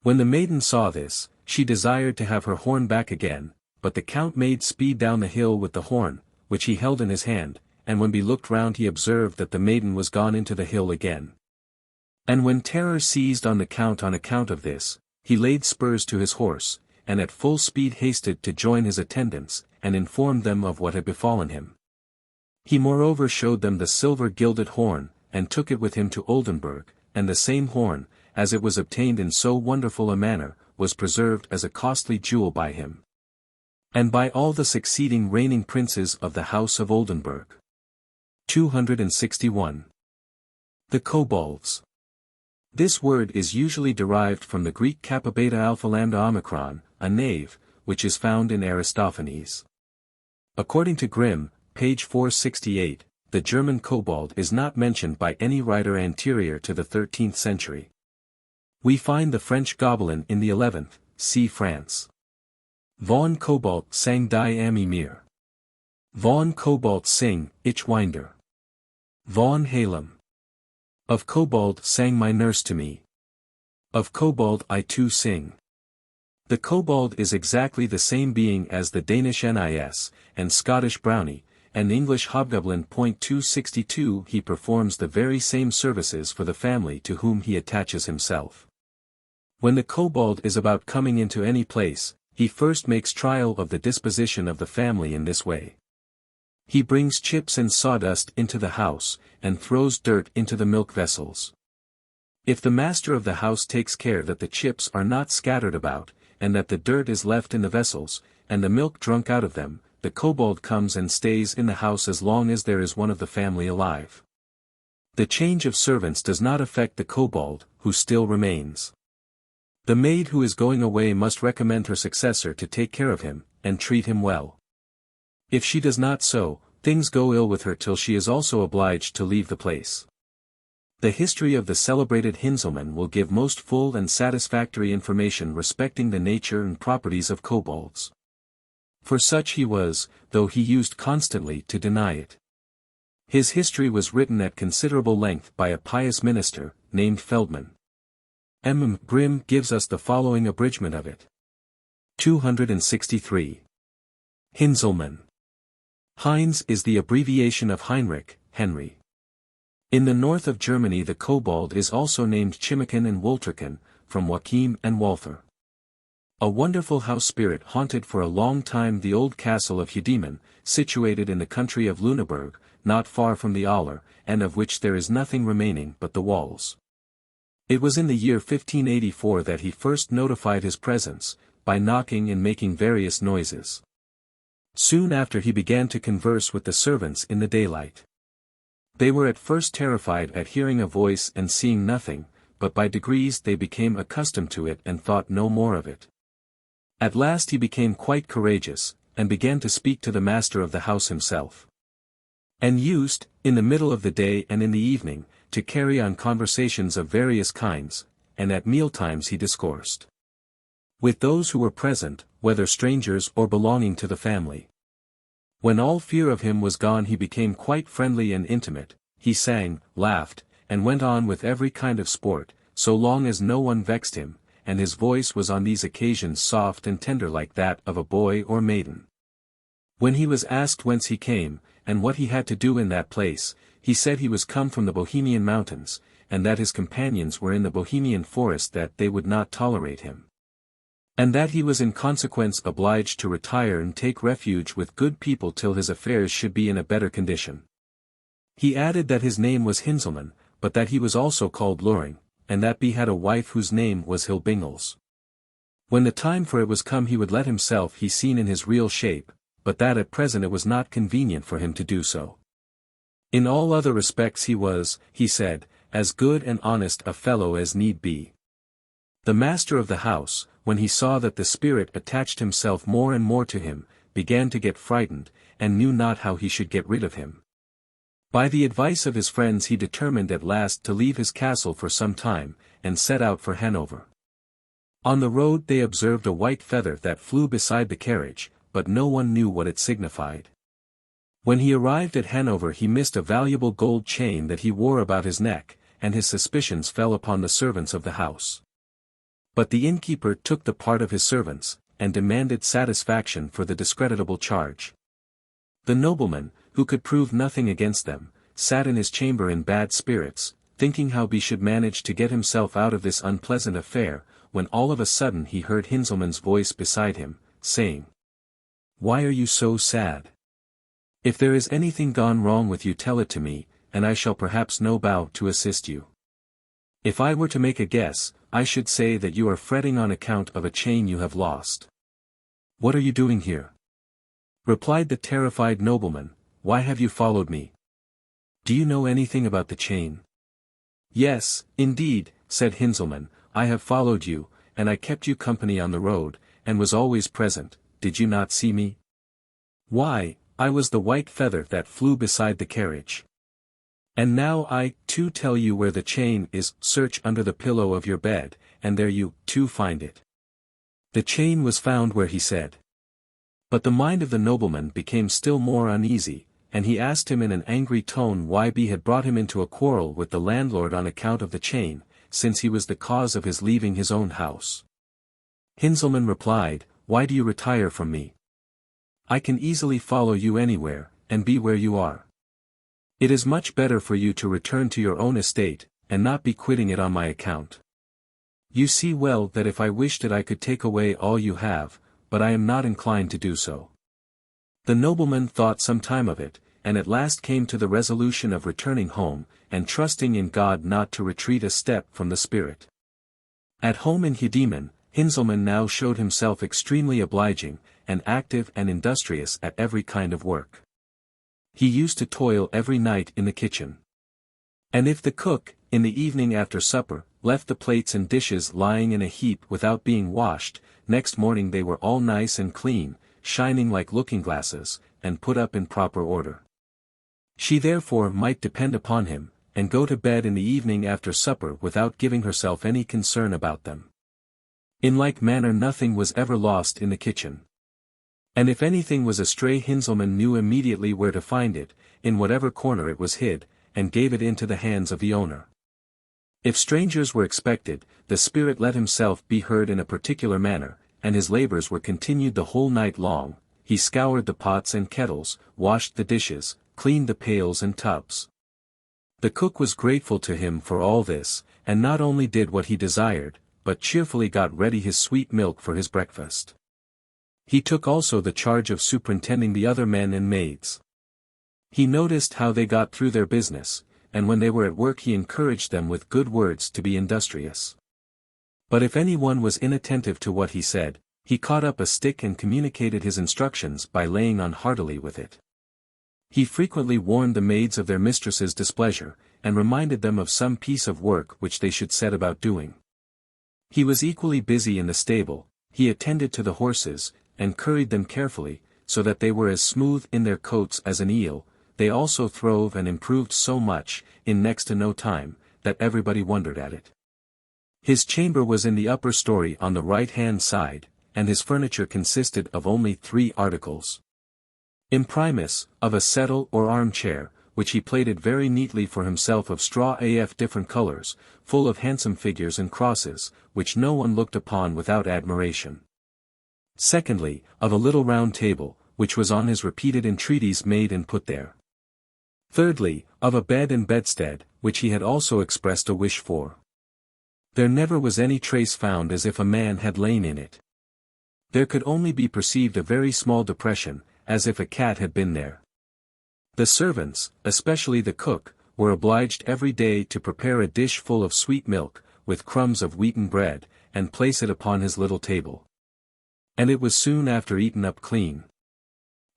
When the maiden saw this, she desired to have her horn back again, but the count made speed down the hill with the horn, which he held in his hand, and when he looked round he observed that the maiden was gone into the hill again. And when terror seized on the count on account of this, he laid spurs to his horse, and at full speed hasted to join his attendants, and informed them of what had befallen him. He moreover showed them the silver-gilded horn, and took it with him to Oldenburg, and the same horn, as it was obtained in so wonderful a manner, was preserved as a costly jewel by him, and by all the succeeding reigning princes of the house of Oldenburg. 261. The kobolds. This word is usually derived from the Greek kappa beta alpha lambda omicron, a knave, which is found in Aristophanes. According to Grimm, page 468, the German kobold is not mentioned by any writer anterior to the 13th century. We find the French gobelin in the 11th, see France. Von Kobold sang die Ami mir. Von Kobold sing, ich winder. Von Halem. Of kobold sang my nurse to me. Of kobold I too sing. The kobold is exactly the same being as the Danish nis, and Scottish brownie, and English hobgoblin. 262 He performs the very same services for the family to whom he attaches himself. When the kobold is about coming into any place, he first makes trial of the disposition of the family in this way. He brings chips and sawdust into the house, and throws dirt into the milk vessels. If the master of the house takes care that the chips are not scattered about, and that the dirt is left in the vessels, and the milk drunk out of them, the kobold comes and stays in the house as long as there is one of the family alive. The change of servants does not affect the kobold, who still remains. The maid who is going away must recommend her successor to take care of him, and treat him well. If she does not so, things go ill with her till she is also obliged to leave the place. The history of the celebrated Hinzelmann will give most full and satisfactory information respecting the nature and properties of kobolds. For such he was, though he used constantly to deny it. His history was written at considerable length by a pious minister, named Feldman. Grimm gives us the following abridgment of it. 263. Hinzelmann. Heinz is the abbreviation of Heinrich, Henry. In the north of Germany the kobold is also named Chimiken and Wolterken, from Joachim and Walther. A wonderful house spirit haunted for a long time the old castle of Heudeman, situated in the country of Lüneburg, not far from the Aller, and of which there is nothing remaining but the walls. It was in the year 1584 that he first notified his presence, by knocking and making various noises. Soon after he began to converse with the servants in the daylight. They were at first terrified at hearing a voice and seeing nothing, but by degrees they became accustomed to it and thought no more of it. At last he became quite courageous, and began to speak to the master of the house himself. And used, in the middle of the day and in the evening, to carry on conversations of various kinds, and at mealtimes he discoursed with those who were present, whether strangers or belonging to the family. When all fear of him was gone he became quite friendly and intimate, he sang, laughed, and went on with every kind of sport, so long as no one vexed him, and his voice was on these occasions soft and tender like that of a boy or maiden. When he was asked whence he came, and what he had to do in that place, he said he was come from the Bohemian mountains, and that his companions were in the Bohemian forest, that they would not tolerate him, and that he was in consequence obliged to retire and take refuge with good people till his affairs should be in a better condition. He added that his name was Hinzelmann, but that he was also called Loring, and that he had a wife whose name was Hilbingels. When the time for it was come he would let himself be seen in his real shape, but that at present it was not convenient for him to do so. In all other respects he was, he said, as good and honest a fellow as need be. The master of the house, when he saw that the spirit attached himself more and more to him, began to get frightened, and knew not how he should get rid of him. By the advice of his friends he determined at last to leave his castle for some time, and set out for Hanover. On the road they observed a white feather that flew beside the carriage, but no one knew what it signified. When he arrived at Hanover he missed a valuable gold chain that he wore about his neck, and his suspicions fell upon the servants of the house. But the innkeeper took the part of his servants, and demanded satisfaction for the discreditable charge. The nobleman, who could prove nothing against them, sat in his chamber in bad spirits, thinking how he should manage to get himself out of this unpleasant affair, when all of a sudden he heard Hinzelmann's voice beside him, saying, "Why are you so sad? If there is anything gone wrong with you tell it to me, and I shall perhaps know how to assist you. If I were to make a guess, I should say that you are fretting on account of a chain you have lost." "What are you doing here?" replied the terrified nobleman. "Why have you followed me? Do you know anything about the chain?" "Yes, indeed," said Hinzelmann, "I have followed you, and I kept you company on the road, and was always present. Did you not see me? Why, I was the white feather that flew beside the carriage. And now I, too, tell you where the chain is. Search under the pillow of your bed, and there you, too, find it." The chain was found where he said. But the mind of the nobleman became still more uneasy, and he asked him in an angry tone why he had brought him into a quarrel with the landlord on account of the chain, since he was the cause of his leaving his own house. Hinzelmann replied, "Why do you retire from me? I can easily follow you anywhere, and be where you are. It is much better for you to return to your own estate, and not be quitting it on my account. You see well that if I wished it I could take away all you have, but I am not inclined to do so." The nobleman thought some time of it, and at last came to the resolution of returning home, and trusting in God not to retreat a step from the spirit. At home in Hedemon, Hinzelmann now showed himself extremely obliging, and active and industrious at every kind of work. He used to toil every night in the kitchen. And if the cook, in the evening after supper, left the plates and dishes lying in a heap without being washed, next morning they were all nice and clean, shining like looking-glasses, and put up in proper order. She therefore might depend upon him, and go to bed in the evening after supper without giving herself any concern about them. In like manner nothing was ever lost in the kitchen. And if anything was astray Hinzelmann knew immediately where to find it, in whatever corner it was hid, and gave it into the hands of the owner. If strangers were expected, the spirit let himself be heard in a particular manner, and his labors were continued the whole night long. He scoured the pots and kettles, washed the dishes, cleaned the pails and tubs. The cook was grateful to him for all this, and not only did what he desired, but cheerfully got ready his sweet milk for his breakfast. He took also the charge of superintending the other men and maids. He noticed how they got through their business, and when they were at work he encouraged them with good words to be industrious. But if any one was inattentive to what he said, he caught up a stick and communicated his instructions by laying on heartily with it. He frequently warned the maids of their mistress's displeasure, and reminded them of some piece of work which they should set about doing. He was equally busy in the stable. He attended to the horses, and curried them carefully, so that they were as smooth in their coats as an eel. They also throve and improved so much, in next to no time, that everybody wondered at it. His chamber was in the upper story on the right-hand side, and his furniture consisted of only 3 articles. Imprimis, of a settle or armchair, which he plaited very neatly for himself of straw af different colors, full of handsome figures and crosses, which no one looked upon without admiration. Secondly, of a little round table, which was on his repeated entreaties made and put there. Thirdly, of a bed and bedstead, which he had also expressed a wish for. There never was any trace found as if a man had lain in it. There could only be perceived a very small depression, as if a cat had been there. The servants, especially the cook, were obliged every day to prepare a dish full of sweet milk, with crumbs of wheaten bread, and place it upon his little table. And it was soon after eaten up clean.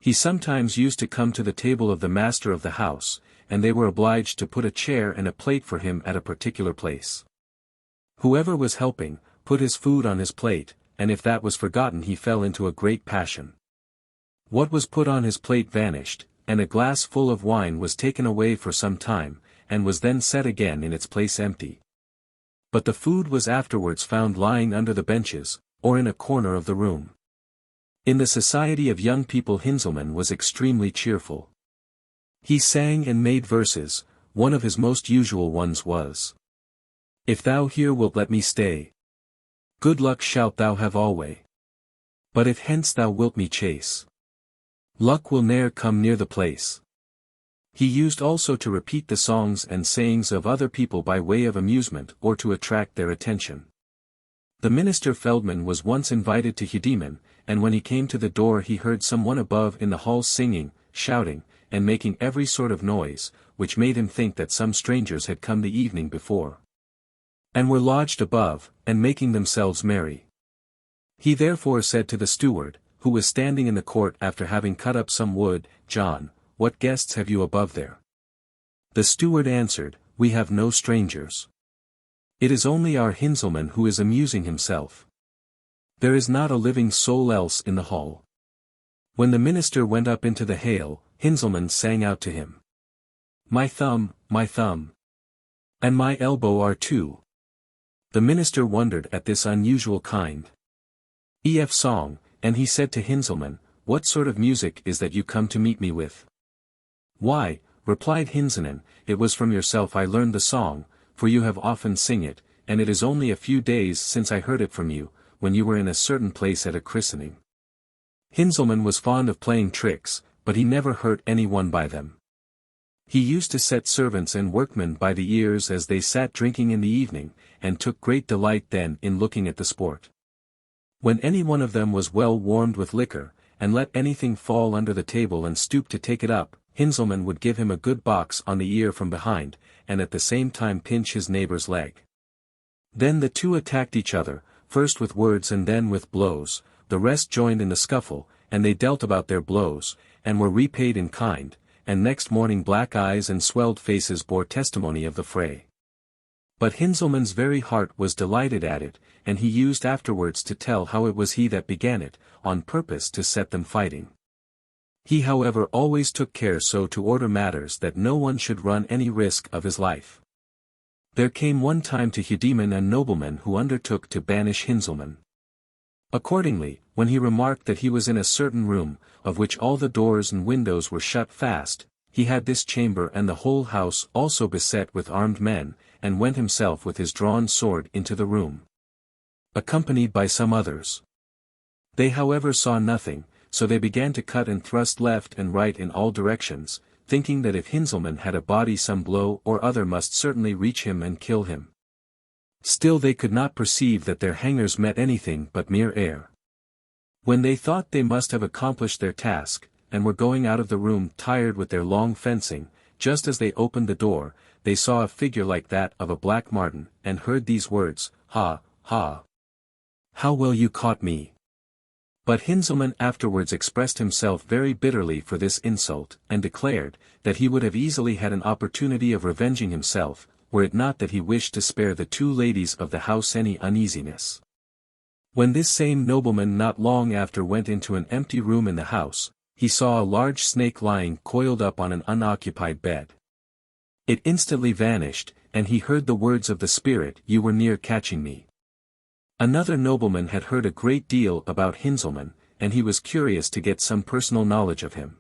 He sometimes used to come to the table of the master of the house, and they were obliged to put a chair and a plate for him at a particular place. Whoever was helping, put his food on his plate, and if that was forgotten he fell into a great passion. What was put on his plate vanished, and a glass full of wine was taken away for some time, and was then set again in its place empty. But the food was afterwards found lying under the benches, or in a corner of the room. In the society of young people Hinzelmann was extremely cheerful. He sang and made verses. One of his most usual ones was, "If thou here wilt let me stay, good luck shalt thou have alway. But if hence thou wilt me chase, luck will ne'er come near the place." He used also to repeat the songs and sayings of other people by way of amusement or to attract their attention. The minister Feldman was once invited to Hjudeman, and when he came to the door he heard someone above in the hall singing, shouting, and making every sort of noise, which made him think that some strangers had come the evening before, and were lodged above, and making themselves merry. He therefore said to the steward, who was standing in the court after having cut up some wood, "John, what guests have you above there?" The steward answered, "We have no strangers. It is only our Hinzelmann who is amusing himself. There is not a living soul else in the hall." When the minister went up into the hale, Hinzelmann sang out to him, my thumb, and my elbow are two." The minister wondered at this unusual kind of song, and he said to Hinzelmann, "What sort of music is that you come to meet me with?" "Why," replied Hinzelmann, "it was from yourself I learned the song, for you have often sing it, and it is only a few days since I heard it from you, when you were in a certain place at a christening." Hinzelmann was fond of playing tricks, but he never hurt any one by them. He used to set servants and workmen by the ears as they sat drinking in the evening, and took great delight then in looking at the sport. When any one of them was well warmed with liquor, and let anything fall under the table and stooped to take it up, Hinzelmann would give him a good box on the ear from behind, and at the same time pinch his neighbor's leg. Then the two attacked each other, first with words and then with blows. The rest joined in the scuffle, and they dealt about their blows, and were repaid in kind, and next morning black eyes and swelled faces bore testimony of the fray. But Hinzelmann's very heart was delighted at it, and he used afterwards to tell how it was he that began it, on purpose to set them fighting. He however always took care so to order matters that no one should run any risk of his life. There came one time to Hjudeman a nobleman who undertook to banish Hinzelmann. Accordingly, when he remarked that he was in a certain room, of which all the doors and windows were shut fast, he had this chamber and the whole house also beset with armed men, and went himself with his drawn sword into the room, accompanied by some others. They however saw nothing, so they began to cut and thrust left and right in all directions, thinking that if Hinzelmann had a body some blow or other must certainly reach him and kill him. Still they could not perceive that their hangers met anything but mere air. When they thought they must have accomplished their task, and were going out of the room tired with their long fencing, just as they opened the door, they saw a figure like that of a black marten, and heard these words, "Ha, ha! How well you caught me!" But Hinzelmann afterwards expressed himself very bitterly for this insult, and declared, that he would have easily had an opportunity of revenging himself, were it not that he wished to spare the two ladies of the house any uneasiness. When this same nobleman not long after went into an empty room in the house, he saw a large snake lying coiled up on an unoccupied bed. It instantly vanished, and he heard the words of the spirit, "You were near catching me." Another nobleman had heard a great deal about Hinzelmann, and he was curious to get some personal knowledge of him.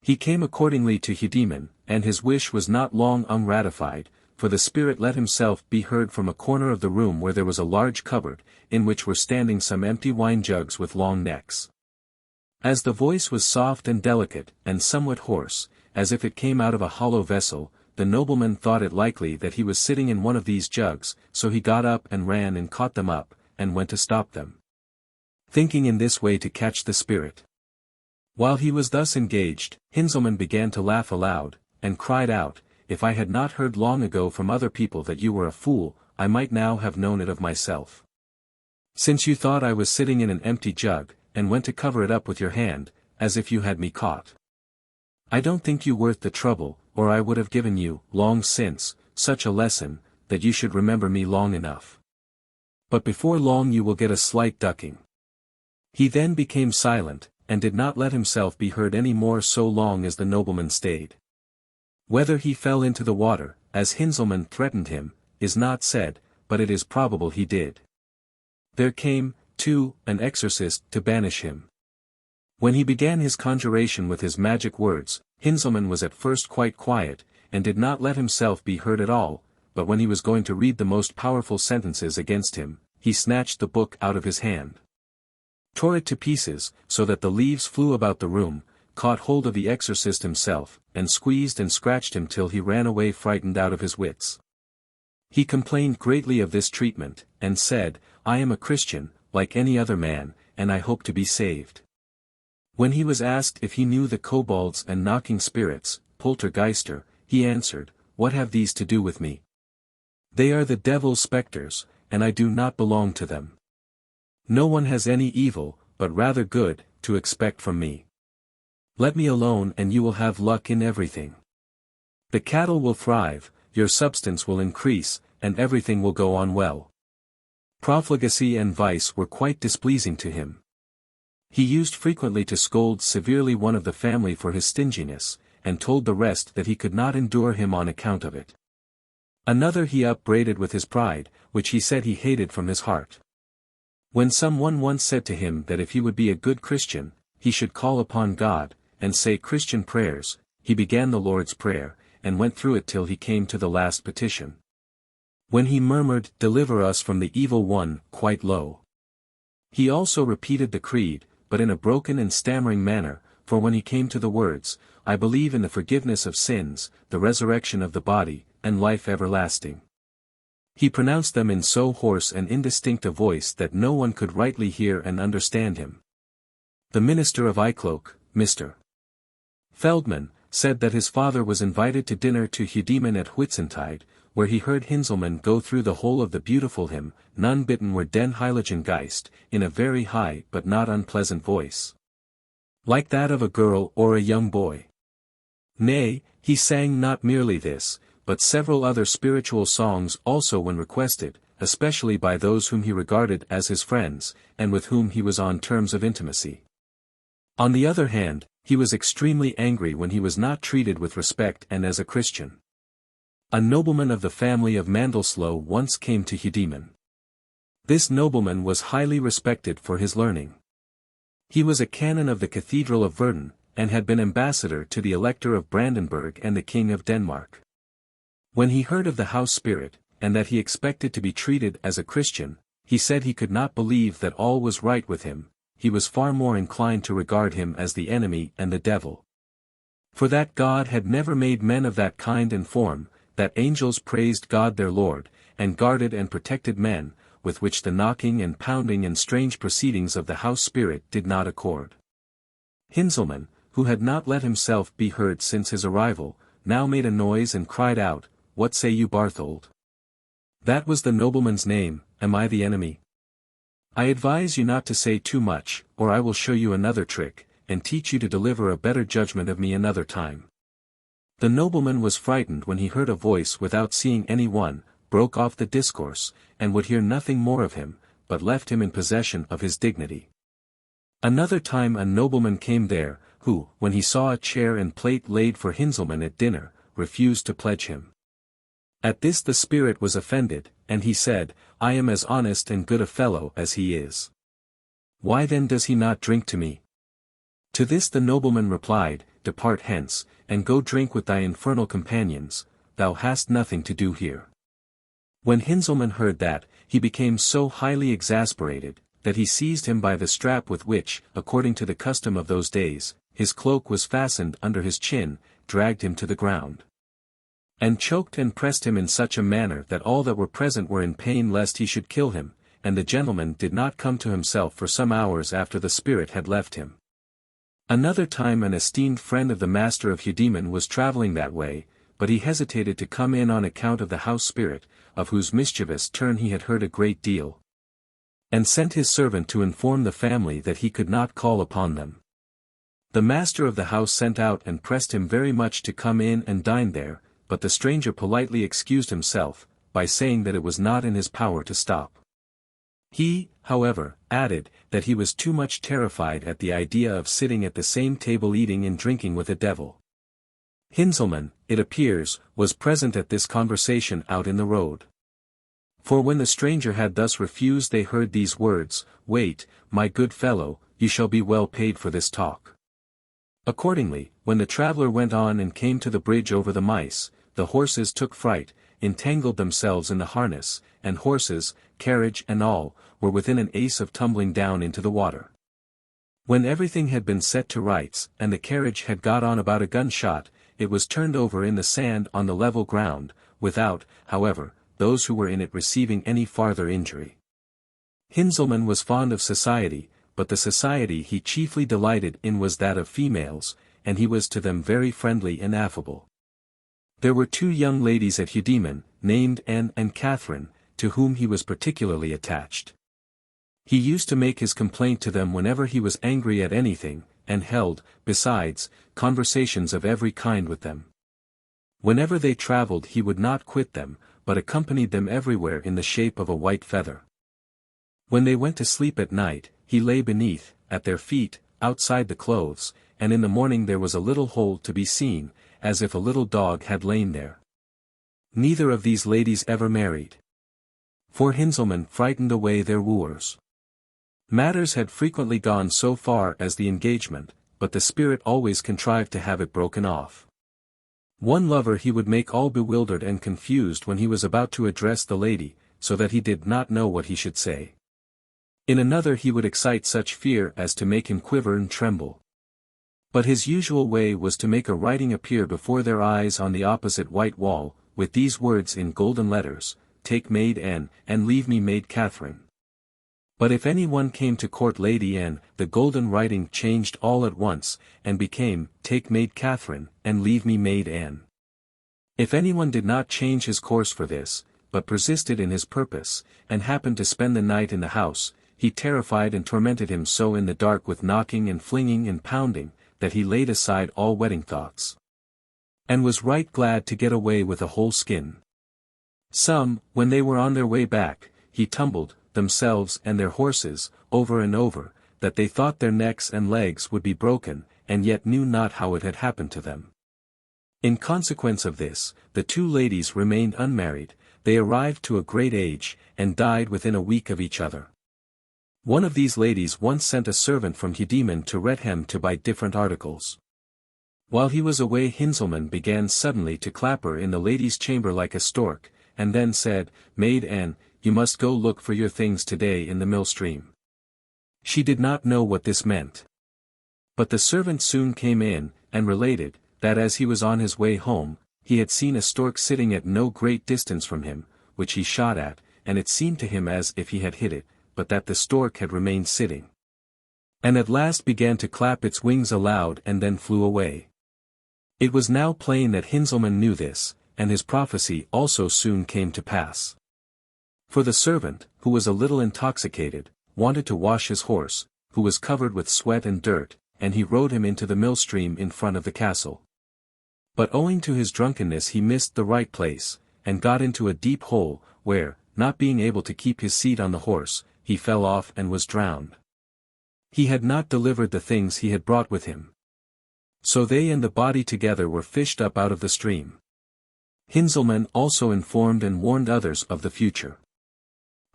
He came accordingly to Hjudeman, and his wish was not long ungratified, for the spirit let himself be heard from a corner of the room where there was a large cupboard, in which were standing some empty wine jugs with long necks. As the voice was soft and delicate, and somewhat hoarse, as if it came out of a hollow vessel, the nobleman thought it likely that he was sitting in one of these jugs, so he got up and ran and caught them up, and went to stop them, thinking in this way to catch the spirit. While he was thus engaged, Hinzelmann began to laugh aloud, and cried out, "If I had not heard long ago from other people that you were a fool, I might now have known it of myself. Since you thought I was sitting in an empty jug, and went to cover it up with your hand, as if you had me caught. I don't think you worth the trouble, or I would have given you, long since, such a lesson, that you should remember me long enough. But before long you will get a slight ducking." He then became silent, and did not let himself be heard any more so long as the nobleman stayed. Whether he fell into the water, as Hinzelmann threatened him, is not said, but it is probable he did. There came, too, an exorcist to banish him. When he began his conjuration with his magic words, Hinzelmann was at first quite quiet, and did not let himself be heard at all, but when he was going to read the most powerful sentences against him, he snatched the book out of his hand, tore it to pieces, so that the leaves flew about the room, caught hold of the exorcist himself, and squeezed and scratched him till he ran away frightened out of his wits. He complained greatly of this treatment, and said, "I am a Christian, like any other man, and I hope to be saved." When he was asked if he knew the kobolds and knocking spirits, poltergeister, he answered, "What have these to do with me? They are the devil's spectres, and I do not belong to them. No one has any evil, but rather good, to expect from me. Let me alone and you will have luck in everything. The cattle will thrive, your substance will increase, and everything will go on well." Profligacy and vice were quite displeasing to him. He used frequently to scold severely one of the family for his stinginess, and told the rest that he could not endure him on account of it. Another he upbraided with his pride, which he said he hated from his heart. When someone once said to him that if he would be a good Christian, he should call upon God, and say Christian prayers, he began the Lord's Prayer, and went through it till he came to the last petition. When he murmured, "Deliver us from the evil one," quite low. He also repeated the creed, but in a broken and stammering manner, for when he came to the words, "I believe in the forgiveness of sins, the resurrection of the body, and life everlasting," he pronounced them in so hoarse and indistinct a voice that no one could rightly hear and understand him. The minister of Eicloak, Mr. Feldman, said that his father was invited to dinner to Heudeman at Whitsuntide, where he heard Hinzelmann go through the whole of the beautiful hymn, "None bitten were den Heiligen Geist," in a very high but not unpleasant voice, like that of a girl or a young boy. Nay, he sang not merely this, but several other spiritual songs also when requested, especially by those whom he regarded as his friends, and with whom he was on terms of intimacy. On the other hand, he was extremely angry when he was not treated with respect and as a Christian. A nobleman of the family of Mandelsloh once came to Heudeman. This nobleman was highly respected for his learning. He was a canon of the Cathedral of Verden, and had been ambassador to the Elector of Brandenburg and the King of Denmark. When he heard of the house spirit, and that he expected to be treated as a Christian, he said he could not believe that all was right with him, he was far more inclined to regard him as the enemy and the devil. For that God had never made men of that kind and form, that angels praised God their Lord, and guarded and protected men, with which the knocking and pounding and strange proceedings of the house spirit did not accord. Hinzelmann, who had not let himself be heard since his arrival, now made a noise and cried out, "What say you, Barthold?" That was the nobleman's name. "Am I the enemy? I advise you not to say too much, or I will show you another trick, and teach you to deliver a better judgment of me another time." The nobleman was frightened when he heard a voice without seeing any one, broke off the discourse, and would hear nothing more of him, but left him in possession of his dignity. Another time a nobleman came there, who, when he saw a chair and plate laid for Hinzelmann at dinner, refused to pledge him. At this the spirit was offended, and he said, "I am as honest and good a fellow as he is. Why then does he not drink to me?" To this the nobleman replied, "Depart hence, and go drink with thy infernal companions, thou hast nothing to do here." When Hinzelmann heard that, he became so highly exasperated, that he seized him by the strap with which, according to the custom of those days, his cloak was fastened under his chin, dragged him to the ground, and choked and pressed him in such a manner that all that were present were in pain lest he should kill him, and the gentleman did not come to himself for some hours after the spirit had left him. Another time an esteemed friend of the master of Heudeman was travelling that way, but he hesitated to come in on account of the house spirit, of whose mischievous turn he had heard a great deal, and sent his servant to inform the family that he could not call upon them. The master of the house sent out and pressed him very much to come in and dine there, but the stranger politely excused himself, by saying that it was not in his power to stop. He, however, added, that he was too much terrified at the idea of sitting at the same table eating and drinking with a devil. Hinzelmann, it appears, was present at this conversation out in the road. For when the stranger had thus refused they heard these words, "Wait, my good fellow, you shall be well paid for this talk." Accordingly, when the traveller went on and came to the bridge over the mice, the horses took fright, entangled themselves in the harness, and horses, carriage and all, were within an ace of tumbling down into the water. When everything had been set to rights, and the carriage had got on about a gunshot, it was turned over in the sand on the level ground, without, however, those who were in it receiving any farther injury. Hinzelmann was fond of society, but the society he chiefly delighted in was that of females, and he was to them very friendly and affable. There were 2 young ladies at Heudeman, named Anne and Catherine, to whom he was particularly attached. He used to make his complaint to them whenever he was angry at anything, and held, besides, conversations of every kind with them. Whenever they travelled he would not quit them, but accompanied them everywhere in the shape of a white feather. When they went to sleep at night, he lay beneath, at their feet, outside the clothes, and in the morning there was a little hole to be seen, as if a little dog had lain there. Neither of these ladies ever married. For Hinzelmann frightened away their wooers. Matters had frequently gone so far as the engagement, but the spirit always contrived to have it broken off. One lover he would make all bewildered and confused when he was about to address the lady, so that he did not know what he should say. In another he would excite such fear as to make him quiver and tremble. But his usual way was to make a writing appear before their eyes on the opposite white wall, with these words in golden letters, "Take Maid Anne, and leave me Maid Catherine." But if any one came to court Lady Anne, the golden writing changed all at once, and became, "Take Maid Catherine, and leave me Maid Anne." If anyone did not change his course for this, but persisted in his purpose, and happened to spend the night in the house, he terrified and tormented him so in the dark with knocking and flinging and pounding, that he laid aside all wedding thoughts, and was right glad to get away with a whole skin. Some, when they were on their way back, he tumbled, themselves and their horses, over and over, that they thought their necks and legs would be broken, and yet knew not how it had happened to them. In consequence of this, the 2 ladies remained unmarried, they arrived to a great age, and died within a week of each other. One of these ladies once sent a servant from Heudeman to Rethem to buy different articles. While he was away Hinzelmann began suddenly to clapper in the lady's chamber like a stork, and then said, "Maid Anne, you must go look for your things today in the mill-stream." She did not know what this meant. But the servant soon came in, and related, that as he was on his way home, he had seen a stork sitting at no great distance from him, which he shot at, and it seemed to him as if he had hit it, but that the stork had remained sitting, and at last began to clap its wings aloud and then flew away. It was now plain that Hinzelmann knew this, and his prophecy also soon came to pass. For the servant, who was a little intoxicated, wanted to wash his horse, who was covered with sweat and dirt, and he rode him into the mill-stream in front of the castle. But owing to his drunkenness he missed the right place, and got into a deep hole, where, not being able to keep his seat on the horse, he fell off and was drowned. He had not delivered the things he had brought with him. So they and the body together were fished up out of the stream. Hinzelmann also informed and warned others of the future.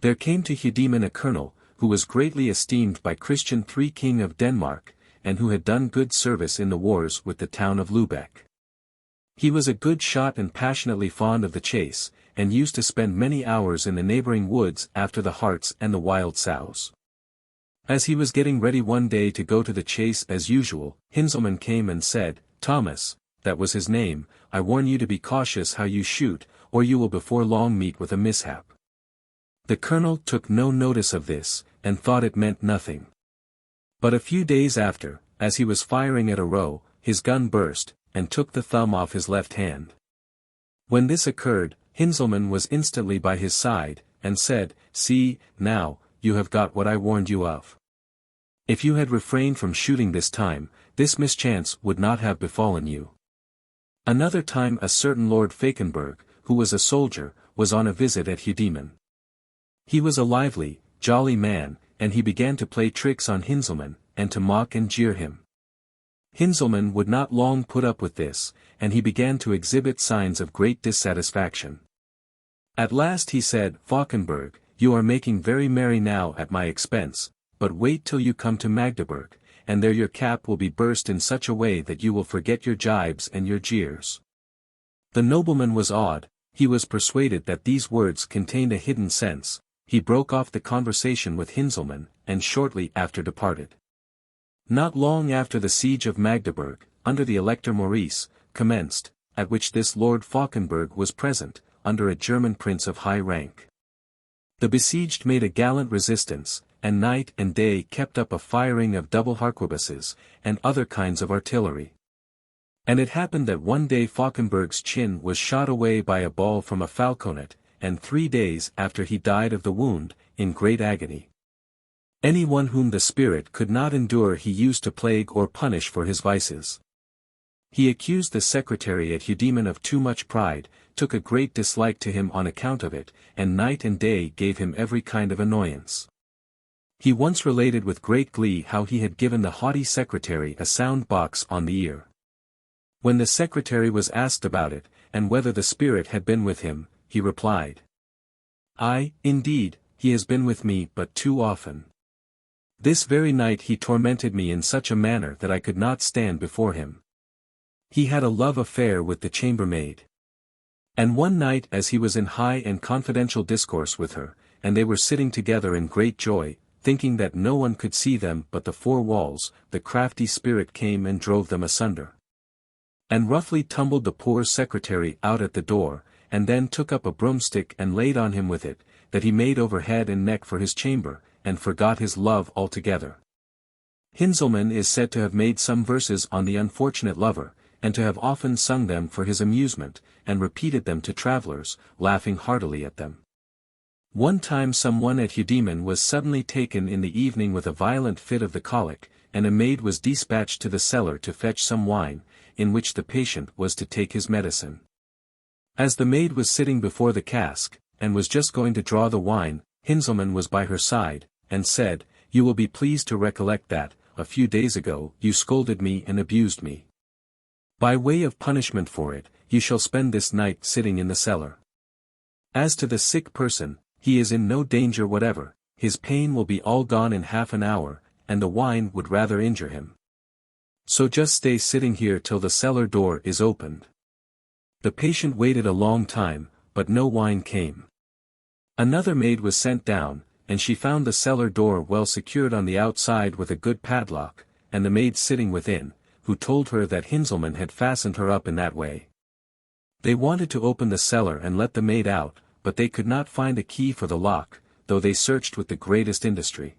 There came to Heudeman a colonel, who was greatly esteemed by Christian III King of Denmark, and who had done good service in the wars with the town of Lubeck. He was a good shot and passionately fond of the chase, and used to spend many hours in the neighboring woods after the harts and the wild sows. As he was getting ready one day to go to the chase as usual, Hinzelmann came and said, "Thomas," that was his name, "I warn you to be cautious how you shoot, or you will before long meet with a mishap." The colonel took no notice of this, and thought it meant nothing. But a few days after, as he was firing at a roe, his gun burst, and took the thumb off his left hand. When this occurred, Hinzelmann was instantly by his side, and said, "See, now, you have got what I warned you of. If you had refrained from shooting this time, this mischance would not have befallen you. Another time a certain Lord Fakenburg, who was a soldier, was on a visit at Heudeman. He was a lively, jolly man, and he began to play tricks on Hinzelmann, and to mock and jeer him. Hinzelmann would not long put up with this, and he began to exhibit signs of great dissatisfaction. At last he said, Fakenburg, you are making very merry now at my expense, but wait till you come to Magdeburg, and there your cap will be burst in such a way that you will forget your jibes and your jeers. The nobleman was awed, he was persuaded that these words contained a hidden sense, he broke off the conversation with Hinzelmann, and shortly after departed. Not long after the siege of Magdeburg, under the Elector Maurice, commenced, at which this Lord Fakenburg was present, under a German prince of high rank. The besieged made a gallant resistance, and night and day kept up a firing of double harquebuses, and other kinds of artillery. And it happened that one day Fakenburg's chin was shot away by a ball from a falconet, and 3 days after he died of the wound, in great agony. Anyone whom the spirit could not endure he used to plague or punish for his vices. He accused the secretary at Heudeman of too much pride, took a great dislike to him on account of it, and night and day gave him every kind of annoyance. He once related with great glee how he had given the haughty secretary a sound box on the ear. When the secretary was asked about it, and whether the spirit had been with him, he replied, "Aye, indeed, he has been with me but too often. This very night he tormented me in such a manner that I could not stand before him. He had a love affair with the chambermaid. And one night as he was in high and confidential discourse with her, and they were sitting together in great joy, thinking that no one could see them but the four walls, the crafty spirit came and drove them asunder. And roughly tumbled the poor secretary out at the door, and then took up a broomstick and laid on him with it, that he made over head and neck for his chamber, and forgot his love altogether." Hinzelmann is said to have made some verses on the unfortunate lover, and to have often sung them for his amusement, and repeated them to travellers, laughing heartily at them. One time someone at Heudeman was suddenly taken in the evening with a violent fit of the colic, and a maid was dispatched to the cellar to fetch some wine, in which the patient was to take his medicine. As the maid was sitting before the cask, and was just going to draw the wine, Hinzelmann was by her side, and said, "You will be pleased to recollect that, a few days ago, you scolded me and abused me. By way of punishment for it, you shall spend this night sitting in the cellar. As to the sick person, he is in no danger whatever, his pain will be all gone in half an hour, and the wine would rather injure him. So just stay sitting here till the cellar door is opened." The patient waited a long time, but no wine came. Another maid was sent down, and she found the cellar door well secured on the outside with a good padlock, and the maid sitting within, who told her that Hinzelmann had fastened her up in that way. They wanted to open the cellar and let the maid out, but they could not find a key for the lock, though they searched with the greatest industry.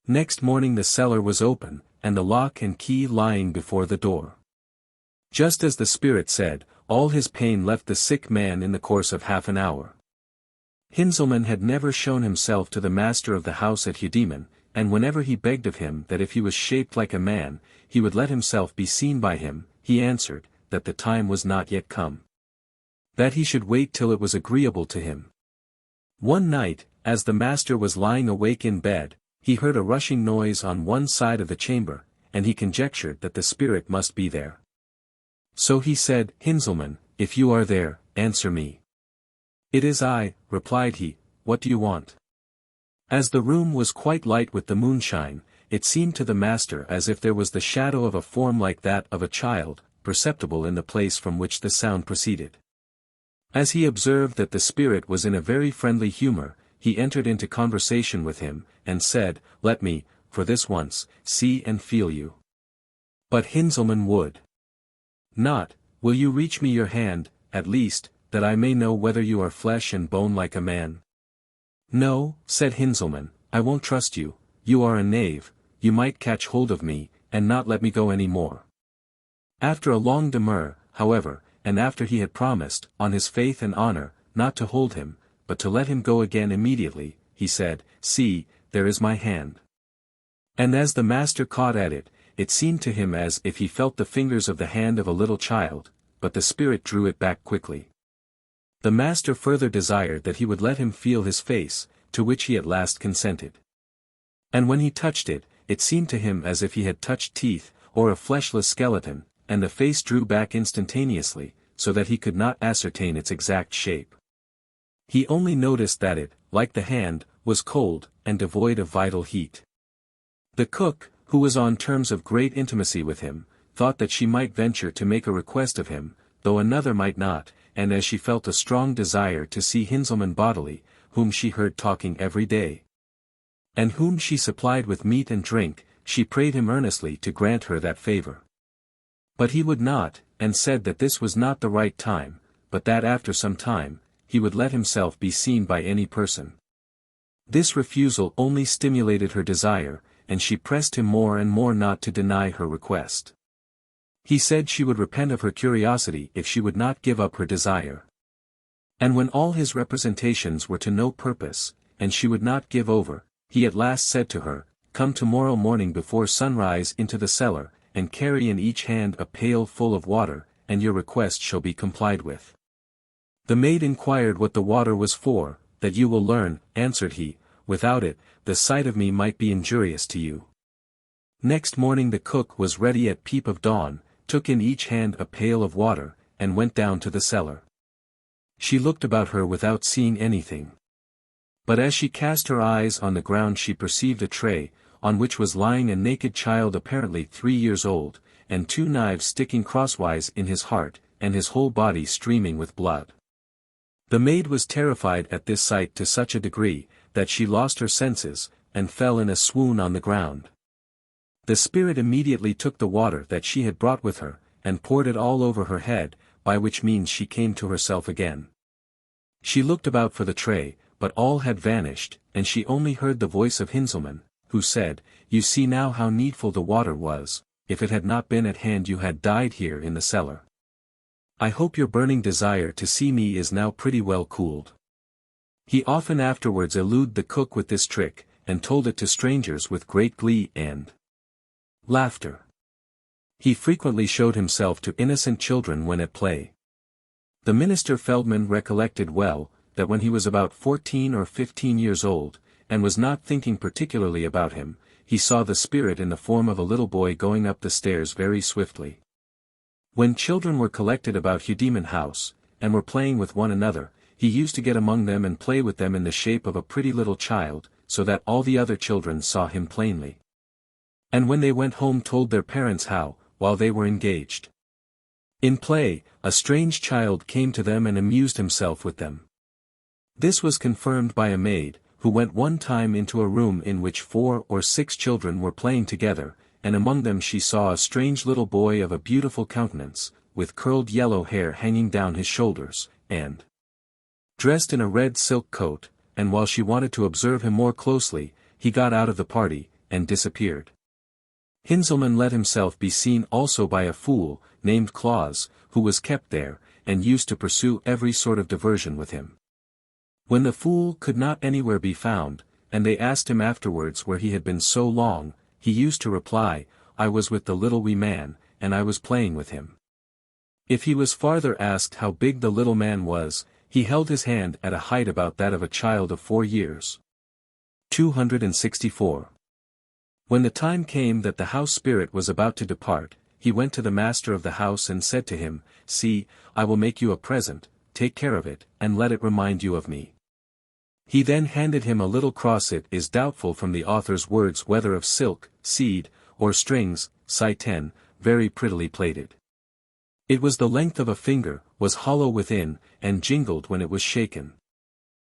Next morning the cellar was open, and the lock and key lying before the door. Just as the spirit said, all his pain left the sick man in the course of half an hour. Hinzelmann had never shown himself to the master of the house at Heudeman, and whenever he begged of him that if he was shaped like a man, he would let himself be seen by him, he answered, that the time was not yet come. That he should wait till it was agreeable to him. One night, as the master was lying awake in bed, he heard a rushing noise on one side of the chamber, and he conjectured that the spirit must be there. So he said, "Hinzelmann, if you are there, answer me." "It is I," replied he, "what do you want?" As the room was quite light with the moonshine, it seemed to the master as if there was the shadow of a form like that of a child, perceptible in the place from which the sound proceeded. As he observed that the spirit was in a very friendly humor, he entered into conversation with him, and said, "Let me, for this once, see and feel you." But Hinzelmann would not. "Will you reach me your hand, at least, that I may know whether you are flesh and bone like a man?" "No," said Hinzelmann, "I won't trust you, you are a knave, you might catch hold of me, and not let me go any more." After a long demur, however, and after he had promised, on his faith and honor, not to hold him, but to let him go again immediately, he said, "See, there is my hand." And as the master caught at it, it seemed to him as if he felt the fingers of the hand of a little child, but the spirit drew it back quickly. The master further desired that he would let him feel his face, to which he at last consented. And when he touched it, it seemed to him as if he had touched teeth, or a fleshless skeleton, and the face drew back instantaneously, so that he could not ascertain its exact shape. He only noticed that it, like the hand, was cold, and devoid of vital heat. The cook, who was on terms of great intimacy with him, thought that she might venture to make a request of him, though another might not, and as she felt a strong desire to see Hinzelmann bodily, whom she heard talking every day, and whom she supplied with meat and drink, she prayed him earnestly to grant her that favor. But he would not, and said that this was not the right time, but that after some time, he would let himself be seen by any person. This refusal only stimulated her desire, and she pressed him more and more not to deny her request. He said she would repent of her curiosity if she would not give up her desire. And when all his representations were to no purpose, and she would not give over, he at last said to her, "Come tomorrow morning before sunrise into the cellar, and carry in each hand a pail full of water, and your request shall be complied with." The maid inquired what the water was for. "That you will learn," answered he, "without it, the sight of me might be injurious to you." Next morning the cook was ready at peep of dawn, took in each hand a pail of water, and went down to the cellar. She looked about her without seeing anything. But as she cast her eyes on the ground she perceived a tray, on which was lying a naked child apparently 3 years old, and 2 knives sticking crosswise in his heart, and his whole body streaming with blood. The maid was terrified at this sight to such a degree, that she lost her senses, and fell in a swoon on the ground. The spirit immediately took the water that she had brought with her, and poured it all over her head, by which means she came to herself again. She looked about for the tray, but all had vanished, and she only heard the voice of Hinzelmann, who said, "You see now how needful the water was, if it had not been at hand you had died here in the cellar. I hope your burning desire to see me is now pretty well cooled." He often afterwards eluded the cook with this trick, and told it to strangers with great glee and laughter. He frequently showed himself to innocent children when at play. The minister Feldman recollected well, that when he was about 14 or 15 years old, and was not thinking particularly about him, he saw the spirit in the form of a little boy going up the stairs very swiftly. When children were collected about Heudeman House, and were playing with one another, he used to get among them and play with them in the shape of a pretty little child, so that all the other children saw him plainly. And when they went home told their parents how, while they were engaged in play, a strange child came to them and amused himself with them. This was confirmed by a maid, who went one time into a room in which 4 or 6 children were playing together, and among them she saw a strange little boy of a beautiful countenance, with curled yellow hair hanging down his shoulders, and dressed in a red silk coat, and while she wanted to observe him more closely, he got out of the party, and disappeared. Hinzelmann let himself be seen also by a fool, named Claus, who was kept there, and used to pursue every sort of diversion with him. When the fool could not anywhere be found, and they asked him afterwards where he had been so long, he used to reply, "I was with the little wee man, and I was playing with him." If he was farther asked how big the little man was, he held his hand at a height about that of a child of 4 years. 264. When the time came that the house spirit was about to depart, he went to the master of the house and said to him, "See, I will make you a present, take care of it, and let it remind you of me." He then handed him a little cross. It is doubtful from the author's words whether of silk, seed, or strings, Sci-10, very prettily plated. It was the length of a finger, was hollow within, and jingled when it was shaken.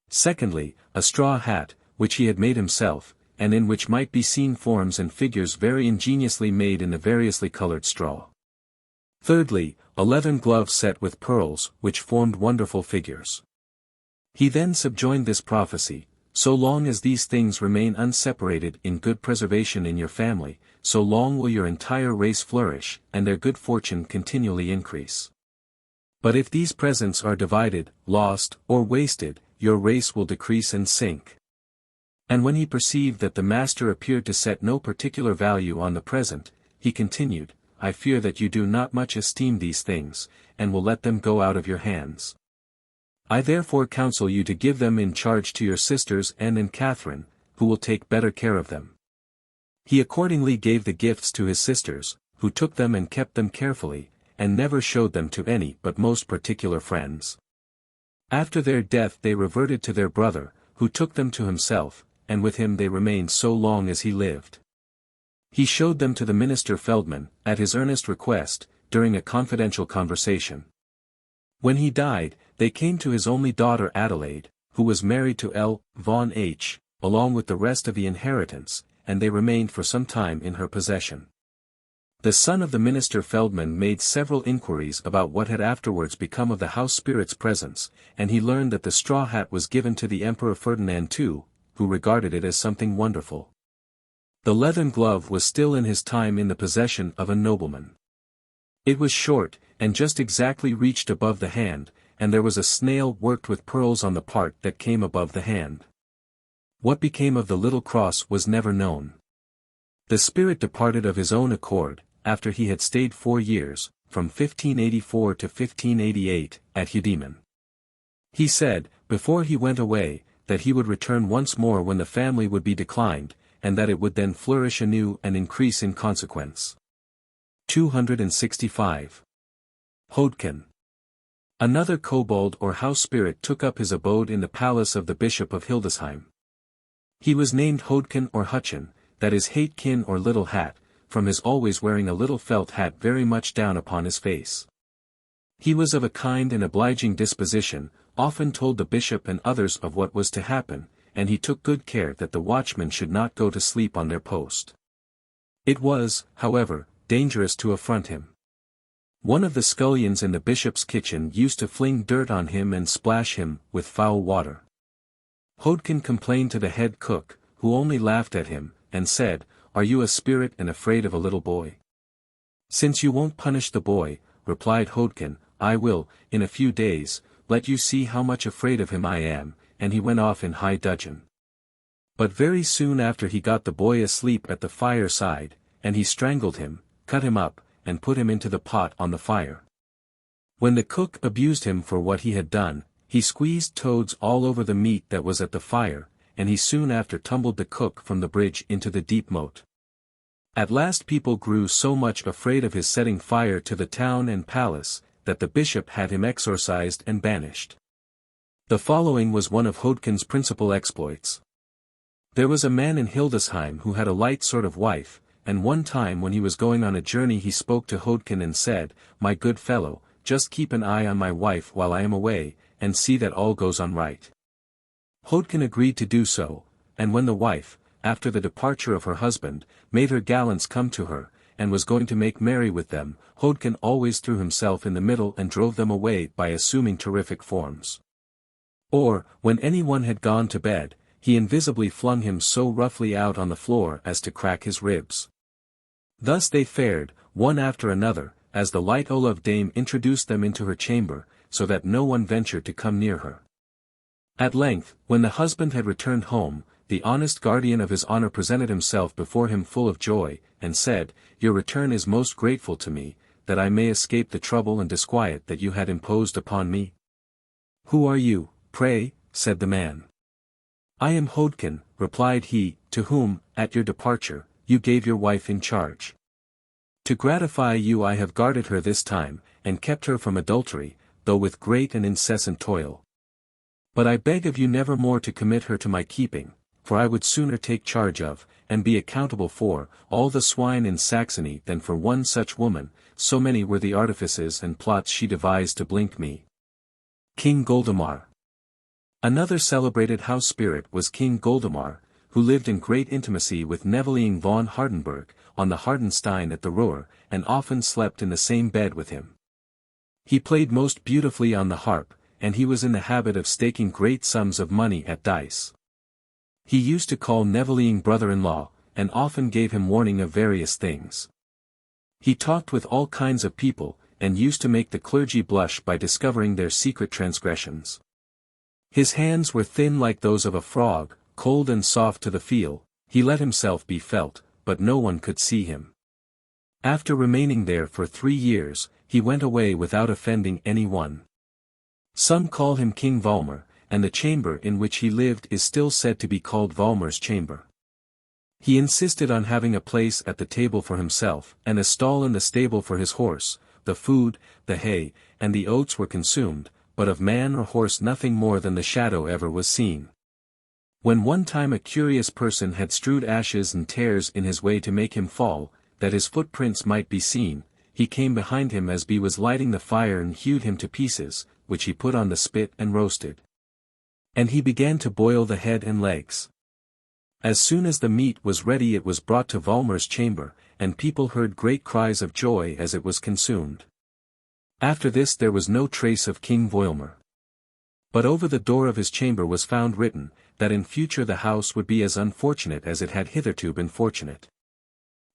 Secondly, a straw hat, which he had made himself, and in which might be seen forms and figures very ingeniously made in the variously colored straw. Thirdly, a leathern glove set with pearls, which formed wonderful figures. He then subjoined this prophecy: "So long as these things remain unseparated in good preservation in your family, so long will your entire race flourish, and their good fortune continually increase. But if these presents are divided, lost, or wasted, your race will decrease and sink." And when he perceived that the master appeared to set no particular value on the present, he continued, I fear that you do not much esteem these things, and will let them go out of your hands. I therefore counsel you to give them in charge to your sisters Anne and Catherine, who will take better care of them. He accordingly gave the gifts to his sisters, who took them and kept them carefully, and never showed them to any but most particular friends. After their death they reverted to their brother, who took them to himself, and with him they remained so long as he lived. He showed them to the minister Feldman, at his earnest request, during a confidential conversation. When he died, they came to his only daughter Adelaide, who was married to L. von H., along with the rest of the inheritance, and they remained for some time in her possession. The son of the minister Feldman made several inquiries about what had afterwards become of the house spirit's presence, and he learned that the straw hat was given to the Emperor Ferdinand II, who regarded it as something wonderful. The leathern glove was still in his time in the possession of a nobleman. It was short, and just exactly reached above the hand, and there was a snail worked with pearls on the part that came above the hand. What became of the little cross was never known. The spirit departed of his own accord, after he had stayed 4 years, from 1584 to 1588, at Heudeman. He said, before he went away, that he would return once more when the family would be declined, and that it would then flourish anew and increase in consequence. 265. Hodkin. Another kobold or house spirit took up his abode in the palace of the Bishop of Hildesheim. He was named Hodkin or Hutchin, that is Hatekin or Little Hat, from his always wearing a little felt hat very much down upon his face. He was of a kind and obliging disposition, often told the bishop and others of what was to happen, and he took good care that the watchmen should not go to sleep on their post. It was, however, dangerous to affront him. One of the scullions in the bishop's kitchen used to fling dirt on him and splash him with foul water. Hodkin complained to the head cook, who only laughed at him, and said, Are you a spirit and afraid of a little boy? Since you won't punish the boy, replied Hodkin, I will, in a few days, let you see how much afraid of him I am, and he went off in high dudgeon. But very soon after he got the boy asleep at the fireside, and he strangled him, cut him up, and put him into the pot on the fire. When the cook abused him for what he had done, he squeezed toads all over the meat that was at the fire, and he soon after tumbled the cook from the bridge into the deep moat. At last people grew so much afraid of his setting fire to the town and palace, that the bishop had him exorcised and banished. The following was one of Hodkin's principal exploits. There was a man in Hildesheim who had a light sort of wife, and one time when he was going on a journey he spoke to Hodkin and said, My good fellow, just keep an eye on my wife while I am away, and see that all goes on right. Hodkin agreed to do so, and when the wife, after the departure of her husband, made her gallants come to her, and was going to make merry with them, Hodkin always threw himself in the middle and drove them away by assuming terrific forms. Or, when anyone had gone to bed, he invisibly flung him so roughly out on the floor as to crack his ribs. Thus they fared, one after another, as the light Olav dame introduced them into her chamber, so that no one ventured to come near her. At length, when the husband had returned home, the honest guardian of his honor presented himself before him full of joy, and said, Your return is most grateful to me, that I may escape the trouble and disquiet that you had imposed upon me. Who are you, pray? Said the man. I am Hodkin, replied he, to whom, at your departure, you gave your wife in charge. To gratify you I have guarded her this time, and kept her from adultery, though with great and incessant toil. But I beg of you never more to commit her to my keeping, for I would sooner take charge of, and be accountable for, all the swine in Saxony than for one such woman, so many were the artifices and plots she devised to blink me. King Goldemar. Another celebrated house spirit was King Goldemar, who lived in great intimacy with Neveling von Hardenberg, on the Hardenstein at the Ruhr, and often slept in the same bed with him. He played most beautifully on the harp, and he was in the habit of staking great sums of money at dice. He used to call Neveling brother-in-law, and often gave him warning of various things. He talked with all kinds of people, and used to make the clergy blush by discovering their secret transgressions. His hands were thin like those of a frog, cold and soft to the feel, he let himself be felt, but no one could see him. After remaining there for 3 years, he went away without offending any one. Some call him King Valmer, and the chamber in which he lived is still said to be called Valmer's chamber. He insisted on having a place at the table for himself, and a stall in the stable for his horse. The food, the hay, and the oats were consumed, but of man or horse nothing more than the shadow ever was seen. When one time a curious person had strewed ashes and tares in his way to make him fall, that his footprints might be seen, he came behind him as he was lighting the fire and hewed him to pieces, which he put on the spit and roasted. And he began to boil the head and legs. As soon as the meat was ready it was brought to Valmer's chamber, and people heard great cries of joy as it was consumed. After this there was no trace of King Valmer. But over the door of his chamber was found written, that in future the house would be as unfortunate as it had hitherto been fortunate.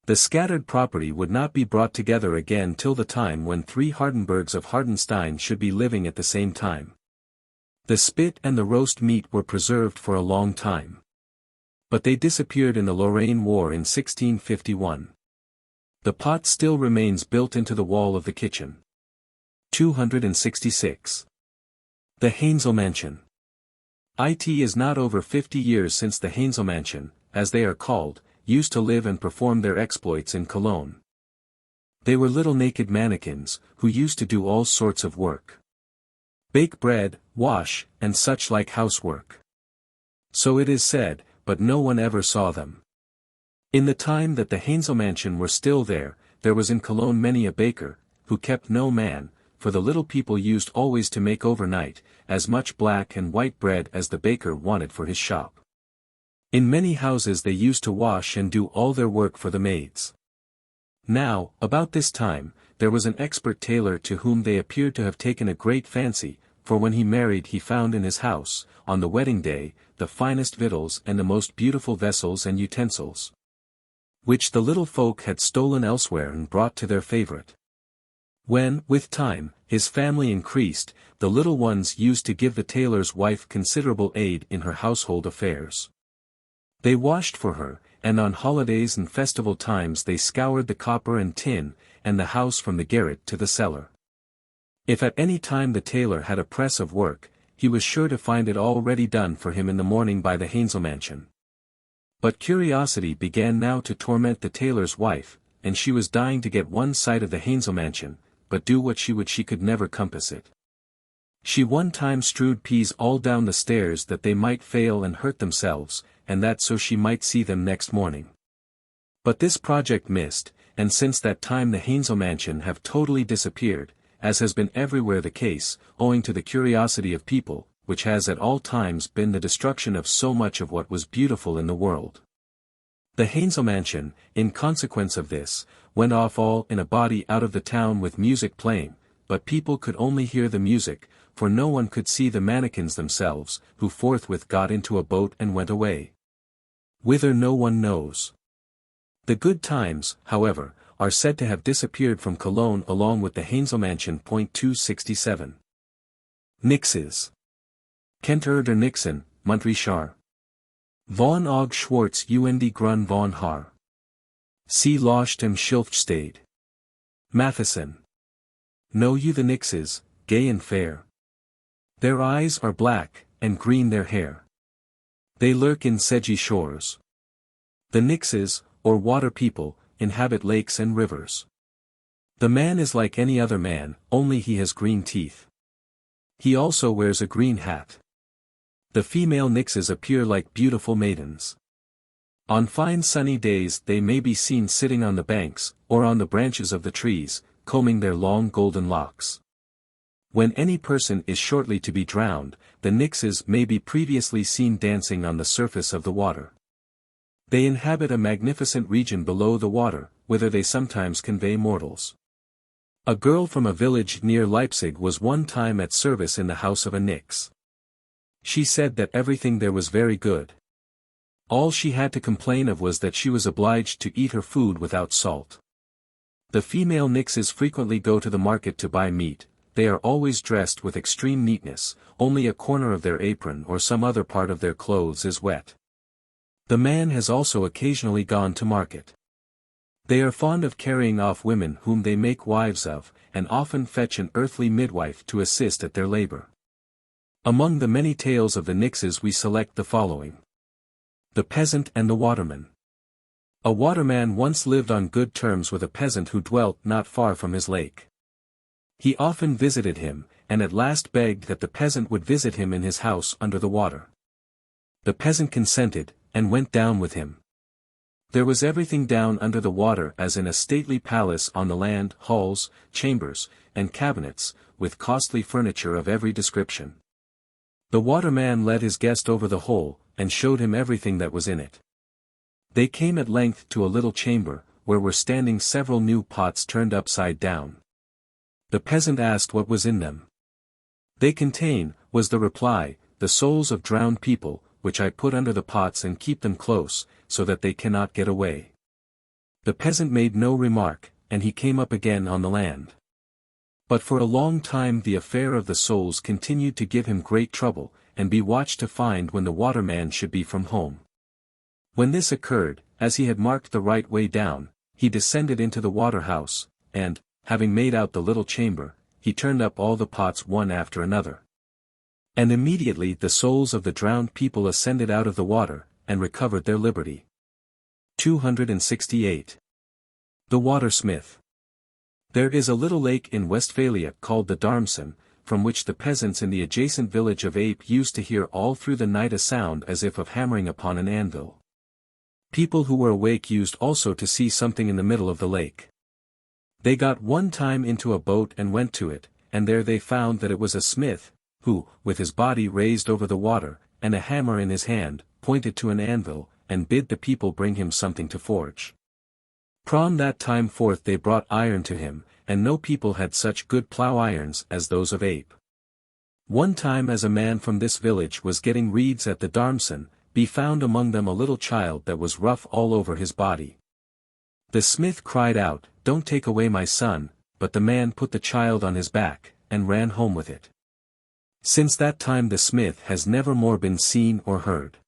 The scattered property would not be brought together again till the time when 3 Hardenbergs of Hardenstein should be living at the same time. The spit and the roast meat were preserved for a long time. But they disappeared in the Lorraine War in 1651. The pot still remains built into the wall of the kitchen. 266. The Heinzelmännchen. It is not over 50 years since the Heinzelmännchen, as they are called, used to live and perform their exploits in Cologne. They were little naked mannikins, who used to do all sorts of work. Bake bread, wash, and such like housework. So it is said, but no one ever saw them. In the time that the Heinzelmännchen were still there was in Cologne many a baker, who kept no man, for the little people used always to make overnight, as much black and white bread as the baker wanted for his shop. In many houses they used to wash and do all their work for the maids. Now, about this time, there was an expert tailor to whom they appeared to have taken a great fancy, for when he married he found in his house, on the wedding day, the finest victuals and the most beautiful vessels and utensils, which the little folk had stolen elsewhere and brought to their favorite. When, with time, his family increased, the little ones used to give the tailor's wife considerable aid in her household affairs. They washed for her, and on holidays and festival times they scoured the copper and tin, and the house from the garret to the cellar. If at any time the tailor had a press of work, he was sure to find it all ready done for him in the morning by the Heinzelmännchen. But curiosity began now to torment the tailor's wife, and she was dying to get one sight of the Heinzelmännchen, but do what she would she could never compass it. She one time strewed peas all down the stairs that they might fail and hurt themselves, and that so she might see them next morning. But this project missed, and since that time the Heinzelmännchen have totally disappeared, as has been everywhere the case, owing to the curiosity of people, which has at all times been the destruction of so much of what was beautiful in the world. The Heinzelmännchen, in consequence of this, went off all in a body out of the town with music playing, but people could only hear the music, for no one could see the mannikins themselves, who forthwith got into a boat and went away. Whither no one knows. The good times, however, are said to have disappeared from Cologne along with the Heinzelmännchen. 267. Nisses. Kennt der Nixen, Montrichar. Von og Schwartz und Grun von Haar. Sie locht im Schilfstade. Matheson. Know you the Nisses, gay and fair? Their eyes are black, and green their hair. They lurk in sedgy shores. The Nisses, or water people, inhabit lakes and rivers. The man is like any other man, only he has green teeth. He also wears a green hat. The female Nisses appear like beautiful maidens. On fine sunny days they may be seen sitting on the banks, or on the branches of the trees, combing their long golden locks. When any person is shortly to be drowned, the Nisses may be previously seen dancing on the surface of the water. They inhabit a magnificent region below the water, whither they sometimes convey mortals. A girl from a village near Leipzig was one time at service in the house of a Nix. She said that everything there was very good. All she had to complain of was that she was obliged to eat her food without salt. The female Nixes frequently go to the market to buy meat. They are always dressed with extreme neatness, only a corner of their apron or some other part of their clothes is wet. The man has also occasionally gone to market. They are fond of carrying off women whom they make wives of, and often fetch an earthly midwife to assist at their labor. Among the many tales of the Nisses we select the following. The Peasant and the Waterman. A waterman once lived on good terms with a peasant who dwelt not far from his lake. He often visited him, and at last begged that the peasant would visit him in his house under the water. The peasant consented, and went down with him. There was everything down under the water as in a stately palace on the land, halls, chambers, and cabinets, with costly furniture of every description. The waterman led his guest over the whole, and showed him everything that was in it. They came at length to a little chamber, where were standing several new pots turned upside down. The peasant asked what was in them. They contain, was the reply, the souls of drowned people, which I put under the pots and keep them close, so that they cannot get away. The peasant made no remark, and he came up again on the land. But for a long time the affair of the souls continued to give him great trouble, and be watched to find when the waterman should be from home. When this occurred, as he had marked the right way down, he descended into the water-house, and, having made out the little chamber, he turned up all the pots one after another. And immediately the souls of the drowned people ascended out of the water, and recovered their liberty. 268. The Watersmith. There is a little lake in Westphalia called the Darmsen, from which the peasants in the adjacent village of Ape used to hear all through the night a sound as if of hammering upon an anvil. People who were awake used also to see something in the middle of the lake. They got one time into a boat and went to it, and there they found that it was a smith, who, with his body raised over the water, and a hammer in his hand, pointed to an anvil, and bid the people bring him something to forge. From that time forth they brought iron to him, and no people had such good plough irons as those of Ape. One time as a man from this village was getting reeds at the Darmsen, be found among them a little child that was rough all over his body. The smith cried out, "Don't take away my son," but the man put the child on his back, and ran home with it. Since that time the smith has never more been seen or heard.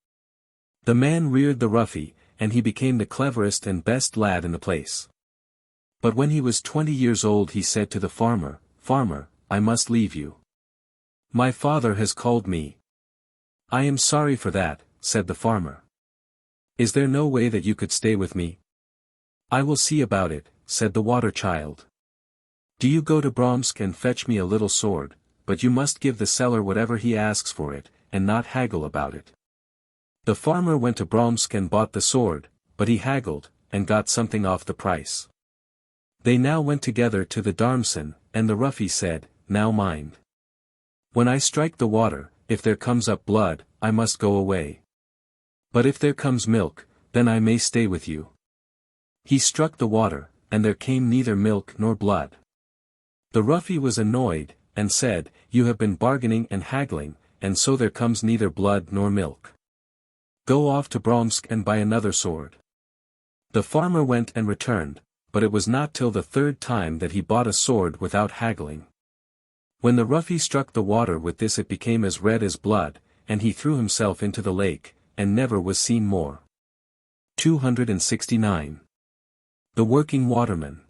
The man reared the roughie, and he became the cleverest and best lad in the place. But when he was 20 years old he said to the farmer, "Farmer, I must leave you. My father has called me." "I am sorry for that," said the farmer. "Is there no way that you could stay with me?" "I will see about it," said the water child. "Do you go to Bromsk and fetch me a little sword, but you must give the seller whatever he asks for it, and not haggle about it." The farmer went to Bromsk and bought the sword, but he haggled, and got something off the price. They now went together to the Darmsen, and the roughie said, "Now mind. When I strike the water, if there comes up blood, I must go away. But if there comes milk, then I may stay with you." He struck the water, and there came neither milk nor blood. The roughie was annoyed, and said, "You have been bargaining and haggling, and so there comes neither blood nor milk. Go off to Bromsk and buy another sword." The farmer went and returned, but it was not till the third time that he bought a sword without haggling. When the roughie struck the water with this it became as red as blood, and he threw himself into the lake, and never was seen more. 269. The Working Waterman.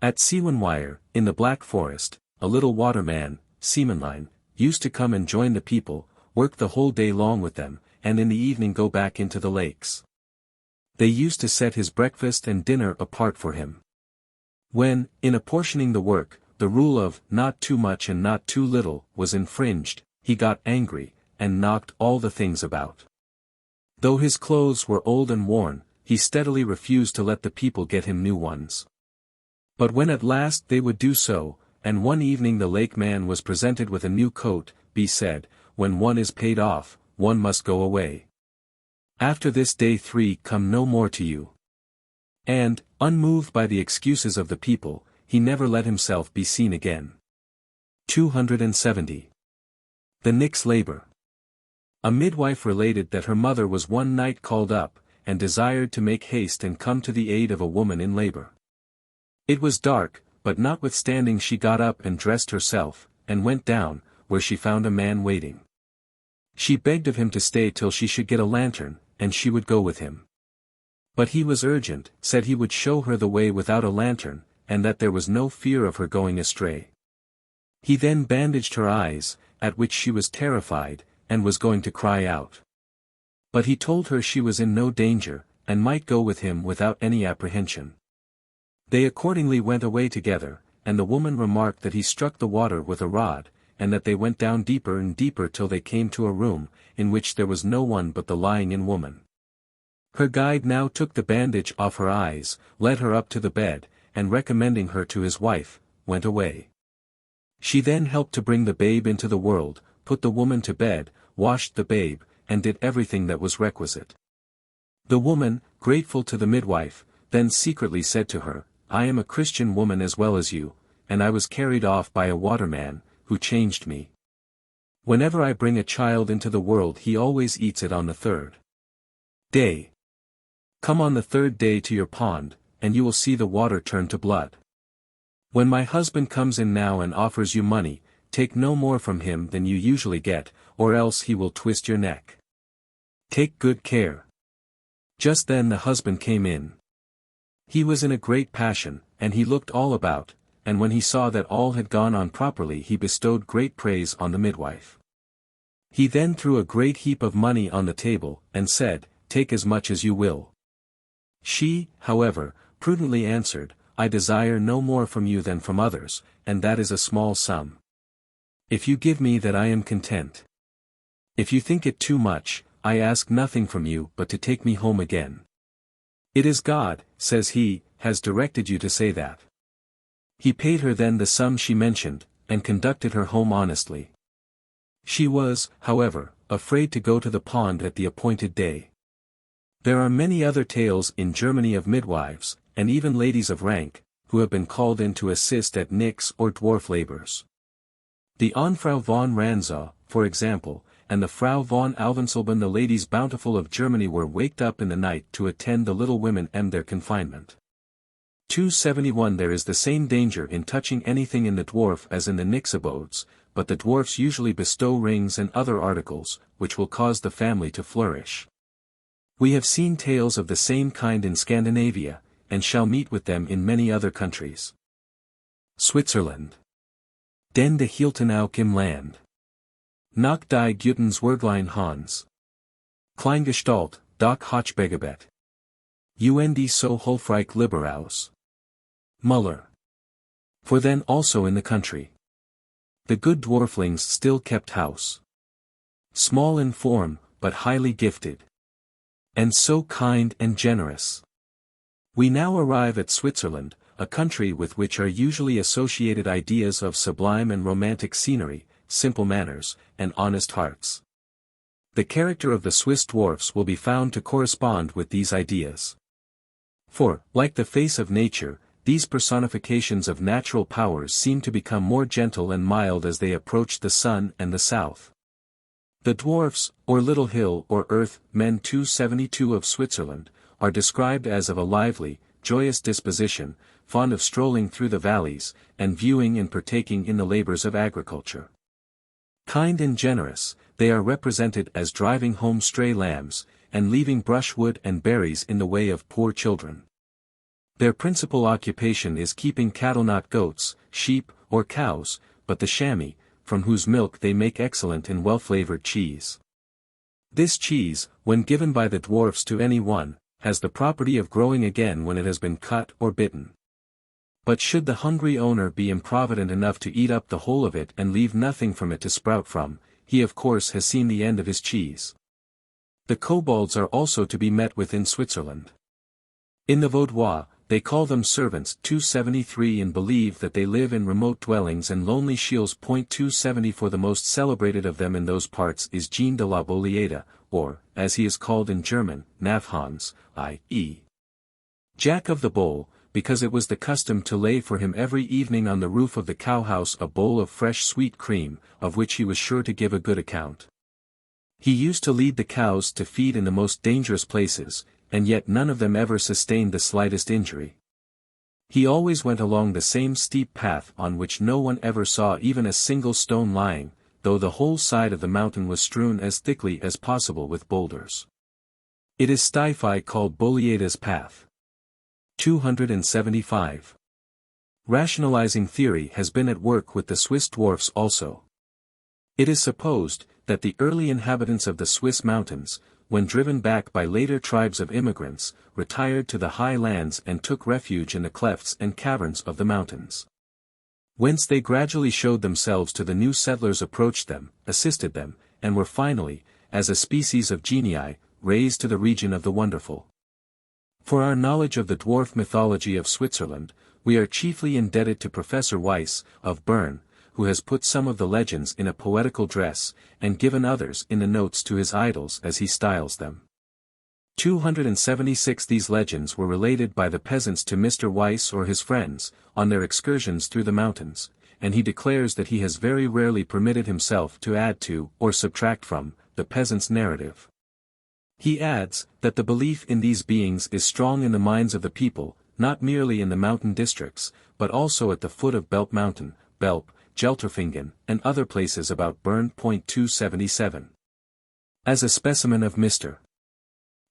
At Seawanwire, in the Black Forest, a little waterman, Seamanline, used to come and join the people, work the whole day long with them, and in the evening go back into the lakes. They used to set his breakfast and dinner apart for him. When, in apportioning the work, the rule of not too much and not too little was infringed, he got angry, and knocked all the things about. Though his clothes were old and worn, he steadily refused to let the people get him new ones. But when at last they would do so, and one evening the lake man was presented with a new coat, be said, "When one is paid off, one must go away. After this day 3 come no more to you." And, unmoved by the excuses of the people, he never let himself be seen again. 270. The Nix Labor. A midwife related that her mother was one night called up, and desired to make haste and come to the aid of a woman in labor. It was dark, but notwithstanding she got up and dressed herself, and went down, where she found a man waiting. She begged of him to stay till she should get a lantern, and she would go with him. But he was urgent, said he would show her the way without a lantern, and that there was no fear of her going astray. He then bandaged her eyes, at which she was terrified, and was going to cry out. But he told her she was in no danger, and might go with him without any apprehension. They accordingly went away together, and the woman remarked that he struck the water with a rod, and that they went down deeper and deeper till they came to a room, in which there was no one but the lying-in woman. Her guide now took the bandage off her eyes, led her up to the bed, and recommending her to his wife, went away. She then helped to bring the babe into the world, put the woman to bed, washed the babe, and did everything that was requisite. The woman, grateful to the midwife, then secretly said to her, I am a Christian woman as well as you, and I was carried off by a waterman, who changed me. Whenever I bring a child into the world he always eats it on the third day. Come on the third day to your pond, and you will see the water turn to blood. When my husband comes in now and offers you money, take no more from him than you usually get, or else he will twist your neck. Take good care. Just then the husband came in. He was in a great passion, and he looked all about, and when he saw that all had gone on properly he bestowed great praise on the midwife. He then threw a great heap of money on the table, and said, Take as much as you will. She, however, prudently answered, I desire no more from you than from others, and that is a small sum. If you give me that I am content. If you think it too much, I ask nothing from you but to take me home again. It is God, says he, has directed you to say that. He paid her then the sum she mentioned, and conducted her home honestly. She was, however, afraid to go to the pond at the appointed day. There are many other tales in Germany of midwives, and even ladies of rank, who have been called in to assist at nix or dwarf labors. The Onfrau von Ranzau, for example, and the Frau von Alvenselben, the ladies bountiful of Germany, were waked up in the night to attend the little women and their confinement. 271 There is the same danger in touching anything in the dwarf as in the nix abodes, but the dwarfs usually bestow rings and other articles, which will cause the family to flourish. We have seen tales of the same kind in Scandinavia, and shall meet with them in many other countries. Switzerland. Den de Hieltenauch im Land. Nach die Gutens Wörglein Hans. Kleingestalt, doch Hochbegebet. Und so Hulfreich Liberaus. Muller. For then also in the country. The good dwarflings still kept house. Small in form, but highly gifted. And so kind and generous. We now arrive at Switzerland, a country with which are usually associated ideas of sublime and romantic scenery, simple manners, and honest hearts. The character of the Swiss dwarfs will be found to correspond with these ideas. For, like the face of nature, these personifications of natural powers seem to become more gentle and mild as they approach the sun and the south. The dwarfs, or little hill or earth men 272 of Switzerland, are described as of a lively, joyous disposition, fond of strolling through the valleys, and viewing and partaking in the labors of agriculture. Kind and generous, they are represented as driving home stray lambs, and leaving brushwood and berries in the way of poor children. Their principal occupation is keeping cattle, not goats, sheep, or cows, but the chamois, from whose milk they make excellent and well-flavored cheese. This cheese, when given by the dwarfs to any one, has the property of growing again when it has been cut or bitten. But should the hungry owner be improvident enough to eat up the whole of it and leave nothing from it to sprout from, he of course has seen the end of his cheese. The kobolds are also to be met with in Switzerland. In the Vaudois, they call them servants 273 and believe that they live in remote dwellings and lonely shields. 270 For the most celebrated of them in those parts is Jean de la Bollieda, or, as he is called in German, Navhans, i.e. Jack of the Bowl, because it was the custom to lay for him every evening on the roof of the cowhouse a bowl of fresh sweet cream, of which he was sure to give a good account. He used to lead the cows to feed in the most dangerous places, and yet none of them ever sustained the slightest injury. He always went along the same steep path on which no one ever saw even a single stone lying, though the whole side of the mountain was strewn as thickly as possible with boulders. It is Styphi called Boleada's path. 275. Rationalizing theory has been at work with the Swiss dwarfs also. It is supposed that the early inhabitants of the Swiss mountains, when driven back by later tribes of immigrants, retired to the high lands and took refuge in the clefts and caverns of the mountains. Whence they gradually showed themselves to the new settlers, approached them, assisted them, and were finally, as a species of genii, raised to the region of the wonderful. For our knowledge of the dwarf mythology of Switzerland, we are chiefly indebted to Professor Weiss, of Bern, who has put some of the legends in a poetical dress, and given others in the notes to his idols as he styles them. 276. These legends were related by the peasants to Mr. Weiss or his friends, on their excursions through the mountains, and he declares that he has very rarely permitted himself to add to, or subtract from, the peasant's narrative. He adds, that the belief in these beings is strong in the minds of the people, not merely in the mountain districts, but also at the foot of Belp Mountain, Belp, Gelterfingen, and other places about Bern. 277. As a specimen of Mr.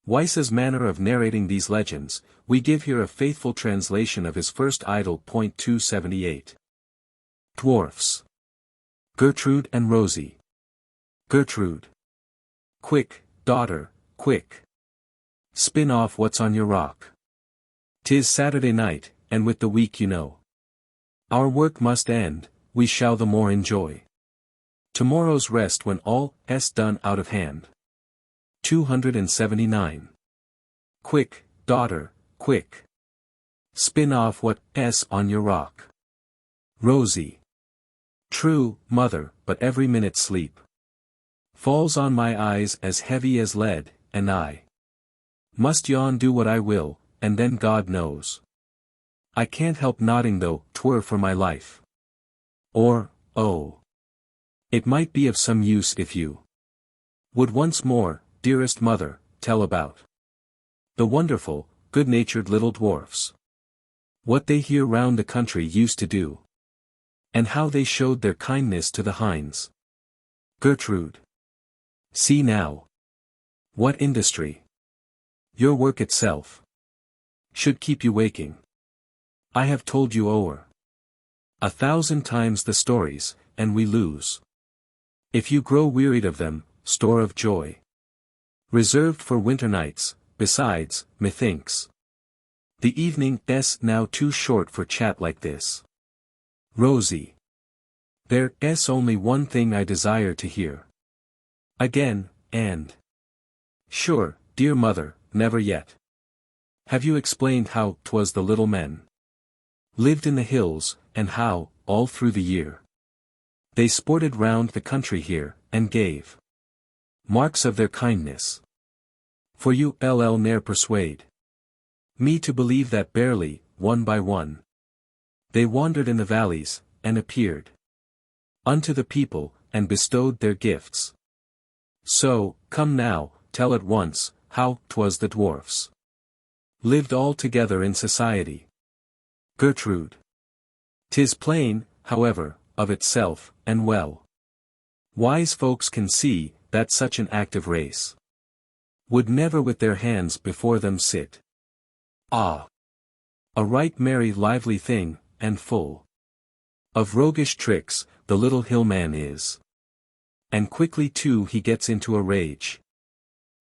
Weiss's manner of narrating these legends, we give here a faithful translation of his first idol. 278. Dwarfs. Gertrude and Rosie. Gertrude. Quick, daughter, quick. Spin off what's on your rock. 'Tis Saturday night, and with the week you know. Our work must end, we shall the more enjoy tomorrow's rest when all's done out of hand. 279. Quick, daughter, quick. Spin off what's on your rock. Rosie. True, mother, but every minute sleep falls on my eyes as heavy as lead, and I must yawn, do what I will, and then God knows I can't help nodding though 'twere for my life. Or, oh, it might be of some use if you would once more, dearest mother, tell about the wonderful, good-natured little dwarfs. What they here round the country used to do, and how they showed their kindness to the hinds. Gertrude. See now. What industry. Your work itself should keep you waking. I have told you o'er 1,000 times the stories, and we lose. If you grow wearied of them, store of joy reserved for winter nights. Besides, methinks the evening's now too short for chat like this. Rosie. There's only one thing I desire to hear again, and sure, dear mother, never yet have you explained how 'twas the little men lived in the hills, and how, all through the year, they sported round the country here, and gave marks of their kindness. For you ne'er persuade me to believe that barely, one by one, they wandered in the valleys, and appeared unto the people, and bestowed their gifts. So, come now, tell at once, how 'twas the dwarfs lived all together in society. Gertrude. 'Tis plain, however, of itself, and well wise folks can see, that such an active race would never with their hands before them sit. Ah! A right merry lively thing, and full of roguish tricks, the little hill man is. And quickly too he gets into a rage,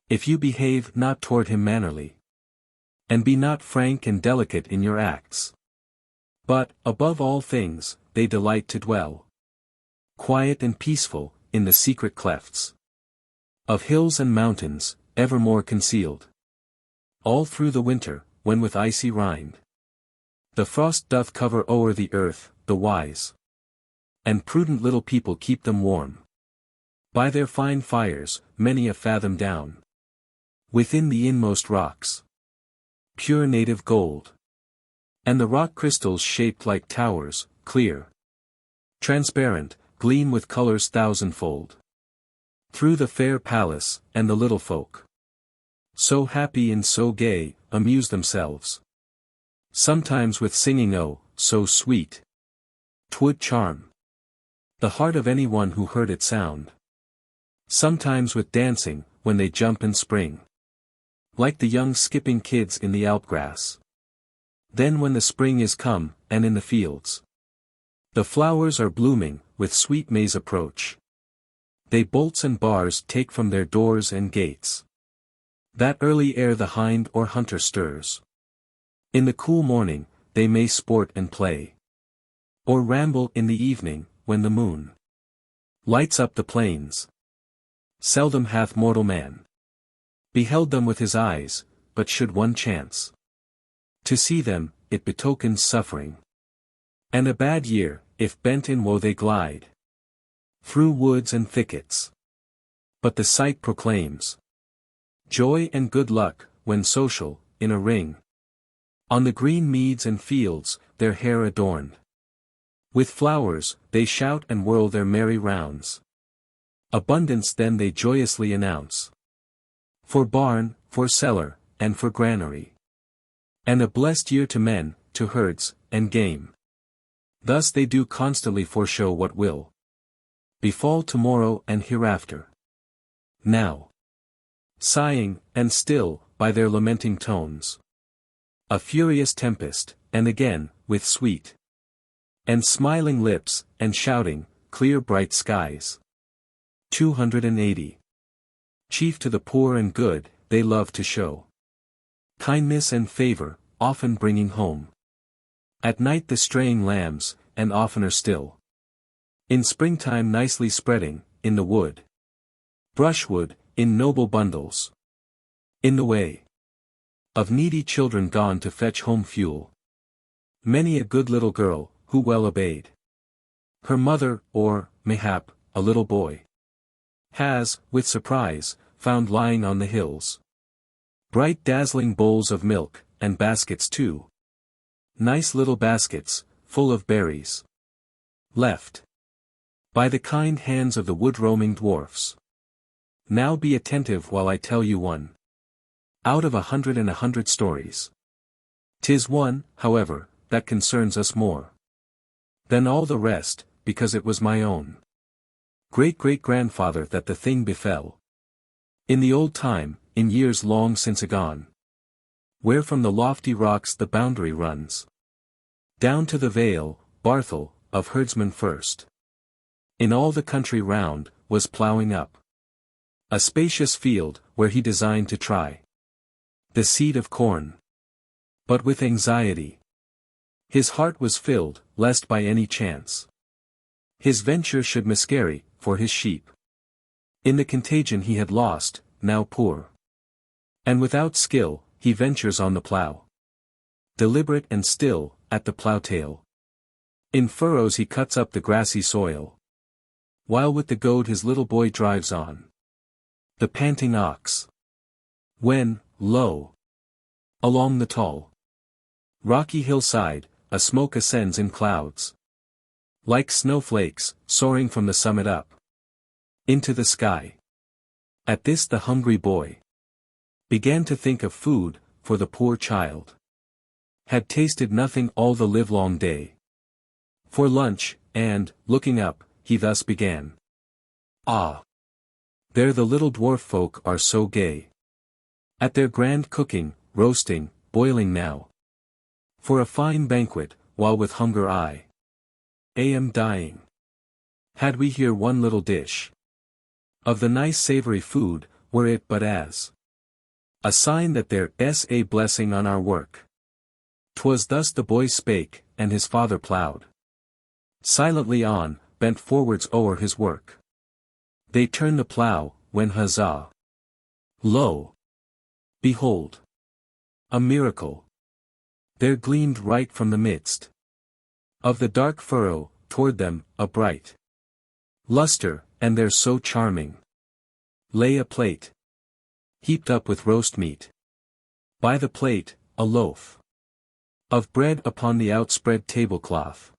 if you behave not toward him mannerly, and be not frank and delicate in your acts. But, above all things, they delight to dwell quiet and peaceful, in the secret clefts of hills and mountains, evermore concealed. All through the winter, when with icy rind the frost doth cover o'er the earth, the wise and prudent little people keep them warm by their fine fires, many a fathom down within the inmost rocks. Pure native gold, and the rock crystals shaped like towers, clear, transparent, gleam with colors thousandfold through the fair palace, and the little folk, so happy and so gay, amuse themselves sometimes with singing, oh, so sweet 'twould charm the heart of any one who heard it sound. Sometimes with dancing, when they jump and spring like the young skipping kids in the alpgrass. Then when the spring is come, and in the fields the flowers are blooming, with sweet May's approach, they bolts and bars take from their doors and gates. That early ere the hind or hunter stirs, in the cool morning, they may sport and play, or ramble in the evening, when the moon lights up the plains. Seldom hath mortal man beheld them with his eyes, but should one chance to see them, it betokens suffering, and a bad year, if bent in woe they glide through woods and thickets. But the sight proclaims joy and good luck, when social, in a ring, on the green meads and fields, their hair adorned with flowers, they shout and whirl their merry rounds. Abundance then they joyously announce, for barn, for cellar, and for granary, and a blessed year to men, to herds, and game. Thus they do constantly foreshow what will befall tomorrow and hereafter. Now, sighing, and still, by their lamenting tones, a furious tempest, and again, with sweet and smiling lips, and shouting, clear bright skies. 280. Chief to the poor and good, they love to show kindness and favor, often bringing home at night the straying lambs, and oftener still in springtime nicely spreading, in the wood brushwood, in noble bundles, in the way of needy children gone to fetch home fuel. Many a good little girl, who well obeyed her mother, or, mayhap, a little boy, has, with surprise, found lying on the hills bright dazzling bowls of milk, and baskets too. Nice little baskets, full of berries, left by the kind hands of the wood-roaming dwarfs. Now be attentive while I tell you one out of 100 stories. 'Tis one, however, that concerns us more than all the rest, because it was my own great-great-grandfather that the thing befell. In the old time, in years long since agone, where from the lofty rocks the boundary runs down to the vale, Barthel, of herdsmen first, in all the country round, was ploughing up a spacious field, where he designed to try the seed of corn. But with anxiety his heart was filled, lest by any chance his venture should miscarry, for his sheep in the contagion he had lost, now poor and without skill, he ventures on the plough, deliberate and still, at the plough-tail. In furrows he cuts up the grassy soil, while with the goad his little boy drives on the panting ox. When, lo! along the tall rocky hillside, a smoke ascends in clouds, like snowflakes, soaring from the summit up into the sky. At this the hungry boy began to think of food, for the poor child had tasted nothing all the livelong day for lunch, and, looking up, he thus began. Ah! There the little dwarf folk are so gay, at their grand cooking, roasting, boiling now, for a fine banquet, while with hunger I am dying. Had we here one little dish of the nice savory food, were it but as a sign that there's a blessing on our work. 'Twas thus the boy spake, and his father ploughed silently on, bent forwards o'er his work. They turn the plough, when huzzah! Lo! Behold! A miracle! There gleamed right from the midst of the dark furrow, toward them, a bright luster, and there so charming lay a plate, heaped up with roast meat. By the plate, a loaf of bread upon the outspread tablecloth,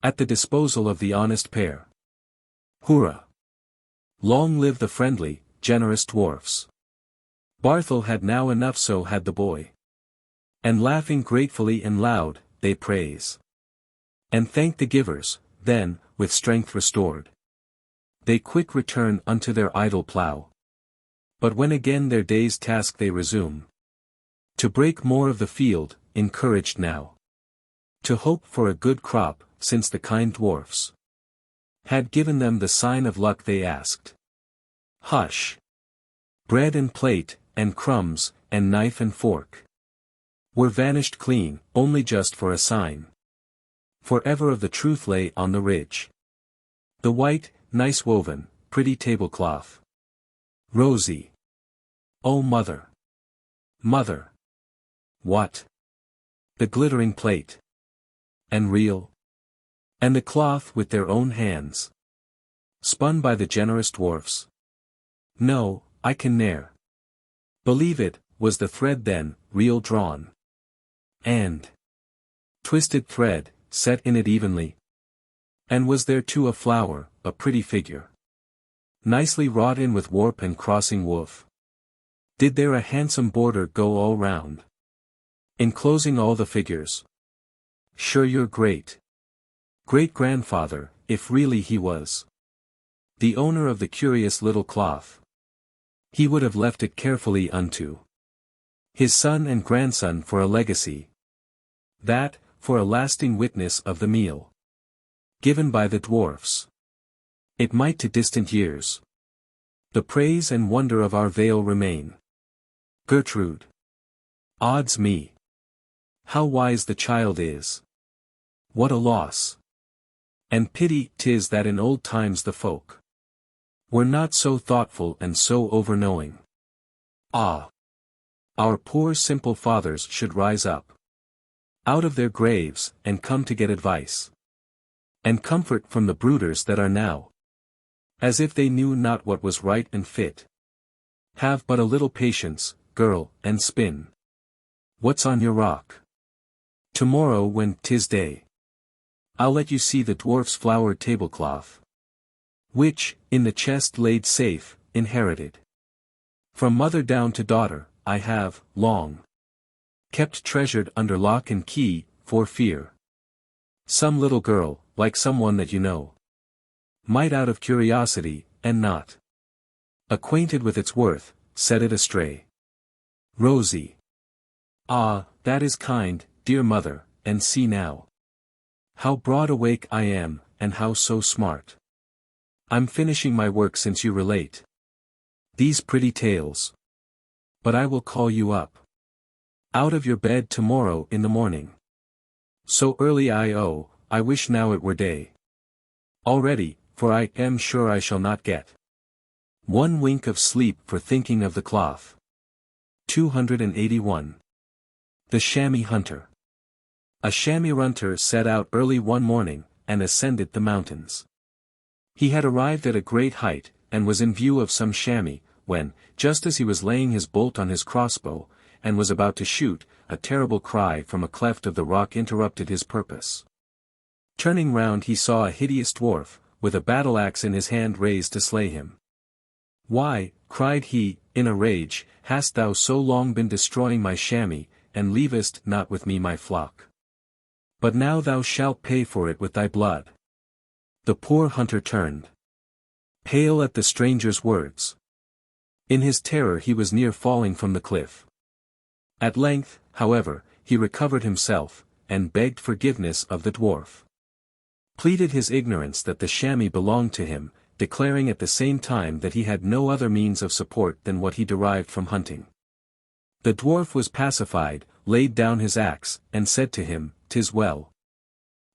at the disposal of the honest pair. Hurrah! Long live the friendly, generous dwarfs! Barthel had now enough, so had the boy. And laughing gratefully and loud, they praise and thank the givers. Then, with strength restored, they quick return unto their idle plough. But when again their day's task they resume, to break more of the field, encouraged now to hope for a good crop, since the kind dwarfs had given them the sign of luck they asked. Hush! Bread and plate, and crumbs, and knife and fork were vanished clean, only just for a sign. Forever of the truth lay on the ridge. The white, nice woven, pretty tablecloth. Rosy. Oh mother! Mother! What? The glittering plate. And real? And the cloth with their own hands, spun by the generous dwarfs? No, I can ne'er believe it, was the thread then, real drawn? And twisted thread, set in it evenly? And was there too a flower, a pretty figure, nicely wrought in with warp and crossing woof? Did there a handsome border go all round, enclosing all the figures? Sure your great-grandfather, if really he was the owner of the curious little cloth, he would have left it carefully unto his son and grandson for a legacy, that, for a lasting witness of the meal given by the dwarfs, it might to distant years the praise and wonder of our vale remain. Gertrude. Odds me! How wise the child is! What a loss! And pity 'tis that in old times the folk were not so thoughtful and so over-knowing. Ah! Our poor simple fathers should rise up out of their graves, and come to get advice and comfort from the brooders that are now, as if they knew not what was right and fit. Have but a little patience, girl, and spin what's on your rock. Tomorrow when 'tis day, I'll let you see the dwarf's flowered tablecloth, which, in the chest laid safe, inherited from mother down to daughter, I have, long, kept treasured under lock and key, for fear some little girl, like someone that you know, might out of curiosity, and not acquainted with its worth, set it astray. Rosy. Ah, that is kind, dear mother, and see now how broad awake I am, and how so smart I'm finishing my work since you relate these pretty tales. But I will call you up out of your bed tomorrow in the morning. So early I wish now it were day already, for I am sure I shall not get one wink of sleep for thinking of the cloth. 281. The Chamois Hunter. A chamois hunter set out early one morning, and ascended the mountains. He had arrived at a great height, and was in view of some chamois, when, just as he was laying his bolt on his crossbow, and was about to shoot, a terrible cry from a cleft of the rock interrupted his purpose. Turning round he saw a hideous dwarf, with a battle-axe in his hand raised to slay him. Why, cried he, in a rage, hast thou so long been destroying my chamois, and leavest not with me my flock? But now thou shalt pay for it with thy blood. The poor hunter turned pale at the stranger's words. In his terror he was near falling from the cliff. At length, however, he recovered himself, and begged forgiveness of the dwarf. Pleaded his ignorance that the chamois belonged to him, declaring at the same time that he had no other means of support than what he derived from hunting. The dwarf was pacified, laid down his axe, and said to him, "'Tis well.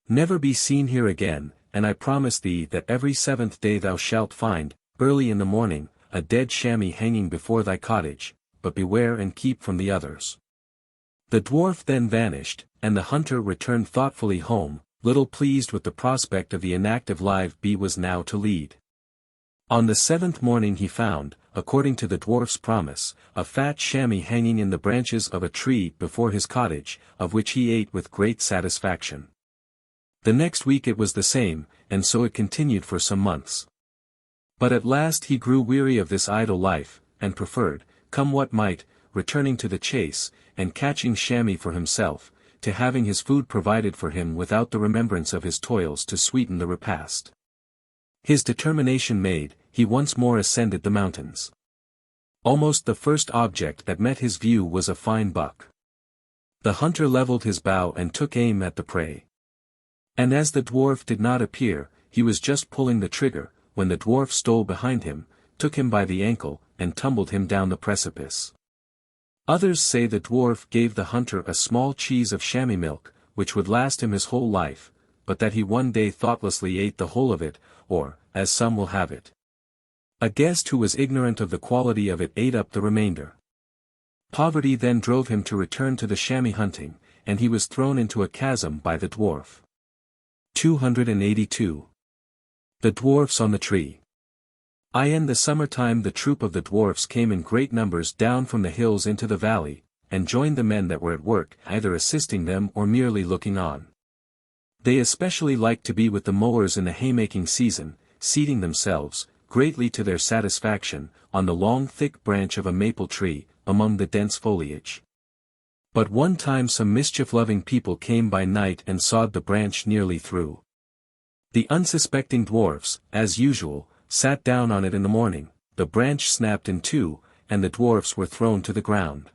Never be seen here again, and I promise thee that every 7th day thou shalt find, early in the morning, a dead chamois hanging before thy cottage, but beware and keep from the others." The dwarf then vanished, and the hunter returned thoughtfully home, little pleased with the prospect of the inactive life he was now to lead. On the 7th morning he found, according to the dwarf's promise, a fat chamois hanging in the branches of a tree before his cottage, of which he ate with great satisfaction. The next week it was the same, and so it continued for some months. But at last he grew weary of this idle life, and preferred, come what might, returning to the chase, and catching chamois for himself, to having his food provided for him without the remembrance of his toils to sweeten the repast. His determination made, he once more ascended the mountains. Almost the first object that met his view was a fine buck. The hunter leveled his bow and took aim at the prey. And as the dwarf did not appear, he was just pulling the trigger, when the dwarf stole behind him, took him by the ankle, and tumbled him down the precipice. Others say the dwarf gave the hunter a small cheese of chamois milk, which would last him his whole life, but that he one day thoughtlessly ate the whole of it, or, as some will have it, a guest who was ignorant of the quality of it ate up the remainder. Poverty then drove him to return to the chamois hunting, and he was thrown into a chasm by the dwarf. 282. The Dwarfs on the Tree. In the summertime the troop of the dwarfs came in great numbers down from the hills into the valley, and joined the men that were at work, either assisting them or merely looking on. They especially liked to be with the mowers in the haymaking season, seating themselves, greatly to their satisfaction, on the long thick branch of a maple tree, among the dense foliage. But one time some mischief-loving people came by night and sawed the branch nearly through. The unsuspecting dwarfs, as usual, sat down on it in the morning, the branch snapped in two, and the dwarfs were thrown to the ground.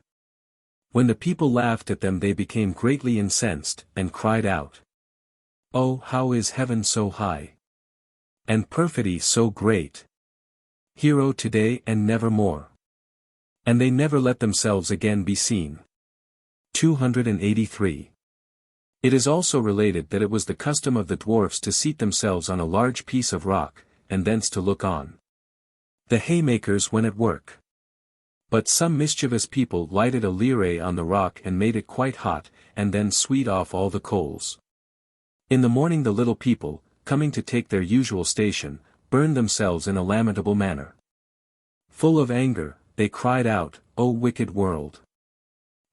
When the people laughed at them they became greatly incensed, and cried out, "Oh, how is heaven so high? And perfidy so great? Hero today and never more." And they never let themselves again be seen. 283. It is also related that it was the custom of the dwarfs to seat themselves on a large piece of rock, and thence to look on the haymakers when at work. But some mischievous people lighted a lyre on the rock and made it quite hot, and then sweet off all the coals. In the morning the little people, coming to take their usual station, burned themselves in a lamentable manner. Full of anger, they cried out, "O wicked world!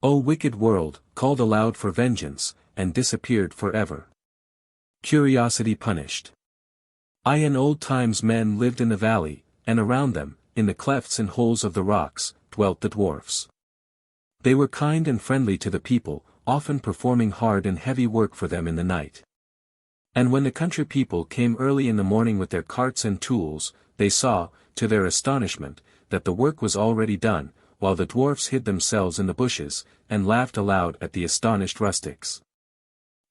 O wicked world," called aloud for vengeance, and disappeared forever. Curiosity punished. In old times men lived in the valley, and around them, in the clefts and holes of the rocks, dwelt the dwarfs. They were kind and friendly to the people, often performing hard and heavy work for them in the night. And when the country people came early in the morning with their carts and tools, they saw, to their astonishment, that the work was already done, while the dwarfs hid themselves in the bushes, and laughed aloud at the astonished rustics.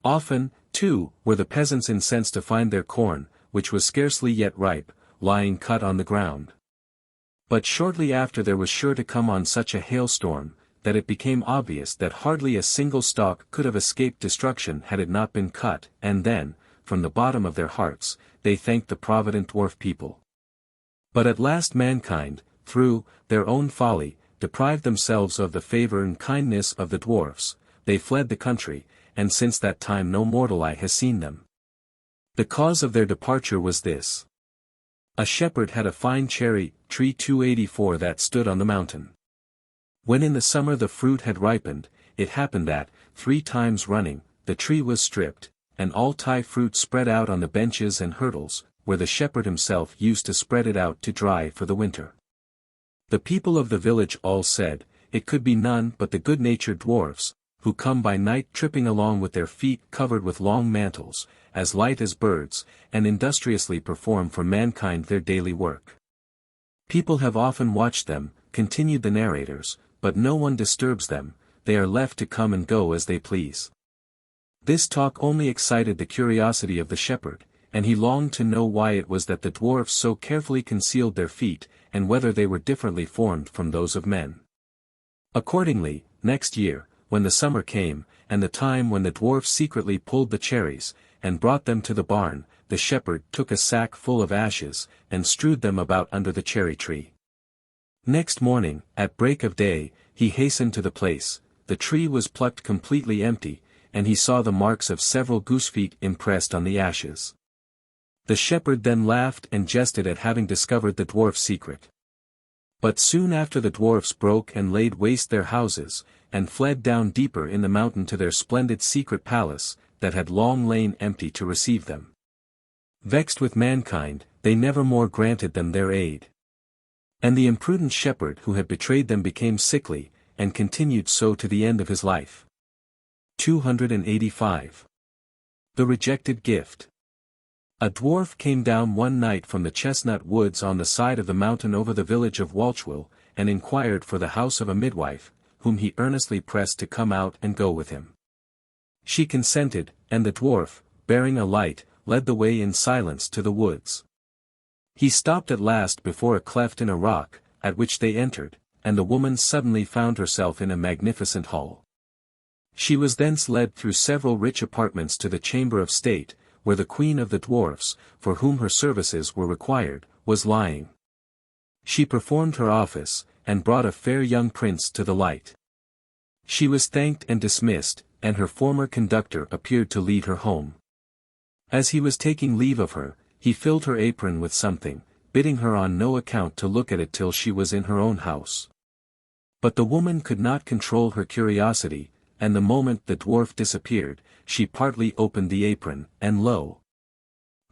Often, too, were the peasants incensed to find their corn, which was scarcely yet ripe, lying cut on the ground. But shortly after there was sure to come on such a hailstorm, that it became obvious that hardly a single stalk could have escaped destruction had it not been cut, and then, from the bottom of their hearts, they thanked the provident dwarf people. But at last mankind, through their own folly, deprived themselves of the favor and kindness of the dwarfs. They fled the country, and since that time no mortal eye has seen them. The cause of their departure was this. A shepherd had a fine cherry tree 284 that stood on the mountain. When in the summer the fruit had ripened, it happened that, 3 times running, the tree was stripped, and all Thai fruit spread out on the benches and hurdles, where the shepherd himself used to spread it out to dry for the winter. The people of the village all said, it could be none but the good-natured dwarfs, who come by night tripping along with their feet covered with long mantles, as light as birds, and industriously perform for mankind their daily work. People have often watched them, continued the narrators, but no one disturbs them, they are left to come and go as they please. This talk only excited the curiosity of the shepherd, and he longed to know why it was that the dwarfs so carefully concealed their feet, and whether they were differently formed from those of men. Accordingly, next year, when the summer came, and the time when the dwarfs secretly pulled the cherries, and brought them to the barn, the shepherd took a sack full of ashes, and strewed them about under the cherry tree. Next morning, at break of day, he hastened to the place. The tree was plucked completely empty, and he saw the marks of several goose-feet impressed on the ashes. The shepherd then laughed and jested at having discovered the dwarf's secret. But soon after the dwarfs broke and laid waste their houses, and fled down deeper in the mountain to their splendid secret palace, that had long lain empty to receive them. Vexed with mankind, they never more granted them their aid. And the imprudent shepherd who had betrayed them became sickly, and continued so to the end of his life. 285. The Rejected Gift. A dwarf came down one night from the chestnut woods on the side of the mountain over the village of Walchwil, and inquired for the house of a midwife, whom he earnestly pressed to come out and go with him. She consented, and the dwarf, bearing a light, led the way in silence to the woods. He stopped at last before a cleft in a rock, at which they entered, and the woman suddenly found herself in a magnificent hall. She was thence led through several rich apartments to the chamber of state, where the queen of the dwarfs, for whom her services were required, was lying. She performed her office, and brought a fair young prince to the light. She was thanked and dismissed, and her former conductor appeared to lead her home. As he was taking leave of her, he filled her apron with something, bidding her on no account to look at it till she was in her own house. But the woman could not control her curiosity, and the moment the dwarf disappeared, she partly opened the apron, and lo!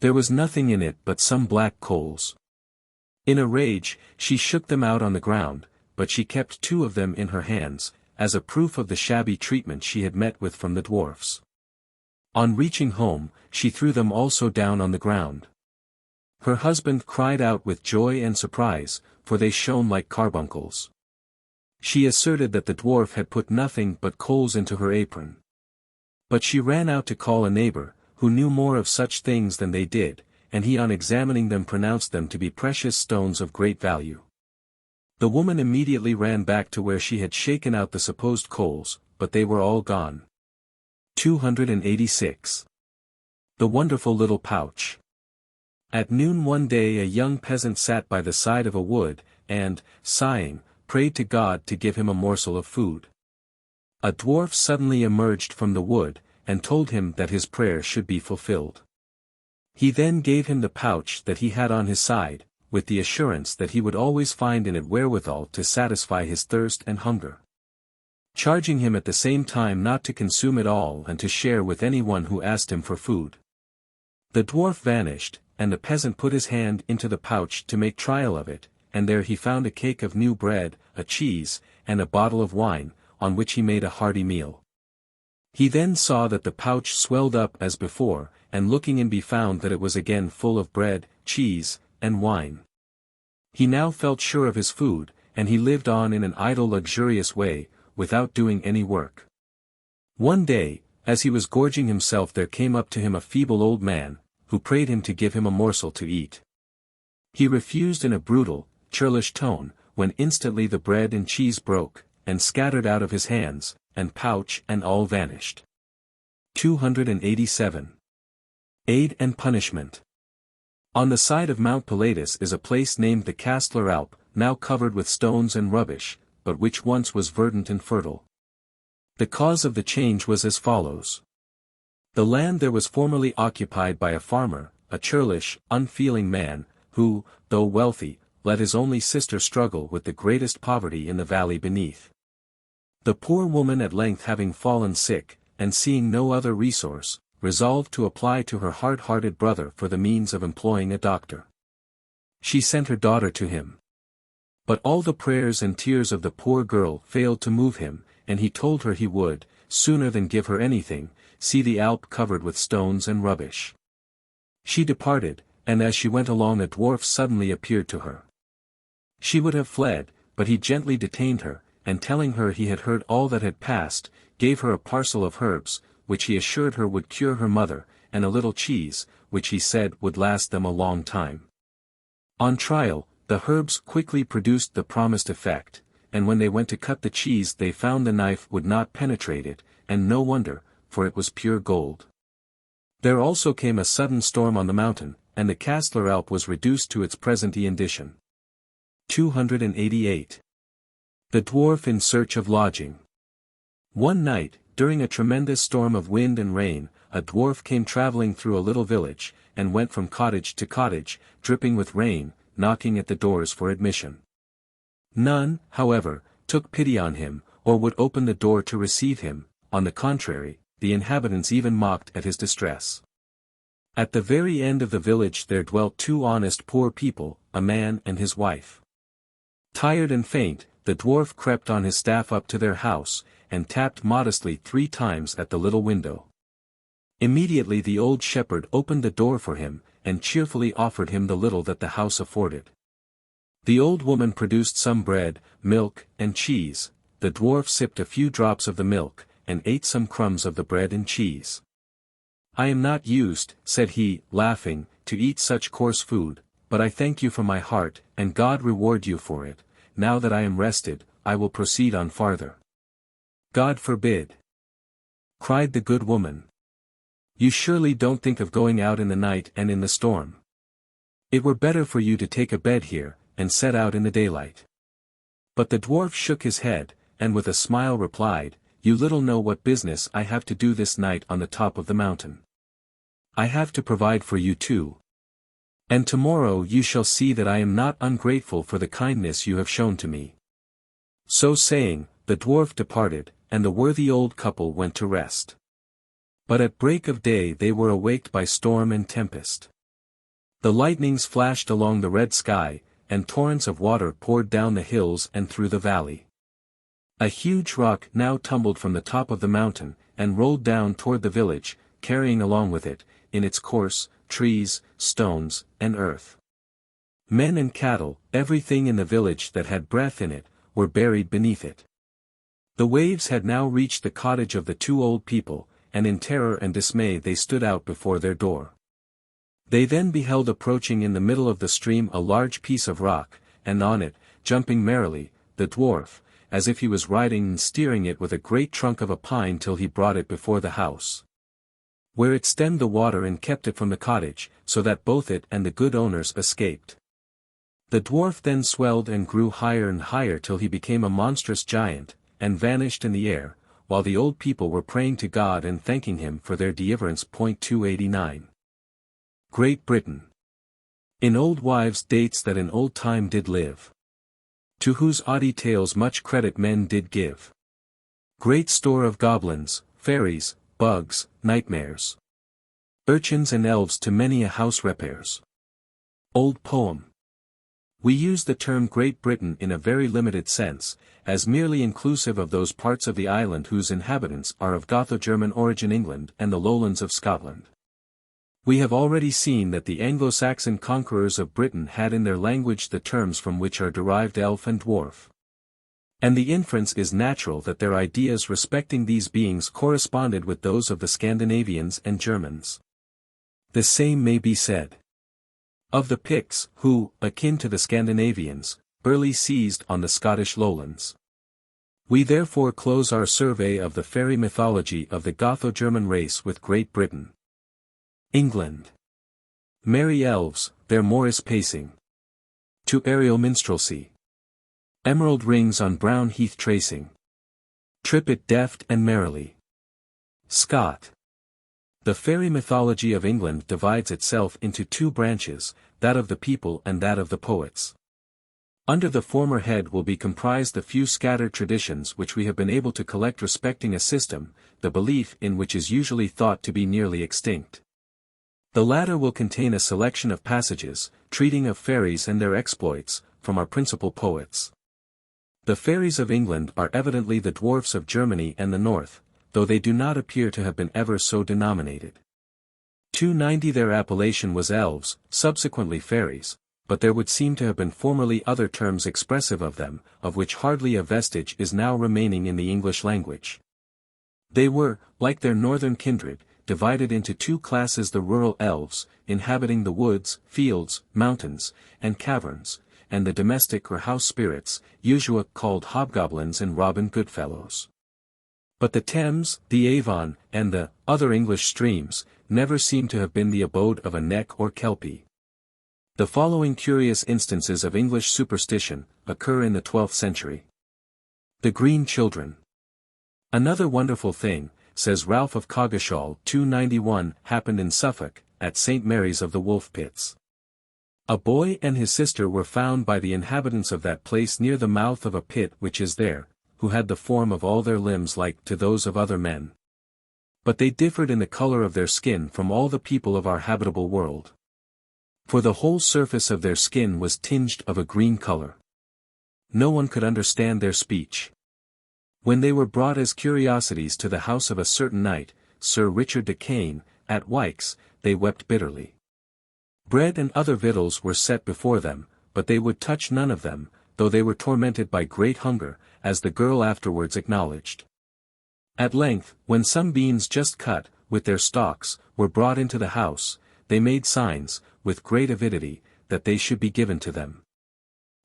There was nothing in it but some black coals. In a rage, she shook them out on the ground, but she kept 2 of them in her hands, as a proof of the shabby treatment she had met with from the dwarfs. On reaching home, she threw them also down on the ground. Her husband cried out with joy and surprise, for they shone like carbuncles. She asserted that the dwarf had put nothing but coals into her apron. But she ran out to call a neighbor, who knew more of such things than they did, and he on examining them pronounced them to be precious stones of great value. The woman immediately ran back to where she had shaken out the supposed coals, but they were all gone. 286. The wonderful little pouch. At noon one day a young peasant sat by the side of a wood, and, sighing, prayed to God to give him a morsel of food. A dwarf suddenly emerged from the wood, and told him that his prayer should be fulfilled. He then gave him the pouch that he had on his side, with the assurance that he would always find in it wherewithal to satisfy his thirst and hunger, charging him at the same time not to consume it all and to share with anyone who asked him for food. The dwarf vanished, and the peasant put his hand into the pouch to make trial of it, and there he found a cake of new bread, a cheese, and a bottle of wine, on which he made a hearty meal. He then saw that the pouch swelled up as before, and looking in found that it was again full of bread, cheese, and wine. He now felt sure of his food, and he lived on in an idle luxurious way, without doing any work. One day, as he was gorging himself, there came up to him a feeble old man, who prayed him to give him a morsel to eat. He refused in a brutal, churlish tone, when instantly the bread and cheese broke, and scattered out of his hands, and pouch and all vanished. 287. Aid and Punishment. On the side of Mount Pilatus is a place named the Castler Alp, now covered with stones and rubbish, but which once was verdant and fertile. The cause of the change was as follows. The land there was formerly occupied by a farmer, a churlish, unfeeling man, who, though wealthy, let his only sister struggle with the greatest poverty in the valley beneath. The poor woman at length having fallen sick, and seeing no other resource, resolved to apply to her hard-hearted brother for the means of employing a doctor. She sent her daughter to him. But all the prayers and tears of the poor girl failed to move him, and he told her he would, sooner than give her anything, see the Alp covered with stones and rubbish. She departed, and as she went along a dwarf suddenly appeared to her. She would have fled, but he gently detained her, and telling her he had heard all that had passed, gave her a parcel of herbs, which he assured her would cure her mother, and a little cheese, which he said would last them a long time. On trial, the herbs quickly produced the promised effect, and when they went to cut the cheese they found the knife would not penetrate it, and no wonder, for it was pure gold. There also came a sudden storm on the mountain, and the Castler Alp was reduced to its present condition. 288. The Dwarf in Search of Lodging. One night, during a tremendous storm of wind and rain, a dwarf came traveling through a little village, and went from cottage to cottage, dripping with rain, knocking at the doors for admission. None, however, took pity on him, or would open the door to receive him. On the contrary, the inhabitants even mocked at his distress. At the very end of the village there dwelt 2 honest poor people, a man and his wife. Tired and faint, the dwarf crept on his staff up to their house, and tapped modestly 3 times at the little window. Immediately the old shepherd opened the door for him, and cheerfully offered him the little that the house afforded. The old woman produced some bread, milk, and cheese. The dwarf sipped a few drops of the milk, and ate some crumbs of the bread and cheese. "I am not used," said he, laughing, "to eat such coarse food, but I thank you from my heart, and God reward you for it. Now that I am rested, I will proceed on farther." "God forbid!" cried the good woman. "You surely don't think of going out in the night and in the storm. It were better for you to take a bed here, and set out in the daylight." But the dwarf shook his head, and with a smile replied, "You little know what business I have to do this night on the top of the mountain. I have to provide for you too. And tomorrow you shall see that I am not ungrateful for the kindness you have shown to me." So saying, the dwarf departed, and the worthy old couple went to rest. But at break of day they were awaked by storm and tempest. The lightnings flashed along the red sky, and torrents of water poured down the hills and through the valley. A huge rock now tumbled from the top of the mountain, and rolled down toward the village, carrying along with it, in its course, trees, stones, and earth. Men and cattle, everything in the village that had breath in it, were buried beneath it. The waves had now reached the cottage of the two old people, and in terror and dismay they stood out before their door. They then beheld approaching in the middle of the stream a large piece of rock, and on it, jumping merrily, the dwarf, as if he was riding and steering it with a great trunk of a pine till he brought it before the house, where it stemmed the water and kept it from the cottage, so that both it and the good owners escaped. The dwarf then swelled and grew higher and higher till he became a monstrous giant, and vanished in the air, while the old people were praying to God and thanking him for their deliverance. 289. Great Britain. In old wives' dates that in old time did live, to whose oddie tales much credit men did give. Great store of goblins, fairies, bugs, nightmares, urchins and elves to many a house repairs. Old poem. We use the term Great Britain in a very limited sense, as merely inclusive of those parts of the island whose inhabitants are of Gotho-German origin, England and the lowlands of Scotland. We have already seen that the Anglo-Saxon conquerors of Britain had in their language the terms from which are derived elf and dwarf. And the inference is natural that their ideas respecting these beings corresponded with those of the Scandinavians and Germans. The same may be said of the Picts, who, akin to the Scandinavians, early seized on the Scottish Lowlands. We therefore close our survey of the fairy mythology of the Gotho-German race with Great Britain. England. Merry elves, their Morris pacing to aerial minstrelsy. Emerald rings on brown heath tracing. Trip it deft and merrily. Scott. The fairy mythology of England divides itself into two branches, that of the people and that of the poets. Under the former head will be comprised the few scattered traditions which we have been able to collect respecting a system, the belief in which is usually thought to be nearly extinct. The latter will contain a selection of passages, treating of fairies and their exploits, from our principal poets. The fairies of England are evidently the dwarfs of Germany and the North, though they do not appear to have been ever so denominated. 290 Their appellation was elves, subsequently fairies, but there would seem to have been formerly other terms expressive of them, of which hardly a vestige is now remaining in the English language. They were, like their northern kindred, divided into two classes: the rural elves, inhabiting the woods, fields, mountains, and caverns, and the domestic or house spirits, usually called hobgoblins and Robin Goodfellows. But the Thames, the Avon, and the other English streams, never seem to have been the abode of a neck or kelpie. The following curious instances of English superstition occur in the 12th century. The Green Children. Another wonderful thing, says Ralph of Coggeshall 291, happened in Suffolk, at St. Mary's of the Wolf Pits. A boy and his sister were found by the inhabitants of that place near the mouth of a pit which is there, who had the form of all their limbs like to those of other men. But they differed in the color of their skin from all the people of our habitable world. For the whole surface of their skin was tinged of a green color. No one could understand their speech. When they were brought as curiosities to the house of a certain knight, Sir Richard de Caen, at Wykes, they wept bitterly. Bread and other victuals were set before them, but they would touch none of them, though they were tormented by great hunger, as the girl afterwards acknowledged. At length, when some beans just cut, with their stalks, were brought into the house, they made signs, with great avidity, that they should be given to them.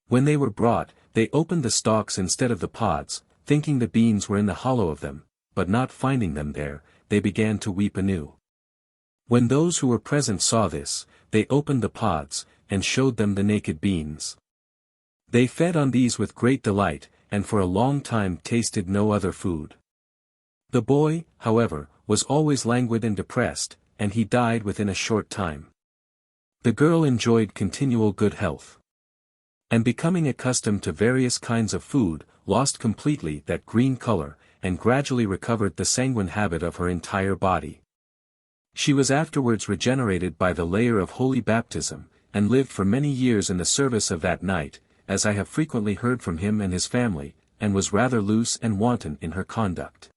When they were brought, they opened the stalks instead of the pods, thinking the beans were in the hollow of them, but not finding them there, they began to weep anew. When those who were present saw this, they opened the pods, and showed them the naked beans. They fed on these with great delight, and for a long time tasted no other food. The boy, however, was always languid and depressed, and he died within a short time. The girl enjoyed continual good health, and becoming accustomed to various kinds of food, lost completely that green color, and gradually recovered the sanguine habit of her entire body. She was afterwards regenerated by the layer of holy baptism, and lived for many years in the service of that knight, as I have frequently heard from him and his family, and was rather loose and wanton in her conduct.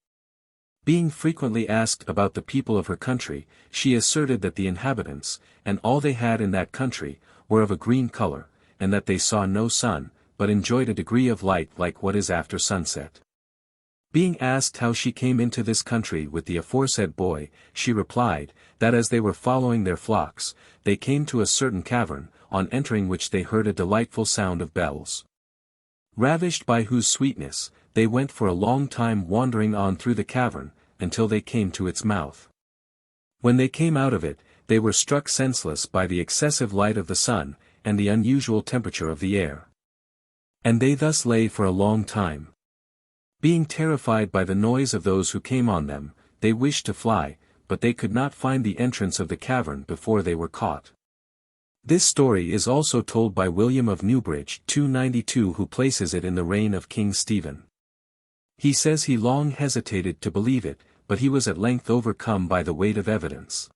Being frequently asked about the people of her country, she asserted that the inhabitants, and all they had in that country, were of a green color, and that they saw no sun, but enjoyed a degree of light like what is after sunset. Being asked how she came into this country with the aforesaid boy, she replied, that as they were following their flocks, they came to a certain cavern, on entering which they heard a delightful sound of bells. Ravished by whose sweetness, they went for a long time wandering on through the cavern, until they came to its mouth. When they came out of it, they were struck senseless by the excessive light of the sun, and the unusual temperature of the air. And they thus lay for a long time. Being terrified by the noise of those who came on them, they wished to fly, but they could not find the entrance of the cavern before they were caught. This story is also told by William of Newbridge 292, who places it in the reign of King Stephen. He says he long hesitated to believe it, but he was at length overcome by the weight of evidence.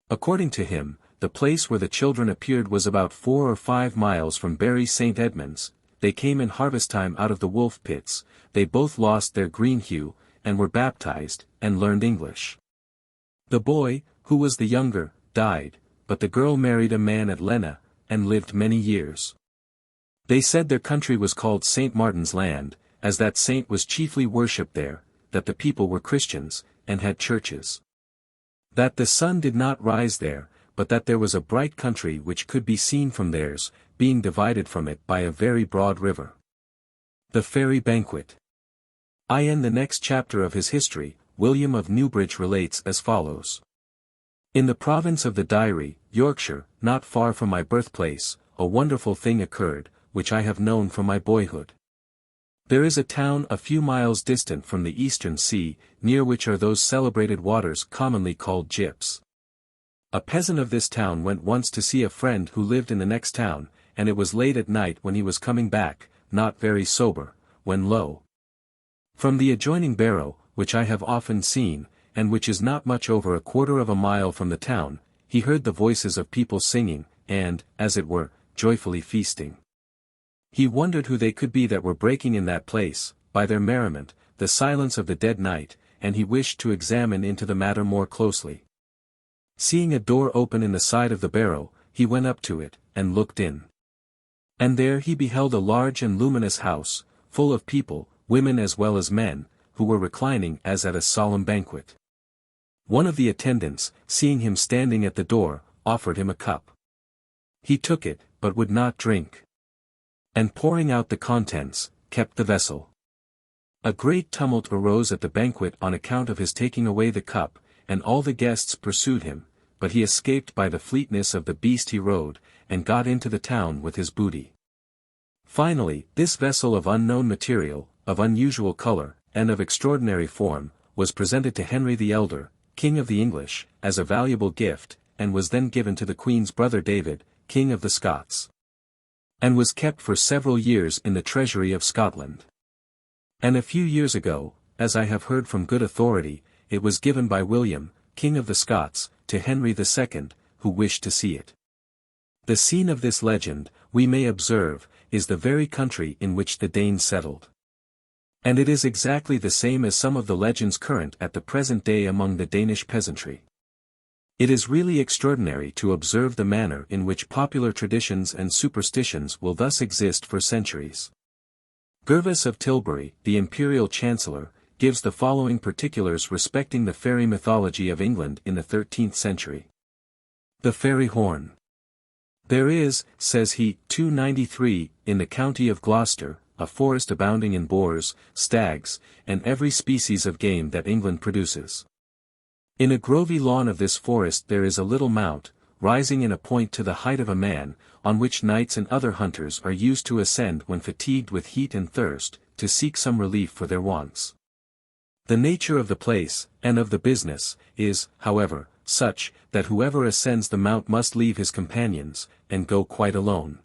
According to him, the place where the children appeared was about 4 or 5 miles from Bury St. Edmunds. They came in harvest time out of the wolf pits, they both lost their green hue, and were baptized, and learned English. The boy, who was the younger, died, but the girl married a man at Lena, and lived many years. They said their country was called St. Martin's Land, as that saint was chiefly worshipped there, that the people were Christians, and had churches. That the sun did not rise there, but that there was a bright country which could be seen from theirs, being divided from it by a very broad river. The Fairy Banquet. In the next chapter of his history, William of Newbridge relates as follows. In the province of the Diary, Yorkshire, not far from my birthplace, a wonderful thing occurred, which I have known from my boyhood. There is a town a few miles distant from the eastern sea, near which are those celebrated waters commonly called Gyps. A peasant of this town went once to see a friend who lived in the next town, and it was late at night when he was coming back, not very sober, when lo! From the adjoining barrow, which I have often seen, and which is not much over 1/4 of a mile from the town, he heard the voices of people singing, and, as it were, joyfully feasting. He wondered who they could be that were breaking in that place, by their merriment, the silence of the dead night, and he wished to examine into the matter more closely. Seeing a door open in the side of the barrow, he went up to it, and looked in. And there he beheld a large and luminous house, full of people, women as well as men, who were reclining as at a solemn banquet. One of the attendants, seeing him standing at the door, offered him a cup. He took it, but would not drink. And pouring out the contents, kept the vessel. A great tumult arose at the banquet on account of his taking away the cup, and all the guests pursued him, but he escaped by the fleetness of the beast he rode, and got into the town with his booty. Finally, this vessel of unknown material, of unusual color, and of extraordinary form, was presented to Henry the Elder, King of the English, as a valuable gift, and was then given to the Queen's brother David, King of the Scots. And was kept for several years in the treasury of Scotland. And a few years ago, as I have heard from good authority, it was given by William, King of the Scots, to Henry II, who wished to see it. The scene of this legend, we may observe, is the very country in which the Danes settled. And it is exactly the same as some of the legends current at the present day among the Danish peasantry. It is really extraordinary to observe the manner in which popular traditions and superstitions will thus exist for centuries. Gervase of Tilbury, the imperial chancellor, gives the following particulars respecting the fairy mythology of England in the 13th century. The fairy horn. There is, says he, 293, in the county of Gloucester, a forest abounding in boars, stags, and every species of game that England produces. In a grovy lawn of this forest there is a little mount, rising in a point to the height of a man, on which knights and other hunters are used to ascend when fatigued with heat and thirst, to seek some relief for their wants. The nature of the place, and of the business, is, however, such, that whoever ascends the mount must leave his companions, and go quite alone.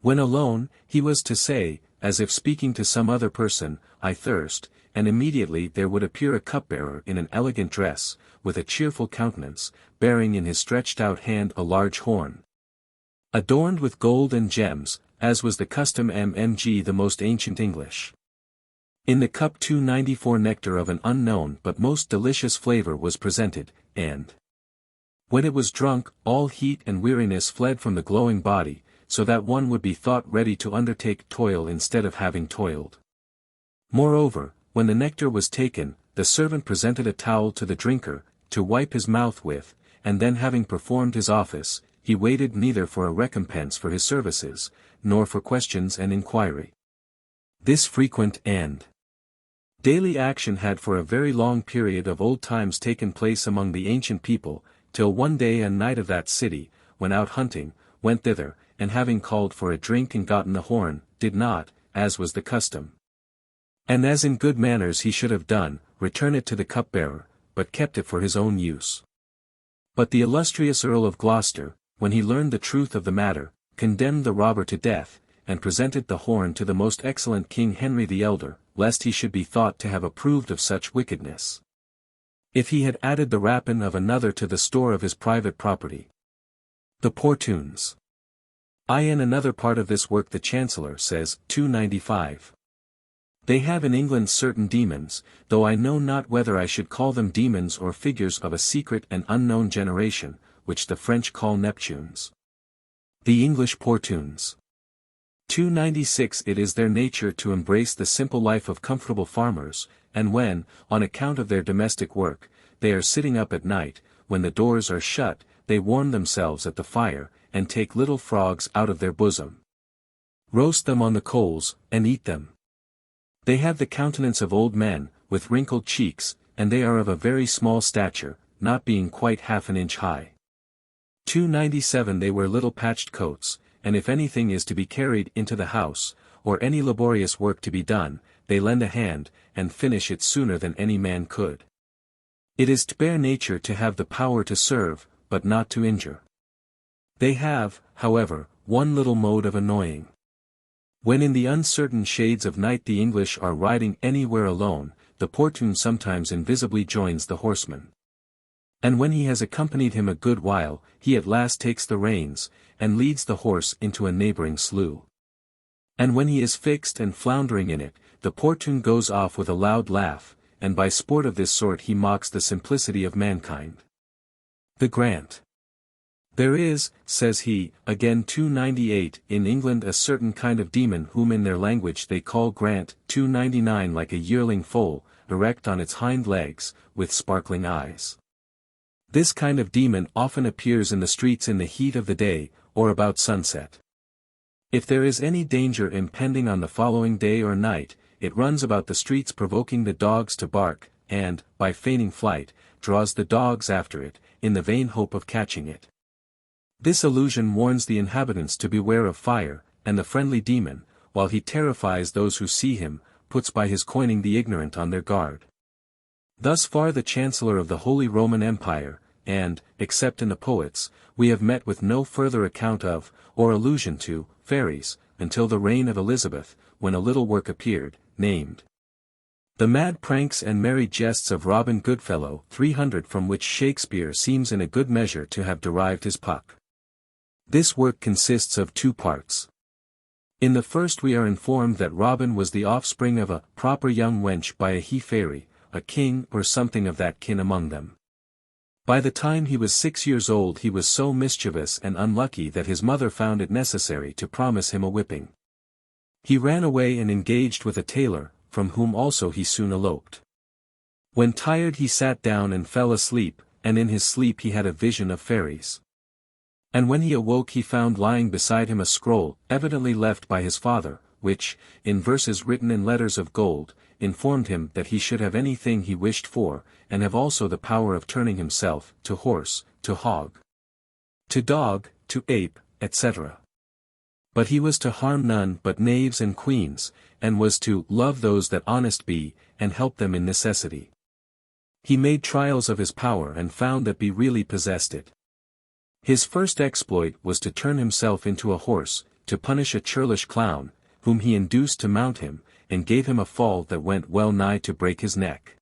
When alone, he was to say, as if speaking to some other person, "I thirst," and immediately there would appear a cupbearer in an elegant dress, with a cheerful countenance, bearing in his stretched-out hand a large horn, adorned with gold and gems, as was the custom among the most ancient English. In the cup 294 nectar of an unknown but most delicious flavor was presented, and when it was drunk, all heat and weariness fled from the glowing body, so that one would be thought ready to undertake toil instead of having toiled. Moreover, when the nectar was taken, the servant presented a towel to the drinker, to wipe his mouth with, and then having performed his office, he waited neither for a recompense for his services, nor for questions and inquiry. This frequent and daily action had for a very long period of old times taken place among the ancient people, till one day a knight of that city, when out hunting, went thither, and having called for a drink and gotten the horn, did not, as was the custom, and as in good manners he should have done, return it to the cupbearer, but kept it for his own use. But the illustrious Earl of Gloucester, when he learned the truth of the matter, condemned the robber to death, and presented the horn to the most excellent King Henry the Elder, lest he should be thought to have approved of such wickedness, if he had added the rapine of another to the store of his private property. The Portunes. In another part of this work the Chancellor says, 295. They have in England certain demons, though I know not whether I should call them demons or figures of a secret and unknown generation, which the French call Neptunes. The English Portunes. 296 It is their nature to embrace the simple life of comfortable farmers, and when, on account of their domestic work, they are sitting up at night, when the doors are shut, they warm themselves at the fire, and take little frogs out of their bosom, roast them on the coals, and eat them. They have the countenance of old men, with wrinkled cheeks, and they are of a very small stature, not being quite half an inch high. 297 They wear little patched coats, and if anything is to be carried into the house, or any laborious work to be done, they lend a hand, and finish it sooner than any man could. It is their nature to have the power to serve, but not to injure. They have, however, one little mode of annoying. When in the uncertain shades of night the English are riding anywhere alone, the Portune sometimes invisibly joins the horseman. And when he has accompanied him a good while, he at last takes the reins, and leads the horse into a neighboring slough. And when he is fixed and floundering in it, the Portune goes off with a loud laugh, and by sport of this sort he mocks the simplicity of mankind. The Grant. There is, says he, again 298, in England a certain kind of demon whom in their language they call Grant, 299 like a yearling foal, erect on its hind legs, with sparkling eyes. This kind of demon often appears in the streets in the heat of the day, or about sunset. If there is any danger impending on the following day or night, it runs about the streets provoking the dogs to bark, and, by feigning flight, draws the dogs after it, in the vain hope of catching it. This illusion warns the inhabitants to beware of fire, and the friendly demon, while he terrifies those who see him, puts by his coining the ignorant on their guard. Thus far the Chancellor of the Holy Roman Empire, and, except in the poets, we have met with no further account of, or allusion to, fairies, until the reign of Elizabeth, when a little work appeared, named The Mad Pranks and Merry Jests of Robin Goodfellow 300, from which Shakespeare seems in a good measure to have derived his Puck. This work consists of 2 parts. In the first we are informed that Robin was the offspring of a proper young wench by a he-fairy, a king or something of that kin among them. By the time he was 6 years old he was so mischievous and unlucky that his mother found it necessary to promise him a whipping. He ran away and engaged with a tailor, from whom also he soon eloped. When tired he sat down and fell asleep, and in his sleep he had a vision of fairies. And when he awoke he found lying beside him a scroll, evidently left by his father, which, in verses written in letters of gold, informed him that he should have anything he wished for, and have also the power of turning himself, to horse, to hog, to dog, to ape, etc. But he was to harm none but knaves and queens, and was to love those that honest be, and help them in necessity. He made trials of his power and found that he really possessed it. His first exploit was to turn himself into a horse, to punish a churlish clown, whom he induced to mount him, and gave him a fall that went well nigh to break his neck.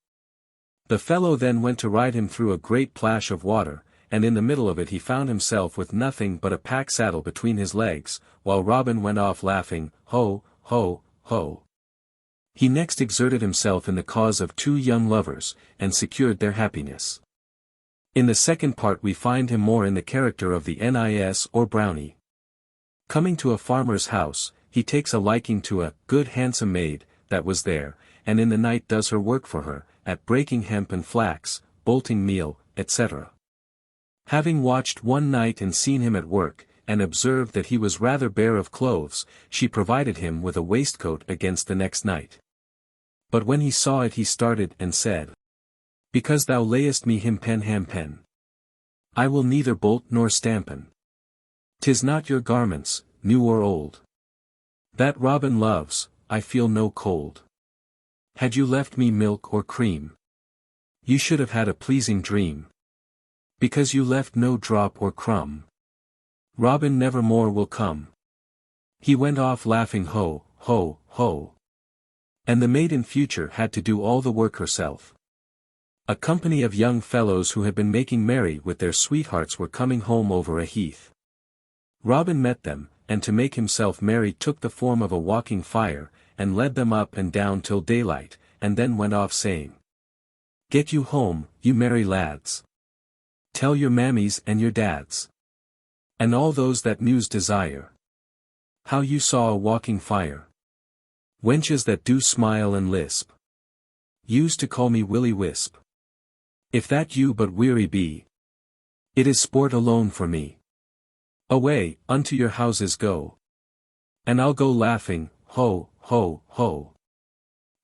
The fellow then went to ride him through a great plash of water, and in the middle of it he found himself with nothing but a pack saddle between his legs, while Robin went off laughing, ho, ho, ho. He next exerted himself in the cause of 2 young lovers, and secured their happiness. In the second part we find him more in the character of the Nis or brownie. Coming to a farmer's house, he takes a liking to a good handsome maid that was there, and in the night does her work for her, at breaking hemp and flax, bolting meal, etc. Having watched one night and seen him at work, and observed that he was rather bare of clothes, she provided him with a waistcoat against the next night. But when he saw it he started and said, "Because thou layest me hampen. I will neither bolt nor stampen. 'Tis not your garments, new or old, that Robin loves, I feel no cold. Had you left me milk or cream, you should have had a pleasing dream. Because you left no drop or crumb, Robin never more will come." He went off laughing ho, ho, ho. And the maid in future had to do all the work herself. A company of young fellows who had been making merry with their sweethearts were coming home over a heath. Robin met them, and to make himself merry took the form of a walking fire, and led them up and down till daylight, and then went off saying, "Get you home, you merry lads. Tell your mammies and your dads, and all those that news desire, how you saw a walking fire. Wenches that do smile and lisp used to call me Willy Wisp. If that you but weary be, it is sport alone for me. Away, unto your houses go, and I'll go laughing, ho, ho, ho."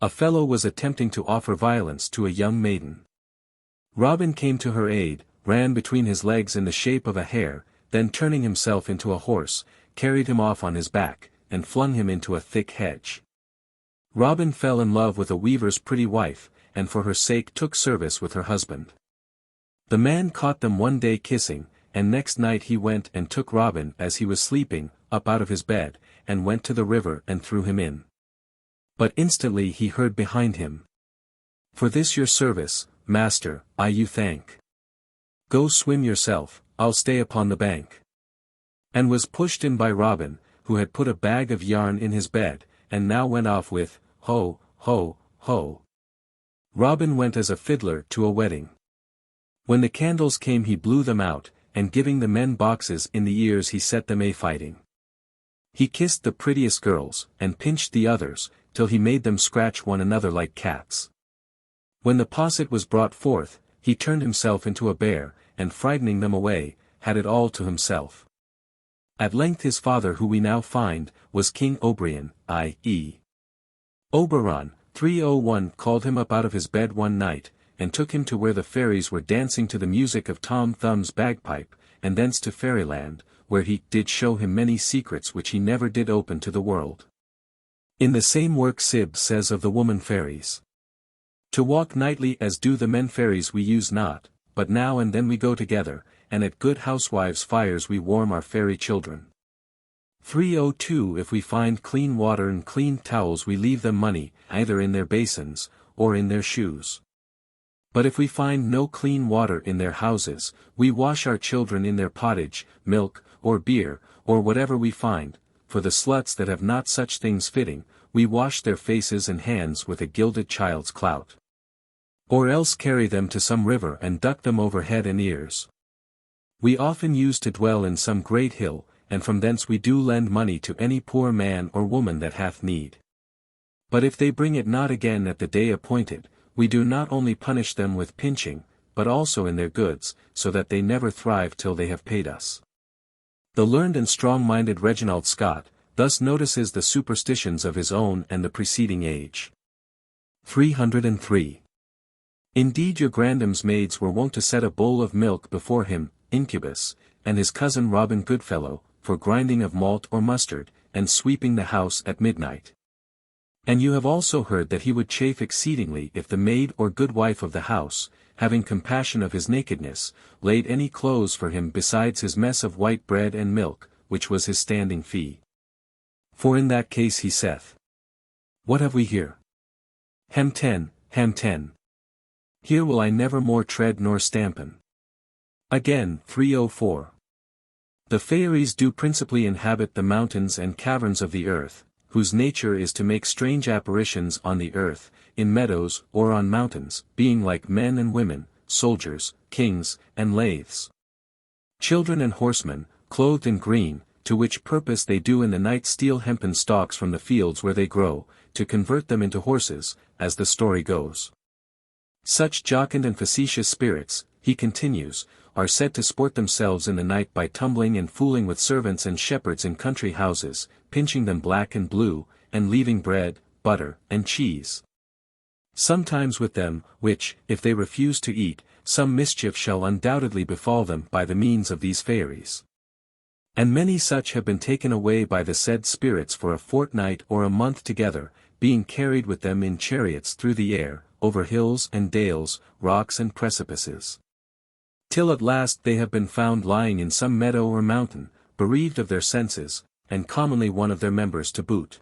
A fellow was attempting to offer violence to a young maiden. Robin came to her aid, ran between his legs in the shape of a hare, then turning himself into a horse, carried him off on his back, and flung him into a thick hedge. Robin fell in love with a weaver's pretty wife, and for her sake took service with her husband. The man caught them one day kissing, and next night he went and took Robin as he was sleeping, up out of his bed, and went to the river and threw him in. But instantly he heard behind him, "For this your service, master, I you thank. Go swim yourself, I'll stay upon the bank." And was pushed in by Robin, who had put a bag of yarn in his bed, and now went off with, ho, ho, ho. Robin went as a fiddler to a wedding. When the candles came he blew them out, and giving the men boxes in the ears he set them a-fighting. He kissed the prettiest girls, and pinched the others, till he made them scratch one another like cats. When the posset was brought forth, he turned himself into a bear, and frightening them away, had it all to himself. At length his father, who we now find, was King Oberon, i.e. Oberon, 301, called him up out of his bed one night, and took him to where the fairies were dancing to the music of Tom Thumb's bagpipe, and thence to Fairyland, where he did show him many secrets which he never did open to the world. In the same work Sib says of the woman fairies, "To walk nightly as do the men fairies we use not, but now and then we go together, and at good housewives' fires we warm our fairy children. 302 If we find clean water and clean towels we leave them money, either in their basins, or in their shoes. But if we find no clean water in their houses, we wash our children in their pottage, milk, or beer, or whatever we find, for the sluts that have not such things fitting, we wash their faces and hands with a gilded child's clout." Or else carry them to some river and duck them over head and ears. We often use to dwell in some great hill, and from thence we do lend money to any poor man or woman that hath need. But if they bring it not again at the day appointed, we do not only punish them with pinching, but also in their goods, so that they never thrive till they have paid us. The learned and strong-minded Reginald Scott thus notices the superstitions of his own and the preceding age. 303. Indeed your grandam's maids were wont to set a bowl of milk before him, Incubus, and his cousin Robin Goodfellow, for grinding of malt or mustard, and sweeping the house at midnight. And you have also heard that he would chafe exceedingly if the maid or good wife of the house, having compassion of his nakedness, laid any clothes for him besides his mess of white bread and milk, which was his standing fee. For in that case he saith, what have we here? Hem 10. Here will I never more tread nor stampen. Again, 304. The Fairies do principally inhabit the mountains and caverns of the earth, whose nature is to make strange apparitions on the earth, in meadows or on mountains, being like men and women, soldiers, kings, and lathes. Children and horsemen, clothed in green, to which purpose they do in the night steal hempen stalks from the fields where they grow, to convert them into horses, as the story goes. Such jocund and facetious spirits, he continues, are said to sport themselves in the night by tumbling and fooling with servants and shepherds in country houses, pinching them black and blue, and leaving bread, butter, and cheese. Sometimes with them, which, if they refuse to eat, some mischief shall undoubtedly befall them by the means of these fairies. And many such have been taken away by the said spirits for a fortnight or a month together, being carried with them in chariots through the air, over hills and dales, rocks and precipices. Till at last they have been found lying in some meadow or mountain, bereaved of their senses, and commonly one of their members to boot.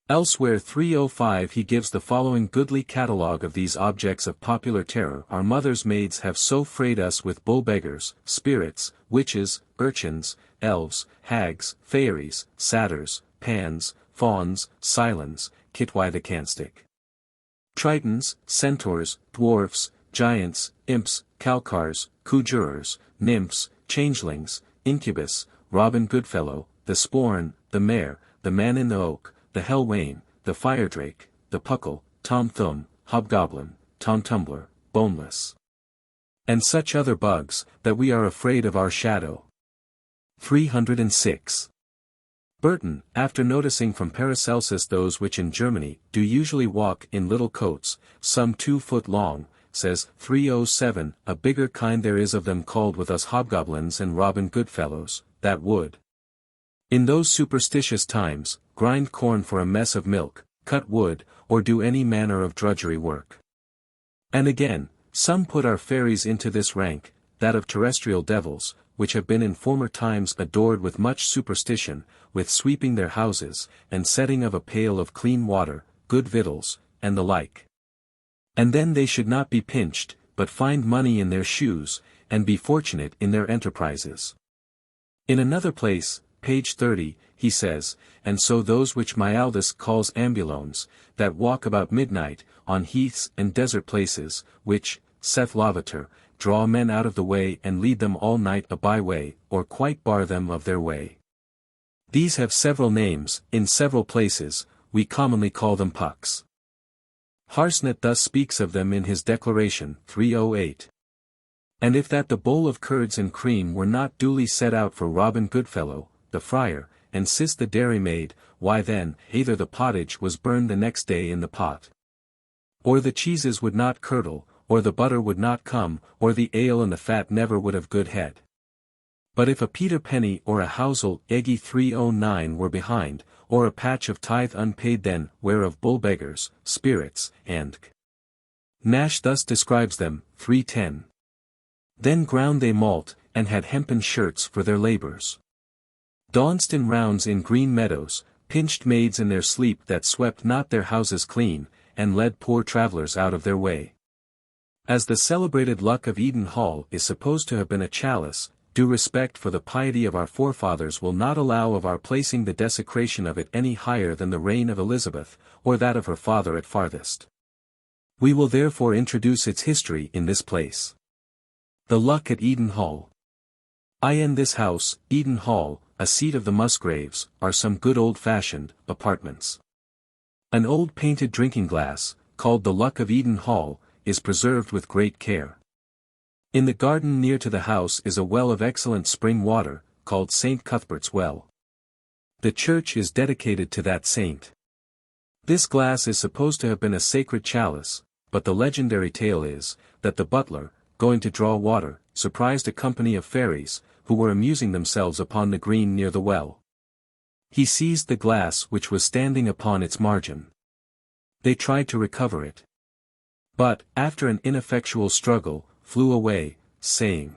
Elsewhere 305 he gives the following goodly catalogue of these objects of popular terror. Our mothers' maids have so frayed us with bull-beggars, spirits, witches, urchins, elves, hags, fairies, satyrs, pans, fauns, silens, Keightley the candlestick. Tritons, centaurs, dwarfs, giants, imps, calcars, conjurers, nymphs, changelings, incubus, Robin Goodfellow, the sporn, the mare, the man in the oak, the hell-wain, the fire-drake, the puckle, tom thumb, hobgoblin, tom tumbler, boneless. And such other bugs, that we are afraid of our shadow. 306. Burton, after noticing from Paracelsus those which in Germany do usually walk in little coats, some 2 foot long, says 307, a bigger kind there is of them called with us hobgoblins and Robin Goodfellows, that would, in those superstitious times, grind corn for a mess of milk, cut wood, or do any manner of drudgery work. And again, some put our fairies into this rank, that of terrestrial devils, which have been in former times adored with much superstition, with sweeping their houses, and setting of a pail of clean water, good victuals, and the like. And then they should not be pinched, but find money in their shoes, and be fortunate in their enterprises. In another place, page 30, he says, and so those which Mialdus calls ambulones, that walk about midnight, on heaths and desert places, which, saith Lavater, draw men out of the way and lead them all night a byway, or quite bar them of their way. These have several names, in several places, we commonly call them pucks. Harsnet thus speaks of them in his declaration, 308. And if that the bowl of curds and cream were not duly set out for Robin Goodfellow, the friar, and Cis the dairymaid, why then, either the pottage was burned the next day in the pot, or the cheeses would not curdle, or the butter would not come, or the ale and the fat never would have good head. But if a Peter penny or a housel eggy 309 were behind, or a patch of tithe unpaid then, whereof bull-beggars, spirits, and Nash thus describes them, 310. Then ground they malt, and had hempen shirts for their labours. Danced in rounds in green meadows, pinched maids in their sleep that swept not their houses clean, and led poor travellers out of their way. As the celebrated Luck of Eden Hall is supposed to have been a chalice, due respect for the piety of our forefathers will not allow of our placing the desecration of it any higher than the reign of Elizabeth, or that of her father at farthest. We will therefore introduce its history in this place. The Luck at Eden Hall. In this house, Eden Hall, a seat of the Musgraves, are some good old-fashioned apartments. An old painted drinking glass, called the Luck of Eden Hall, is preserved with great care. In the garden near to the house is a well of excellent spring water, called St. Cuthbert's Well. The church is dedicated to that saint. This glass is supposed to have been a sacred chalice, but the legendary tale is, that the butler, going to draw water, surprised a company of fairies, who were amusing themselves upon the green near the well. He seized the glass which was standing upon its margin. They tried to recover it, but, after an ineffectual struggle, flew away, saying,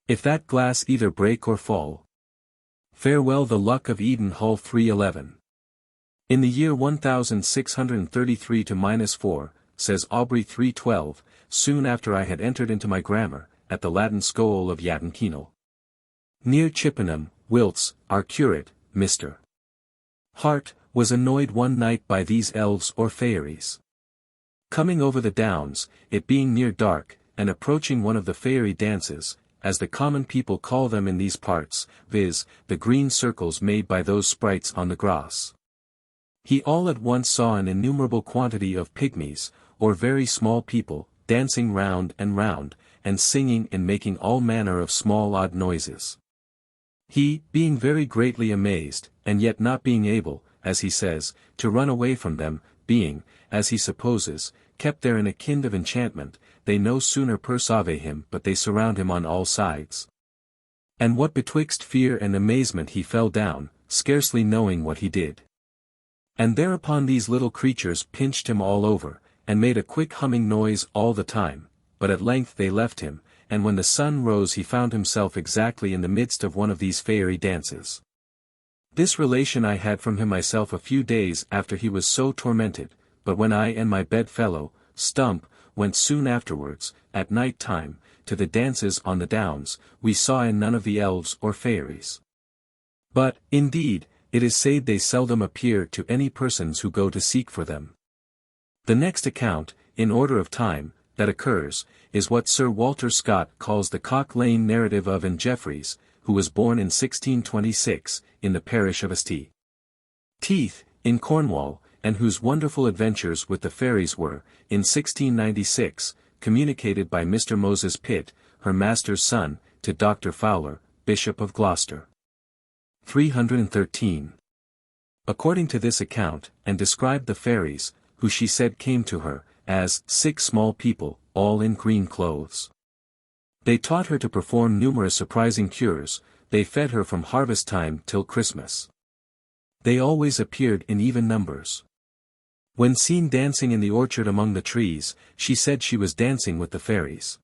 "If that glass either break or fall, farewell the Luck of Eden Hall." 311. In the year 1633 to -4, says Aubrey 312, soon after I had entered into my grammar, at the Latin School of Yadden near Chippenham, Wilts, our curate, Mr. Hart, was annoyed one night by these elves or fairies. Coming over the downs, it being near dark, and approaching one of the fairy dances, as the common people call them in these parts, viz., the green circles made by those sprites on the grass. He all at once saw an innumerable quantity of pygmies, or very small people, dancing round, and singing and making all manner of small odd noises. He, being very greatly amazed, and yet not being able, as he says, to run away from them, being, as he supposes, kept there in a kind of enchantment, they no sooner perceive him but they surround him on all sides. And what betwixt fear and amazement he fell down, scarcely knowing what he did. And thereupon these little creatures pinched him all over, and made a quick humming noise all the time, but at length they left him, and when the sun rose he found himself exactly in the midst of one of these fairy dances. This relation I had from him myself a few days after he was so tormented, but when I and my bedfellow, Stump, went soon afterwards, at night time, to the dances on the downs, we saw in none of the elves or fairies. But, indeed, it is said they seldom appear to any persons who go to seek for them. The next account, in order of time, that occurs, is what Sir Walter Scott calls the Cock Lane narrative of N. Jeffreys, who was born in 1626, in the parish of St. Teith, in Cornwall, and whose wonderful adventures with the fairies were, in 1696, communicated by Mr. Moses Pitt, her master's son, to Dr. Fowler, Bishop of Gloucester. 313. According to this account, and described the fairies, who she said came to her, as 6 small people, all in green clothes. They taught her to perform numerous surprising cures, they fed her from harvest time till Christmas. They always appeared in even numbers. When seen dancing in the orchard among the trees, she said she was dancing with the fairies.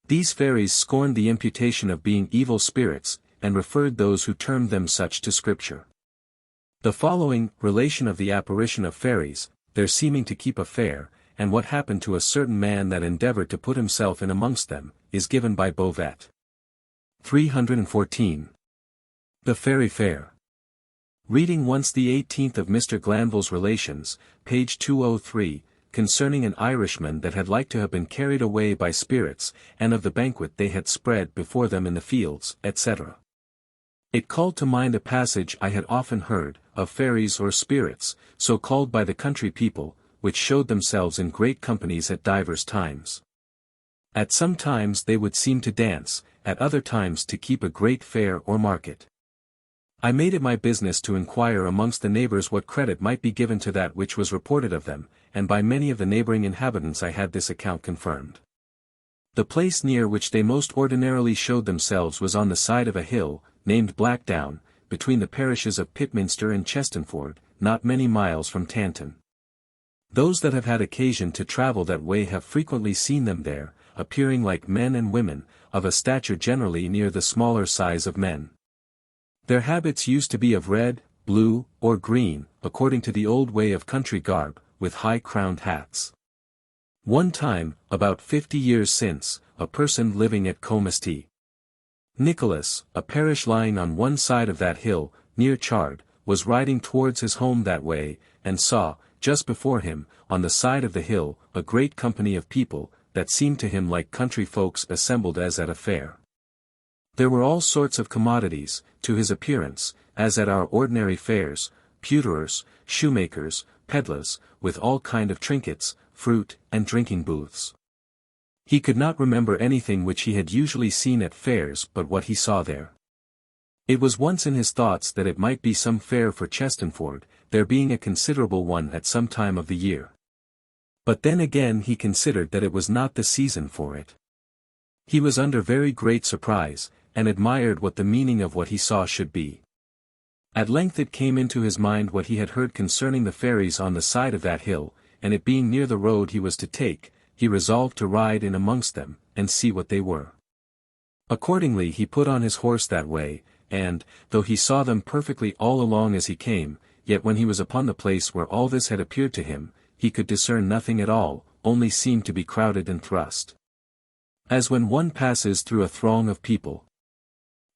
These fairies scorned the imputation of being evil spirits, and referred those who termed them such to Scripture. The following relation of the apparition of fairies, their seeming to keep a fair, and what happened to a certain man that endeavored to put himself in amongst them, is given by Beauvet. 314. The Fairy Fair. Reading once the 18th of Mr. Glanville's Relations, page 203, concerning an Irishman that had like to have been carried away by spirits, and of the banquet they had spread before them in the fields, etc. It called to mind a passage I had often heard, of fairies or spirits, so called by the country people, which showed themselves in great companies at divers times. At some times they would seem to dance, at other times to keep a great fair or market. I made it my business to inquire amongst the neighbors what credit might be given to that which was reported of them, and by many of the neighboring inhabitants I had this account confirmed. The place near which they most ordinarily showed themselves was on the side of a hill, named Blackdown, between the parishes of Pitminster and Chestanford, not many miles from Tanton. Those that have had occasion to travel that way have frequently seen them there, appearing like men and women, of a stature generally near the smaller size of men. Their habits used to be of red, blue, or green, according to the old way of country garb, with high-crowned hats. One time, about 50 years since, a person living at Comesty, Nicholas, a parish lying on one side of that hill, near Chard, was riding towards his home that way, and saw, just before him, on the side of the hill, a great company of people, that seemed to him like country folks assembled as at a fair. There were all sorts of commodities, to his appearance, as at our ordinary fairs, pewterers, shoemakers, pedlars, with all kind of trinkets, fruit, and drinking booths. He could not remember anything which he had usually seen at fairs but what he saw there. It was once in his thoughts that it might be some fair for Chestanford, there being a considerable one at some time of the year. But then again he considered that it was not the season for it. He was under very great surprise, and admired what the meaning of what he saw should be. At length it came into his mind what he had heard concerning the fairies on the side of that hill, and it being near the road he was to take, he resolved to ride in amongst them, and see what they were. Accordingly he put on his horse that way, and, though he saw them perfectly all along as he came, yet when he was upon the place where all this had appeared to him, he could discern nothing at all, only seemed to be crowded and thrust. As when one passes through a throng of people.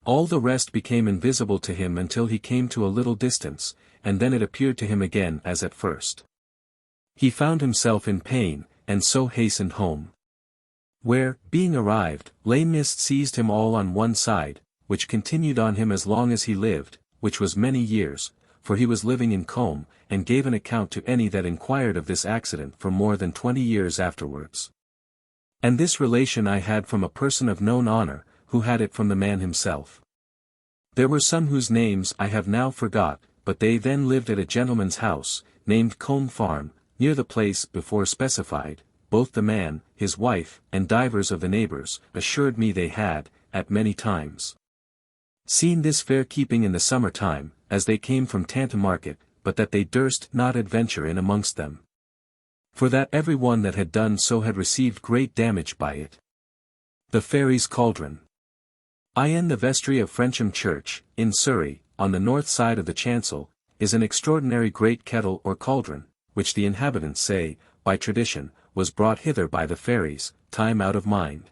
All the rest became invisible to him until he came to a little distance, and then it appeared to him again as at first. He found himself in pain, and so hastened home. Where, being arrived, lay mist seized him all on one side, which continued on him as long as he lived, which was many years, for he was living in Combe, and gave an account to any that inquired of this accident for more than 20 years afterwards. And this relation I had from a person of known honour, who had it from the man himself. There were some whose names I have now forgot, but they then lived at a gentleman's house, named Combe Farm, near the place before specified. Both the man, his wife, and divers of the neighbours, assured me they had, at many times, seen this fair keeping in the summer time, as they came from Tanta Market, but that they durst not adventure in amongst them. For that every one that had done so had received great damage by it. The Fairies' Cauldron. In the vestry of Frensham Church, in Surrey, on the north side of the chancel, is an extraordinary great kettle or cauldron, which the inhabitants say, by tradition, was brought hither by the fairies, time out of mind,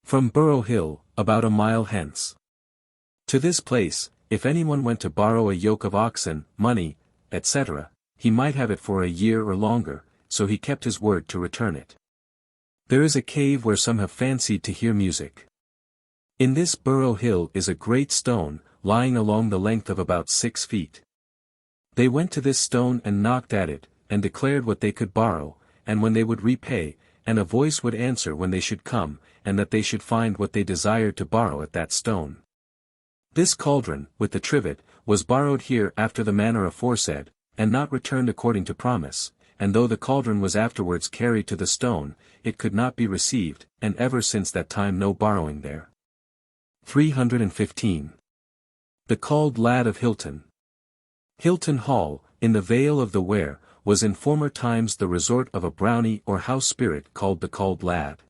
from Burrow Hill, about a mile hence. To this place, if anyone went to borrow a yoke of oxen, money, etc., he might have it for a year or longer, so he kept his word to return it. There is a cave where some have fancied to hear music. In this Burrow Hill is a great stone, lying along the length of about 6 feet. They went to this stone and knocked at it, and declared what they could borrow, and when they would repay, and a voice would answer when they should come, and that they should find what they desired to borrow at that stone. This cauldron, with the trivet, was borrowed here after the manner aforesaid, and not returned according to promise, and though the cauldron was afterwards carried to the stone, it could not be received, and ever since that time no borrowing there. 315. The Cauld Lad of Hilton. Hilton Hall, in the Vale of the Wear, was in former times the resort of a brownie or house spirit called the Cauld Lad.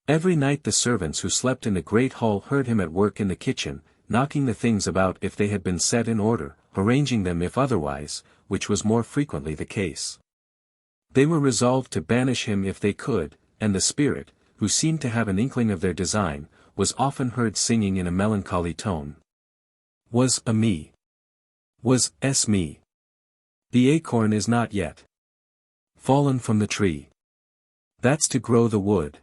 Every night the servants who slept in the great hall heard him at work in the kitchen, knocking the things about if they had been set in order, arranging them if otherwise, which was more frequently the case. They were resolved to banish him if they could, and the spirit, who seemed to have an inkling of their design, was often heard singing in a melancholy tone. Was a me. Was s me. The acorn is not yet fallen from the tree. That's to grow the wood.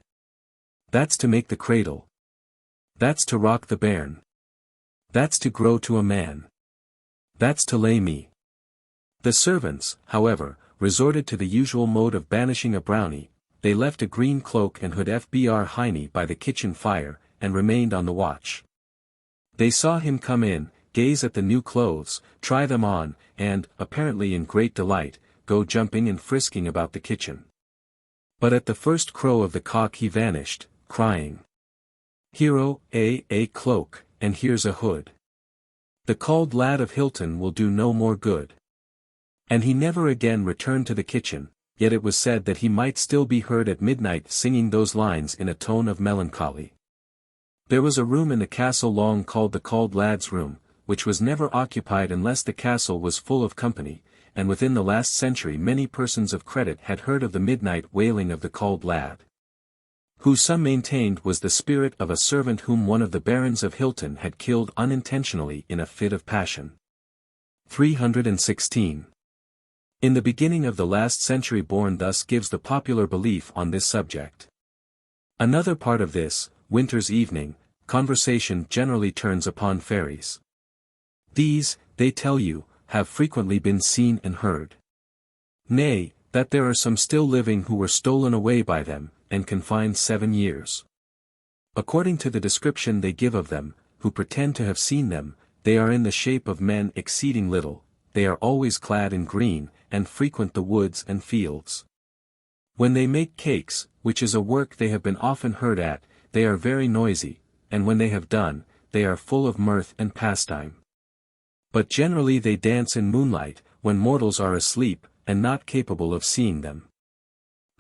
That's to make the cradle. That's to rock the bairn. That's to grow to a man. That's to lay me. The servants, however, resorted to the usual mode of banishing a brownie. They left a green cloak and hood FBR Heine by the kitchen fire, and remained on the watch. They saw him come in, gaze at the new clothes, try them on, and, apparently in great delight, go jumping and frisking about the kitchen. But at the first crow of the cock he vanished, crying, "Hero, a cloak, and here's a hood. The Cauld Lad of Hilton will do no more good." And he never again returned to the kitchen, yet it was said that he might still be heard at midnight singing those lines in a tone of melancholy. There was a room in the castle long called the Cauld Lad's room, which was never occupied unless the castle was full of company, and within the last century many persons of credit had heard of the midnight wailing of the Cauld Lad, who some maintained was the spirit of a servant whom one of the barons of Hilton had killed unintentionally in a fit of passion. 316. In the beginning of the last century born thus gives the popular belief on this subject. Another part of this, winter's evening, conversation generally turns upon fairies. These, they tell you, have frequently been seen and heard. Nay, that there are some still living who were stolen away by them, and confined 7 years. According to the description they give of them, who pretend to have seen them, they are in the shape of men exceeding little, they are always clad in green, and frequent the woods and fields. When they make cakes, which is a work they have been often heard at, they are very noisy, and when they have done, they are full of mirth and pastime. But generally they dance in moonlight, when mortals are asleep, and not capable of seeing them.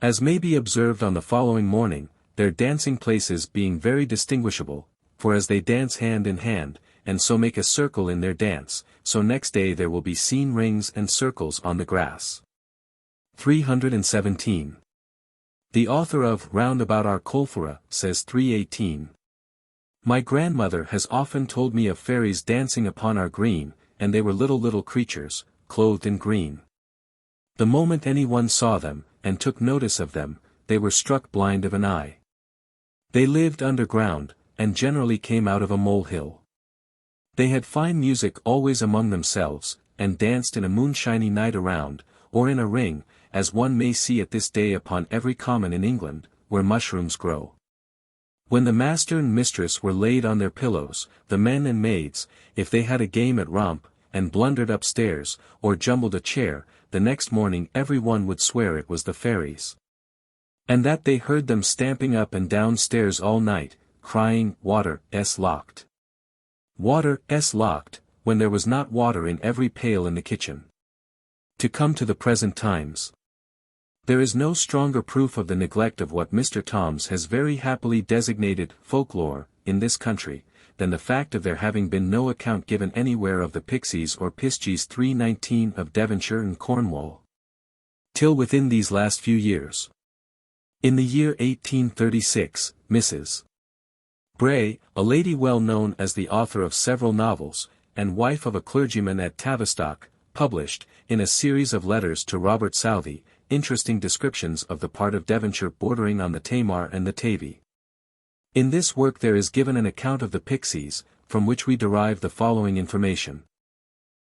As may be observed on the following morning, their dancing places being very distinguishable, for as they dance hand in hand, and so make a circle in their dance, so next day there will be seen rings and circles on the grass. 317. The author of Round About Our Colfora says 318. My grandmother has often told me of fairies dancing upon our green, and they were little creatures, clothed in green. The moment anyone saw them, and took notice of them, they were struck blind of an eye. They lived underground, and generally came out of a molehill. They had fine music always among themselves, and danced in a moonshiny night around, or in a ring, as one may see at this day upon every common in England, where mushrooms grow. When the master and mistress were laid on their pillows, the men and maids, if they had a game at romp, and blundered upstairs, or jumbled a chair, the next morning every one would swear it was the fairies. And that they heard them stamping up and down stairs all night, crying, "Water, s locked. Water, s locked," when there was not water in every pail in the kitchen. To come to the present times. There is no stronger proof of the neglect of what Mr. Toms has very happily designated folklore, in this country, than the fact of there having been no account given anywhere of the pixies or piskies 319 of Devonshire and Cornwall. Till within these last few years. In the year 1836, Mrs. Bray, a lady well known as the author of several novels, and wife of a clergyman at Tavistock, published, in a series of letters to Robert Southey, interesting descriptions of the part of Devonshire bordering on the Tamar and the Tavy. In this work there is given an account of the pixies, from which we derive the following information.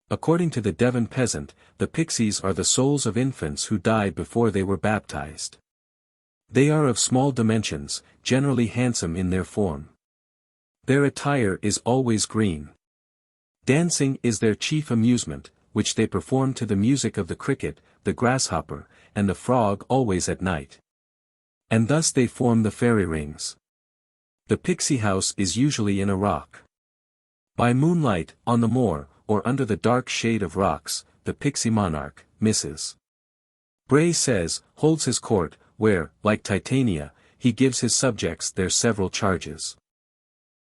According to the Devon peasant, the pixies are the souls of infants who died before they were baptized. They are of small dimensions, generally handsome in their form. Their attire is always green. Dancing is their chief amusement, which they perform to the music of the cricket, the grasshopper, and the frog always at night. And thus they form the fairy rings. The pixie house is usually in a rock. By moonlight, on the moor, or under the dark shade of rocks, the pixie monarch, Mrs. Bray says, holds his court, where, like Titania, he gives his subjects their several charges.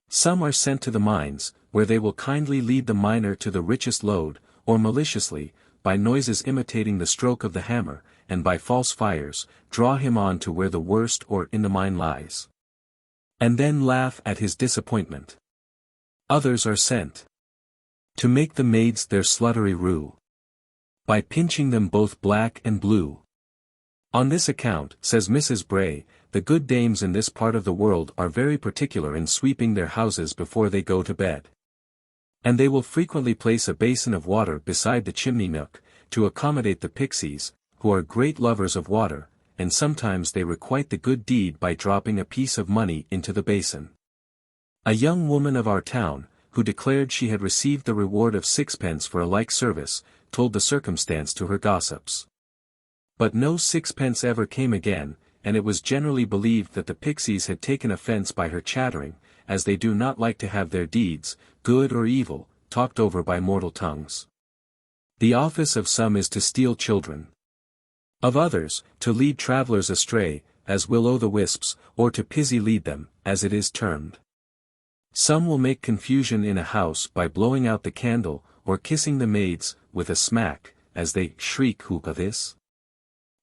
Some are sent to the mines, where they will kindly lead the miner to the richest lode, or maliciously, by noises imitating the stroke of the hammer, and by false fires, draw him on to where the worst ore in the mine lies. And then laugh at his disappointment. Others are sent to make the maids their sluttery rue, by pinching them both black and blue. On this account, says Mrs. Bray, the good dames in this part of the world are very particular in sweeping their houses before they go to bed. And they will frequently place a basin of water beside the chimney nook, to accommodate the pixies, who are great lovers of water, and sometimes they requite the good deed by dropping a piece of money into the basin. A young woman of our town, who declared she had received the reward of 6 for a like service, told the circumstance to her gossips. But no 6 ever came again, and it was generally believed that the pixies had taken offence by her chattering, as they do not like to have their deeds, good or evil, talked over by mortal tongues. The office of some is to steal children. Of others, to lead travellers astray, as will-o'-the-wisps, or to pizzy-lead them, as it is termed. Some will make confusion in a house by blowing out the candle, or kissing the maids, with a smack, as they shriek hookah this.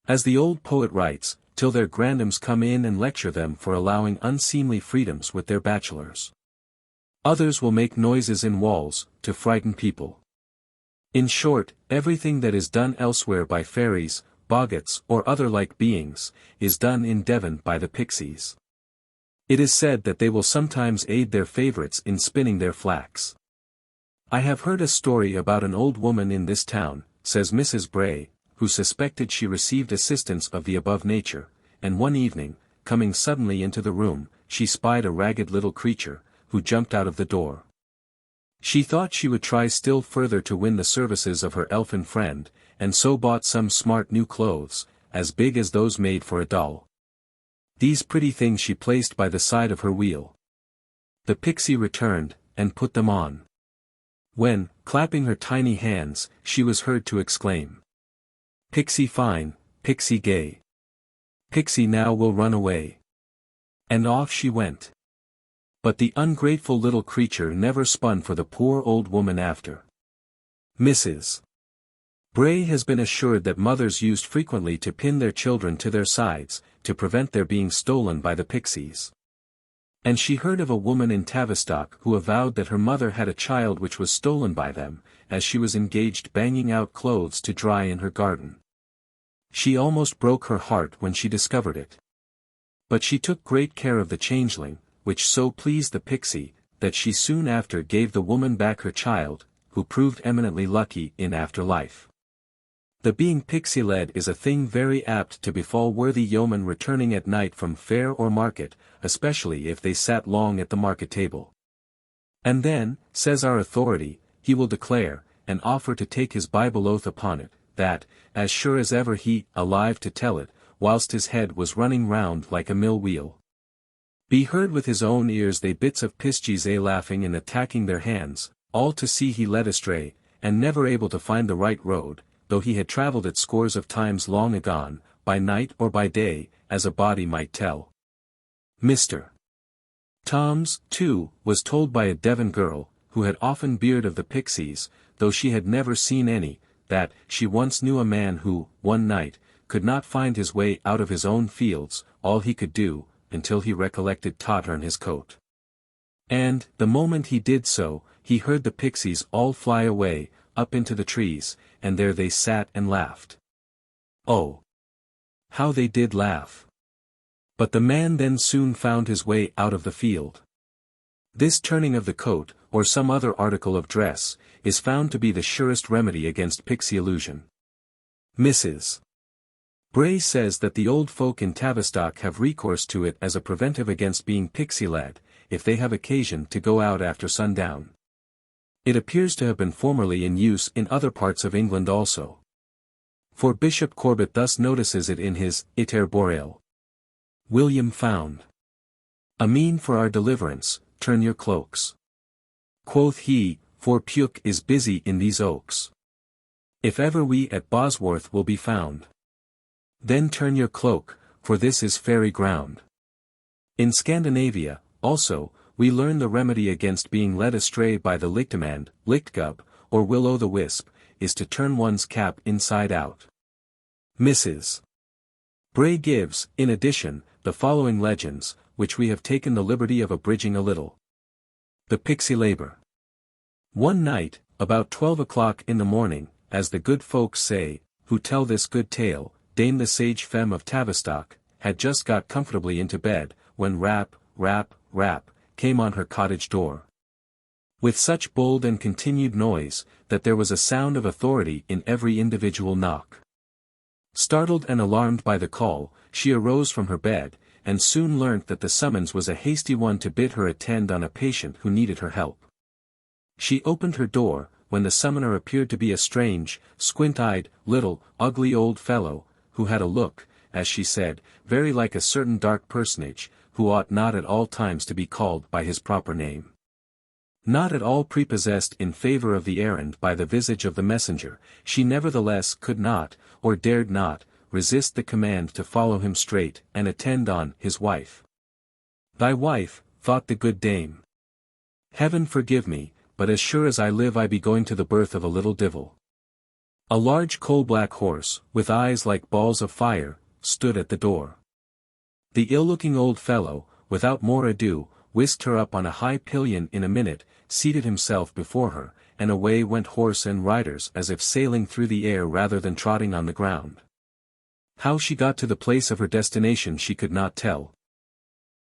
As the old poet writes, till their grandams come in and lecture them for allowing unseemly freedoms with their bachelors. Others will make noises in walls, to frighten people. In short, everything that is done elsewhere by fairies, boggarts or other like beings, is done in Devon by the pixies. It is said that they will sometimes aid their favourites in spinning their flax. I have heard a story about an old woman in this town, says Mrs. Bray, who suspected she received assistance of the above nature, and one evening, coming suddenly into the room, she spied a ragged little creature, who jumped out of the door. She thought she would try still further to win the services of her elfin friend, and so bought some smart new clothes, as big as those made for a doll. These pretty things she placed by the side of her wheel. The pixie returned, and put them on. When, clapping her tiny hands, she was heard to exclaim, "Pixie fine, pixie gay. Pixie now will run away." And off she went. But the ungrateful little creature never spun for the poor old woman after. Mrs. Bray has been assured that mothers used frequently to pin their children to their sides, to prevent their being stolen by the pixies. And she heard of a woman in Tavistock who avowed that her mother had a child which was stolen by them, as she was engaged banging out clothes to dry in her garden. She almost broke her heart when she discovered it. But she took great care of the changeling, which so pleased the pixie, that she soon after gave the woman back her child, who proved eminently lucky in after life. The being pixie-led is a thing very apt to befall worthy yeomen returning at night from fair or market, especially if they sat long at the market table. And then, says our authority, he will declare, and offer to take his Bible oath upon it, that, as sure as ever he, alive to tell it, whilst his head was running round like a mill-wheel, be heard with his own ears they bits of piskies laughing and attacking their hands, all to see he led astray, and never able to find the right road, though he had travelled it scores of times long agone, by night or by day, as a body might tell. Mr. Tom's, too, was told by a Devon girl, who had often beard of the pixies, though she had never seen any, that she once knew a man who, one night, could not find his way out of his own fields, all he could do, until he recollected tottern his coat. And, the moment he did so, he heard the pixies all fly away, up into the trees, and there they sat and laughed. Oh! How they did laugh! But the man then soon found his way out of the field. This turning of the coat, or some other article of dress, is found to be the surest remedy against pixie illusion. Mrs. Bray says that the old folk in Tavistock have recourse to it as a preventive against being pixie-led, if they have occasion to go out after sundown. It appears to have been formerly in use in other parts of England also. For Bishop Corbet thus notices it in his Iter Boreal. William found a mean for our deliverance, turn your cloaks. Quoth he, for Puke is busy in these oaks. If ever we at Bosworth will be found, then turn your cloak, for this is fairy ground. In Scandinavia, also, we learn the remedy against being led astray by the lichtimand, lichtgub, or will-o'-the-wisp, is to turn one's cap inside out. Mrs. Bray gives, in addition, the following legends, which we have taken the liberty of abridging a little. The Pixie Labour. One night, about 12 o'clock in the morning, as the good folks say, who tell this good tale, Dame the sage femme of Tavistock, had just got comfortably into bed, when rap, rap, rap, came on her cottage door. With such bold and continued noise, that there was a sound of authority in every individual knock. Startled and alarmed by the call, she arose from her bed, and soon learnt that the summons was a hasty one to bid her attend on a patient who needed her help. She opened her door, when the summoner appeared to be a strange, squint-eyed, little, ugly old fellow, who had a look, as she said, very like a certain dark personage, who ought not at all times to be called by his proper name. Not at all prepossessed in favour of the errand by the visage of the messenger, she nevertheless could not, or dared not, resist the command to follow him straight and attend on his wife. Thy wife, thought the good dame. Heaven forgive me, but as sure as I live I be going to the birth of a little divil. A large coal-black horse, with eyes like balls of fire, stood at the door. The ill-looking old fellow, without more ado, whisked her up on a high pillion in a minute, seated himself before her, and away went horse and riders as if sailing through the air rather than trotting on the ground. How she got to the place of her destination she could not tell.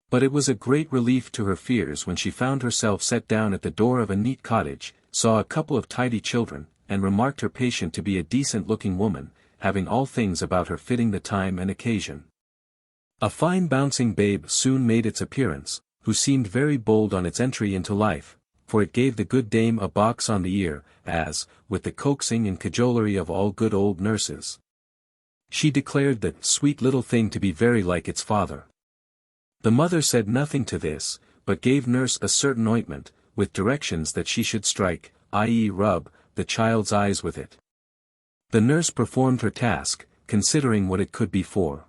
But it was a great relief to her fears when she found herself set down at the door of a neat cottage, saw a couple of tidy children, and remarked her patient to be a decent-looking woman, having all things about her fitting the time and occasion. A fine bouncing babe soon made its appearance, who seemed very bold on its entry into life, for it gave the good dame a box on the ear, as, with the coaxing and cajolery of all good old nurses, she declared the sweet little thing to be very like its father. The mother said nothing to this, but gave nurse a certain ointment, with directions that she should strike, i.e. rub, the child's eyes with it. The nurse performed her task, considering what it could be for.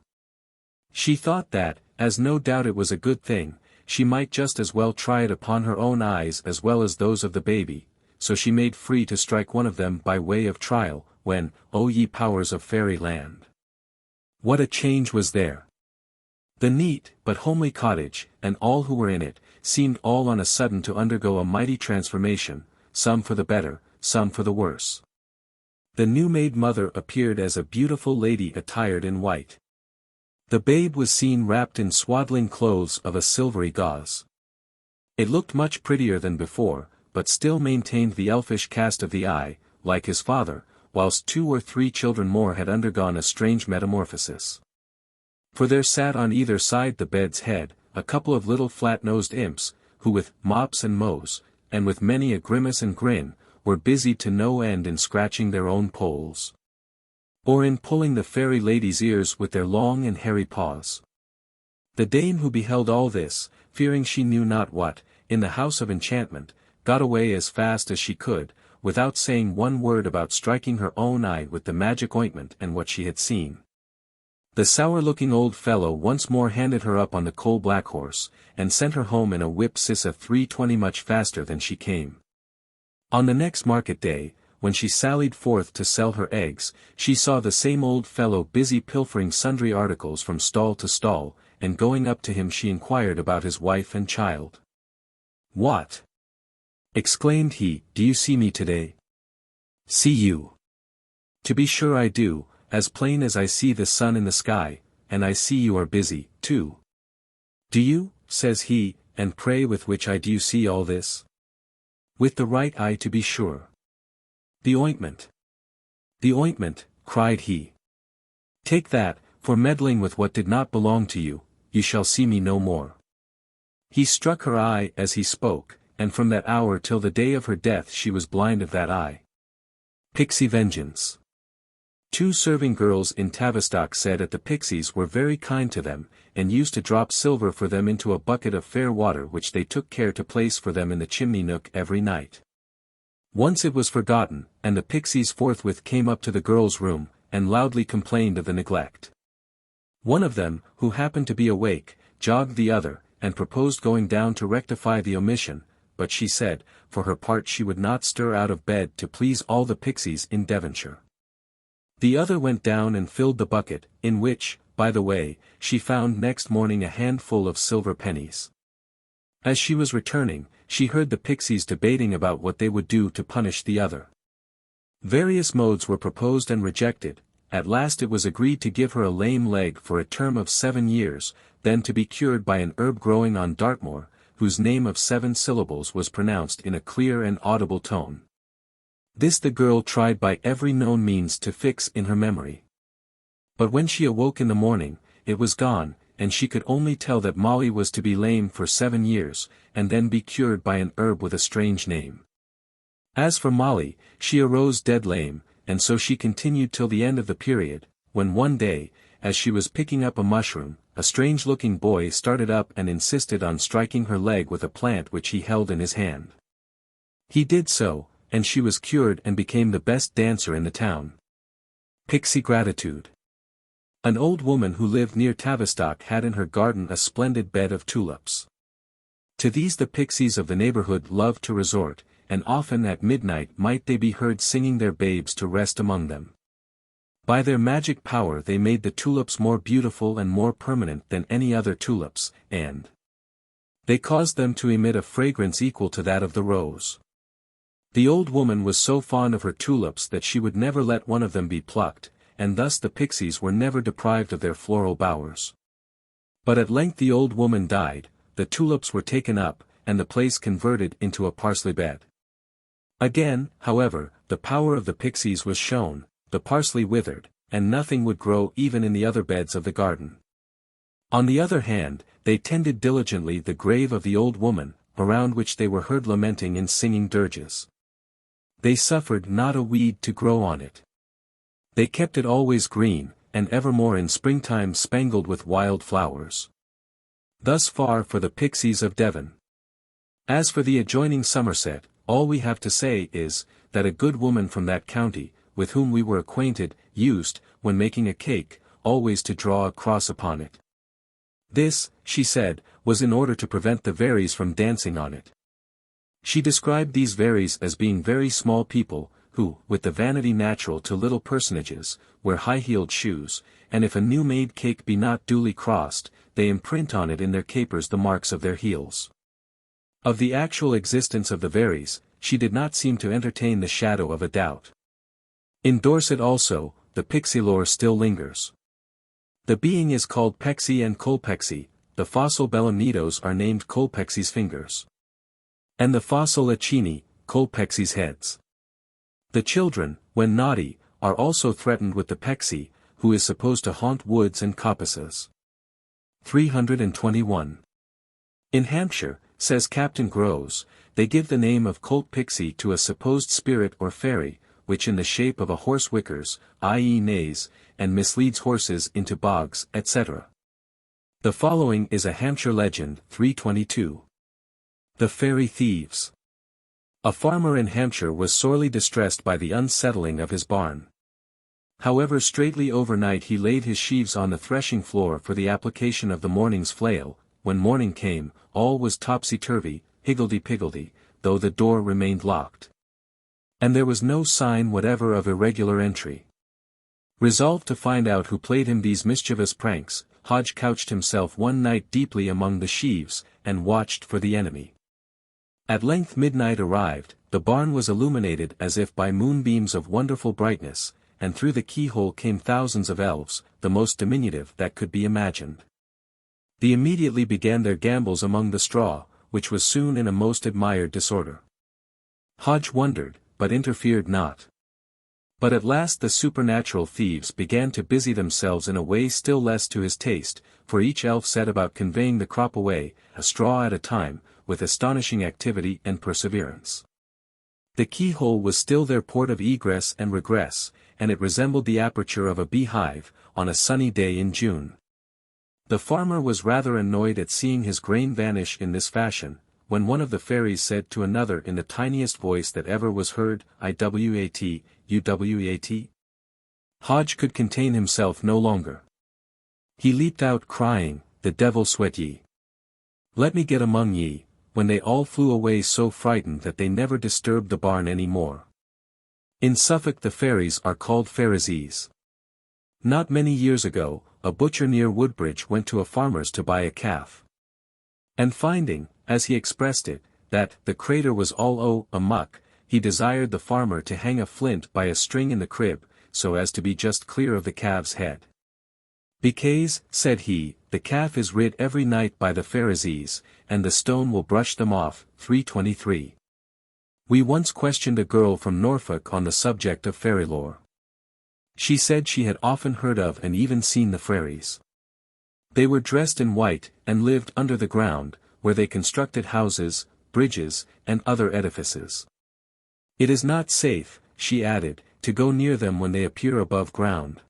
She thought that, as no doubt it was a good thing, she might just as well try it upon her own eyes as well as those of the baby, so she made free to strike one of them by way of trial, when, O ye powers of fairyland! What a change was there! The neat, but homely cottage, and all who were in it, seemed all on a sudden to undergo a mighty transformation, some for the better, some for the worse. The new-made mother appeared as a beautiful lady attired in white. The babe was seen wrapped in swaddling clothes of a silvery gauze. It looked much prettier than before, but still maintained the elfish cast of the eye, like his father, whilst 2 or 3 children more had undergone a strange metamorphosis. For there sat on either side the bed's head, a couple of little flat-nosed imps, who with mops and mows, and with many a grimace and grin, were busy to no end in scratching their own poles, or in pulling the fairy lady's ears with their long and hairy paws. The dame who beheld all this, fearing she knew not what, in the house of enchantment, got away as fast as she could, without saying one word about striking her own eye with the magic ointment and what she had seen. The sour-looking old fellow once more handed her up on the coal-black horse, and sent her home in a whip-sissa 3:20 much faster than she came. On the next market day, when she sallied forth to sell her eggs, she saw the same old fellow busy pilfering sundry articles from stall to stall, and going up to him she inquired about his wife and child. "What?" exclaimed he, "do you see me today?" "See you? To be sure I do, as plain as I see the sun in the sky, and I see you are busy, too." "Do you?" says he, "and pray with which eye do you see all this?" "With the right eye to be sure." "The ointment." "The ointment," cried he. "Take that, for meddling with what did not belong to you, you shall see me no more." He struck her eye as he spoke, and from that hour till the day of her death she was blind of that eye. Pixie vengeance. 2 serving girls in Tavistock said that the pixies were very kind to them, and used to drop silver for them into a bucket of fair water which they took care to place for them in the chimney nook every night. Once it was forgotten, and the pixies forthwith came up to the girls' room, and loudly complained of the neglect. One of them, who happened to be awake, jogged the other, and proposed going down to rectify the omission, but she said, for her part she would not stir out of bed to please all the pixies in Devonshire. The other went down and filled the bucket, in which, by the way, she found next morning a handful of silver pennies. As she was returning, she heard the pixies debating about what they would do to punish the other. Various modes were proposed and rejected. At last it was agreed to give her a lame leg for a term of 7 years, then to be cured by an herb growing on Dartmoor, whose name of 7 syllables was pronounced in a clear and audible tone. This the girl tried by every known means to fix in her memory. But when she awoke in the morning, it was gone, and she could only tell that Molly was to be lame for 7 years, and then be cured by an herb with a strange name. As for Molly, she arose dead lame, and so she continued till the end of the period, when one day, as she was picking up a mushroom, a strange-looking boy started up and insisted on striking her leg with a plant which he held in his hand. He did so, and she was cured and became the best dancer in the town. Pixie gratitude. An old woman who lived near Tavistock had in her garden a splendid bed of tulips. To these the pixies of the neighborhood loved to resort, and often at midnight might they be heard singing their babes to rest among them. By their magic power they made the tulips more beautiful and more permanent than any other tulips, and they caused them to emit a fragrance equal to that of the rose. The old woman was so fond of her tulips that she would never let one of them be plucked, and thus the pixies were never deprived of their floral bowers. But at length the old woman died, the tulips were taken up, and the place converted into a parsley bed. Again, however, the power of the pixies was shown, the parsley withered, and nothing would grow even in the other beds of the garden. On the other hand, they tended diligently the grave of the old woman, around which they were heard lamenting and singing dirges. They suffered not a weed to grow on it. They kept it always green, and evermore in springtime spangled with wild flowers. Thus far for the pixies of Devon. As for the adjoining Somerset, all we have to say is, that a good woman from that county, with whom we were acquainted, used, when making a cake, always to draw a cross upon it. This, she said, was in order to prevent the Fairies from dancing on it. She described these Fairies as being very small people, who, with the vanity natural to little personages, wear high-heeled shoes, and if a new-made cake be not duly crossed, they imprint on it in their capers the marks of their heels. Of the actual existence of the Fairies, she did not seem to entertain the shadow of a doubt. In Dorset also, the pixie lore still lingers. The being is called Pexy and Colpexy, the fossil Belonitos are named Colpexy's fingers. And the fossil Achini, Colpexy's heads. The children, when naughty, are also threatened with the Pexy, who is supposed to haunt woods and coppices. 321. In Hampshire, says Captain Grose, they give the name of Colt Pixie to a supposed spirit or fairy, which in the shape of a horse wickers, i.e. neighs, and misleads horses into bogs, etc. The following is a Hampshire legend, 322. The Fairy Thieves. A farmer in Hampshire was sorely distressed by the unsettling of his barn. However straightly overnight he laid his sheaves on the threshing floor for the application of the morning's flail, when morning came, all was topsy-turvy, higgledy-piggledy, though the door remained locked. And there was no sign whatever of irregular entry. Resolved to find out who played him these mischievous pranks, Hodge couched himself one night deeply among the sheaves, and watched for the enemy. At length midnight arrived, the barn was illuminated as if by moonbeams of wonderful brightness, and through the keyhole came thousands of elves, the most diminutive that could be imagined. They immediately began their gambols among the straw, which was soon in a most admired disorder. Hodge wondered, but interfered not. But at last the supernatural thieves began to busy themselves in a way still less to his taste, for each elf set about conveying the crop away, a straw at a time, with astonishing activity and perseverance. The keyhole was still their port of egress and regress, and it resembled the aperture of a beehive, on a sunny day in June. The farmer was rather annoyed at seeing his grain vanish in this fashion, when one of the fairies said to another in the tiniest voice that ever was heard, "Iwat, uwat." Hodge could contain himself no longer. He leaped out crying, "The devil sweat ye! Let me get among ye," when they all flew away so frightened that they never disturbed the barn any more. In Suffolk the fairies are called Pharisees. Not many years ago, a butcher near Woodbridge went to a farmer's to buy a calf. And finding, as he expressed it, that the crater was all amuck, he desired the farmer to hang a flint by a string in the crib, so as to be just clear of the calf's head. "Because," said he, "the calf is rid every night by the Pharisees, and the stone will brush them off." 323. We once questioned a girl from Norfolk on the subject of fairy lore. She said she had often heard of and even seen the fairies. They were dressed in white, and lived under the ground, where they constructed houses, bridges, and other edifices. It is not safe, she added, to go near them when they appear above ground.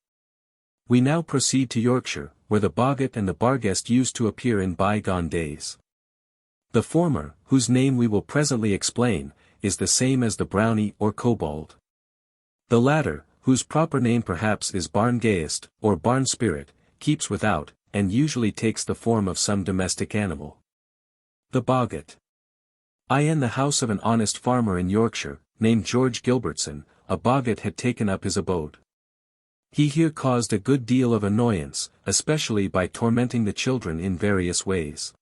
We now proceed to Yorkshire, where the boggart and the barguest used to appear in bygone days. The former, whose name we will presently explain, is the same as the brownie or kobold. The latter, whose proper name perhaps is barngeist, or barn spirit, keeps without, and usually takes the form of some domestic animal. The boggart. In the house of an honest farmer in Yorkshire, named George Gilbertson, a boggart had taken up his abode. He here caused a good deal of annoyance, especially by tormenting the children in various ways.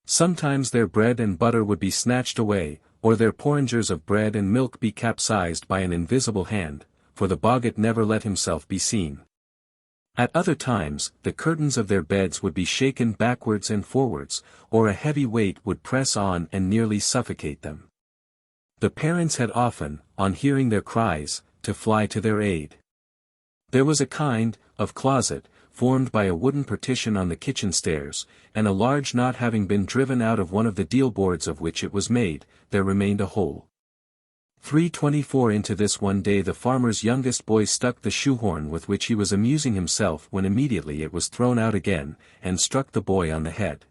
Sometimes their bread and butter would be snatched away, or their porringers of bread and milk be capsized by an invisible hand, for the boggart never let himself be seen. At other times, the curtains of their beds would be shaken backwards and forwards, or a heavy weight would press on and nearly suffocate them. The parents had often, on hearing their cries, to fly to their aid. There was a kind of closet, formed by a wooden partition on the kitchen stairs, and a large knot having been driven out of one of the deal boards of which it was made, there remained a hole. 324 into this one day the farmer's youngest boy stuck the shoehorn with which he was amusing himself when immediately it was thrown out again, and struck the boy on the head.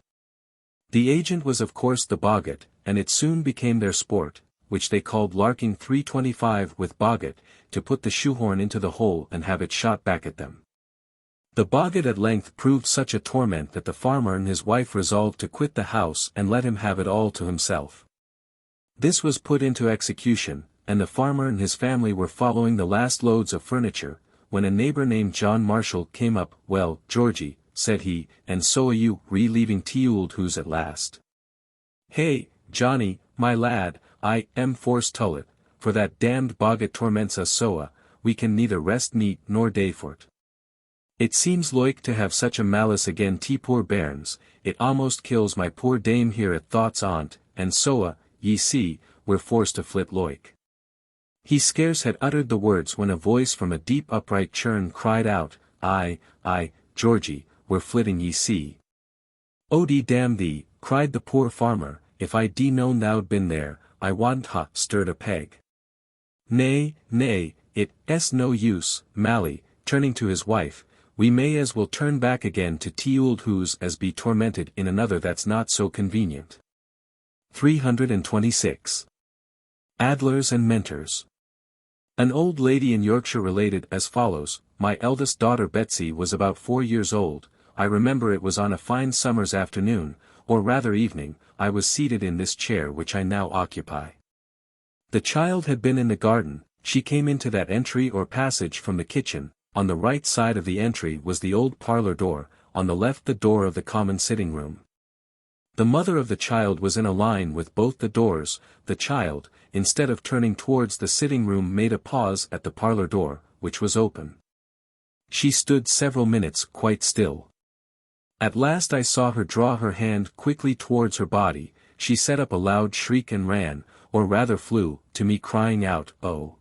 The agent was of course the boggart, and it soon became their sport, which they called larking 325 with boggart, to put the shoehorn into the hole and have it shot back at them. The boggart at length proved such a torment that the farmer and his wife resolved to quit the house and let him have it all to himself. This was put into execution, and the farmer and his family were following the last loads of furniture, when a neighbor named John Marshall came up. "Well, Georgie," said he, "and so are you leaving Teould Hoose at last?" "Hey, Johnny, my lad, I am forced to it, for that damned boggart torments us so we can neither rest neat nor day for't. It seems loike to have such a malice again te poor bairns, it almost kills my poor dame here at thoughts on't, and so ye see, we're forced to flit loike." He scarce had uttered the words when a voice from a deep upright churn cried out, Aye, Georgie, we're flitting ye see." "Oh dee damn thee," cried the poor farmer, "if I dee known thou'd been there, I wadn't ha stirred a peg." Nay, it's no use, Mally," turning to his wife, "we may as well turn back again to Teould Hoose as be tormented in another that's not so convenient." 326. Adlers and Mentors. An old lady in Yorkshire related as follows: "My eldest daughter Betsy was about 4 years old. I remember it was on a fine summer's afternoon, or rather evening. I was seated in this chair which I now occupy. The child had been in the garden. She came into that entry or passage from the kitchen. On the right side of the entry was the old parlour door, on the left the door of the common sitting room. The mother of the child was in a line with both the doors. The child, instead of turning towards the sitting room, made a pause at the parlour door, which was open. She stood several minutes quite still. At last I saw her draw her hand quickly towards her body. She set up a loud shriek and ran, or rather flew, to me, crying out, 'Oh,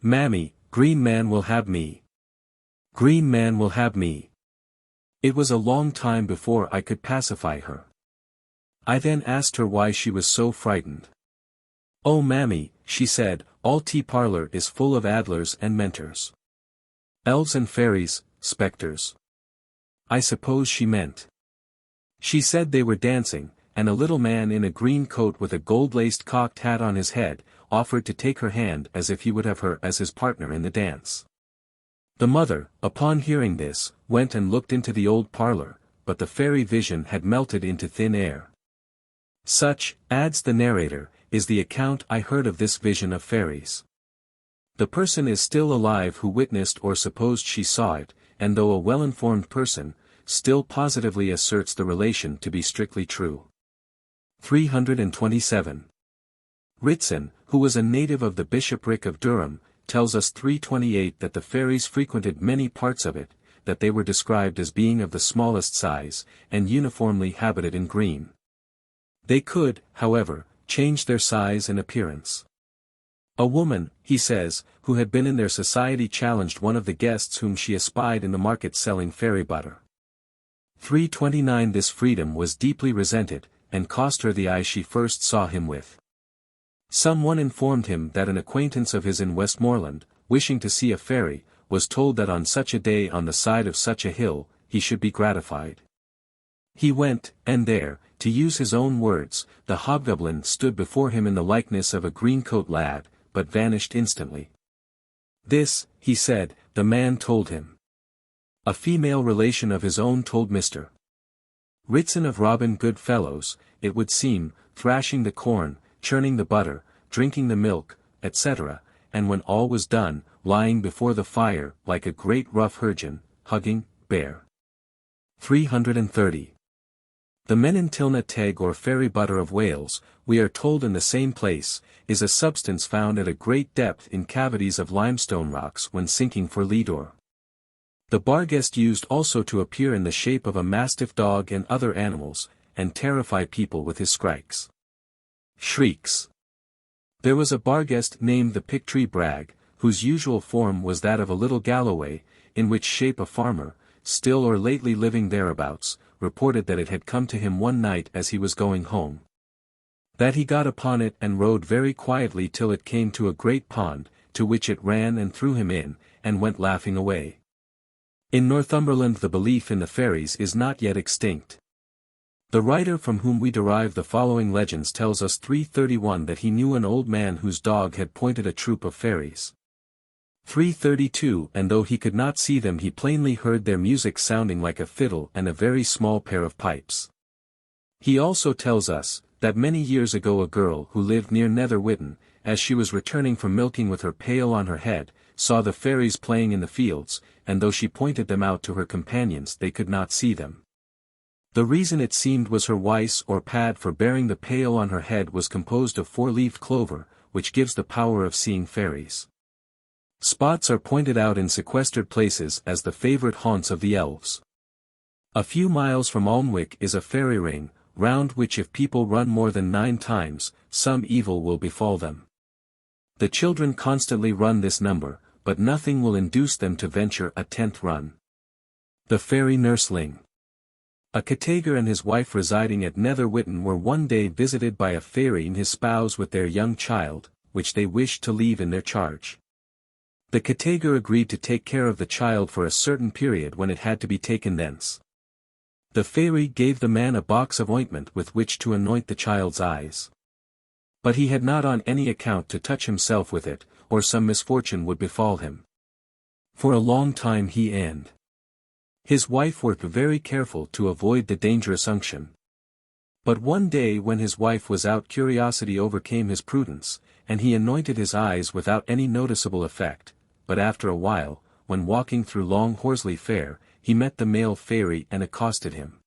mammy, Green Man will have me! Green Man will have me!' It was a long time before I could pacify her. I then asked her why she was so frightened. 'Oh mammy,' she said, 'all tea parlour is full of adlers and mentors. Elves and fairies, spectres.' I suppose she meant. She said they were dancing, and a little man in a green coat with a gold-laced cocked hat on his head, offered to take her hand as if he would have her as his partner in the dance. The mother, upon hearing this, went and looked into the old parlour, but the fairy vision had melted into thin air. Such, adds the narrator, is the account I heard of this vision of fairies. The person is still alive who witnessed or supposed she saw it, and though a well-informed person, still positively asserts the relation to be strictly true. 327. Ritson, who was a native of the bishopric of Durham, tells us 328 that the fairies frequented many parts of it, that they were described as being of the smallest size, and uniformly habited in green. They could, however, change their size and appearance. A woman, he says, who had been in their society challenged one of the guests whom she espied in the market selling fairy butter. 329 This freedom was deeply resented, and cost her the eye she first saw him with. Someone informed him that an acquaintance of his in Westmoreland, wishing to see a fairy, was told that on such a day on the side of such a hill, he should be gratified. He went, and there, to use his own words, the hobgoblin stood before him in the likeness of a green-coat lad, but vanished instantly. This, he said, the man told him. A female relation of his own told Mr. Ritson of Robin Goodfellows, it would seem, thrashing the corn, churning the butter, drinking the milk, etc., and when all was done, lying before the fire like a great rough hurgeon, hugging, bear. 330. The Menantilna teg or fairy butter of Wales, we are told in the same place, is a substance found at a great depth in cavities of limestone rocks when sinking for Lidor. The Barghest used also to appear in the shape of a mastiff dog and other animals, and terrify people with his shrieks. There was a Barghest named the Picktree Brag, whose usual form was that of a little Galloway, in which shape a farmer, still or lately living thereabouts, reported that it had come to him one night as he was going home. That he got upon it and rode very quietly till it came to a great pond, to which it ran and threw him in, and went laughing away. In Northumberland the belief in the fairies is not yet extinct. The writer from whom we derive the following legends tells us 331 that he knew an old man whose dog had pointed a troop of fairies. 332 And though he could not see them he plainly heard their music sounding like a fiddle and a very small pair of pipes. He also tells us, that many years ago a girl who lived near Nether Witton, as she was returning from milking with her pail on her head, saw the fairies playing in the fields, and though she pointed them out to her companions they could not see them. The reason it seemed was her weiss or pad for bearing the pail on her head was composed of 4-leaved clover, which gives the power of seeing fairies. Spots are pointed out in sequestered places as the favorite haunts of the elves. A few miles from Alnwick is a fairy ring, round which if people run more than 9 times, some evil will befall them. The children constantly run this number, but nothing will induce them to venture a 10th run. The Fairy Nursling. A Keightley and his wife residing at Nether Witton were one day visited by a fairy and his spouse with their young child, which they wished to leave in their charge. The Keightley agreed to take care of the child for a certain period when it had to be taken thence. The fairy gave the man a box of ointment with which to anoint the child's eyes. But he had not on any account to touch himself with it, or some misfortune would befall him. For a long time he and his wife were very careful to avoid the dangerous unction. But one day when his wife was out curiosity overcame his prudence, and he anointed his eyes without any noticeable effect, but after a while, when walking through Long Horsley Fair, he met the male fairy and accosted him.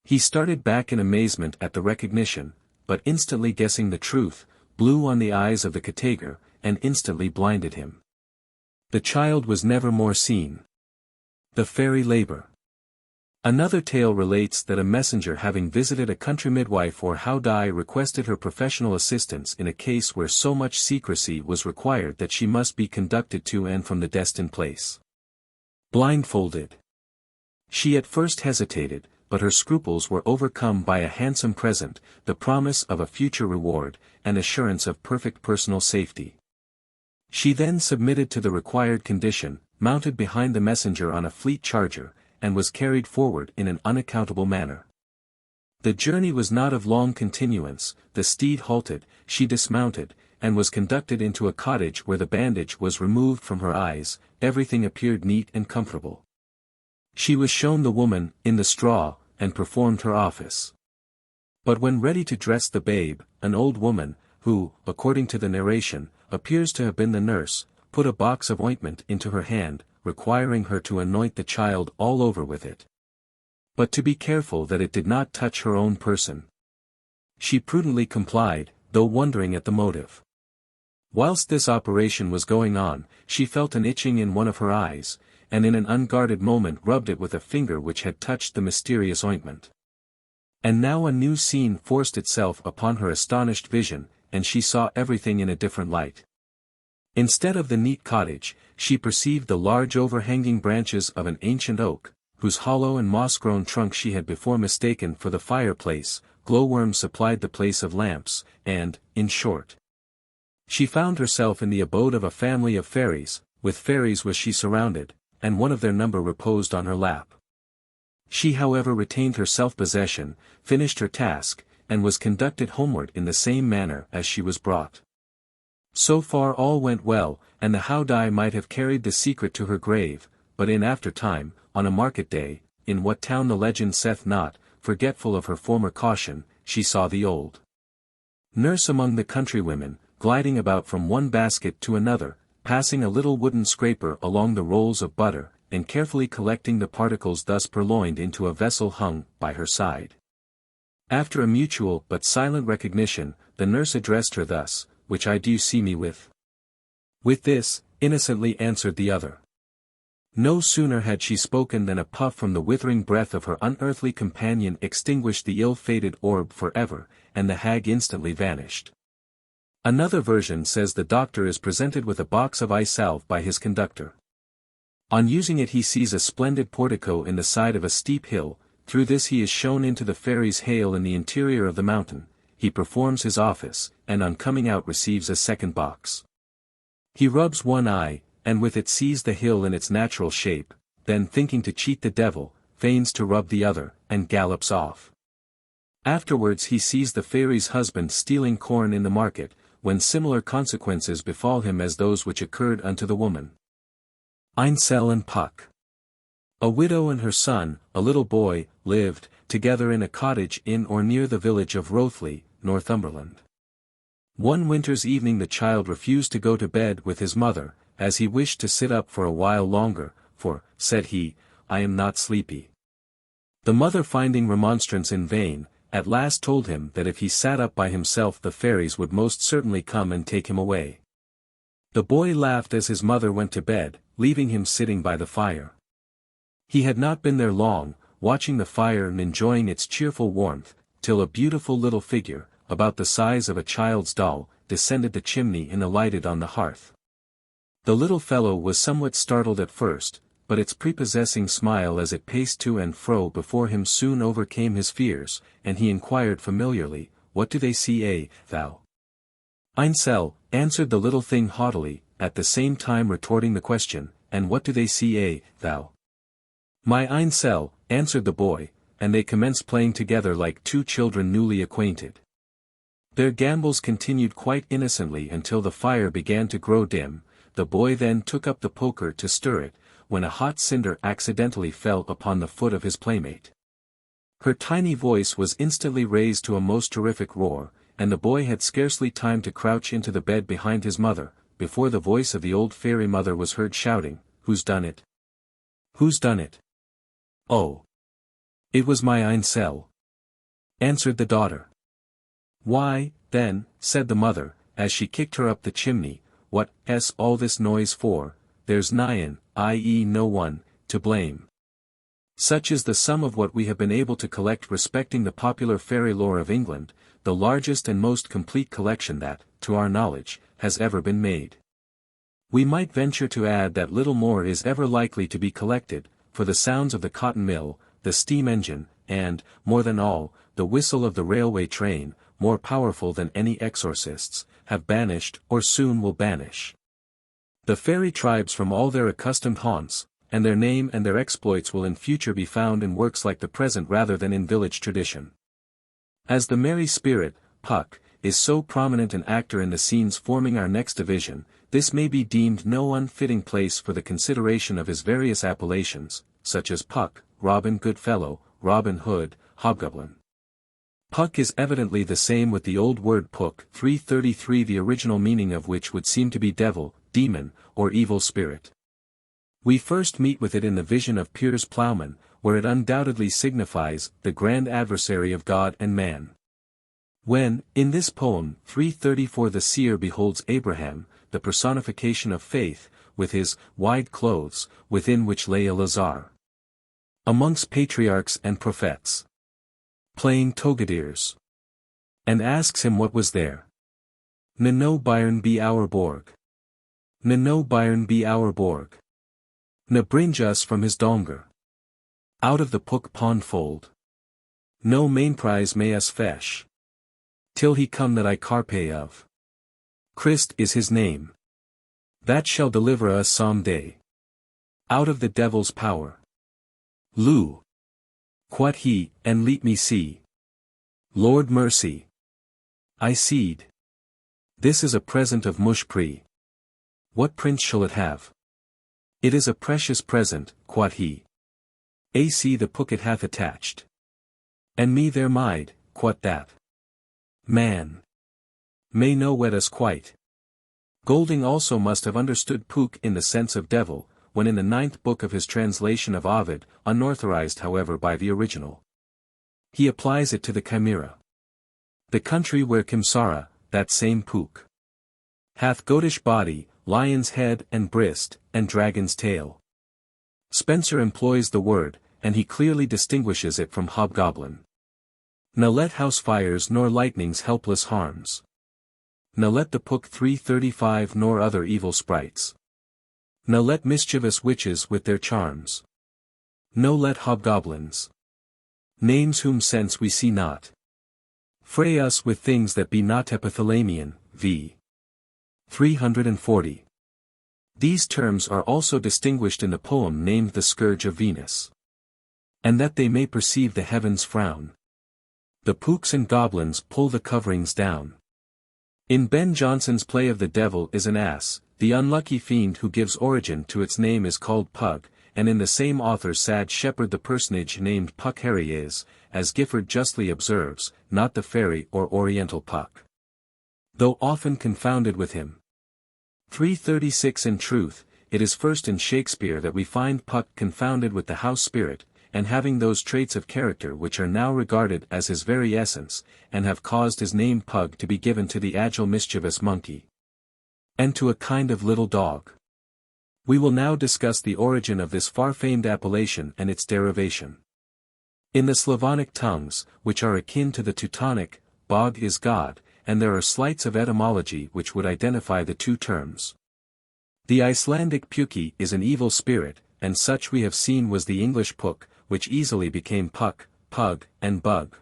He started back in amazement at the recognition, but instantly guessing the truth, blew on the eyes of the Keightley, and instantly blinded him. The child was never more seen. The Fairy Labour. Another tale relates that a messenger having visited a country midwife or howdye requested her professional assistance in a case where so much secrecy was required that she must be conducted to and from the destined place. Blindfolded. She at first hesitated, but her scruples were overcome by a handsome present, the promise of a future reward, and assurance of perfect personal safety. She then submitted to the required condition, mounted behind the messenger on a fleet charger, and was carried forward in an unaccountable manner. The journey was not of long continuance, the steed halted, she dismounted, and was conducted into a cottage where the bandage was removed from her eyes, everything appeared neat and comfortable. She was shown the woman, in the straw, and performed her office. But when ready to dress the babe, an old woman, who, according to the narration, appears to have been the nurse, put a box of ointment into her hand, requiring her to anoint the child all over with it. But to be careful that it did not touch her own person. She prudently complied, though wondering at the motive. Whilst this operation was going on, she felt an itching in one of her eyes, and in an unguarded moment rubbed it with a finger which had touched the mysterious ointment. And now a new scene forced itself upon her astonished vision, and she saw everything in a different light. Instead of the neat cottage, she perceived the large overhanging branches of an ancient oak, whose hollow and moss-grown trunk she had before mistaken for the fireplace. Glowworms supplied the place of lamps, and, in short, she found herself in the abode of a family of fairies. With fairies was she surrounded, and one of their number reposed on her lap. She however retained her self-possession, finished her task, and was conducted homeward in the same manner as she was brought. So far all went well, and the howdye might have carried the secret to her grave, but in after time, on a market day, in what town the legend saith not, forgetful of her former caution, she saw the old nurse among the countrywomen, gliding about from one basket to another, passing a little wooden scraper along the rolls of butter, and carefully collecting the particles thus purloined into a vessel hung by her side. After a mutual but silent recognition, the nurse addressed her thus, "Which eye do you see me with?" "With this," innocently answered the other. No sooner had she spoken than a puff from the withering breath of her unearthly companion extinguished the ill-fated orb forever, and the hag instantly vanished. Another version says the doctor is presented with a box of eye salve by his conductor. On using it he sees a splendid portico in the side of a steep hill. Through this he is shown into the fairies' hail in the interior of the mountain. He performs his office, and on coming out receives a second box. He rubs one eye, and with it sees the hill in its natural shape, then thinking to cheat the devil, feigns to rub the other, and gallops off. Afterwards he sees the fairy's husband stealing corn in the market, when similar consequences befall him as those which occurred unto the woman. Einsel and Puck. A widow and her son, a little boy, lived, together in a cottage in or near the village of Rothley, Northumberland. One winter's evening the child refused to go to bed with his mother, as he wished to sit up for a while longer, for, said he, "I am not sleepy." The mother, finding remonstrance in vain, at last told him that if he sat up by himself the fairies would most certainly come and take him away. The boy laughed as his mother went to bed, leaving him sitting by the fire. He had not been there long, watching the fire and enjoying its cheerful warmth, till a beautiful little figure, about the size of a child's doll, descended the chimney and alighted on the hearth. The little fellow was somewhat startled at first, but its prepossessing smile as it paced to and fro before him soon overcame his fears, and he inquired familiarly, "What do they see, thou?" "Einsel," answered the little thing haughtily, at the same time retorting the question, "And what do they see, thou?" "My Einsel," answered the boy, and they commenced playing together like two children newly acquainted. Their gambols continued quite innocently until the fire began to grow dim. The boy then took up the poker to stir it, when a hot cinder accidentally fell upon the foot of his playmate. Her tiny voice was instantly raised to a most terrific roar, and the boy had scarcely time to crouch into the bed behind his mother, before the voice of the old fairy mother was heard shouting, "Who's done it? Who's done it?" "Oh! It was my Einsel," answered the daughter. "Why, then," said the mother, as she kicked her up the chimney, "what's all this noise for? There's nighen, i.e. no one, to blame." Such is the sum of what we have been able to collect respecting the popular fairy lore of England, the largest and most complete collection that, to our knowledge, has ever been made. We might venture to add that little more is ever likely to be collected, for the sounds of the cotton mill, the steam engine, and, more than all, the whistle of the railway train, more powerful than any exorcists, have banished or soon will banish the fairy tribes from all their accustomed haunts, and their name and their exploits will in future be found in works like the present rather than in village tradition. As the merry spirit, Puck, is so prominent an actor in the scenes forming our next division, this may be deemed no unfitting place for the consideration of his various appellations, such as Puck, Robin Goodfellow, Robin Hood, Hobgoblin. Puck is evidently the same with the old word Puk 333, the original meaning of which would seem to be devil, demon, or evil spirit. We first meet with it in the vision of Piers Plowman, where it undoubtedly signifies the grand adversary of God and man. When, in this poem 334, the seer beholds Abraham, the personification of faith, with his wide clothes, within which lay Eleazar, amongst patriarchs and prophets, playing togadirs, and asks him what was there. "No Byron be our borg. No Byron be our borg. Na bring us from his donger. Out of the Puk pond fold. No main prize may us fesh. Till he come that I carpe of. Christ is his name. That shall deliver us some day. Out of the devil's power. Lu. Quat he, and let me see. Lord mercy. I seed. This is a present of Mushpree. What prince shall it have? It is a precious present, quat he. AC the Puk it hath attached. And me there mide, quat that. Man. May no wed us quite. Golding also must have understood Puk in the sense of devil, when in the 9th book of his translation of Ovid, unauthorized however by the original, He applies it to the chimera. The country where Kimsara, that same Pook, hath goatish body, lion's head and brist, and dragon's tail. Spenser employs the word, and he clearly distinguishes it from hobgoblin. Na let house fires nor lightning's helpless harms. Na let the Pook 335 nor other evil sprites. Na let mischievous witches with their charms. No let hobgoblins. Names whom sense we see not. Fray us with things that be not epithalamian, v. 340. These terms are also distinguished in the poem named The Scourge of Venus. And that they may perceive the heavens frown. The Pooks and goblins pull the coverings down. In Ben Jonson's play of The Devil is an Ass, the unlucky fiend who gives origin to its name is called Pug, and in the same author's Sad Shepherd the personage named Puck Harry is, as Gifford justly observes, not the fairy or Oriental Puck, though often confounded with him. 336 In truth, it is first in Shakespeare that we find Puck confounded with the house spirit, and having those traits of character which are now regarded as his very essence, and have caused his name Pug to be given to the agile mischievous monkey, and to a kind of little dog. We will now discuss the origin of this far-famed appellation and its derivation. In the Slavonic tongues, which are akin to the Teutonic, Bog is God, and there are slights of etymology which would identify the two terms. The Icelandic Puki is an evil spirit, and such we have seen was the English Puk, which easily became Puck, Pug, and Bug.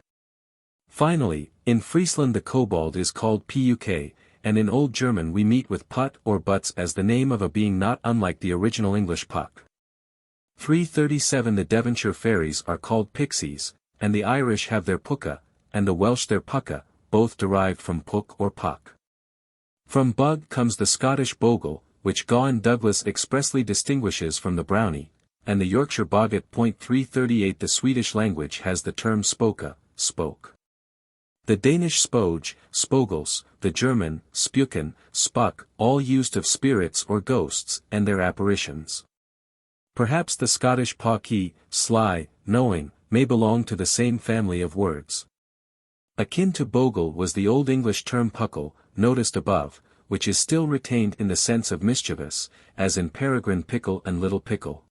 Finally, in Friesland the kobold is called Puk, and in Old German we meet with Put or Butz as the name of a being not unlike the original English Puck. 337 The Devonshire fairies are called pixies, and the Irish have their Pucka, and the Welsh their Pucka, both derived from Puck or Puck. From Bug comes the Scottish bogle, which Gaughan Douglas expressly distinguishes from the brownie, and the Yorkshire boggart. 338 The Swedish language has the term spoka, spoke. The Danish spoge, spogels, the German, spuken, spuck, all used of spirits or ghosts, and their apparitions. Perhaps the Scottish pawkey, sly, knowing, may belong to the same family of words. Akin to bogle was the Old English term puckle, noticed above, which is still retained in the sense of mischievous, as in peregrine pickle and little pickle.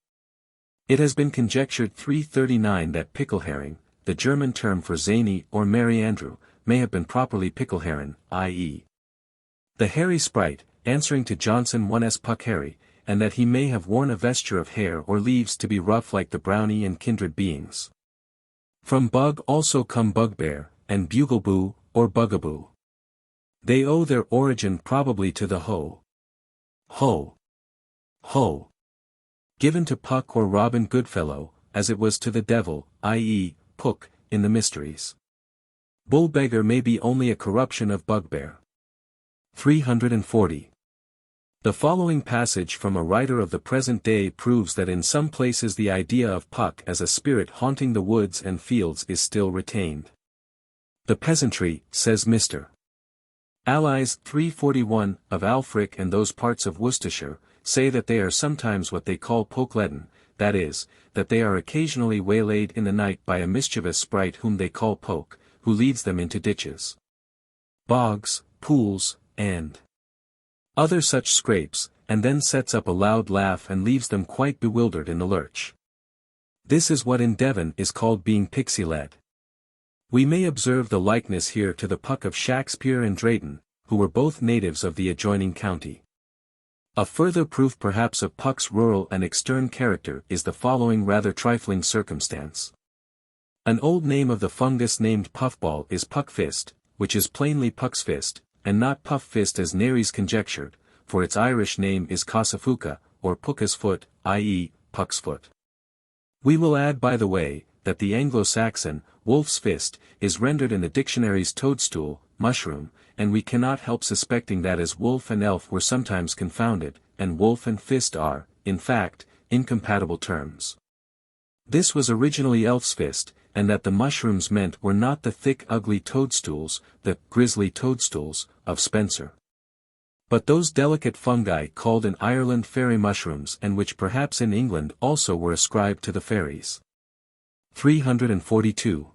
It has been conjectured 339 that pickleherring, the German term for zany or merry andrew, may have been properly pickleherren, i.e. the hairy sprite, answering to Johnson 1's Puck Harry, and that he may have worn a vesture of hair or leaves to be rough like the brownie and kindred beings. From bug also come bugbear, and bugleboo, or bugaboo. They owe their origin probably to the ho, given to Puck or Robin Goodfellow, as it was to the devil, i.e., Puck, in the Mysteries. Bull-beggar may be only a corruption of bugbear. 340. The following passage from a writer of the present day proves that in some places the idea of Puck as a spirit haunting the woods and fields is still retained. The peasantry, says Mr. Allies 341, of Alfric and those parts of Worcestershire, say that they are sometimes what they call pokeledden, that is, that they are occasionally waylaid in the night by a mischievous sprite whom they call Poke, who leads them into ditches, bogs, pools, and other such scrapes, and then sets up a loud laugh and leaves them quite bewildered in the lurch. This is what in Devon is called being pixie-led. We may observe the likeness here to the Puck of Shakespeare and Drayton, who were both natives of the adjoining county. A further proof perhaps of Puck's rural and extern character is the following rather trifling circumstance. An old name of the fungus named puffball is puckfist, which is plainly puck's fist, and not puff-fist as Nares conjectured, for its Irish name is Casafuca, or pucka's foot, i.e., puck's foot. We will add by the way, that the Anglo-Saxon, wolf's fist, is rendered in the dictionary's toadstool, mushroom, and we cannot help suspecting that as wolf and elf were sometimes confounded, and wolf and fist are, in fact, incompatible terms. This was originally elf's fist, and that the mushrooms meant were not the thick ugly toadstools, the grisly toadstools, of Spenser, but those delicate fungi called in Ireland fairy mushrooms and which perhaps in England also were ascribed to the fairies. 342.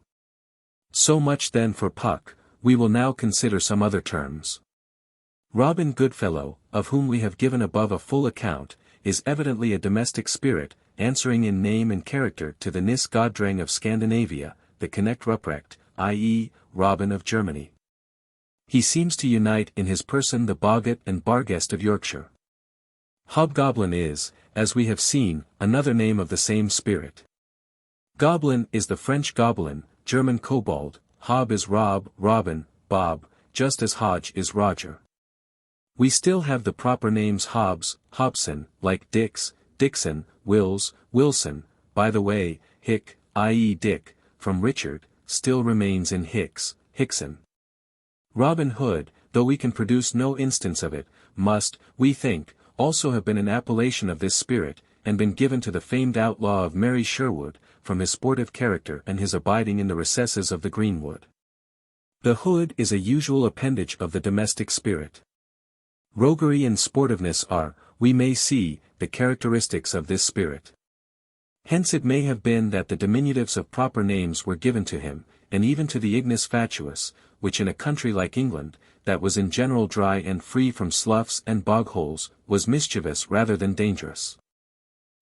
So much then for Puck. We will now consider some other terms. Robin Goodfellow, of whom we have given above a full account, is evidently a domestic spirit, answering in name and character to the Nis Goddrang of Scandinavia, the Knecht Ruprecht, i.e., Robin of Germany. He seems to unite in his person the Boggart and Barguest of Yorkshire. Hobgoblin is, as we have seen, another name of the same spirit. Goblin is the French gobelin, German kobold, Hob is Rob, Robin, Bob, just as Hodge is Roger. We still have the proper names Hobbs, Hobson, like Dix, Dixon, Wills, Wilson. By the way, Hick, i.e. Dick, from Richard, still remains in Hicks, Hickson. Robin Hood, though we can produce no instance of it, must, we think, also have been an appellation of this spirit, and been given to the famed outlaw of Merry Sherwood, from his sportive character and his abiding in the recesses of the greenwood. The hood is a usual appendage of the domestic spirit. Roguery and sportiveness are, we may see, the characteristics of this spirit. Hence it may have been that the diminutives of proper names were given to him, and even to the ignis fatuus, which in a country like England, that was in general dry and free from sloughs and bog-holes, was mischievous rather than dangerous.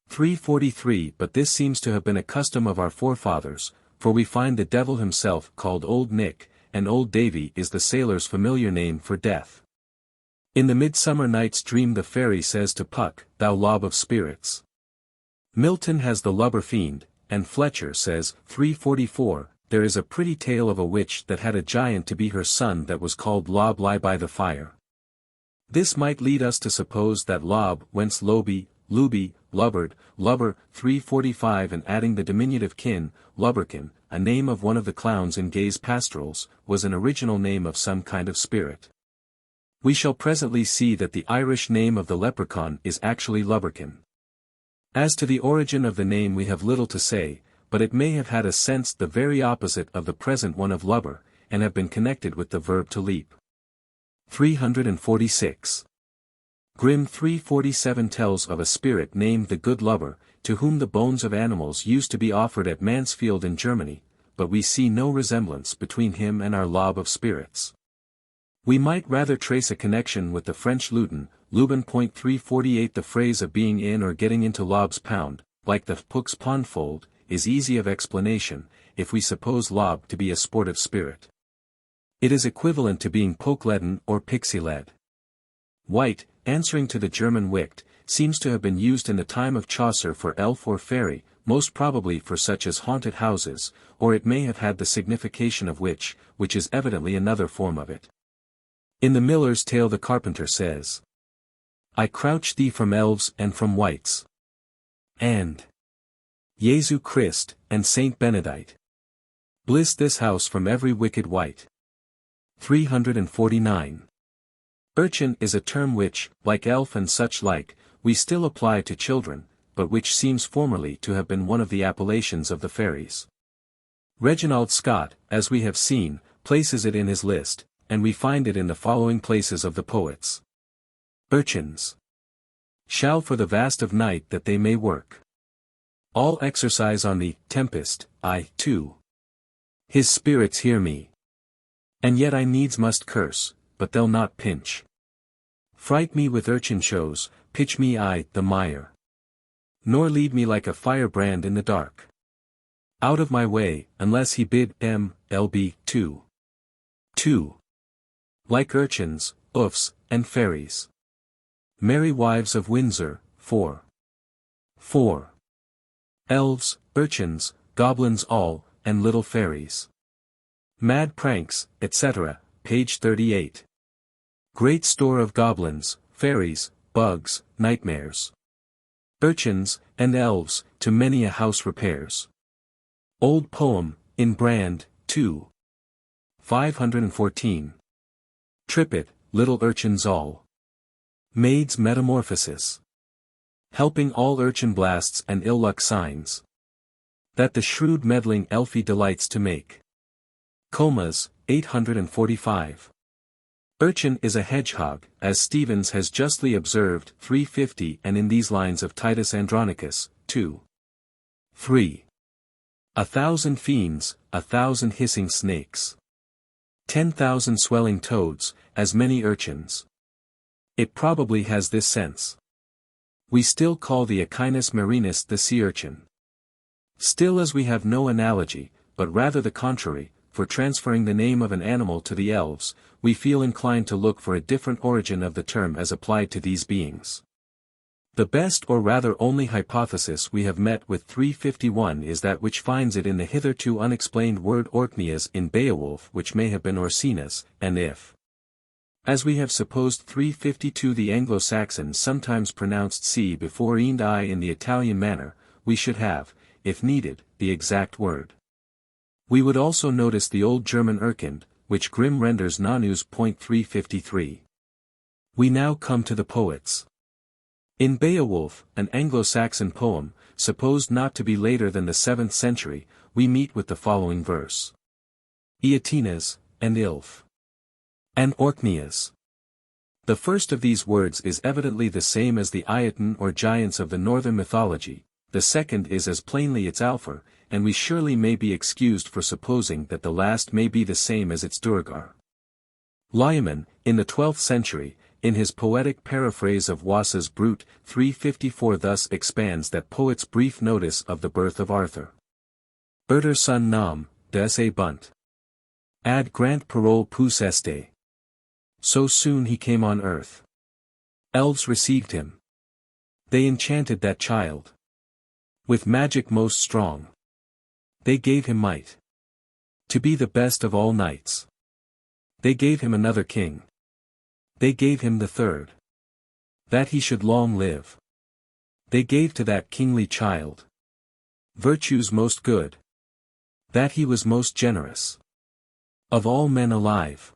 343 But this seems to have been a custom of our forefathers, for we find the devil himself called Old Nick, and Old Davy is the sailor's familiar name for death. In the Midsummer Night's Dream the fairy says to Puck, "Thou lob of spirits." Milton has the lubber fiend, and Fletcher says, 344, there is a pretty tale of a witch that had a giant to be her son that was called Lob lie by the fire. This might lead us to suppose that Lob whence Loby, Luby, Lubbard, Lubber, 345 and adding the diminutive kin, Lubberkin, a name of one of the clowns in Gay's pastorals, was an original name of some kind of spirit. We shall presently see that the Irish name of the leprechaun is actually Lubberkin. As to the origin of the name we have little to say, but it may have had a sense the very opposite of the present one of lubber, and have been connected with the verb to leap. 346. Grimm 347 tells of a spirit named the Good Lubber, to whom the bones of animals used to be offered at Mansfield in Germany, but we see no resemblance between him and our lob of spirits. We might rather trace a connection with the French Lutin, Lubin. 348 The phrase of being in or getting into Lob's pound, like the Puck's pondfold, is easy of explanation, if we suppose Lob to be a sportive spirit. It is equivalent to being pokeleden or pixie-led. White, answering to the German wicht, seems to have been used in the time of Chaucer for elf or fairy, most probably for such as haunted houses, or it may have had the signification of witch, which is evidently another form of it. In the Miller's Tale the carpenter says, "I crouch thee from elves and from wights, and Jesu Christ, and Saint Benedict. Bliss this house from every wicked wight." 349. Urchin is a term which, like elf and such like, we still apply to children, but which seems formerly to have been one of the appellations of the fairies. Reginald Scott, as we have seen, places it in his list, and we find it in the following places of the poets. Urchins shall for the vast of night that they may work. All exercise on the tempest, I, too. His spirits hear me. And yet I needs must curse, but they'll not pinch. Fright me with urchin shows, pitch me I, the mire. Nor lead me like a firebrand in the dark. Out of my way, unless he bid M.L.B. 2. 2. Like urchins, oofs, and fairies. Merry Wives of Windsor, 4. 4. Elves, urchins, goblins all, and little fairies. Mad pranks, etc., page 38. Great store of goblins, fairies, bugs, nightmares. Urchins, and elves, to many a house repairs. Old poem, in Brand, 2. 514. Trippet, little urchins all. Maid's metamorphosis. Helping all urchin blasts and ill luck signs. That the shrewd meddling elfie delights to make. Comas, 845. Urchin is a hedgehog, as Stevens has justly observed, 350 and in these lines of Titus Andronicus, 2. 3. 1,000 fiends, 1,000 hissing snakes. 10,000 swelling toads, as many urchins. It probably has this sense. We still call the Echinus marinus the sea urchin. Still, as we have no analogy, but rather the contrary, for transferring the name of an animal to the elves, we feel inclined to look for a different origin of the term as applied to these beings. The best or rather only hypothesis we have met with 351 is that which finds it in the hitherto unexplained word Orkneys in Beowulf, which may have been Orsinas, and if, as we have supposed 352, the Anglo-Saxons sometimes pronounced C before and I in the Italian manner, we should have, if needed, the exact word. We would also notice the old German Erkind, which Grimm renders Nanus. 353. We now come to the poets. In Beowulf, an Anglo-Saxon poem, supposed not to be later than the 7th century, we meet with the following verse. Eatinas, and Ilf. And Orkneys. The first of these words is evidently the same as the Eoten or giants of the northern mythology, the second is as plainly its Alfar, and we surely may be excused for supposing that the last may be the same as its Duergar. Lyman, in the 12th century, in his poetic paraphrase of Wassa's Brut, 354 thus expands that poet's brief notice of the birth of Arthur. Urter son nam, des bunt. Ad grant parole pus este. So soon he came on earth. Elves received him. They enchanted that child. With magic most strong. They gave him might. To be the best of all knights. They gave him another king. They gave him the third. That he should long live. They gave to that kingly child virtues most good. That he was most generous. Of all men alive.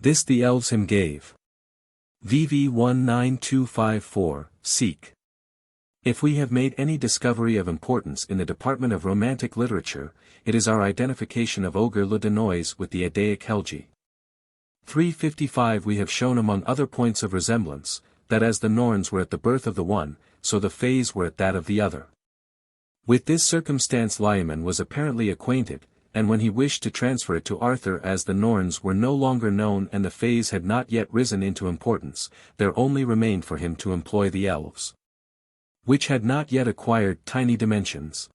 This the elves him gave. VV 19254, seek. If we have made any discovery of importance in the department of romantic literature, it is our identification of Oger le Danois with the Eddaic Helgi. 355 we have shown among other points of resemblance, that as the Norns were at the birth of the one, so the Fays were at that of the other. With this circumstance Lyman was apparently acquainted, and when he wished to transfer it to Arthur, as the Norns were no longer known and the Fays had not yet risen into importance, there only remained for him to employ the Elves, which had not yet acquired tiny dimensions.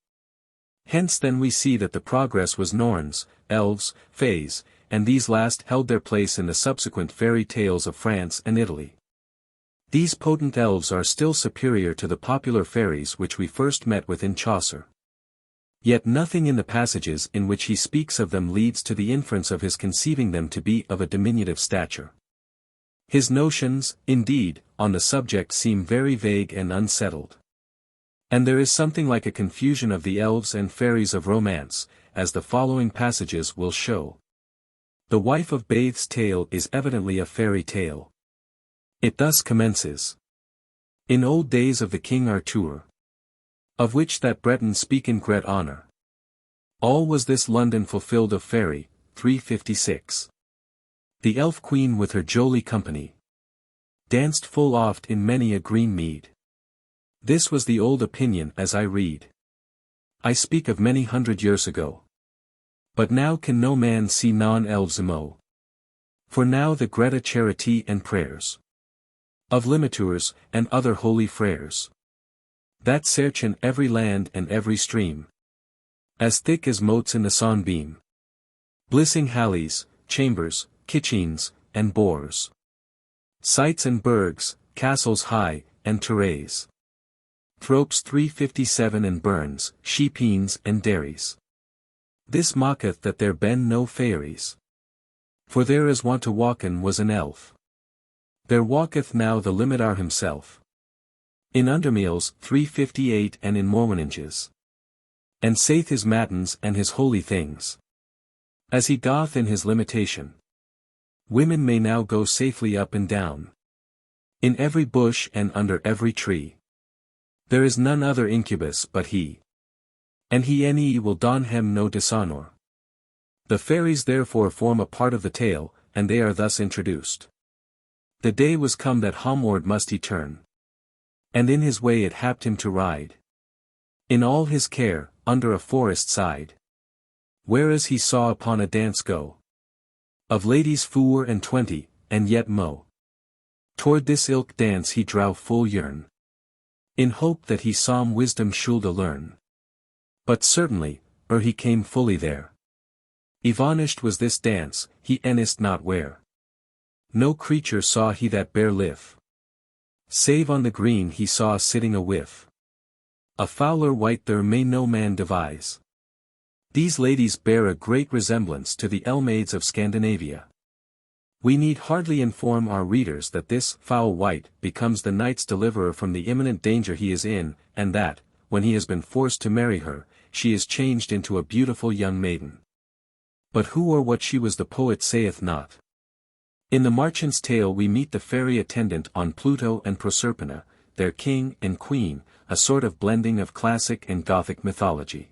Hence then we see that the progress was Norns, Elves, Fays, and these last held their place in the subsequent fairy tales of France and Italy. These potent elves are still superior to the popular fairies which we first met with in Chaucer. Yet nothing in the passages in which he speaks of them leads to the inference of his conceiving them to be of a diminutive stature. His notions, indeed, on the subject seem very vague and unsettled. And there is something like a confusion of the elves and fairies of romance, as the following passages will show. The wife of Baith's tale is evidently a fairy tale. It thus commences. In old days of the King Arthur, of which that Breton speak in great honour. All was this London fulfilled of Faerie, 356. The elf queen with her jolly company danced full oft in many a green mead. This was the old opinion as I read. I speak of many 100 years ago. But now can no man see non-elves emo. For now the Greta charity and prayers of limiteurs, and other holy frères, that search in every land and every stream, as thick as motes in the sunbeam, blissing hallies, chambers, kitchens, and boors, sites and burgs, castles high, and terraces, thropes 357 and burns, sheepens and dairies. This mocketh that there ben no fairies. For there as wont to walken was an elf. There walketh now the Limitar himself. In Undermeals 358 and in Morweninges. And saith his matins and his holy things. As he doth in his limitation. Women may now go safely up and down. In every bush and under every tree. There is none other incubus but he. And he ne will don hem no dishonour. The fairies therefore form a part of the tale, and they are thus introduced. The day was come that homeward must he turn. And in his way it happed him to ride. In all his care, under a forest side. Whereas he saw upon a dance go of ladies 4 and 20, and yet mo. Toward this ilk dance he drow full yearn, in hope that he some wisdom shoulde learn. But certainly, he came fully there. Evanished was this dance, he enist not where. No creature saw he that bare live, save on the green he saw sitting a whiff. A fouler wight there may no man devise. These ladies bear a great resemblance to the Mermaids of Scandinavia. We need hardly inform our readers that this foul wight becomes the knight's deliverer from the imminent danger he is in, and that, when he has been forced to marry her, she is changed into a beautiful young maiden. But who or what she was the poet saith not. In the Merchant's Tale we meet the fairy attendant on Pluto and Proserpina, their king and queen, a sort of blending of classic and Gothic mythology.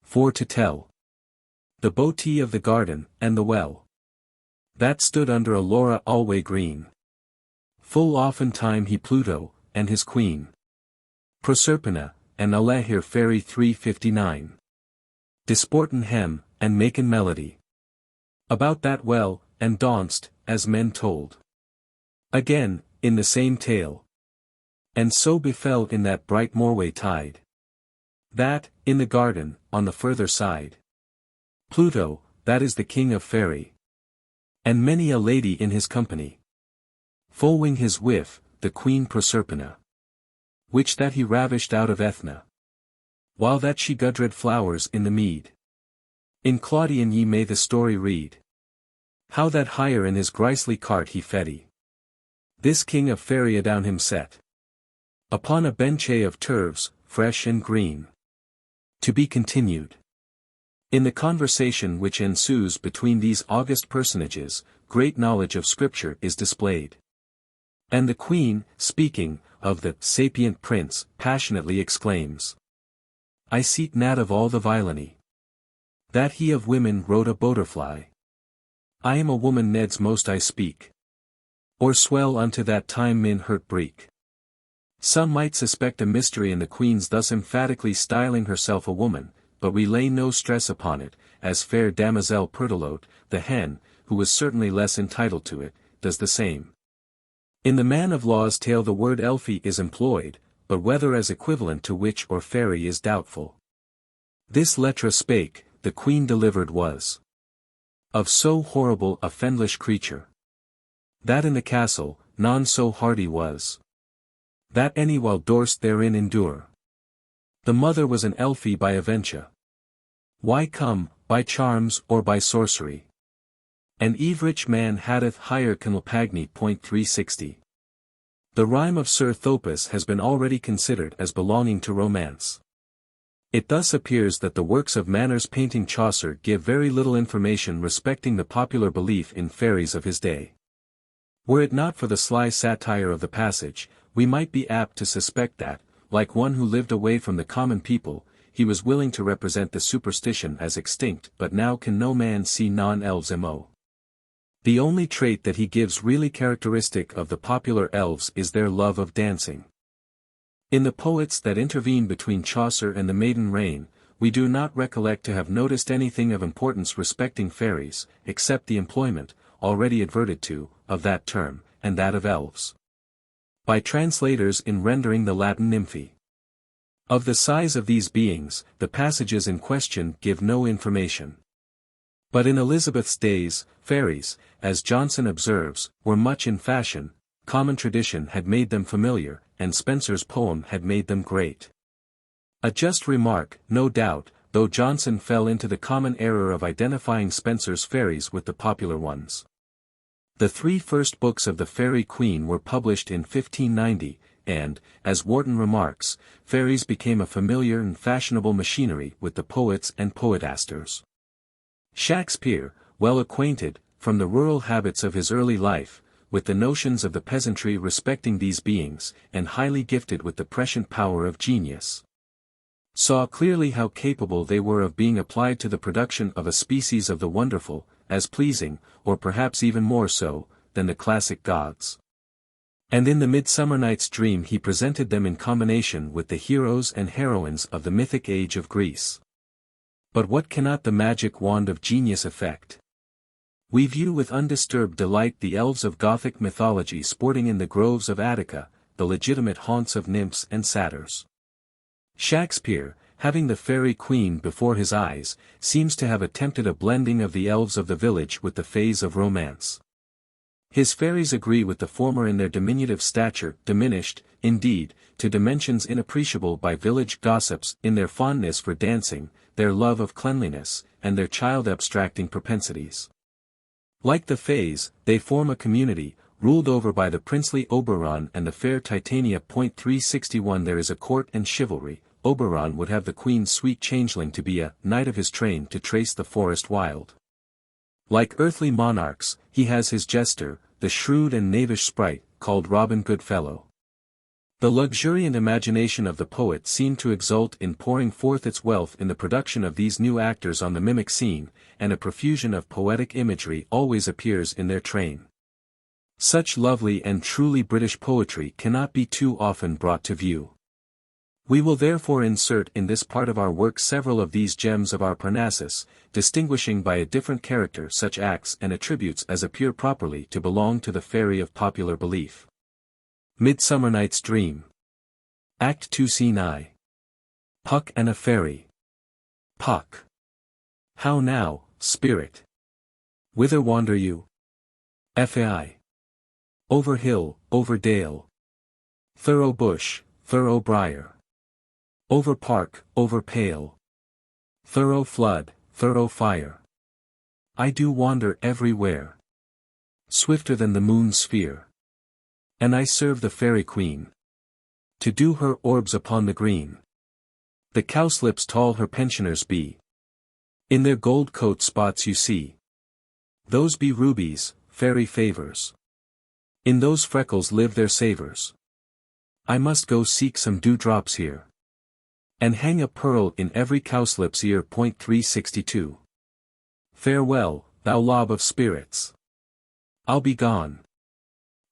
For to tell the beauty of the garden, and the well that stood under a laura alway green. Full often time he Pluto, and his queen Proserpina, and Alahir Fairy 359. Disporten hem, and maken melody about that well, and danced, as men told. Again, in the same tale. And so befell in that bright Morway tide, that, in the garden, on the further side, Pluto, that is the king of Faerie, and many a lady in his company, following his wife, the queen Proserpina, which that he ravished out of Ethna, while that she gathered flowers in the mead. In Claudian ye may the story read, how that higher in his grisly cart he feddy, this king of Faerie adown him set, upon a benche of turves, fresh and green. To be continued. In the conversation which ensues between these august personages, great knowledge of Scripture is displayed. And the queen, speaking of the sapient prince, passionately exclaims, I seet not of all the villainy, that he of women wrote a butterfly. I am a woman ned's most I speak, or swell unto that time min hurt breek. Some might suspect a mystery in the queen's thus emphatically styling herself a woman, but we lay no stress upon it, as fair Damoiselle Pertelote, the hen, who was certainly less entitled to it, does the same. In the Man of Law's tale the word elfie is employed, but whether as equivalent to witch or fairy is doubtful. This letra spake, the queen delivered was of so horrible a fendlish creature, that in the castle, none so hardy was, that any while durst therein endure. The mother was an elfie by aventure. Why come, by charms or by sorcery? An evrich man haddeth higher Canalpagny. 360. The rhyme of Sir Thopas has been already considered as belonging to romance. It thus appears that the works of Manners painting Chaucer give very little information respecting the popular belief in fairies of his day. Were it not for the sly satire of the passage, we might be apt to suspect that, like one who lived away from the common people, he was willing to represent the superstition as extinct but now can no man see non-elves mo. The only trait that he gives really characteristic of the popular elves is their love of dancing. In the poets that intervene between Chaucer and the Maiden Reign, we do not recollect to have noticed anything of importance respecting fairies, except the employment, already adverted to, of that term, and that of elves, by translators in rendering the Latin nymphae. Of the size of these beings, the passages in question give no information. But in Elizabeth's days, fairies, as Johnson observes, were much in fashion, common tradition had made them familiar, and Spenser's poem had made them great. A just remark, no doubt, though Johnson fell into the common error of identifying Spenser's fairies with the popular ones. The 3 first books of the Fairy Queen were published in 1590, and, as Warton remarks, fairies became a familiar and fashionable machinery with the poets and poetasters. Shakespeare, well acquainted, from the rural habits of his early life, with the notions of the peasantry respecting these beings, and highly gifted with the prescient power of genius, saw clearly how capable they were of being applied to the production of a species of the wonderful, as pleasing, or perhaps even more so, than the classic gods. And in the Midsummer Night's Dream he presented them in combination with the heroes and heroines of the mythic age of Greece. But what cannot the magic wand of genius effect? We view with undisturbed delight the elves of Gothic mythology sporting in the groves of Attica, the legitimate haunts of nymphs and satyrs. Shakespeare, having the fairy queen before his eyes, seems to have attempted a blending of the elves of the village with the fays of romance. His fairies agree with the former in their diminutive stature, diminished, indeed, to dimensions inappreciable by village gossips, in their fondness for dancing, their love of cleanliness, and their child-abstracting propensities. Like the fays, they form a community, ruled over by the princely Oberon and the fair Titania. 361 There is a court and chivalry. Oberon would have the queen's sweet changeling to be a knight of his train to trace the forest wild. Like earthly monarchs, he has his jester, the shrewd and knavish sprite, called Robin Goodfellow. The luxuriant imagination of the poet seemed to exult in pouring forth its wealth in the production of these new actors on the mimic scene, and a profusion of poetic imagery always appears in their train. Such lovely and truly British poetry cannot be too often brought to view. We will therefore insert in this part of our work several of these gems of our Parnassus, distinguishing by a different character such acts and attributes as appear properly to belong to the fairy of popular belief. Midsummer Night's Dream. Act 2 Scene I. Puck and a Fairy. Puck. How now, spirit? Whither wander you? Fai. Over hill, over dale. Thorough bush, thorough briar. Over park, over pale. Thorough flood, thorough fire. I do wander everywhere. Swifter than the moon's sphere. And I serve the fairy queen. To do her orbs upon the green. The cowslips tall her pensioners be. In their gold coat spots you see. Those be rubies, fairy favors. In those freckles live their savors. I must go seek some dewdrops here. And hang a pearl in every cowslip's ear. 362. Farewell, thou lob of spirits. I'll be gone.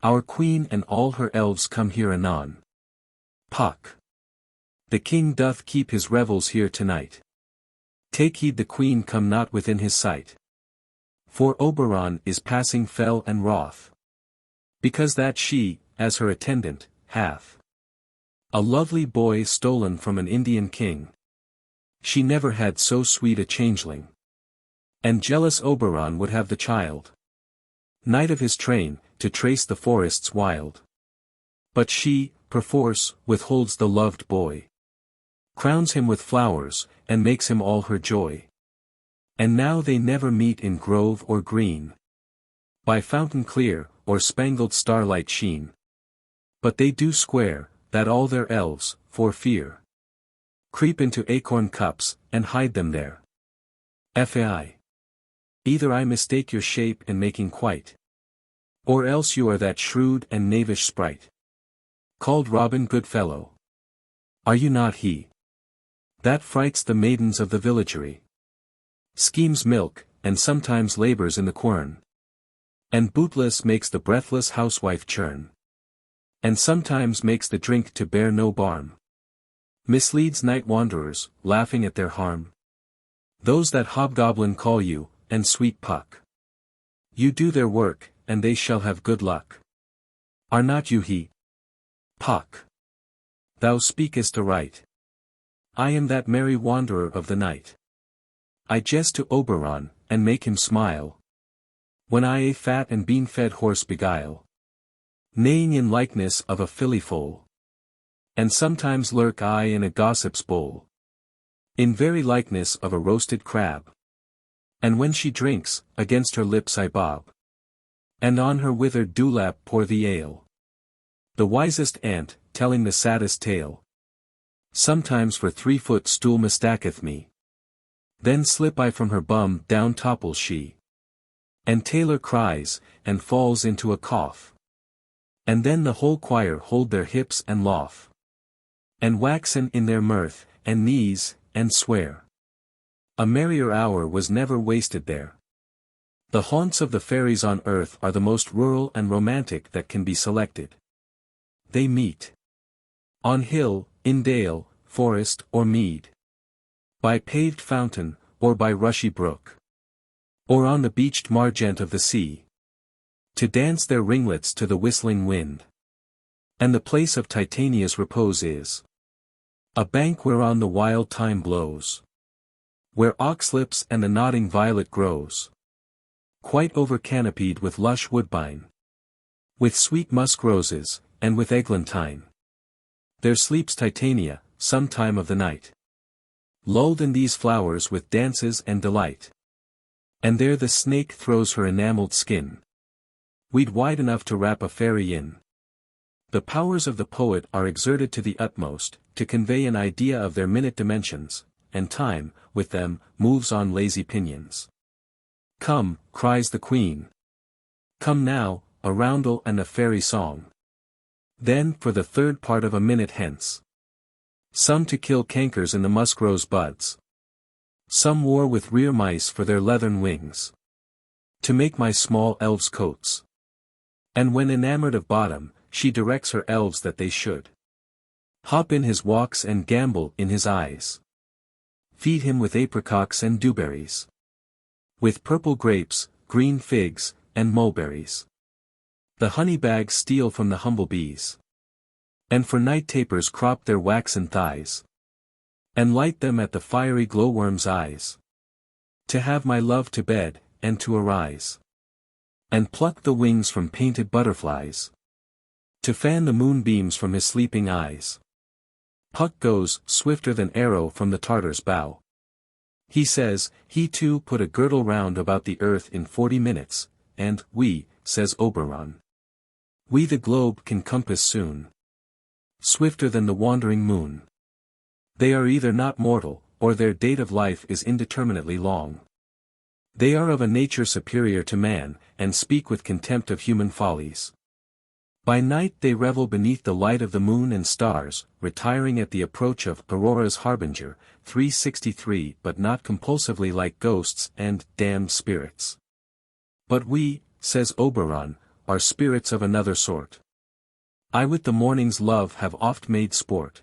Our queen and all her elves come here anon. Puck. The king doth keep his revels here tonight. Take heed the queen come not within his sight. For Oberon is passing fell and wroth. Because that she, as her attendant, hath a lovely boy stolen from an Indian king. She never had so sweet a changeling. And jealous Oberon would have the child, knight of his train, to trace the forests wild. But she, perforce, withholds the loved boy. Crowns him with flowers, and makes him all her joy. And now they never meet in grove or green. By fountain clear, or spangled starlight sheen. But they do swear, that all their elves, for fear, creep into acorn cups, and hide them there. Fai. Either I mistake your shape in making quite. Or else you are that shrewd and knavish sprite, called Robin Goodfellow. Are you not he? That frights the maidens of the villagery. Schemes milk, and sometimes labors in the quern. And bootless makes the breathless housewife churn. And sometimes makes the drink to bear no barm. Misleads night wanderers, laughing at their harm. Those that hobgoblin call you, and sweet Puck. You do their work, and they shall have good luck. Are not you he? Puck. Thou speakest aright. I am that merry wanderer of the night. I jest to Oberon, and make him smile. When I a fat and bean-fed horse beguile. Neighing in likeness of a filly foal. And sometimes lurk I in a gossip's bowl. In very likeness of a roasted crab. And when she drinks, against her lips I bob. And on her withered dewlap pour the ale. The wisest ant, telling the saddest tale. Sometimes for 3-foot stool mistaketh me. Then slip I from her bum, down topples she. And tailor cries, and falls into a cough. And then the whole choir hold their hips and laugh. And waxen in their mirth, and neeze, and swear. A merrier hour was never wasted there. The haunts of the fairies on earth are the most rural and romantic that can be selected. they meet. On hill, in dale, forest, or mead. By paved fountain, or by rushy brook. Or on the beached margent of the sea. To dance their ringlets to the whistling wind. And the place of Titania's repose is a bank whereon the wild thyme blows. Where oxlips and the nodding violet grows. Quite over-canopied with lush woodbine. With sweet musk roses, and with eglantine. There sleeps Titania, some time of the night. Lulled in these flowers with dances and delight. And there the snake throws her enamelled skin. Weed wide enough to wrap a fairy in. The powers of the poet are exerted to the utmost, to convey an idea of their minute dimensions, and time, with them, moves on lazy pinions. Come, cries the Queen. Come now, a roundel and a fairy song. Then for the third part of a minute hence. Some to kill cankers in the muskrose buds. Some war with rear mice for their leathern wings. To make my small elves coats. And when enamoured of bottom, she directs her elves that they should hop in his walks and gambol in his eyes. Feed him with apricots and dewberries. With purple grapes, green figs, and mulberries. The honey bags steal from the humble bees. And for night tapers crop their waxen thighs. And light them at the fiery glowworm's eyes. To have my love to bed, and to arise. And pluck the wings from painted butterflies. To fan the moonbeams from his sleeping eyes. Puck goes, swifter than arrow from the Tartar's bow. He says, he too put a girdle round about the earth in 40 minutes, and, we, says Oberon. We the globe can compass soon. Swifter than the wandering moon. They are either not mortal, or their date of life is indeterminately long. They are of a nature superior to man, and speak with contempt of human follies. By night they revel beneath the light of the moon and stars, retiring at the approach of Aurora's harbinger, 363, but not compulsively like ghosts and damned spirits. But we, says Oberon, are spirits of another sort. I with the morning's love have oft made sport.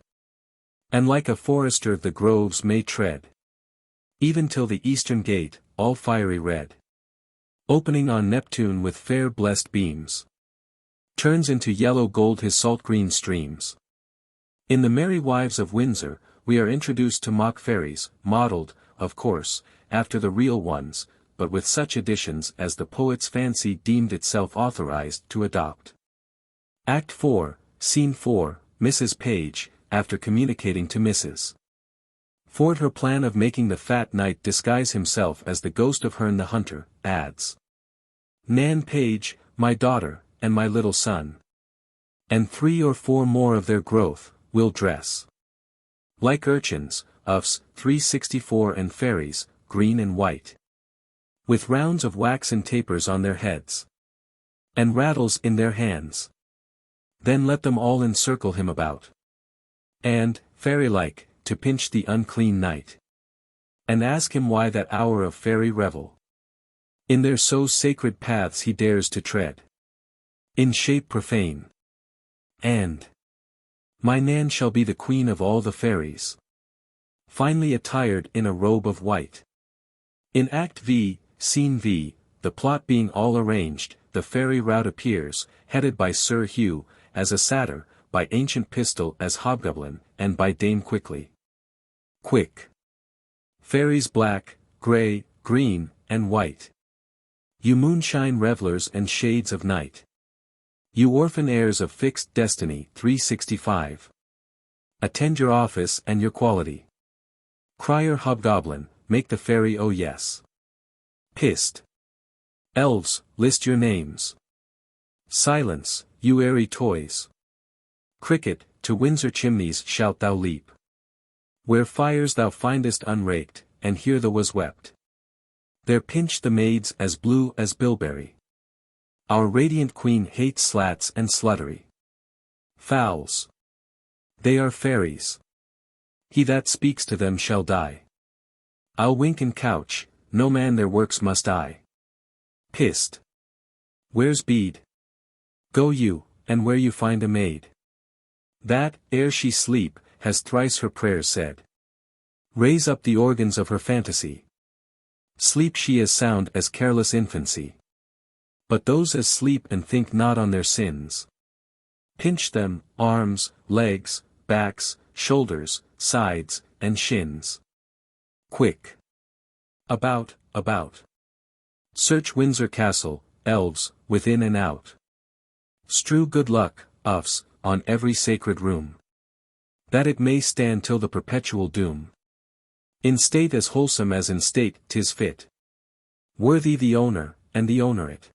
And like a forester the groves may tread. Even till the eastern gate, all fiery red. Opening on Neptune with fair blessed beams. Turns into yellow gold his salt green streams. In the Merry Wives of Windsor, we are introduced to mock fairies, modelled, of course, after the real ones, but with such additions as the poet's fancy deemed itself authorized to adopt. Act 4, Scene 4, Mrs. Page, after communicating to Mrs. Ford her plan of making the fat knight disguise himself as the ghost of Herne the Hunter, adds. Nan Page, my daughter, and my little son. And 3 or 4 more of their growth, will dress. Like urchins, Uffs, 364 and fairies, green and white. With rounds of waxen tapers on their heads. And rattles in their hands. Then let them all encircle him about. And, fairy-like, to pinch the unclean knight. And ask him why that hour of fairy revel. In their so sacred paths he dares to tread. In shape profane. And my Nan shall be the queen of all the fairies. Finely attired in a robe of white. In Act V, Scene V, the plot being all arranged, the fairy rout appears, headed by Sir Hugh, as a satyr, by Ancient Pistol as hobgoblin, and by Dame Quickly. Quick. Fairies black, grey, green, and white. You moonshine revellers and shades of night. You orphan heirs of fixed destiny, 365. Attend your office and your quality. Crier hobgoblin, make the fairy oh yes. Pissed. Elves, list your names. Silence, you airy toys. Cricket, to Windsor chimneys shalt thou leap. Where fires thou findest unraked, and here the was wept. There pinch the maids as blue as bilberry. Our radiant queen hates slats and sluttery. Fowls. They are fairies. He that speaks to them shall die. I'll wink and couch, no man their works must eye. Pissed. Where's Bede? Go you, and where you find a maid. that, ere she sleep, has thrice her prayers said. Raise up the organs of her fantasy. Sleep she as sound as careless infancy. But those as sleep and think not on their sins. Pinch them, arms, legs, backs, shoulders, sides, and shins. Quick. About. Search Windsor Castle, elves, within and out. Strew good luck, uffs, on every sacred room. That it may stand till the perpetual doom. In state as wholesome as in state 'tis fit. Worthy the owner, and the owner it.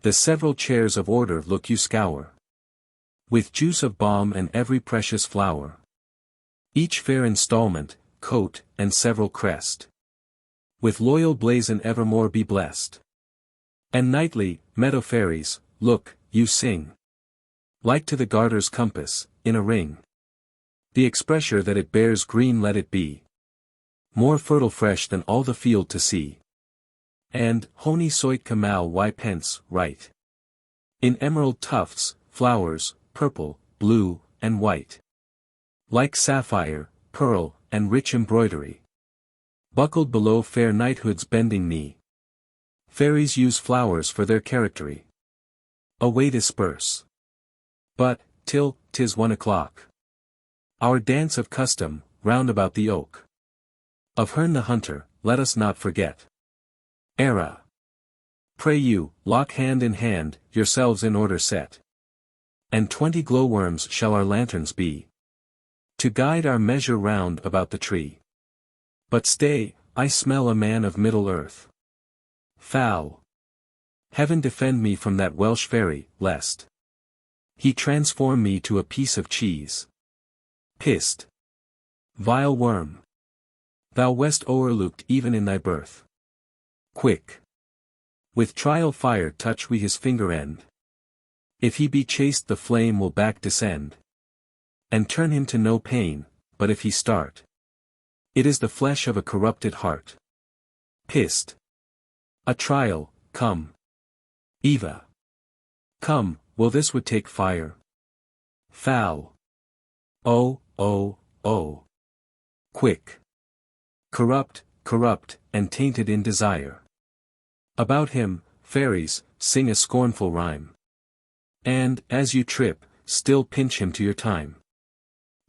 The several chairs of order look you scour. With juice of balm and every precious flower. Each fair installment, coat, and several crest. With loyal blazon evermore be blessed. And nightly, meadow fairies, look, you sing. Like to the garter's compass, in a ring. The expressure that it bears green let it be. More fertile fresh than all the field to see. And, honi soit kamal y pence, right. In emerald tufts, flowers, purple, blue, and white. Like sapphire, pearl, and rich embroidery. Buckled below fair knighthood's bending knee. Fairies use flowers for their charactery. Away disperse. But, till 'tis 1 o'clock. Our dance of custom, round about the oak. Of Herne the Hunter, let us not forget. Era. Pray you, lock hand in hand, yourselves in order set. And 20 glowworms shall our lanterns be. To guide our measure round about the tree. But stay, I smell a man of Middle Earth. Foul. Heaven defend me from that Welsh fairy, lest he transform me to a piece of cheese. Pissed. Vile worm. Thou west o'erlooked even in thy birth. Quick. With trial fire touch we his finger end. If he be chaste the flame will back descend. And turn him to no pain, but if he start. It is the flesh of a corrupted heart. Pissed. A trial, come. Eva. Come, will this would take fire? Foul. Oh. Quick. Corrupt, and tainted in desire. About him, fairies, sing a scornful rhyme. And, as you trip, still pinch him to your time.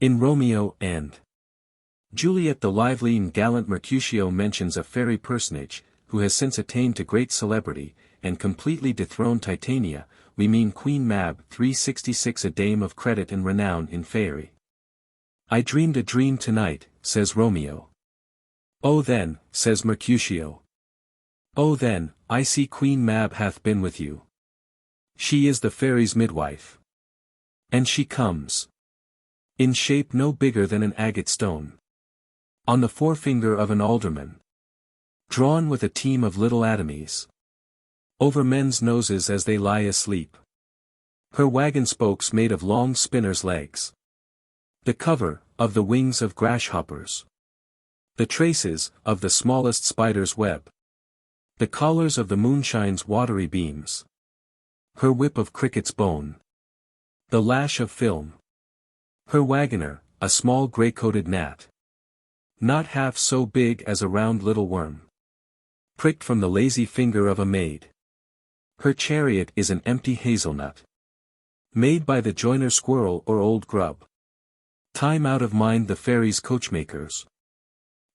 In Romeo and Juliet the lively and gallant Mercutio mentions a fairy personage, who has since attained to great celebrity, and completely dethroned Titania, we mean Queen Mab 366, a dame of credit and renown in Faerie. I dreamed a dream tonight, says Romeo. Oh then, says Mercutio. Oh then, I see Queen Mab hath been with you. She is the fairies' midwife. And she comes. In shape no bigger than an agate stone. On the forefinger of an alderman. Drawn with a team of little atomies. Over men's noses as they lie asleep. Her wagon spokes made of long spinners' legs. The cover, of the wings of grasshoppers. The traces, of the smallest spider's web. The collars of the moonshine's watery beams. Her whip of cricket's bone. The lash of film. Her wagoner, a small grey-coated gnat. Not half so big as a round little worm. Pricked from the lazy finger of a maid. Her chariot is an empty hazelnut. Made by the joiner squirrel or old grub. Time out of mind the fairies' coachmakers.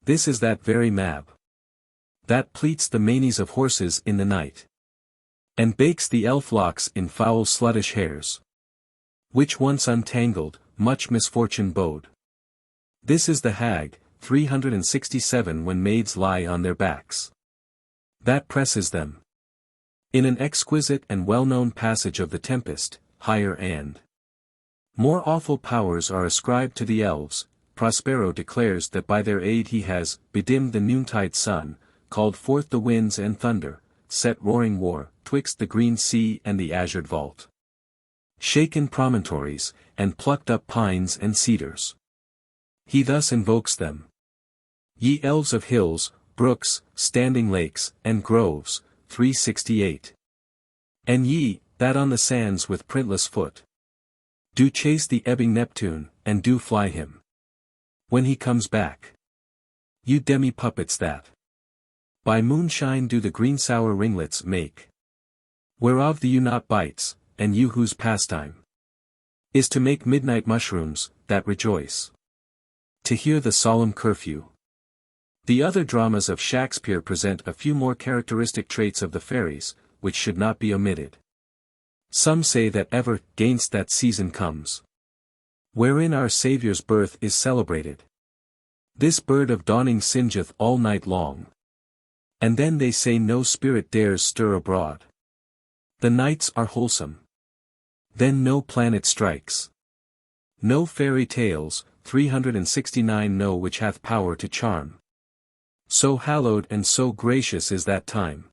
This is that very Mab. That pleats the manes of horses in the night. And bakes the elf locks in foul sluttish hairs. Which once untangled, much misfortune bode. This is the hag, 367 when maids lie on their backs. That presses them. In an exquisite and well-known passage of the Tempest, higher and more awful powers are ascribed to the elves. Prospero declares that by their aid he has bedimmed the noontide sun, called forth the winds and thunder, set roaring war, twixt the green sea and the azured vault. Shaken promontories, and plucked up pines and cedars. He thus invokes them. Ye elves of hills, brooks, standing lakes, and groves, 368. And ye, that on the sands with printless foot Do chase the ebbing Neptune, and do fly him. When he comes back. You demi-puppets that by moonshine do the green sour ringlets make. Whereof the you not bites, and you whose pastime is to make midnight mushrooms, that rejoice to hear the solemn curfew. The other dramas of Shakespeare present a few more characteristic traits of the fairies, which should not be omitted. Some say that ever, gainst that season comes, wherein our Saviour's birth is celebrated. This bird of dawning singeth all night long. And then they say no spirit dares stir abroad. The nights are wholesome. Then no planet strikes. No fairy tales, 369 no which hath power to charm. So hallowed and so gracious is that time.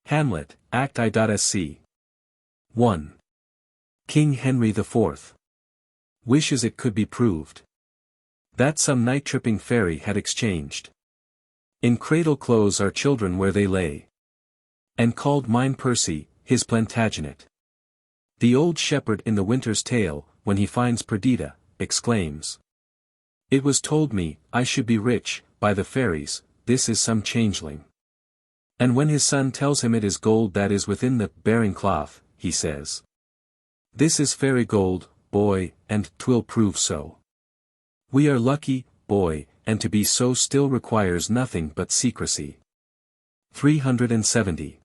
Hamlet, Act I.Sc. 1. King Henry IV wishes it could be proved that some night-tripping fairy had exchanged in cradle clothes our children where they lay, and called mine Percy, his Plantagenet. The old shepherd in the Winter's Tale, when he finds Perdita, exclaims, "It was told me, I should be rich, by the fairies, this is some changeling." And when his son tells him it is gold that is within the bearing cloth, he says, "This is fairy gold, boy, and 'twill prove so. We are lucky, boy, and to be so still requires nothing but secrecy." 370.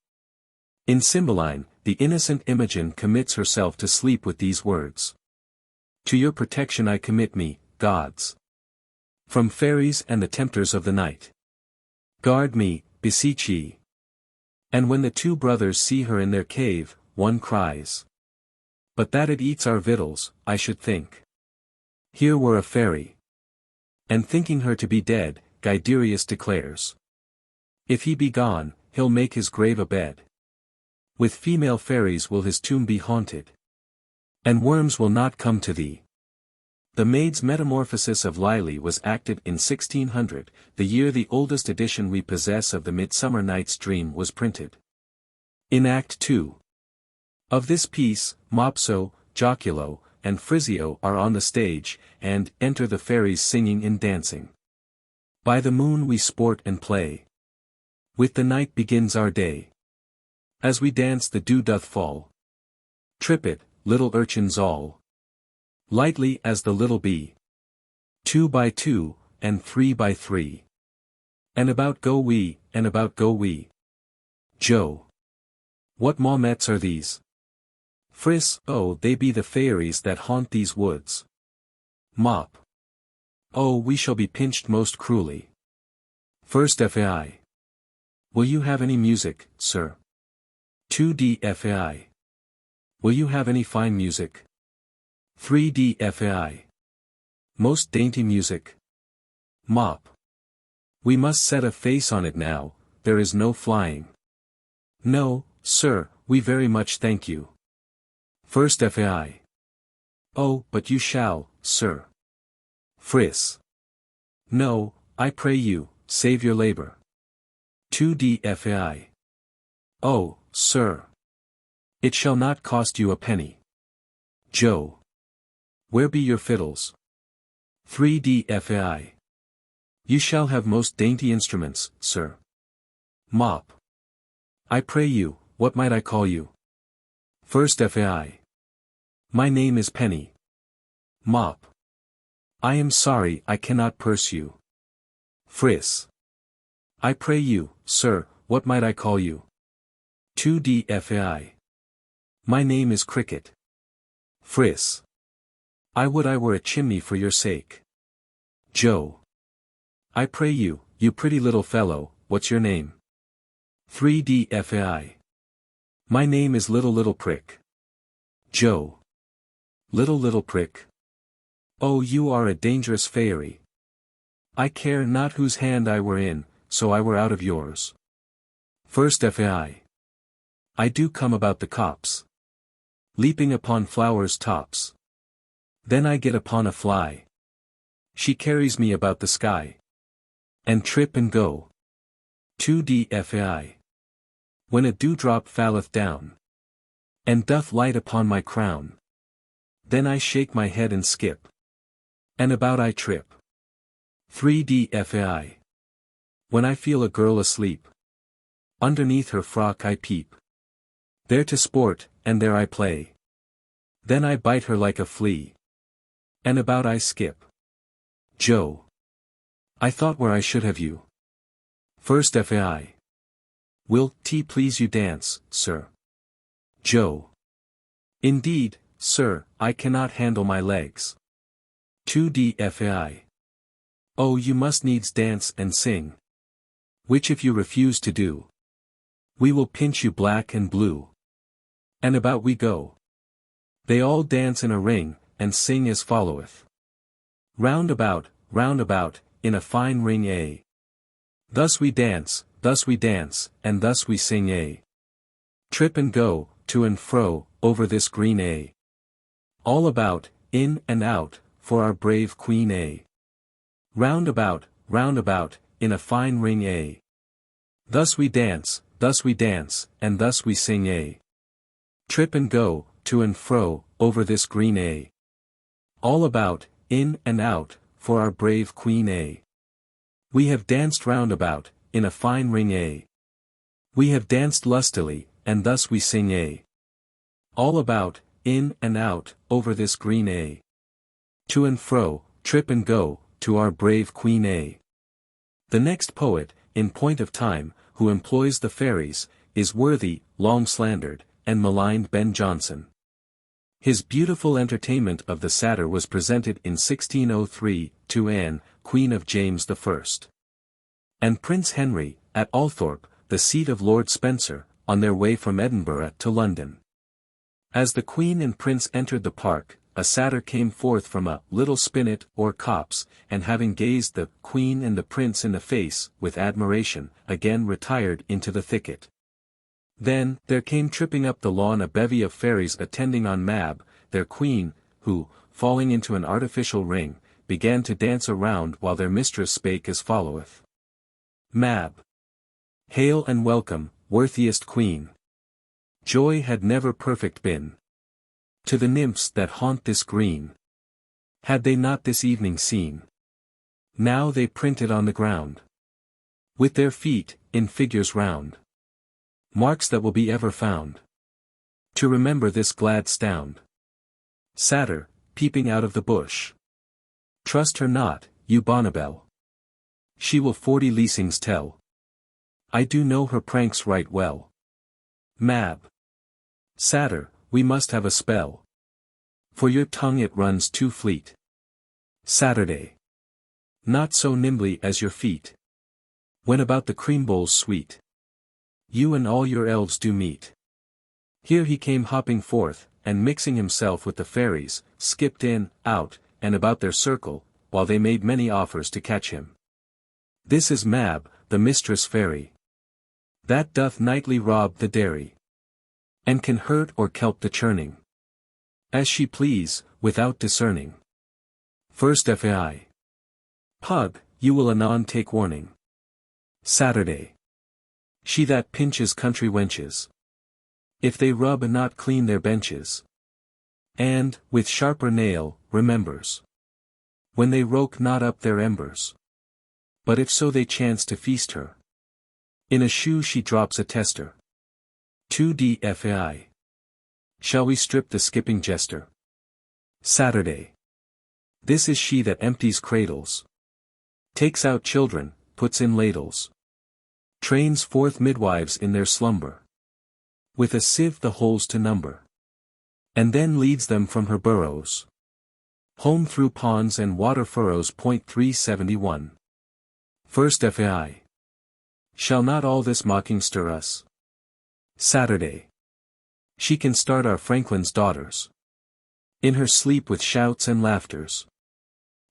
In Cymbeline, the innocent Imogen commits herself to sleep with these words. To your protection I commit me, gods. From fairies and the tempters of the night. Guard me, beseech ye. And when the two brothers see her in their cave, one cries, "But that it eats our victuals, I should think. Here were a fairy." And thinking her to be dead, Guiderius declares, "If he be gone, he'll make his grave a bed. With female fairies will his tomb be haunted. And worms will not come to thee." The Maid's Metamorphosis of Lily was acted in 1600, the year the oldest edition we possess of the Midsummer Night's Dream was printed. In Act 2 of this piece, Mopso, Joculo, and Frisio are on the stage, and enter the fairies singing and dancing. By the moon we sport and play. With the night begins our day. As we dance the dew doth fall. Trip it, little urchins all. Lightly as the little bee. 2 by 2, and 3 by 3. And about go we, and about go we. Joe. What maumettes are these? Friss, oh, they be the fairies that haunt these woods. Mop. Oh, we shall be pinched most cruelly. First FAI. Will you have any music, sir? 2D FAI. Will you have any fine music? 3D FAI. Most dainty music. Mop. We must set a face on it now, there is no flying. No, sir, we very much thank you. First FAI. Oh, but you shall, sir. Friss. No, I pray you, save your labor. 2D FAI. Oh, sir. It shall not cost you a penny. Joe. Where be your fiddles? 3D FAI. You shall have most dainty instruments, sir. Mop. I pray you, what might I call you? First FAI. My name is Penny. Mop. I am sorry I cannot purse you. Friss. I pray you, sir, what might I call you? 2D FAI. My name is Cricket. Friss. I would I were a chimney for your sake. Joe. I pray you, you pretty little fellow, what's your name? 3D FAI. My name is Little Prick. Joe. Little Prick. Oh, you are a dangerous fairy. I care not whose hand I were in, so I were out of yours. First FAI. I do come about the copse. Leaping upon flowers' tops. Then I get upon a fly. She carries me about the sky. And trip and go. 2D FAI. When a dewdrop falleth down. And doth light upon my crown. then I shake my head and skip. And about I trip. 3D Fai. When I feel a girl asleep. Underneath her frock I peep. There to sport, and there I play. Then I bite her like a flea. And about I skip. Joe. I thought where I should have you. First Fai. Will T please you dance, sir? Joe. Indeed, sir, I cannot handle my legs. 2D Fai. Oh, you must needs dance and sing. Which if you refuse to do, we will pinch you black and blue. And about we go. They all dance in a ring, and sing as followeth. Round about, in a fine ring A. Thus we dance, and thus we sing A. Trip and go, to and fro, over this green A. All about, in and out, for our brave Queen A. Round about, in a fine ring A. Thus we dance, and thus we sing A. Trip and go, to and fro, over this green A. All about, in and out, for our brave Queen A. We have danced round about, in a fine ring A. We have danced lustily, and thus we sing A. All about, in and out, over this green A. To and fro, trip and go, to our brave Queen A. The next poet, in point of time, who employs the fairies, is worthy, long slandered, and maligned Ben Jonson. His beautiful entertainment of the satyr was presented in 1603, to Anne, Queen of James I. And Prince Henry, at Althorpe, the seat of Lord Spenser, on their way from Edinburgh to London. As the Queen and Prince entered the park, a satyr came forth from a little spinet or copse, and having gazed the Queen and the Prince in the face, with admiration, again retired into the thicket. Then, there came tripping up the lawn a bevy of fairies attending on Mab, their queen, who, falling into an artificial ring, began to dance around while their mistress spake as followeth. Mab. Hail and welcome, worthiest queen. Joy had never perfect been. To the nymphs that haunt this green. Had they not this evening seen. Now they printed on the ground. With their feet, in figures round. Marks that will be ever found. To remember this glad stound. Satyr, peeping out of the bush. Trust her not, you Bonnibel. She will 40 leasings tell. I do know her pranks right well. Mab. Satyr, we must have a spell. For your tongue it runs too fleet. Saturday. Not so nimbly as your feet. When about the cream bowls sweet. You and all your elves do meet. Here he came hopping forth, and mixing himself with the fairies, skipped in, out, and about their circle, while they made many offers to catch him. This is Mab, the mistress fairy. That doth nightly rob the dairy. And can hurt or kelp the churning. As she please, without discerning. First Fai. Pug, you will anon take warning. Saturday. She that pinches country wenches. If they rub and not clean their benches. And, with sharper nail, remembers. When they roke not up their embers. But if so they chance to feast her. In a shoe she drops a tester. 2D Fai. Shall we strip the skipping jester? Saturday. This is she that empties cradles. Takes out children, puts in ladles. Trains forth midwives in their slumber. With a sieve the holes to number. And then leads them from her burrows. Home through ponds and water furrows. 371. First Fai. Shall not all this mocking stir us? Saturday. She can start our Franklin's daughters. In her sleep with shouts and laughters.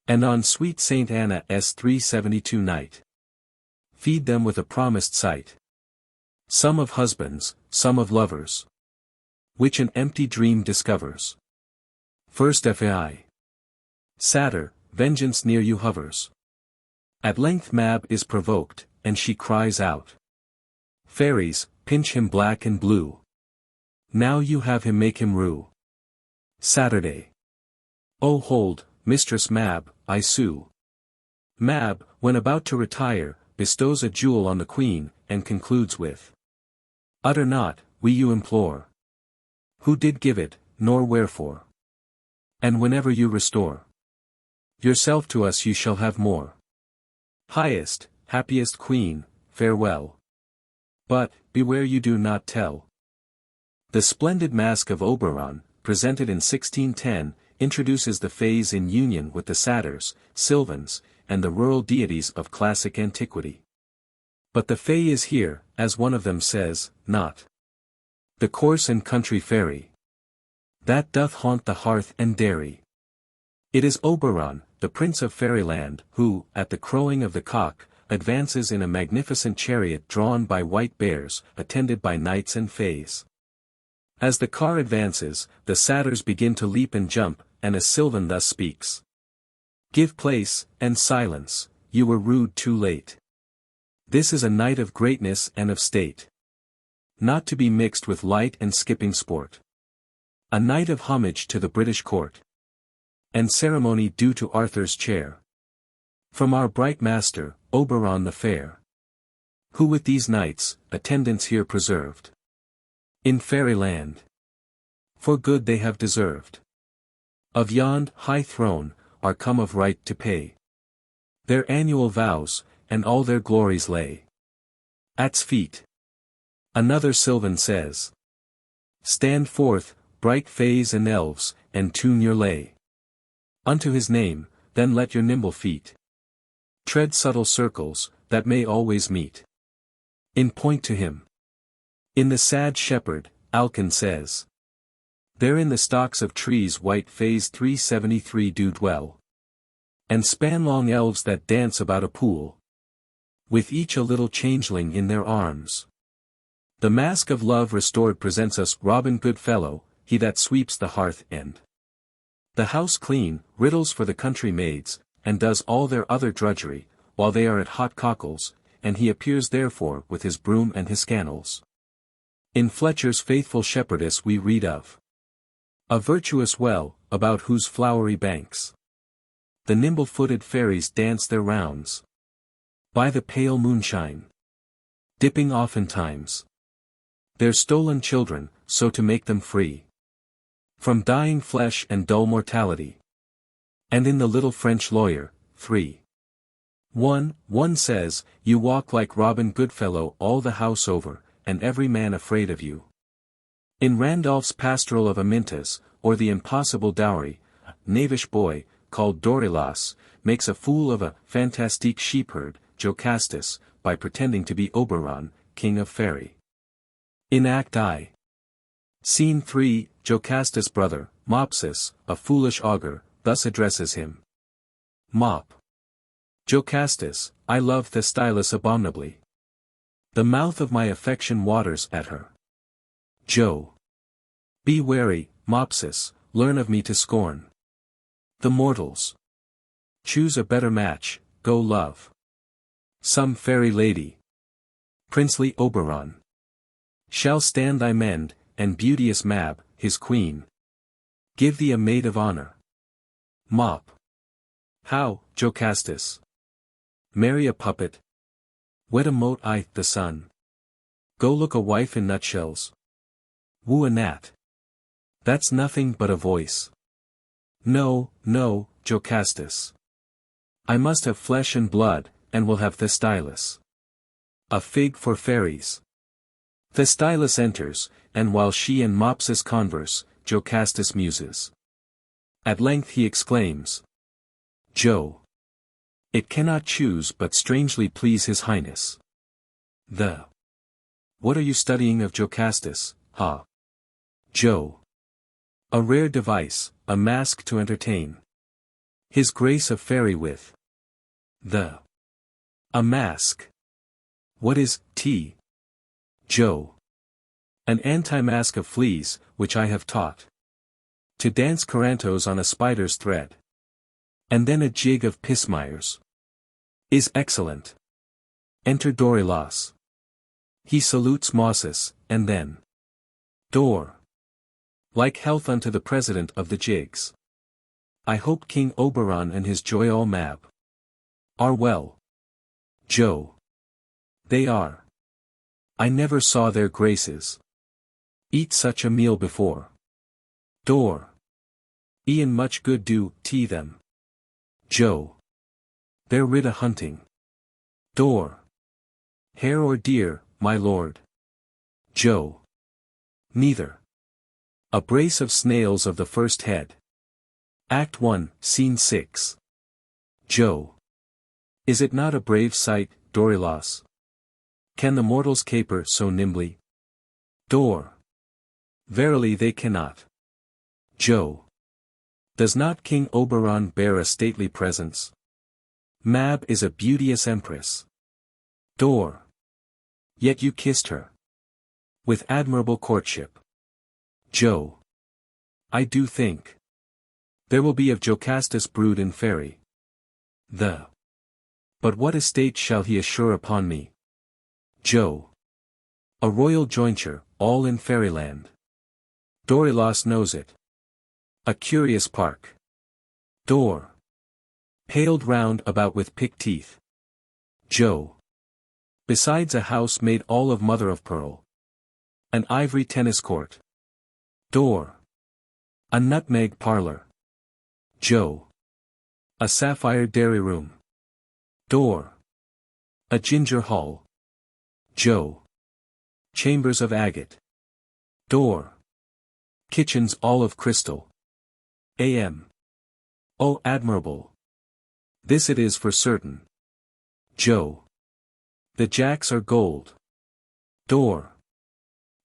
And on sweet Saint Anna's 372 night. Feed them with a promised sight. Some of husbands, some of lovers. Which an empty dream discovers. First Fai. Satyr, vengeance near you hovers. At length Mab is provoked, and she cries out. Fairies, pinch him black and blue. Now you have him make him rue. Saturday. Oh hold, Mistress Mab, I sue. Mab, when about to retire, bestows a jewel on the Queen, and concludes with, utter not, we you implore. Who did give it, nor wherefore? And whenever you restore yourself to us you shall have more. Highest, happiest Queen, farewell. But, beware you do not tell. The splendid Masque of Oberon, presented in 1610, introduces the Fays in union with the Satyrs, Sylvans, and the rural deities of classic antiquity. But the Fae is here, as one of them says, not the coarse and country fairy that doth haunt the hearth and dairy. It is Oberon, the Prince of Fairyland, who, at the crowing of the cock, advances in a magnificent chariot drawn by white bears, attended by knights and fays. As the car advances, the satyrs begin to leap and jump, and a Sylvan thus speaks. Give place, and silence, you were rude too late. This is a night of greatness and of state. Not to be mixed with light and skipping sport. A night of homage to the British court. And ceremony due to Arthur's chair. From our bright master, Oberon the fair. Who with these knights, attendants here preserved. In Fairyland. For good they have deserved. Of yond high throne, are come of right to pay their annual vows, and all their glories lay at's feet. Another Sylvan says, stand forth, bright fays and elves, and tune your lay unto his name, then let your nimble feet tread subtle circles, that may always meet in point to him. In the Sad Shepherd, Alcan says, there in the stalks of trees white fays 373 do dwell, and span long elves that dance about a pool, with each a little changeling in their arms. The Masque of Love Restored presents us Robin Goodfellow, he that sweeps the hearth and the house clean, riddles for the country maids, and does all their other drudgery, while they are at hot cockles, and he appears therefore with his broom and his scannels. In Fletcher's Faithful Shepherdess we read of a virtuous well, about whose flowery banks the nimble-footed fairies dance their rounds by the pale moonshine, dipping oftentimes their stolen children, so to make them free from dying flesh and dull mortality. And in the Little French Lawyer, 3:1, says, you walk like Robin Goodfellow all the house over, and every man afraid of you. In Randolph's Pastoral of Amintas, or The Impossible Dowry, a knavish boy, called Dorilas, makes a fool of a fantastique sheepherd, Jocastus, by pretending to be Oberon, king of Faerie. In Act I, Scene 3, Jocastus' brother, Mopsus, a foolish augur, thus addresses him. Mop. Jocastus, I love Thestylus abominably. The mouth of my affection waters at her. Jo. Be wary, Mopsus, learn of me to scorn the mortals. Choose a better match, go love some fairy lady. Princely Oberon shall stand thy mend, and beauteous Mab, his queen, give thee a maid of honor. Mop. How, Jocastus? Marry a puppet? Wed a mote I, the sun? Go look a wife in nutshells? Woo a gnat? That's nothing but a voice. No, no, Jocastus. I must have flesh and blood, and will have Thestylus. A fig for fairies. Thestylus enters, and while she and Mopsus converse, Jocastus muses. At length he exclaims, Jo. It cannot choose but strangely please his highness. What are you studying of Jocastus, ha? Jo. A rare device, a mask to entertain his grace of fairy with. A mask. What is T? Jo. An anti-mask of fleas, which I have taught to dance corantos on a spider's thread. And then a jig of pismires. Is excellent. Enter Dorilas. He salutes Mossus, and then Dor. Like health unto the president of the jigs. I hope King Oberon and his Joyal Mab are well. Joe. They are. I never saw their graces eat such a meal before. Dor. Ian much good do tea them. Joe. They're rid a hunting. Dor. Hare or deer, my lord. Joe. Neither. A brace of snails of the first head. Act 1, Scene 6. Joe. Is it not a brave sight, Dorilas? Can the mortals caper so nimbly? Dor. Verily they cannot. Joe. Does not King Oberon bear a stately presence? Mab is a beauteous empress. Dor. Yet you kissed her. With admirable courtship. Joe. I do think. There will be of Jocastus brood in Faerie. But what estate shall he assure upon me? Joe. A royal jointure, all in Fairyland. Dorilas knows it. A curious park. Dor. Paled round about with pick teeth. Joe. Besides a house made all of mother of pearl. An ivory tennis court. Dor. A nutmeg parlor. Joe. A sapphire dairy room. Dor. A ginger hall. Joe. Chambers of agate. Dor. Kitchens all of crystal. A.M. Oh admirable. This it is for certain. Joe. The jacks are gold. Dor.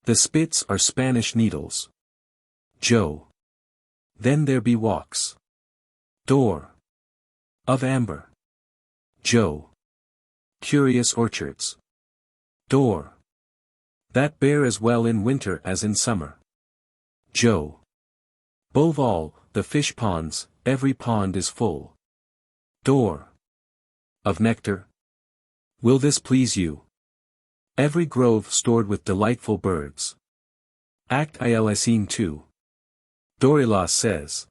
The spits are Spanish needles. Joe. Then there be walks. Dor. Of amber. Joe. Curious orchards. Dor. That bear as well in winter as in summer. Joe. Bove all, the fish ponds, every pond is full. Dor. Of nectar. Will this please you? Every grove stored with delightful birds. Act Il Scene 2. Dorilas says.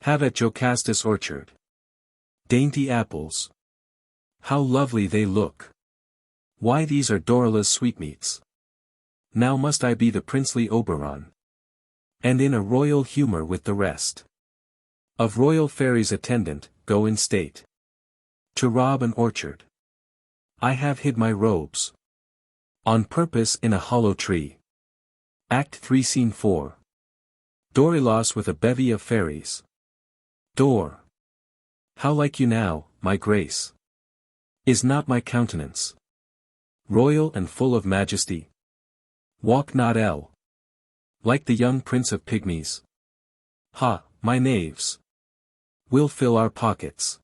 Have at Jocastus orchard. Dainty apples. How lovely they look. Why these are Dorila's sweetmeats. Now must I be the princely Oberon. And in a royal humor with the rest. Of royal fairies attendant, go in state. To rob an orchard. I have hid my robes. On purpose in a hollow tree. Act 3 Scene 4. Dorilas with a bevy of fairies. Dor. How like you now, my grace? Is not my countenance royal and full of majesty? Walk not like the young prince of pygmies. Ha, my knaves! We'll fill our pockets.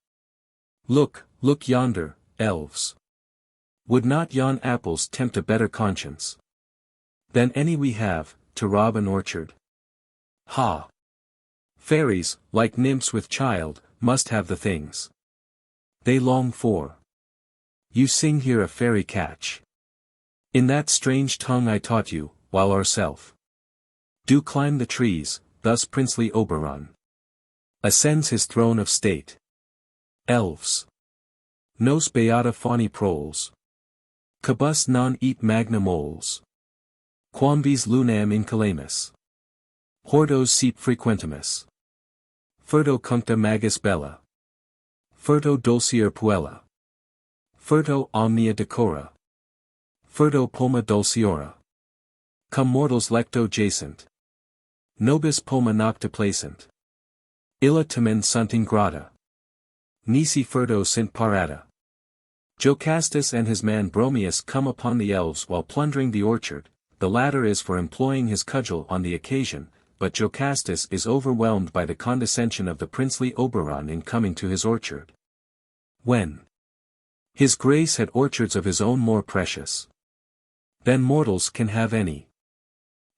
Look, look yonder, elves. Would not yon apples tempt a better conscience than any we have, to rob an orchard? Ha! Fairies, like nymphs with child, must have the things they long for. You sing here a fairy catch. In that strange tongue I taught you, while ourself do climb the trees, thus princely Oberon ascends his throne of state. Elves. Nos beata fani proles. Cabus non et magna moles. Quamvis lunam incalamus. Hordos sit frequentimus. Furto cuncta magis bella. Furto dulcior puella. Furto omnia decora. Furto pulma dulciora. Cum mortals lecto jacent. Nobis pulma nocta placent. Illa tamen sunt ingrata. Nisi furto sint parata. Jocastus and his man Bromius come upon the elves while plundering the orchard. The latter is for employing his cudgel on the occasion, but Jocastus is overwhelmed by the condescension of the princely Oberon in coming to his orchard. When his grace had orchards of his own more precious than mortals can have any.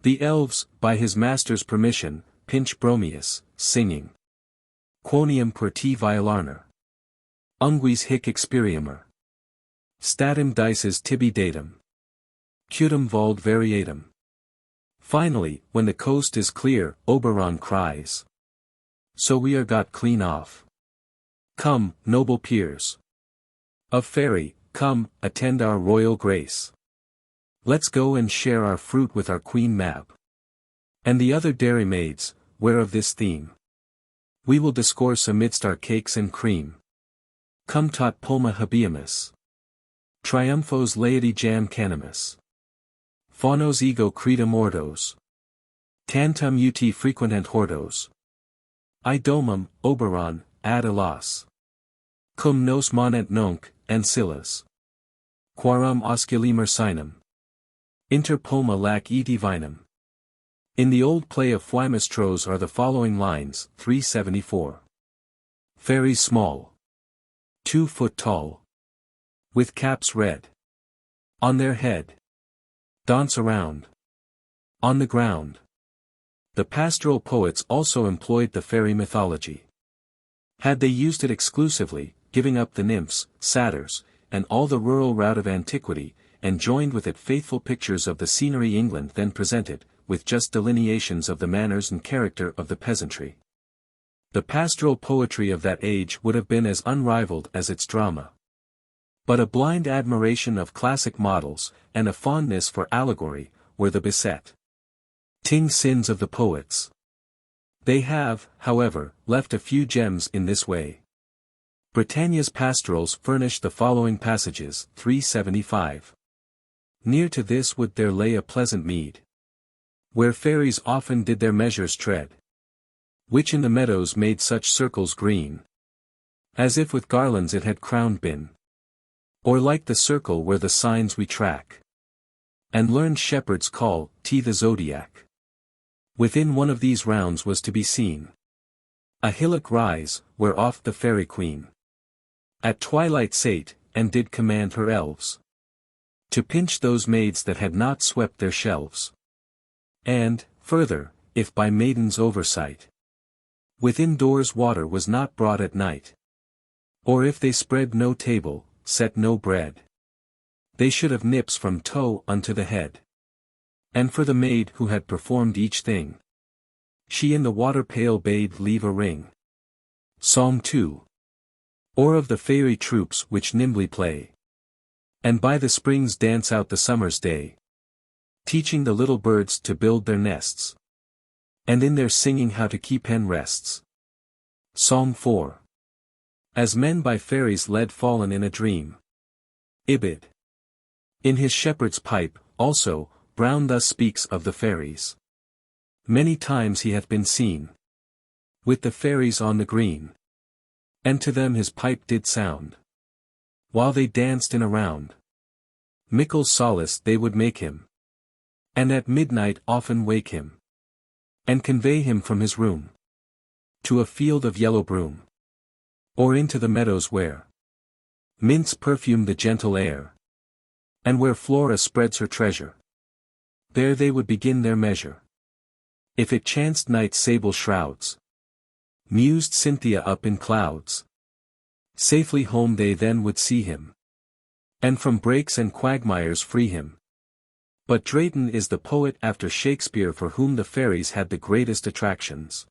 The elves, by his master's permission, pinch Bromius, singing. Quoniam per te violarner. Unguis hic experiamur. Statim dices tibi datum. Cutum vald variatum. Finally, when the coast is clear, Oberon cries. So we are got clean off. Come, noble peers of Faerie, come, attend our royal grace. Let's go and share our fruit with our Queen Mab. And the other dairy maids, whereof this theme we will discourse amidst our cakes and cream. Come tot pulma habeamus. Triumphos laeti jam canimus. Faunos ego credum ordos. Tantum uti frequentant hordos. Idomum, oberon, ad alas. Cum nos monent nunc, ancillas. Quarum osculi mersinum. Inter pulma lac e divinum. In the old play of Philistros are the following lines, 374. Fairies small. 2 foot tall. With caps red. On their head. Dance around. On the ground. The pastoral poets also employed the fairy mythology. Had they used it exclusively, giving up the nymphs, satyrs, and all the rural rout of antiquity, and joined with it faithful pictures of the scenery England then presented, with just delineations of the manners and character of the peasantry. The pastoral poetry of that age would have been as unrivaled as its drama. But a blind admiration of classic models, and a fondness for allegory, were the beset ting sins of the poets. They have, however, left a few gems in this way. Britannia's pastorals furnish the following passages, 375. Near to this wood there lay a pleasant mead, where fairies often did their measures tread, which in the meadows made such circles green, as if with garlands it had crowned been, or like the circle where the signs we track, and learned shepherds call, the zodiac. Within one of these rounds was to be seen a hillock rise, where oft the fairy queen at twilight sate, and did command her elves to pinch those maids that had not swept their shelves. And, further, if by maidens' oversight within doors water was not brought at night, or if they spread no table, set no bread, they should have nips from toe unto the head. And for the maid who had performed each thing, she in the water pail bade leave a ring. Psalm 2. Or of the fairy troops which nimbly play, and by the springs dance out the summer's day, teaching the little birds to build their nests, and in their singing how to keep hen rests. Psalm 4. As men by fairies led fallen in a dream. Ibid. In his shepherd's pipe, also, Browne thus speaks of the fairies. Many times he hath been seen with the fairies on the green, and to them his pipe did sound, while they danced in a round. Mickle solace they would make him, and at midnight often wake him, and convey him from his room to a field of yellow broom, or into the meadows where mints perfume the gentle air, and where Flora spreads her treasure. There they would begin their measure. If it chanced night's sable shrouds mused Cynthia up in clouds, safely home they then would see him, and from breaks and quagmires free him. But Drayton is the poet after Shakespeare for whom the fairies had the greatest attractions.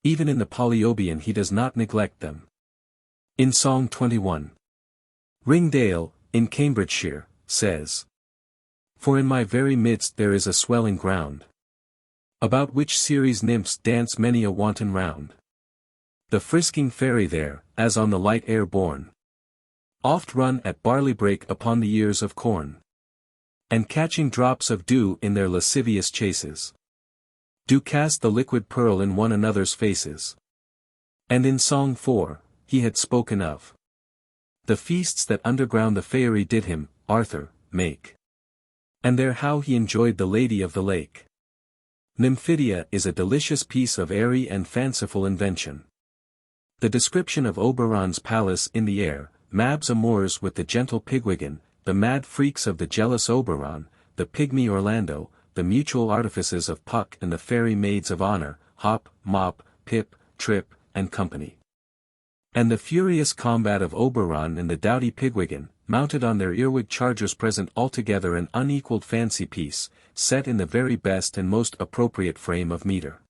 Even in the Polyolbion he does not neglect them. In Song 21, Ringdale, in Cambridgeshire, says, For in my very midst there is a swelling ground, about which Ceres nymphs dance many a wanton round. The frisking fairy there, as on the light air borne, oft run at barley break upon the ears of corn, and catching drops of dew in their lascivious chases, do cast the liquid pearl in one another's faces. And in Song 4, he had spoken of the feasts that underground the Faerie did him, Arthur, make, and there how he enjoyed the Lady of the Lake. Nymphidia is a delicious piece of airy and fanciful invention. The description of Oberon's palace in the air, Mab's amours with the gentle Pigwiggan, the mad freaks of the jealous Oberon, the pygmy Orlando, the mutual artifices of Puck and the fairy maids of honor, Hop, Mop, Pip, Trip, and company. And the furious combat of Oberon and the doughty Pigwiggan, mounted on their earwig chargers, present altogether an unequalled fancy piece, set in the very best and most appropriate frame of metre.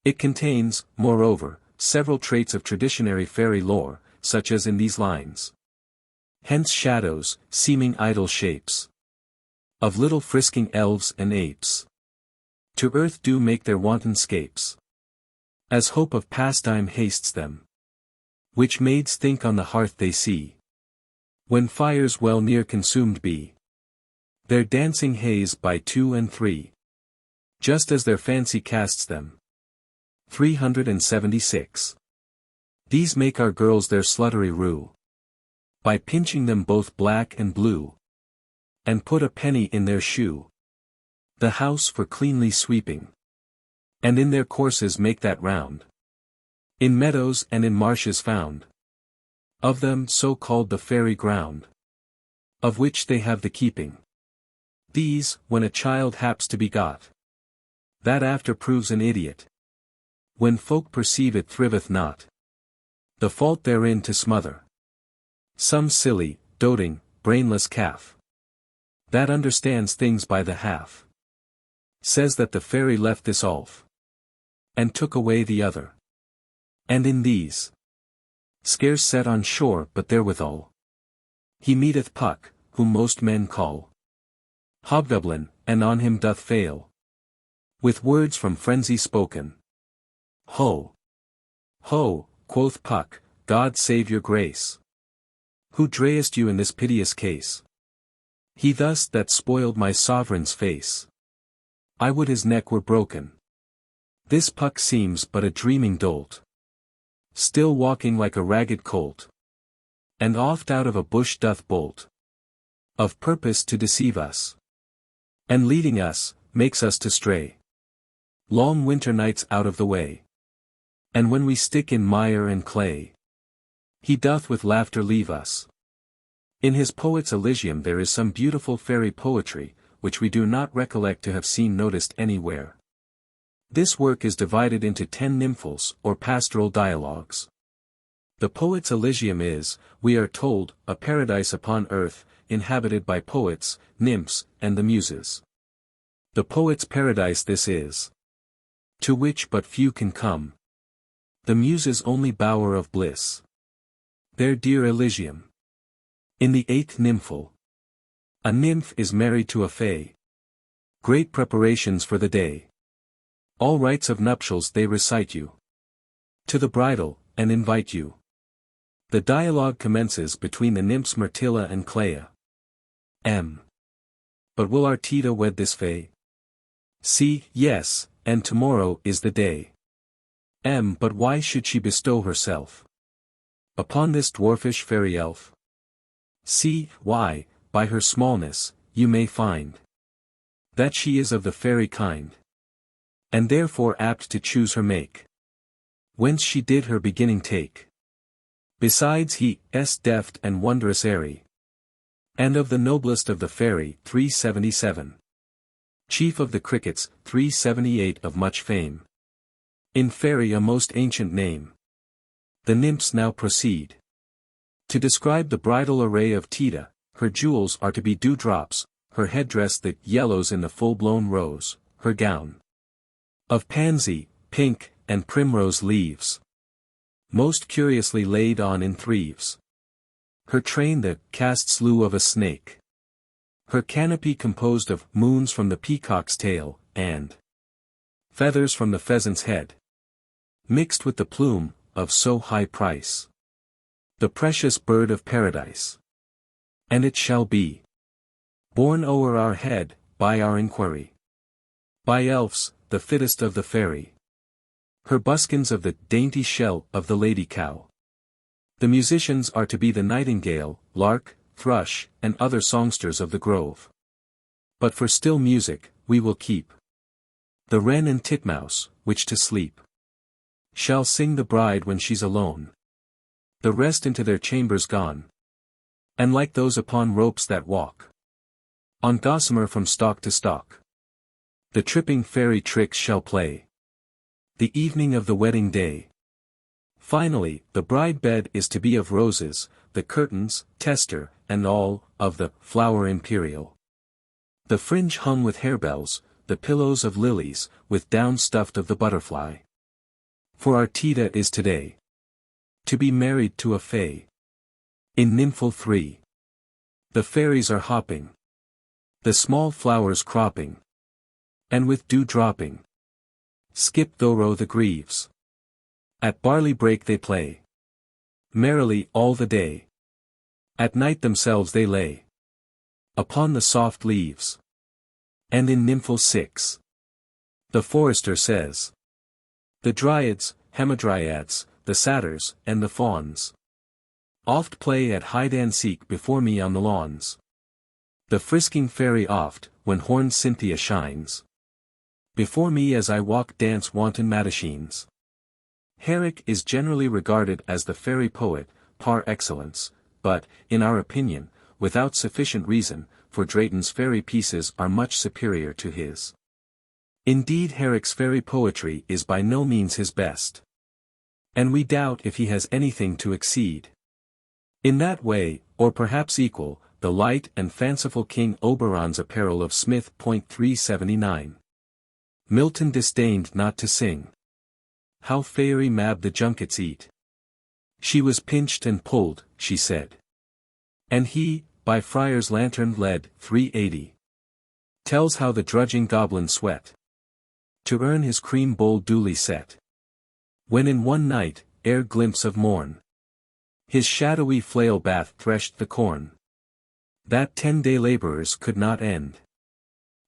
It contains, moreover, several traits of traditionary fairy lore, such as in these lines. Hence shadows, seeming idle shapes of little frisking elves and apes. To earth do make their wanton scapes, as hope of pastime hastes them. Which maids think on the hearth they see, when fires well near consumed be. Their dancing haze by 2 and 3, just as their fancy casts them. 376. These make our girls their sluttery rue, by pinching them both black and blue, and put a penny in their shoe. The house for cleanly sweeping, and in their courses make that round. In meadows and in marshes found, of them so called the fairy ground, of which they have the keeping. These, when a child haps to be got, that after proves an idiot, when folk perceive it thriveth not, the fault therein to smother. Some silly, doting, brainless calf, that understands things by the half, says that the fairy left this Alf, and took away the other. And in these, scarce set on shore but therewithal, he meeteth Puck, whom most men call Hobgoblin, and on him doth fail, with words from frenzy spoken. Ho! Ho! Quoth Puck, God save your grace. Who drayest you in this piteous case? He thus that spoiled my sovereign's face. I would his neck were broken. This Puck seems but a dreaming dolt, still walking like a ragged colt, and oft out of a bush doth bolt, of purpose to deceive us, and leading us, makes us to stray long winter nights out of the way. And when we stick in mire and clay, he doth with laughter leave us. In his Poet's Elysium there is some beautiful fairy poetry, which we do not recollect to have seen noticed anywhere. This work is divided into 10 nymphals, or pastoral dialogues. The Poet's Elysium is, we are told, a paradise upon earth, inhabited by poets, nymphs, and the muses. The poet's paradise this is, to which but few can come. The muses only bower of bliss, their dear Elysium. In the 8th nymphal, a nymph is married to a fae. Great preparations for the day. All rites of nuptials they recite you to the bridal, and invite you. The dialogue commences between the nymphs Myrtilla and Clea. M. But will Artida wed this fae? C. Yes, and tomorrow is the day. M. But why should she bestow herself upon this dwarfish fairy elf? C. Why, by her smallness, you may find that she is of the fairy kind, and therefore apt to choose her make, whence she did her beginning take. Besides he is deft and wondrous airy, and of the noblest of the fairy. 377. Chief of the crickets. 378 of much fame. In fairy a most ancient name. The nymphs now proceed to describe the bridal array of Tita. Her jewels are to be dewdrops, her headdress the yellows in the full-blown rose, her gown of pansy, pink, and primrose leaves, most curiously laid on in threaves. Her train the cast slew of a snake. Her canopy composed of moons from the peacock's tail, and feathers from the pheasant's head, mixed with the plume of so high price, the precious bird of paradise. And it shall be borne o'er our head, by our inquiry, by elves, the fittest of the fairy. Her buskins of the dainty shell of the lady cow. The musicians are to be the nightingale, lark, thrush, and other songsters of the grove. But for still music, we will keep the wren and titmouse, which to sleep shall sing the bride when she's alone. The rest into their chambers gone, and like those upon ropes that walk on gossamer from stalk to stalk, the tripping fairy tricks shall play the evening of the wedding day. Finally, the bride bed is to be of roses, the curtains, tester, and all, of the flower imperial. The fringe hung with harebells, the pillows of lilies, with down stuffed of the butterfly. For Artida is today to be married to a fae. In Nymphal 3. The fairies are hopping, the small flowers cropping, and with dew dropping, skip thorough the greaves. At barley break they play merrily all the day. At night themselves they lay upon the soft leaves. And in Nymphal 6. The forester says, the dryads, hamadryads, the satyrs, and the fauns oft play at hide and seek before me on the lawns. The frisking fairy oft, when horned Cynthia shines, before me as I walk dance wanton Madashines. Herrick is generally regarded as the fairy poet, par excellence, but, in our opinion, without sufficient reason, for Drayton's fairy pieces are much superior to his. Indeed, Herrick's fairy poetry is by no means his best. And we doubt if he has anything to exceed. In that way, or perhaps equal, the light and fanciful King Oberon's apparel of Smith. 379. Milton disdained not to sing how Fairy Mab the junkets eat. She was pinched and pulled, she said. And he, by Friar's lantern led. 380. Tells how the drudging goblin sweat to earn his cream bowl duly set. When in one night, ere glimpse of morn, his shadowy flail bath threshed the corn that 10-day labourers could not end.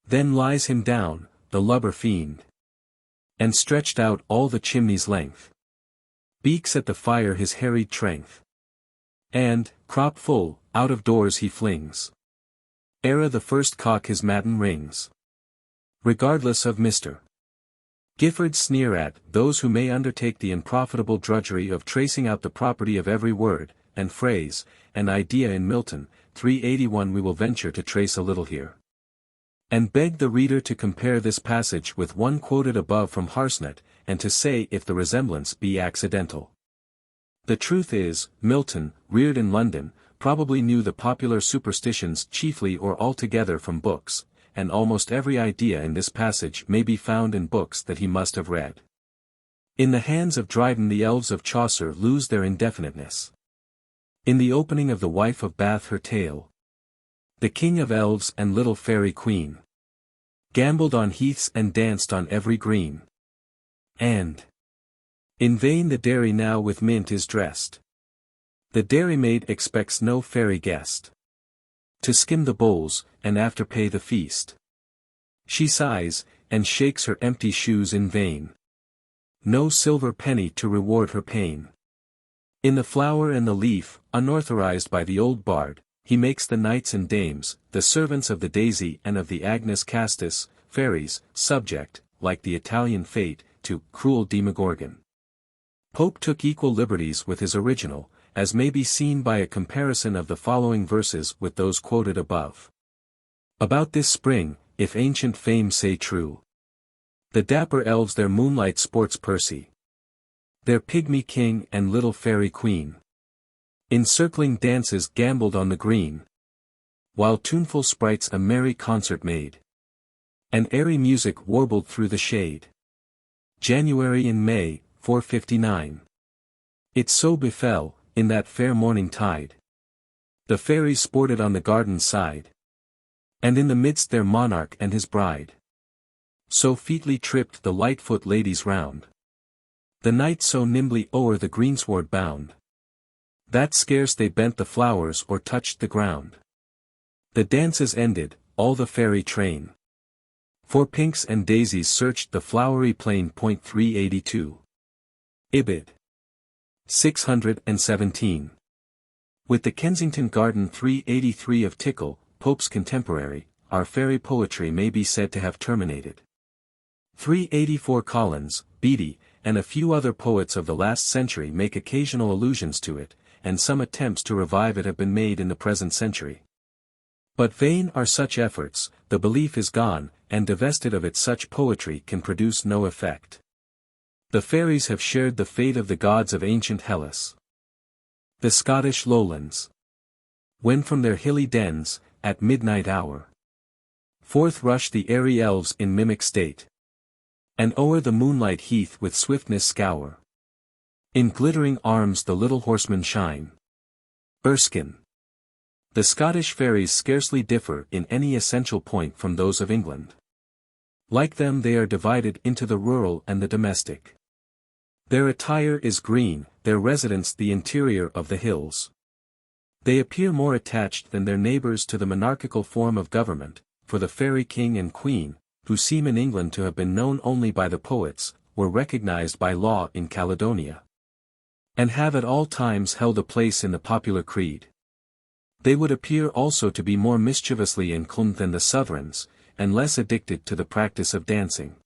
Then lies him down, the lubber fiend, and stretched out all the chimney's length, beaks at the fire his harried strength, and, crop full, out of doors he flings, ere the first cock his matin rings. Regardless of Mr. Gifford's sneer at those who may undertake the unprofitable drudgery of tracing out the property of every word, and phrase, and idea in Milton, 381, we will venture to trace a little here. And beg the reader to compare this passage with one quoted above from Harsnet, and to say if the resemblance be accidental. The truth is, Milton, reared in London, probably knew the popular superstitions chiefly or altogether from books, and almost every idea in this passage may be found in books that he must have read. In the hands of Dryden the elves of Chaucer lose their indefiniteness. In the opening of The Wife of Bath her tale, the king of elves and little fairy queen gambled on heaths and danced on every green. And in vain the dairy now with mint is dressed. The dairymaid expects no fairy guest to skim the bowls, and after pay the feast. She sighs, and shakes her empty shoes in vain. No silver penny to reward her pain. In the flower and the leaf, unauthorized by the old bard, he makes the knights and dames, the servants of the daisy and of the Agnus Castus, fairies, subject, like the Italian fate, to cruel Demogorgon. Pope took equal liberties with his original, as may be seen by a comparison of the following verses with those quoted above. About this spring, if ancient fame say true, the dapper elves their moonlight sports pursy, their pygmy king and little fairy queen, in circling dances gambled on the green, while tuneful sprites a merry concert made, and airy music warbled through the shade. January and May, 459. It so befell, in that fair morning tide, the fairies sported on the garden side, and in the midst their monarch and his bride. So featly tripped the lightfoot ladies round, the knight so nimbly o'er the greensward bound, that scarce they bent the flowers or touched the ground. The dances ended, all the fairy train, for pinks and daisies searched the flowery plain. 382. Ibid. 617. With the Kensington Garden 383 of Tickell, Pope's contemporary, our fairy poetry may be said to have terminated. 384 Collins, Beattie, and a few other poets of the last century make occasional allusions to it, and some attempts to revive it have been made in the present century. But vain are such efforts, the belief is gone, and divested of it such poetry can produce no effect. The fairies have shared the fate of the gods of ancient Hellas. The Scottish Lowlands, when from their hilly dens, at midnight hour, forth rush the airy elves in mimic state, and o'er the moonlight heath with swiftness scour In glittering arms the little horsemen shine. Erskine. The Scottish fairies scarcely differ in any essential point from those of England. Like them they are divided into the rural and the domestic. Their attire is green, their residence the interior of the hills. They appear more attached than their neighbours to the monarchical form of government, for the fairy king and queen, who seem in England to have been known only by the poets, were recognised by law in Caledonia, and have at all times held a place in the popular creed. They would appear also to be more mischievously inclined than the sovereigns, and less addicted to the practice of dancing.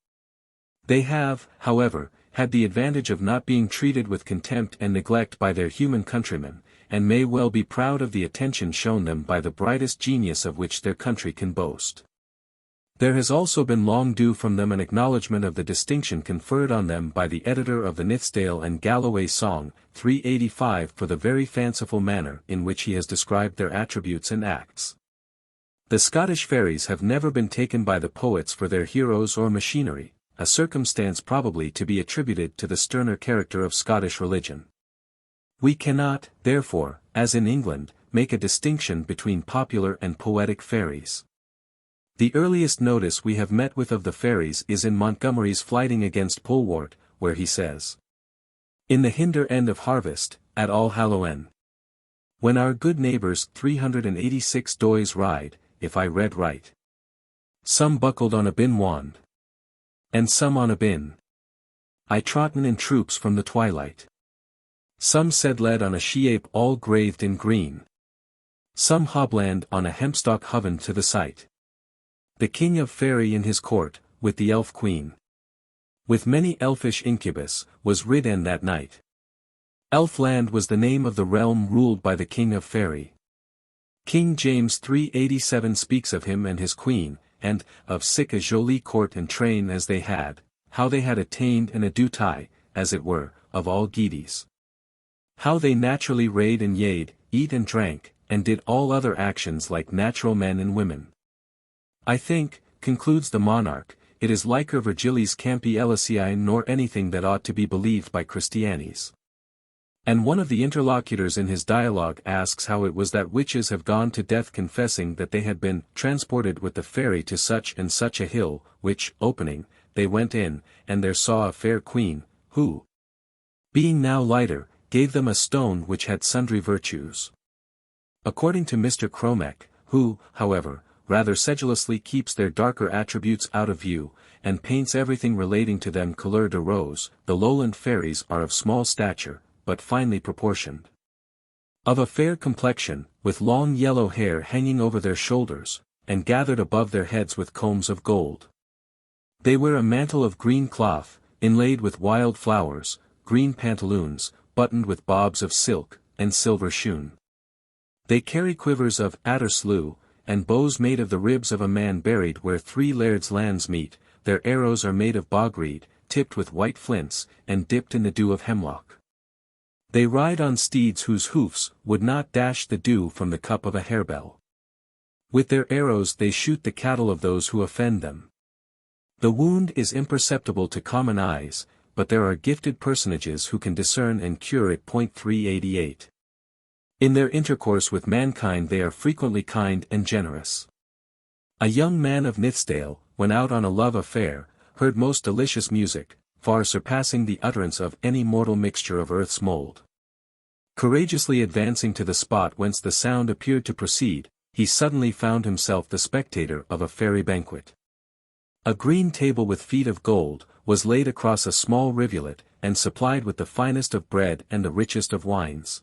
They have, however, had the advantage of not being treated with contempt and neglect by their human countrymen, and may well be proud of the attention shown them by the brightest genius of which their country can boast. There has also been long due from them an acknowledgment of the distinction conferred on them by the editor of the Nithsdale and Galloway Song, 385, for the very fanciful manner in which he has described their attributes and acts. The Scottish fairies have never been taken by the poets for their heroes or machinery, a circumstance probably to be attributed to the sterner character of Scottish religion. We cannot, therefore, as in England, make a distinction between popular and poetic fairies. The earliest notice we have met with of the fairies is in Montgomery's Flyting Against Polwart, where he says, "In the hinder end of harvest, at All Hallowen, when our good neighbours 386 doys ride, if I read right, some buckled on a bin wand, and some on a bin, I trotten in troops from the twilight. Some said led on a she-ape all graved in green, some hobland on a hempstock hoven to the sight. The king of Faerie in his court, with the elf queen, with many elfish incubus, was ridden that night. Elfland was the name of the realm ruled by the king of Faerie. King James 387 speaks of him and his queen, and, of sic a jolie court and train as they had, how they had attained an adutai, as it were, of all Gedes. How they naturally rade and yade, eat and drank, and did all other actions like natural men and women. I think," concludes the monarch, "it is liker Virgili's Campi Elysiae nor anything that ought to be believed by Christianes." And one of the interlocutors in his dialogue asks how it was that witches have gone to death confessing that they had been transported with the fairy to such and such a hill, which, opening, they went in, and there saw a fair queen, who, being now lighter, gave them a stone which had sundry virtues. According to Mr. Cromek, who, however, rather sedulously keeps their darker attributes out of view, and paints everything relating to them couleur de rose, the lowland fairies are of small stature, but finely proportioned. Of a fair complexion, with long yellow hair hanging over their shoulders, and gathered above their heads with combs of gold. They wear a mantle of green cloth, inlaid with wild flowers, green pantaloons, buttoned with bobs of silk, and silver shoon. They carry quivers of adderslew, and bows made of the ribs of a man buried where 3 lairds' lands meet. Their arrows are made of bogreed, tipped with white flints, and dipped in the dew of hemlock. They ride on steeds whose hoofs would not dash the dew from the cup of a harebell. With their arrows they shoot the cattle of those who offend them. The wound is imperceptible to common eyes, but there are gifted personages who can discern and cure it. 388. In their intercourse with mankind they are frequently kind and generous. A young man of Nithsdale, when out on a love affair, heard most delicious music, far surpassing the utterance of any mortal mixture of earth's mould. Courageously advancing to the spot whence the sound appeared to proceed, he suddenly found himself the spectator of a fairy banquet. A green table with feet of gold, was laid across a small rivulet, and supplied with the finest of bread and the richest of wines.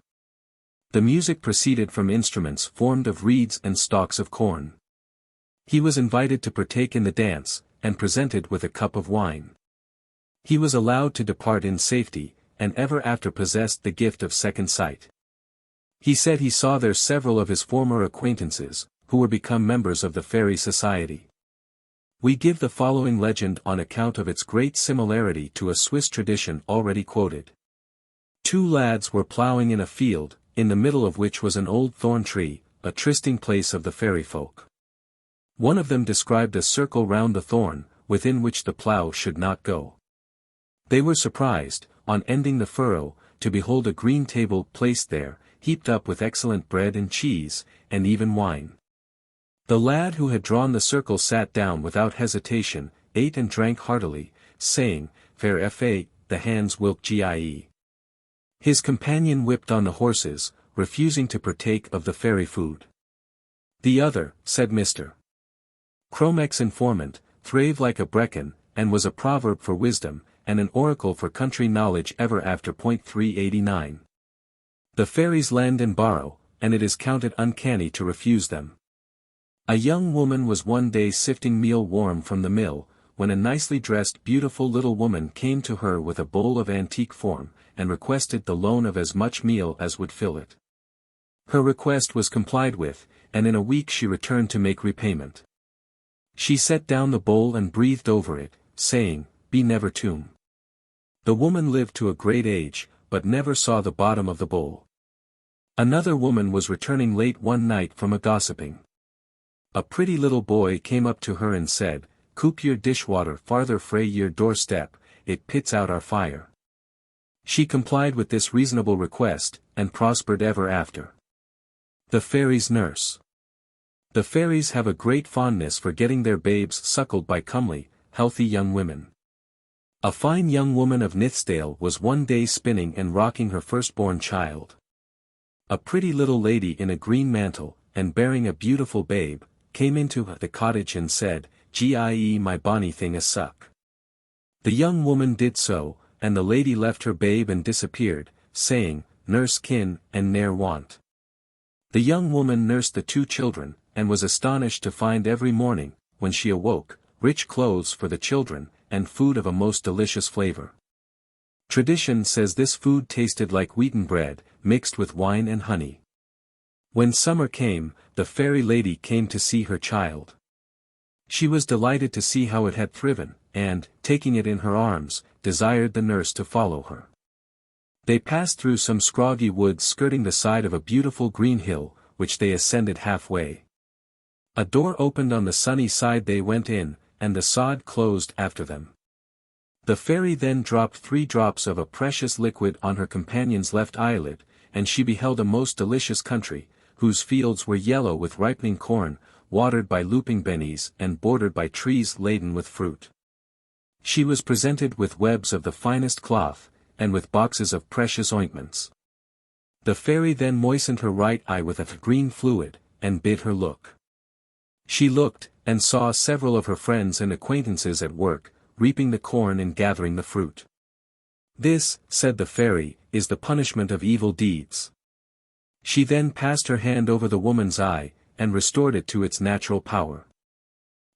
The music proceeded from instruments formed of reeds and stalks of corn. He was invited to partake in the dance, and presented with a cup of wine. He was allowed to depart in safety, and ever after possessed the gift of second sight. He said he saw there several of his former acquaintances, who were become members of the Fairy Society. We give the following legend on account of its great similarity to a Swiss tradition already quoted. 2 lads were ploughing in a field, in the middle of which was an old thorn tree, a trysting place of the fairy folk. One of them described a circle round the thorn, within which the plough should not go. They were surprised, on ending the furrow, to behold a green table placed there, heaped up with excellent bread and cheese, and even wine. The lad who had drawn the circle sat down without hesitation, ate and drank heartily, saying, "Fair fa, the hands wilk gie." His companion whipped on the horses, refusing to partake of the fairy food. The other, said Mr. Cromek's informant, thrave like a brecon, and was a proverb for wisdom, and an oracle for country knowledge ever after. 389. The fairies lend and borrow, and it is counted uncanny to refuse them. A young woman was one day sifting meal warm from the mill, when a nicely dressed beautiful little woman came to her with a bowl of antique form, and requested the loan of as much meal as would fill it. Her request was complied with, and in a week she returned to make repayment. She set down the bowl and breathed over it, saying, "Be never tomb." The woman lived to a great age, but never saw the bottom of the bowl. Another woman was returning late one night from a gossiping. A pretty little boy came up to her and said, "Coop your dishwater farther frae your doorstep, it pits out our fire." She complied with this reasonable request, and prospered ever after. The fairies' nurse. The fairies have a great fondness for getting their babes suckled by comely, healthy young women. A fine young woman of Nithsdale was one day spinning and rocking her firstborn child. A pretty little lady in a green mantle, and bearing a beautiful babe, came into the cottage and said, "Gie my bonny thing a suck." The young woman did so, and the lady left her babe and disappeared, saying, "Nurse kin, and ne'er want." The young woman nursed the two children, and was astonished to find every morning, when she awoke, rich clothes for the children, and food of a most delicious flavor. Tradition says this food tasted like wheaten bread, mixed with wine and honey. When summer came, the fairy lady came to see her child. She was delighted to see how it had thriven, and, taking it in her arms, desired the nurse to follow her. They passed through some scraggy woods skirting the side of a beautiful green hill, which they ascended halfway. A door opened on the sunny side, they went in, and the sod closed after them. The fairy then dropped 3 drops of a precious liquid on her companion's left eyelid, and she beheld a most delicious country, whose fields were yellow with ripening corn, watered by looping bennies and bordered by trees laden with fruit. She was presented with webs of the finest cloth, and with boxes of precious ointments. The fairy then moistened her right eye with a green fluid, and bid her look. She looked, and saw several of her friends and acquaintances at work, reaping the corn and gathering the fruit. "This," said the fairy, "is the punishment of evil deeds." She then passed her hand over the woman's eye, and restored it to its natural power.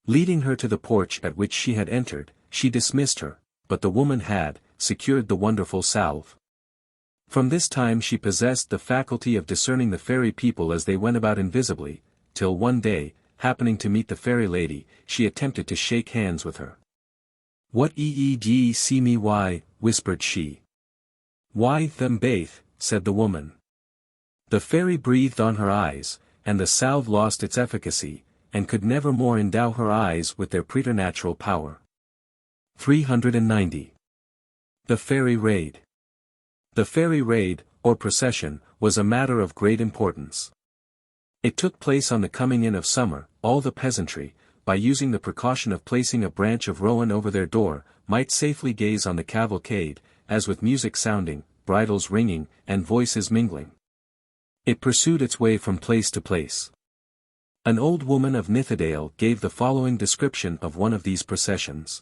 Leading her to the porch at which she had entered, she dismissed her, but the woman had secured the wonderful salve. From this time she possessed the faculty of discerning the fairy people as they went about invisibly, till one day, happening to meet the fairy lady, she attempted to shake hands with her. "What eeg see me why," whispered she. "Why them baith," said the woman. The fairy breathed on her eyes, and the salve lost its efficacy, and could never more endow her eyes with their preternatural power. 390. The Fairy Raid. The fairy raid, or procession, was a matter of great importance. It took place on the coming in of summer. All the peasantry, by using the precaution of placing a branch of rowan over their door, might safely gaze on the cavalcade, as with music sounding, bridles ringing, and voices mingling. It pursued its way from place to place. An old woman of Nithsdale gave the following description of one of these processions.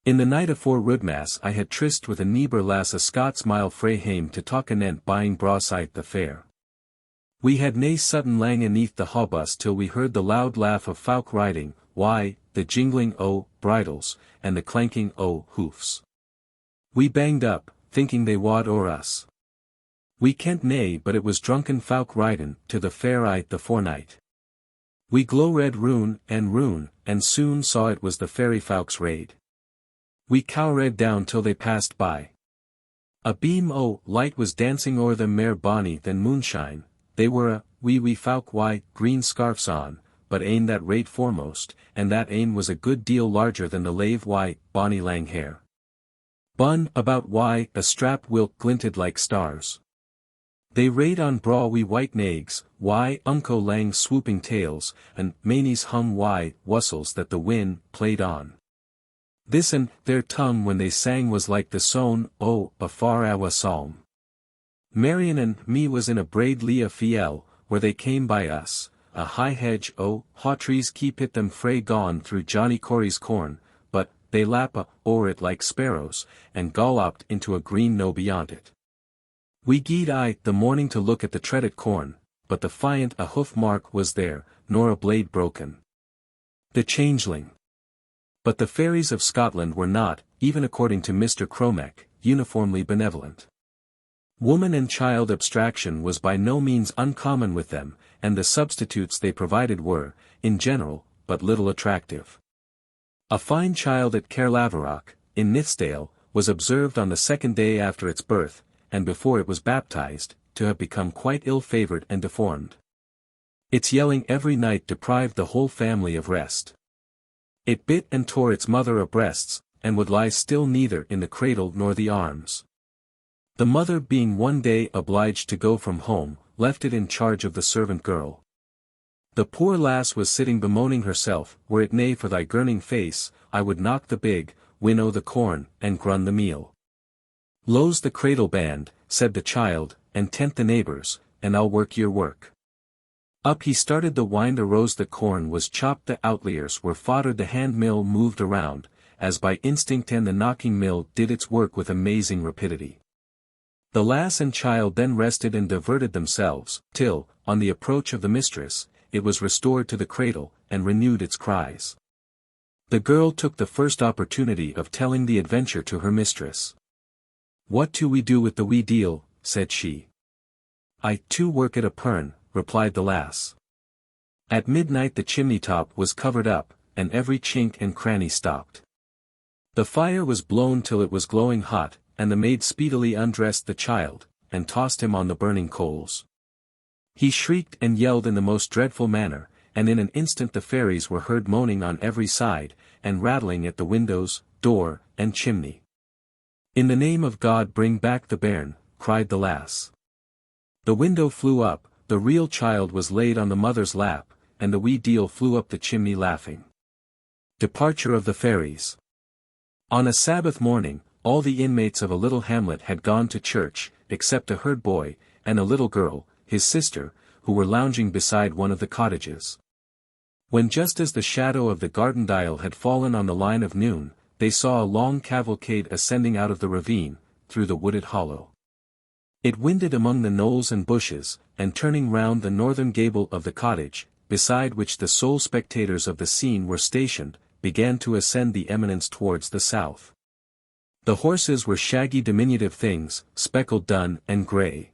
"In the night afore Rudmas I had tryst with a neighbour lass a Scots mile frae hame to talk anent buying brosite the fair. We had nae sudden lang aneath the hobus till we heard the loud laugh of folk riding, why, the jingling o' bridles, and the clanking o' hoofs. We banged up, thinking they wad o'er us. We kent nae but it was drunken folk riding to the fair the forenight. We glow-read rune, and soon saw it was the fairy folk's raid. We cow-read down till they passed by. A beam o' light was dancing o'er them mair bonny than moonshine, they were a wee folk wi' green scarfs on, but ane that rade foremost, and that ane was a good deal larger than the lave wi' bonny lang hair. Bun about why a strap whilk glinted like stars. They raid on braw wee white nags, why unco lang swooping tails, and manies hum why wussels that the wind played on. This and their tongue when they sang was like the sone o a far awa psalm. Marion and me was in a braid lia fiel, where they came by us, a high hedge o haw trees keep it them frae gone through Johnny Corey's corn, but they lap o'er it like sparrows, and gollopped into a green no beyond it. We gied the morning to look at the treaded corn, but the fiant a hoof mark was there, nor a blade broken. The changeling. But the fairies of Scotland were not, even according to Mr. Cromek, uniformly benevolent. Woman and child abstraction was by no means uncommon with them, and the substitutes they provided were, in general, but little attractive. A fine child at Caerlaverock, in Nithsdale, was observed on the second day after its birth, and before it was baptized, to have become quite ill-favored and deformed. Its yelling every night deprived the whole family of rest. It bit and tore its mother abreasts, and would lie still neither in the cradle nor the arms. The mother being one day obliged to go from home, left it in charge of the servant girl. The poor lass was sitting bemoaning herself, were it nae for thy gurning face, I would knock the big, winnow the corn, and grun the meal. Lo's the cradle band, said the child, and tent the neighbours, and I'll work your work. Up he started the wind arose the corn was chopped the outliers were foddered the hand mill moved around, as by instinct and the knocking mill did its work with amazing rapidity. The lass and child then rested and diverted themselves, till, on the approach of the mistress, it was restored to the cradle, and renewed its cries. The girl took the first opportunity of telling the adventure to her mistress. What do we do with the wee deal, said she. I too work at a pern, replied the lass. At midnight the chimney top was covered up, and every chink and cranny stopped. The fire was blown till it was glowing hot, and the maid speedily undressed the child, and tossed him on the burning coals. He shrieked and yelled in the most dreadful manner, and in an instant the fairies were heard moaning on every side, and rattling at the windows, door, and chimney. In the name of God bring back the bairn, cried the lass. The window flew up, the real child was laid on the mother's lap, and the wee deil flew up the chimney laughing. Departure of the fairies. On a Sabbath morning, all the inmates of a little hamlet had gone to church, except a herd boy, and a little girl, his sister, who were lounging beside one of the cottages. When just as the shadow of the garden dial had fallen on the line of noon, they saw a long cavalcade ascending out of the ravine, through the wooded hollow. It winded among the knolls and bushes, and turning round the northern gable of the cottage, beside which the sole spectators of the scene were stationed, began to ascend the eminence towards the south. The horses were shaggy diminutive things, speckled dun and grey.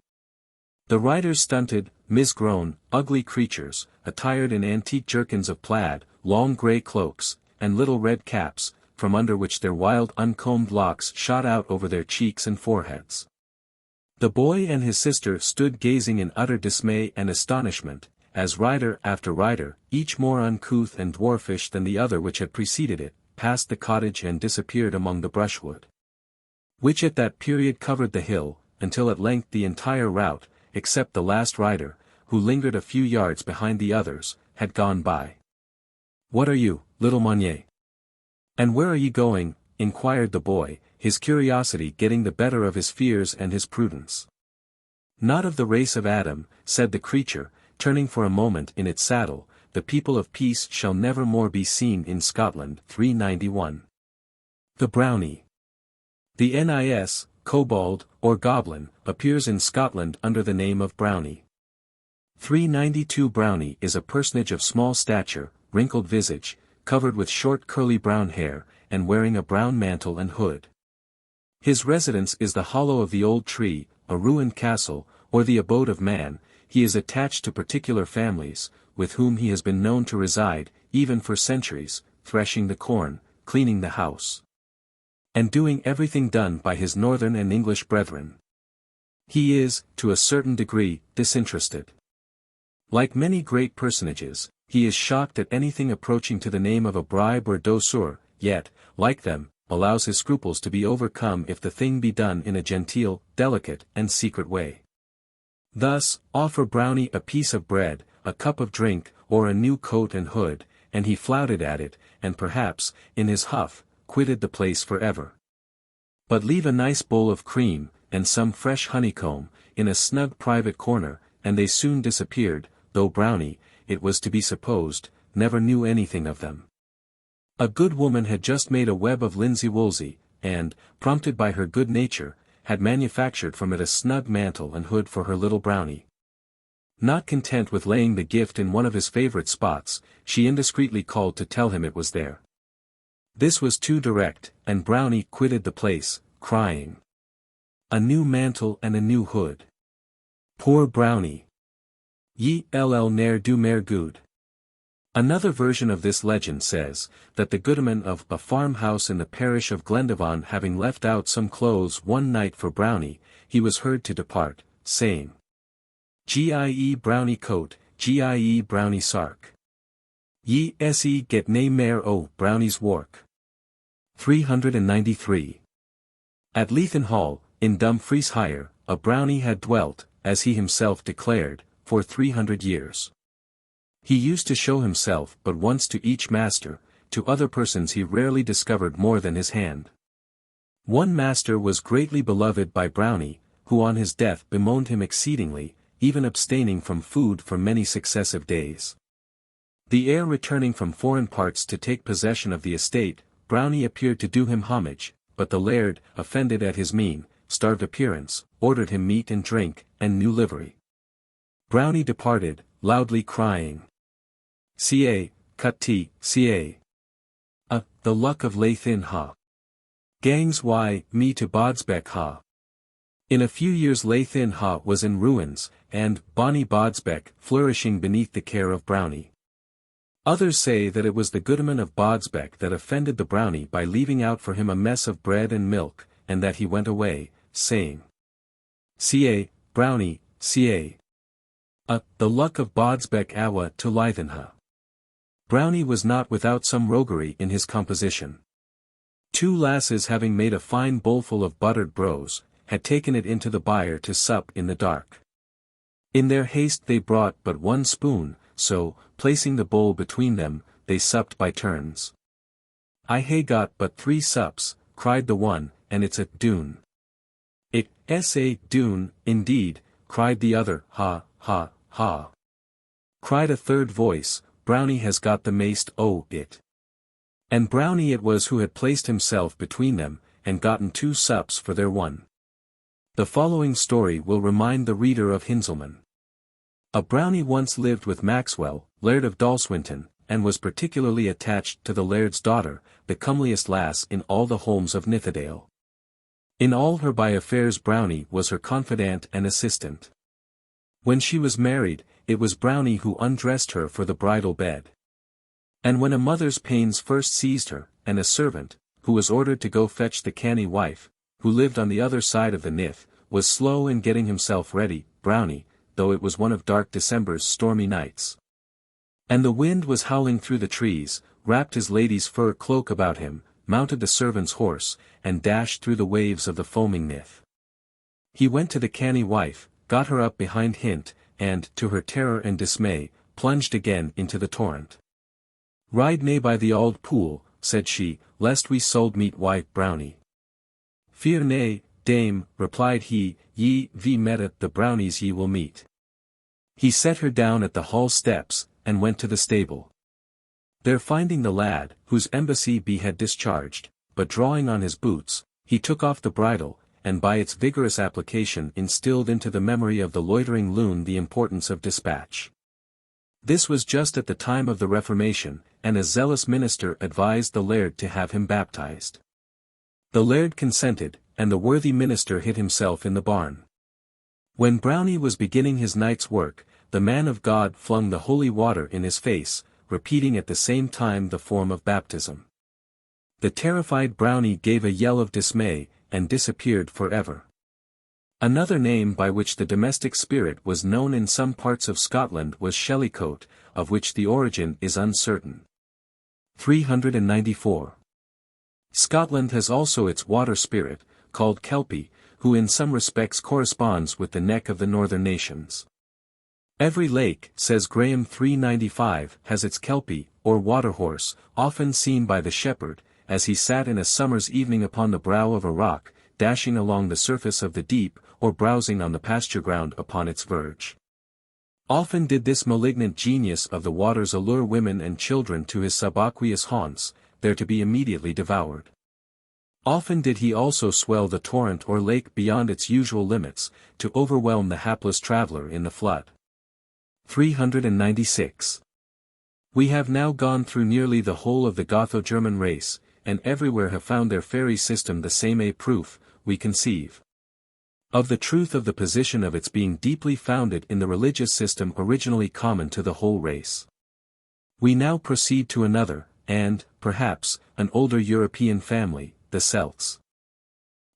The riders stunted, misgrown, ugly creatures, attired in antique jerkins of plaid, long grey cloaks, and little red caps, from under which their wild uncombed locks shot out over their cheeks and foreheads. The boy and his sister stood gazing in utter dismay and astonishment, as rider after rider, each more uncouth and dwarfish than the other which had preceded it, passed the cottage and disappeared among the brushwood, which at that period covered the hill, until at length the entire rout, except the last rider, who lingered a few yards behind the others, had gone by. What are you, little Monnier? And where are ye going? Inquired the boy, his curiosity getting the better of his fears and his prudence. Not of the race of Adam, said the creature, turning for a moment in its saddle, the people of peace shall never more be seen in Scotland. 391. The Brownie. The Nis, kobold, or goblin, appears in Scotland under the name of Brownie. 392 Brownie is a personage of small stature, wrinkled visage, covered with short curly brown hair, and wearing a brown mantle and hood. His residence is the hollow of the old tree, a ruined castle, or the abode of man. He is attached to particular families, with whom he has been known to reside, even for centuries, threshing the corn, cleaning the house, and doing everything done by his northern and English brethren. He is, to a certain degree, disinterested. Like many great personages, he is shocked at anything approaching to the name of a bribe or douceur, yet, like them, allows his scruples to be overcome if the thing be done in a genteel, delicate, and secret way. Thus, offer Brownie a piece of bread, a cup of drink, or a new coat and hood, and he flouted at it, and perhaps, in his huff, quitted the place for ever. But leave a nice bowl of cream, and some fresh honeycomb, in a snug private corner, and they soon disappeared, though Brownie, it was to be supposed, never knew anything of them. A good woman had just made a web of linsey-woolsey, and, prompted by her good nature, had manufactured from it a snug mantle and hood for her little Brownie. Not content with laying the gift in one of his favorite spots, she indiscreetly called to tell him it was there. This was too direct, and Brownie quitted the place, crying, "A new mantle and a new hood. Poor Brownie! Ye ll ne'er do mair good." Another version of this legend says, that the goodman of a farmhouse in the parish of Glendavon having left out some clothes one night for Brownie, he was heard to depart, saying, "Gie Brownie coat, gie Brownie sark. Ye se get nae mair o Brownie's work." 393. At Leithen Hall, in Dumfriesshire, a Brownie had dwelt, as he himself declared, for 300 years. He used to show himself but once to each master, to other persons he rarely discovered more than his hand. One master was greatly beloved by Brownie, who on his death bemoaned him exceedingly, even abstaining from food for many successive days. The heir returning from foreign parts to take possession of the estate, Brownie appeared to do him homage, but the laird, offended at his mean, starved appearance, ordered him meat and drink, and new livery. Brownie departed, loudly crying, "Ca, cutty, ca. The luck of Leithin ha. Gangs why, me to Bodsbeck ha." In a few years Leithin ha was in ruins, and bonny Bodsbeck flourishing beneath the care of Brownie. Others say that it was the goodman of Bodsbeck that offended the Brownie by leaving out for him a mess of bread and milk, and that he went away, saying, "Ca, Brownie, ca. The luck of Bodsbeck awa to Leithenha." Brownie was not without some roguery in his composition. Two lasses having made a fine bowlful of buttered brose, had taken it into the byre to sup in the dark. In their haste they brought but one spoon, so, placing the bowl between them, they supped by turns. "I hae got but 3 sups," cried the one, "and it's a doon." "It's a doon, indeed," cried the other. "Ha, ha, ha." Cried a third voice, "Brownie has got the maist o' it." And Brownie it was who had placed himself between them, and gotten 2 sups for their one. The following story will remind the reader of Hinzelmann. A Brownie once lived with Maxwell, Laird of Dalswinton, and was particularly attached to the Laird's daughter, the comeliest lass in all the holms of Nithedale. In all her by affairs Brownie was her confidant and assistant. When she was married, it was Brownie who undressed her for the bridal bed. And when a mother's pains first seized her, and a servant, who was ordered to go fetch the canny wife, who lived on the other side of the Nith, was slow in getting himself ready, Brownie, though it was one of dark December's stormy nights, and the wind was howling through the trees, wrapped his lady's fur cloak about him, mounted the servant's horse, and dashed through the waves of the foaming Nith. He went to the canny wife, got her up behind Hint, and, to her terror and dismay, plunged again into the torrent. "Ride nae by the auld pool," said she, "lest we sold meet wife Brownie." "Fear nae, dame," replied he, "ye ve met at the Brownies ye will meet." He set her down at the hall steps, and went to the stable. There finding the lad, whose embassy he had discharged, but drawing on his boots, he took off the bridle, and by its vigorous application instilled into the memory of the loitering loon the importance of dispatch. This was just at the time of the Reformation, and a zealous minister advised the laird to have him baptized. The laird consented, and the worthy minister hid himself in the barn. When Brownie was beginning his night's work, the man of God flung the holy water in his face, repeating at the same time the form of baptism. The terrified Brownie gave a yell of dismay, and disappeared forever. Another name by which the domestic spirit was known in some parts of Scotland was Shellycoat, of which the origin is uncertain. 394. Scotland has also its water spirit, called Kelpie, who in some respects corresponds with the neck of the northern nations. Every lake, says Graham 395, has its Kelpie, or water-horse, often seen by the shepherd, as he sat in a summer's evening upon the brow of a rock, dashing along the surface of the deep, or browsing on the pasture ground upon its verge. Often did this malignant genius of the waters allure women and children to his subaqueous haunts, there to be immediately devoured. Often did he also swell the torrent or lake beyond its usual limits, to overwhelm the hapless traveller in the flood. 396. We have now gone through nearly the whole of the Gotho-German race, and everywhere have found their fairy system the same a proof, we conceive, of the truth of the position of its being deeply founded in the religious system originally common to the whole race. We now proceed to another, and, perhaps, an older European family, the Celts.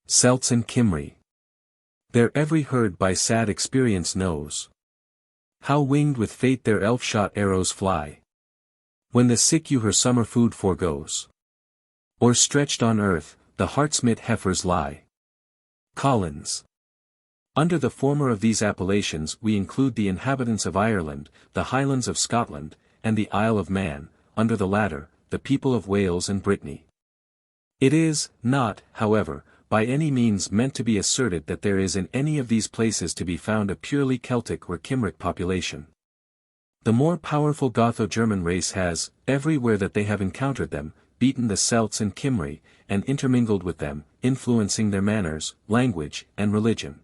Celts and Cymry. Their every herd by sad experience knows how winged with fate their elf-shot arrows fly, when the sick ewe her summer food foregoes, or stretched on earth, the heart-smit heifers lie. Collins. Under the former of these appellations we include the inhabitants of Ireland, the Highlands of Scotland, and the Isle of Man, under the latter, the people of Wales and Brittany. It is, not, however, by any means meant to be asserted that there is in any of these places to be found a purely Celtic or Cymric population. The more powerful Gotho-German race has, everywhere that they have encountered them, beaten the Celts and Cymry, and intermingled with them, influencing their manners, language, and religion.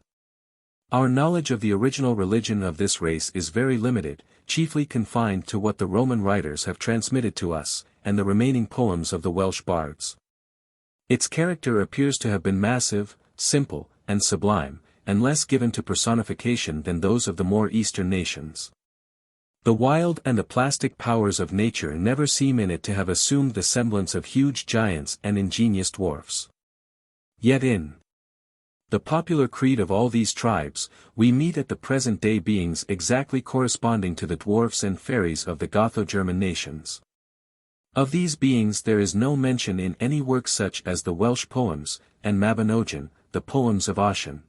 Our knowledge of the original religion of this race is very limited, chiefly confined to what the Roman writers have transmitted to us, and the remaining poems of the Welsh bards. Its character appears to have been massive, simple, and sublime, and less given to personification than those of the more eastern nations. The wild and the plastic powers of nature never seem in it to have assumed the semblance of huge giants and ingenious dwarfs. Yet in the popular creed of all these tribes, we meet at the present day beings exactly corresponding to the dwarfs and fairies of the Gotho-German nations. Of these beings there is no mention in any work such as the Welsh poems, and Mabinogion, the poems of Ossian,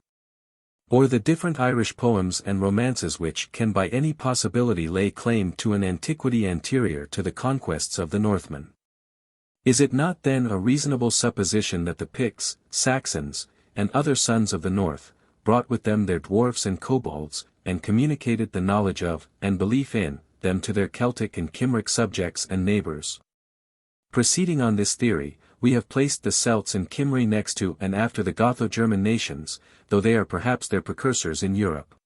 or the different Irish poems and romances which can by any possibility lay claim to an antiquity anterior to the conquests of the Northmen. Is it not then a reasonable supposition that the Picts, Saxons, and other sons of the north, brought with them their dwarfs and kobolds, and communicated the knowledge of, and belief in, them to their Celtic and Cymric subjects and neighbours? Proceeding on this theory, we have placed the Celts and Cymry next to and after the Gotho-German nations, though they are perhaps their precursors in Europe.